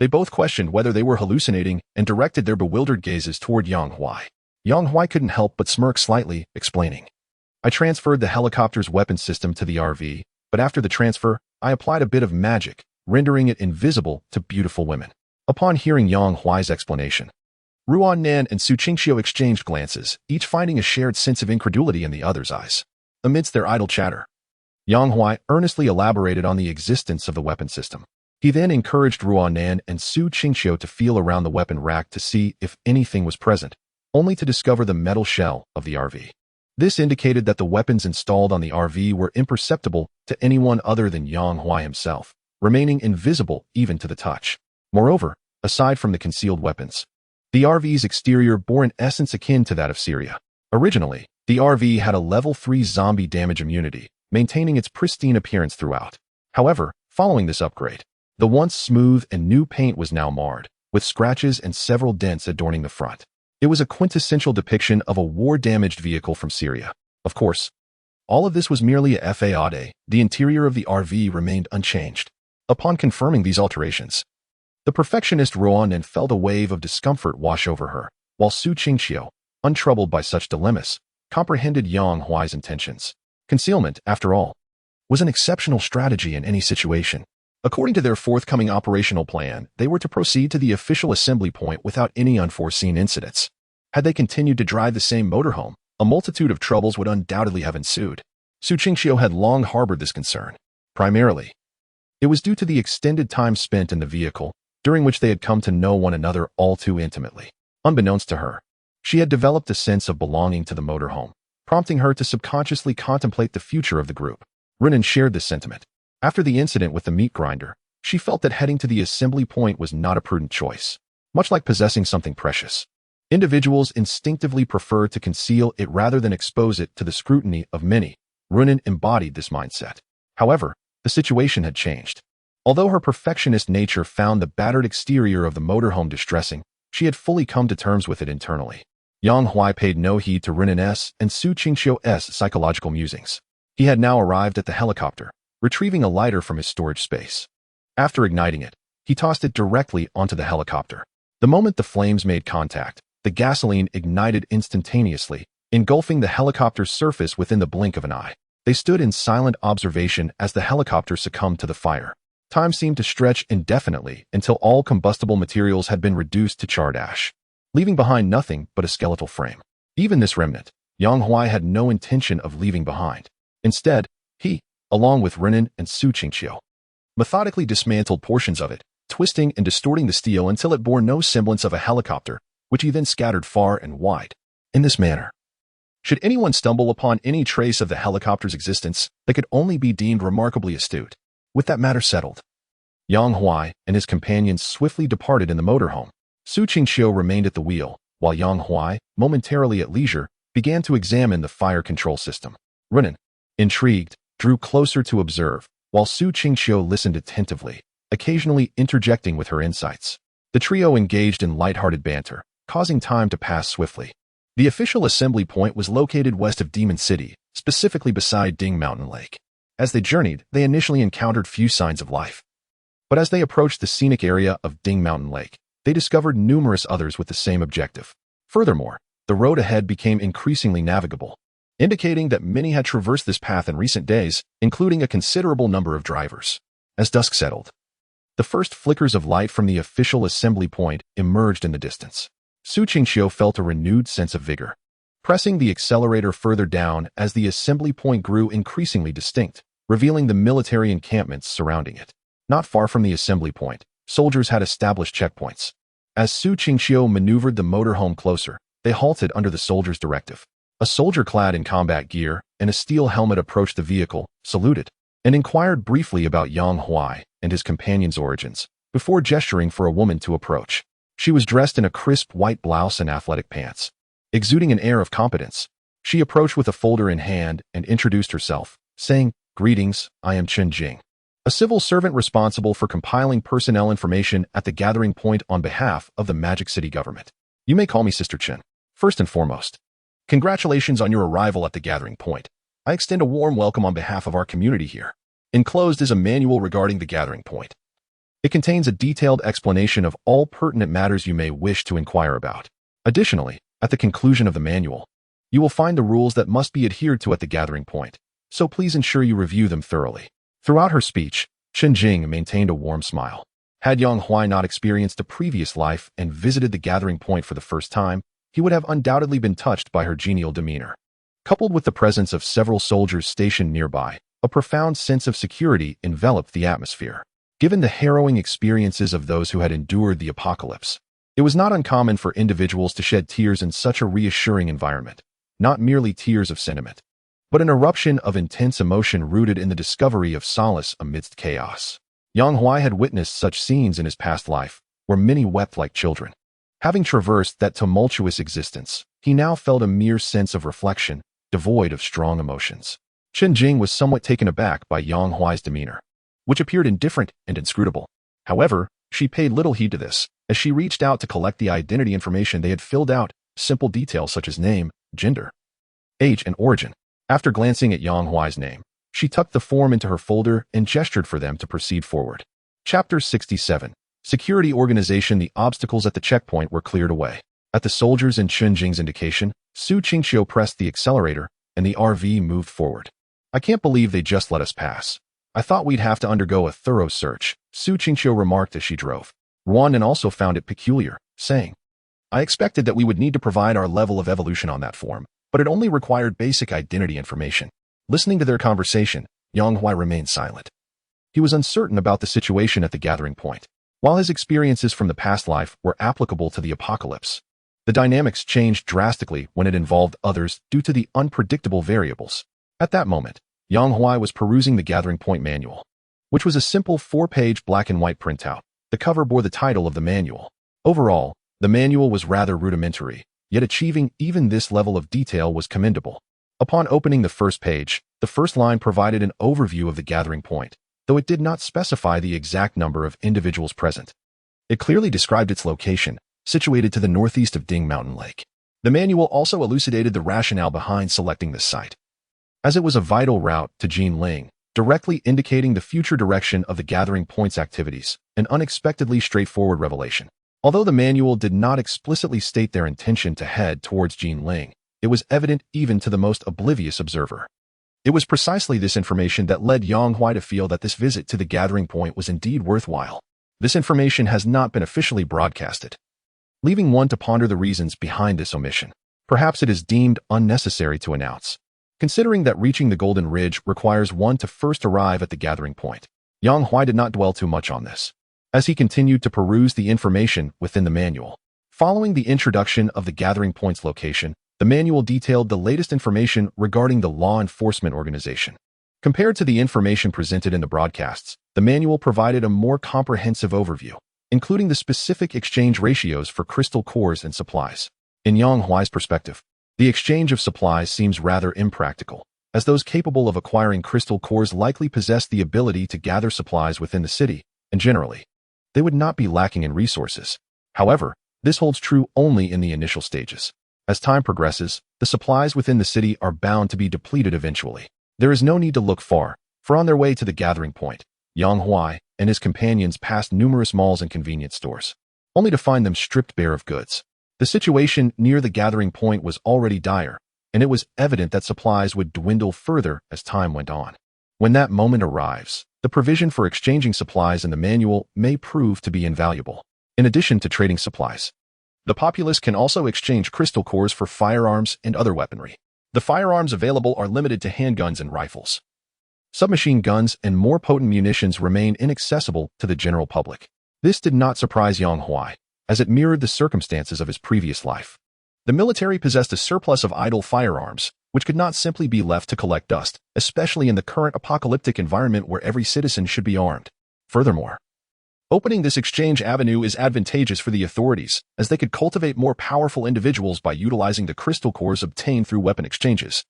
Speaker 1: They both questioned whether they were hallucinating and directed their bewildered gazes toward Yang Huai. Yang Huai couldn't help but smirk slightly, explaining, "I transferred the helicopter's weapon system to the RV, but after the transfer, I applied a bit of magic, rendering it invisible to beautiful women." Upon hearing Yang Huai's explanation, Ruan Nan and Su Qingqiu exchanged glances, each finding a shared sense of incredulity in the other's eyes. Amidst their idle chatter, Yang Huai earnestly elaborated on the existence of the weapon system. He then encouraged Ruan Nan and Su Qingqiu to feel around the weapon rack to see if anything was present, only to discover the metal shell of the RV. This indicated that the weapons installed on the RV were imperceptible to anyone other than Yang Huai himself, remaining invisible even to the touch. Moreover, aside from the concealed weapons, the RV's exterior bore an essence akin to that of Syria. Originally, the RV had a level 3 zombie damage immunity, maintaining its pristine appearance throughout. However, following this upgrade, the once smooth and new paint was now marred, with scratches and several dents adorning the front. It was a quintessential depiction of a war-damaged vehicle from Syria. Of course, all of this was merely a facade. The interior of the RV remained unchanged. Upon confirming these alterations, the perfectionist Ruan Nan felt a wave of discomfort wash over her, while Su Qingqiu, untroubled by such dilemmas, comprehended Yang Huai's intentions. Concealment, after all, was an exceptional strategy in any situation. According to their forthcoming operational plan, they were to proceed to the official assembly point without any unforeseen incidents. Had they continued to drive the same motorhome, a multitude of troubles would undoubtedly have ensued. Su Qingqiu had long harbored this concern. Primarily, it was due to the extended time spent in the vehicle, during which they had come to know one another all too intimately. Unbeknownst to her, she had developed a sense of belonging to the motorhome, prompting her to subconsciously contemplate the future of the group. Ruan shared this sentiment. After the incident with the meat grinder, she felt that heading to the assembly point was not a prudent choice. Much like possessing something precious, individuals instinctively prefer to conceal it rather than expose it to the scrutiny of many. Ruan embodied this mindset. However, the situation had changed. Although her perfectionist nature found the battered exterior of the motorhome distressing, she had fully come to terms with it internally. Yang Huai paid no heed to Ruan's and Su Qingqiu's psychological musings. He had now arrived at the helicopter, retrieving a lighter from his storage space. After igniting it, he tossed it directly onto the helicopter. The moment the flames made contact, the gasoline ignited instantaneously, engulfing the helicopter's surface within the blink of an eye. They stood in silent observation as the helicopter succumbed to the fire. Time seemed to stretch indefinitely until all combustible materials had been reduced to charred ash, leaving behind nothing but a skeletal frame. Even this remnant, Yang Huai had no intention of leaving behind. Instead, he, along with Ruan and Su Qingqiu, methodically dismantled portions of it, twisting and distorting the steel until it bore no semblance of a helicopter, which he then scattered far and wide. In this manner, should anyone stumble upon any trace of the helicopter's existence, they could only be deemed remarkably astute. With that matter settled, Yang Huai and his companions swiftly departed in the motorhome. Su Qingqiu remained at the wheel, while Yang Huai, momentarily at leisure, began to examine the fire control system. Runan, intrigued, drew closer to observe, while Su Qingqiu listened attentively, occasionally interjecting with her insights. The trio engaged in light-hearted banter, causing time to pass swiftly. The official assembly point was located west of Demon City, specifically beside Ding Mountain Lake. As they journeyed, they initially encountered few signs of life. But as they approached the scenic area of Ding Mountain Lake, they discovered numerous others with the same objective. Furthermore, the road ahead became increasingly navigable, indicating that many had traversed this path in recent days, including a considerable number of drivers. As dusk settled, the first flickers of light from the official assembly point emerged in the distance. Su Qingqiu felt a renewed sense of vigor, pressing the accelerator further down as the assembly point grew increasingly distinct, revealing the military encampments surrounding it. Not far from the assembly point, soldiers had established checkpoints. As Su Qingqiu maneuvered the motorhome closer, they halted under the soldier's directive. A soldier clad in combat gear and a steel helmet approached the vehicle, saluted, and inquired briefly about Yang Huai and his companion's origins, before gesturing for a woman to approach. She was dressed in a crisp white blouse and athletic pants. Exuding an air of competence, she approached with a folder in hand and introduced herself, saying, "Greetings, I am Chen Jing, a civil servant responsible for compiling personnel information at the gathering point on behalf of the Magic City government. You may call me Sister Chen. First and foremost, congratulations on your arrival at the gathering point. I extend a warm welcome on behalf of our community here. Enclosed is a manual regarding the gathering point. It contains a detailed explanation of all pertinent matters you may wish to inquire about. Additionally, at the conclusion of the manual, you will find the rules that must be adhered to at the gathering point, so please ensure you review them thoroughly." Throughout her speech, Chen Jing maintained a warm smile. Had Yang Huai not experienced a previous life and visited the gathering point for the first time, he would have undoubtedly been touched by her genial demeanor. Coupled with the presence of several soldiers stationed nearby, a profound sense of security enveloped the atmosphere. Given the harrowing experiences of those who had endured the apocalypse, it was not uncommon for individuals to shed tears in such a reassuring environment, not merely tears of sentiment, but an eruption of intense emotion rooted in the discovery of solace amidst chaos. Yang Huai had witnessed such scenes in his past life, where many wept like children. Having traversed that tumultuous existence, he now felt a mere sense of reflection, devoid of strong emotions. Chen Jing was somewhat taken aback by Yang Huai's demeanor, which appeared indifferent and inscrutable. However, she paid little heed to this, as she reached out to collect the identity information they had filled out, simple details such as name, gender, age, and origin. After glancing at Yang Huai's name, she tucked the form into her folder and gestured for them to proceed forward. Chapter 67. Security Organization. The obstacles at the checkpoint were cleared away. At the soldiers and Chen Jing's indication, Su Qingqiu pressed the accelerator, and the RV moved forward. "I can't believe they just let us pass. I thought we'd have to undergo a thorough search," Su Qingqiu remarked as she drove. Ruan also found it peculiar, saying, "I expected that we would need to provide our level of evolution on that form, but it only required basic identity information." Listening to their conversation, Yang Huai remained silent. He was uncertain about the situation at the gathering point. While his experiences from the past life were applicable to the apocalypse, the dynamics changed drastically when it involved others due to the unpredictable variables. At that moment, Yang Huai was perusing the gathering point manual, which was a simple 4-page black and white printout. The cover bore the title of the manual. Overall, the manual was rather rudimentary, yet achieving even this level of detail was commendable. Upon opening the first page, the first line provided an overview of the gathering point, though it did not specify the exact number of individuals present. It clearly described its location, situated to the northeast of Ding Mountain Lake. The manual also elucidated the rationale behind selecting this site, as it was a vital route to Jinling, directly indicating the future direction of the gathering point's activities, an unexpectedly straightforward revelation. Although the manual did not explicitly state their intention to head towards Jinling, it was evident even to the most oblivious observer. It was precisely this information that led Yang Huai to feel that this visit to the gathering point was indeed worthwhile. This information has not been officially broadcasted, leaving one to ponder the reasons behind this omission. Perhaps it is deemed unnecessary to announce, considering that reaching the Golden Ridge requires one to first arrive at the gathering point. Yang Huai did not dwell too much on this. as he continued to peruse the information within the manual. Following the introduction of the gathering point's location, the manual detailed the latest information regarding the law enforcement organization. Compared to the information presented in the broadcasts, the manual provided a more comprehensive overview, including the specific exchange ratios for crystal cores and supplies. In Yang Huai's perspective, the exchange of supplies seems rather impractical, as those capable of acquiring crystal cores likely possess the ability to gather supplies within the city, and generally, they would not be lacking in resources. However, this holds true only in the initial stages. As time progresses, the supplies within the city are bound to be depleted eventually. There is no need to look far, for on their way to the gathering point, Yang Huai and his companions passed numerous malls and convenience stores, only to find them stripped bare of goods. The situation near the gathering point was already dire, and it was evident that supplies would dwindle further as time went on. When that moment arrives, the provision for exchanging supplies in the manual may prove to be invaluable. In addition to trading supplies, the populace can also exchange crystal cores for firearms and other weaponry. The firearms available are limited to handguns and rifles. Submachine guns and more potent munitions remain inaccessible to the general public. This did not surprise Yang Huai, as it mirrored the circumstances of his previous life. The military possessed a surplus of idle firearms, which could not simply be left to collect dust, especially in the current apocalyptic environment where every citizen should be armed. Furthermore, opening this exchange avenue is advantageous for the authorities, as they could cultivate more powerful individuals by utilizing the crystal cores obtained through weapon exchanges,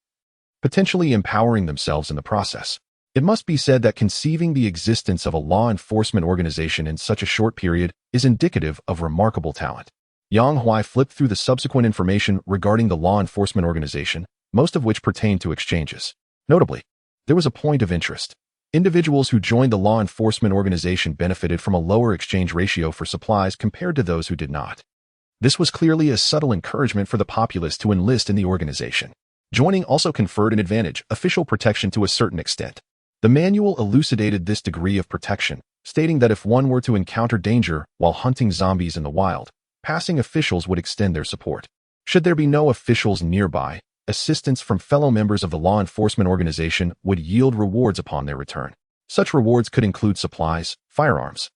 Speaker 1: potentially empowering themselves in the process. It must be said that conceiving the existence of a law enforcement organization in such a short period is indicative of remarkable talent. Yang Huai flipped through the subsequent information regarding the law enforcement organization, most of which pertained to exchanges. Notably, there was a point of interest. Individuals who joined the law enforcement organization benefited from a lower exchange ratio for supplies compared to those who did not. This was clearly a subtle encouragement for the populace to enlist in the organization. Joining also conferred an advantage, official protection to a certain extent. The manual elucidated this degree of protection, stating that if one were to encounter danger while hunting zombies in the wild, passing officials would extend their support. Should there be no officials nearby, assistance from fellow members of the law enforcement organization would yield rewards upon their return. Such rewards could include supplies, firearms,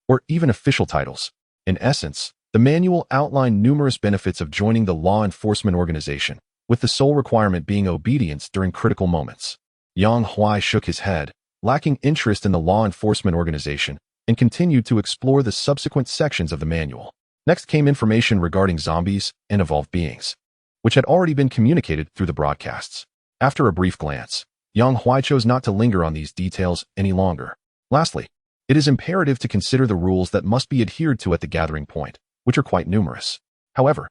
Speaker 1: or even official titles. In essence, the manual outlined numerous benefits of joining the law enforcement organization, with the sole requirement being obedience during critical moments. Yang Huai shook his head, lacking interest in the law enforcement organization, and continued to explore the subsequent sections of the manual. Next came information regarding zombies and evolved beings, which had already been communicated through the broadcasts. After a brief glance, Yang Huai chose not to linger on these details any longer. Lastly, it is imperative to consider the rules that must be adhered to at the gathering point, which are quite numerous. However,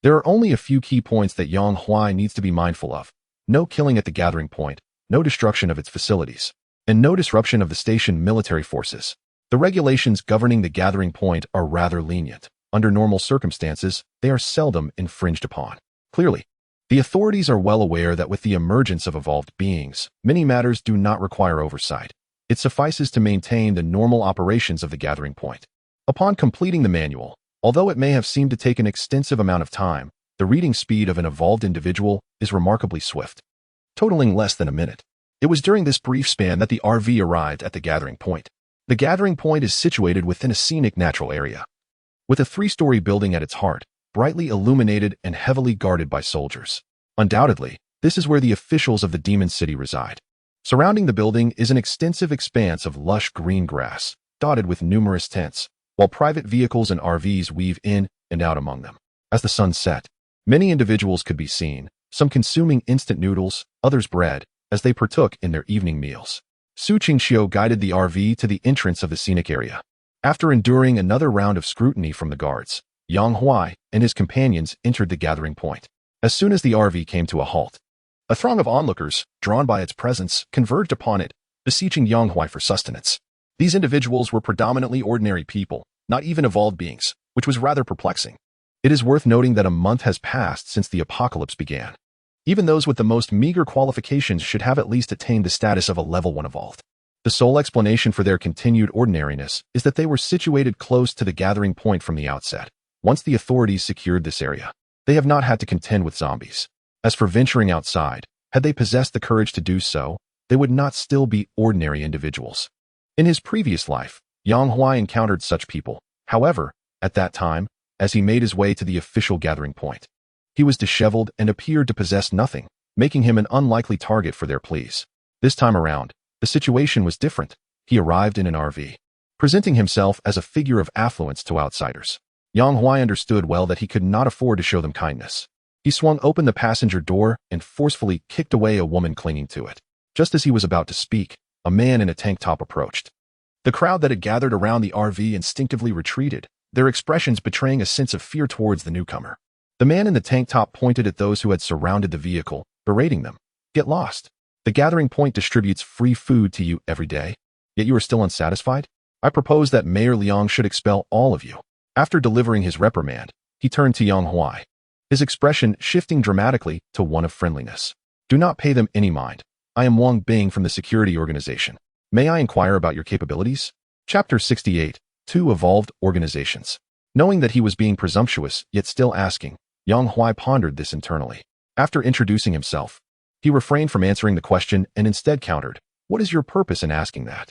Speaker 1: there are only a few key points that Yang Huai needs to be mindful of. No killing at the gathering point, no destruction of its facilities, and no disruption of the station military forces. The regulations governing the gathering point are rather lenient. Under normal circumstances, they are seldom infringed upon. Clearly, the authorities are well aware that with the emergence of evolved beings, many matters do not require oversight. It suffices to maintain the normal operations of the gathering point. Upon completing the manual, although it may have seemed to take an extensive amount of time, the reading speed of an evolved individual is remarkably swift, totaling less than a minute. It was during this brief span that the RV arrived at the gathering point. The gathering point is situated within a scenic natural area, with a 3-story building at its heart, brightly illuminated and heavily guarded by soldiers. Undoubtedly, this is where the officials of the Demon City reside. Surrounding the building is an extensive expanse of lush green grass, dotted with numerous tents, while private vehicles and RVs weave in and out among them. As the sun set, many individuals could be seen, some consuming instant noodles, others bread, as they partook in their evening meals. Su Qingxiu guided the RV to the entrance of the scenic area. After enduring another round of scrutiny from the guards, Yang Huai and his companions entered the gathering point. As soon as the RV came to a halt, a throng of onlookers, drawn by its presence, converged upon it, beseeching Yang Huai for sustenance. These individuals were predominantly ordinary people, not even evolved beings, which was rather perplexing. It is worth noting that a month has passed since the apocalypse began. Even those with the most meager qualifications should have at least attained the status of a level 1 evolved. The sole explanation for their continued ordinariness is that they were situated close to the gathering point from the outset. Once the authorities secured this area, they have not had to contend with zombies. As for venturing outside, had they possessed the courage to do so, they would not still be ordinary individuals. In his previous life, Yang Huai encountered such people. However, at that time, as he made his way to the official gathering point, he was disheveled and appeared to possess nothing, making him an unlikely target for their pleas. This time around, the situation was different. He arrived in an RV, presenting himself as a figure of affluence to outsiders. Yang Huai understood well that he could not afford to show them kindness. He swung open the passenger door and forcefully kicked away a woman clinging to it. Just as he was about to speak, a man in a tank top approached. The crowd that had gathered around the RV instinctively retreated, their expressions betraying a sense of fear towards the newcomer. The man in the tank top pointed at those who had surrounded the vehicle, berating them. Get lost. The gathering point distributes free food to you every day, yet you are still unsatisfied? I propose that Mayor Liang should expel all of you. After delivering his reprimand, he turned to Yang Huai, his expression shifting dramatically to one of friendliness. Do not pay them any mind. I am Wang Bing from the security organization. May I inquire about your capabilities? Chapter 68. 2 Evolved Organizations. Knowing that he was being presumptuous, yet still asking, Yang Huai pondered this internally. After introducing himself, he refrained from answering the question and instead countered, what is your purpose in asking that?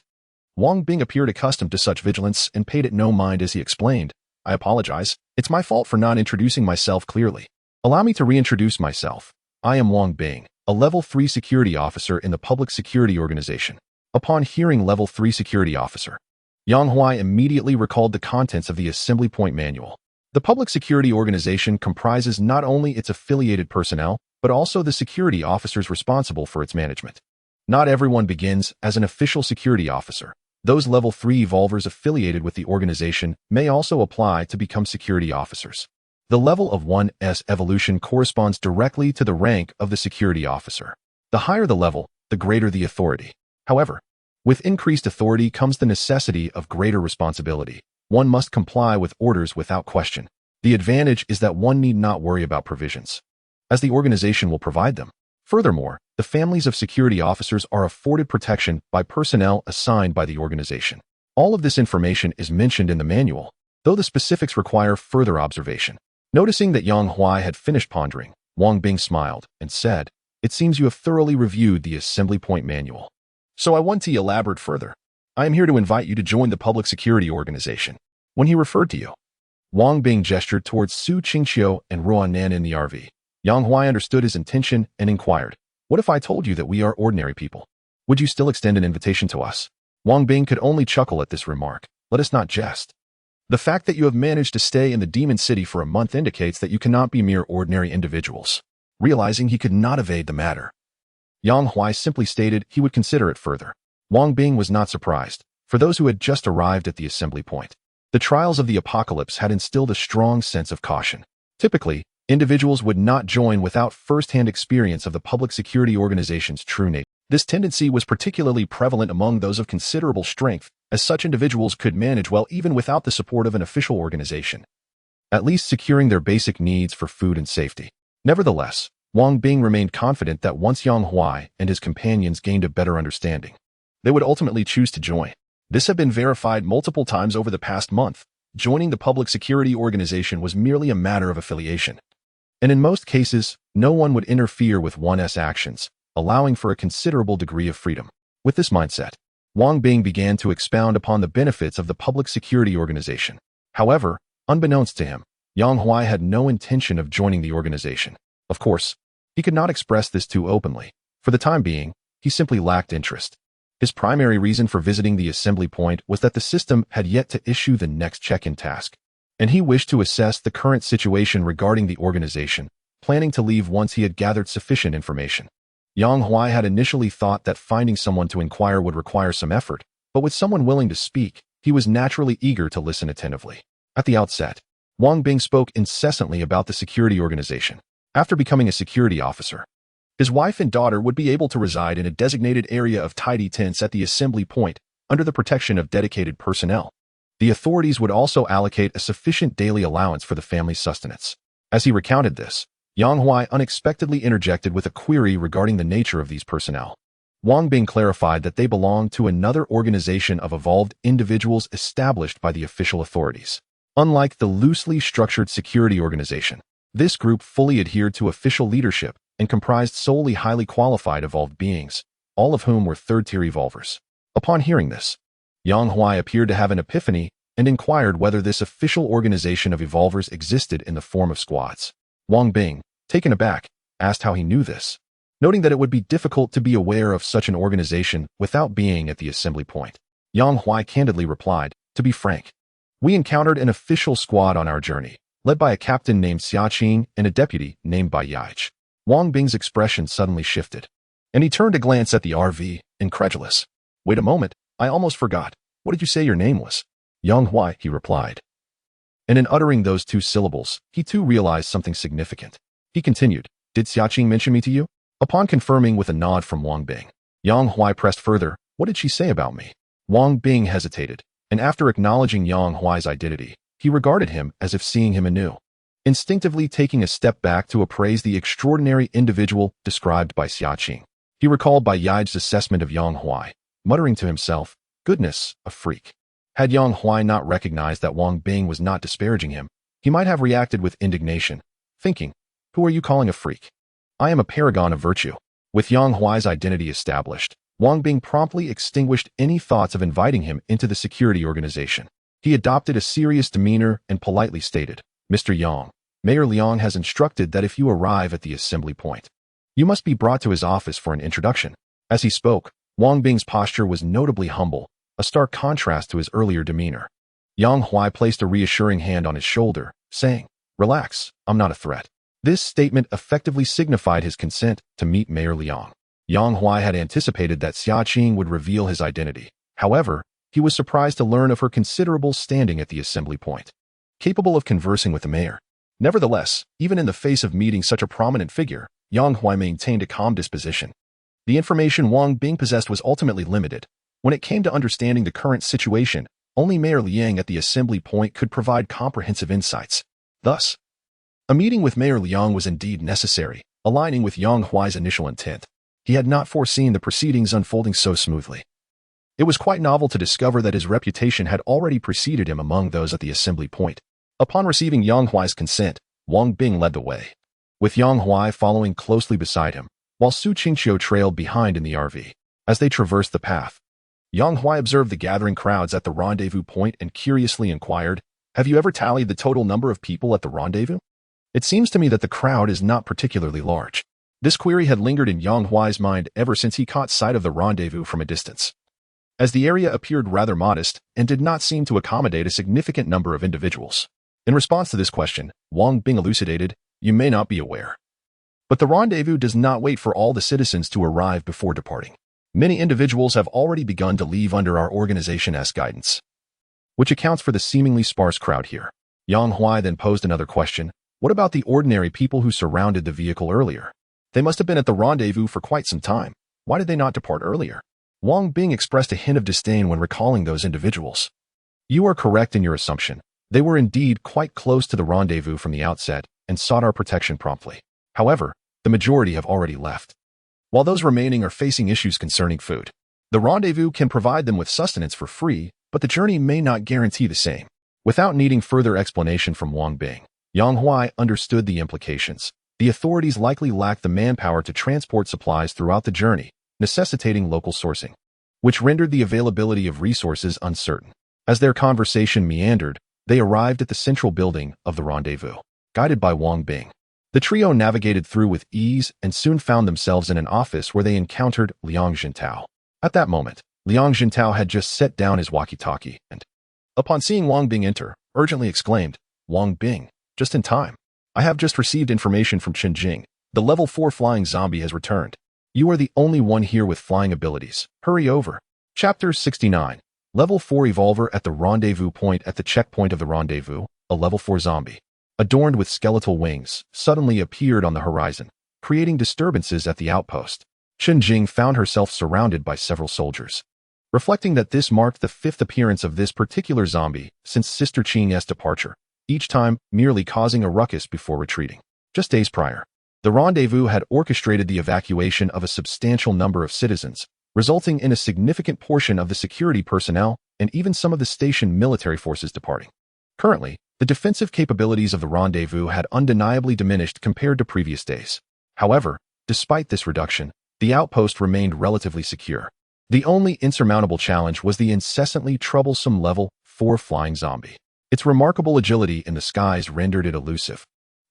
Speaker 1: Wang Bing appeared accustomed to such vigilance and paid it no mind as he explained, I apologize. It's my fault for not introducing myself clearly. Allow me to reintroduce myself. I am Wang Bing, a Level 3 security officer in the Public Security Organization. Upon hearing Level 3 security officer, Yang Huai immediately recalled the contents of the Assembly Point Manual. The Public Security Organization comprises not only its affiliated personnel, but also the security officers responsible for its management. Not everyone begins as an official security officer. Those Level 3 evolvers affiliated with the organization may also apply to become security officers. The level of one's evolution corresponds directly to the rank of the security officer. The higher the level, the greater the authority. However, with increased authority comes the necessity of greater responsibility. One must comply with orders without question. The advantage is that one need not worry about provisions, as the organization will provide them. Furthermore, the families of security officers are afforded protection by personnel assigned by the organization. All of this information is mentioned in the manual, though the specifics require further observation. Noticing that Yang Huai had finished pondering, Wang Bing smiled and said, it seems you have thoroughly reviewed the Assembly Point Manual. So I want to elaborate further. I am here to invite you to join the Public Security Organization. When he referred to you, Wang Bing gestured towards Su Qingqiu and Ruan Nan in the RV. Yang Huai understood his intention and inquired, what if I told you that we are ordinary people? Would you still extend an invitation to us? Wang Bing could only chuckle at this remark. Let us not jest. The fact that you have managed to stay in the Demon City for a month indicates that you cannot be mere ordinary individuals. Realizing he could not evade the matter, Yang Huai simply stated he would consider it further. Wang Bing was not surprised. For those who had just arrived at the assembly point, the trials of the apocalypse had instilled a strong sense of caution. Typically, individuals would not join without first-hand experience of the public security organization's true nature. This tendency was particularly prevalent among those of considerable strength, as such individuals could manage well even without the support of an official organization, at least securing their basic needs for food and safety. Nevertheless, Wang Bing remained confident that once Yang Huai and his companions gained a better understanding, they would ultimately choose to join. This had been verified multiple times over the past month. Joining the public security organization was merely a matter of affiliation, and in most cases, no one would interfere with one's actions, allowing for a considerable degree of freedom. With this mindset, Wang Bing began to expound upon the benefits of the public security organization. However, unbeknownst to him, Yang Huai had no intention of joining the organization. Of course, he could not express this too openly. For the time being, he simply lacked interest. His primary reason for visiting the assembly point was that the system had yet to issue the next check-in task, and he wished to assess the current situation regarding the organization, planning to leave once he had gathered sufficient information. Yang Huai had initially thought that finding someone to inquire would require some effort, but with someone willing to speak, he was naturally eager to listen attentively. At the outset, Wang Bing spoke incessantly about the security organization. After becoming a security officer, his wife and daughter would be able to reside in a designated area of tidy tents at the assembly point under the protection of dedicated personnel. The authorities would also allocate a sufficient daily allowance for the family's sustenance. As he recounted this, Yang Huai unexpectedly interjected with a query regarding the nature of these personnel. Wang Bing clarified that they belonged to another organization of evolved individuals established by the official authorities. Unlike the loosely structured security organization, this group fully adhered to official leadership and comprised solely highly qualified evolved beings, all of whom were third-tier evolvers. Upon hearing this, Yang Huai appeared to have an epiphany and inquired whether this official organization of evolvers existed in the form of squads. Wang Bing, taken aback, asked how he knew this, noting that it would be difficult to be aware of such an organization without being at the assembly point. Yang Huai candidly replied, "To be frank, we encountered an official squad on our journey, led by a captain named Xiaqing and a deputy named Bai Yaij." Wang Bing's expression suddenly shifted, and he turned to glance at the RV, incredulous. "Wait a moment, I almost forgot. What did you say your name was?" "Yang Huai," he replied. And in uttering those two syllables, he too realized something significant. He continued, "Did Xiaqing mention me to you?" Upon confirming with a nod from Wang Bing, Yang Huai pressed further, "What did she say about me?" Wang Bing hesitated, and after acknowledging Yang Huai's identity, he regarded him as if seeing him anew, instinctively taking a step back to appraise the extraordinary individual described by Xiaqing. He recalled Bai Yaij's assessment of Yang Huai, muttering to himself, "Goodness, a freak." Had Yang Huai not recognized that Wang Bing was not disparaging him, he might have reacted with indignation, thinking, "Who are you calling a freak? I am a paragon of virtue." With Yang Huai's identity established, Wang Bing promptly extinguished any thoughts of inviting him into the security organization. He adopted a serious demeanor and politely stated, "Mr. Yang, Mayor Liang has instructed that if you arrive at the assembly point, you must be brought to his office for an introduction." As he spoke, Wang Bing's posture was notably humble, a stark contrast to his earlier demeanor. Yang Huai placed a reassuring hand on his shoulder, saying, "Relax, I'm not a threat." This statement effectively signified his consent to meet Mayor Liang. Yang Huai had anticipated that Xiaqing would reveal his identity. However, he was surprised to learn of her considerable standing at the assembly point, capable of conversing with the mayor. Nevertheless, even in the face of meeting such a prominent figure, Yang Huai maintained a calm disposition. The information Wang Bing possessed was ultimately limited. When it came to understanding the current situation, only Mayor Liang at the assembly point could provide comprehensive insights. Thus, a meeting with Mayor Liang was indeed necessary, aligning with Yang Huai's initial intent. He had not foreseen the proceedings unfolding so smoothly. It was quite novel to discover that his reputation had already preceded him among those at the assembly point. Upon receiving Yang Huai's consent, Wang Bing led the way, with Yang Huai following closely beside him, while Su Qingqiu trailed behind in the RV. As they traversed the path, Yang Huai observed the gathering crowds at the rendezvous point and curiously inquired, "Have you ever tallied the total number of people at the rendezvous? It seems to me that the crowd is not particularly large." This query had lingered in Yang Huai's mind ever since he caught sight of the rendezvous from a distance, as the area appeared rather modest and did not seem to accommodate a significant number of individuals. In response to this question, Wang Bing elucidated, "You may not be aware, but the rendezvous does not wait for all the citizens to arrive before departing. Many individuals have already begun to leave under our organization's guidance, which accounts for the seemingly sparse crowd here." Yang Huai then posed another question, "What about the ordinary people who surrounded the vehicle earlier? They must have been at the rendezvous for quite some time. Why did they not depart earlier?" Wang Bing expressed a hint of disdain when recalling those individuals. "You are correct in your assumption. They were indeed quite close to the rendezvous from the outset and sought our protection promptly. However, the majority have already left, while those remaining are facing issues concerning food. The rendezvous can provide them with sustenance for free, but the journey may not guarantee the same." Without needing further explanation from Wang Bing, Yang Huai understood the implications. The authorities likely lacked the manpower to transport supplies throughout the journey, necessitating local sourcing, which rendered the availability of resources uncertain. As their conversation meandered, they arrived at the central building of the rendezvous, guided by Wang Bing. The trio navigated through with ease and soon found themselves in an office where they encountered Liang Jintao. At that moment, Liang Jintao had just set down his walkie-talkie and, upon seeing Wang Bing enter, urgently exclaimed, "Wang Bing, just in time. I have just received information from Qinjing. The level 4 flying zombie has returned. You are the only one here with flying abilities. Hurry over." Chapter 69. Level 4 Evolver at the rendezvous point. At the checkpoint of the rendezvous, a level 4 zombie, adorned with skeletal wings, suddenly appeared on the horizon, creating disturbances at the outpost. Qinjing found herself surrounded by several soldiers, reflecting that this marked the 5th appearance of this particular zombie since Sister Qing's departure, each time merely causing a ruckus before retreating. Just days prior, the rendezvous had orchestrated the evacuation of a substantial number of citizens, resulting in a significant portion of the security personnel and even some of the station military forces departing. Currently, the defensive capabilities of the rendezvous had undeniably diminished compared to previous days. However, despite this reduction, the outpost remained relatively secure. The only insurmountable challenge was the incessantly troublesome level 4 flying zombie. Its remarkable agility in the skies rendered it elusive,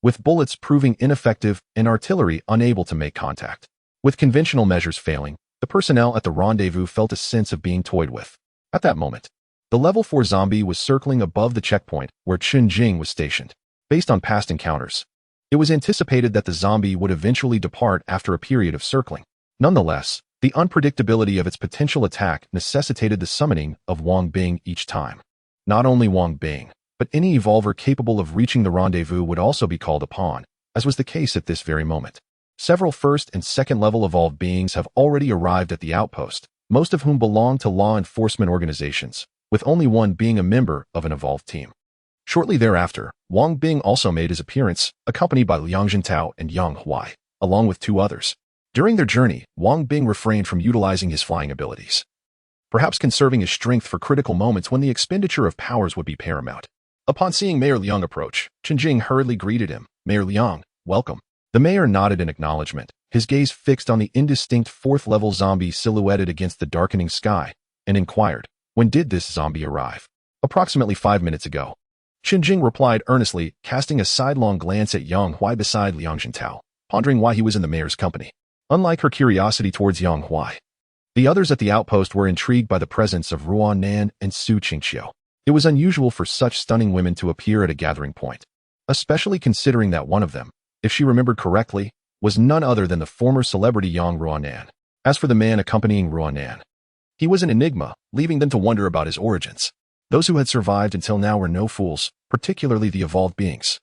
Speaker 1: with bullets proving ineffective and artillery unable to make contact. With conventional measures failing, the personnel at the rendezvous felt a sense of being toyed with. At that moment, the level 4 zombie was circling above the checkpoint where Chun-Jing was stationed. Based on past encounters, it was anticipated that the zombie would eventually depart after a period of circling. Nonetheless, the unpredictability of its potential attack necessitated the summoning of Wang Bing each time. Not only Wang Bing, but any evolver capable of reaching the rendezvous would also be called upon, as was the case at this very moment. Several first and second level evolved beings have already arrived at the outpost, most of whom belong to law enforcement organizations, with only one being a member of an evolved team. Shortly thereafter, Wang Bing also made his appearance, accompanied by Liang Jintao and Yang Huai, along with 2 others. During their journey, Wang Bing refrained from utilizing his flying abilities, perhaps conserving his strength for critical moments when the expenditure of powers would be paramount. Upon seeing Mayor Liang approach, Chun-Jing hurriedly greeted him. "Mayor Liang, welcome." The mayor nodded in acknowledgement, his gaze fixed on the indistinct 4th-level zombie silhouetted against the darkening sky, and inquired, "When did this zombie arrive?" "Approximately 5 minutes ago." Chun-Jing replied earnestly, casting a sidelong glance at Yang Huai beside Liang Jintao, pondering why he was in the mayor's company. Unlike her curiosity towards Yang Huai, the others at the outpost were intrigued by the presence of Ruan Nan and Su Qingxiu. It was unusual for such stunning women to appear at a gathering point, especially considering that one of them, if she remembered correctly, was none other than the former celebrity Yang Ruanan. As for the man accompanying Ruanan, he was an enigma, leaving them to wonder about his origins. Those who had survived until now were no fools, particularly the evolved beings.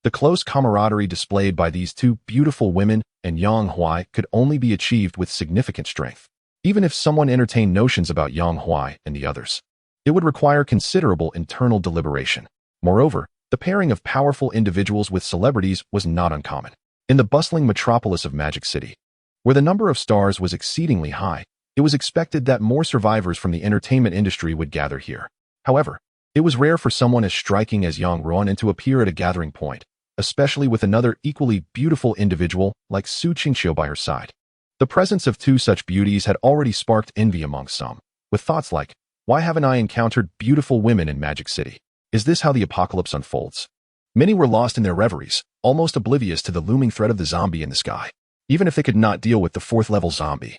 Speaker 1: The close camaraderie displayed by these 2 beautiful women and Yang Huai could only be achieved with significant strength. Even if someone entertained notions about Yang Huai and the others, it would require considerable internal deliberation. Moreover, the pairing of powerful individuals with celebrities was not uncommon. In the bustling metropolis of Magic City, where the number of stars was exceedingly high, it was expected that more survivors from the entertainment industry would gather here. However, it was rare for someone as striking as Yang Ruanan to appear at a gathering point, especially with another equally beautiful individual like Su Qingxiu by her side. The presence of 2 such beauties had already sparked envy among some, with thoughts like, "Why haven't I encountered beautiful women in Magic City? Is this how the apocalypse unfolds?" Many were lost in their reveries, almost oblivious to the looming threat of the zombie in the sky. Even if they could not deal with the 4th-level zombie,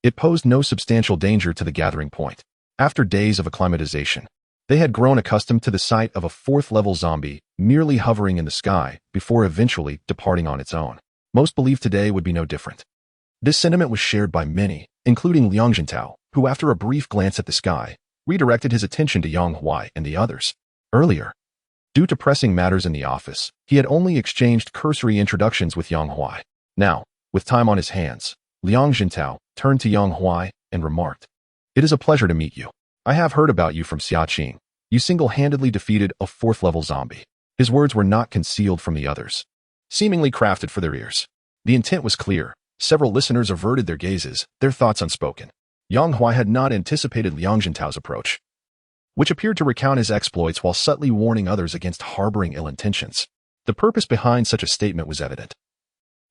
Speaker 1: it posed no substantial danger to the gathering point. After days of acclimatization, they had grown accustomed to the sight of a 4th-level zombie merely hovering in the sky before eventually departing on its own. Most believed today would be no different. This sentiment was shared by many, including Liang Jintao, who after a brief glance at the sky, redirected his attention to Yang Huai and the others. Earlier, due to pressing matters in the office, he had only exchanged cursory introductions with Yang Huai. Now, with time on his hands, Liang Jintao turned to Yang Huai and remarked, "It is a pleasure to meet you. I have heard about you from Xiaqing. You single-handedly defeated a 4th-level zombie." His words were not concealed from the others, seemingly crafted for their ears. The intent was clear. Several listeners averted their gazes, their thoughts unspoken. Yang Huai had not anticipated Liang Jintao's approach, which appeared to recount his exploits while subtly warning others against harboring ill intentions. The purpose behind such a statement was evident.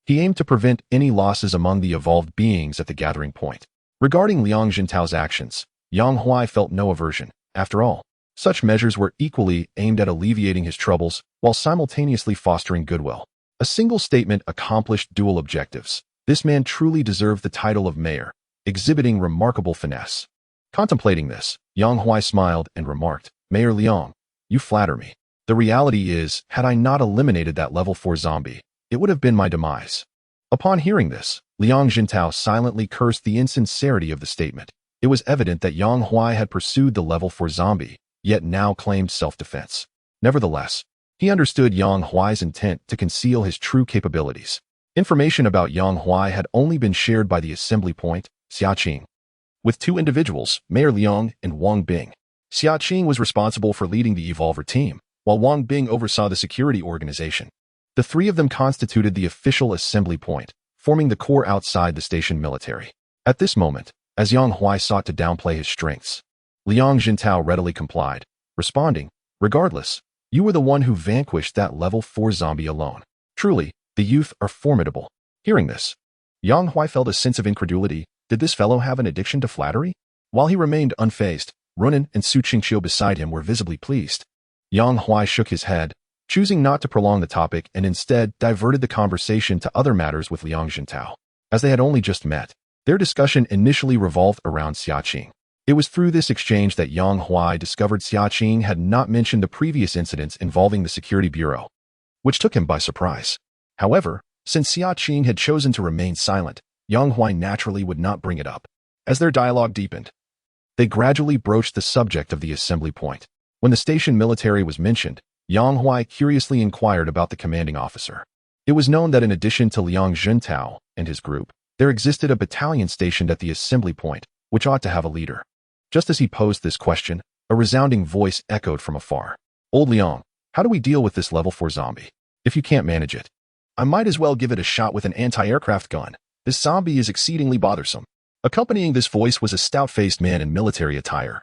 Speaker 1: He aimed to prevent any losses among the evolved beings at the gathering point. Regarding Liang Jintao's actions, Yang Huai felt no aversion. After all, such measures were equally aimed at alleviating his troubles while simultaneously fostering goodwill. A single statement accomplished dual objectives. This man truly deserved the title of mayor, exhibiting remarkable finesse. Contemplating this, Yang Huai smiled and remarked, "Mayor Liang, you flatter me. The reality is, had I not eliminated that level 4 zombie, it would have been my demise." Upon hearing this, Liang Jintao silently cursed the insincerity of the statement. It was evident that Yang Huai had pursued the level 4 zombie, yet now claimed self-defense. Nevertheless, he understood Yang Huai's intent to conceal his true capabilities. Information about Yang Huai had only been shared by the assembly point, Xiaqing, with 2 individuals, Mayor Liang and Wang Bing. Xiaqing was responsible for leading the Evolver team, while Wang Bing oversaw the security organization. The 3 of them constituted the official assembly point, forming the core outside the station military. At this moment, as Yang Huai sought to downplay his strengths, Liang Jintao readily complied, responding, "Regardless, you were the one who vanquished that level 4 zombie alone. Truly, the youth are formidable." Hearing this, Yang Huai felt a sense of incredulity, Did this fellow have an addiction to flattery? While he remained unfazed, Runan and Su Qingqiu beside him were visibly pleased. Yang Huai shook his head, choosing not to prolong the topic and instead diverted the conversation to other matters with Liang Jintao. As they had only just met, their discussion initially revolved around Xiaqing. It was through this exchange that Yang Huai discovered Xiaqing had not mentioned the previous incidents involving the Security Bureau, which took him by surprise. However, since Xiaqing had chosen to remain silent, Yang Huai naturally would not bring it up. As their dialogue deepened, they gradually broached the subject of the assembly point. When the station military was mentioned, Yang Huai curiously inquired about the commanding officer. It was known that in addition to Liang Jintao and his group, there existed a battalion stationed at the assembly point, which ought to have a leader. Just as he posed this question, a resounding voice echoed from afar. "Old Liang, how do we deal with this level 4 zombie? If you can't manage it, I might as well give it a shot with an anti-aircraft gun. This zombie is exceedingly bothersome." Accompanying this voice was a stout-faced man in military attire,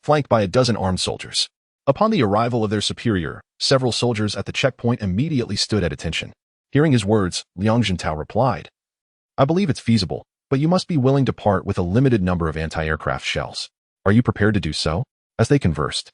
Speaker 1: flanked by a dozen armed soldiers. Upon the arrival of their superior, several soldiers at the checkpoint immediately stood at attention. Hearing his words, Liang Jintao replied, "I believe it's feasible, but you must be willing to part with a limited number of anti-aircraft shells. Are you prepared to do so?" As they conversed,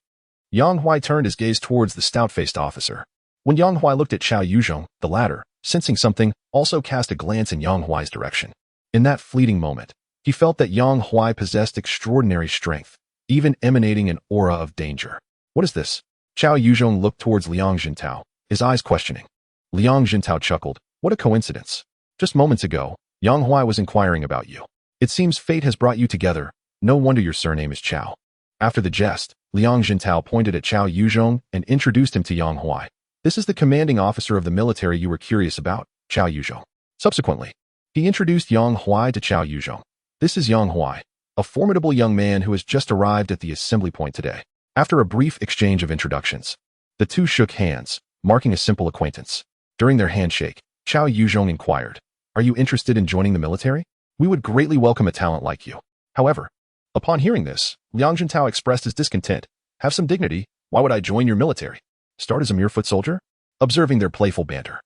Speaker 1: Yang Huai turned his gaze towards the stout-faced officer. When Yang Huai looked at Chao Yuzhong, the latter, sensing something, also cast a glance in Yang Huai's direction. In that fleeting moment, he felt that Yang Huai possessed extraordinary strength, even emanating an aura of danger. "What is this?" Chao Yuzhong looked towards Liang Jintao, his eyes questioning. Liang Jintao chuckled. "What a coincidence. Just moments ago, Yang Huai was inquiring about you. It seems fate has brought you together. No wonder your surname is Chao." After the jest, Liang Jintao pointed at Chao Yuzhong and introduced him to Yang Huai. "This is the commanding officer of the military you were curious about, Chao Yuzhong." Subsequently, he introduced Yang Huai to Chao Yuzhong. "This is Yang Huai, a formidable young man who has just arrived at the assembly point today." After a brief exchange of introductions, the two shook hands, marking a simple acquaintance. During their handshake, Chao Yuzhong inquired, "Are you interested in joining the military? We would greatly welcome a talent like you." However, upon hearing this, Liang Jintao expressed his discontent. "Have some dignity. Why would I join your military? Start as a mere foot soldier?" Observing their playful banter,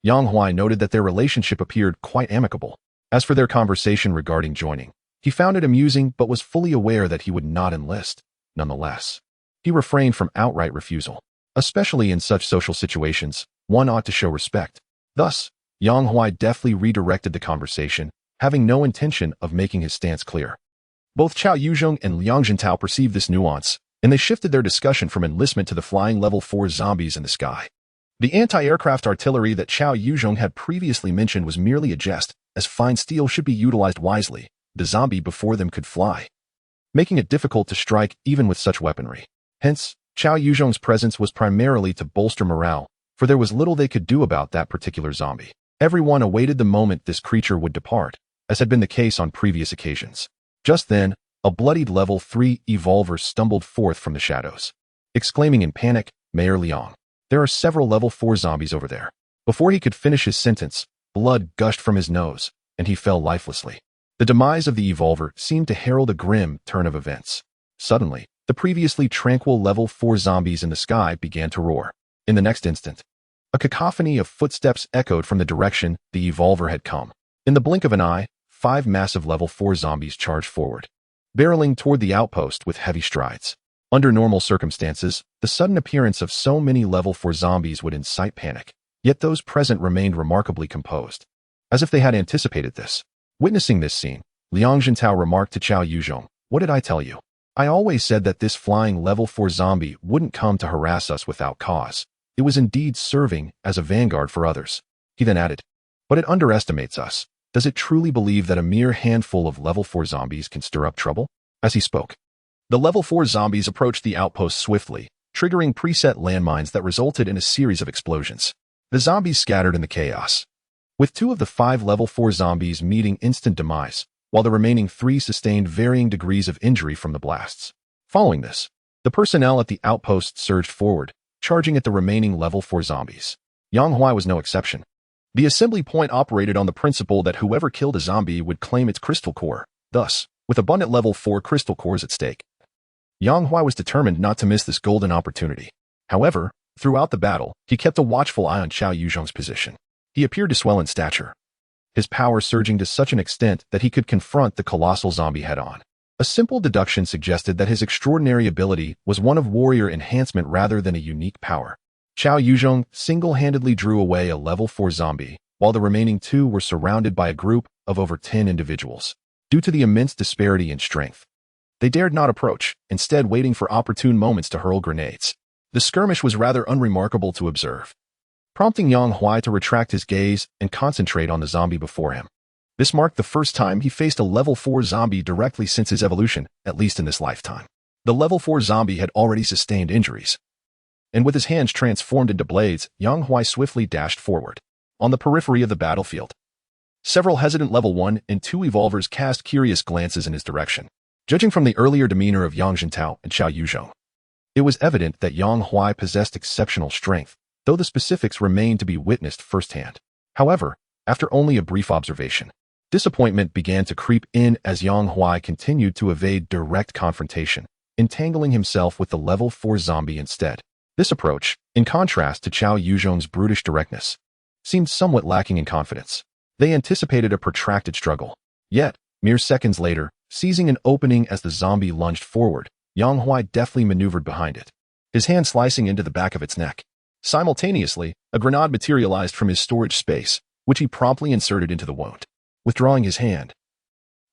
Speaker 1: Yang Huai noted that their relationship appeared quite amicable. As for their conversation regarding joining, he found it amusing but was fully aware that he would not enlist. Nonetheless, he refrained from outright refusal. Especially in such social situations, one ought to show respect. Thus, Yang Huai deftly redirected the conversation, having no intention of making his stance clear. Both Chao Yuzhong and Liang Jintao perceived this nuance, and they shifted their discussion from enlistment to the flying level 4 zombies in the sky. The anti-aircraft artillery that Chao Yuzhong had previously mentioned was merely a jest, as fine steel should be utilized wisely. The zombie before them could fly, making it difficult to strike even with such weaponry. Hence, Chao Yuzhong's presence was primarily to bolster morale, for there was little they could do about that particular zombie. Everyone awaited the moment this creature would depart, as had been the case on previous occasions. Just then, a bloodied level 3 evolver stumbled forth from the shadows, exclaiming in panic, "Mayor Liang, there are several level 4 zombies over there." Before he could finish his sentence, blood gushed from his nose, and he fell lifelessly. The demise of the evolver seemed to herald a grim turn of events. Suddenly, the previously tranquil level 4 zombies in the sky began to roar. In the next instant, a cacophony of footsteps echoed from the direction the evolver had come. In the blink of an eye, 5 massive level 4 zombies charged forward, barreling toward the outpost with heavy strides. Under normal circumstances, the sudden appearance of so many level 4 zombies would incite panic, yet those present remained remarkably composed, as if they had anticipated this. Witnessing this scene, Liang Jintao remarked to Chao Yuzhong, "What did I tell you? I always said that this flying level 4 zombie wouldn't come to harass us without cause. It was indeed serving as a vanguard for others." He then added, "But it underestimates us. Does it truly believe that a mere handful of level 4 zombies can stir up trouble?" As he spoke, the level 4 zombies approached the outpost swiftly, triggering preset landmines that resulted in a series of explosions. The zombies scattered in the chaos, with 2 of the 5 level 4 zombies meeting instant demise, while the remaining 3 sustained varying degrees of injury from the blasts. Following this, the personnel at the outpost surged forward, charging at the remaining level 4 zombies. Yang Huai was no exception. The assembly point operated on the principle that whoever killed a zombie would claim its crystal core. Thus, with abundant level 4 crystal cores at stake, Yang Huai was determined not to miss this golden opportunity. However, throughout the battle, he kept a watchful eye on Chao Yuzhong's position. He appeared to swell in stature, his power surging to such an extent that he could confront the colossal zombie head-on. A simple deduction suggested that his extraordinary ability was one of warrior enhancement rather than a unique power. Qiao Yuzhong single-handedly drew away a level 4 zombie, while the remaining 2 were surrounded by a group of over 10 individuals. Due to the immense disparity in strength, they dared not approach, instead waiting for opportune moments to hurl grenades. The skirmish was rather unremarkable to observe, prompting Yang Huai to retract his gaze and concentrate on the zombie before him. This marked the first time he faced a level 4 zombie directly since his evolution, at least in this lifetime. The level 4 zombie had already sustained injuries, and with his hands transformed into blades, Yang Huai swiftly dashed forward. On the periphery of the battlefield, several hesitant level 1 and 2 evolvers cast curious glances in his direction. Judging from the earlier demeanor of Yang Jintao and Qiao Yuzhong, it was evident that Yang Huai possessed exceptional strength, though the specifics remained to be witnessed firsthand. However, after only a brief observation, disappointment began to creep in as Yang Huai continued to evade direct confrontation, entangling himself with the level 4 zombie instead. This approach, in contrast to Qiao Yuzhong's brutish directness, seemed somewhat lacking in confidence. They anticipated a protracted struggle. Yet, mere seconds later, seizing an opening as the zombie lunged forward, Yang Huai deftly maneuvered behind it, his hand slicing into the back of its neck. Simultaneously, a grenade materialized from his storage space, which he promptly inserted into the wound. Withdrawing his hand,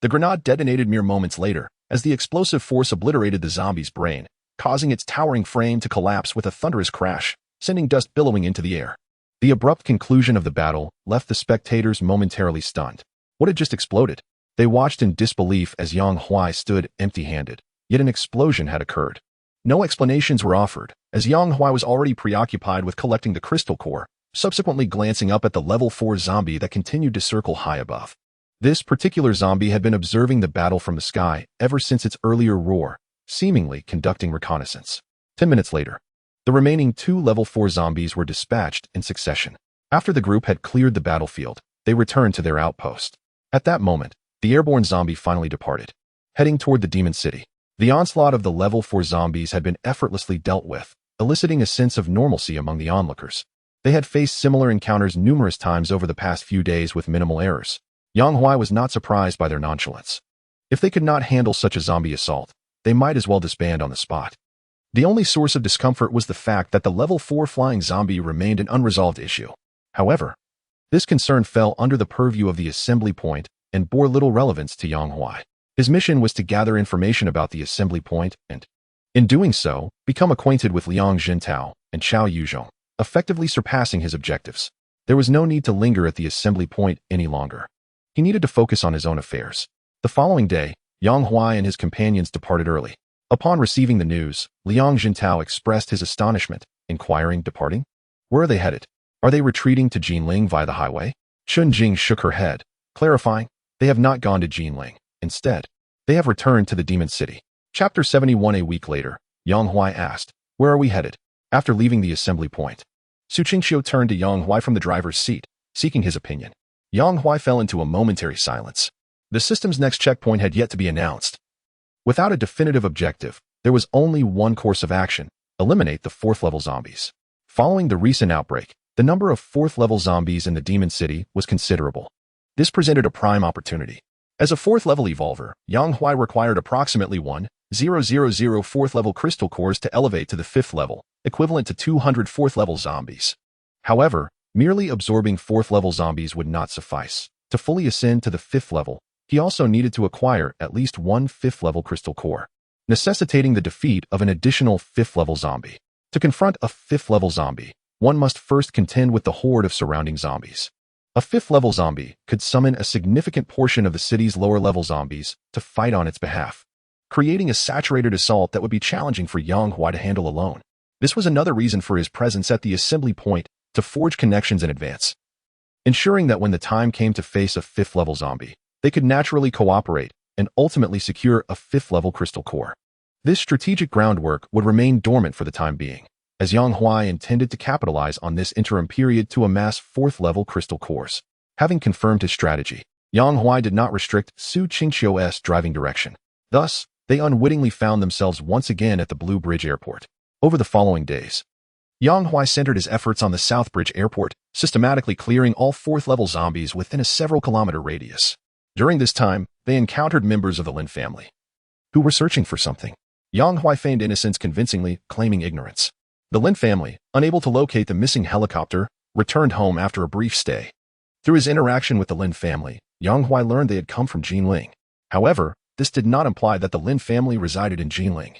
Speaker 1: the grenade detonated mere moments later, as the explosive force obliterated the zombie's brain, causing its towering frame to collapse with a thunderous crash, sending dust billowing into the air. The abrupt conclusion of the battle left the spectators momentarily stunned. What had just exploded? They watched in disbelief as Yang Huai stood empty-handed, yet an explosion had occurred. No explanations were offered, as Yang Huai was already preoccupied with collecting the crystal core, subsequently glancing up at the level 4 zombie that continued to circle high above. This particular zombie had been observing the battle from the sky ever since its earlier roar, seemingly conducting reconnaissance. 10 minutes later, the remaining 2 level 4 zombies were dispatched in succession. After the group had cleared the battlefield, they returned to their outpost. At that moment, the airborne zombie finally departed, heading toward the demon city. The onslaught of the level 4 zombies had been effortlessly dealt with, eliciting a sense of normalcy among the onlookers. They had faced similar encounters numerous times over the past few days with minimal errors. Yang Huai was not surprised by their nonchalance. If they could not handle such a zombie assault, they might as well disband on the spot. The only source of discomfort was the fact that the level 4 flying zombie remained an unresolved issue. However, this concern fell under the purview of the assembly point and bore little relevance to Yang Huai. His mission was to gather information about the assembly point and, in doing so, become acquainted with Liang Jintao and Qiao Yuzhong, effectively surpassing his objectives. There was no need to linger at the assembly point any longer. He needed to focus on his own affairs. The following day, Yang Huai and his companions departed early. Upon receiving the news, Liang Jintao expressed his astonishment, inquiring, "Departing? Where are they headed? Are they retreating to Jinling via the highway?" Chun Jing shook her head, clarifying, "They have not gone to Jinling. Instead, they have returned to the Demon City." Chapter 71. A week later, Yang Huai asked, "Where are we headed?" After leaving the assembly point, Su Qingxiu turned to Yang Huai from the driver's seat, seeking his opinion. Yang Huai fell into a momentary silence. The system's next checkpoint had yet to be announced. Without a definitive objective, there was only one course of action: eliminate the 4th-level zombies. Following the recent outbreak, the number of 4th-level zombies in the Demon City was considerable. This presented a prime opportunity. As a 4th-level evolver, Yang Huai required approximately 1,000 4th-level crystal cores to elevate to the 5th level, equivalent to 200 4th-level zombies. However, merely absorbing 4th-level zombies would not suffice. To fully ascend to the 5th level, he also needed to acquire at least one 5th-level crystal core, necessitating the defeat of an additional 5th-level zombie. To confront a 5th-level zombie, one must first contend with the horde of surrounding zombies. A 5th-level zombie could summon a significant portion of the city's lower-level zombies to fight on its behalf, creating a saturated assault that would be challenging for Yang Huai to handle alone. This was another reason for his presence at the assembly point, to forge connections in advance, ensuring that when the time came to face a 5th-level zombie, they could naturally cooperate and ultimately secure a 5th-level crystal core. This strategic groundwork would remain dormant for the time being, as Yang Huai intended to capitalize on this interim period to amass 4th-level crystal cores. Having confirmed his strategy, Yang Huai did not restrict Su Qingxiu's driving direction. Thus, they unwittingly found themselves once again at the Blue Bridge Airport. Over the following days, Yang Huai centered his efforts on the South Bridge Airport, systematically clearing all 4th-level zombies within a several-kilometer radius. During this time, they encountered members of the Lin family, who were searching for something. Yang Huai feigned innocence convincingly, claiming ignorance. The Lin family, unable to locate the missing helicopter, returned home after a brief stay. Through his interaction with the Lin family, Yang Huai learned they had come from Jinling. However, this did not imply that the Lin family resided in Jinling.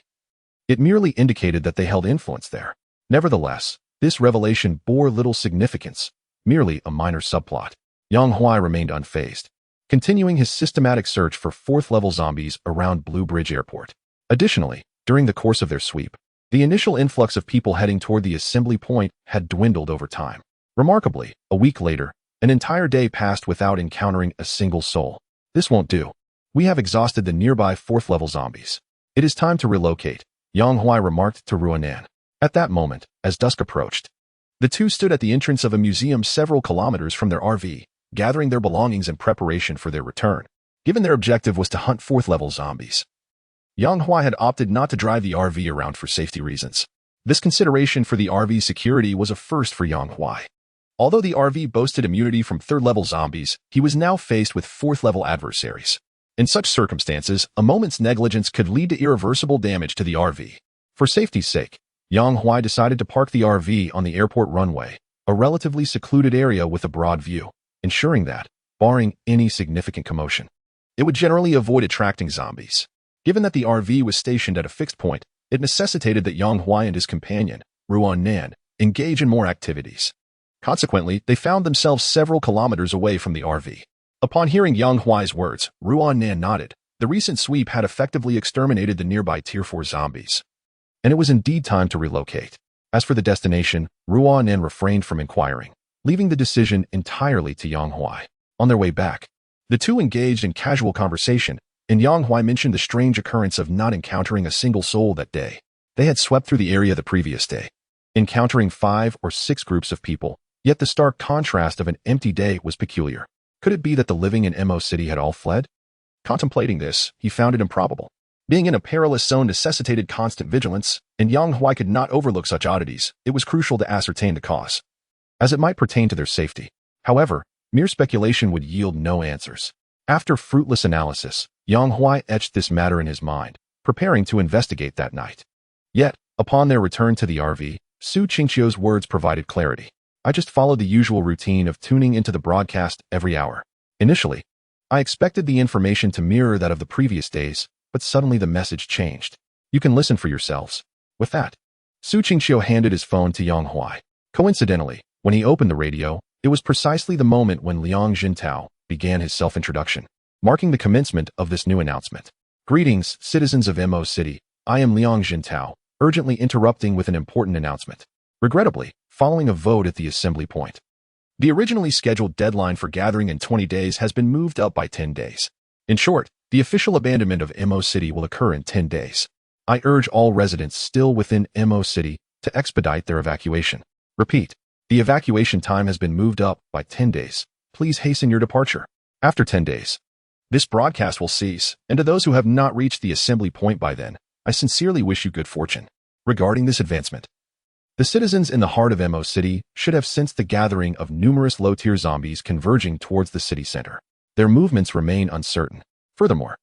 Speaker 1: It merely indicated that they held influence there. Nevertheless, this revelation bore little significance, merely a minor subplot. Yang Huai remained unfazed, continuing his systematic search for 4th-level zombies around Blue Bridge Airport. Additionally, during the course of their sweep, the initial influx of people heading toward the assembly point had dwindled over time. Remarkably, a week later, an entire day passed without encountering a single soul. This won't do. We have exhausted the nearby 4th-level zombies. It is time to relocate, Yang Huai remarked to Ruanan. At that moment, as dusk approached, the two stood at the entrance of a museum several kilometers from their RV, gathering their belongings in preparation for their return. Given their objective was to hunt 4th-level zombies, Yang Huai had opted not to drive the RV around for safety reasons. This consideration for the RV's security was a first for Yang Huai. Although the RV boasted immunity from 3rd-level zombies, he was now faced with 4th-level adversaries. In such circumstances, a moment's negligence could lead to irreversible damage to the RV. For safety's sake, Yang Huai decided to park the RV on the airport runway, a relatively secluded area with a broad view, ensuring that, barring any significant commotion, it would generally avoid attracting zombies. Given that the RV was stationed at a fixed point, it necessitated that Yang Huai and his companion, Ruanan, engage in more activities. Consequently, they found themselves several kilometers away from the RV. Upon hearing Yang Huai's words, Ruanan nodded. The recent sweep had effectively exterminated the nearby Tier 4 zombies, and it was indeed time to relocate. As for the destination, Ruanan refrained from inquiring, leaving the decision entirely to Yang Huai. On their way back, the two engaged in casual conversation, and Yang Huai mentioned the strange occurrence of not encountering a single soul that day. They had swept through the area the previous day, encountering 5 or 6 groups of people, yet the stark contrast of an empty day was peculiar. Could it be that the living in Mo City had all fled? Contemplating this, he found it improbable. Being in a perilous zone necessitated constant vigilance, and Yang Huai could not overlook such oddities. It was crucial to ascertain the cause, as it might pertain to their safety. However, mere speculation would yield no answers. After fruitless analysis, Yang Huai etched this matter in his mind, preparing to investigate that night. Yet, upon their return to the RV, Su Qingqiu's words provided clarity. I just followed the usual routine of tuning into the broadcast every hour. Initially, I expected the information to mirror that of the previous days, but suddenly the message changed. You can listen for yourselves. With that, Su Qingqiu handed his phone to Yang Huai. Coincidentally, when he opened the radio, it was precisely the moment when Liang Jintao began his self-introduction, marking the commencement of this new announcement. Greetings, citizens of Mo City. I am Liang Jintao, urgently interrupting with an important announcement. Regrettably, following a vote at the assembly point, the originally scheduled deadline for gathering in 20 days has been moved up by 10 days. In short, the official abandonment of Mo City will occur in 10 days. I urge all residents still within Mo City to expedite their evacuation. Repeat, the evacuation time has been moved up by 10 days. Please hasten your departure. After 10 days, this broadcast will cease, and to those who have not reached the assembly point by then, I sincerely wish you good fortune. Regarding this advancement, the citizens in the heart of Mo City should have sensed the gathering of numerous low-tier zombies converging towards the city center. Their movements remain uncertain. Furthermore,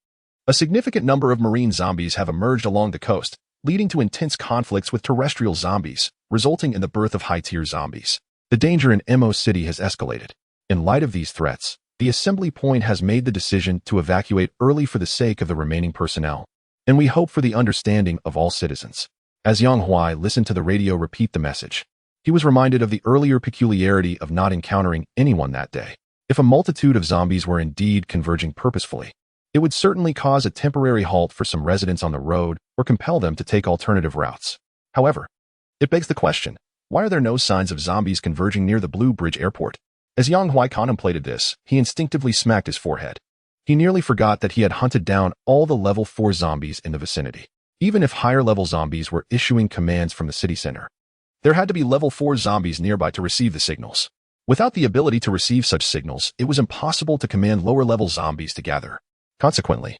Speaker 1: a significant number of marine zombies have emerged along the coast, leading to intense conflicts with terrestrial zombies, resulting in the birth of high-tier zombies. The danger in Mo City has escalated. In light of these threats, the assembly point has made the decision to evacuate early for the sake of the remaining personnel, and we hope for the understanding of all citizens. As Yang Huai listened to the radio repeat the message, he was reminded of the earlier peculiarity of not encountering anyone that day. If a multitude of zombies were indeed converging purposefully, it would certainly cause a temporary halt for some residents on the road or compel them to take alternative routes. However, it begs the question, why are there no signs of zombies converging near the Blue Bridge Airport? As Yang Huai contemplated this, he instinctively smacked his forehead. He nearly forgot that he had hunted down all the level 4 zombies in the vicinity. Even if higher-level zombies were issuing commands from the city center, there had to be level 4 zombies nearby to receive the signals. Without the ability to receive such signals, it was impossible to command lower-level zombies to gather. Consequently,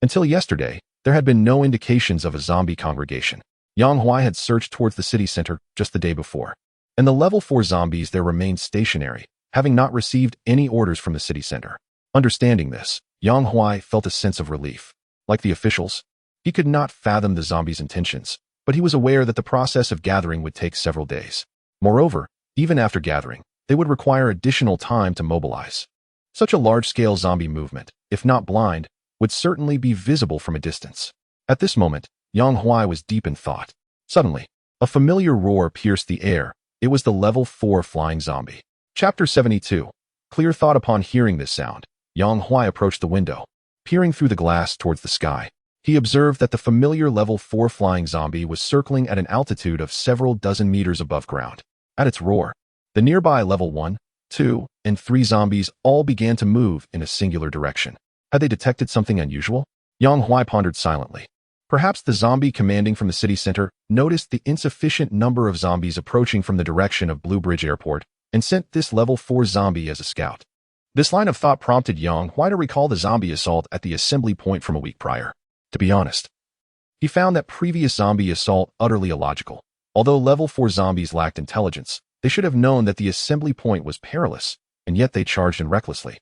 Speaker 1: until yesterday, there had been no indications of a zombie congregation. Yang Huai had searched towards the city center just the day before. and the level 4 zombies there remained stationary, having not received any orders from the city center. Understanding this, Yang Huai felt a sense of relief. Like the officials, he could not fathom the zombies' intentions, but he was aware that the process of gathering would take several days. Moreover, even after gathering, they would require additional time to mobilize. Such a large-scale zombie movement, if not blind, would certainly be visible from a distance. At this moment, Yang Huai was deep in thought. Suddenly, a familiar roar pierced the air. It was the level 4 flying zombie. Chapter 72. Clear thought. Upon hearing this sound, Yang Huai approached the window. Peering through the glass towards the sky, he observed that the familiar level 4 flying zombie was circling at an altitude of several dozen meters above ground. At its roar, the nearby level 1, 2, and 3 zombies all began to move in a singular direction. Had they detected something unusual? Yang Huai pondered silently. Perhaps the zombie commanding from the city center noticed the insufficient number of zombies approaching from the direction of Blue Bridge Airport and sent this level 4 zombie as a scout. This line of thought prompted Yang Huai to recall the zombie assault at the assembly point from a week prior. To be honest, he found that previous zombie assault utterly illogical. Although level 4 zombies lacked intelligence, they should have known that the assembly point was perilous, and yet they charged in recklessly,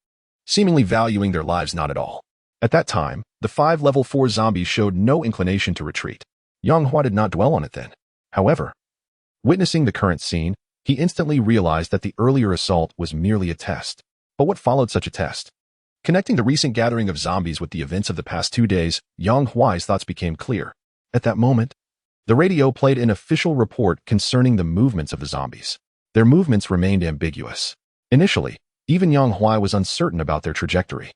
Speaker 1: seemingly valuing their lives not at all. At that time, the 5 level 4 zombies showed no inclination to retreat. Yang Huai did not dwell on it then. However, witnessing the current scene, he instantly realized that the earlier assault was merely a test. But what followed such a test? Connecting the recent gathering of zombies with the events of the past 2 days, Yang Huai's thoughts became clear. At that moment, the radio played an official report concerning the movements of the zombies. Their movements remained ambiguous. Initially, even Yang Huai was uncertain about their trajectory.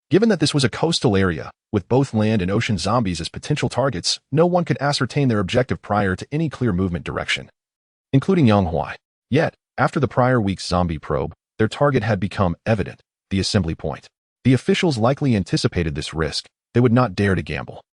Speaker 1: Given that this was a coastal area, with both land and ocean zombies as potential targets, no one could ascertain their objective prior to any clear movement direction, including Yang Huai. Yet, after the prior week's zombie probe, their target had become evident, the assembly point. The officials likely anticipated this risk. They would not dare to gamble.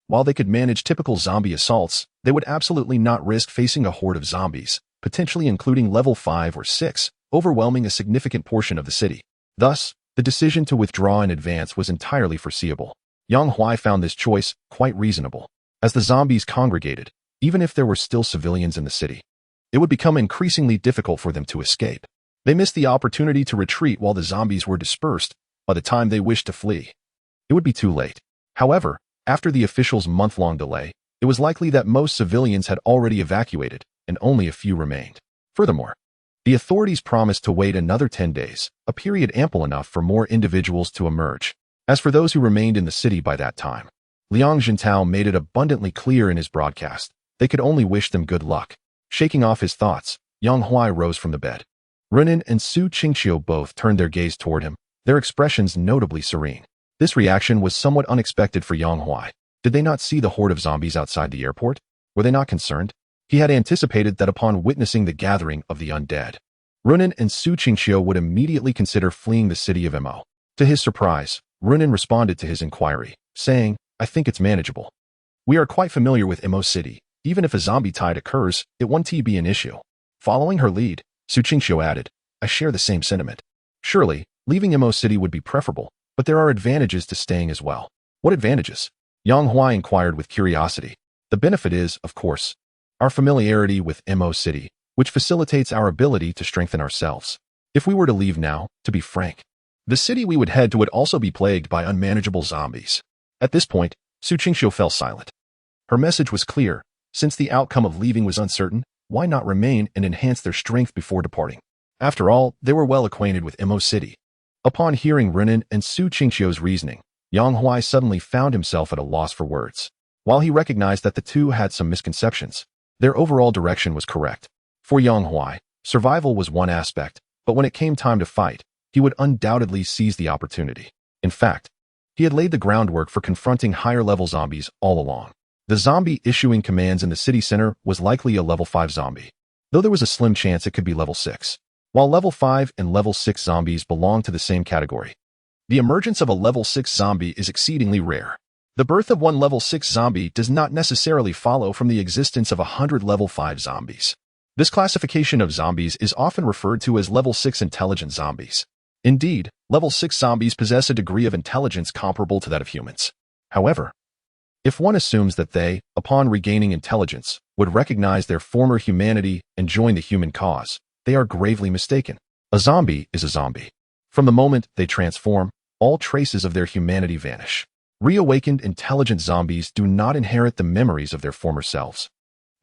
Speaker 1: While they could manage typical zombie assaults, they would absolutely not risk facing a horde of zombies, potentially including level 5 or 6, overwhelming a significant portion of the city. Thus, the decision to withdraw in advance was entirely foreseeable. Yang Huai found this choice quite reasonable. As the zombies congregated, even if there were still civilians in the city, it would become increasingly difficult for them to escape. They missed the opportunity to retreat while the zombies were dispersed. By the time they wished to flee, it would be too late. However, after the officials' month-long delay, it was likely that most civilians had already evacuated, and only a few remained. Furthermore, the authorities promised to wait another 10 days, a period ample enough for more individuals to emerge. As for those who remained in the city by that time, Liang Jintao made it abundantly clear in his broadcast. They could only wish them good luck. Shaking off his thoughts, Yang Huai rose from the bed. Runin and Su Qingqiu both turned their gaze toward him, their expressions notably serene. This reaction was somewhat unexpected for Yang Huai. Did they not see the horde of zombies outside the airport? Were they not concerned? He had anticipated that upon witnessing the gathering of the undead, Runin and Su Qingqiu would immediately consider fleeing the city of Mo. To his surprise, Runin responded to his inquiry, saying, "I think it's manageable. We are quite familiar with Mo City. Even if a zombie tide occurs, it won't be an issue." Following her lead, Su Qingqiu added, "I share the same sentiment. Surely, leaving Mo City would be preferable, but there are advantages to staying as well." "What advantages?" Yang Huai inquired with curiosity. "The benefit is, of course, our familiarity with Mo City, which facilitates our ability to strengthen ourselves. If we were to leave now, to be frank, the city we would head to would also be plagued by unmanageable zombies." At this point, Su Qingqiu fell silent. Her message was clear. Since the outcome of leaving was uncertain, why not remain and enhance their strength before departing? After all, they were well acquainted with Mo City. Upon hearing Runin and Su Qingqiu's reasoning, Yang Huai suddenly found himself at a loss for words. While he recognized that the two had some misconceptions, their overall direction was correct. For Yang Huai, survival was one aspect, but when it came time to fight, he would undoubtedly seize the opportunity. In fact, he had laid the groundwork for confronting higher-level zombies all along. The zombie issuing commands in the city center was likely a level 5 zombie, though there was a slim chance it could be level 6. While level 5 and level 6 zombies belong to the same category, the emergence of a level 6 zombie is exceedingly rare. The birth of one level 6 zombie does not necessarily follow from the existence of 100 level 5 zombies. This classification of zombies is often referred to as level 6 intelligent zombies. Indeed, level 6 zombies possess a degree of intelligence comparable to that of humans. However, if one assumes that they, upon regaining intelligence, would would recognize their former humanity and join the human cause, they are gravely mistaken. A zombie is a zombie. From the moment they transform, all traces of their humanity vanish. Reawakened intelligent zombies do not inherit the memories of their former selves,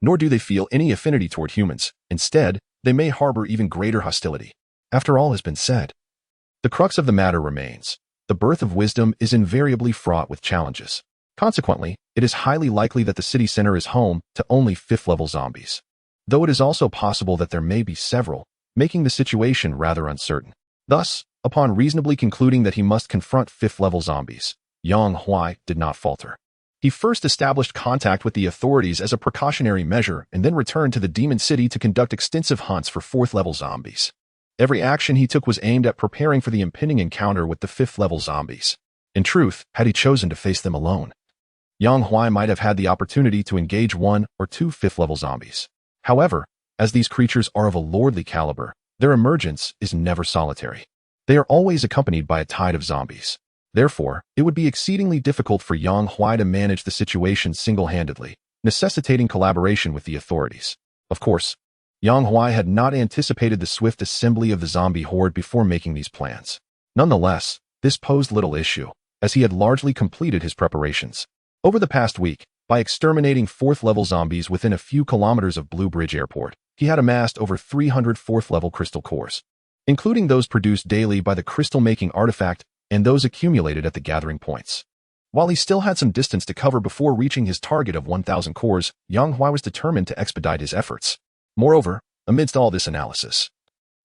Speaker 1: nor do they feel any affinity toward humans. Instead, they may harbor even greater hostility. After all has been said, the crux of the matter remains. The birth of wisdom is invariably fraught with challenges. Consequently, it is highly likely that the city center is home to only 5th-level zombies, though it is also possible that there may be several, making the situation rather uncertain. Thus, upon reasonably concluding that he must confront 5th-level zombies, Yang Huai did not falter. He first established contact with the authorities as a precautionary measure and then returned to the Demon City to conduct extensive hunts for 4th-level zombies. Every action he took was aimed at preparing for the impending encounter with the 5th-level zombies. In truth, had he chosen to face them alone, Yang Huai might have had the opportunity to engage 1 or 2 5th-level zombies. However, as these creatures are of a lordly caliber, their emergence is never solitary. They are always accompanied by a tide of zombies. Therefore, it would be exceedingly difficult for Yang Huai to manage the situation single-handedly, necessitating collaboration with the authorities. Of course, Yang Huai had not anticipated the swift assembly of the zombie horde before making these plans. Nonetheless, this posed little issue, as he had largely completed his preparations. Over the past week, by exterminating 4th-level zombies within a few kilometers of Blue Bridge Airport, he had amassed over 300 4th-level crystal cores, including those produced daily by the crystal-making artifact and those accumulated at the gathering points. While he still had some distance to cover before reaching his target of 1,000 cores, Yang Huai was determined to expedite his efforts. Moreover, amidst all this analysis,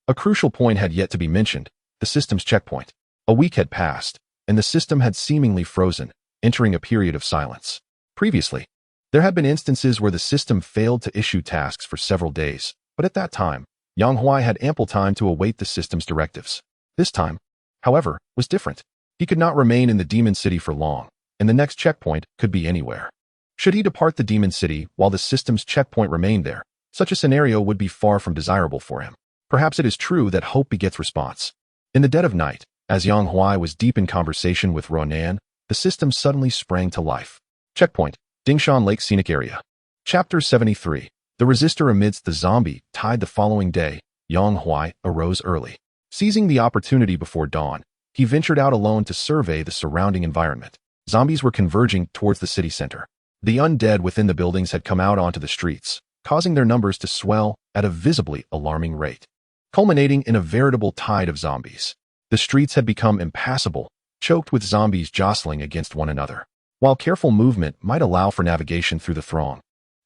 Speaker 1: a crucial point had yet to be mentioned: the system's checkpoint. A week had passed, and the system had seemingly frozen, entering a period of silence. Previously, there had been instances where the system failed to issue tasks for several days, but at that time, Yang Huai had ample time to await the system's directives. This time, however, was different. He could not remain in the Demon City for long, and the next checkpoint could be anywhere. Should he depart the Demon City while the system's checkpoint remained there, such a scenario would be far from desirable for him. Perhaps it is true that hope begets response. In the dead of night, as Yang Huai was deep in conversation with Ronan, the system suddenly sprang to life. Checkpoint, Dingshan Lake Scenic Area. Chapter 73. The Resistor. Amidst the zombie tide the following day, Yang Huai arose early. Seizing the opportunity before dawn, he ventured out alone to survey the surrounding environment. Zombies were converging towards the city center. The undead within the buildings had come out onto the streets, causing their numbers to swell at a visibly alarming rate, culminating in a veritable tide of zombies. The streets had become impassable, choked with zombies jostling against one another. While careful movement might allow for navigation through the throng,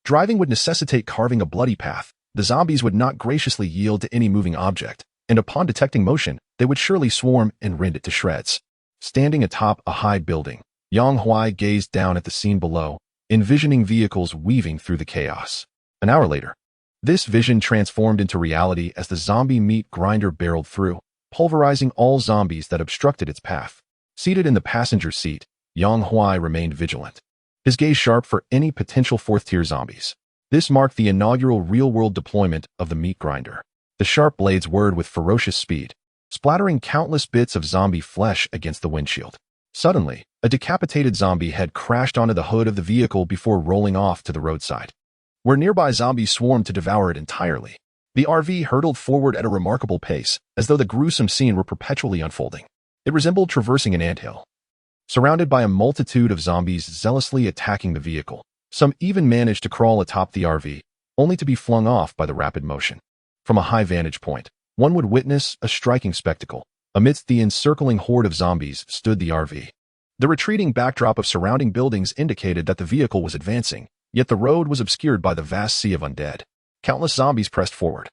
Speaker 1: driving would necessitate carving a bloody path. The zombies would not graciously yield to any moving object, and upon detecting motion, they would surely swarm and rend it to shreds. Standing atop a high building, Yang Huai gazed down at the scene below, envisioning vehicles weaving through the chaos. An hour later, this vision transformed into reality as the zombie meat grinder barreled through, pulverizing all zombies that obstructed its path. Seated in the passenger seat, Yang Huai remained vigilant, his gaze sharp for any potential 4th-tier zombies. This marked the inaugural real-world deployment of the meat grinder. The sharp blades whirred with ferocious speed, splattering countless bits of zombie flesh against the windshield. Suddenly, a decapitated zombie head crashed onto the hood of the vehicle before rolling off to the roadside, where nearby zombies swarmed to devour it entirely. The RV hurtled forward at a remarkable pace, as though the gruesome scene were perpetually unfolding. It resembled traversing an anthill, surrounded by a multitude of zombies zealously attacking the vehicle. Some even managed to crawl atop the RV, only to be flung off by the rapid motion. From a high vantage point, one would witness a striking spectacle. Amidst the encircling horde of zombies stood the RV. The retreating backdrop of surrounding buildings indicated that the vehicle was advancing, yet the road was obscured by the vast sea of undead. Countless zombies pressed forward,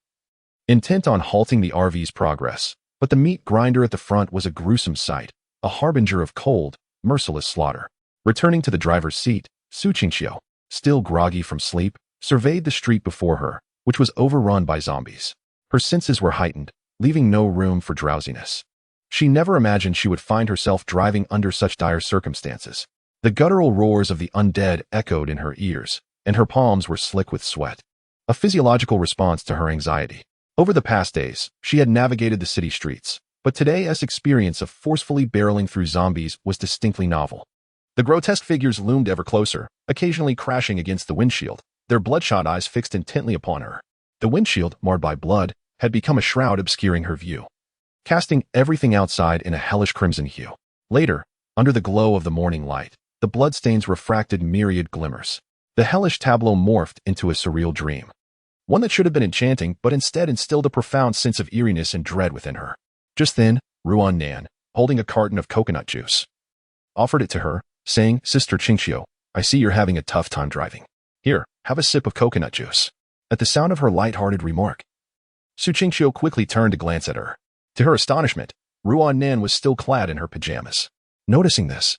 Speaker 1: intent on halting the RV's progress, but the meat grinder at the front was a gruesome sight, a harbinger of cold, merciless slaughter. Returning to the driver's seat, Su Qingxiu, still groggy from sleep, surveyed the street before her, which was overrun by zombies. Her senses were heightened, leaving no room for drowsiness. She never imagined she would find herself driving under such dire circumstances. The guttural roars of the undead echoed in her ears, and her palms were slick with sweat, a physiological response to her anxiety. Over the past days, she had navigated the city streets, but today's experience of forcefully barreling through zombies was distinctly novel. The grotesque figures loomed ever closer, occasionally crashing against the windshield, their bloodshot eyes fixed intently upon her. The windshield, marred by blood, had become a shroud obscuring her view, casting everything outside in a hellish crimson hue. Later, under the glow of the morning light, the bloodstains refracted myriad glimmers. The hellish tableau morphed into a surreal dream. One that should have been enchanting, but instead instilled a profound sense of eeriness and dread within her. Just then, Ruan Nan, holding a carton of coconut juice, offered it to her, saying, "Sister Qingxiu, I see you're having a tough time driving. Here, have a sip of coconut juice." At the sound of her light-hearted remark, Su Qingxiu quickly turned to glance at her. To her astonishment, Ruan Nan was still clad in her pajamas. Noticing this,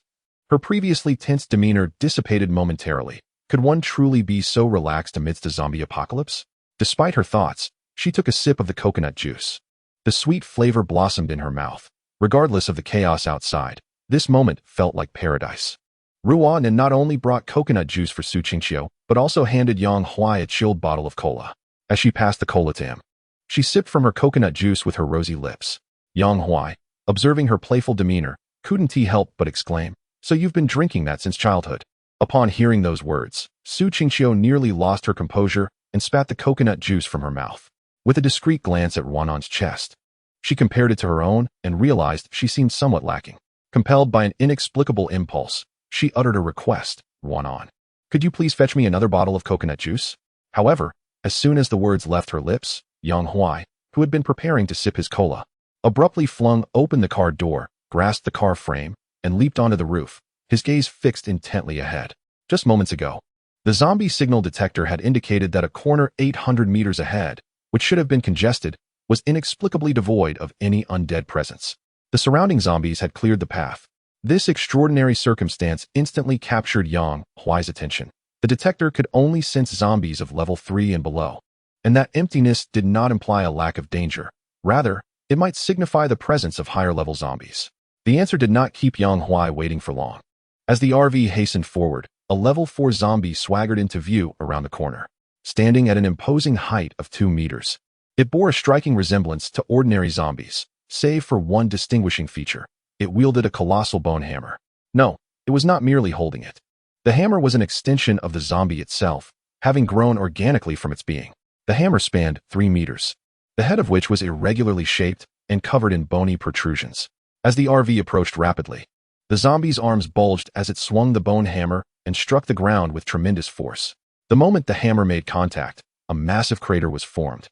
Speaker 1: her previously tense demeanor dissipated momentarily. Could one truly be so relaxed amidst a zombie apocalypse? Despite her thoughts, she took a sip of the coconut juice. The sweet flavor blossomed in her mouth. Regardless of the chaos outside, this moment felt like paradise. Ruan Nan not only brought coconut juice for Su Qingxiu, but also handed Yang Huai a chilled bottle of cola. As she passed the cola to him, she sipped from her coconut juice with her rosy lips. Yang Huai, observing her playful demeanor, couldn't he help but exclaim, "So you've been drinking that since childhood?" Upon hearing those words, Su Qingxiu nearly lost her composure and spat the coconut juice from her mouth. With a discreet glance at Ruanan's chest, she compared it to her own and realized she seemed somewhat lacking. Compelled by an inexplicable impulse, she uttered a request, "Ruanan, could you please fetch me another bottle of coconut juice?" However, as soon as the words left her lips, Yang Huai, who had been preparing to sip his cola, abruptly flung open the car door, grasped the car frame, and leaped onto the roof, his gaze fixed intently ahead. Just moments ago, the zombie signal detector had indicated that a corner 800 meters ahead, which should have been congested, was inexplicably devoid of any undead presence. The surrounding zombies had cleared the path. This extraordinary circumstance instantly captured Yang Huai's attention. The detector could only sense zombies of level 3 and below, and that emptiness did not imply a lack of danger. Rather, it might signify the presence of higher-level zombies. The answer did not keep Yang Huai waiting for long. As the RV hastened forward, a level 4 zombie swaggered into view around the corner, standing at an imposing height of 2 meters. It bore a striking resemblance to ordinary zombies, save for one distinguishing feature. It wielded a colossal bone hammer. No, it was not merely holding it. The hammer was an extension of the zombie itself, having grown organically from its being. The hammer spanned 3 meters, the head of which was irregularly shaped and covered in bony protrusions. As the RV approached rapidly, the zombie's arms bulged as it swung the bone hammer and struck the ground with tremendous force. The moment the hammer made contact, a massive crater was formed,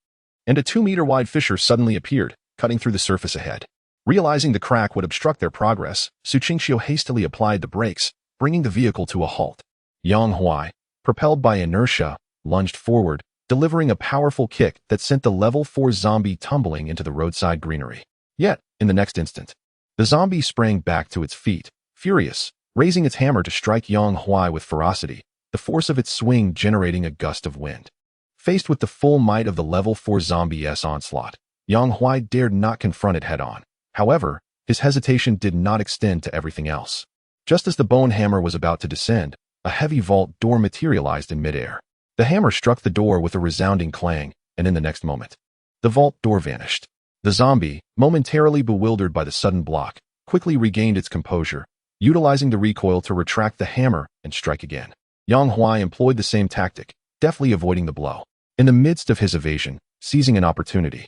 Speaker 1: and a 2-meter-wide fissure suddenly appeared, cutting through the surface ahead. Realizing the crack would obstruct their progress, Su Qingxiu hastily applied the brakes, bringing the vehicle to a halt. Yang Huai, propelled by inertia, lunged forward, delivering a powerful kick that sent the level 4 zombie tumbling into the roadside greenery. Yet, in the next instant, the zombie sprang back to its feet, furious, raising its hammer to strike Yang Huai with ferocity, the force of its swing generating a gust of wind. Faced with the full might of the level 4 zombie's onslaught, Yang Huai dared not confront it head-on. However, his hesitation did not extend to everything else. Just as the bone hammer was about to descend, a heavy vault door materialized in midair. The hammer struck the door with a resounding clang, and in the next moment, the vault door vanished. The zombie, momentarily bewildered by the sudden block, quickly regained its composure, utilizing the recoil to retract the hammer and strike again. Yang Huai employed the same tactic, deftly avoiding the blow. In the midst of his evasion, seizing an opportunity,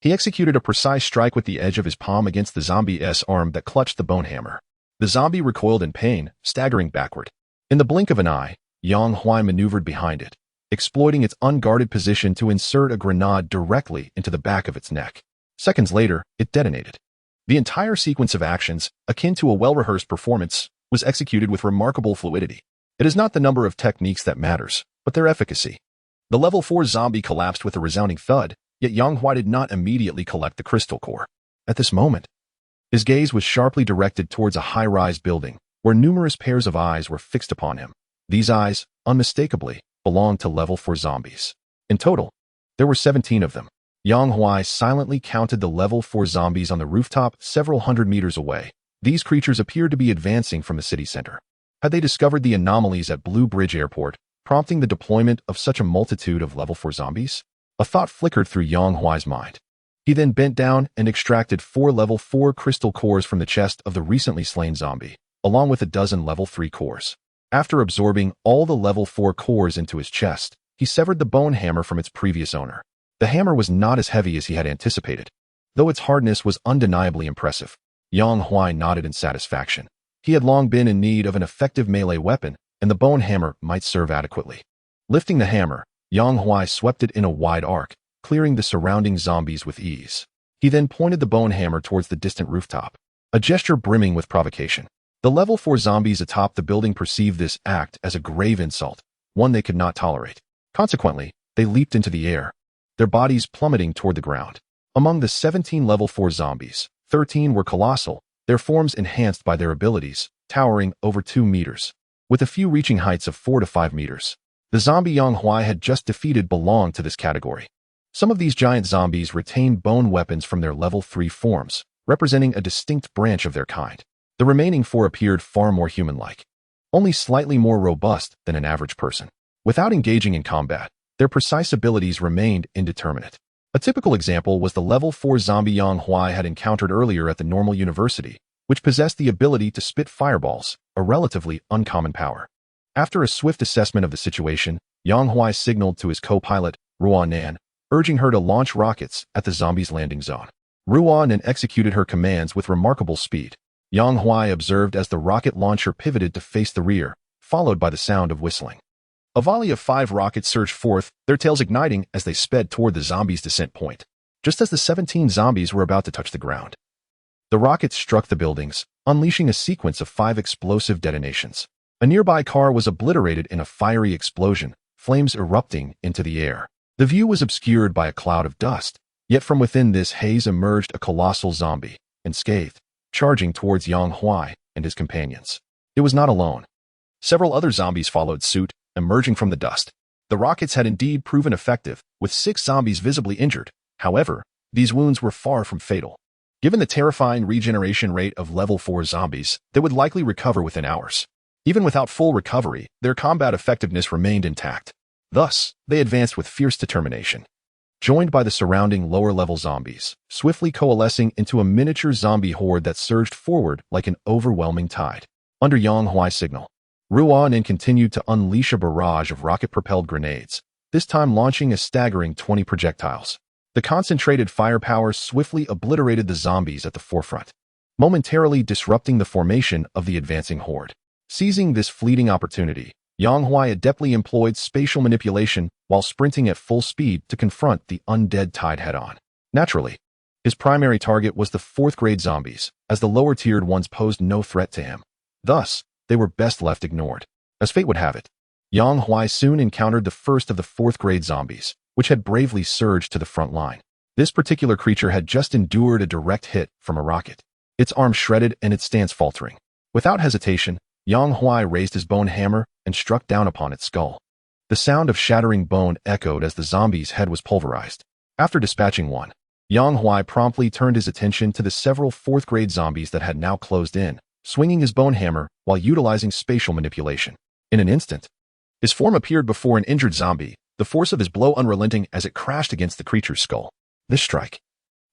Speaker 1: he executed a precise strike with the edge of his palm against the zombie's arm that clutched the bone hammer. The zombie recoiled in pain, staggering backward. In the blink of an eye, Yang Huai maneuvered behind it, exploiting its unguarded position to insert a grenade directly into the back of its neck. Seconds later, it detonated. The entire sequence of actions, akin to a well-rehearsed performance, was executed with remarkable fluidity. It is not the number of techniques that matters, but their efficacy. The level 4 zombie collapsed with a resounding thud, yet Yang Huai did not immediately collect the crystal core. At this moment, his gaze was sharply directed towards a high-rise building, where numerous pairs of eyes were fixed upon him. These eyes, unmistakably, belonged to level 4 zombies. In total, there were 17 of them. Yang Huai silently counted the level 4 zombies on the rooftop several hundred meters away. These creatures appeared to be advancing from the city center. Had they discovered the anomalies at Blue Bridge Airport, prompting the deployment of such a multitude of level 4 zombies? A thought flickered through Yang Huai's mind. He then bent down and extracted 4 level 4 crystal cores from the chest of the recently slain zombie, along with a dozen level 3 cores. After absorbing all the level 4 cores into his chest, he severed the bone hammer from its previous owner. The hammer was not as heavy as he had anticipated, though its hardness was undeniably impressive. Yang Huai nodded in satisfaction. He had long been in need of an effective melee weapon, and the bone hammer might serve adequately. Lifting the hammer, Yang Huai swept it in a wide arc, clearing the surrounding zombies with ease. He then pointed the bone hammer towards the distant rooftop, a gesture brimming with provocation. The level 4 zombies atop the building perceived this act as a grave insult, one they could not tolerate. Consequently, they leaped into the air, their bodies plummeting toward the ground. Among the 17 level 4 zombies, 13 were colossal, their forms enhanced by their abilities, towering over 2 meters, with a few reaching heights of 4 to 5 meters. The zombie Yang Huai had just defeated belonged to this category. Some of these giant zombies retained bone weapons from their level 3 forms, representing a distinct branch of their kind. The remaining 4 appeared far more human-like, only slightly more robust than an average person. Without engaging in combat, their precise abilities remained indeterminate. A typical example was the level 4 zombie Yang Huai had encountered earlier at the normal university, which possessed the ability to spit fireballs, a relatively uncommon power. After a swift assessment of the situation, Yang Huai signaled to his co-pilot, Ruan, urging her to launch rockets at the zombies' landing zone. Ruan executed her commands with remarkable speed. Yang Huai observed as the rocket launcher pivoted to face the rear, followed by the sound of whistling. A volley of 5 rockets surged forth, their tails igniting as they sped toward the zombies' descent point, just as the 17 zombies were about to touch the ground. The rockets struck the buildings, unleashing a sequence of 5 explosive detonations. A nearby car was obliterated in a fiery explosion, flames erupting into the air. The view was obscured by a cloud of dust, yet from within this haze emerged a colossal zombie, unscathed, charging towards Yang Huai and his companions. It was not alone. Several other zombies followed suit, emerging from the dust. The rockets had indeed proven effective, with 6 zombies visibly injured. However, these wounds were far from fatal. Given the terrifying regeneration rate of level 4 zombies, they would likely recover within hours. Even without full recovery, their combat effectiveness remained intact. Thus, they advanced with fierce determination. Joined by the surrounding lower-level zombies, swiftly coalescing into a miniature zombie horde that surged forward like an overwhelming tide. Under Yang Huai's signal, Ruan continued to unleash a barrage of rocket-propelled grenades, this time launching a staggering 20 projectiles. The concentrated firepower swiftly obliterated the zombies at the forefront, momentarily disrupting the formation of the advancing horde. Seizing this fleeting opportunity, Yang Huai adeptly employed spatial manipulation while sprinting at full speed to confront the undead tide head-on. Naturally, his primary target was the 4th-grade zombies, as the lower-tiered ones posed no threat to him. Thus, they were best left ignored. As fate would have it, Yang Huai soon encountered the first of the 4th-grade zombies, which had bravely surged to the front line. This particular creature had just endured a direct hit from a rocket, its arm shredded and its stance faltering. Without hesitation, Yang Huai raised his bone hammer and struck down upon its skull. The sound of shattering bone echoed as the zombie's head was pulverized. After dispatching one, Yang Huai promptly turned his attention to the several 4th-grade zombies that had now closed in, swinging his bone hammer while utilizing spatial manipulation. In an instant, his form appeared before an injured zombie, the force of his blow unrelenting as it crashed against the creature's skull. This strike,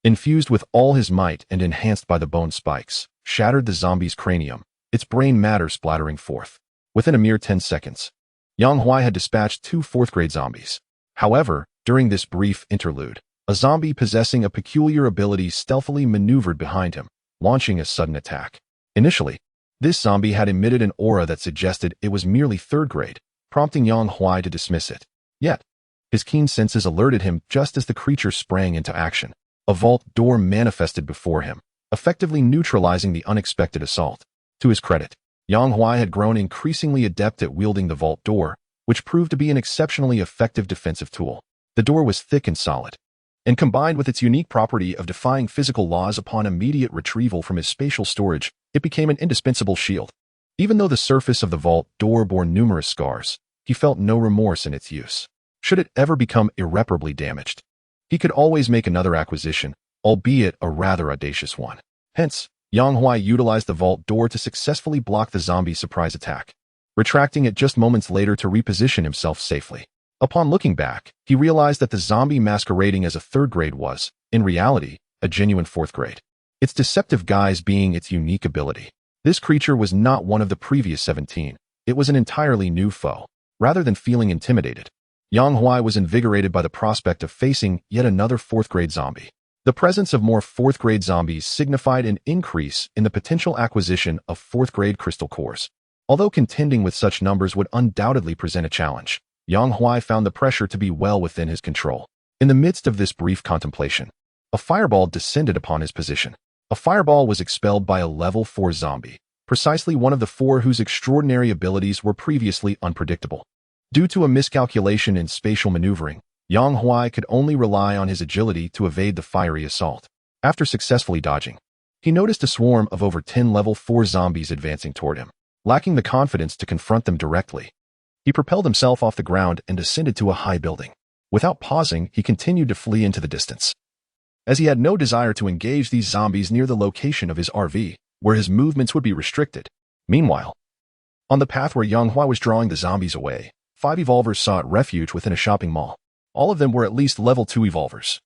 Speaker 1: infused with all his might and enhanced by the bone spikes, shattered the zombie's cranium, its brain matter splattering forth. Within a mere 10 seconds, Yang Huai had dispatched 2 4th-grade zombies. However, during this brief interlude, a zombie possessing a peculiar ability stealthily maneuvered behind him, launching a sudden attack. Initially, this zombie had emitted an aura that suggested it was merely 3rd grade, prompting Yang Huai to dismiss it. Yet, his keen senses alerted him just as the creature sprang into action. A vault door manifested before him, effectively neutralizing the unexpected assault. To his credit, Yang Huai had grown increasingly adept at wielding the vault door, which proved to be an exceptionally effective defensive tool. The door was thick and solid, and combined with its unique property of defying physical laws upon immediate retrieval from his spatial storage, it became an indispensable shield. Even though the surface of the vault door bore numerous scars, he felt no remorse in its use. Should it ever become irreparably damaged, he could always make another acquisition, albeit a rather audacious one. Hence, Yang Huai utilized the vault door to successfully block the zombie's surprise attack, retracting it just moments later to reposition himself safely. Upon looking back, he realized that the zombie masquerading as a 3rd grade was, in reality, a genuine 4th grade. Its deceptive guise being its unique ability. This creature was not one of the previous 17. It was an entirely new foe. Rather than feeling intimidated, Yang Huai was invigorated by the prospect of facing yet another fourth-grade zombie. The presence of more fourth-grade zombies signified an increase in the potential acquisition of fourth-grade crystal cores. Although contending with such numbers would undoubtedly present a challenge, Yang Huai found the pressure to be well within his control. In the midst of this brief contemplation, a fireball descended upon his position. A fireball was expelled by a level 4 zombie, precisely one of the 4 whose extraordinary abilities were previously unpredictable. Due to a miscalculation in spatial maneuvering, Yang Huai could only rely on his agility to evade the fiery assault. After successfully dodging, he noticed a swarm of over 10 level 4 zombies advancing toward him. Lacking the confidence to confront them directly, he propelled himself off the ground and descended to a high building. Without pausing, he continued to flee into the distance. As he had no desire to engage these zombies near the location of his RV, where his movements would be restricted. Meanwhile, on the path where Yang Huai was drawing the zombies away, 5 evolvers sought refuge within a shopping mall. All of them were at least level 2 evolvers,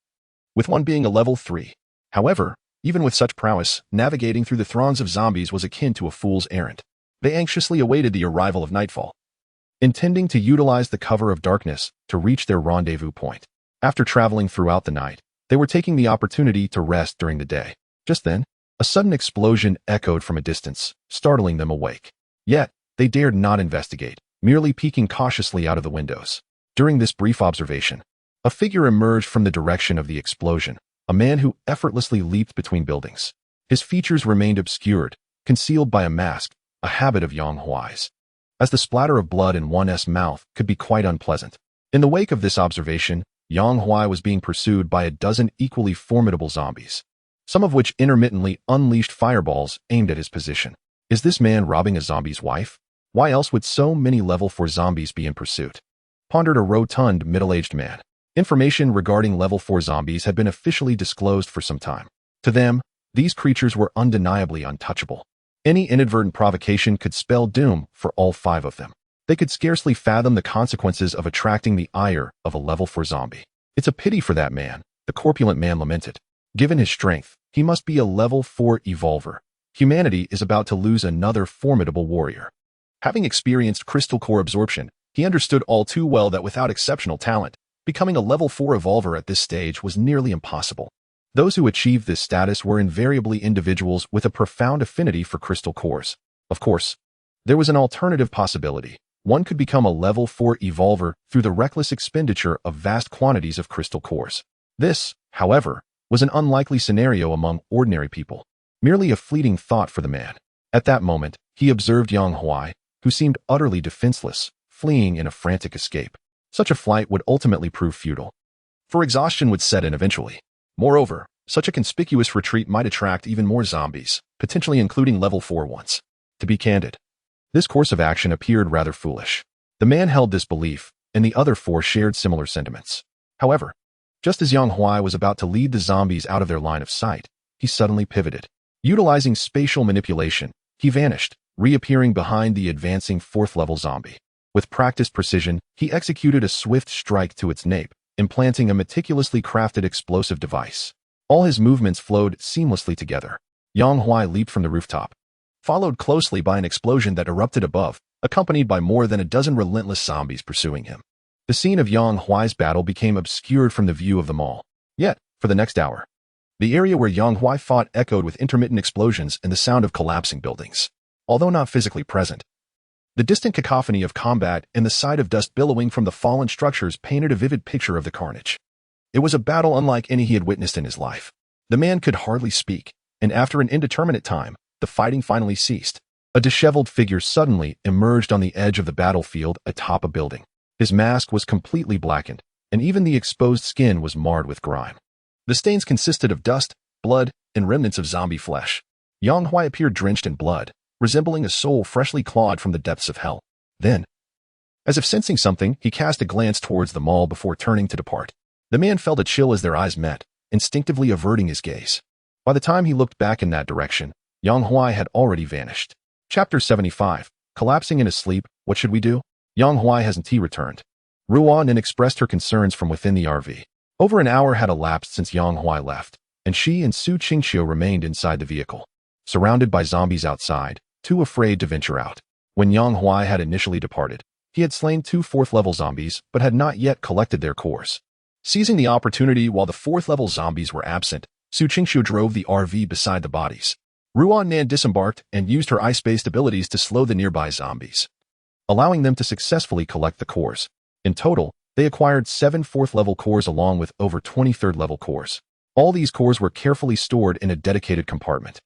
Speaker 1: with one being a level 3. However, even with such prowess, navigating through the throngs of zombies was akin to a fool's errand. They anxiously awaited the arrival of nightfall, intending to utilize the cover of darkness to reach their rendezvous point. After traveling throughout the night, they were taking the opportunity to rest during the day. Just then, a sudden explosion echoed from a distance, startling them awake. Yet, they dared not investigate, merely peeking cautiously out of the windows. During this brief observation, a figure emerged from the direction of the explosion, a man who effortlessly leaped between buildings. His features remained obscured, concealed by a mask, a habit of Yang Huai's, as the splatter of blood in one's mouth could be quite unpleasant. In the wake of this observation, Yang Huai was being pursued by a dozen equally formidable zombies, some of which intermittently unleashed fireballs aimed at his position. Is this man robbing a zombie's wife? Why else would so many level 4 zombies be in pursuit? Pondered a rotund, middle-aged man. Information regarding level 4 zombies had been officially disclosed for some time. To them, these creatures were undeniably untouchable. Any inadvertent provocation could spell doom for all 5 of them. They could scarcely fathom the consequences of attracting the ire of a level 4 zombie. It's a pity for that man, the corpulent man lamented. Given his strength, he must be a level 4 evolver. Humanity is about to lose another formidable warrior. Having experienced crystal core absorption, he understood all too well that without exceptional talent, becoming a level 4 evolver at this stage was nearly impossible. Those who achieved this status were invariably individuals with a profound affinity for crystal cores. Of course, there was an alternative possibility. One could become a level 4 evolver through the reckless expenditure of vast quantities of crystal cores. This, however, was an unlikely scenario among ordinary people, merely a fleeting thought for the man. At that moment, he observed Yang Huai, who seemed utterly defenseless, fleeing in a frantic escape. Such a flight would ultimately prove futile, for exhaustion would set in eventually. Moreover, such a conspicuous retreat might attract even more zombies, potentially including level 4 ones. To be candid, this course of action appeared rather foolish. The man held this belief, and the other 4 shared similar sentiments. However, just as Yang Huai was about to lead the zombies out of their line of sight, he suddenly pivoted. Utilizing spatial manipulation, he vanished, reappearing behind the advancing 4th-level zombie. With practiced precision, he executed a swift strike to its nape, implanting a meticulously crafted explosive device. All his movements flowed seamlessly together. Yang Huai leaped from the rooftop, followed closely by an explosion that erupted above, accompanied by more than a dozen relentless zombies pursuing him. The scene of Yang Huai's battle became obscured from the view of them all. Yet, for the next hour, the area where Yang Huai fought echoed with intermittent explosions and the sound of collapsing buildings. Although not physically present, the distant cacophony of combat and the sight of dust billowing from the fallen structures painted a vivid picture of the carnage. It was a battle unlike any he had witnessed in his life. The man could hardly speak, and after an indeterminate time, the fighting finally ceased. A disheveled figure suddenly emerged on the edge of the battlefield atop a building. His mask was completely blackened, and even the exposed skin was marred with grime. The stains consisted of dust, blood, and remnants of zombie flesh. Yang Huai appeared drenched in blood, resembling a soul freshly clawed from the depths of hell. Then, as if sensing something, he cast a glance towards the mall before turning to depart. The man felt a chill as their eyes met, instinctively averting his gaze. By the time he looked back in that direction, Yang Huai had already vanished. Chapter 75. Collapsing in his sleep, what should we do? Yang Huai hasn't returned. Ruan then expressed her concerns from within the RV. Over an hour had elapsed since Yang Huai left, and she and Su Qingqiu remained inside the vehicle, surrounded by zombies outside, too afraid to venture out. When Yang Huai had initially departed, He had slain 2 4th-level zombies, but had not yet collected their cores. Seizing the opportunity while the 4th-level zombies were absent, Su Qingxiu drove the RV beside the bodies. Ruan Nan disembarked and used her ice-based abilities to slow the nearby zombies, allowing them to successfully collect the cores. In total, they acquired 7 4th-level cores along with over 20 3rd-level cores. All these cores were carefully stored in a dedicated compartment.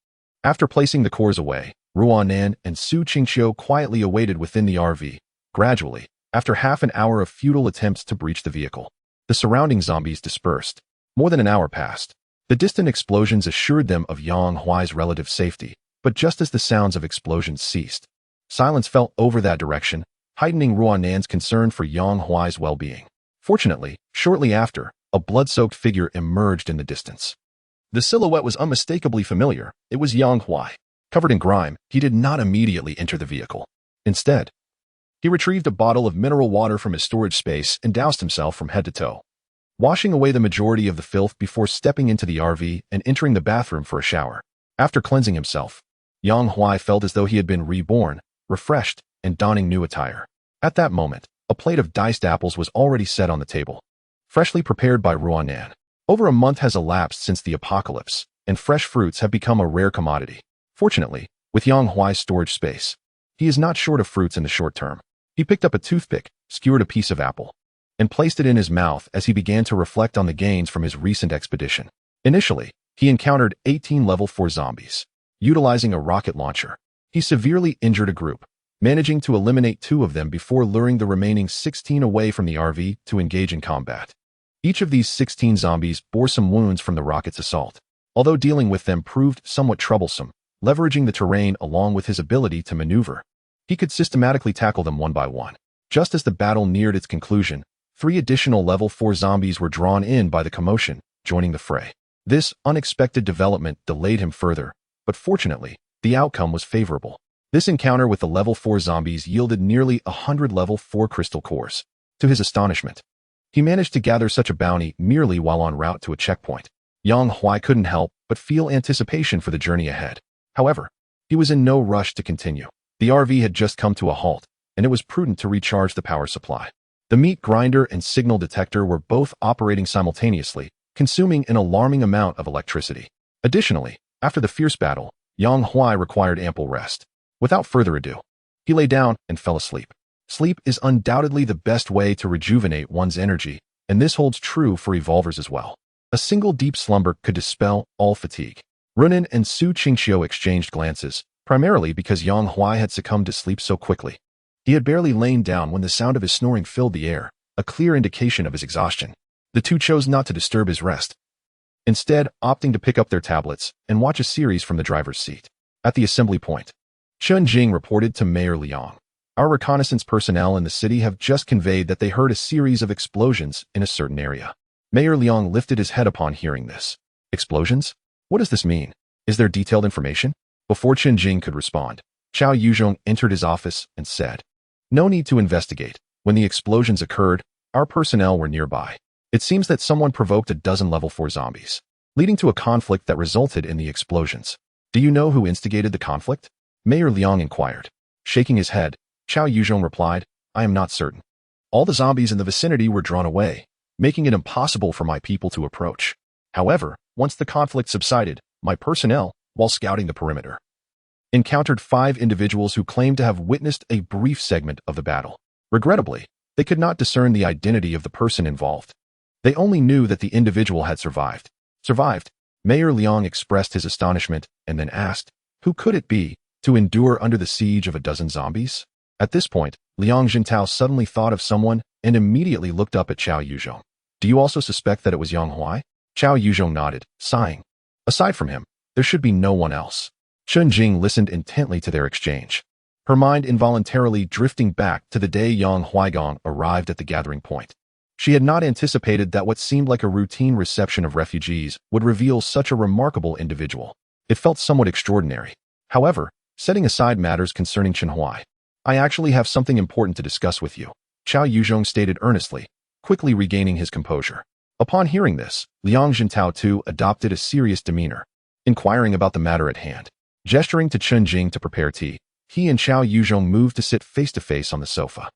Speaker 1: After placing the cores away, Ruan Nan and Su Qingxiu quietly awaited within the RV. Gradually, after half an hour of futile attempts to breach the vehicle, the surrounding zombies dispersed. More than an hour passed. The distant explosions assured them of Yang Huai's relative safety, but just as the sounds of explosions ceased, silence fell over that direction, heightening Ruan Nan's concern for Yang Huai's well-being. Fortunately, shortly after, a blood-soaked figure emerged in the distance. The silhouette was unmistakably familiar. It was Yang Huai. Covered in grime, he did not immediately enter the vehicle. Instead, he retrieved a bottle of mineral water from his storage space and doused himself from head to toe, washing away the majority of the filth before stepping into the RV and entering the bathroom for a shower. After cleansing himself, Yang Huai felt as though he had been reborn, refreshed, and donning new attire. At that moment, a plate of diced apples was already set on the table, freshly prepared by Ruan Nan. Over a month has elapsed since the apocalypse, and fresh fruits have become a rare commodity. Fortunately, with Yang Huai's storage space, he is not short of fruits in the short term. He picked up a toothpick, skewered a piece of apple, and placed it in his mouth as he began to reflect on the gains from his recent expedition. Initially, he encountered 18 level 4 zombies. Utilizing a rocket launcher, he severely injured a group, managing to eliminate 2 of them before luring the remaining 16 away from the RV to engage in combat. Each of these 16 zombies bore some wounds from the rocket's assault. Although dealing with them proved somewhat troublesome, leveraging the terrain along with his ability to maneuver, he could systematically tackle them one by one. Just as the battle neared its conclusion, 3 additional level 4 zombies were drawn in by the commotion, joining the fray. This unexpected development delayed him further, but fortunately, the outcome was favorable. This encounter with the level 4 zombies yielded nearly 100 level 4 crystal cores. To his astonishment, he managed to gather such a bounty merely while en route to a checkpoint. Yang Huai couldn't help but feel anticipation for the journey ahead. However, he was in no rush to continue. The RV had just come to a halt, and it was prudent to recharge the power supply. The meat grinder and signal detector were both operating simultaneously, consuming an alarming amount of electricity. Additionally, after the fierce battle, Yang Huai required ample rest. Without further ado, he lay down and fell asleep. Sleep is undoubtedly the best way to rejuvenate one's energy, and this holds true for evolvers as well. A single deep slumber could dispel all fatigue. Runan and Su Qingxiu exchanged glances, primarily because Yang Huai had succumbed to sleep so quickly. He had barely lain down when the sound of his snoring filled the air, a clear indication of his exhaustion. The two chose not to disturb his rest, instead opting to pick up their tablets and watch a series from the driver's seat. At the assembly point, Chen Jing reported to Mayor Liang, "Our reconnaissance personnel in the city have just conveyed that they heard a series of explosions in a certain area." Mayor Liang lifted his head upon hearing this. Explosions? What does this mean? Is there detailed information? Before Chen Jing could respond, Qiao Yuzhong entered his office and said, "No need to investigate. When the explosions occurred, our personnel were nearby. It seems that someone provoked a dozen level 4 zombies, leading to a conflict that resulted in the explosions. Do you know who instigated the conflict?" Mayor Liang inquired. Shaking his head, Qiao Yuzhong replied, "I am not certain. All the zombies in the vicinity were drawn away, making it impossible for my people to approach. However, once the conflict subsided, my personnel, while scouting the perimeter, encountered 5 individuals who claimed to have witnessed a brief segment of the battle. Regrettably, they could not discern the identity of the person involved. They only knew that the individual had survived." Survived? Mayor Liang expressed his astonishment and then asked, "Who could it be, to endure under the siege of a dozen zombies?" At this point, Liang Jintao suddenly thought of someone and immediately looked up at Qiao Yuzhong. "Do you also suspect that it was Yang Huai?" Qiao Yuzhong nodded, sighing. "Aside from him, there should be no one else." Chen Jing listened intently to their exchange, her mind involuntarily drifting back to the day Yang Huaigong arrived at the gathering point. She had not anticipated that what seemed like a routine reception of refugees would reveal such a remarkable individual. It felt somewhat extraordinary. However, setting aside matters concerning Chen Huai, "I actually have something important to discuss with you," Qiao Yuzhong stated earnestly, quickly regaining his composure. Upon hearing this, Liang Jintao too adopted a serious demeanor, inquiring about the matter at hand. Gesturing to Chen Jing to prepare tea, he and Qiao Yuzhong moved to sit face-to-face on the sofa.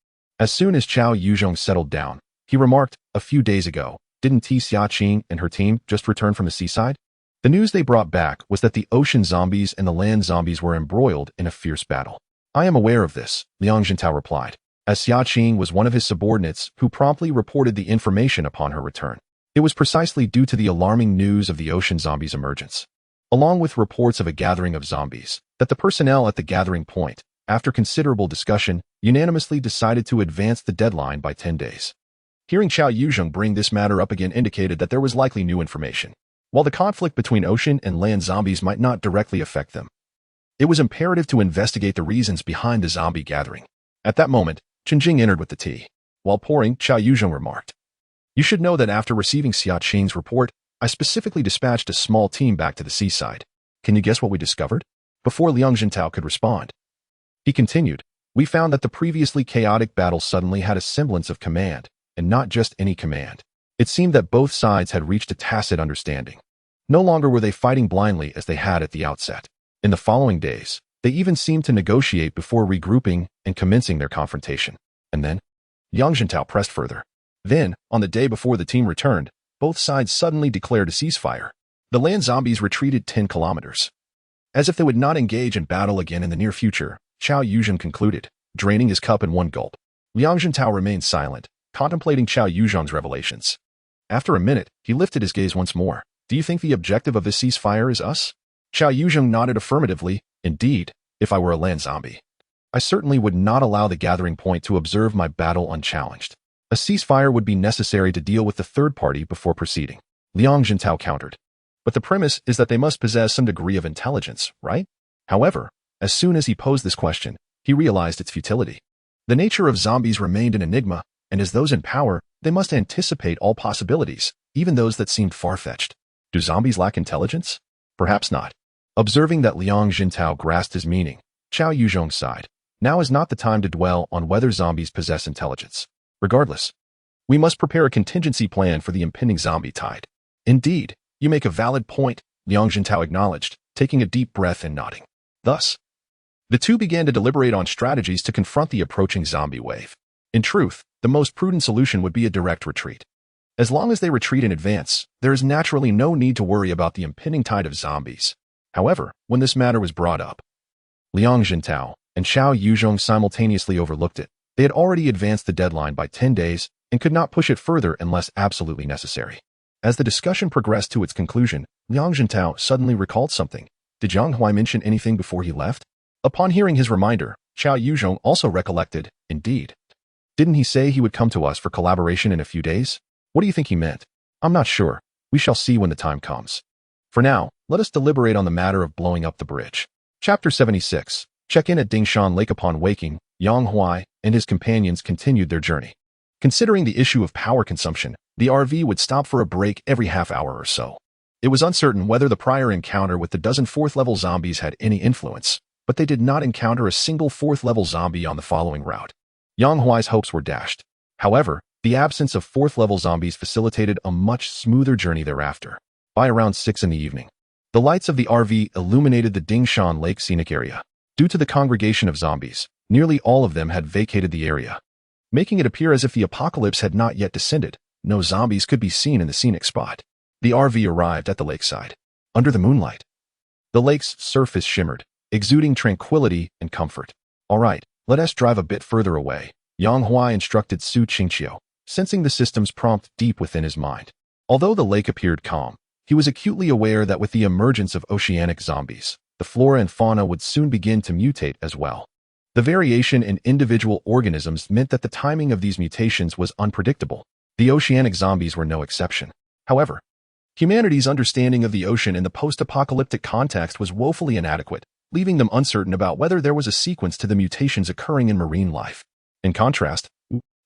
Speaker 1: As soon as Chao Yuzhong settled down, he remarked, "A few days ago, didn't Ti Xiaqing and her team just return from the seaside?" The news they brought back was that the ocean zombies and the land zombies were embroiled in a fierce battle. "I am aware of this," Liang Jintao replied, as Xiaqing was one of his subordinates who promptly reported the information upon her return. It was precisely due to the alarming news of the ocean zombies' emergence, along with reports of a gathering of zombies, that the personnel at the gathering point, after considerable discussion, unanimously decided to advance the deadline by 10 days. Hearing Chao Yuzhong bring this matter up again indicated that there was likely new information. While the conflict between ocean and land zombies might not directly affect them, it was imperative to investigate the reasons behind the zombie gathering. At that moment, Chenjing entered with the tea. While pouring, Chao Yuzhong remarked, "You should know that after receiving Xiaqing's report, I specifically dispatched a small team back to the seaside. Can you guess what we discovered?" Before Liang Jintao could respond, he continued, "We found that the previously chaotic battle suddenly had a semblance of command, and not just any command. It seemed that both sides had reached a tacit understanding. No longer were they fighting blindly as they had at the outset. In the following days, they even seemed to negotiate before regrouping and commencing their confrontation. And then?" Yang Jintao pressed further. "Then, on the day before the team returned, both sides suddenly declared a ceasefire. The land zombies retreated 10 kilometers. As if they would not engage in battle again in the near future," Chao Yuzhong concluded, draining his cup in one gulp. Liang Jintao remained silent, contemplating Chao Yuzhong's revelations. After a minute, he lifted his gaze once more. "Do you think the objective of this ceasefire is us?" Chao Yuzhong nodded affirmatively. "Indeed, if I were a land zombie, I certainly would not allow the gathering point to observe my battle unchallenged. A ceasefire would be necessary to deal with the third party before proceeding." Liang Jintao countered. "But the premise is that they must possess some degree of intelligence, right?" However, as soon as he posed this question, he realized its futility. The nature of zombies remained an enigma, and as those in power, they must anticipate all possibilities, even those that seemed far-fetched. Do zombies lack intelligence? Perhaps not. Observing that Liang Jintao grasped his meaning, Chao Yuzhong sighed. "Now is not the time to dwell on whether zombies possess intelligence. Regardless, we must prepare a contingency plan for the impending zombie tide." "Indeed, you make a valid point," Liang Jintao acknowledged, taking a deep breath and nodding. Thus, the two began to deliberate on strategies to confront the approaching zombie wave. In truth, the most prudent solution would be a direct retreat. As long as they retreat in advance, there is naturally no need to worry about the impending tide of zombies. However, when this matter was brought up, Liang Jintao and Chao Yuzhong simultaneously overlooked it. They had already advanced the deadline by 10 days and could not push it further unless absolutely necessary. As the discussion progressed to its conclusion, Liang Jintao suddenly recalled something. Did Yang Huai mention anything before he left? Upon hearing his reminder, Chao Yuzhong also recollected, "Indeed. Didn't he say he would come to us for collaboration in a few days? What do you think he meant?" "I'm not sure. We shall see when the time comes. For now, let us deliberate on the matter of blowing up the bridge." Chapter 76. Check-in at Dingshan Lake. Upon waking, Yang Huai and his companions continued their journey. Considering the issue of power consumption, the RV would stop for a break every half hour or so. It was uncertain whether the prior encounter with the dozen fourth-level zombies had any influence, but they did not encounter a single fourth-level zombie on the following route. Yang Huai's hopes were dashed. However, the absence of fourth-level zombies facilitated a much smoother journey thereafter. By around 6 in the evening, the lights of the RV illuminated the Dingshan Lake scenic area. Due to the congregation of zombies, nearly all of them had vacated the area, making it appear as if the apocalypse had not yet descended. No zombies could be seen in the scenic spot. The RV arrived at the lakeside. Under the moonlight, the lake's surface shimmered, exuding tranquility and comfort. "All right, let us drive a bit further away," Yang Huai instructed Su Qingqiu, sensing the system's prompt deep within his mind. Although the lake appeared calm, he was acutely aware that with the emergence of oceanic zombies, the flora and fauna would soon begin to mutate as well. The variation in individual organisms meant that the timing of these mutations was unpredictable. The oceanic zombies were no exception. However, humanity's understanding of the ocean in the post-apocalyptic context was woefully inadequate, leaving them uncertain about whether there was a sequence to the mutations occurring in marine life. In contrast,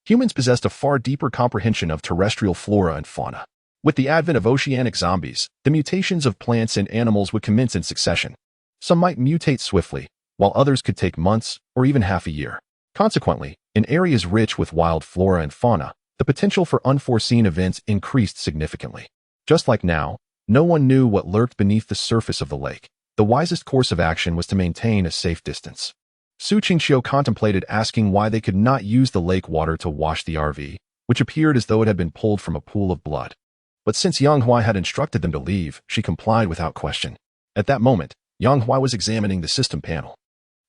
Speaker 1: humans possessed a far deeper comprehension of terrestrial flora and fauna. With the advent of oceanic zombies, the mutations of plants and animals would commence in succession. Some might mutate swiftly, while others could take months or even half a year. Consequently, in areas rich with wild flora and fauna, the potential for unforeseen events increased significantly. Just like now, no one knew what lurked beneath the surface of the lake. The wisest course of action was to maintain a safe distance. Su Qingqiu contemplated asking why they could not use the lake water to wash the RV, which appeared as though it had been pulled from a pool of blood. But since Yang Huai had instructed them to leave, she complied without question. At that moment, Yang Huai was examining the system panel.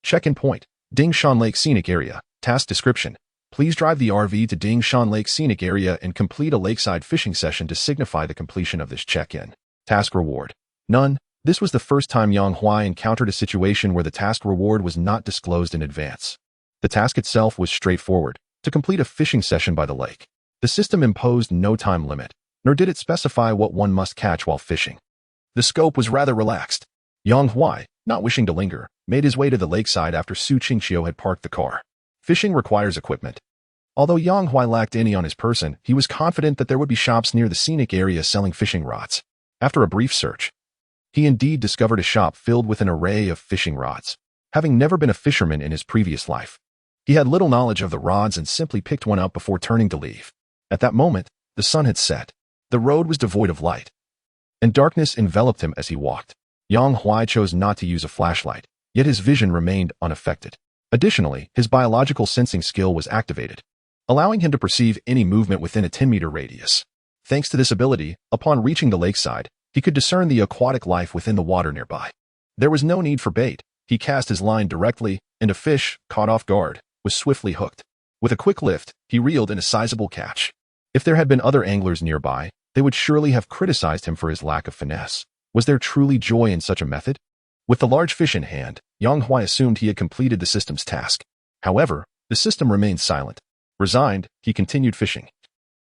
Speaker 1: Check-in point, Dingshan Lake Scenic Area. Task description. Please drive the RV to Dingshan Lake Scenic Area and complete a lakeside fishing session to signify the completion of this check-in. Task reward. None. This was the first time Yang Huai encountered a situation where the task reward was not disclosed in advance. The task itself was straightforward, to complete a fishing session by the lake. The system imposed no time limit, nor did it specify what one must catch while fishing. The scope was rather relaxed. Yang Huai, not wishing to linger, made his way to the lakeside after Su Qingqiu had parked the car. Fishing requires equipment. Although Yang Huai lacked any on his person, he was confident that there would be shops near the scenic area selling fishing rods. After a brief search, he indeed discovered a shop filled with an array of fishing rods. Having never been a fisherman in his previous life, he had little knowledge of the rods and simply picked one up before turning to leave. At that moment, the sun had set. The road was devoid of light, and darkness enveloped him as he walked. Yang Huai chose not to use a flashlight, yet his vision remained unaffected. Additionally, his biological sensing skill was activated, allowing him to perceive any movement within a 10-meter radius. Thanks to this ability, upon reaching the lakeside, he could discern the aquatic life within the water nearby. There was no need for bait. He cast his line directly, and a fish, caught off guard, was swiftly hooked. With a quick lift, he reeled in a sizable catch. If there had been other anglers nearby, they would surely have criticized him for his lack of finesse. Was there truly joy in such a method? With the large fish in hand, Yang Huai assumed he had completed the system's task. However, the system remained silent. Resigned, he continued fishing,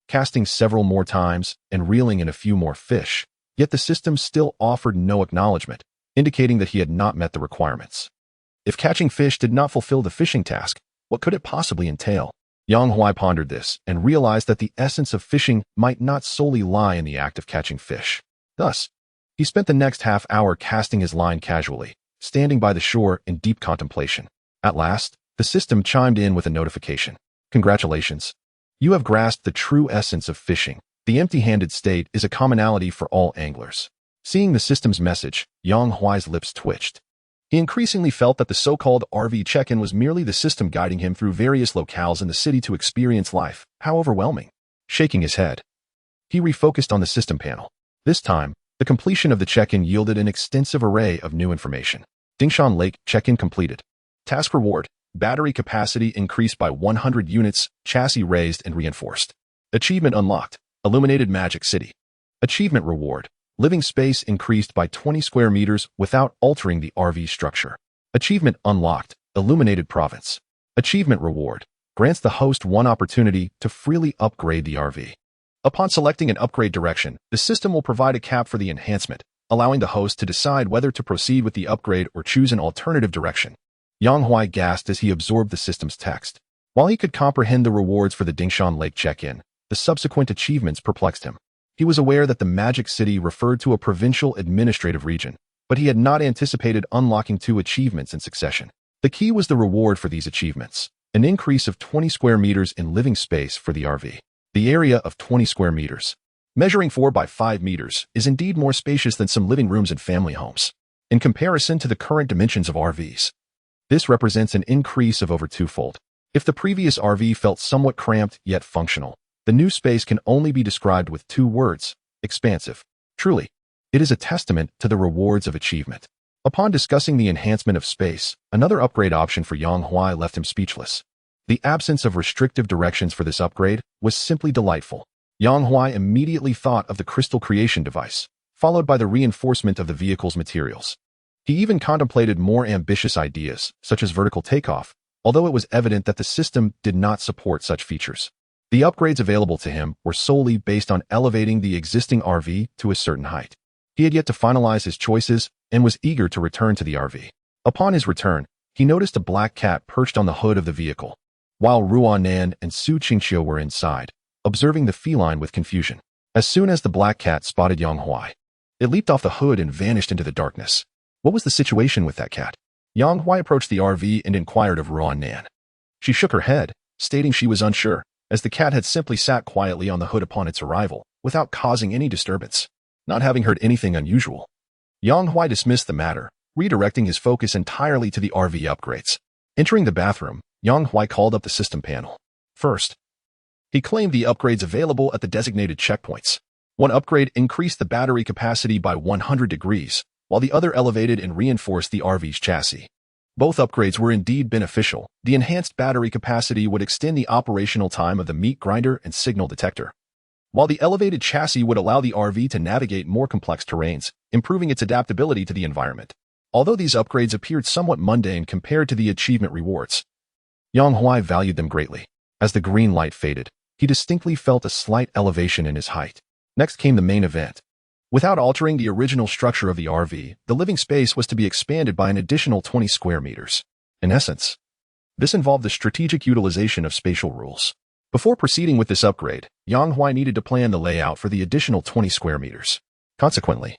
Speaker 1: casting several more times and reeling in a few more fish. Yet the system still offered no acknowledgement, indicating that he had not met the requirements. If catching fish did not fulfill the fishing task, what could it possibly entail? Yang Huai pondered this and realized that the essence of fishing might not solely lie in the act of catching fish. Thus, he spent the next half hour casting his line casually, standing by the shore in deep contemplation. At last, the system chimed in with a notification. Congratulations. You have grasped the true essence of fishing. The empty-handed state is a commonality for all anglers. Seeing the system's message, Yang Huai's lips twitched. He increasingly felt that the so-called RV check-in was merely the system guiding him through various locales in the city to experience life. How overwhelming. Shaking his head, he refocused on the system panel. This time, the completion of the check-in yielded an extensive array of new information. Dingshan Lake check-in completed. Task reward. Battery capacity increased by 100 units, chassis raised and reinforced. Achievement unlocked. Illuminated Magic City. Achievement reward. Living space increased by 20 square meters without altering the RV structure. Achievement unlocked. Illuminated Province. Achievement reward. Grants the host one opportunity to freely upgrade the RV. Upon selecting an upgrade direction, the system will provide a cap for the enhancement, allowing the host to decide whether to proceed with the upgrade or choose an alternative direction. Yang Huai gasped as he absorbed the system's text. While he could comprehend the rewards for the Dingshan Lake check-in, the subsequent achievements perplexed him. He was aware that the Magic City referred to a provincial administrative region, but he had not anticipated unlocking 2 achievements in succession. The key was the reward for these achievements, an increase of 20 square meters in living space for the RV. The area of 20 square meters, measuring 4 by 5 meters, is indeed more spacious than some living rooms in family homes. In comparison to the current dimensions of RVs, this represents an increase of over 2-fold. If the previous RV felt somewhat cramped yet functional, the new space can only be described with 2 words: expansive. Truly, it is a testament to the rewards of achievement. Upon discussing the enhancement of space, another upgrade option for Yang Huai left him speechless. The absence of restrictive directions for this upgrade was simply delightful. Yang Huai immediately thought of the crystal creation device, followed by the reinforcement of the vehicle's materials. He even contemplated more ambitious ideas, such as vertical takeoff, although it was evident that the system did not support such features. The upgrades available to him were solely based on elevating the existing RV to a certain height. He had yet to finalize his choices and was eager to return to the RV. Upon his return, he noticed a black cat perched on the hood of the vehicle, while Ruanan and Su Qingqiu were inside, observing the feline with confusion. As soon as the black cat spotted Yang Huai, it leaped off the hood and vanished into the darkness. What was the situation with that cat? Yang Huai approached the RV and inquired of Ruanan. She shook her head, stating she was unsure, as the cat had simply sat quietly on the hood upon its arrival, without causing any disturbance. Not having heard anything unusual, Yang Huai dismissed the matter, redirecting his focus entirely to the RV upgrades. Entering the bathroom, Yang Huai called up the system panel. First, he claimed the upgrades available at the designated checkpoints. One upgrade increased the battery capacity by 100 degrees, while the other elevated and reinforced the RV's chassis. Both upgrades were indeed beneficial. The enhanced battery capacity would extend the operational time of the meat grinder and signal detector, while the elevated chassis would allow the RV to navigate more complex terrains, improving its adaptability to the environment. Although these upgrades appeared somewhat mundane compared to the achievement rewards, Yang Huai valued them greatly. As the green light faded, he distinctly felt a slight elevation in his height. Next came the main event. Without altering the original structure of the RV, the living space was to be expanded by an additional 20 square meters. In essence, this involved the strategic utilization of spatial rules. Before proceeding with this upgrade, Yang Huai needed to plan the layout for the additional 20 square meters. Consequently,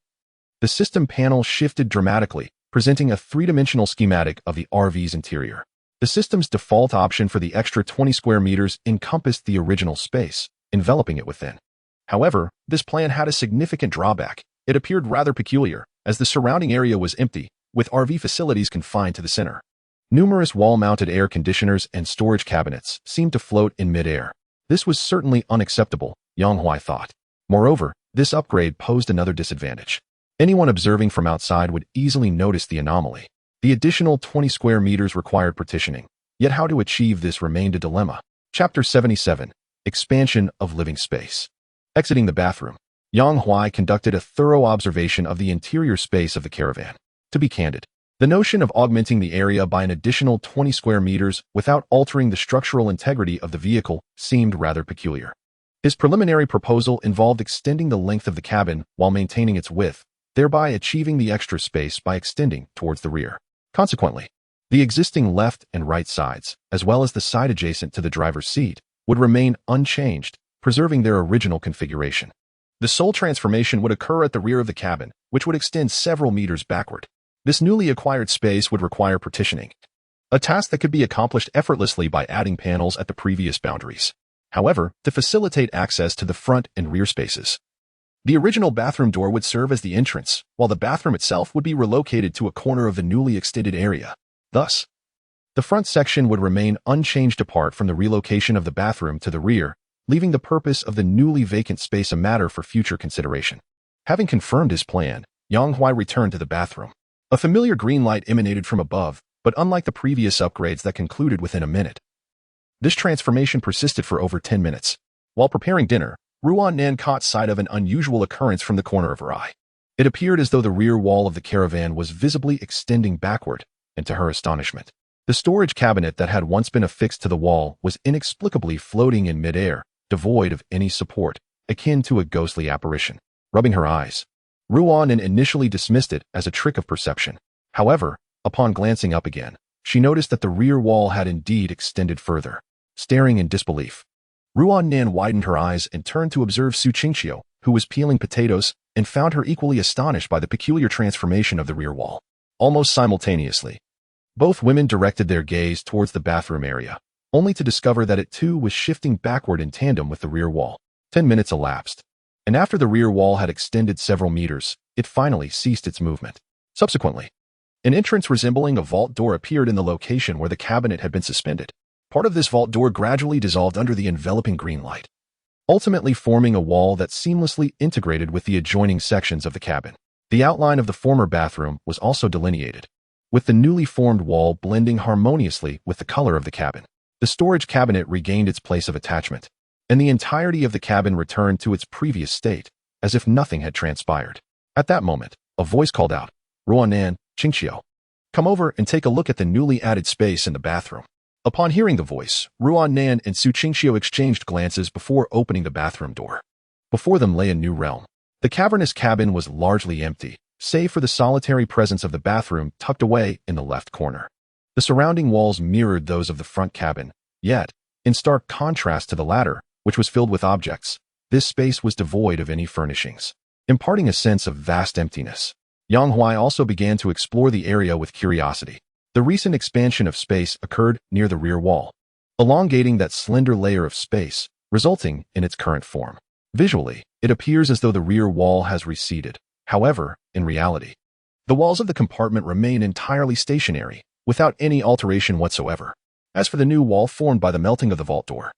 Speaker 1: the system panel shifted dramatically, presenting a three-dimensional schematic of the RV's interior. The system's default option for the extra 20 square meters encompassed the original space, enveloping it within. However, this plan had a significant drawback. It appeared rather peculiar, as the surrounding area was empty, with RV facilities confined to the center. Numerous wall-mounted air conditioners and storage cabinets seemed to float in mid-air. This was certainly unacceptable, Yang Huai thought. Moreover, this upgrade posed another disadvantage. Anyone observing from outside would easily notice the anomaly. The additional 20 square meters required partitioning, yet how to achieve this remained a dilemma. Chapter 77. Expansion of Living Space. Exiting the bathroom, Yang Huai conducted a thorough observation of the interior space of the caravan. To be candid, the notion of augmenting the area by an additional 20 square meters without altering the structural integrity of the vehicle seemed rather peculiar. His preliminary proposal involved extending the length of the cabin while maintaining its width, thereby achieving the extra space by extending towards the rear. Consequently, the existing left and right sides, as well as the side adjacent to the driver's seat, would remain unchanged, preserving their original configuration. The sole transformation would occur at the rear of the cabin, which would extend several meters backward. This newly acquired space would require partitioning, a task that could be accomplished effortlessly by adding panels at the previous boundaries. However, to facilitate access to the front and rear spaces, the original bathroom door would serve as the entrance, while the bathroom itself would be relocated to a corner of the newly extended area. Thus, the front section would remain unchanged apart from the relocation of the bathroom to the rear, leaving the purpose of the newly vacant space a matter for future consideration. Having confirmed his plan, Yang Huai returned to the bathroom. A familiar green light emanated from above, but unlike the previous upgrades that concluded within a minute, this transformation persisted for over 10 minutes. While preparing dinner, Ruan Nan caught sight of an unusual occurrence from the corner of her eye. It appeared as though the rear wall of the caravan was visibly extending backward, and to her astonishment, the storage cabinet that had once been affixed to the wall was inexplicably floating in midair, devoid of any support, akin to a ghostly apparition. Rubbing her eyes, Ruan Nan initially dismissed it as a trick of perception. However, upon glancing up again, she noticed that the rear wall had indeed extended further. Staring in disbelief, Ruan Nan widened her eyes and turned to observe Su Qingxiu, who was peeling potatoes, and found her equally astonished by the peculiar transformation of the rear wall. Almost simultaneously, both women directed their gaze towards the bathroom area, only to discover that it too was shifting backward in tandem with the rear wall. 10 minutes elapsed, and after the rear wall had extended several meters, it finally ceased its movement. Subsequently, an entrance resembling a vault door appeared in the location where the cabinet had been suspended. Part of this vault door gradually dissolved under the enveloping green light, ultimately forming a wall that seamlessly integrated with the adjoining sections of the cabin. The outline of the former bathroom was also delineated, with the newly formed wall blending harmoniously with the color of the cabin. The storage cabinet regained its place of attachment, and the entirety of the cabin returned to its previous state, as if nothing had transpired. At that moment, a voice called out, "Ruan Nan, Qingxiu, come over and take a look at the newly added space in the bathroom." Upon hearing the voice, Ruan Nan and Su Qingxiu exchanged glances before opening the bathroom door. Before them lay a new realm. The cavernous cabin was largely empty, save for the solitary presence of the bathroom tucked away in the left corner. The surrounding walls mirrored those of the front cabin, yet, in stark contrast to the latter, which was filled with objects, this space was devoid of any furnishings, imparting a sense of vast emptiness. Yang Huai also began to explore the area with curiosity. The recent expansion of space occurred near the rear wall, elongating that slender layer of space, resulting in its current form. Visually, it appears as though the rear wall has receded. However, in reality, the walls of the compartment remain entirely stationary, without any alteration whatsoever. As for the new wall formed by the melting of the vault door,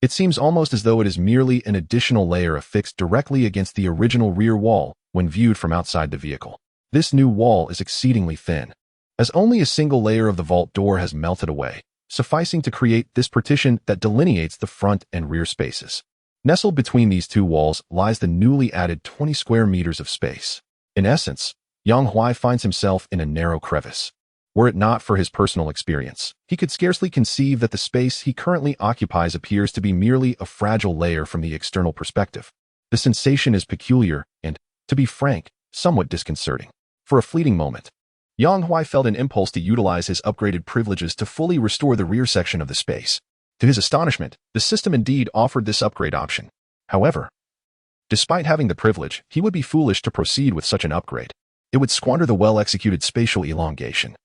Speaker 1: it seems almost as though it is merely an additional layer affixed directly against the original rear wall when viewed from outside the vehicle. This new wall is exceedingly thin, as only a single layer of the vault door has melted away, sufficing to create this partition that delineates the front and rear spaces. Nestled between these two walls lies the newly added 20 square meters of space. In essence, Yang Huai finds himself in a narrow crevice. Were it not for his personal experience, he could scarcely conceive that the space he currently occupies appears to be merely a fragile layer from the external perspective. The sensation is peculiar and, to be frank, somewhat disconcerting. For a fleeting moment, Yang Huai felt an impulse to utilize his upgraded privileges to fully restore the rear section of the space. To his astonishment, the system indeed offered this upgrade option. However, despite having the privilege, he would be foolish to proceed with such an upgrade. It would squander the well-executed spatial elongation,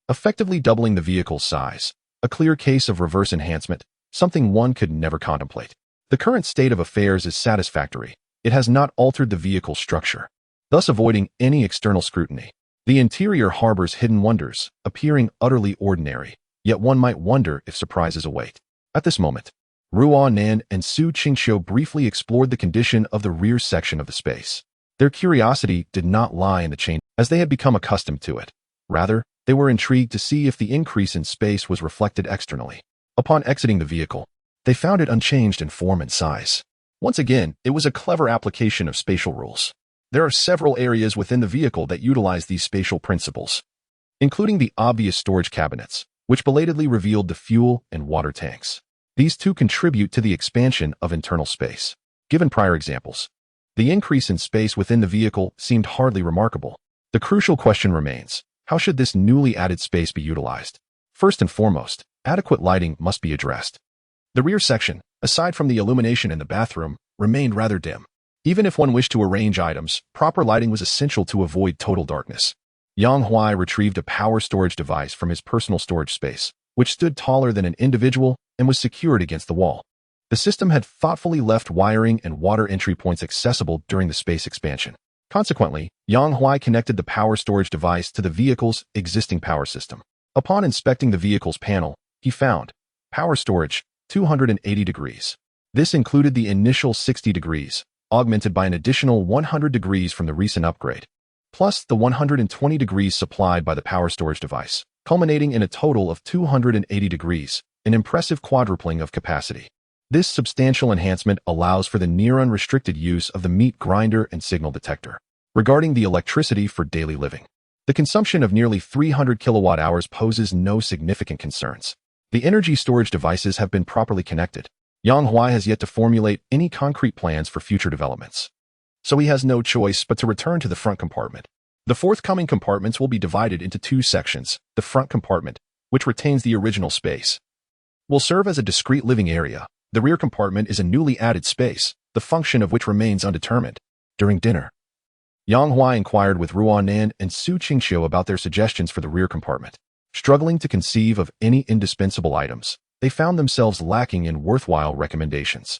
Speaker 1: effectively doubling the vehicle's size, a clear case of reverse enhancement, something one could never contemplate. The current state of affairs is satisfactory. It has not altered the vehicle's structure, thus avoiding any external scrutiny. The interior harbors hidden wonders, appearing utterly ordinary, yet one might wonder if surprises await. At this moment, Ruan Nan and Su Qingxiu briefly explored the condition of the rear section of the space. Their curiosity did not lie in the change, as they had become accustomed to it. Rather, they were intrigued to see if the increase in space was reflected externally. Upon exiting the vehicle, they found it unchanged in form and size. Once again, it was a clever application of spatial rules. There are several areas within the vehicle that utilize these spatial principles, including the obvious storage cabinets, which belatedly revealed the fuel and water tanks. These two contribute to the expansion of internal space. Given prior examples, the increase in space within the vehicle seemed hardly remarkable. The crucial question remains, how should this newly added space be utilized? First and foremost, adequate lighting must be addressed. The rear section, aside from the illumination in the bathroom, remained rather dim. Even if one wished to arrange items, proper lighting was essential to avoid total darkness. Yang Huai retrieved a power storage device from his personal storage space, which stood taller than an individual and was secured against the wall. The system had thoughtfully left wiring and water entry points accessible during the space expansion. Consequently, Yang Huai connected the power storage device to the vehicle's existing power system. Upon inspecting the vehicle's panel, he found power storage 280 degrees. This included the initial 60 degrees, augmented by an additional 100 degrees from the recent upgrade, plus the 120 degrees supplied by the power storage device, culminating in a total of 280 degrees, an impressive quadrupling of capacity. This substantial enhancement allows for the near-unrestricted use of the meat grinder and signal detector. Regarding the electricity for daily living, the consumption of nearly 300 kilowatt-hours poses no significant concerns. The energy storage devices have been properly connected. Yang Huai has yet to formulate any concrete plans for future developments, so he has no choice but to return to the front compartment. The forthcoming compartments will be divided into two sections. The front compartment, which retains the original space, will serve as a discrete living area. The rear compartment is a newly added space, the function of which remains undetermined. During dinner, Yang Huai inquired with Ruan Nan and Su Qingxiu about their suggestions for the rear compartment. Struggling to conceive of any indispensable items, they found themselves lacking in worthwhile recommendations.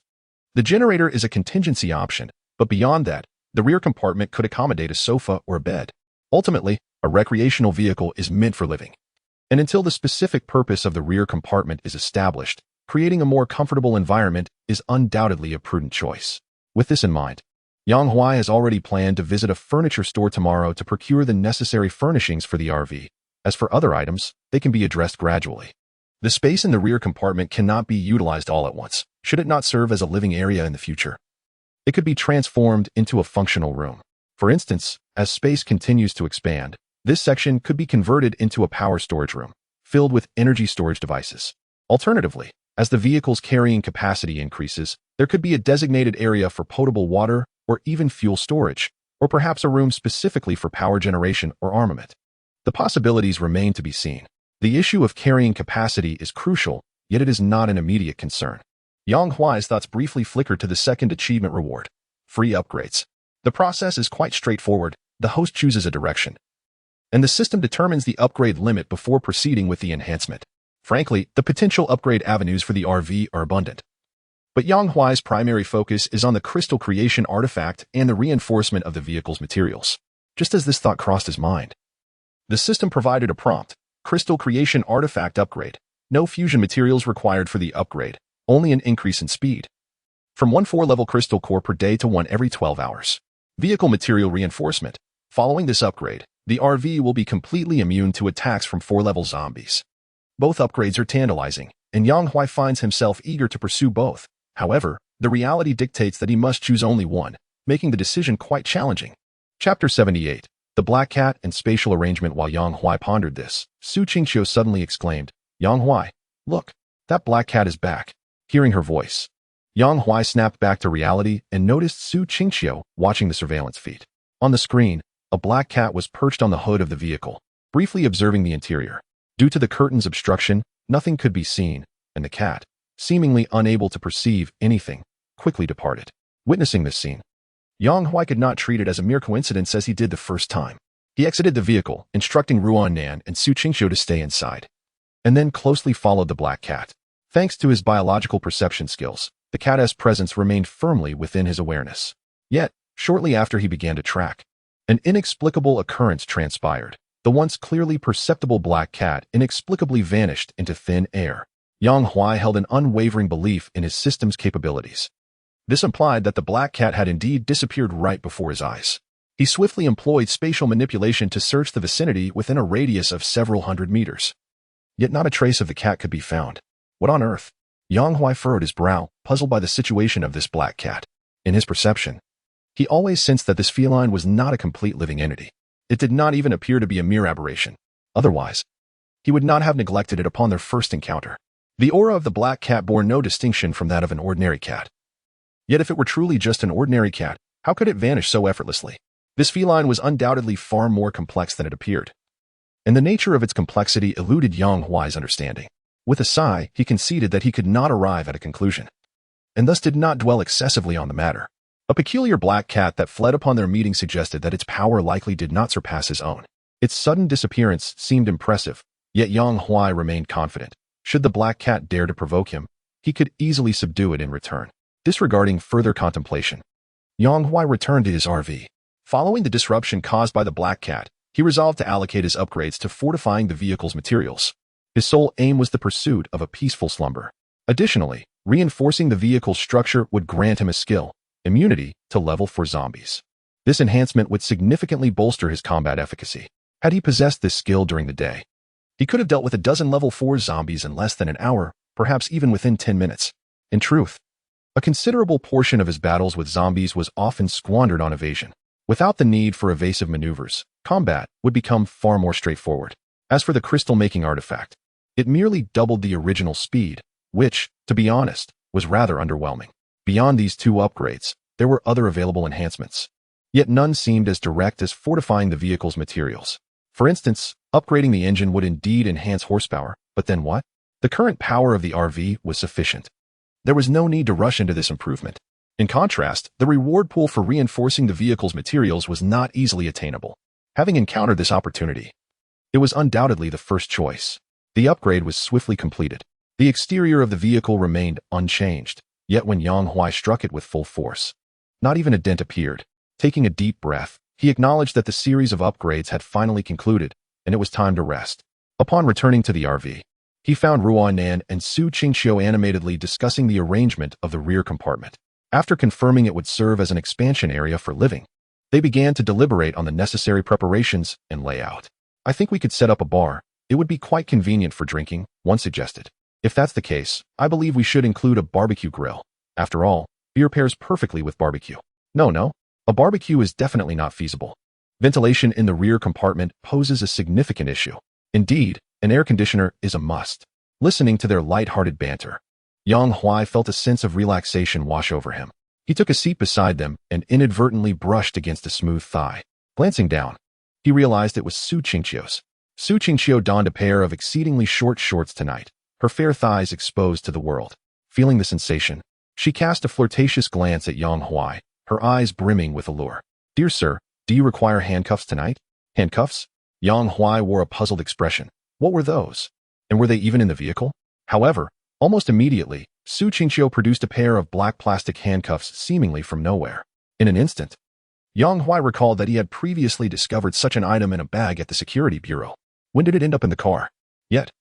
Speaker 1: The generator is a contingency option, but beyond that, the rear compartment could accommodate a sofa or a bed. Ultimately, a recreational vehicle is meant for living. And until the specific purpose of the rear compartment is established, creating a more comfortable environment is undoubtedly a prudent choice. With this in mind, Yang Huai has already planned to visit a furniture store tomorrow to procure the necessary furnishings for the RV. As for other items, they can be addressed gradually. The space in the rear compartment cannot be utilized all at once, should it not serve as a living area in the future. It could be transformed into a functional room. For instance, as space continues to expand, this section could be converted into a power storage room, filled with energy storage devices. Alternatively, as the vehicle's carrying capacity increases, there could be a designated area for potable water or even fuel storage, or perhaps a room specifically for power generation or armament. The possibilities remain to be seen. The issue of carrying capacity is crucial, yet it is not an immediate concern. Yang Huai's thoughts briefly flickered to the second achievement reward: free upgrades. The process is quite straightforward. The host chooses a direction, and the system determines the upgrade limit before proceeding with the enhancement. Frankly, the potential upgrade avenues for the RV are abundant. But Yang Huai's primary focus is on the crystal creation artifact and the reinforcement of the vehicle's materials. Just as this thought crossed his mind, the system provided a prompt: Crystal Creation Artifact Upgrade. No fusion materials required for the upgrade, only an increase in speed. From 1 4-level crystal core per day to 1 every 12 hours. Vehicle Material Reinforcement. Following this upgrade, the RV will be completely immune to attacks from 4-level zombies. Both upgrades are tantalizing, and Yang Huai finds himself eager to pursue both. However, the reality dictates that he must choose only one, making the decision quite challenging. Chapter 78. The Black Cat and Spatial Arrangement. While Yang Huai pondered this, Su Qingqiu suddenly exclaimed, "Yang Huai, look, that black cat is back." Hearing her voice, Yang Huai snapped back to reality and noticed Su Qingqiu watching the surveillance feed. On the screen, a black cat was perched on the hood of the vehicle, briefly observing the interior. Due to the curtain's obstruction, nothing could be seen, and the cat, seemingly unable to perceive anything, quickly departed. Witnessing this scene, Yang Huai could not treat it as a mere coincidence as he did the first time. He exited the vehicle, instructing Ruan Nan and Su Qingqiu to stay inside, and then closely followed the black cat. Thanks to his biological perception skills, the cat's presence remained firmly within his awareness. Yet, shortly after he began to track, an inexplicable occurrence transpired. The once clearly perceptible black cat inexplicably vanished into thin air. Yang Huai held an unwavering belief in his system's capabilities. This implied that the black cat had indeed disappeared right before his eyes. He swiftly employed spatial manipulation to search the vicinity within a radius of several hundred meters. Yet not a trace of the cat could be found. What on earth? Yang Huai furrowed his brow, puzzled by the situation of this black cat. In his perception, he always sensed that this feline was not a complete living entity. It did not even appear to be a mere aberration. Otherwise, he would not have neglected it upon their first encounter. The aura of the black cat bore no distinction from that of an ordinary cat. Yet if it were truly just an ordinary cat, how could it vanish so effortlessly? This feline was undoubtedly far more complex than it appeared, and the nature of its complexity eluded Yang Huai's understanding. With a sigh, he conceded that he could not arrive at a conclusion, and thus did not dwell excessively on the matter. A peculiar black cat that fled upon their meeting suggested that its power likely did not surpass his own. Its sudden disappearance seemed impressive, yet Yang Huai remained confident. Should the black cat dare to provoke him, he could easily subdue it in return. Disregarding further contemplation, Yang Huai returned to his RV. Following the disruption caused by the black cat, he resolved to allocate his upgrades to fortifying the vehicle's materials. His sole aim was the pursuit of a peaceful slumber. Additionally, reinforcing the vehicle's structure would grant him a skill, immunity to level 4 zombies. This enhancement would significantly bolster his combat efficacy. Had he possessed this skill during the day, he could have dealt with a dozen level 4 zombies in less than an hour, perhaps even within 10 minutes. In truth, a considerable portion of his battles with zombies was often squandered on evasion. Without the need for evasive maneuvers, combat would become far more straightforward. As for the crystal-making artifact, it merely doubled the original speed, which, to be honest, was rather underwhelming. Beyond these 2 upgrades, there were other available enhancements. Yet none seemed as direct as fortifying the vehicle's materials. For instance, upgrading the engine would indeed enhance horsepower, but then what? The current power of the RV was sufficient. There was no need to rush into this improvement. In contrast, the reward pool for reinforcing the vehicle's materials was not easily attainable. Having encountered this opportunity, it was undoubtedly the first choice. The upgrade was swiftly completed. The exterior of the vehicle remained unchanged, yet when Yang Huai struck it with full force, not even a dent appeared. Taking a deep breath, he acknowledged that the series of upgrades had finally concluded, and it was time to rest. Upon returning to the RV, he found Ruan Nan and Su Qingqiu animatedly discussing the arrangement of the rear compartment. After confirming it would serve as an expansion area for living, they began to deliberate on the necessary preparations and layout. "I think we could set up a bar. It would be quite convenient for drinking," one suggested. "If that's the case, I believe we should include a barbecue grill. After all, beer pairs perfectly with barbecue." No, a barbecue is definitely not feasible. Ventilation in the rear compartment poses a significant issue. Indeed, an air conditioner is a must. Listening to their light-hearted banter, Yang Huai felt a sense of relaxation wash over him. He took a seat beside them and inadvertently brushed against a smooth thigh. Glancing down, he realized it was Su Qingqiu's. Su Qingqiu donned a pair of exceedingly short shorts tonight, her fair thighs exposed to the world. Feeling the sensation, she cast a flirtatious glance at Yang Huai, her eyes brimming with allure. "Dear sir, do you require handcuffs tonight?" Handcuffs? Yang Huai wore a puzzled expression. What were those? And were they even in the vehicle? However, almost immediately, Su Qingqiu produced a pair of black plastic handcuffs seemingly from nowhere. In an instant, Yang Huai recalled that he had previously discovered such an item in a bag at the security bureau. When did it end up in the car? Yet,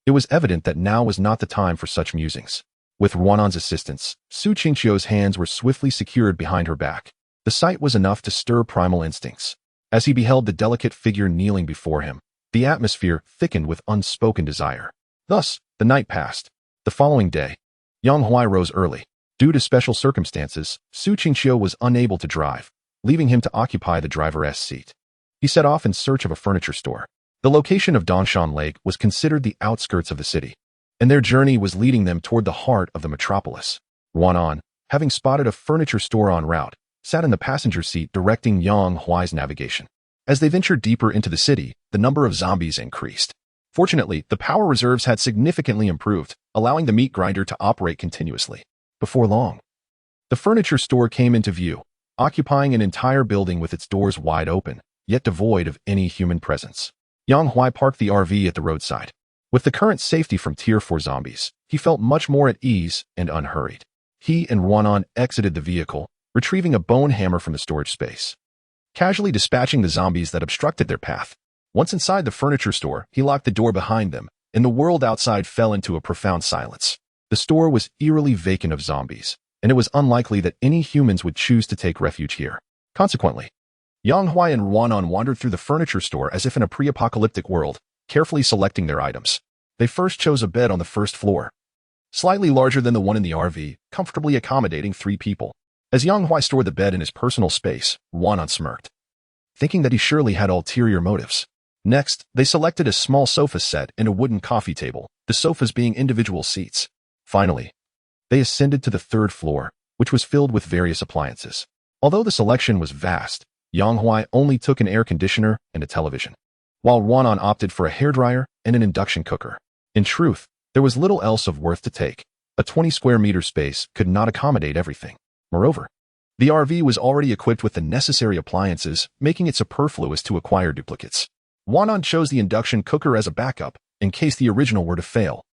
Speaker 1: it was evident that now was not the time for such musings. With Ruanan's assistance, Su Qingqiu's hands were swiftly secured behind her back. The sight was enough to stir primal instincts. As he beheld the delicate figure kneeling before him, the atmosphere thickened with unspoken desire. Thus, the night passed. The following day, Yang Huai rose early. Due to special circumstances, Su Qingqiu was unable to drive, leaving him to occupy the driver's seat. He set off in search of a furniture store. The location of Dongshan Lake was considered the outskirts of the city, and their journey was leading them toward the heart of the metropolis. Ruanan, having spotted a furniture store en route, sat in the passenger seat directing Yang Huai's navigation. As they ventured deeper into the city, the number of zombies increased. Fortunately, the power reserves had significantly improved, allowing the meat grinder to operate continuously. Before long, the furniture store came into view, occupying an entire building with its doors wide open, yet devoid of any human presence. Yang Huai parked the RV at the roadside. With the current safety from Tier 4 zombies, he felt much more at ease and unhurried. He and Ruanan exited the vehicle, retrieving a bone hammer from the storage space, casually dispatching the zombies that obstructed their path. Once inside the furniture store, he locked the door behind them, and the world outside fell into a profound silence. The store was eerily vacant of zombies, and it was unlikely that any humans would choose to take refuge here. Consequently, Yang Huai and Ruanan wandered through the furniture store as if in a pre-apocalyptic world, carefully selecting their items. They first chose a bed on the first floor, slightly larger than the one in the RV, comfortably accommodating 3 people. As Yang Huai stored the bed in his personal space, Ruanan smirked, thinking that he surely had ulterior motives. Next, they selected a small sofa set and a wooden coffee table, the sofas being individual seats. Finally, they ascended to the 3rd floor, which was filled with various appliances. Although the selection was vast, Yang Huai only took an air conditioner and a television, while Ruanan opted for a hairdryer and an induction cooker. In truth, there was little else of worth to take. A 20 square meter space could not accommodate everything. Moreover, the RV was already equipped with the necessary appliances, making it superfluous to acquire duplicates. Ruanan chose the induction cooker as a backup, in case the original were to fail.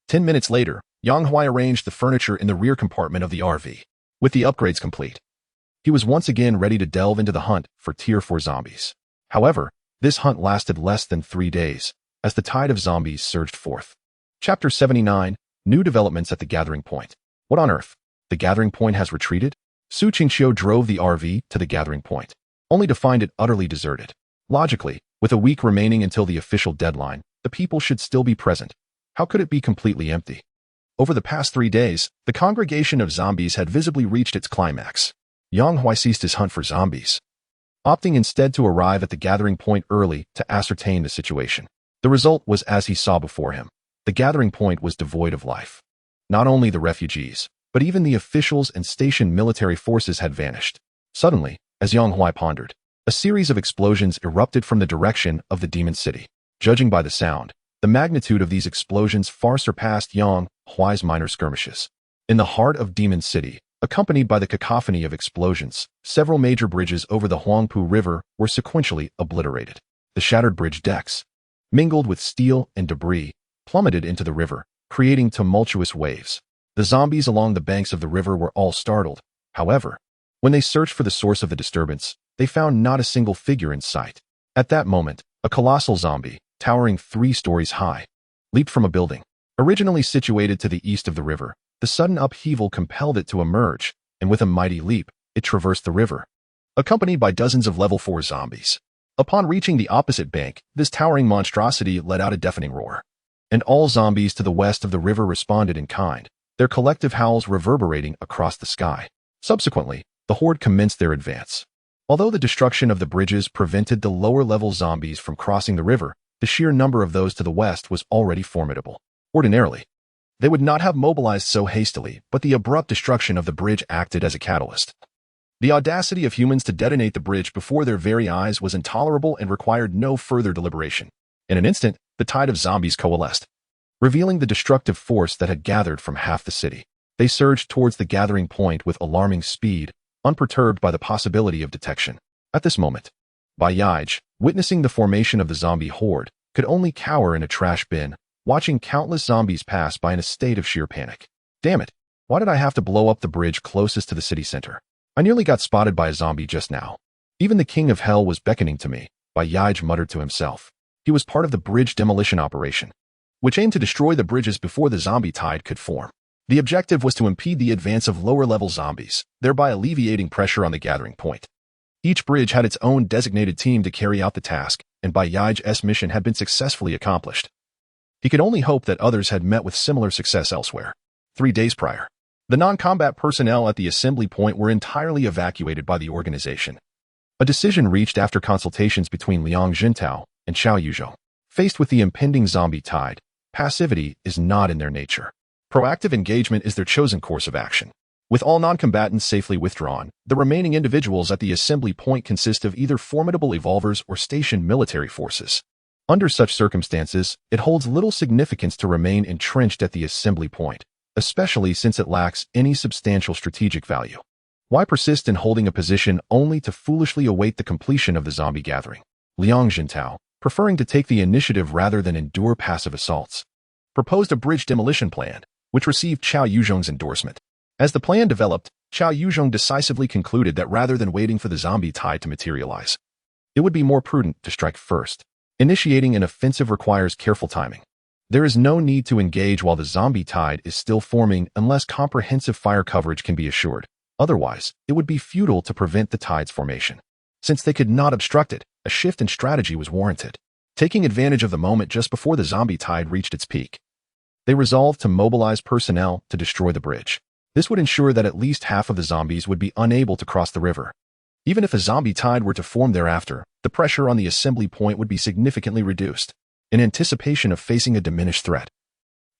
Speaker 1: 10 minutes later, Yang Huai arranged the furniture in the rear compartment of the RV. With the upgrades complete, he was once again ready to delve into the hunt for Tier 4 zombies. However, this hunt lasted less than 3 days, as the tide of zombies surged forth. Chapter 79, New Developments at the Gathering Point. What on earth? The Gathering Point has retreated? Su Qingqiu drove the RV to the Gathering Point, only to find it utterly deserted. Logically, with a week remaining until the official deadline, the people should still be present. How could it be completely empty? Over the past 3 days, the congregation of zombies had visibly reached its climax. Yang Huai ceased his hunt for zombies, opting instead to arrive at the gathering point early to ascertain the situation. The result was as he saw before him. The gathering point was devoid of life. Not only the refugees, but even the officials and stationed military forces had vanished. Suddenly, as Yang Huai pondered, a series of explosions erupted from the direction of the demon city. Judging by the sound, the magnitude of these explosions far surpassed Yang Huai's minor skirmishes. In the heart of Demon City, accompanied by the cacophony of explosions, several major bridges over the Huangpu River were sequentially obliterated. The shattered bridge decks, mingled with steel and debris, plummeted into the river, creating tumultuous waves. The zombies along the banks of the river were all startled. However, when they searched for the source of the disturbance, they found not a single figure in sight. At that moment, a colossal zombie, towering 3 stories high, leaped from a building. Originally situated to the east of the river, the sudden upheaval compelled it to emerge, and with a mighty leap, it traversed the river, accompanied by dozens of level 4 zombies. Upon reaching the opposite bank, this towering monstrosity let out a deafening roar, and all zombies to the west of the river responded in kind, their collective howls reverberating across the sky. Subsequently, the horde commenced their advance. Although the destruction of the bridges prevented the lower-level zombies from crossing the river, the sheer number of those to the west was already formidable. Ordinarily, they would not have mobilized so hastily, but the abrupt destruction of the bridge acted as a catalyst. The audacity of humans to detonate the bridge before their very eyes was intolerable and required no further deliberation. In an instant, the tide of zombies coalesced, revealing the destructive force that had gathered from half the city. They surged towards the gathering point with alarming speed, unperturbed by the possibility of detection. At this moment, Bai Yaij, witnessing the formation of the zombie horde, could only cower in a trash bin, watching countless zombies pass by in a state of sheer panic. Damn it, why did I have to blow up the bridge closest to the city center? I nearly got spotted by a zombie just now. Even the king of hell was beckoning to me, Bai Yaij muttered to himself. He was part of the bridge demolition operation, which aimed to destroy the bridges before the zombie tide could form. The objective was to impede the advance of lower-level zombies, thereby alleviating pressure on the gathering point. Each bridge had its own designated team to carry out the task, and by Yai's mission had been successfully accomplished. He could only hope that others had met with similar success elsewhere. 3 days prior, the non-combat personnel at the assembly point were entirely evacuated by the organization. A decision reached after consultations between Liang Jintao and Xiao Yuzhong. Faced with the impending zombie tide, passivity is not in their nature. Proactive engagement is their chosen course of action. With all non-combatants safely withdrawn, the remaining individuals at the assembly point consist of either formidable evolvers or stationed military forces. Under such circumstances, it holds little significance to remain entrenched at the assembly point, especially since it lacks any substantial strategic value. Why persist in holding a position only to foolishly await the completion of the zombie gathering? Liang Jintao, preferring to take the initiative rather than endure passive assaults, proposed a bridge demolition plan, which received Xiao Yuzhong's endorsement. As the plan developed, Xiao Yuzhong decisively concluded that rather than waiting for the zombie tide to materialize, it would be more prudent to strike first. Initiating an offensive requires careful timing. There is no need to engage while the zombie tide is still forming unless comprehensive fire coverage can be assured. Otherwise, it would be futile to prevent the tide's formation. Since they could not obstruct it, a shift in strategy was warranted. Taking advantage of the moment just before the zombie tide reached its peak, they resolved to mobilize personnel to destroy the bridge. This would ensure that at least half of the zombies would be unable to cross the river. Even if a zombie tide were to form thereafter, the pressure on the assembly point would be significantly reduced. In anticipation of facing a diminished threat,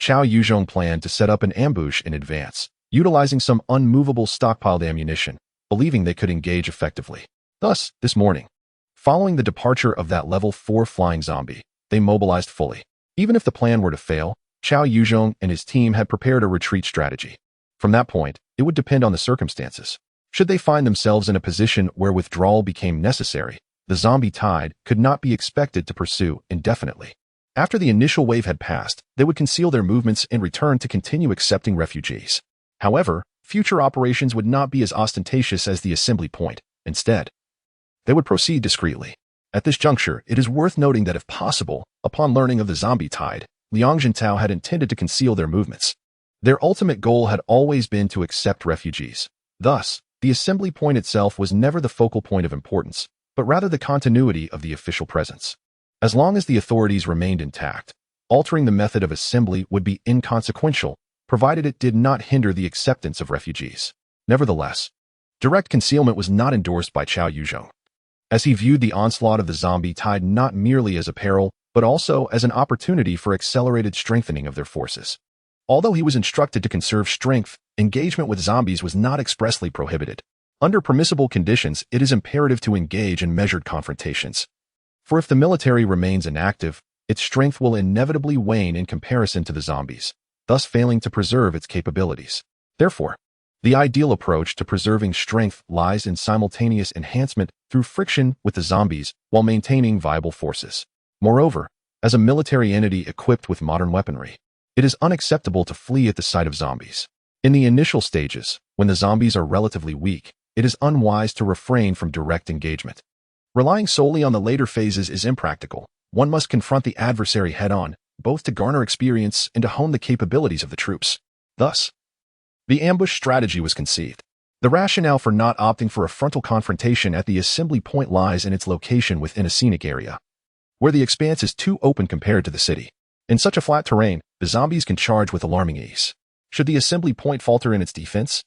Speaker 1: Xiao Yuzhong planned to set up an ambush in advance, utilizing some unmovable stockpiled ammunition, believing they could engage effectively. Thus, this morning, following the departure of that level 4 flying zombie, they mobilized fully. Even if the plan were to fail, Xiao Yuzhong and his team had prepared a retreat strategy. From that point, it would depend on the circumstances. Should they find themselves in a position where withdrawal became necessary, the zombie tide could not be expected to pursue indefinitely. After the initial wave had passed, they would conceal their movements and return to continue accepting refugees. However, future operations would not be as ostentatious as the assembly point. Instead, they would proceed discreetly. At this juncture, it is worth noting that if possible, upon learning of the zombie tide, Liang Jintao had intended to conceal their movements. Their ultimate goal had always been to accept refugees. Thus, the assembly point itself was never the focal point of importance, but rather the continuity of the official presence. As long as the authorities remained intact, altering the method of assembly would be inconsequential, provided it did not hinder the acceptance of refugees. Nevertheless, direct concealment was not endorsed by Xiao Yuzhong, as he viewed the onslaught of the zombie tide not merely as a peril, but also as an opportunity for accelerated strengthening of their forces. Although he was instructed to conserve strength, engagement with zombies was not expressly prohibited. Under permissible conditions, it is imperative to engage in measured confrontations. For if the military remains inactive, its strength will inevitably wane in comparison to the zombies, thus failing to preserve its capabilities. Therefore, the ideal approach to preserving strength lies in simultaneous enhancement through friction with the zombies while maintaining viable forces. Moreover, as a military entity equipped with modern weaponry, it is unacceptable to flee at the sight of zombies. In the initial stages, when the zombies are relatively weak, it is unwise to refrain from direct engagement. Relying solely on the later phases is impractical. One must confront the adversary head-on, both to garner experience and to hone the capabilities of the troops. Thus, the ambush strategy was conceived. The rationale for not opting for a frontal confrontation at the assembly point lies in its location within a scenic area, where the expanse is too open compared to the city. In such a flat terrain, the zombies can charge with alarming ease. Should the assembly point falter in its defense,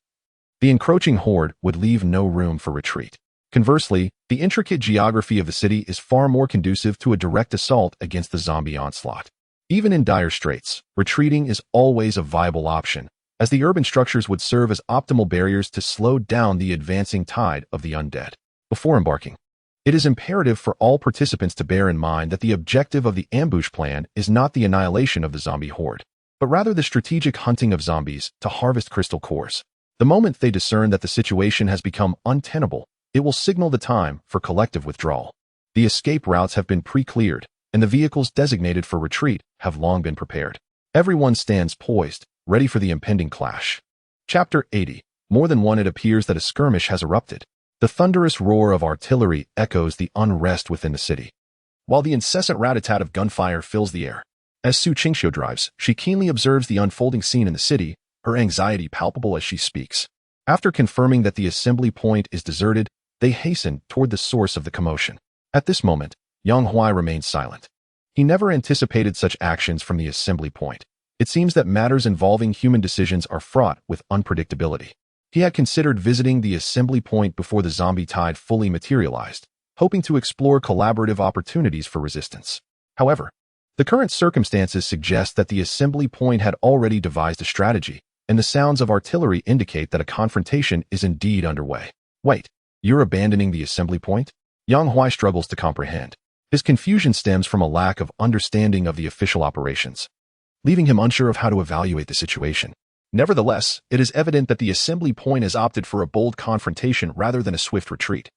Speaker 1: the encroaching horde would leave no room for retreat. Conversely, the intricate geography of the city is far more conducive to a direct assault against the zombie onslaught. Even in dire straits, retreating is always a viable option, as the urban structures would serve as optimal barriers to slow down the advancing tide of the undead. Before embarking, it is imperative for all participants to bear in mind that the objective of the ambush plan is not the annihilation of the zombie horde, but rather the strategic hunting of zombies to harvest crystal cores. The moment they discern that the situation has become untenable, it will signal the time for collective withdrawal. The escape routes have been pre-cleared, and the vehicles designated for retreat have long been prepared. Everyone stands poised, ready for the impending clash. Chapter 80. More than one, it appears that a skirmish has erupted. The thunderous roar of artillery echoes the unrest within the city, while the incessant rat-a-tat of gunfire fills the air. As Su Qingxiu drives, she keenly observes the unfolding scene in the city, her anxiety palpable as she speaks. After confirming that the assembly point is deserted, they hasten toward the source of the commotion. At this moment, Yang Huai remains silent. He never anticipated such actions from the assembly point. It seems that matters involving human decisions are fraught with unpredictability. He had considered visiting the assembly point before the zombie tide fully materialized, hoping to explore collaborative opportunities for resistance. However, the current circumstances suggest that the assembly point had already devised a strategy, and the sounds of artillery indicate that a confrontation is indeed underway. Wait, you're abandoning the assembly point? Yang Huai struggles to comprehend. His confusion stems from a lack of understanding of the official operations, leaving him unsure of how to evaluate the situation. Nevertheless, it is evident that the assembly point has opted for a bold confrontation rather than a swift retreat,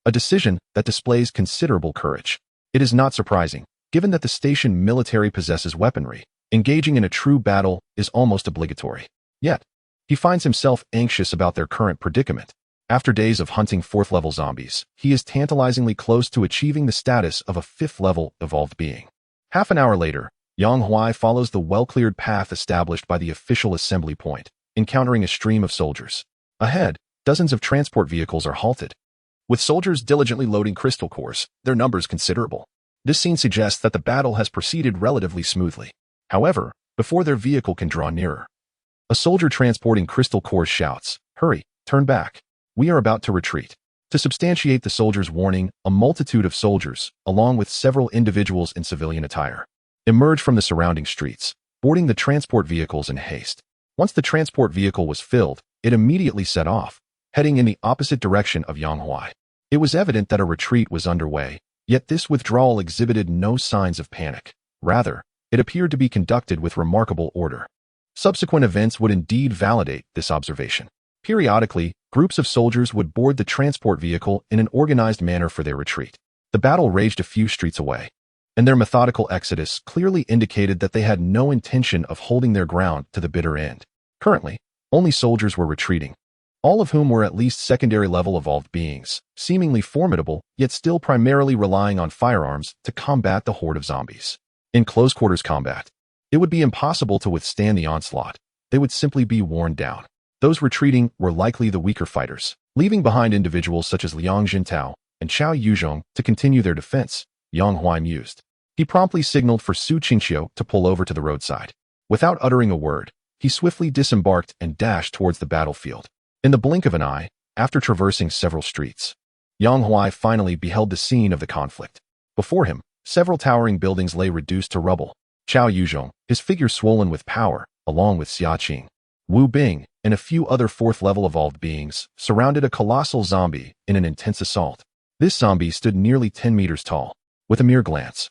Speaker 1: a decision that displays considerable courage. It is not surprising, given that the station military possesses weaponry. Engaging in a true battle is almost obligatory. Yet, he finds himself anxious about their current predicament. After days of hunting 4th-level zombies, he is tantalizingly close to achieving the status of a 5th-level evolved being. Half an hour later, Yang Huai follows the well-cleared path established by the official assembly point, encountering a stream of soldiers. Ahead, dozens of transport vehicles are halted. With soldiers diligently loading crystal cores, their numbers considerable. This scene suggests that the battle has proceeded relatively smoothly. However, before their vehicle can draw nearer, a soldier transporting crystal cores shouts, "Hurry, turn back. We are about to retreat." To substantiate the soldier's warning, a multitude of soldiers, along with several individuals in civilian attire, emerge from the surrounding streets, boarding the transport vehicles in haste. Once the transport vehicle was filled, it immediately set off, heading in the opposite direction of Yang Huai. It was evident that a retreat was underway, yet this withdrawal exhibited no signs of panic. Rather, it appeared to be conducted with remarkable order. Subsequent events would indeed validate this observation. Periodically, groups of soldiers would board the transport vehicle in an organized manner for their retreat. The battle raged a few streets away, and their methodical exodus clearly indicated that they had no intention of holding their ground to the bitter end. Currently, only soldiers were retreating, all of whom were at least secondary-level evolved beings, seemingly formidable, yet still primarily relying on firearms to combat the horde of zombies. In close-quarters combat, it would be impossible to withstand the onslaught. They would simply be worn down. Those retreating were likely the weaker fighters, leaving behind individuals such as Liang Jintao and Chao Yuzhong to continue their defense. Yang Huai mused. He promptly signaled for Su Qingxiu to pull over to the roadside. Without uttering a word, he swiftly disembarked and dashed towards the battlefield. In the blink of an eye, after traversing several streets, Yang Huai finally beheld the scene of the conflict. Before him, several towering buildings lay reduced to rubble. Chao Yuzhong, his figure swollen with power, along with Xia Qing, Wu Bing, and a few other 4th-level evolved beings, surrounded a colossal zombie in an intense assault. This zombie stood nearly 10 meters tall. With a mere glance,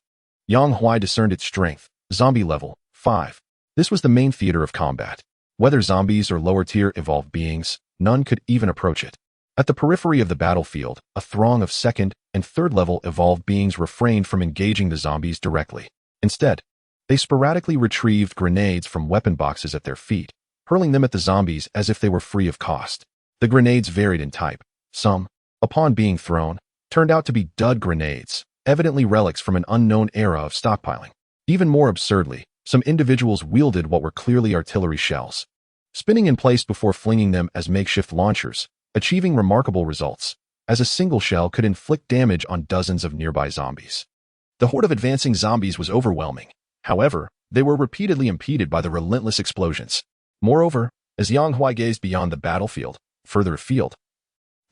Speaker 1: Yang Huai discerned its strength, zombie level 5. This was the main theater of combat. Whether zombies or lower-tier evolved beings, none could even approach it. At the periphery of the battlefield, a throng of 2nd and 3rd-level evolved beings refrained from engaging the zombies directly. Instead, they sporadically retrieved grenades from weapon boxes at their feet, hurling them at the zombies as if they were free of cost. The grenades varied in type. Some, upon being thrown, turned out to be dud grenades, evidently relics from an unknown era of stockpiling. Even more absurdly, some individuals wielded what were clearly artillery shells, spinning in place before flinging them as makeshift launchers, achieving remarkable results, as a single shell could inflict damage on dozens of nearby zombies. The horde of advancing zombies was overwhelming. However, they were repeatedly impeded by the relentless explosions. Moreover, as Yang Huai gazed beyond the battlefield, further afield,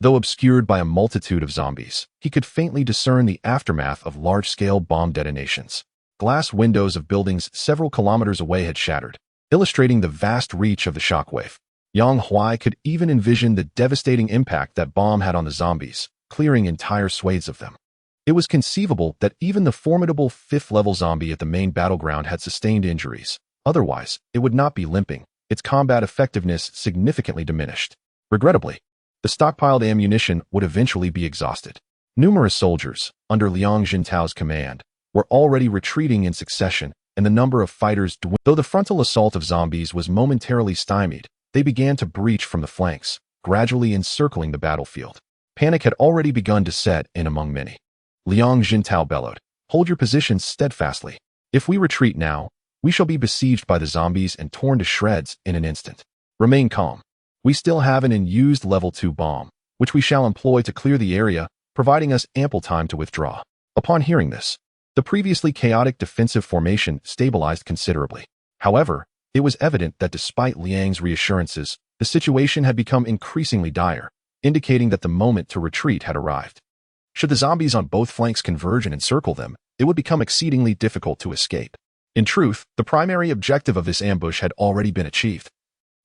Speaker 1: though obscured by a multitude of zombies, he could faintly discern the aftermath of large-scale bomb detonations. Glass windows of buildings several kilometers away had shattered, illustrating the vast reach of the shockwave. Yang Huai could even envision the devastating impact that bomb had on the zombies, clearing entire swathes of them. It was conceivable that even the formidable 5th-level zombie at the main battleground had sustained injuries. Otherwise, it would not be limping, its combat effectiveness significantly diminished. Regrettably, the stockpiled ammunition would eventually be exhausted. Numerous soldiers, under Liang Jintao's command, were already retreating in succession, and the number of fighters dwindled. Though the frontal assault of zombies was momentarily stymied, they began to breach from the flanks, gradually encircling the battlefield. Panic had already begun to set in among many. Liang Jintao bellowed, Hold your positions steadfastly. If we retreat now, we shall be besieged by the zombies and torn to shreds in an instant. Remain calm. We still have an unused level 2 bomb, which we shall employ to clear the area, providing us ample time to withdraw. Upon hearing this, the previously chaotic defensive formation stabilized considerably. However, it was evident that despite Liang's reassurances, the situation had become increasingly dire, indicating that the moment to retreat had arrived. Should the zombies on both flanks converge and encircle them, it would become exceedingly difficult to escape. In truth, the primary objective of this ambush had already been achieved.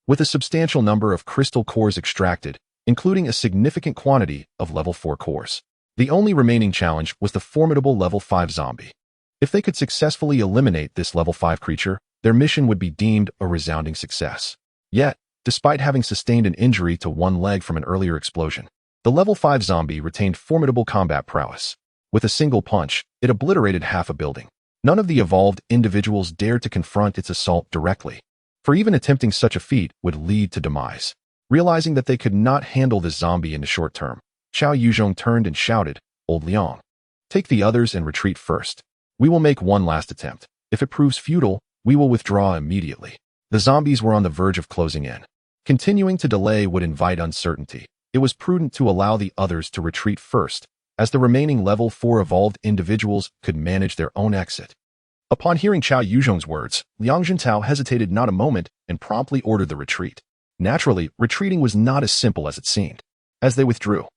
Speaker 1: With a substantial number of crystal cores extracted, including a significant quantity of level 4 cores, the only remaining challenge was the formidable level 5 zombie. If they could successfully eliminate this level 5 creature, their mission would be deemed a resounding success. Yet, despite having sustained an injury to one leg from an earlier explosion, the level 5 zombie retained formidable combat prowess. With a single punch, it obliterated half a building. None of the evolved individuals dared to confront its assault directly, for even attempting such a feat would lead to demise. Realizing that they could not handle this zombie in the short term, Qiao Yuzhong turned and shouted, "Old Liang, take the others and retreat first. We will make one last attempt. If it proves futile, we will withdraw immediately." The zombies were on the verge of closing in. Continuing to delay would invite uncertainty. It was prudent to allow the others to retreat first, as the remaining level 4 evolved individuals could manage their own exit. Upon hearing Qiao Yuzhong's words, Liang Jintao hesitated not a moment and promptly ordered the retreat. Naturally, retreating was not as simple as it seemed. As they withdrew,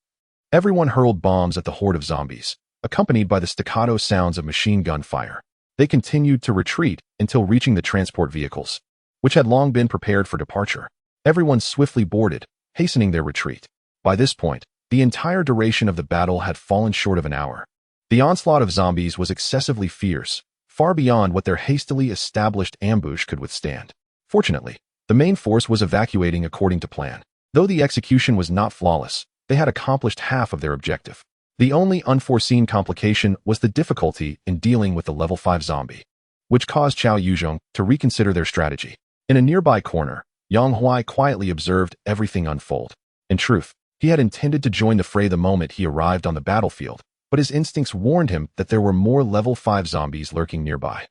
Speaker 1: everyone hurled bombs at the horde of zombies, accompanied by the staccato sounds of machine gun fire. They continued to retreat until reaching the transport vehicles, which had long been prepared for departure. Everyone swiftly boarded, hastening their retreat. By this point, the entire duration of the battle had fallen short of an hour. The onslaught of zombies was excessively fierce, far beyond what their hastily established ambush could withstand. Fortunately, the main force was evacuating according to plan. Though the execution was not flawless, they had accomplished half of their objective. The only unforeseen complication was the difficulty in dealing with the level 5 zombie, which caused Qiao Yuzhong to reconsider their strategy. In a nearby corner, Yang Huai quietly observed everything unfold. In truth, he had intended to join the fray the moment he arrived on the battlefield, but his instincts warned him that there were more level 5 zombies lurking nearby.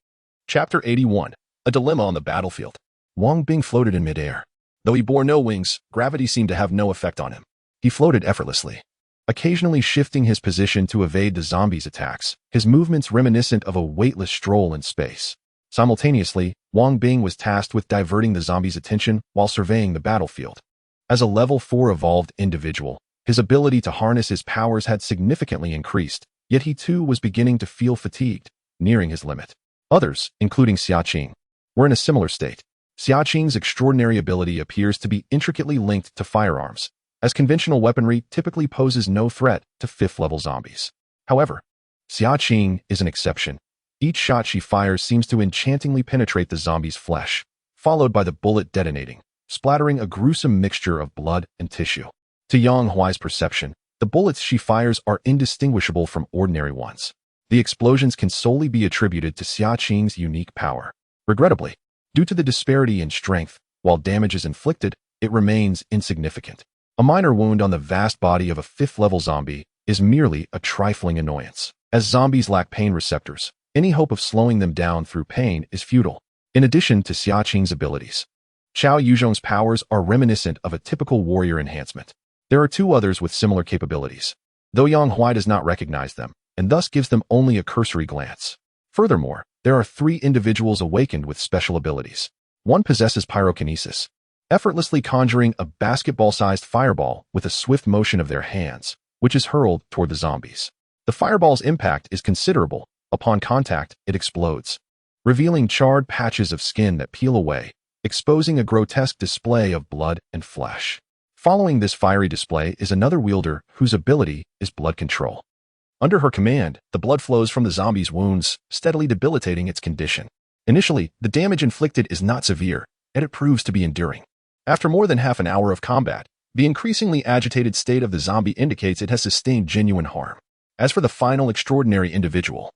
Speaker 1: Chapter 81. A Dilemma on the Battlefield. Wang Bing floated in midair. Though he bore no wings, gravity seemed to have no effect on him. He floated effortlessly, occasionally shifting his position to evade the zombies' attacks, his movements reminiscent of a weightless stroll in space. Simultaneously, Wang Bing was tasked with diverting the zombies' attention while surveying the battlefield. As a level 4 evolved individual, his ability to harness his powers had significantly increased, yet he too was beginning to feel fatigued, nearing his limit. Others, including Xia Qing, were in a similar state. Xia Qing's extraordinary ability appears to be intricately linked to firearms, as conventional weaponry typically poses no threat to 5th-level zombies. However, Xia Qing is an exception. Each shot she fires seems to enchantingly penetrate the zombie's flesh, followed by the bullet detonating, splattering a gruesome mixture of blood and tissue. To Yang Huai's perception, the bullets she fires are indistinguishable from ordinary ones. The explosions can solely be attributed to Xia Qing's unique power. Regrettably, due to the disparity in strength, while damage is inflicted, it remains insignificant. A minor wound on the vast body of a 5th-level zombie is merely a trifling annoyance. As zombies lack pain receptors, any hope of slowing them down through pain is futile. In addition to Xia Qing's abilities, Qiao Yuzhong's powers are reminiscent of a typical warrior enhancement. There are 2 others with similar capabilities, though Yang Huai does not recognize them, and thus gives them only a cursory glance. Furthermore, there are 3 individuals awakened with special abilities. One possesses pyrokinesis, effortlessly conjuring a basketball-sized fireball with a swift motion of their hands, which is hurled toward the zombies. The fireball's impact is considerable. Upon contact, it explodes, revealing charred patches of skin that peel away, exposing a grotesque display of blood and flesh. Following this fiery display is another wielder whose ability is blood control. Under her command, the blood flows from the zombie's wounds, steadily debilitating its condition. Initially, the damage inflicted is not severe, and it proves to be enduring. After more than half an hour of combat, the increasingly agitated state of the zombie indicates it has sustained genuine harm. As for the final extraordinary individual,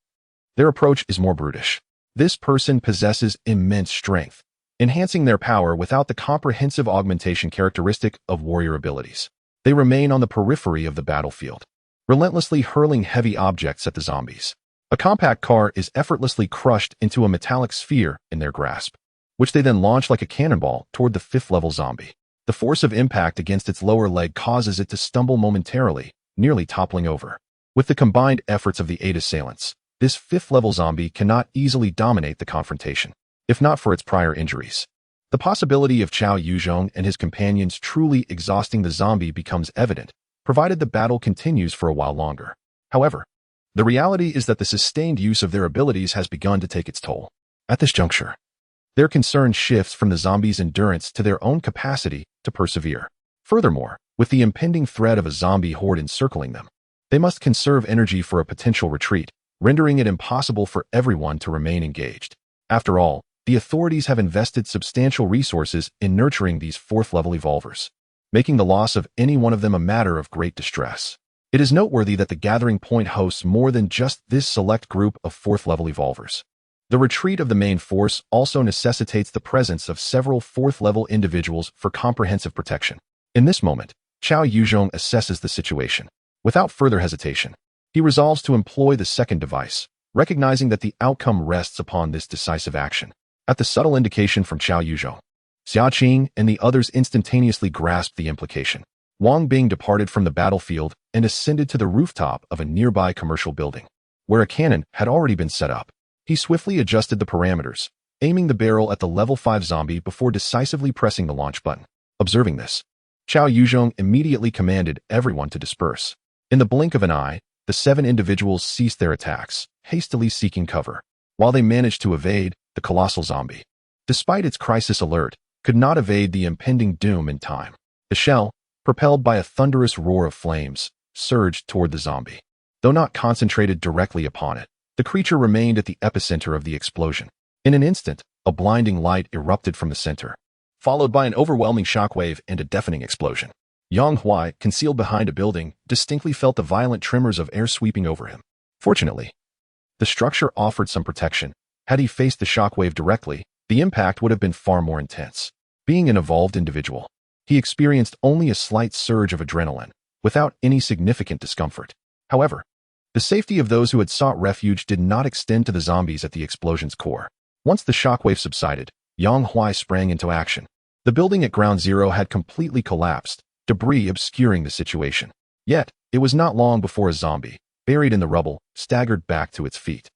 Speaker 1: their approach is more brutish. This person possesses immense strength, enhancing their power without the comprehensive augmentation characteristic of warrior abilities. They remain on the periphery of the battlefield, relentlessly hurling heavy objects at the zombies. A compact car is effortlessly crushed into a metallic sphere in their grasp, which they then launch like a cannonball toward the 5th-level zombie. The force of impact against its lower leg causes it to stumble momentarily, nearly toppling over. With the combined efforts of the 8 assailants, this 5th-level zombie cannot easily dominate the confrontation, if not for its prior injuries. The possibility of Cao Yuzhong and his companions truly exhausting the zombie becomes evident, provided the battle continues for a while longer. However, the reality is that the sustained use of their abilities has begun to take its toll. At this juncture, their concern shifts from the zombies' endurance to their own capacity to persevere. Furthermore, with the impending threat of a zombie horde encircling them, they must conserve energy for a potential retreat, rendering it impossible for everyone to remain engaged. After all, the authorities have invested substantial resources in nurturing these 4th-level evolvers, making the loss of any one of them a matter of great distress. It is noteworthy that the gathering point hosts more than just this select group of 4th-level evolvers. The retreat of the main force also necessitates the presence of several 4th-level individuals for comprehensive protection. In this moment, Cao Yuzhong assesses the situation. Without further hesitation, he resolves to employ the second device, recognizing that the outcome rests upon this decisive action. At the subtle indication from Cao Yuzhong, Xia Qing and the others instantaneously grasped the implication. Wang Bing departed from the battlefield and ascended to the rooftop of a nearby commercial building, where a cannon had already been set up. He swiftly adjusted the parameters, aiming the barrel at the level 5 zombie before decisively pressing the launch button. Observing this, Cao Yuzhong immediately commanded everyone to disperse. In the blink of an eye, the 7 individuals ceased their attacks, hastily seeking cover, while they managed to evade the colossal zombie. Despite its crisis alert, could not evade the impending doom in time. The shell, propelled by a thunderous roar of flames, surged toward the zombie. Though not concentrated directly upon it, the creature remained at the epicenter of the explosion. In an instant, a blinding light erupted from the center, followed by an overwhelming shockwave and a deafening explosion. Yang Huai, concealed behind a building, distinctly felt the violent tremors of air sweeping over him. Fortunately, the structure offered some protection. Had he faced the shockwave directly, the impact would have been far more intense. Being an evolved individual, he experienced only a slight surge of adrenaline, without any significant discomfort. However, the safety of those who had sought refuge did not extend to the zombies at the explosion's core. Once the shockwave subsided, Yang Huai sprang into action. The building at Ground Zero had completely collapsed, debris obscuring the situation. Yet, it was not long before a zombie, buried in the rubble, staggered back to its feet.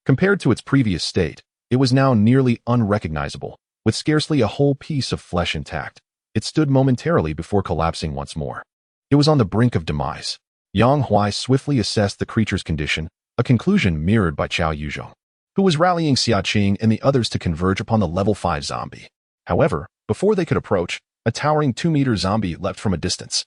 Speaker 1: Compared to its previous state, it was now nearly unrecognizable, with scarcely a whole piece of flesh intact. It stood momentarily before collapsing once more. It was on the brink of demise. Yang Huai swiftly assessed the creature's condition, a conclusion mirrored by Cao Yuzhong, who was rallying Xia Qing and the others to converge upon the level 5 zombie. However, before they could approach, a towering 2-meter zombie leapt from a distance,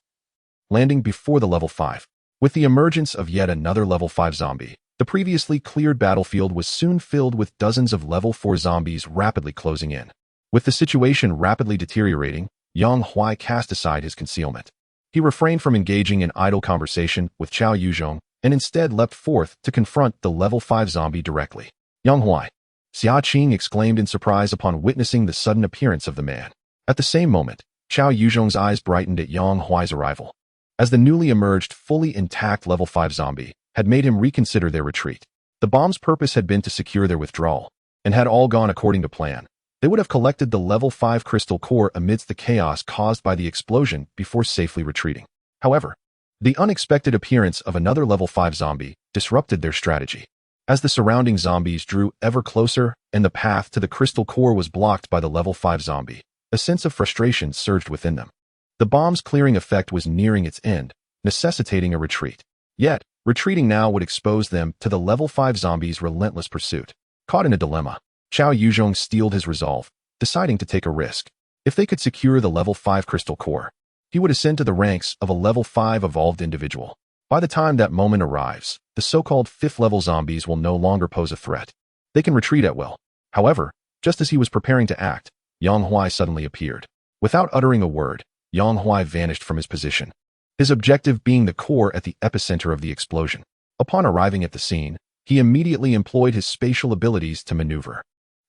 Speaker 1: landing before the level 5. With the emergence of yet another level 5 zombie, the previously cleared battlefield was soon filled with dozens of level 4 zombies rapidly closing in. With the situation rapidly deteriorating, Yang Huai cast aside his concealment. He refrained from engaging in idle conversation with Cao Yuzhong and instead leapt forth to confront the level 5 zombie directly. Yang Huai, Xia Qing exclaimed in surprise upon witnessing the sudden appearance of the man. At the same moment, Cao Yuzhong's eyes brightened at Yang Huai's arrival, as the newly emerged, fully intact level 5 zombie had made him reconsider their retreat. The bomb's purpose had been to secure their withdrawal, and had all gone according to plan, they would have collected the level 5 crystal core amidst the chaos caused by the explosion before safely retreating. However, the unexpected appearance of another level 5 zombie disrupted their strategy. As the surrounding zombies drew ever closer and the path to the crystal core was blocked by the level 5 zombie, a sense of frustration surged within them. The bomb's clearing effect was nearing its end, necessitating a retreat. Yet, retreating now would expose them to the level 5 zombie's relentless pursuit. Caught in a dilemma, Cao Yuzhong steeled his resolve, deciding to take a risk. If they could secure the level 5 crystal core, he would ascend to the ranks of a level 5 evolved individual. By the time that moment arrives, the so-called 5th-level zombies will no longer pose a threat. They can retreat at will. However, just as he was preparing to act, Yang Huai suddenly appeared. Without uttering a word, Yang Huai vanished from his position, his objective being the core at the epicenter of the explosion. Upon arriving at the scene, he immediately employed his spatial abilities to maneuver.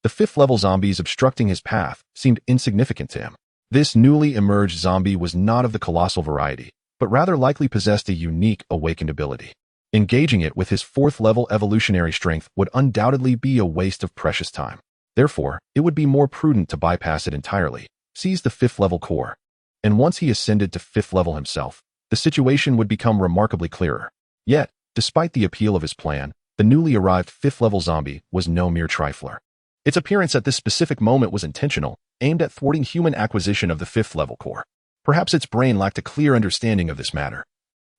Speaker 1: The 5th-level zombies obstructing his path seemed insignificant to him. This newly emerged zombie was not of the colossal variety, but rather likely possessed a unique awakened ability. Engaging it with his 4th-level evolutionary strength would undoubtedly be a waste of precious time. Therefore, it would be more prudent to bypass it entirely, seize the 5th-level core. And once he ascended to 5th level himself, the situation would become remarkably clearer. Yet, despite the appeal of his plan, the newly arrived 5th-level zombie was no mere trifler. Its appearance at this specific moment was intentional, aimed at thwarting human acquisition of the 5th-level core. Perhaps its brain lacked a clear understanding of this matter,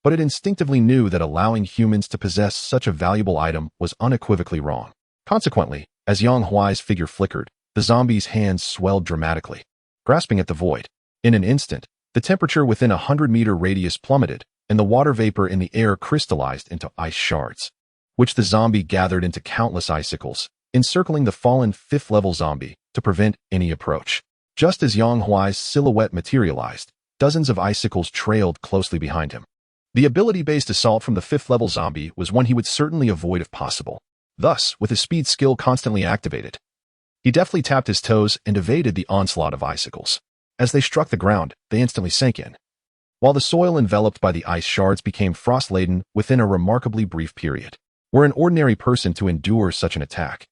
Speaker 1: but it instinctively knew that allowing humans to possess such a valuable item was unequivocally wrong. Consequently, as Yang Huai's figure flickered, the zombie's hands swelled dramatically, grasping at the void. In an instant, the temperature within a 100-meter radius plummeted, and the water vapor in the air crystallized into ice shards, which the zombie gathered into countless icicles, encircling the fallen 5th-level zombie to prevent any approach. Just as Yang Huai's silhouette materialized, dozens of icicles trailed closely behind him. The ability-based assault from the 5th-level zombie was one he would certainly avoid if possible. Thus, with his speed skill constantly activated, he deftly tapped his toes and evaded the onslaught of icicles. As they struck the ground, they instantly sank in, while the soil enveloped by the ice shards became frost-laden within a remarkably brief period. Were an ordinary person to endure such an attack,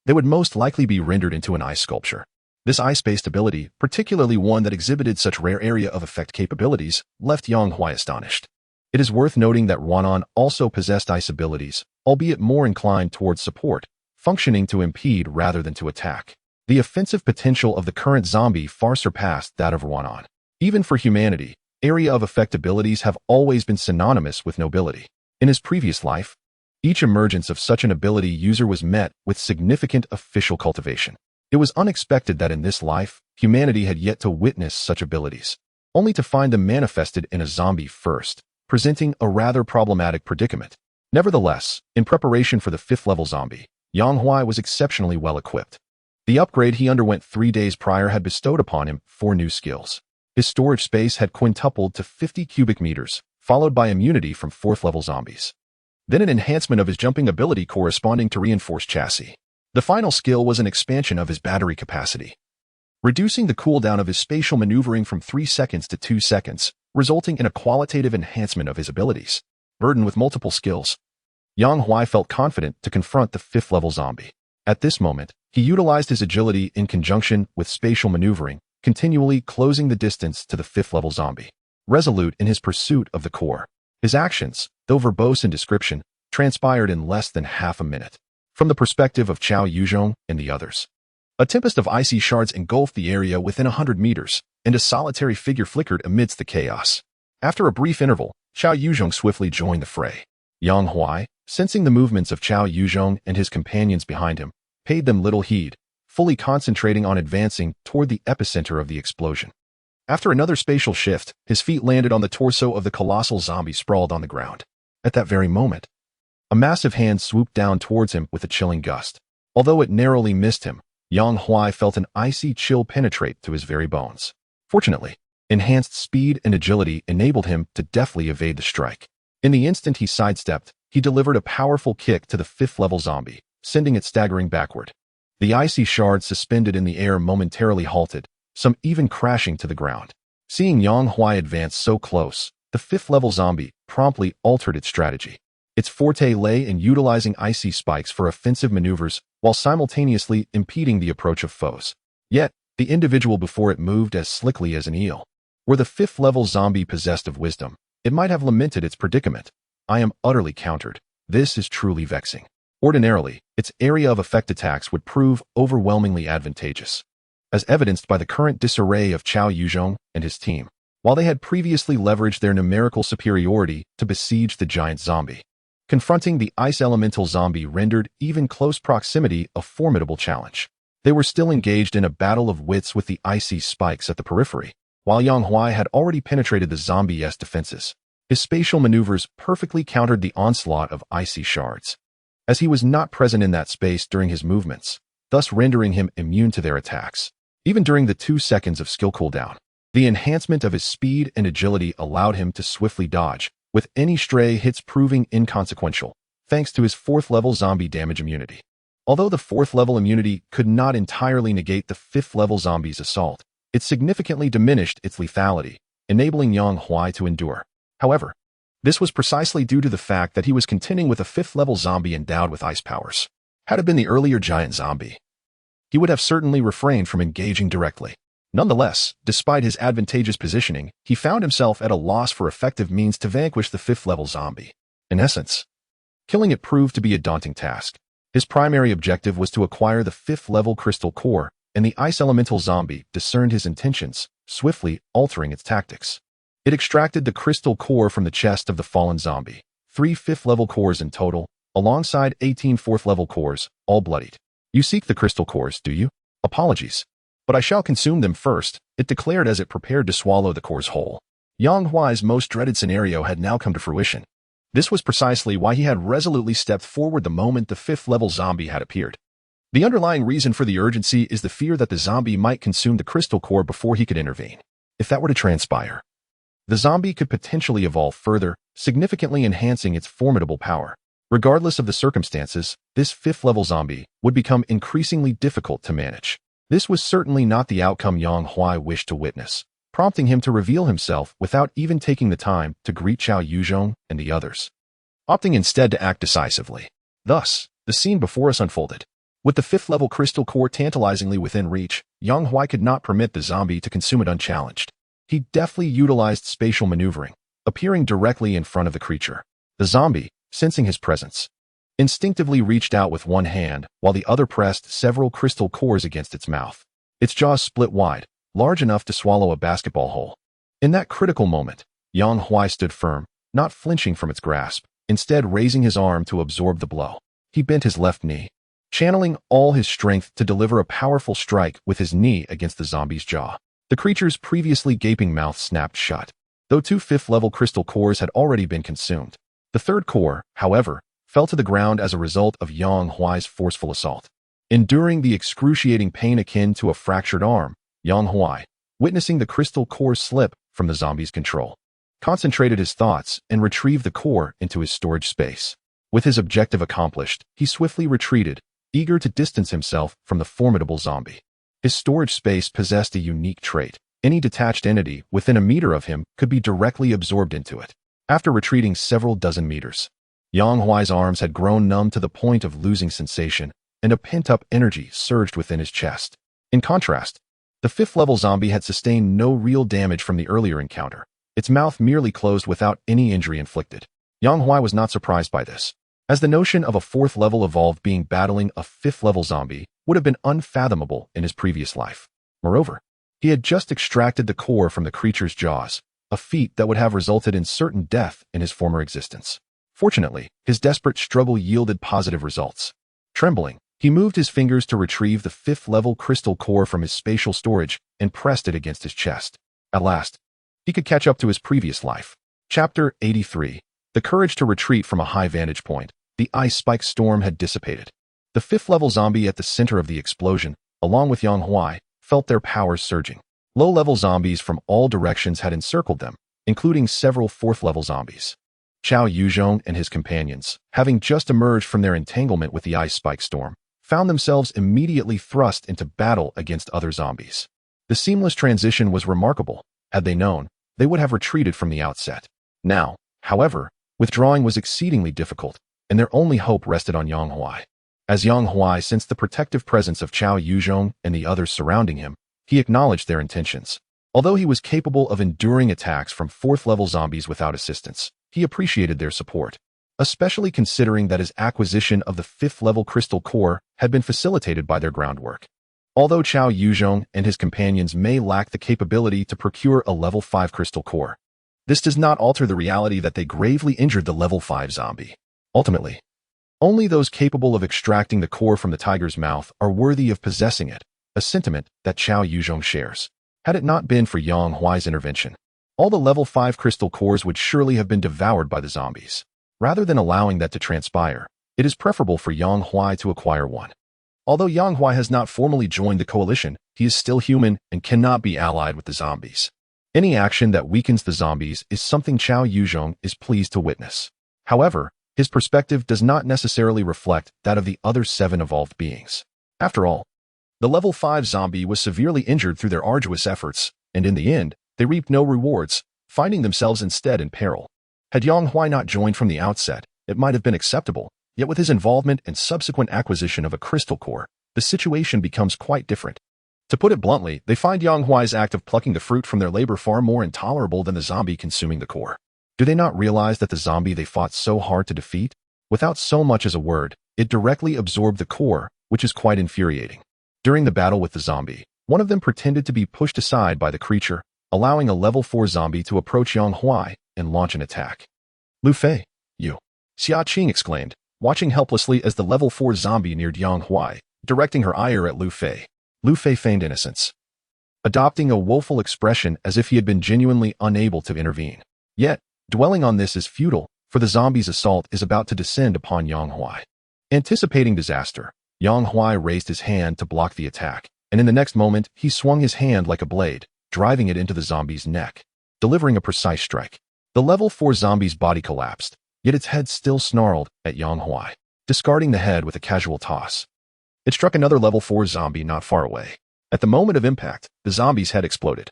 Speaker 1: they would most likely be rendered into an ice sculpture. This ice-based ability, particularly one that exhibited such rare area of effect capabilities, left Yang Huai astonished. It is worth noting that Ruanan also possessed ice abilities, albeit more inclined towards support, functioning to impede rather than to attack. The offensive potential of the current zombie far surpassed that of Ruanan. Even for humanity, area of effect abilities have always been synonymous with nobility. In his previous life, each emergence of such an ability user was met with significant official cultivation. It was unexpected that in this life, humanity had yet to witness such abilities, only to find them manifested in a zombie first, presenting a rather problematic predicament. Nevertheless, in preparation for the 5th-level zombie, Yang Huai was exceptionally well equipped. The upgrade he underwent 3 days prior had bestowed upon him 4 new skills. His storage space had quintupled to 50 cubic meters, followed by immunity from 4th-level zombies. Then an enhancement of his jumping ability corresponding to reinforced chassis. The final skill was an expansion of his battery capacity, reducing the cooldown of his spatial maneuvering from 3 seconds to 2 seconds, resulting in a qualitative enhancement of his abilities. Burdened with multiple skills, Yang Huai felt confident to confront the 5th-level zombie. At this moment, he utilized his agility in conjunction with spatial maneuvering, continually closing the distance to the 5th-level zombie. Resolute in his pursuit of the core, his actions, though verbose in description, transpired in less than half a minute. From the perspective of Cao Yuzhong and the others, a tempest of icy shards engulfed the area within 100 meters, and a solitary figure flickered amidst the chaos. After a brief interval, Cao Yuzhong swiftly joined the fray. Yang Huai, sensing the movements of Cao Yuzhong and his companions behind him, paid them little heed, fully concentrating on advancing toward the epicenter of the explosion. After another spatial shift, his feet landed on the torso of the colossal zombie sprawled on the ground. At that very moment, a massive hand swooped down towards him with a chilling gust. Although it narrowly missed him, Yang Huai felt an icy chill penetrate to his very bones. Fortunately, enhanced speed and agility enabled him to deftly evade the strike. In the instant he sidestepped, he delivered a powerful kick to the 5th-level zombie, sending it staggering backward. The icy shards suspended in the air momentarily halted, some even crashing to the ground. Seeing Yang Huai advance so close, the 5th-level zombie promptly altered its strategy. Its forte lay in utilizing icy spikes for offensive maneuvers while simultaneously impeding the approach of foes. Yet, the individual before it moved as slickly as an eel. Were the 5th-level zombie possessed of wisdom, it might have lamented its predicament. I am utterly countered. This is truly vexing. Ordinarily, its area of effect attacks would prove overwhelmingly advantageous, as evidenced by the current disarray of Cao Yuzhong and his team, while they had previously leveraged their numerical superiority to besiege the giant zombie. Confronting the ice elemental zombie rendered even close proximity a formidable challenge. They were still engaged in a battle of wits with the icy spikes at the periphery, while Yang Huai had already penetrated the zombie's defenses. His spatial maneuvers perfectly countered the onslaught of icy shards, as he was not present in that space during his movements, thus rendering him immune to their attacks. Even during the 2 seconds of skill cooldown, the enhancement of his speed and agility allowed him to swiftly dodge, with any stray hits proving inconsequential, thanks to his 4th-level zombie damage immunity. Although the 4th-level immunity could not entirely negate the 5th-level zombie's assault, it significantly diminished its lethality, enabling Yang Huai to endure. However, This was precisely due to the fact that he was contending with a 5th-level zombie endowed with ice powers. Had it been the earlier giant zombie, he would have certainly refrained from engaging directly. Nonetheless, despite his advantageous positioning, he found himself at a loss for effective means to vanquish the 5th-level zombie. In essence, killing it proved to be a daunting task. His primary objective was to acquire the 5th-level crystal core, and the ice elemental zombie discerned his intentions, swiftly altering its tactics. It extracted the crystal core from the chest of the fallen zombie, 3 5th-level cores in total, alongside 18 4th-level cores, all bloodied. You seek the crystal cores, do you? Apologies, but I shall consume them first, it declared as it prepared to swallow the cores whole. Yang Huai's most dreaded scenario had now come to fruition. This was precisely why he had resolutely stepped forward the moment the 5th-level zombie had appeared. The underlying reason for the urgency is the fear that the zombie might consume the crystal core before he could intervene. If that were to transpire, the zombie could potentially evolve further, significantly enhancing its formidable power. Regardless of the circumstances, this 5th-level zombie would become increasingly difficult to manage. This was certainly not the outcome Yang Huai wished to witness, prompting him to reveal himself without even taking the time to greet Chao Yuzhong and the others, opting instead to act decisively. Thus, the scene before us unfolded. With the 5th-level crystal core tantalizingly within reach, Yang Huai could not permit the zombie to consume it unchallenged. He deftly utilized spatial maneuvering, appearing directly in front of the creature. The zombie, sensing his presence, instinctively reached out with one hand while the other pressed several crystal cores against its mouth. Its jaws split wide, large enough to swallow a basketball hole. In that critical moment, Yang Huai stood firm, not flinching from its grasp, instead raising his arm to absorb the blow. He bent his left knee, channeling all his strength to deliver a powerful strike with his knee against the zombie's jaw. The creature's previously gaping mouth snapped shut, though 2 5th-level crystal cores had already been consumed. The 3rd core, however, fell to the ground as a result of Yang Huai's forceful assault. Enduring the excruciating pain akin to a fractured arm, Yang Huai, witnessing the crystal core slip from the zombie's control, concentrated his thoughts and retrieved the core into his storage space. With his objective accomplished, he swiftly retreated, eager to distance himself from the formidable zombie. His storage space possessed a unique trait. Any detached entity within a meter of him could be directly absorbed into it. After retreating several dozen meters, Yang Huai's arms had grown numb to the point of losing sensation, and a pent-up energy surged within his chest. In contrast, the 5th-level zombie had sustained no real damage from the earlier encounter. Its mouth merely closed without any injury inflicted. Yang Huai was not surprised by this, as the notion of a 4th-level evolved being battling a 5th-level zombie would have been unfathomable in his previous life. Moreover, he had just extracted the core from the creature's jaws, a feat that would have resulted in certain death in his former existence. Fortunately, his desperate struggle yielded positive results. Trembling, he moved his fingers to retrieve the 5th-level crystal core from his spatial storage and pressed it against his chest. At last, he could catch up to his previous life. Chapter 83. The courage to retreat from a high vantage point. The ice spike storm had dissipated. The 5th-level zombie at the center of the explosion, along with Yang Huai, felt their powers surging. Low-level zombies from all directions had encircled them, including several 4th-level zombies. Chao Yuzhong and his companions, having just emerged from their entanglement with the ice spike storm, found themselves immediately thrust into battle against other zombies. The seamless transition was remarkable. Had they known, they would have retreated from the outset. Now, however, withdrawing was exceedingly difficult, and their only hope rested on Yang Huai. As Yang Huai sensed the protective presence of Chao Yuzhong and the others surrounding him, he acknowledged their intentions. Although he was capable of enduring attacks from 4th-level zombies without assistance, he appreciated their support, especially considering that his acquisition of the 5th-level crystal core had been facilitated by their groundwork. Although Chao Yuzhong and his companions may lack the capability to procure a level 5 crystal core, this does not alter the reality that they gravely injured the level 5 zombie. Ultimately, only those capable of extracting the core from the tiger's mouth are worthy of possessing it, a sentiment that Chao Yuzhong shares. Had it not been for Yang Huai's intervention, all the level 5 crystal cores would surely have been devoured by the zombies. Rather than allowing that to transpire, it is preferable for Yang Huai to acquire one. Although Yang Huai has not formally joined the coalition, he is still human and cannot be allied with the zombies. Any action that weakens the zombies is something Chao Yuzhong is pleased to witness. However, his perspective does not necessarily reflect that of the other 7 evolved beings. After all, the level 5 zombie was severely injured through their arduous efforts, and in the end, they reaped no rewards, finding themselves instead in peril. Had Yang Huai not joined from the outset, it might have been acceptable, yet with his involvement and subsequent acquisition of a crystal core, the situation becomes quite different. To put it bluntly, they find Yang Huai's act of plucking the fruit from their labor far more intolerable than the zombie consuming the core. Do they not realize that the zombie they fought so hard to defeat, without so much as a word, it directly absorbed the core, which is quite infuriating. During the battle with the zombie, one of them pretended to be pushed aside by the creature, allowing a level 4 zombie to approach Yang Huai and launch an attack. "Lu Fei, you!" Xia Qing exclaimed, watching helplessly as the level 4 zombie neared Yang Huai, directing her ire at Lu Fei. Lu Fei feigned innocence, adopting a woeful expression as if he had been genuinely unable to intervene. Yet, dwelling on this is futile, for the zombie's assault is about to descend upon Yang Huai. Anticipating disaster, Yang Huai raised his hand to block the attack, and in the next moment, he swung his hand like a blade, driving it into the zombie's neck, delivering a precise strike. The level 4 zombie's body collapsed, yet its head still snarled at Yang Huai, discarding the head with a casual toss. It struck another level 4 zombie not far away. At the moment of impact, the zombie's head exploded.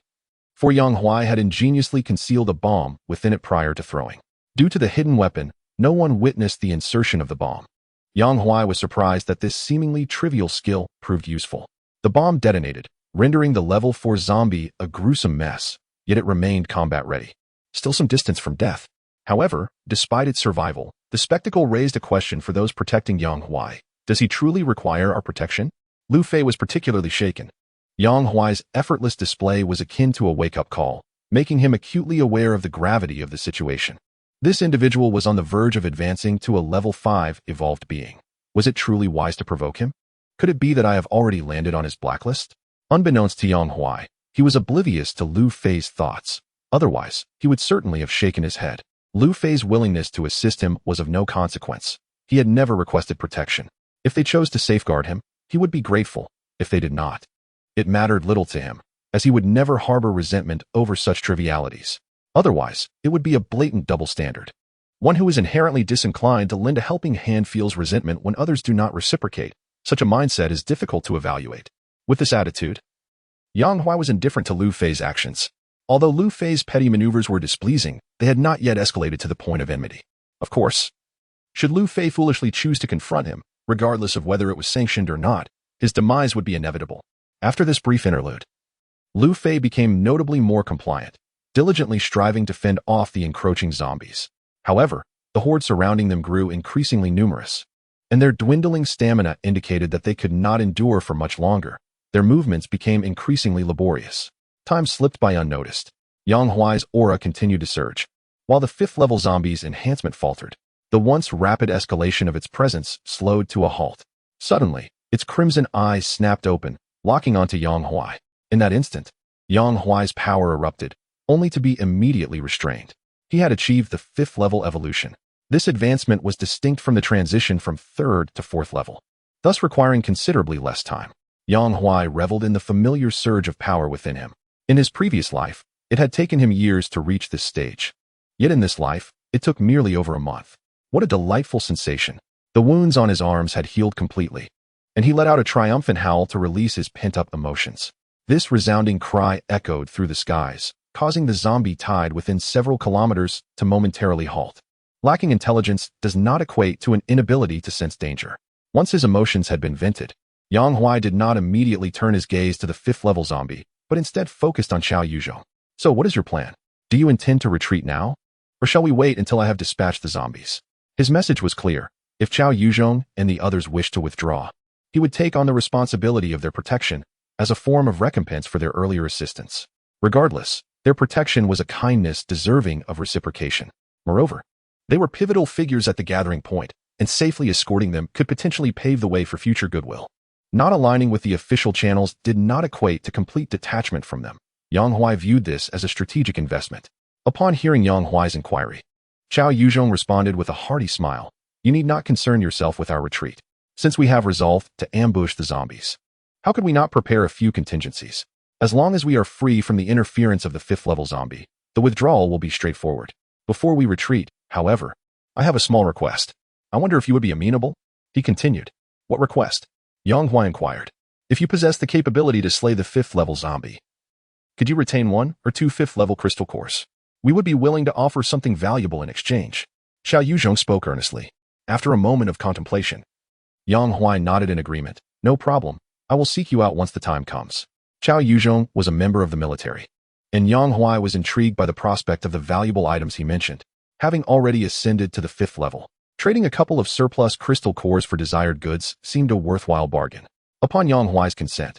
Speaker 1: For Yang Huai had ingeniously concealed a bomb within it prior to throwing. Due to the hidden weapon, no one witnessed the insertion of the bomb. Yang Huai was surprised that this seemingly trivial skill proved useful. The bomb detonated, rendering the level 4 zombie a gruesome mess, yet it remained combat ready. Still some distance from death. However, despite its survival, the spectacle raised a question for those protecting Yang Huai. Does he truly require our protection? Lu Fei was particularly shaken. Yang Huai's effortless display was akin to a wake-up call, making him acutely aware of the gravity of the situation. This individual was on the verge of advancing to a level 5 evolved being. Was it truly wise to provoke him? Could it be that I have already landed on his blacklist? Unbeknownst to Yang Huai, he was oblivious to Lu Fei's thoughts. Otherwise, he would certainly have shaken his head. Lu Fei's willingness to assist him was of no consequence. He had never requested protection. If they chose to safeguard him, he would be grateful. If they did not, it mattered little to him, as he would never harbor resentment over such trivialities. Otherwise, it would be a blatant double standard. One who is inherently disinclined to lend a helping hand feels resentment when others do not reciprocate. Such a mindset is difficult to evaluate. With this attitude, Yang Huai was indifferent to Lu Fei's actions. Although Lu Fei's petty maneuvers were displeasing, they had not yet escalated to the point of enmity. Of course, should Lu Fei foolishly choose to confront him, regardless of whether it was sanctioned or not, his demise would be inevitable. After this brief interlude, Lu Fei became notably more compliant, diligently striving to fend off the encroaching zombies. However, the horde surrounding them grew increasingly numerous, and their dwindling stamina indicated that they could not endure for much longer. Their movements became increasingly laborious. Time slipped by unnoticed. Yang Huai's aura continued to surge, while the 5th level zombie's enhancement faltered. The once rapid escalation of its presence slowed to a halt. Suddenly, its crimson eyes snapped open, locking onto Yang Huai. In that instant, Yang Huai's power erupted, only to be immediately restrained. He had achieved the 5th level evolution. This advancement was distinct from the transition from 3rd to 4th level, thus requiring considerably less time. Yang Huai reveled in the familiar surge of power within him. In his previous life, it had taken him years to reach this stage. Yet in this life, it took merely over a month. What a delightful sensation. The wounds on his arms had healed completely, and he let out a triumphant howl to release his pent-up emotions. This resounding cry echoed through the skies, causing the zombie tide within several kilometers to momentarily halt. Lacking intelligence does not equate to an inability to sense danger. Once his emotions had been vented, Yang Huai did not immediately turn his gaze to the 5th level zombie, but instead focused on Xiao Yuzhong. So what is your plan? Do you intend to retreat now? Or shall we wait until I have dispatched the zombies? His message was clear. If Xiao Yuzhong and the others wished to withdraw, he would take on the responsibility of their protection as a form of recompense for their earlier assistance. Regardless, their protection was a kindness deserving of reciprocation. Moreover, they were pivotal figures at the gathering point, and safely escorting them could potentially pave the way for future goodwill. Not aligning with the official channels did not equate to complete detachment from them. Yang Huai viewed this as a strategic investment. Upon hearing Yang Huai's inquiry, Xiao Yuzhong responded with a hearty smile. You need not concern yourself with our retreat, since we have resolved to ambush the zombies. How could we not prepare a few contingencies? As long as we are free from the interference of the 5th level zombie, the withdrawal will be straightforward. Before we retreat, however, I have a small request. I wonder if you would be amenable? He continued. What request? Yang Huai inquired. If you possess the capability to slay the 5th level zombie, could you retain 1 or 2 5th level crystal cores? We would be willing to offer something valuable in exchange. Xiao Yuzhong spoke earnestly. After a moment of contemplation, Yang Huai nodded in agreement. No problem. I will seek you out once the time comes. Xiao Yuzhong was a member of the military, and Yang Huai was intrigued by the prospect of the valuable items he mentioned. Having already ascended to the 5th level, trading a couple of surplus crystal cores for desired goods seemed a worthwhile bargain. Upon Yang Huai's consent,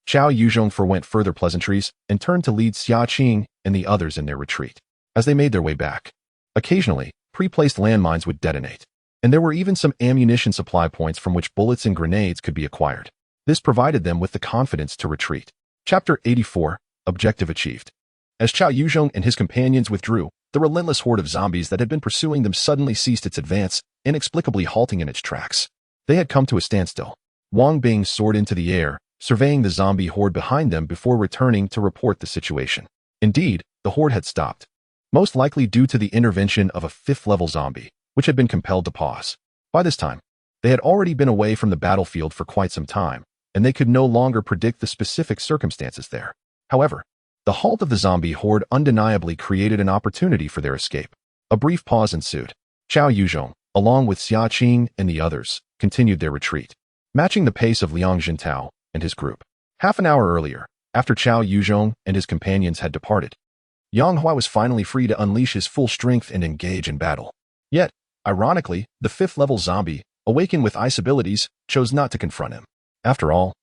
Speaker 1: Xiao Yuzhong forwent further pleasantries and turned to lead Xia Qing and the others in their retreat. As they made their way back, occasionally, pre-placed landmines would detonate, and there were even some ammunition supply points from which bullets and grenades could be acquired. This provided them with the confidence to retreat. Chapter 84, Objective Achieved. As Xiao Yuzhong and his companions withdrew, the relentless horde of zombies that had been pursuing them suddenly ceased its advance, inexplicably halting in its tracks. They had come to a standstill. Wang Bing soared into the air, surveying the zombie horde behind them before returning to report the situation. Indeed, the horde had stopped, most likely due to the intervention of a 5th-level zombie, which had been compelled to pause. By this time, they had already been away from the battlefield for quite some time, and they could no longer predict the specific circumstances there. However, the halt of the zombie horde undeniably created an opportunity for their escape. A brief pause ensued. Xiao Yuzhong, along with Xia Qing and the others, continued their retreat, matching the pace of Liang Jintao and his group. Half an hour earlier, after Xiao Yuzhong and his companions had departed, Yang Huai was finally free to unleash his full strength and engage in battle. Yet, ironically, the 5th-level zombie, awakened with ice abilities, chose not to confront him. After all,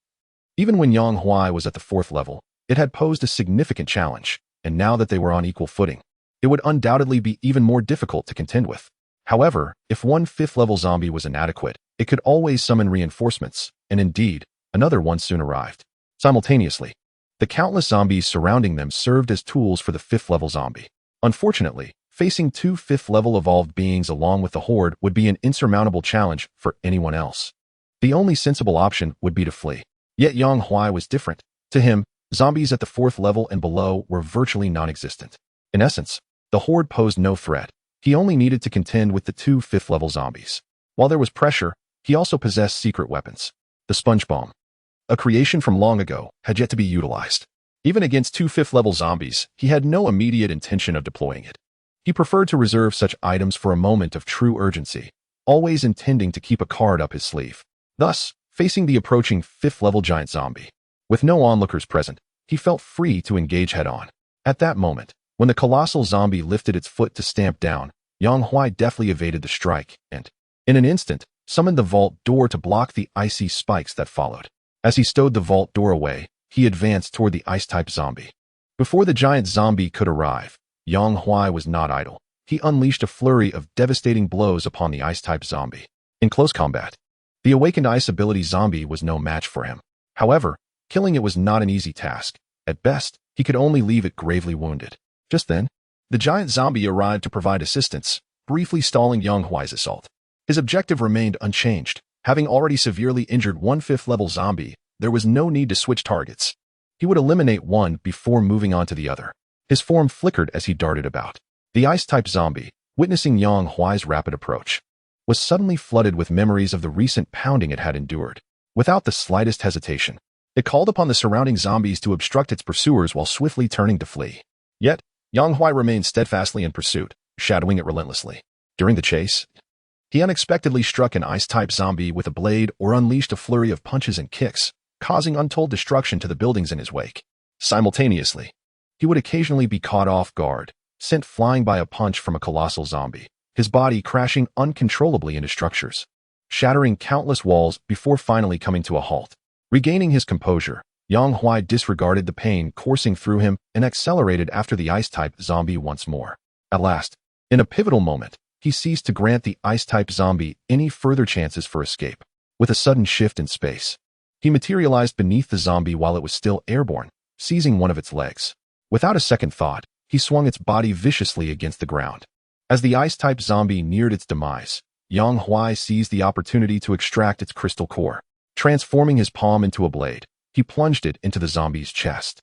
Speaker 1: even when Yang Huai was at the 4th level, it had posed a significant challenge, and now that they were on equal footing, it would undoubtedly be even more difficult to contend with. However, if one 5th-level zombie was inadequate, it could always summon reinforcements, and indeed, another one soon arrived. Simultaneously, the countless zombies surrounding them served as tools for the 5th-level zombie. Unfortunately, facing 2 5th-level evolved beings along with the horde would be an insurmountable challenge for anyone else. The only sensible option would be to flee. Yet Yang Huai was different. To him, zombies at the 4th level and below were virtually non-existent. In essence, the horde posed no threat. He only needed to contend with the 2 5th-level zombies. While there was pressure, he also possessed secret weapons. The sponge bomb, a creation from long ago, had yet to be utilized. Even against 2 5th-level zombies, he had no immediate intention of deploying it. He preferred to reserve such items for a moment of true urgency, always intending to keep a card up his sleeve. Thus, facing the approaching 5th-level giant zombie, with no onlookers present, he felt free to engage head-on. At that moment, when the colossal zombie lifted its foot to stamp down, Yang Huai deftly evaded the strike and, in an instant, summoned the vault door to block the icy spikes that followed. As he stowed the vault door away, he advanced toward the ice-type zombie. Before the giant zombie could arrive, Yang Huai was not idle. He unleashed a flurry of devastating blows upon the ice-type zombie. In close combat, the awakened ice ability zombie was no match for him. However, killing it was not an easy task. At best, he could only leave it gravely wounded. Just then, the giant zombie arrived to provide assistance, briefly stalling Yang Huai's assault. His objective remained unchanged. Having already severely injured one 5th-level zombie, there was no need to switch targets. He would eliminate one before moving on to the other. His form flickered as he darted about. The ice-type zombie, witnessing Yang Huai's rapid approach, was suddenly flooded with memories of the recent pounding it had endured. Without the slightest hesitation, it called upon the surrounding zombies to obstruct its pursuers while swiftly turning to flee. Yet, Yang Huai remained steadfastly in pursuit, shadowing it relentlessly. During the chase, he unexpectedly struck an ice-type zombie with a blade or unleashed a flurry of punches and kicks, causing untold destruction to the buildings in his wake. Simultaneously, he would occasionally be caught off guard, sent flying by a punch from a colossal zombie, his body crashing uncontrollably into structures, shattering countless walls before finally coming to a halt. Regaining his composure, Yang Huai disregarded the pain coursing through him and accelerated after the ice-type zombie once more. At last, in a pivotal moment, he ceased to grant the ice-type zombie any further chances for escape. With a sudden shift in space, he materialized beneath the zombie while it was still airborne, seizing one of its legs. Without a second thought, he swung its body viciously against the ground. As the ice-type zombie neared its demise, Yang Huai seized the opportunity to extract its crystal core. Transforming his palm into a blade, he plunged it into the zombie's chest,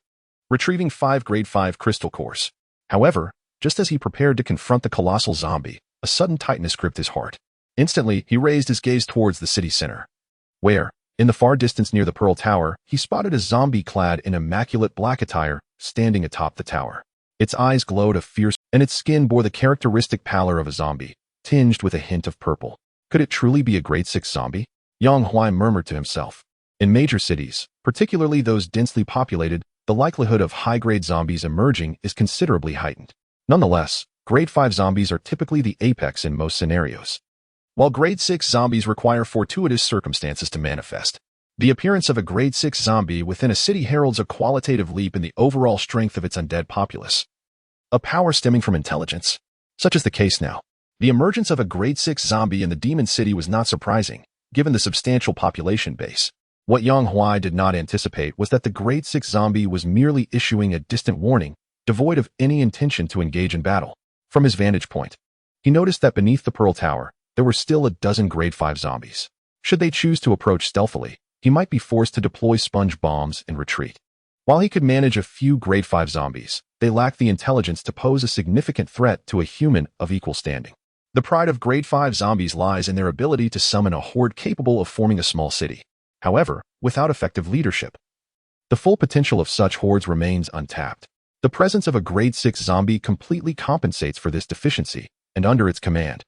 Speaker 1: retrieving 5 grade 5 crystal cores. However, just as he prepared to confront the colossal zombie, a sudden tightness gripped his heart. Instantly, he raised his gaze towards the city center, where, in the far distance near the Pearl Tower, he spotted a zombie clad in immaculate black attire standing atop the tower. Its eyes glowed a fierce and its skin bore the characteristic pallor of a zombie, tinged with a hint of purple. Could it truly be a grade 6 zombie? Yang Huai murmured to himself. In major cities, particularly those densely populated, the likelihood of high-grade zombies emerging is considerably heightened. Nonetheless, grade 5 zombies are typically the apex in most scenarios. While grade 6 zombies require fortuitous circumstances to manifest, the appearance of a grade 6 zombie within a city heralds a qualitative leap in the overall strength of its undead populace. A power stemming from intelligence. Such is the case now. The emergence of a grade 6 zombie in the Demon City was not surprising, given the substantial population base. What Yang Huai did not anticipate was that the grade 6 zombie was merely issuing a distant warning, devoid of any intention to engage in battle. From his vantage point, he noticed that beneath the Pearl Tower, there were still a dozen grade 5 zombies. Should they choose to approach stealthily, he might be forced to deploy sponge bombs and retreat. While he could manage a few grade 5 zombies, they lacked the intelligence to pose a significant threat to a human of equal standing. The pride of grade 5 zombies lies in their ability to summon a horde capable of forming a small city. However, without effective leadership, the full potential of such hordes remains untapped. The presence of a grade 6 zombie completely compensates for this deficiency, and under its command,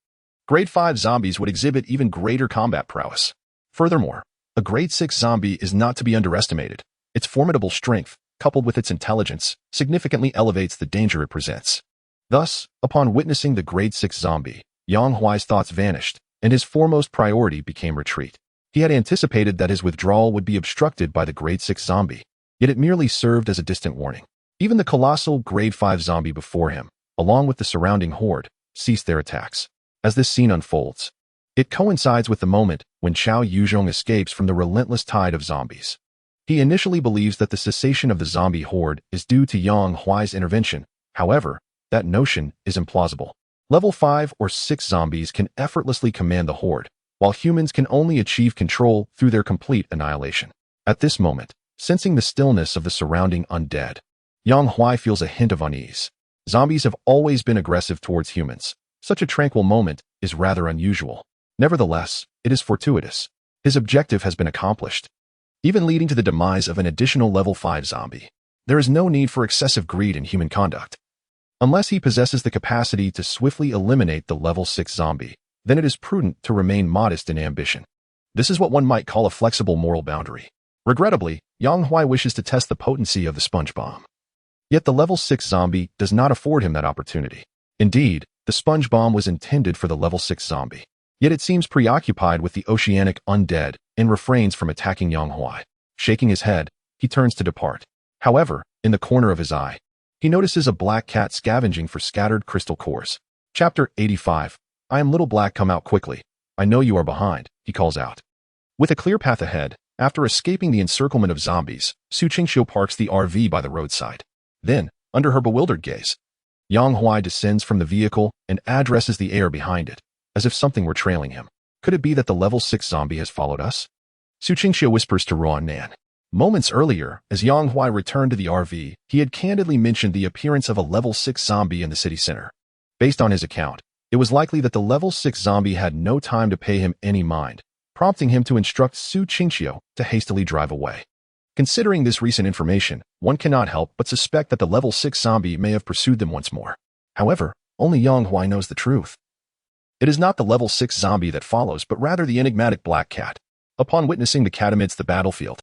Speaker 1: grade 5 zombies would exhibit even greater combat prowess. Furthermore, a grade 6 zombie is not to be underestimated. Its formidable strength, coupled with its intelligence, significantly elevates the danger it presents. Thus, upon witnessing the grade 6 zombie, Yang Huai's thoughts vanished, and his foremost priority became retreat. He had anticipated that his withdrawal would be obstructed by the grade 6 zombie, yet it merely served as a distant warning. Even the colossal grade 5 zombie before him, along with the surrounding horde, ceased their attacks. As this scene unfolds, it coincides with the moment when Xiao Yuzhong escapes from the relentless tide of zombies. He initially believes that the cessation of the zombie horde is due to Yang Huai's intervention. However, that notion is implausible. Level 5 or 6 zombies can effortlessly command the horde, while humans can only achieve control through their complete annihilation. At this moment, sensing the stillness of the surrounding undead, Yang Huai feels a hint of unease. Zombies have always been aggressive towards humans. Such a tranquil moment is rather unusual. Nevertheless, it is fortuitous. His objective has been accomplished, even leading to the demise of an additional level 5 zombie. There is no need for excessive greed in human conduct. Unless he possesses the capacity to swiftly eliminate the level 6 zombie, then it is prudent to remain modest in ambition. This is what one might call a flexible moral boundary. Regrettably, Yang Huai wishes to test the potency of the sponge bomb. Yet the level 6 zombie does not afford him that opportunity. Indeed, the sponge bomb was intended for the level 6 zombie. Yet it seems preoccupied with the oceanic undead and refrains from attacking Yang Huai. Shaking his head, he turns to depart. However, in the corner of his eye, he notices a black cat scavenging for scattered crystal cores. Chapter 85. I am little black, come out quickly. I know you are behind, he calls out. With a clear path ahead, after escaping the encirclement of zombies, Su Qingxiu parks the RV by the roadside. Then, under her bewildered gaze, Yang Huai descends from the vehicle and addresses the air behind it, as if something were trailing him. Could it be that the level 6 zombie has followed us? Su Qingxiu whispers to Ruan Nan. Moments earlier, as Yang Huai returned to the RV, he had candidly mentioned the appearance of a level 6 zombie in the city center. Based on his account, it was likely that the level 6 zombie had no time to pay him any mind, prompting him to instruct Su Qingxiu to hastily drive away. Considering this recent information, one cannot help but suspect that the level 6 zombie may have pursued them once more. However, only Yang Huai knows the truth. It is not the level 6 zombie that follows, but rather the enigmatic black cat. Upon witnessing the cat amidst the battlefield,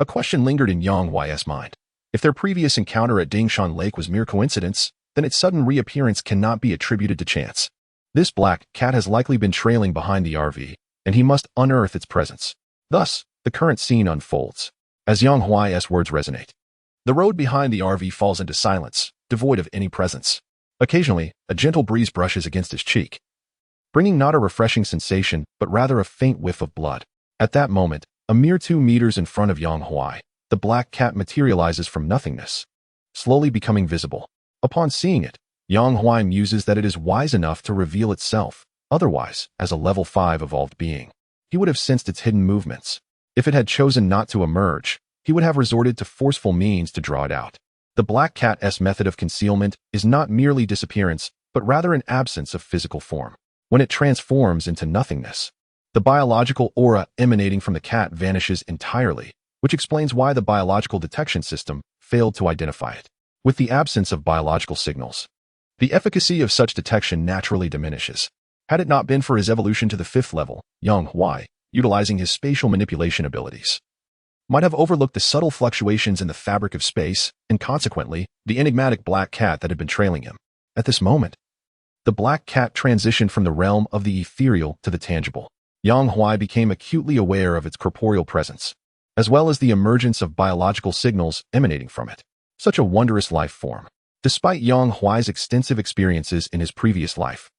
Speaker 1: a question lingered in Yang Huai's mind. If their previous encounter at Dingshan Lake was mere coincidence, then its sudden reappearance cannot be attributed to chance. This black cat has likely been trailing behind the RV, and he must unearth its presence. Thus, the current scene unfolds. As Yang Huai's words resonate, the road behind the RV falls into silence, devoid of any presence. Occasionally, a gentle breeze brushes against his cheek, bringing not a refreshing sensation, but rather a faint whiff of blood. At that moment, a mere 2 meters in front of Yang Huai, the black cat materializes from nothingness, slowly becoming visible. Upon seeing it, Yang Huai muses that it is wise enough to reveal itself. Otherwise, as a level 5 evolved being, he would have sensed its hidden movements. If it had chosen not to emerge, he would have resorted to forceful means to draw it out. The black cat's method of concealment is not merely disappearance, but rather an absence of physical form. When it transforms into nothingness, the biological aura emanating from the cat vanishes entirely, which explains why the biological detection system failed to identify it. With the absence of biological signals, the efficacy of such detection naturally diminishes. Had it not been for his evolution to the 5th level, Yang Huai, utilizing his spatial manipulation abilities, might have overlooked the subtle fluctuations in the fabric of space and, consequently, the enigmatic black cat that had been trailing him. At this moment, the black cat transitioned from the realm of the ethereal to the tangible. Yang Huai became acutely aware of its corporeal presence, as well as the emergence of biological signals emanating from it. Such a wondrous life form. Despite Yang Huai's extensive experiences in his previous life,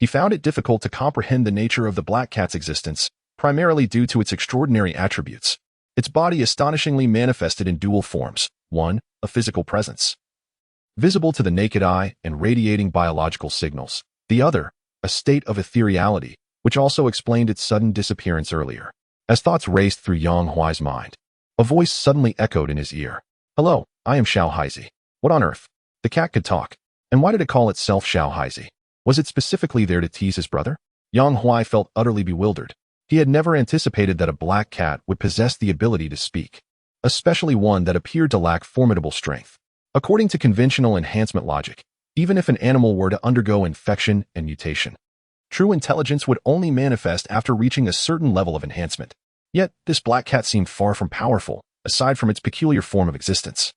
Speaker 1: he found it difficult to comprehend the nature of the black cat's existence, primarily due to its extraordinary attributes. Its body astonishingly manifested in dual forms. One, a physical presence, visible to the naked eye and radiating biological signals. The other, a state of ethereality, which also explained its sudden disappearance earlier. As thoughts raced through Yang Huai's mind, a voice suddenly echoed in his ear. "Hello, I am Xiao Haizi. What on earth?" The cat could talk. And why did it call itself Xiao Haizi? Was it specifically there to tease his brother? Yang Huai felt utterly bewildered. He had never anticipated that a black cat would possess the ability to speak, especially one that appeared to lack formidable strength. According to conventional enhancement logic, even if an animal were to undergo infection and mutation, true intelligence would only manifest after reaching a certain level of enhancement. Yet, this black cat seemed far from powerful, aside from its peculiar form of existence.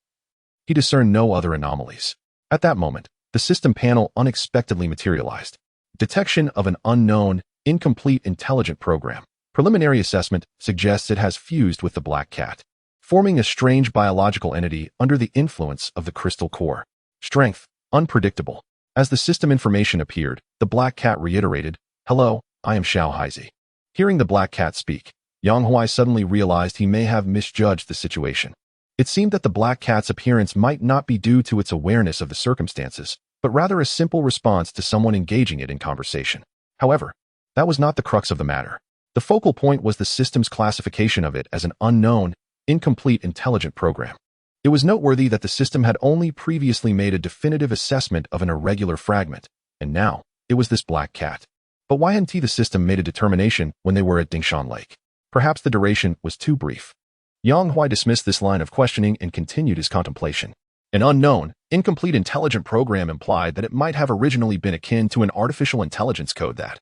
Speaker 1: He discerned no other anomalies. At that moment, the system panel unexpectedly materialized. Detection of an unknown, incomplete intelligent program. Preliminary assessment suggests it has fused with the black cat, forming a strange biological entity under the influence of the crystal core. Strength, unpredictable. As the system information appeared, the black cat reiterated, "Hello, I am Xiao Haizi." Hearing the black cat speak, Yang Huai suddenly realized he may have misjudged the situation. It seemed that the black cat's appearance might not be due to its awareness of the circumstances, but rather a simple response to someone engaging it in conversation. However, that was not the crux of the matter. The focal point was the system's classification of it as an unknown, incomplete intelligent program. It was noteworthy that the system had only previously made a definitive assessment of an irregular fragment, and now it was this black cat. But why hadn't the system made a determination when they were at Dingshan Lake? Perhaps the duration was too brief. Yang Huai dismissed this line of questioning and continued his contemplation. An unknown, incomplete intelligent program implied that it might have originally been akin to an artificial intelligence code that,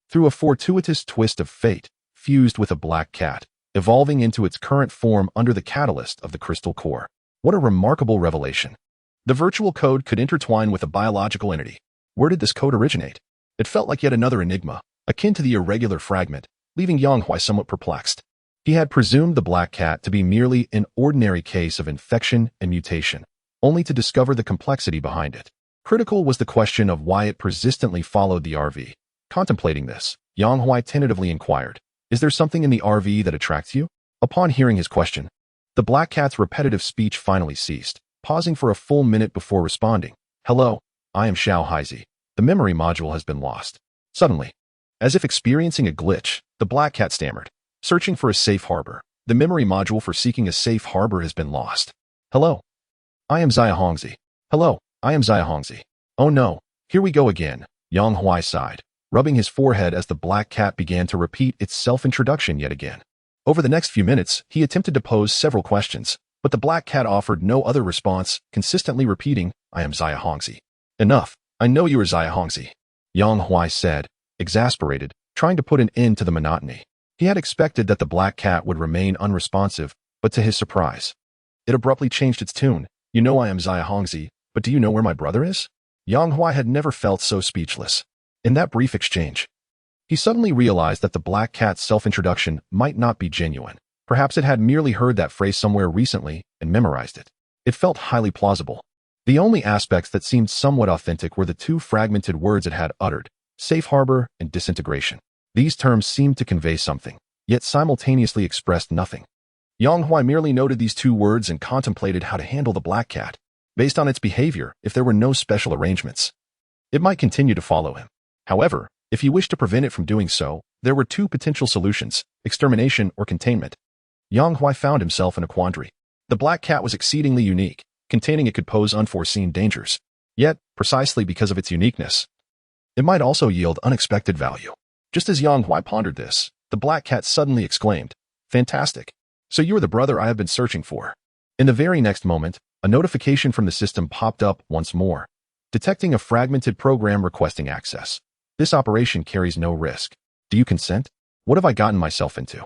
Speaker 1: through a fortuitous twist of fate, fused with a black cat, evolving into its current form under the catalyst of the crystal core. What a remarkable revelation. The virtual code could intertwine with a biological entity. Where did this code originate? It felt like yet another enigma, akin to the irregular fragment, leaving Yang Huai somewhat perplexed. He had presumed the black cat to be merely an ordinary case of infection and mutation, only to discover the complexity behind it. Critical was the question of why it persistently followed the RV. Contemplating this, Yang Huai tentatively inquired, "Is there something in the RV that attracts you?" Upon hearing his question, the black cat's repetitive speech finally ceased, pausing for a full minute before responding. "Hello, I am Xiao Haizi. The memory module has been lost." Suddenly, as if experiencing a glitch, the black cat stammered, "Searching for a safe harbor. The memory module for seeking a safe harbor has been lost. Hello, I am Xia Hongzi. Hello, I am Xia Hongzi." "Oh no, here we go again," Yang Huai sighed, rubbing his forehead as the black cat began to repeat its self-introduction yet again. Over the next few minutes, he attempted to pose several questions, but the black cat offered no other response, consistently repeating, "I am Xia Hongzi." "Enough, I know you are Xia Hongzi," Yang Huai said, exasperated, trying to put an end to the monotony. He had expected that the black cat would remain unresponsive, but to his surprise, it abruptly changed its tune. "You know I am Xia Hongzi, but do you know where my brother is?" Yang Huai had never felt so speechless. In that brief exchange, he suddenly realized that the black cat's self-introduction might not be genuine. Perhaps it had merely heard that phrase somewhere recently and memorized it. It felt highly plausible. The only aspects that seemed somewhat authentic were the two fragmented words it had uttered, safe harbor and disintegration. These terms seemed to convey something, yet simultaneously expressed nothing. Yang Huai merely noted these two words and contemplated how to handle the black cat. Based on its behavior, if there were no special arrangements, it might continue to follow him. However, if he wished to prevent it from doing so, there were two potential solutions: extermination or containment. Yang Huai found himself in a quandary. The black cat was exceedingly unique. Containing it could pose unforeseen dangers. Yet, precisely because of its uniqueness, it might also yield unexpected value. Just as Yang Huai pondered this, the black cat suddenly exclaimed, "Fantastic! So you are the brother I have been searching for." In the very next moment, a notification from the system popped up once more. Detecting a fragmented program requesting access. This operation carries no risk. Do you consent? What have I gotten myself into?